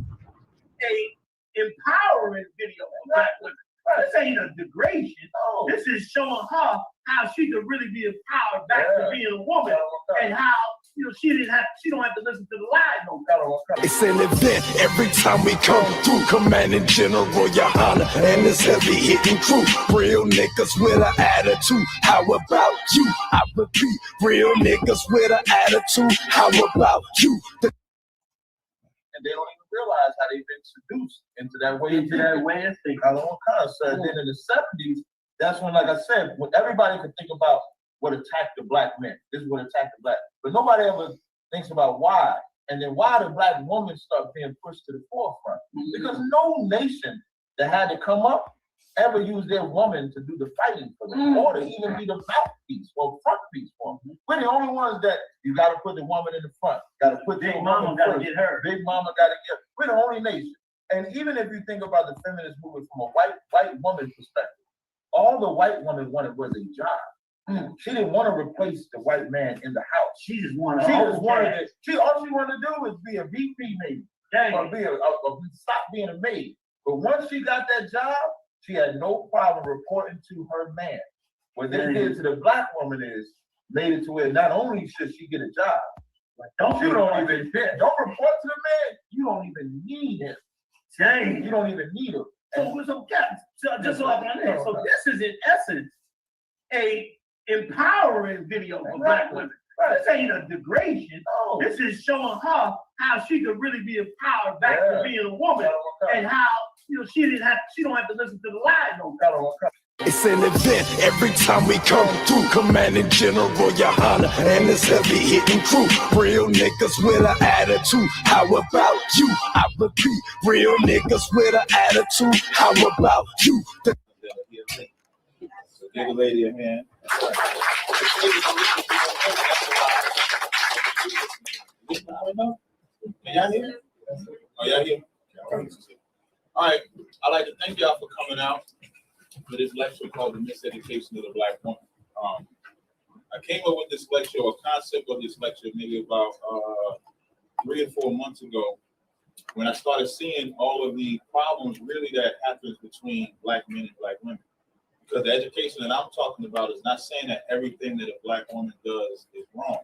a empowering video for black women. This ain't a degradation. This is showing her how she could really be empowered back to being a woman, and how she don't have to listen to the lies no more. It's an event every time we come through. Commanding General, your honor, and this heavy hitting crew. Real niggas with an attitude. How about you? I repeat, real niggas with an attitude. How about you? And they don't even realize how they've been seduced into that way of thinking. So then in the 70s, that's when, like I said, when everybody could think about what attacked the black men. This is what attacked the black. But nobody ever thinks about why. And then why the black woman start being pushed to the forefront. Because no nation that had to come up ever used their woman to do the fighting for them, or to even be the mouthpiece or front piece for them. We're the only ones that you got to put the woman in the front. Got to put Big Mama got to get her. Big Mama got to get. We're the only nation. And even if you think about the feminist movement from a white woman perspective, all the white woman wanted was a job. She didn't want to replace the white man in the house. She just wanted. All she wanted to do was be a VP maybe, or stop being a maid. But once she got that job, she had no problem reporting to her man. What they did to the black woman is made it to where not only should she get a job, don't report to the man. You don't even need him. Dang, you don't even need him. So this is in essence a empowering video for black women. This ain't a degradation. This is showing her how she could really be empowered back to being a woman, and how she don't have to listen to the lies no more. It's an event every time we come through. Commanding General, your honor, and this heavy hitting crew. Real niggas with an attitude. How about you? I repeat, real niggas with an attitude. How about you? Give the lady a hand. y'all here? Oh, y'all here? All right. I'd like to thank y'all for coming out for this lecture called The Miseducation of the Black Woman. I came up with this lecture, or concept of this lecture, maybe about 3 or 4 months ago, when I started seeing all of the problems really that happens between Black men and Black women. Because the education that I'm talking about is not saying that everything that a Black woman does is wrong,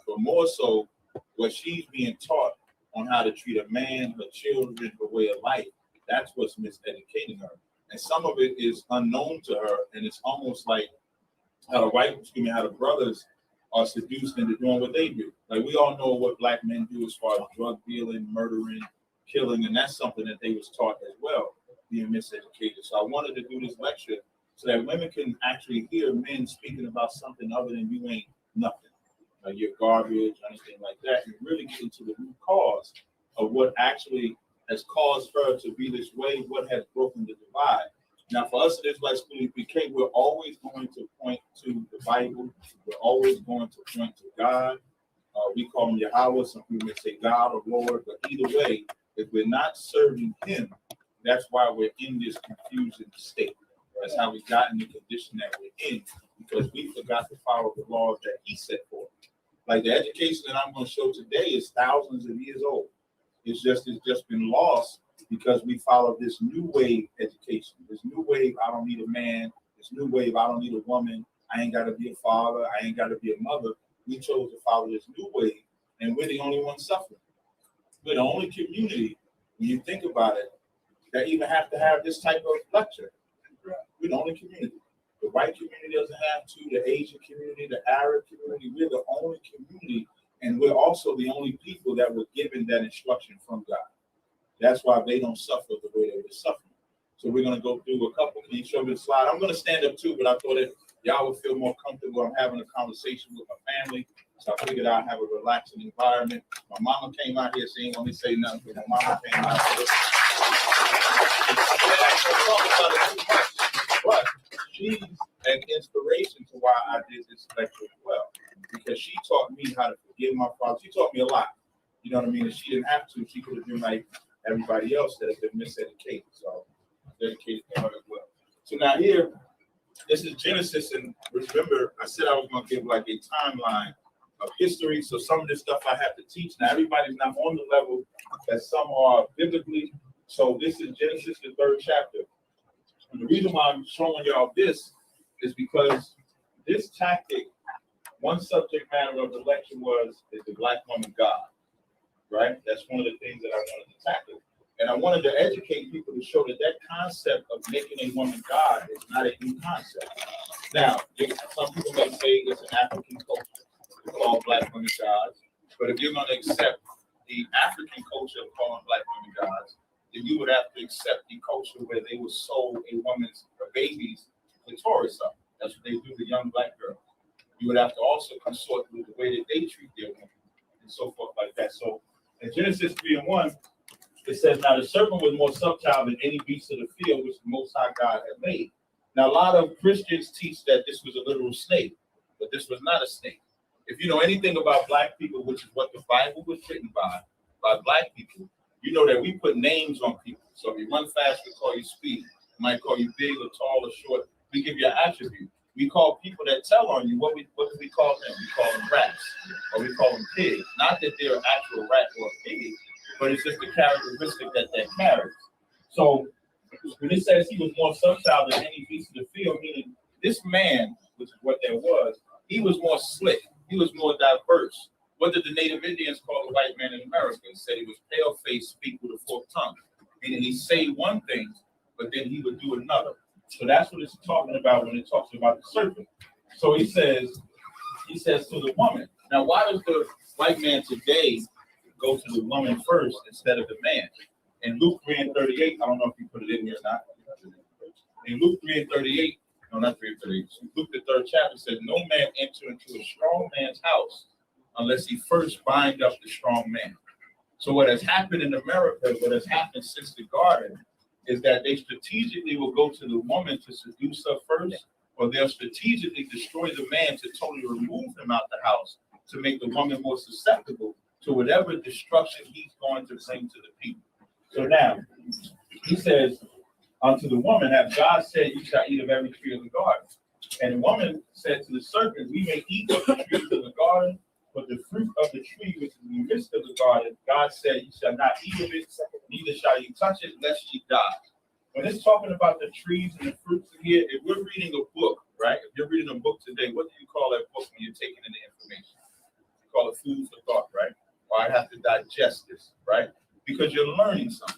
but more so what she's being taught on how to treat a man, her children, her way of life. That's what's miseducating her. And some of it is unknown to her, and it's almost like how the brothers are seduced into doing what they do. Like, we all know what Black men do as far as drug dealing, murdering, killing, and that's something that they was taught as well, being miseducated. So I wanted to do this lecture so that women can actually hear men speaking about something other than you ain't nothing, like you're garbage, or anything like that, and really get into the root cause of what actually has caused her to be this way, what has broken the divide. Now, for us in Israelite School of PK, we're always going to point to the Bible. We're always going to point to God. We call him Yahweh. Some people may say God or Lord, but either way, if we're not serving him, that's why we're in this confusing state. That's how we got in the condition that we're in, because we forgot to follow the laws that he set forth. Like the education that I'm going to show today is thousands of years old. It's just been lost because we follow this new wave education. This new wave, I don't need a man. This new wave, I don't need a woman. I ain't got to be a father. I ain't got to be a mother. We chose to follow this new wave, and we're the only ones suffering. We're the only community, when you think about it, that even have to have this type of lecture. We're the only community. The white community doesn't have to, the Asian community, the Arab community. We're the only community, and we're also the only people that were given that instruction from God. That's why they don't suffer the way they were suffering. So we're going to go through a couple. Can you show me the slide? I'm going to stand up too, but I thought that y'all would feel more comfortable. I'm having a conversation with my family, so I figured I'd have a relaxing environment. My mama came out here, she ain't going to say nothing, but my mama came out here. But she's an inspiration to why I did this lecture as well, because she taught me how to forgive my father. She taught me a lot. You know what I mean? And she didn't have to. She could have been like everybody else that has been miseducated. So I'm dedicated to her as well. So now here, this is Genesis, and remember, I said I was going to give like a timeline of history. So some of this stuff I have to teach. Now everybody's not on the level that some are biblically. So this is Genesis, the 3rd chapter. And the reason why I'm showing y'all this is because this tactic, one subject matter of the lecture is the Black woman God, right? That's one of the things that I wanted to tackle. And I wanted to educate people to show that that concept of making a woman God is not a new concept. Now, some people may say it's an African culture to call Black women gods, but if you're going to accept the African culture of calling Black women gods, then you would have to accept the culture where they would sew a baby's clitoris up. That's what they do to young Black girls. You would have to also consort with the way that they treat their women and so forth like that. So in Genesis 3:1, it says, now the serpent was more subtle than any beast of the field which the Most High God had made. Now a lot of Christians teach that this was a literal snake, but this was not a snake. If you know anything about Black people, which is what the Bible was written by Black people, you know that we put names on people. So if you run fast, we call you speed. We might call you big or tall or short. We give you an attribute. We call people that tell on you, what do we call them? We call them rats, or we call them pigs. Not that they're an actual rat or a pig, but it's just a characteristic that carries. So when it says he was more subtle than any beast of the field, meaning this man, which is what there was, he was more slick. He was more diverse. What did the Native Indians call the white man in America? They said he was pale-faced, speak with a forked tongue. Meaning he say one thing, but then he would do another. So that's what it's talking about when it talks about the serpent. So he says to the woman. Now, why does the white man today go to the woman first instead of the man? In Luke 3:38, I don't know if you put it in here or not. In Luke 3:38, no, not 3:38. Luke the 3rd chapter says, no man enter into a strong man's house unless he first bind up the strong man. So what has happened in America, what has happened since the garden, is that they strategically will go to the woman to seduce her first, or they'll strategically destroy the man to totally remove him out the house to make the woman more susceptible to whatever destruction he's going to bring to the people. So now, he says, unto the woman, as God said, you shall eat of every tree of the garden. And the woman said to the serpent, we may eat of the trees of the garden, but the fruit of the tree which is in the midst of the garden, God said, you shall not eat of it, neither shall you touch it, lest ye die. When it's talking about the trees and the fruits here, if we're reading a book, right? If you're reading a book today, what do you call that book when you're taking in the information? You call it food for thought, right? Or I have to digest this, right? Because you're learning something.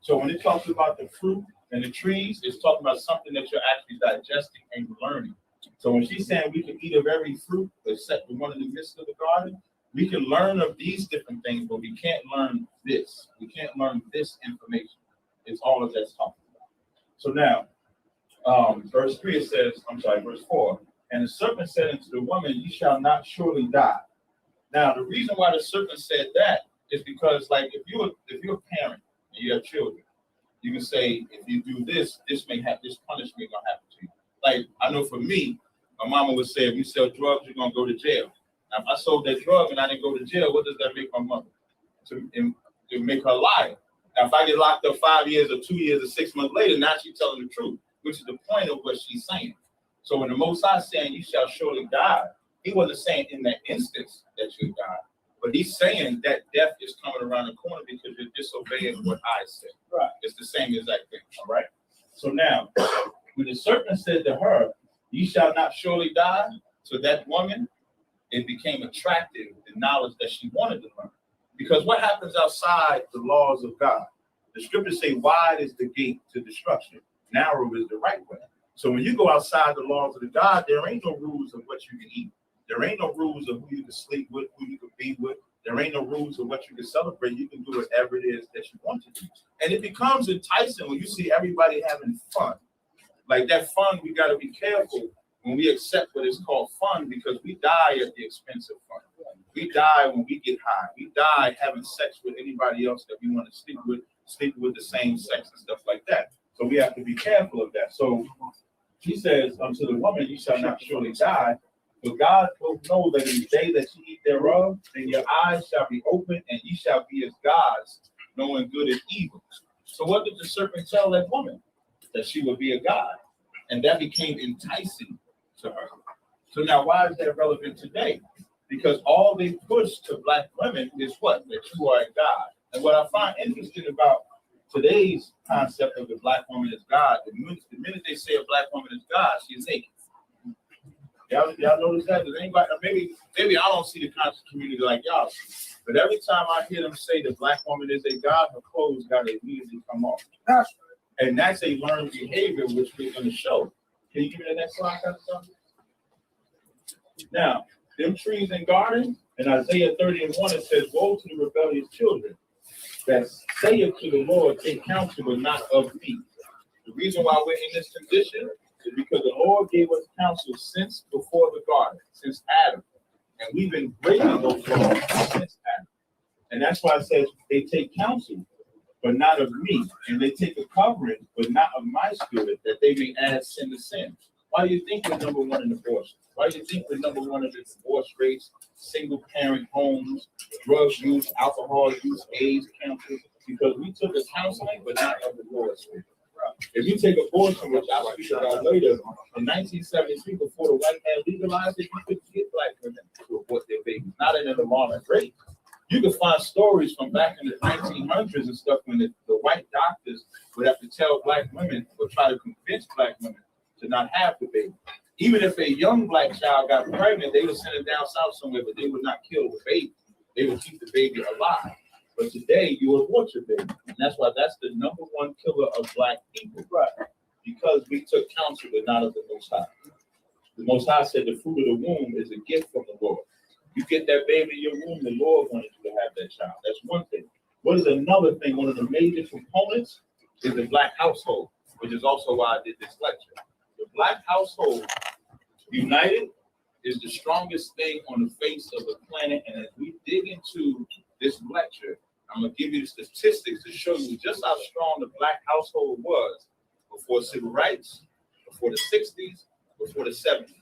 So when it talks about the fruit and the trees, it's talking about something that you're actually digesting and learning. So when she's saying we can eat of every fruit except the one in the midst of the garden, we can learn of these different things, but we can't learn this. We can't learn this information. It's all of that's talking about. So now, verse 3, it says, verse 4, and the serpent said unto the woman, ye shall not surely die. Now, the reason why the serpent said that is because, like, if you're a parent and you have children, you can say, if you do this, this punishment gonna happen to you. Like, I know for me, my mama would say, if you sell drugs, you're gonna go to jail. Now, if I sold that drug and I didn't go to jail, what does that make my mother? To make her lie. Now, if I get locked up 5 years or 2 years or 6 months later, now she's telling the truth, which is the point of what she's saying. So when the Most High is saying, you shall surely die, he wasn't saying in that instance that you die, but he's saying that death is coming around the corner because you're disobeying what I said. Right. It's the same exact thing, all right? So now, when the serpent said to her, you shall not surely die, so that woman, it became attractive, the knowledge that she wanted to learn. Because what happens outside the laws of God? The scriptures say, wide is the gate to destruction, narrow is the right way. So when you go outside the laws of the God, there ain't no rules of what you can eat. There ain't no rules of who you can sleep with, who you can be with. There ain't no rules of what you can celebrate. You can do whatever it is that you want to do. And it becomes enticing when you see everybody having fun. Like that fun, we got to be careful when we accept what is called fun, because we die at the expense of fun. We die when we get high. We die having sex with anybody else that we want to sleep with the same sex and stuff like that. So we have to be careful of that. So he says unto the woman, you shall not surely die, but God will know that in the day that you eat thereof, then your eyes shall be open, and ye shall be as gods, knowing good and evil. So what did the serpent tell that woman? That she would be a god. And that became enticing to her. So now why is that relevant today? Because all they push to black women is what? That you are a god. And what I find interesting about today's concept of the black woman as God, the minute they say a black woman is God, she's naked. Y'all notice that? Does anybody, maybe I don't see the conscious community like y'all, but every time I hear them say the black woman is a god, her clothes got to immediately come off. And that's a learned behavior, which we're going to show. Can you give me the next slide, Now, them trees and gardens, in Isaiah 30:1, it says, woe to the rebellious children that saith to the Lord, take counsel, but not of me. The reason why we're in this condition is because the Lord gave us counsel since before the garden, since Adam. And we've been breaking those laws since Adam. And that's why it says they take counsel, but not of me. And they take a covering, but not of my spirit, that they may add sin to sin. Why do you think we're number one in abortion? Why do you think we're number one in the divorce rates, single parent homes, drug use, alcohol use, AIDS counseling? Because we took a counseling, but not of the Lord's spirit. If you take abortion, which I'll speak about later, in 1973, before the white man legalized it, you couldn't get black women to abort their babies, not in an alarming rate. You can find stories from back in the 1900s and stuff when the white doctors would have to tell black women or try to convince black women to not have the baby. Even if a young black child got pregnant, they would send it down south somewhere, but they would not kill the baby. They would keep the baby alive. But today, you abort your baby. And that's why that's the number one killer of black people. Right. Because we took counsel, but not of the Most High. The Most High said the fruit of the womb is a gift from the Lord. You get that baby in your womb, the Lord wanted you to have that child. That's one thing. What is another thing? One of the major components is the black household, which is also why I did this lecture. The black household united is the strongest thing on the face of the planet. And as we dig into this lecture, I'm going to give you the statistics to show you just how strong the black household was before civil rights, before the 60s, before the 70s.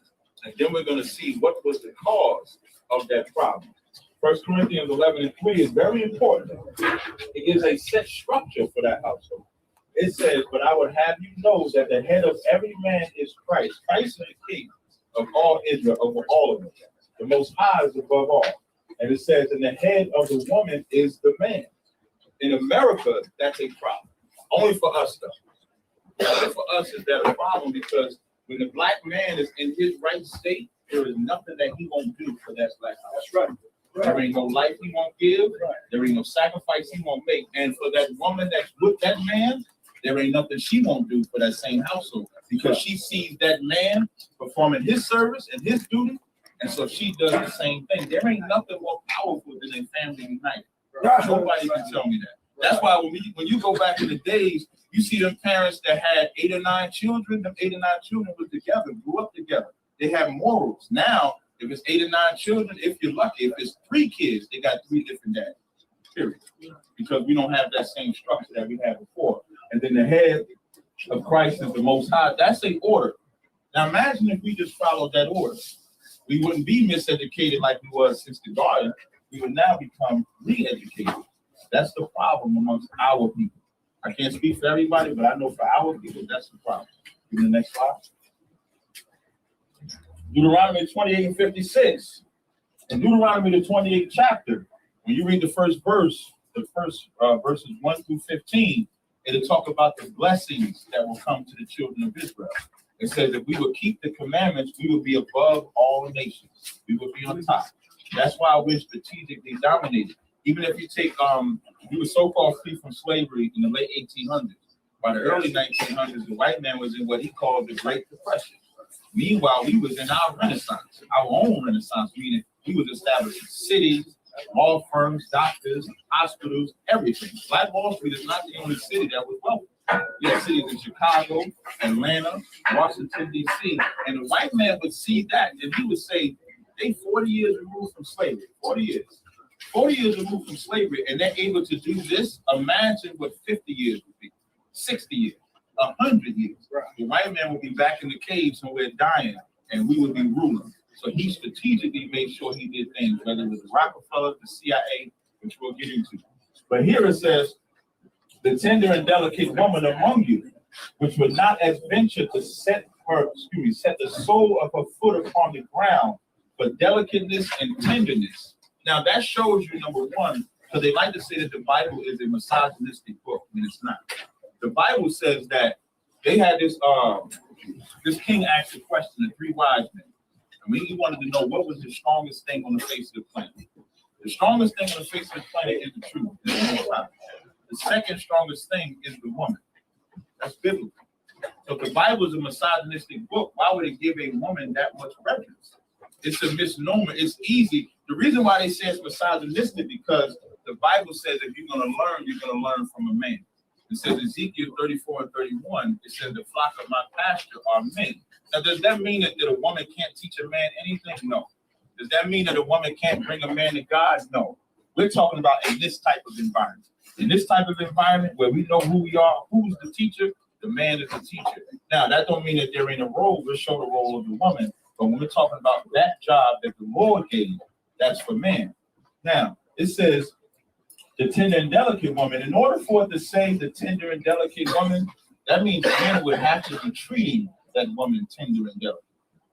And then we're going to see what was the cause of that problem. 1 Corinthians 11:3 is very important. It is a set structure for that household. It says, but I would have you know that the head of every man is Christ. Christ is the king of all Israel, over all of them. The Most High is above all. And it says, and the head of the woman is the man. In America, that's a problem. Only for us, though. Only for us is that a problem, because when the black man is in his right state, there is nothing that he won't do for that black house. That's right. There ain't no life he won't give. There ain't no sacrifice he won't make. And for that woman that's with that man, there ain't nothing she won't do for that same household, because she sees that man performing his service and his duty, and so she does the same thing. There ain't nothing more powerful than a family united. Nobody can tell me that. That's why when you go back in the days, you see them parents that had 8 or 9 children. Them 8 or 9 children were together, grew up together. They have morals. Now, if it's 8 or 9 children, if you're lucky, if it's 3 kids, they got 3 different dads. Period. Because we don't have that same structure that we had before. And then the head of Christ is the Most High. That's an order. Now imagine if we just followed that order. We wouldn't be miseducated like we was since the garden. We would now become re-educated. That's the problem amongst our people. I can't speak for everybody, but I know for our people, that's the problem. Give me the next slide. Deuteronomy 28:56. In Deuteronomy, the 28th chapter, when you read the first verse, verses 1 through 15, it'll talk about the blessings that will come to the children of Israel. It says if we would keep the commandments, we would be above all nations. We would be on top. That's why we're strategically dominated. Even if you take, we were so-called free from slavery in the late 1800s. By the early 1900s, the white man was in what he called the Great Depression. Meanwhile, we was in our Renaissance, our own Renaissance, meaning we was establishing cities, law firms, doctors, hospitals, everything. Black Wall Street is not the only city that was wealthy. We have cities in Chicago, Atlanta, Washington, D.C., and the white man would see that, and he would say, they 40 years removed from slavery, 40 years. 40 years removed from slavery, and they're able to do this. Imagine what 50 years would be, 60 years, 100 years. The white man would be back in the cave somewhere dying, and we would be ruling. So he strategically made sure he did things, whether it was the Rockefeller, the CIA, which we'll get into. But here it says, the tender and delicate woman among you, which would not adventure to set the sole of her foot upon the ground, but delicateness and tenderness. Now that shows you, number one, because they like to say that the Bible is a misogynistic book, and it's not. The Bible says that they had this king asked a question to 3 wise men. I mean, he wanted to know what was the strongest thing on the face of the planet. The strongest thing on the face of the planet is the truth. The second strongest thing is the woman. That's biblical. So if the Bible is a misogynistic book, why would it give a woman that much reverence? It's a misnomer. It's easy. The reason why they say it's misogynistic because the Bible says if you're going to learn from a man. It says Ezekiel 34 and 31, it says the flock of my pasture are men. Now, does that mean that a woman can't teach a man anything? No. Does that mean that a woman can't bring a man to God? No. We're talking about in this type of environment. In this type of environment where we know who we are, who's the teacher, the man is the teacher. Now, that don't mean that there ain't a role. We'll show the role of the woman. But when we're talking about that job that the Lord gave, that's for men. Now, it says the tender and delicate woman. In order for it to say the tender and delicate woman, that means men would have to be treating that woman tender and delicate,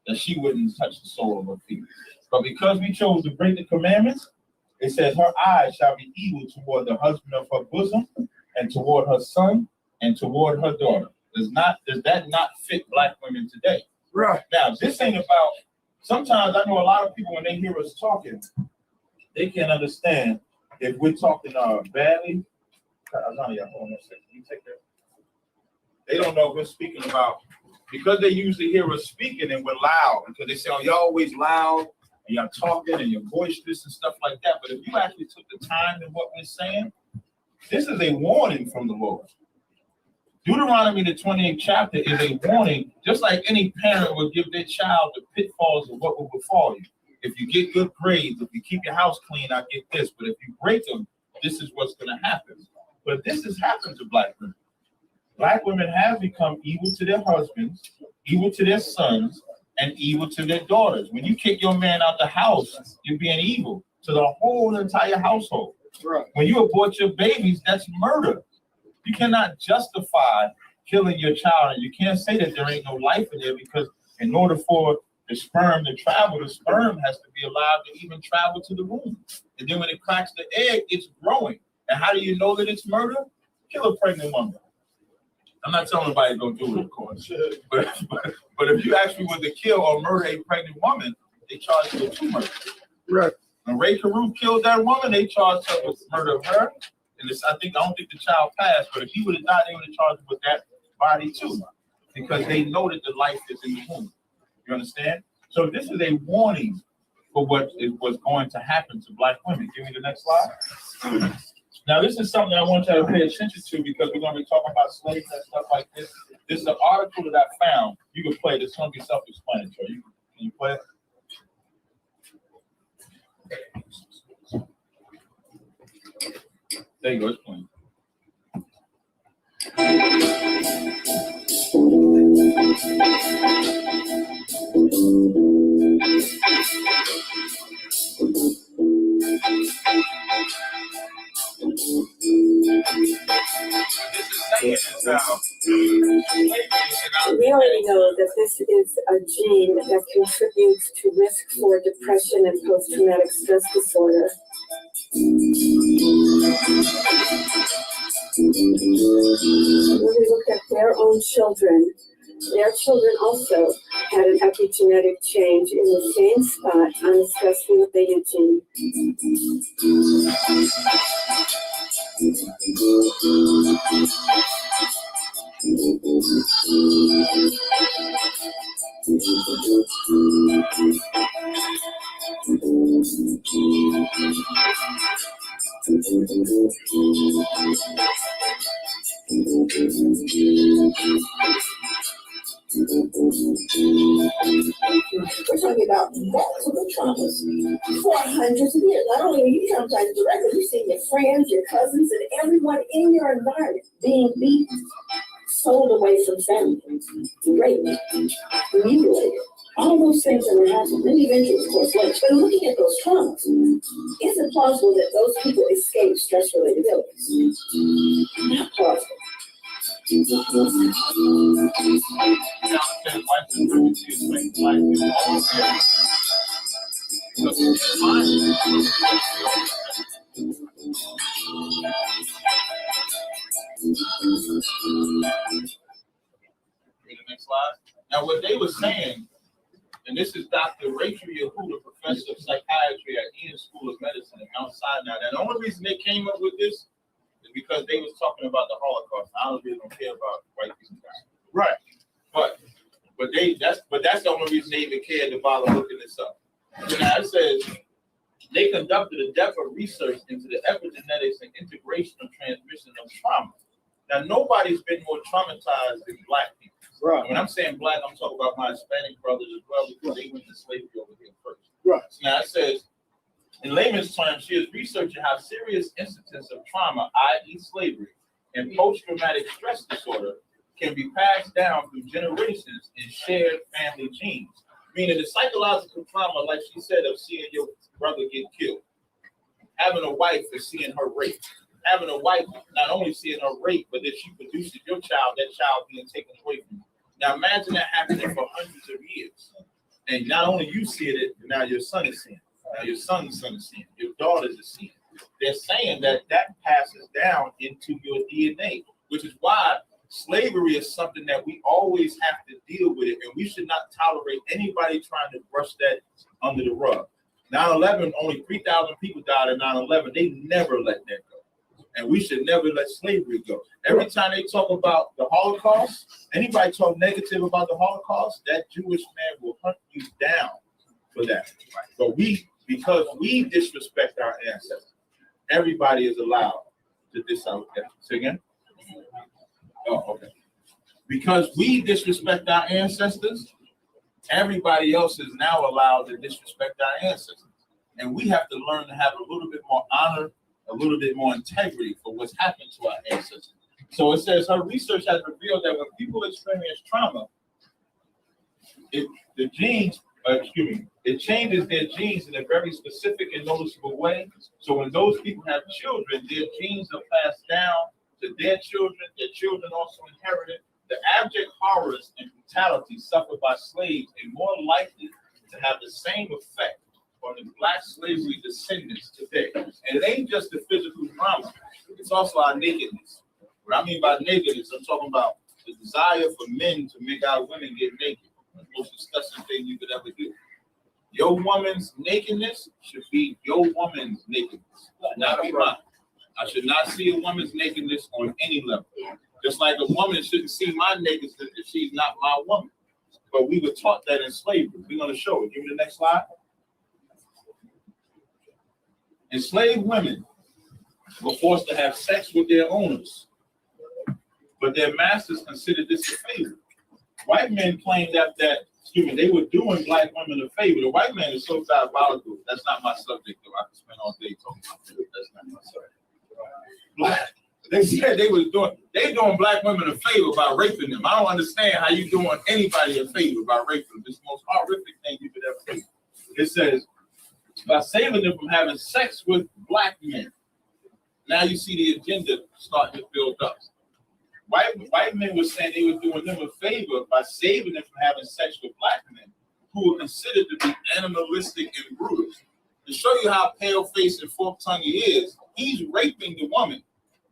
that she wouldn't touch the sole of her feet. But because we chose to break the commandments, it says her eyes shall be evil toward the husband of her bosom, and toward her son, and toward her daughter. Does that not fit black women today? Right. Now, this ain't about, sometimes I know a lot of people when they hear us talking, they can't understand if we're talking badly. Hold on a second. You take that. They don't know if we're speaking about, because they usually hear us speaking and we're loud, because they say, oh, you're always loud, and you're talking and you're boisterous and stuff like that. But if you actually took the time in what we're saying, this is a warning from the Lord. Deuteronomy, the 28th chapter, is a warning, just like any parent would give their child the pitfalls of what will befall you. If you get good grades, if you keep your house clean, I get this. But if you break them, this is what's going to happen. But this has happened to black women. Black women have become evil to their husbands, evil to their sons, and evil to their daughters. When you kick your man out the house, you're being evil to the whole entire household. Right. When you abort your babies, that's murder. You cannot justify killing your child, and you can't say that there ain't no life in there, because in order for the sperm to travel, the sperm has to be allowed to even travel to the womb. And then when it cracks the egg, it's growing. And how do you know that it's murder? Kill a pregnant woman. I'm not telling anybody to go do it, of course. But if you actually want to kill or murder a pregnant woman, they charge you with 2 murders. Right. When Ray Caruth killed that woman, they charged her with murder of her. And I don't think the child passed, but if he would have died, they would have charged him with that body too, because they know that the life is in the womb. You understand? So this is a warning for what was going to happen to Black women. Give me the next slide. Now, this is something I want you to pay attention to, because we're going to be talking about slaves and stuff like this. This is an article that I found. You can play it. It's going to be self-explanatory. Can you play it? There you go. It's playing. We already know that this is a gene that contributes to risk for depression and post-traumatic stress disorder. When we looked at their own children, their children also had an epigenetic change in the same spot on the stress-related gene. We're talking about multiple traumas for hundreds of years. Not only are you traumatized directly, you're seeing your friends, your cousins, and everyone in your environment being beaten, sold away from family, raped, mutilated. All those things that were happening, then eventually, of course, later. But looking at those traumas, is it plausible that those people escaped stress-related illness? Not plausible. Next slide. Now, what they were saying, and this is Dr. Rachel Yehuda, professor of psychiatry at Ian School of Medicine at Mount Sinai. Now, the only reason they came up with this is because they was talking about the Holocaust. I really don't care about white people. Right. But that's the only reason they even cared to bother looking this up. So now it says they conducted a depth of research into the epigenetics and integration of transmission of trauma. Now, nobody's been more traumatized than Black people. Right. When I'm saying Black, I'm talking about my Hispanic brothers as well, because they went to slavery over here first. Right. So now it says, in layman's terms, she is researching how serious instances of trauma, i.e. slavery, and post-traumatic stress disorder can be passed down through generations in shared family genes. Meaning the psychological trauma, like she said, of seeing your brother get killed, having a wife and seeing her raped, having a wife not only seeing her rape, but that she produces your child, that child being taken away from you. Now imagine that happening for hundreds of years. And not only you seeing it, now your son is seeing it. Now your son's son is seeing it. Your daughters are seeing it. They're saying that passes down into your DNA, which is why slavery is something that we always have to deal with it, and we should not tolerate anybody trying to brush that under the rug. 9/11, only 3,000 people died in 9/11. They never let that go. And we should never let slavery go. Every time they talk about the Holocaust, anybody talk negative about the Holocaust, that Jewish man will hunt you down for that. But because we disrespect our ancestors, everybody is allowed to disrespect. Say again? Oh, okay. Because we disrespect our ancestors, everybody else is now allowed to disrespect our ancestors. And we have to learn to have a little bit more honor, a little bit more integrity for what's happened to our ancestors. So it says her research has revealed that when people experience trauma, the genes it changes their genes in a very specific and noticeable way. So when those people have children, their genes are passed down to their children also inherit it. The abject horrors and brutality suffered by slaves are more likely to have the same effect on the black slavery descendants today. And it ain't just the physical trauma, it's also our nakedness. What I mean by nakedness, I'm talking about the desire for men to make our women get naked. The most disgusting thing you could ever do. Your woman's nakedness should be your woman's nakedness, not be mine. I should not see a woman's nakedness on any level. Just like a woman shouldn't see my nakedness if she's not my woman. But we were taught that in slavery. We're going to show it. Give me the next slide. Enslaved women were forced to have sex with their owners, but their masters considered this a favor. White men claimed that they were doing black women a favor. The white man is so diabolical. That's not my subject, though. I can spend all day talking about it. That's not my subject. They said they doing black women a favor by raping them. I don't understand how you doing anybody a favor by raping them. It's the most horrific thing you could ever do. It says, by saving them from having sex with black men. Now you see the agenda starting to build up. White men were saying they were doing them a favor by saving them from having sex with black men who were considered to be animalistic and brutal. To show you how pale-faced and fork-tongued he is, he's raping the woman,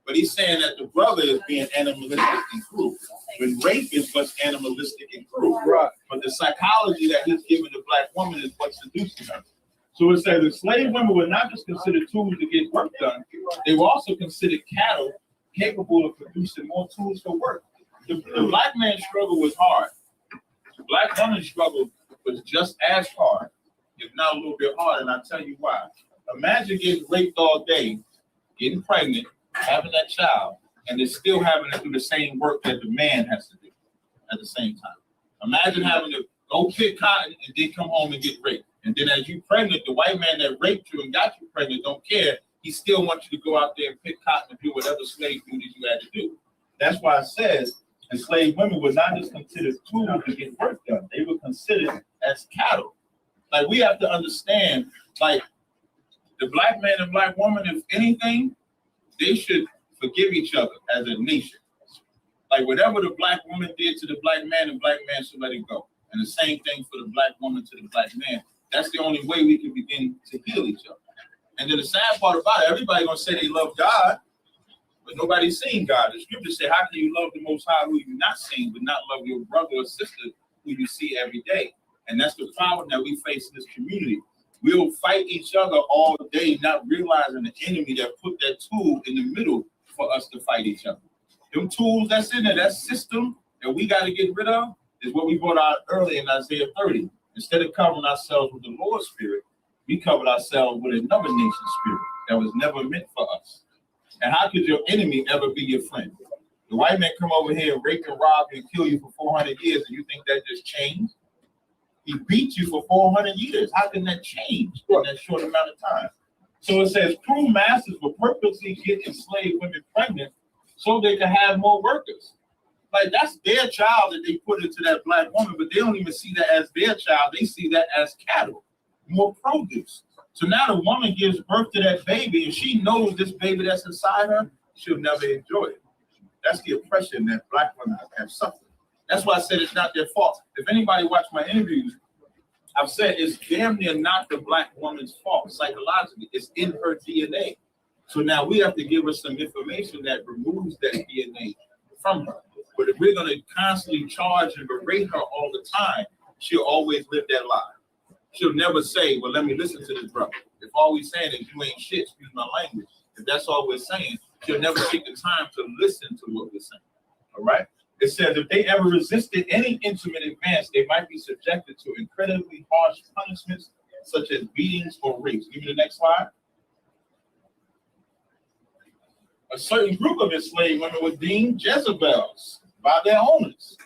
but he's saying that the brother is being animalistic and cruel. When rape is what's animalistic and cruel. Right. But the psychology that he's giving the black woman is what's seducing her. So it says enslaved women were not just considered tools to get work done, they were also considered cattle capable of producing more tools for work. The black man's struggle was hard. The black woman's struggle was just as hard, if not a little bit harder, and I'll tell you why. Imagine getting raped all day, getting pregnant, having that child, and then still having to do the same work that the man has to do at the same time. Imagine having to go pick cotton and then come home and get raped. And then as you pregnant, the white man that raped you and got you pregnant don't care. He still wants you to go out there and pick cotton and do whatever slave duties you had to do. That's why it says enslaved women were not just considered tools to get work done. They were considered as cattle. Like, we have to understand, like, the black man and black woman, if anything, they should forgive each other as a nation. Like, whatever the black woman did to the black man should let it go. And the same thing for the black woman to the black man. That's the only way we can begin to heal each other. And then the sad part about it, everybody gonna say they love God, but nobody's seen God. The scriptures say, how can you love the Most High who you've not seen, but not love your brother or sister who you see every day? And that's the problem that we face in this community. We'll fight each other all day, not realizing the enemy that put that tool in the middle for us to fight each other. Them tools that's in there, that system that we got to get rid of, is what we brought out earlier in Isaiah 30. Instead of covering ourselves with the Lord's Spirit, we covered ourselves with another nation's spirit that was never meant for us. And how could your enemy ever be your friend? The white man come over here and rape and rob you and kill you for 400 years, and you think that just changed? He beat you for 400 years. How can that change in that short amount of time? So it says cruel masters will purposely get enslaved women pregnant so they can have more workers. Like, that's their child that they put into that black woman, but they don't even see that as their child. They see that as cattle, more produce. So now the woman gives birth to that baby, and she knows this baby that's inside her, she'll never enjoy it. That's the oppression that black women have suffered. That's why I said it's not their fault. If anybody watched my interviews, I've said it's damn near not the black woman's fault psychologically. It's in her DNA. So now we have to give her some information that removes that DNA from her. But if we're going to constantly charge and berate her all the time, she'll always live that lie. She'll never say, well, let me listen to this brother. If all we're saying is you ain't shit, excuse my language, if that's all we're saying, she'll never take the time to listen to what we're saying. All right? It says if they ever resisted any intimate advance, they might be subjected to incredibly harsh punishments, such as beatings or rapes. Give me the next slide. A certain group of enslaved women were deemed Jezebels by their owners.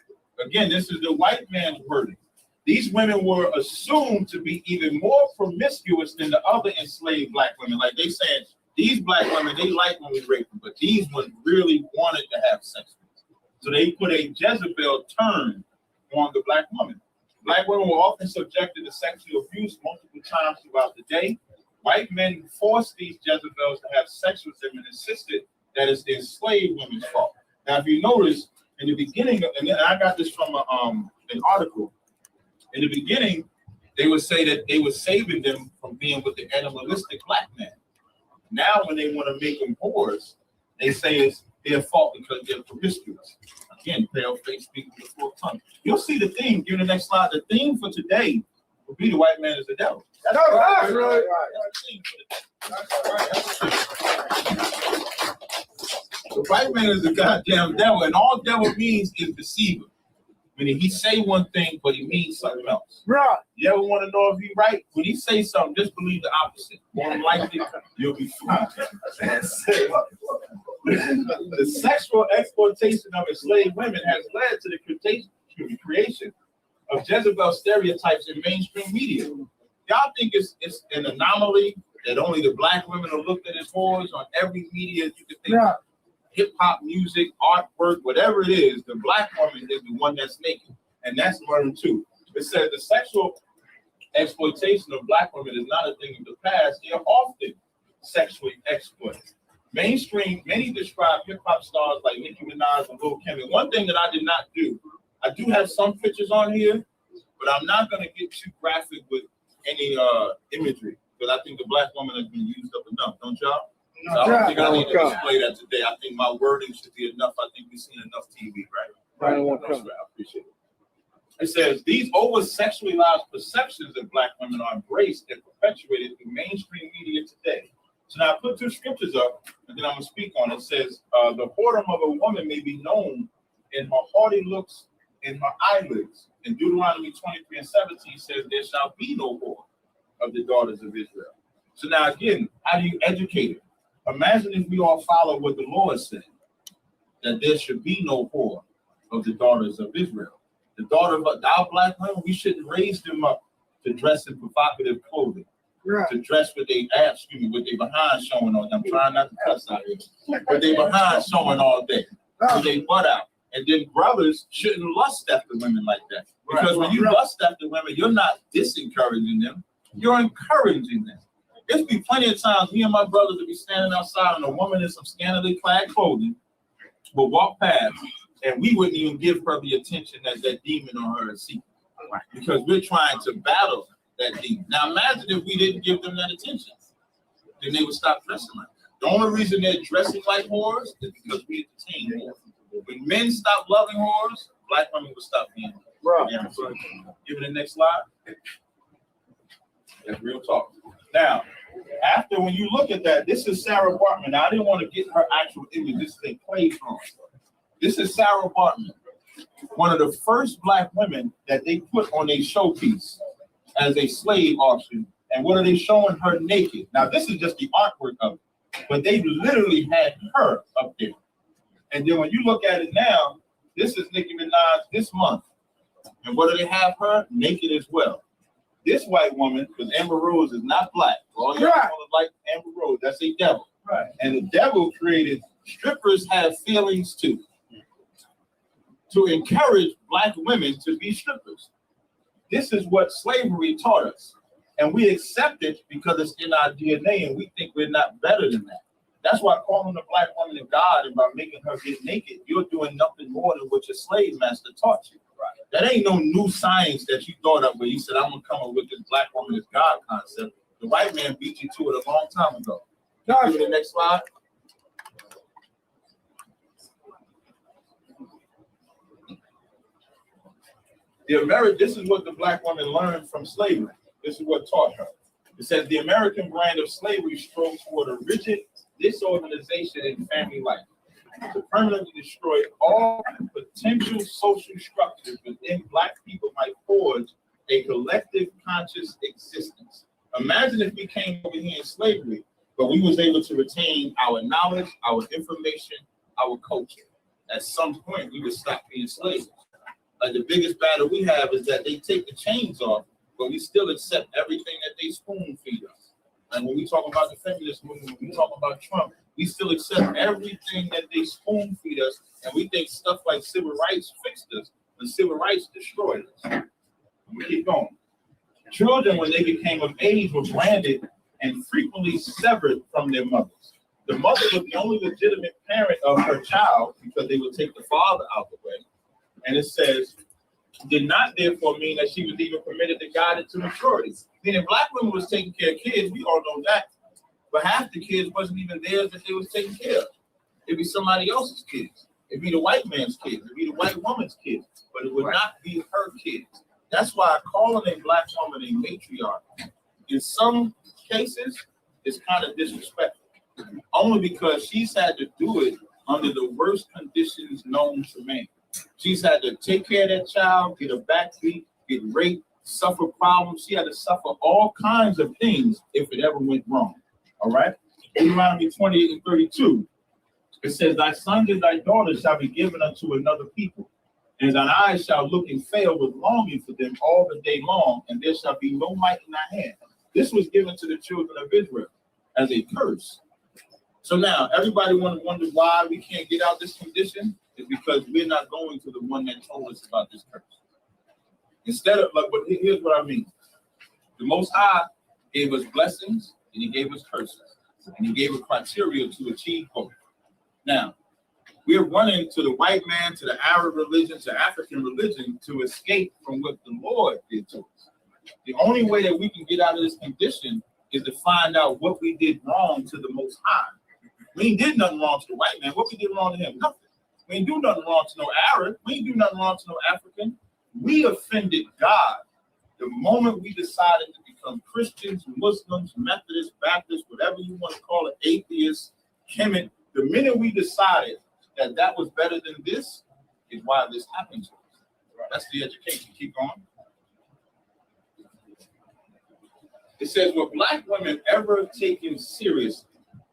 Again, this is the white man's wording. These women were assumed to be even more promiscuous than the other enslaved black women. Like they said, these black women, they like when we rape them, but these ones really wanted to have sex with them. So they put a Jezebel turn on the black woman. Black women were often subjected to sexual abuse multiple times throughout the day. White men forced these Jezebels to have sex with them and insisted that it's the enslaved women's fault. Now, if you notice, in the beginning, and I got this from an article, in the beginning, they would say that they were saving them from being with the animalistic black man. Now, when they want to make them whores, they say it's their fault because they're promiscuous. Again, pale face speaking with a full tongue. You'll see the theme. Give me the next slide. The theme for today will be the white man is the devil. That's right. The white man is the goddamn devil, and all devil means is deceiver. Meaning he say one thing, but he means something else. Right. You ever want to know if he's right? When he say something, just believe the opposite. More than likely, you'll be fine. The sexual exploitation of enslaved women has led to the creation of Jezebel stereotypes in mainstream media. Y'all think it's an anomaly that only the black women are looked at as whores on every media you can think of? Hip-hop music, artwork, whatever it is, the black woman is the one that's naked. And that's learned too. It says the sexual exploitation of black women is not a thing of the past. They are often sexually exploited. Mainstream, many describe hip-hop stars like Nicki Minaj and Lil Kim. And one thing that I did not do, I do have some pictures on here, but I'm not going to get too graphic with any imagery, because I think the black woman has been used up enough, don't y'all? So I don't think I need to display that today. I think my wording should be enough. I think we've seen enough TV, right? I appreciate it. It says these over-sexualized perceptions of black women are embraced and perpetuated through mainstream media today. So now I put two scriptures up, and then I'm going to speak on it. It says, the whoredom of a woman may be known in her haughty looks, in her eyelids. In Deuteronomy 23:17 says, there shall be no whore of the daughters of Israel. So now again, how do you educate it? Imagine if we all follow what the Lord said, that there should be no whore of the daughters of Israel. The daughter of our black women, we shouldn't raise them up to dress in provocative clothing, to dress with their ass, with their behind showing all day. I'm trying not to cuss out here, but they behind showing all day, with their butt out. And then brothers shouldn't lust after women like that. Because when you lust after women, you're not disencouraging them, you're encouraging them. There's be plenty of times me and my brothers will be standing outside and a woman in some scantily clad clothing will walk past and we wouldn't even give her the attention that that demon on her is seeking. Because we're trying to battle that demon. Now imagine if we didn't give them that attention. Then they would stop dressing like that. The only reason they're dressing like whores is because we entertain whores. When men stop loving whores, black women will stop being whores. Give it the next slide. That's real talk. Now, after when you look at that, this is Sarah Bartman. Now, I didn't want to get her actual image. This is a play from. This is Sarah Bartman, one of the first black women that they put on a showpiece as a slave auction. And what are they showing her naked? Now, this is just the artwork of it, but they literally had her up there. And then when you look at it now, this is Nicki Minaj this month. And what do they have her? Naked as well. This white woman, because Amber Rose is not black. All y'all like Amber Rose, that's a devil. Right. And the devil created strippers have feelings too. To encourage black women to be strippers. This is what slavery taught us. And we accept it because it's in our DNA and we think we're not better than that. That's why calling a black woman a god and by making her get naked, you're doing nothing more than what your slave master taught you. Right. That ain't no new science that you thought of where you said, I'm gonna come up with this black woman as God concept. The white man beat you to it a long time ago. Can you do the next slide? This is what the black woman learned from slavery. This is what taught her. It says the American brand of slavery strove toward a rigid disorganization in family life to permanently destroy all potential social structures within black people might forge a collective conscious existence. Imagine if we came over here in slavery, but we was able to retain our knowledge, our information, our culture. At some point, we would stop being slaves. Like the biggest battle we have is that they take the chains off, but we still accept everything that they spoon feed us. And when we talk about the feminist movement, when we talk about Trump, we still accept everything that they spoon feed us, and we think stuff like civil rights fixed us, when civil rights destroyed us. We keep going. Children, when they became of age, were branded and frequently severed from their mothers. The mother was the only legitimate parent of her child because they would take the father out the way. And it says, did not therefore mean that she was even permitted to guide it to maturity. Meaning black women was taking care of kids, we all know that. But half the kids wasn't even theirs that they was taking care of. It'd be somebody else's kids. It'd be the white man's kids. It'd be the white woman's kids. But it would not be her kids. That's why calling a black woman a matriarch, in some cases, is kind of disrespectful. Only because she's had to do it under the worst conditions known to man. She's had to take care of that child, get a backbeat, get raped, suffer problems. She had to suffer all kinds of things if it ever went wrong. All right? Deuteronomy 28 and 32. It says, thy sons and thy daughters shall be given unto another people, and thine eyes shall look and fail with longing for them all the day long, and there shall be no might in thy hand. This was given to the children of Israel as a curse. So now, everybody want to wonder why we can't get out this condition? Is because we're not going to the one that told us about this curse. Instead of, like, but here's what I mean. The Most High gave us blessings, and he gave us curses. And he gave a criteria to achieve both. Now, we're running to the white man, to the Arab religion, to African religion to escape from what the Lord did to us. The only way that we can get out of this condition is to find out what we did wrong to the Most High. We ain't did nothing wrong to the white man. What we did wrong to him? Nothing. We ain't do nothing wrong to no Arab. We ain't do nothing wrong to no African. We offended God the moment we decided to become Christians, Muslims, Methodists, Baptists, whatever you want to call it, atheists, kmetic. The minute we decided that that was better than this, is why this happened to us. That's the education. Keep going. It says, were black women ever taken seriously?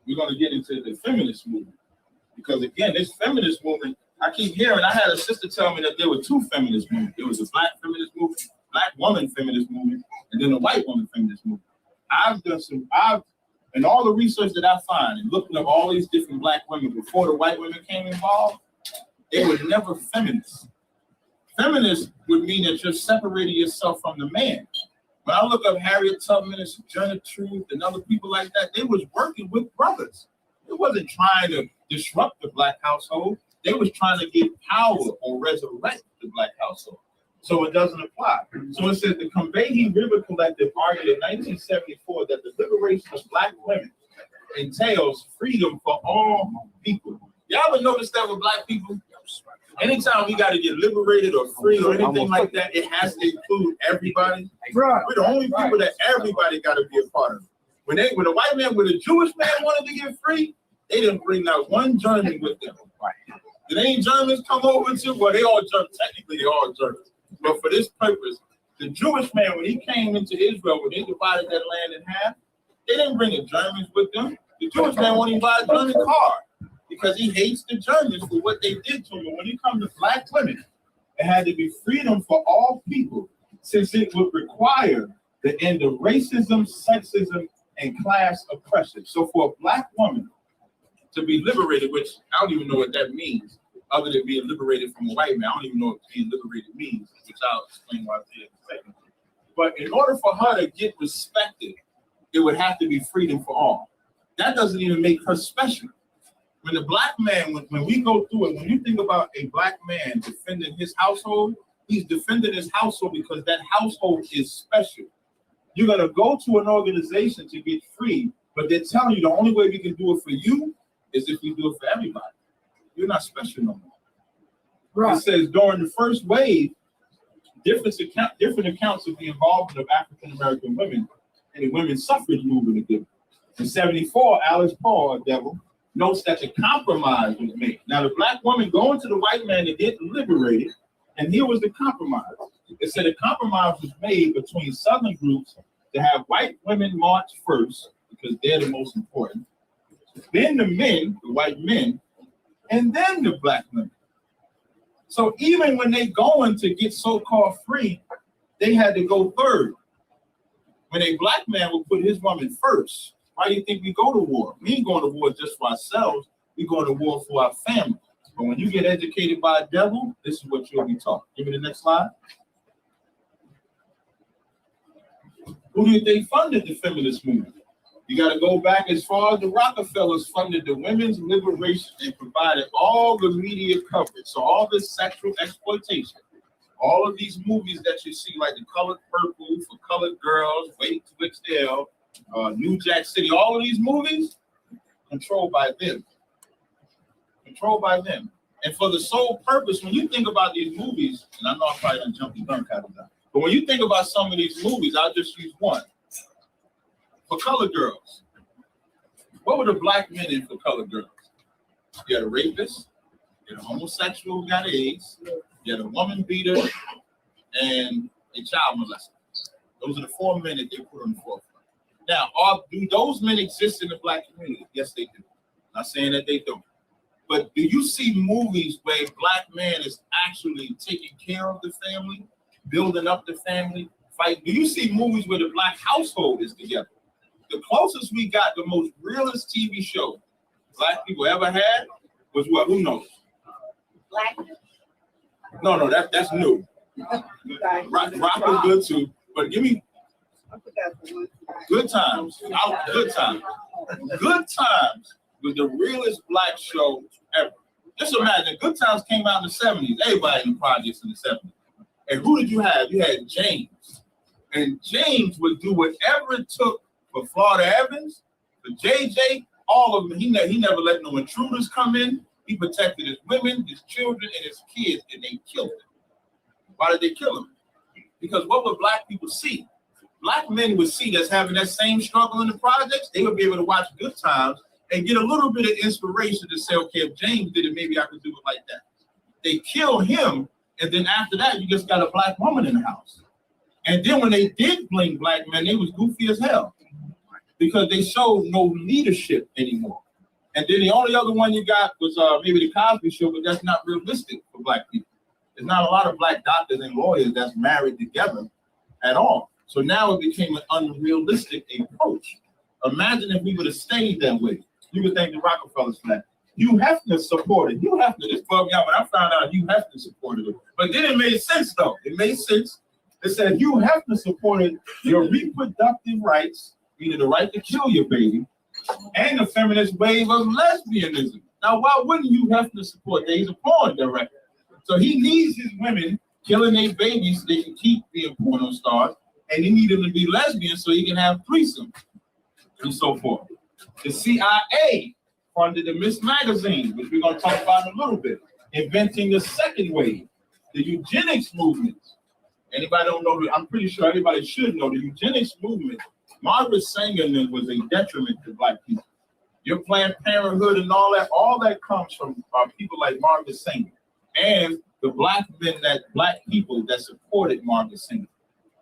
We're going to get into the feminist movement. Because again, this feminist movement, I keep hearing, I had a sister tell me that there were two feminist movements. There was a black feminist movement, black woman feminist movement, and then a white woman feminist movement. And all the research that I find and looking up all these different black women before the white women came involved, they were never feminists. Feminist would mean that you're separating yourself from the man. When I look up Harriet Tubman and Sojourner Truth and other people like that, they was working with brothers. It wasn't trying to disrupt the black household. They was trying to get power or resurrect the black household. So it doesn't apply. So it says the Convehi River Collective argued in 1974 that the liberation of black women entails freedom for all people. Y'all ever notice that with black people? Anytime we got to get liberated or free or anything like that, it has to include everybody. We're the only people that everybody got to be a part of. When a white man, when a Jewish man wanted to get free, they didn't bring out one German with them. Did any Germans come over to? Well, they all German. Technically, they all Germans. But for this purpose, the Jewish man, when he came into Israel, when they divided that land in half, they didn't bring the Germans with them. The Jewish man won't even buy a German car because he hates the Germans for what they did to him. And when it comes to black women, it had to be freedom for all people, since it would require the end of racism, sexism, and class oppression. So for a black woman to be liberated, which I don't even know what that means, other than being liberated from a white man. I don't even know what being liberated means, which I'll explain why I say it in a second. But in order for her to get respected, it would have to be freedom for all. That doesn't even make her special. When the black man, when we go through it, when you think about a black man defending his household, he's defending his household because that household is special. You're going to go to an organization to get free, but they're telling you the only way we can do it for you is if we do it for everybody. You're not special no more. Right. It says during the first wave, different accounts of the involvement of African American women in the women's suffrage movement again. In 1974, Alice Paul, devil, notes that the compromise was made. Now, the black woman going to the white man to get liberated, and here was the compromise. It said a compromise was made between Southern groups to have white women march first, because they're the most important, then the men, the white men, and then the black women. So even when they going to get so-called free, they had to go third. When a black man would put his woman first, why do you think we go to war? We ain't going to war just for ourselves. We going to war for our family. But when you get educated by a devil, this is what you'll be taught. Give me the next slide. Who do you think funded the feminist movement? You got to go back as far as the Rockefellers funded the women's liberation and provided all the media coverage. So all this sexual exploitation, all of these movies that you see, like The Colored Purple, For Colored Girls, Waiting to Exhale, New Jack City, all of these movies controlled by them. Controlled by them. And for the sole purpose, when you think about these movies, and I know I'm probably going to jump the gun kind of down, but when you think about some of these movies, I'll just use one. For Colored Girls. What were the black men in For Colored Girls? You had a rapist, you had a homosexual who got AIDS, you had a woman beater, and a child molester. Those are the 4 men that they put on the forefront. Now, do those men exist in the black community? Yes, they do. Not saying that they don't. But do you see movies where a black man is actually taking care of the family, building up the family, fight? Do you see movies where the black household is together? The closest we got, the most realist TV show black people ever had was what? Who knows? Black. No, that's new. Rock was good too, but give me Good Times. Good Times. Good Times was the realest black show ever. Just imagine, Good Times came out in the 70s. Everybody in the projects in the 70s. And who did you have? You had James. And James would do whatever it took for Florida Evans, for JJ, all of them. He never let no intruders come in. He protected his women, his children, and his kids, and they killed him. Why did they kill him? Because what would black people see? Black men would see us having that same struggle in the projects. They would be able to watch Good Times and get a little bit of inspiration to say, okay, if James did it, maybe I could do it like that. They kill him, and then after that, you just got a black woman in the house. And then when they did blame black men, they was goofy as hell because they showed no leadership anymore. And then the only other one you got was maybe the Cosby Show, but that's not realistic for black people. There's not a lot of black doctors and lawyers that's married together at all. So now it became an unrealistic approach. Imagine if we would have stayed that way. You would think the Rockefellers flat. Hugh Hefner supported. Hugh Hefner, this bugged me out when I found out Hugh Hefner supported it. But then it made sense though. It made sense. It said Hugh Hefner supported your reproductive rights, meaning the right to kill your baby, and the feminist wave of lesbianism. Now, why wouldn't Hugh Hefner support that? He's a porn director. So he needs his women killing their babies so they can keep being porno stars, and he needs them to be lesbians so he can have threesomes and so forth. The CIA funded the Miss Magazine, which we're going to talk about in a little bit, inventing the second wave, the eugenics movement. Anybody don't know? I'm pretty sure everybody should know the eugenics movement. Margaret Sanger was a detriment to black people. Your Planned Parenthood and all that comes from people like Margaret Sanger and the black people that supported Margaret Sanger.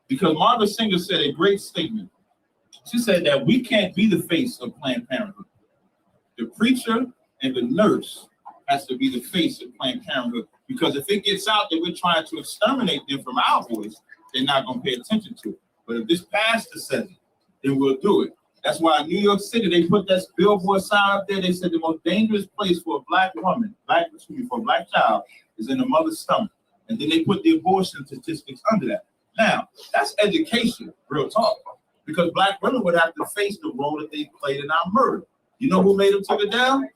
Because Margaret Sanger said a great statement. She said that we can't be the face of Planned Parenthood. The preacher and the nurse has to be the face of Planned Parenthood, because if it gets out that we're trying to exterminate them from our voice, they're not going to pay attention to it. But if this pastor says it, then we'll do it. That's why in New York City, they put that billboard sign up there. They said the most dangerous place for a black woman, for a black child, is in the mother's stomach. And then they put the abortion statistics under that. Now, that's education, real talk. Because black women would have to face the role that they played in our murder. You know who made them take it down?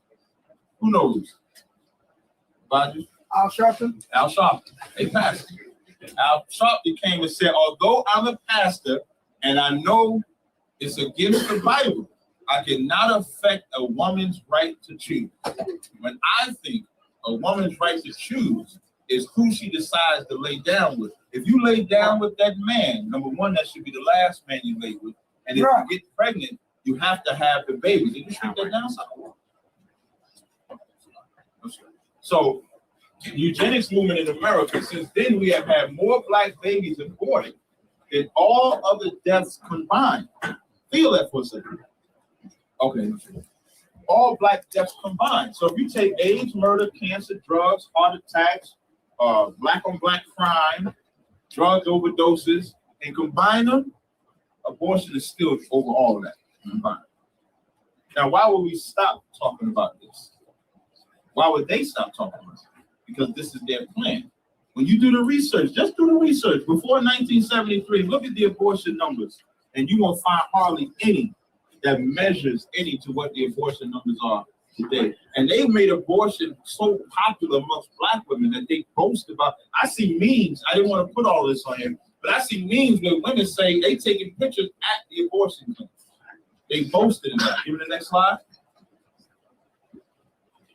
Who knows? Badger? Al Sharpton. Al Sharpton, a pastor. Al Sharpton came and said, although I'm a pastor and I know it's against the Bible, I cannot affect a woman's right to choose. When I think a woman's right to choose is who she decides to lay down with. If you lay down with that man, number one, that should be the last man you lay with. And if you get pregnant, you have to have the baby. Did you shoot that down? So, eugenics movement in America, since then we have had more black babies aborted than all other deaths combined. Feel that for a second. Okay. All black deaths combined. So if you take AIDS, murder, cancer, drugs, heart attacks, black on black crime, drug overdoses, and combine them, abortion is still over all of that combined. Now, why would we stop talking about this? Why would they stop talking about it? Because this is their plan. When you do the research, just do the research. Before 1973, look at the abortion numbers and you won't find hardly any that measures any to what the abortion numbers are today. And they made abortion so popular amongst Black women that they boast about. I see memes. I didn't want to put all this on him, but I see memes where women say they taking pictures at the abortion clinic. They boasted in that. Give me the next slide.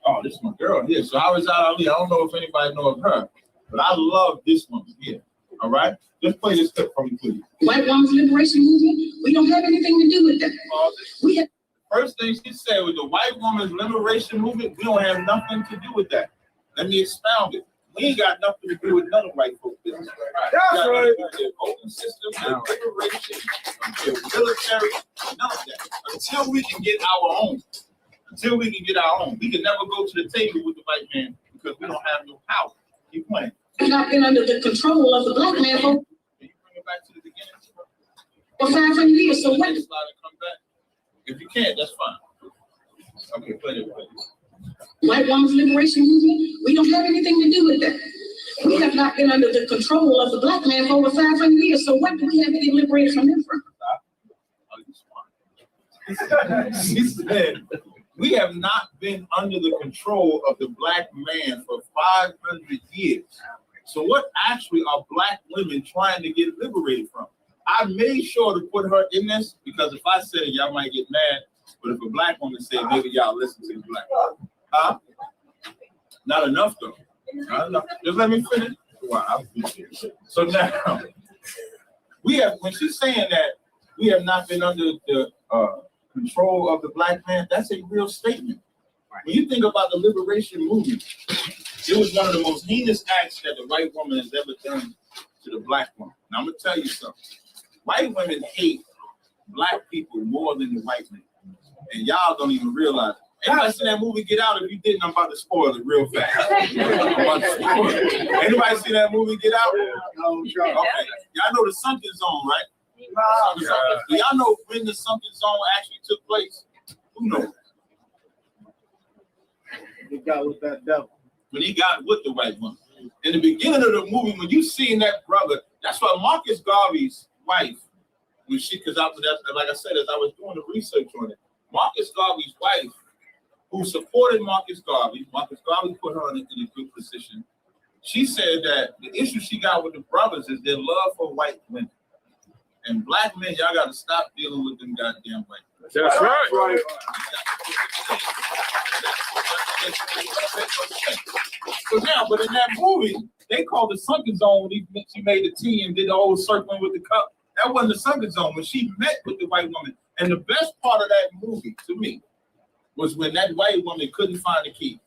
Oh, this is my girl here. So I was out on I don't know if anybody know of her, but I love this one here. All right? Just play this clip from me, please. White women's liberation movement, we don't have anything to do with that. We have First thing she said was the white woman's liberation movement, we don't have nothing to do with that. Let me expound it. We ain't got nothing to do with none of white folks' business. That's right. Their voting system, their liberation, their military, none of that. Until we can get our own. Until we can get our own. We can never go to the table with the white man because we don't have no power. Keep playing. We've not been under the control of the Black man for. Can you bring it back to the beginning? For 500 years. So what? Come back. If you can't, that's fine. Okay, play it. White women's liberation movement, we don't have anything to do with that. We have not been under the control of the Black man for over 500 years. So what do we have to get liberated from him from? She said, we have not been under the control of the Black man for 500 years. So what actually are Black women trying to get liberated from? I made sure to put her in this because if I said it, y'all might get mad. But if a Black woman said, maybe y'all listen to the Black woman. Huh? Not enough though. Not enough. Just let me finish. Wow. So now, we have, when she's saying that we have not been under the control of the Black man, that's a real statement. When you think about the liberation movement, it was one of the most heinous acts that the white woman has ever done to the Black woman. Now I'm gonna tell you something. White women hate Black people more than the white men. And y'all don't even realize it. Anybody seen that movie Get Out? If you didn't, I'm about to spoil it real fast. Anybody seen that movie Get Out? Okay. Y'all know the sunken zone, right? Do y'all know when the sunken zone actually took place? Who knows? He got with that devil. When he got with the white woman. In the beginning of the movie, when you seen that brother, that's why Marcus Garvey's wife, when she, because like I said, as I was doing the research on it, Marcus Garvey's wife, who supported Marcus Garvey put her in a good position. She said that the issue she got with the brothers is their love for white women. And Black men, y'all got to stop dealing with them goddamn white women. That's right. So now, but in that movie, they called the sunken zone when she made the tea and did the whole circling with the cup. That wasn't the sunken zone when she met with the white woman. And the best part of that movie, to me, was when that white woman couldn't find the keys.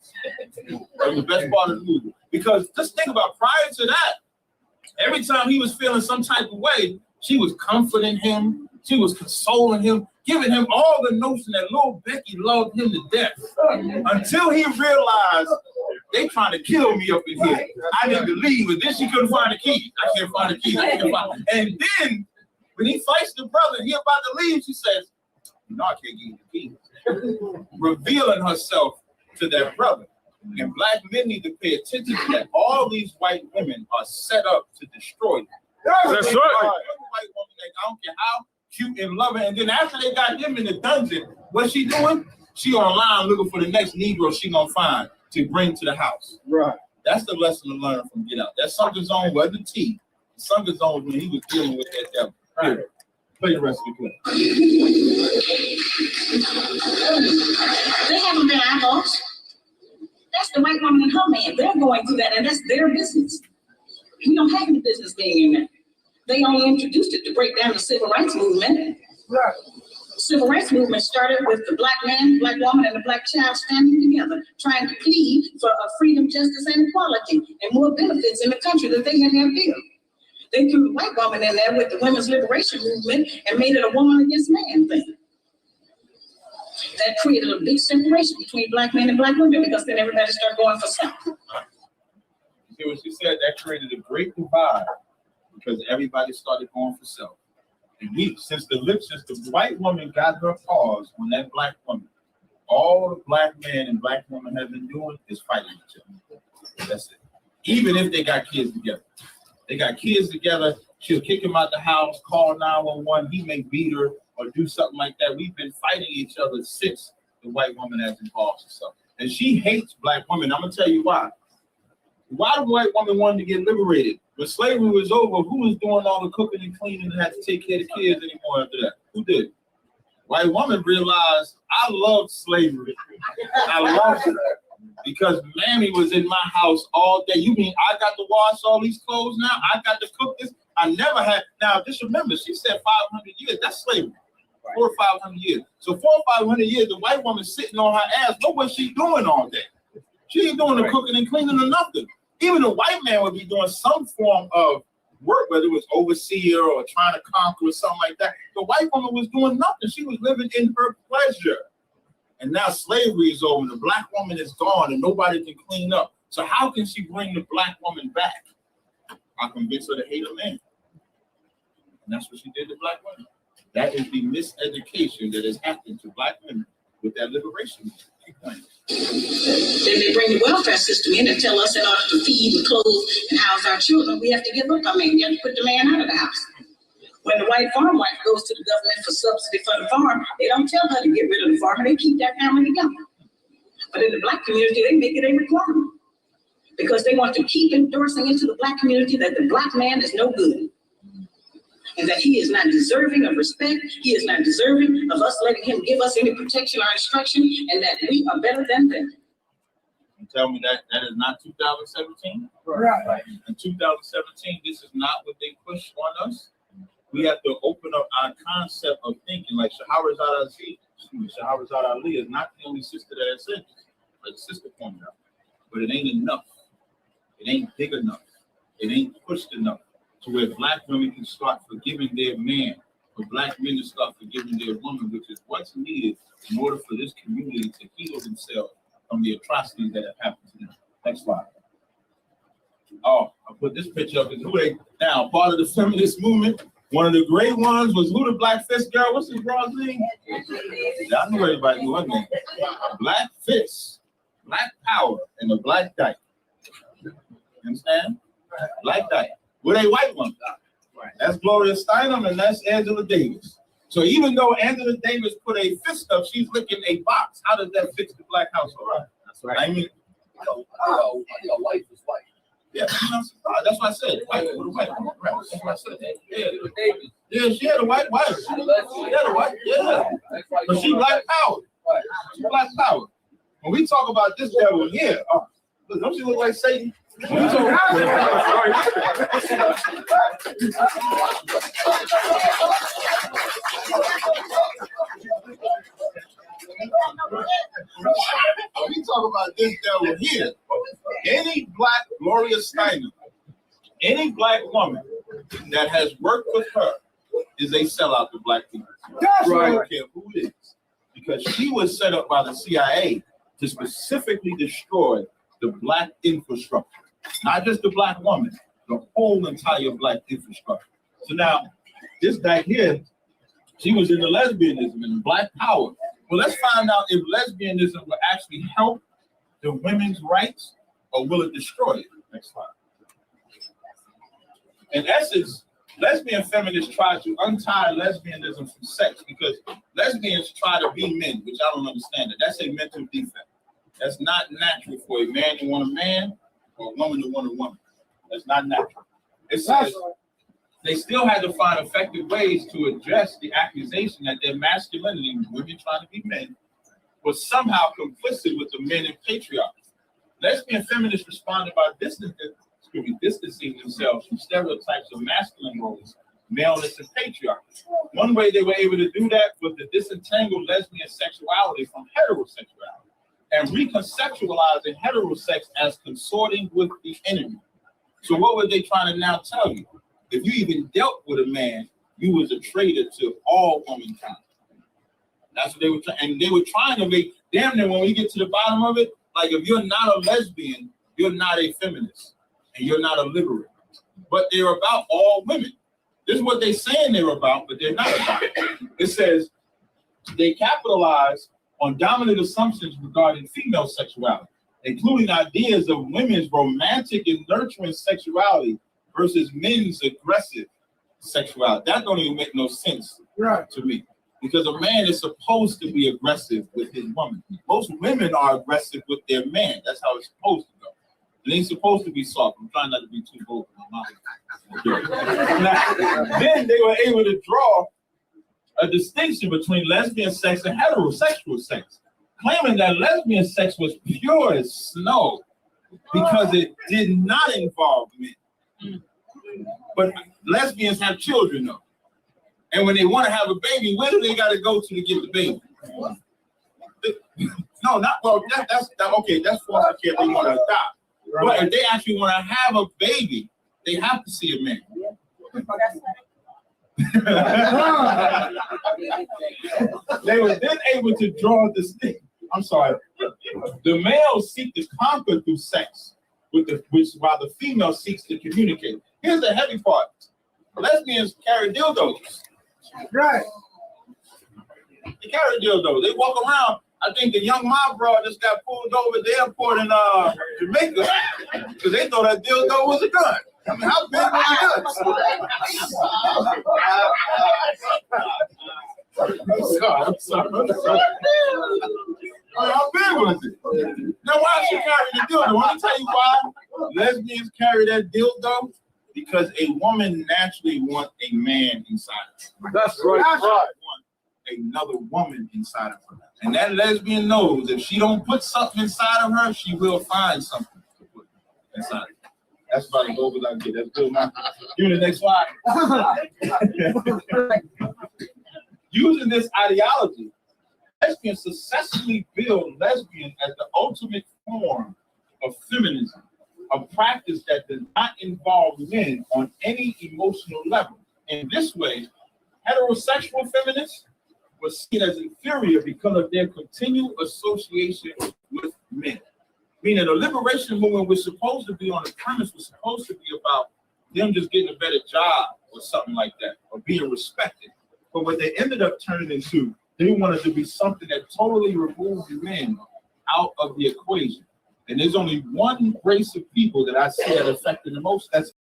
That was the best part of the movie. Because just think about prior to that, every time he was feeling some type of way, she was comforting him, she was consoling him, giving him all the notion that little Becky loved him to death. Until he realized they trying to kill me up in here. I didn't believe it. Then she couldn't find the keys. I can't find the keys. I can't find. And then when he fights the brother and he about to leave, she says, "No, I can't give you the keys." Revealing herself to that brother. And Black men need to pay attention to that. All these white women are set up to destroy you. That's right. White woman, I don't care how cute and loving. And then after they got them in the dungeon, what's she doing? She online looking for the next Negro she gonna find to bring to the house. Right. That's the lesson to learn from Get Out. That sunken zone wasn't T. The sunken zone was when he was dealing with that devil. Right. Play the rest of the clip. They haven't been eyeballs. That's the white woman and her man. They're going through that, and that's their business. We don't have any business being in that. They only introduced it to break down the civil rights movement. Right. The civil rights movement started with the Black man, Black woman, and the Black child standing together, trying to plead for freedom, justice, and equality, and more benefits in the country that they had their bill. They threw the white woman in there with the women's liberation movement and made it a woman against man thing. That created a big separation between Black men and Black women because then everybody started going for self. See what she said? That created a great divide because everybody started going for self. And since the white woman got her pause on that Black woman, all the Black men and Black women have been doing is fighting each other. That's it. Even if they got kids together. They got kids together, She'll kick him out the house, call 911. He may beat her or do something like that. We've been fighting each other since the white woman has involved herself. And she hates black women. I'm going to tell you why. Why the white woman wanted to get liberated? When slavery was over, who was doing all the cooking and cleaning and had to take care of the kids anymore after that? Who did? White woman realized, I love slavery. I love it. Because Mammy was in my house all day. You mean I got to wash all these clothes now? I got to cook this? I never had. Now, just remember, she said 500 years. That's slavery. 400 or 500 years. So 400 or 500 years, the white woman sitting on her ass. Look what she doing all day. She ain't doing the cooking and cleaning or nothing. Even the white man would be doing some form of work, whether it was overseer or trying to conquer or something like that. The white woman was doing nothing. She was living in her pleasure. And now slavery is over. The black woman is gone and nobody can clean up. So how can she bring the black woman back? I convince her to hate a man. And that's what she did to black women. That is the miseducation that has happened to black women with that liberation. Then they bring the welfare system in and tell us in order to feed and clothe and house our children, we have to give up our man. You have to put the man out of the house. When the white farm wife goes to the government for subsidy for the farm, they don't tell her to get rid of the farm and they keep that family together. But in the black community, they make it a requirement because they want to keep endorsing into the black community that the black man is no good and that he is not deserving of respect. He is not deserving of us letting him give us any protection or instruction and that we are better than them. You tell me that is not 2017? Right. In 2017, this is not what they push on us. We have to open up our concept of thinking. Like Shahrazad Ali is not the only sister that has said this, like the sister pointed out. But it ain't enough. It ain't big enough. It ain't pushed enough to where black women can start forgiving their man, or black men to start forgiving their woman, which is what's needed in order for this community to heal themselves from the atrocities that have happened to them. Next slide. Oh, I put this picture up. Who they now part of the feminist movement. One of the great ones was who the black fist girl? What's his girl's name? I know everybody knew her name. Black fist, black power, and the black dyke. You understand? Black dyke. With a white one. That's Gloria Steinem and that's Angela Davis. So even though Angela Davis put a fist up, she's licking a box. How does that fix the black household? That's right. I mean, your life is white. Yeah, I'm not surprised. That's what I said. White with a white woman. Right. That's what I said. Yeah, she had a white wife. She had a white. Yeah. But she black power. She black power. When we talk about this devil here, look, don't she look like Satan? When we talk about this devil here, any black Gloria Steinem, any black woman that has worked with her is a sellout to black people. That's right. I don't care who it is. Because she was set up by the CIA to specifically destroy the black infrastructure. Not just the black woman, the whole entire black infrastructure. So now, this guy here, she was into lesbianism and black power. Well, let's find out if lesbianism will actually help the women's rights or will it destroy it? Next slide. In essence, lesbian feminists try to untie lesbianism from sex because lesbians try to be men, which I don't understand it. That's a mental defect. That's not natural for a man to want a man or a woman to want a woman. That's not natural. It says they still had to find effective ways to address the accusation that their masculinity, women trying to be men, was somehow complicit with the men in patriarchy. Lesbian feminists responded by distancing themselves from stereotypes of masculine roles, maleness, and patriarchy. One way they were able to do that was to disentangle lesbian sexuality from heterosexuality and reconceptualizing heterosex as consorting with the enemy. So what were they trying to now tell you? If you even dealt with a man, you was a traitor to all womankind. That's what they were trying, and they were trying to make, damn near when we get to the bottom of it, like if you're not a lesbian, you're not a feminist, and you're not a liberator. But they're about all women. This is what they're saying they're about, but they're not about it. It says they capitalize on dominant assumptions regarding female sexuality, including ideas of women's romantic and nurturing sexuality versus men's aggressive sexuality. That don't even make no sense Right. to me. Because a man is supposed to be aggressive with his woman. Most women are aggressive with their man. That's how it's supposed to go. It ain't supposed to be soft. I'm trying not to be too vocal. Then they were able to draw a distinction between lesbian sex and heterosexual sex, claiming that lesbian sex was pure as snow because it did not involve men. But lesbians have children though. And when they want to have a baby, where do they got to go to get the baby? No, not well. That's okay. That's foster care. They want to adopt. But if they actually want to have a baby, they have to see a man. They were then able to draw the stick. I'm sorry. The males seek to conquer through sex, while the female seeks to communicate. Here's the heavy part: lesbians carry dildos. Right. They carry dildos. They walk around. I think the young mob bro just got pulled over at the airport in Jamaica because they thought that dildo was a gun. I mean, how big was it? I'm sorry. How big was it? Now, why she carry the dildo? I want to tell you why lesbians carry that dildo. Because a woman naturally wants a man inside of her. That's right. Want another woman inside of her. And that lesbian knows if she don't put something inside of her, she will find something to put inside of her. That's about as old as I get. That's good, man. Give me the next slide. Using this ideology, lesbians successfully build lesbian as the ultimate form of feminism, a practice that does not involve men on any emotional level. In this way, heterosexual feminists were seen as inferior because of their continued association with men. Meaning the liberation movement was supposed to be on the premise, was supposed to be about them just getting a better job or something like that, or being respected. But what they ended up turning into, they wanted to be something that totally removed men out of the equation. And there's only one race of people that I see that affected the most, that's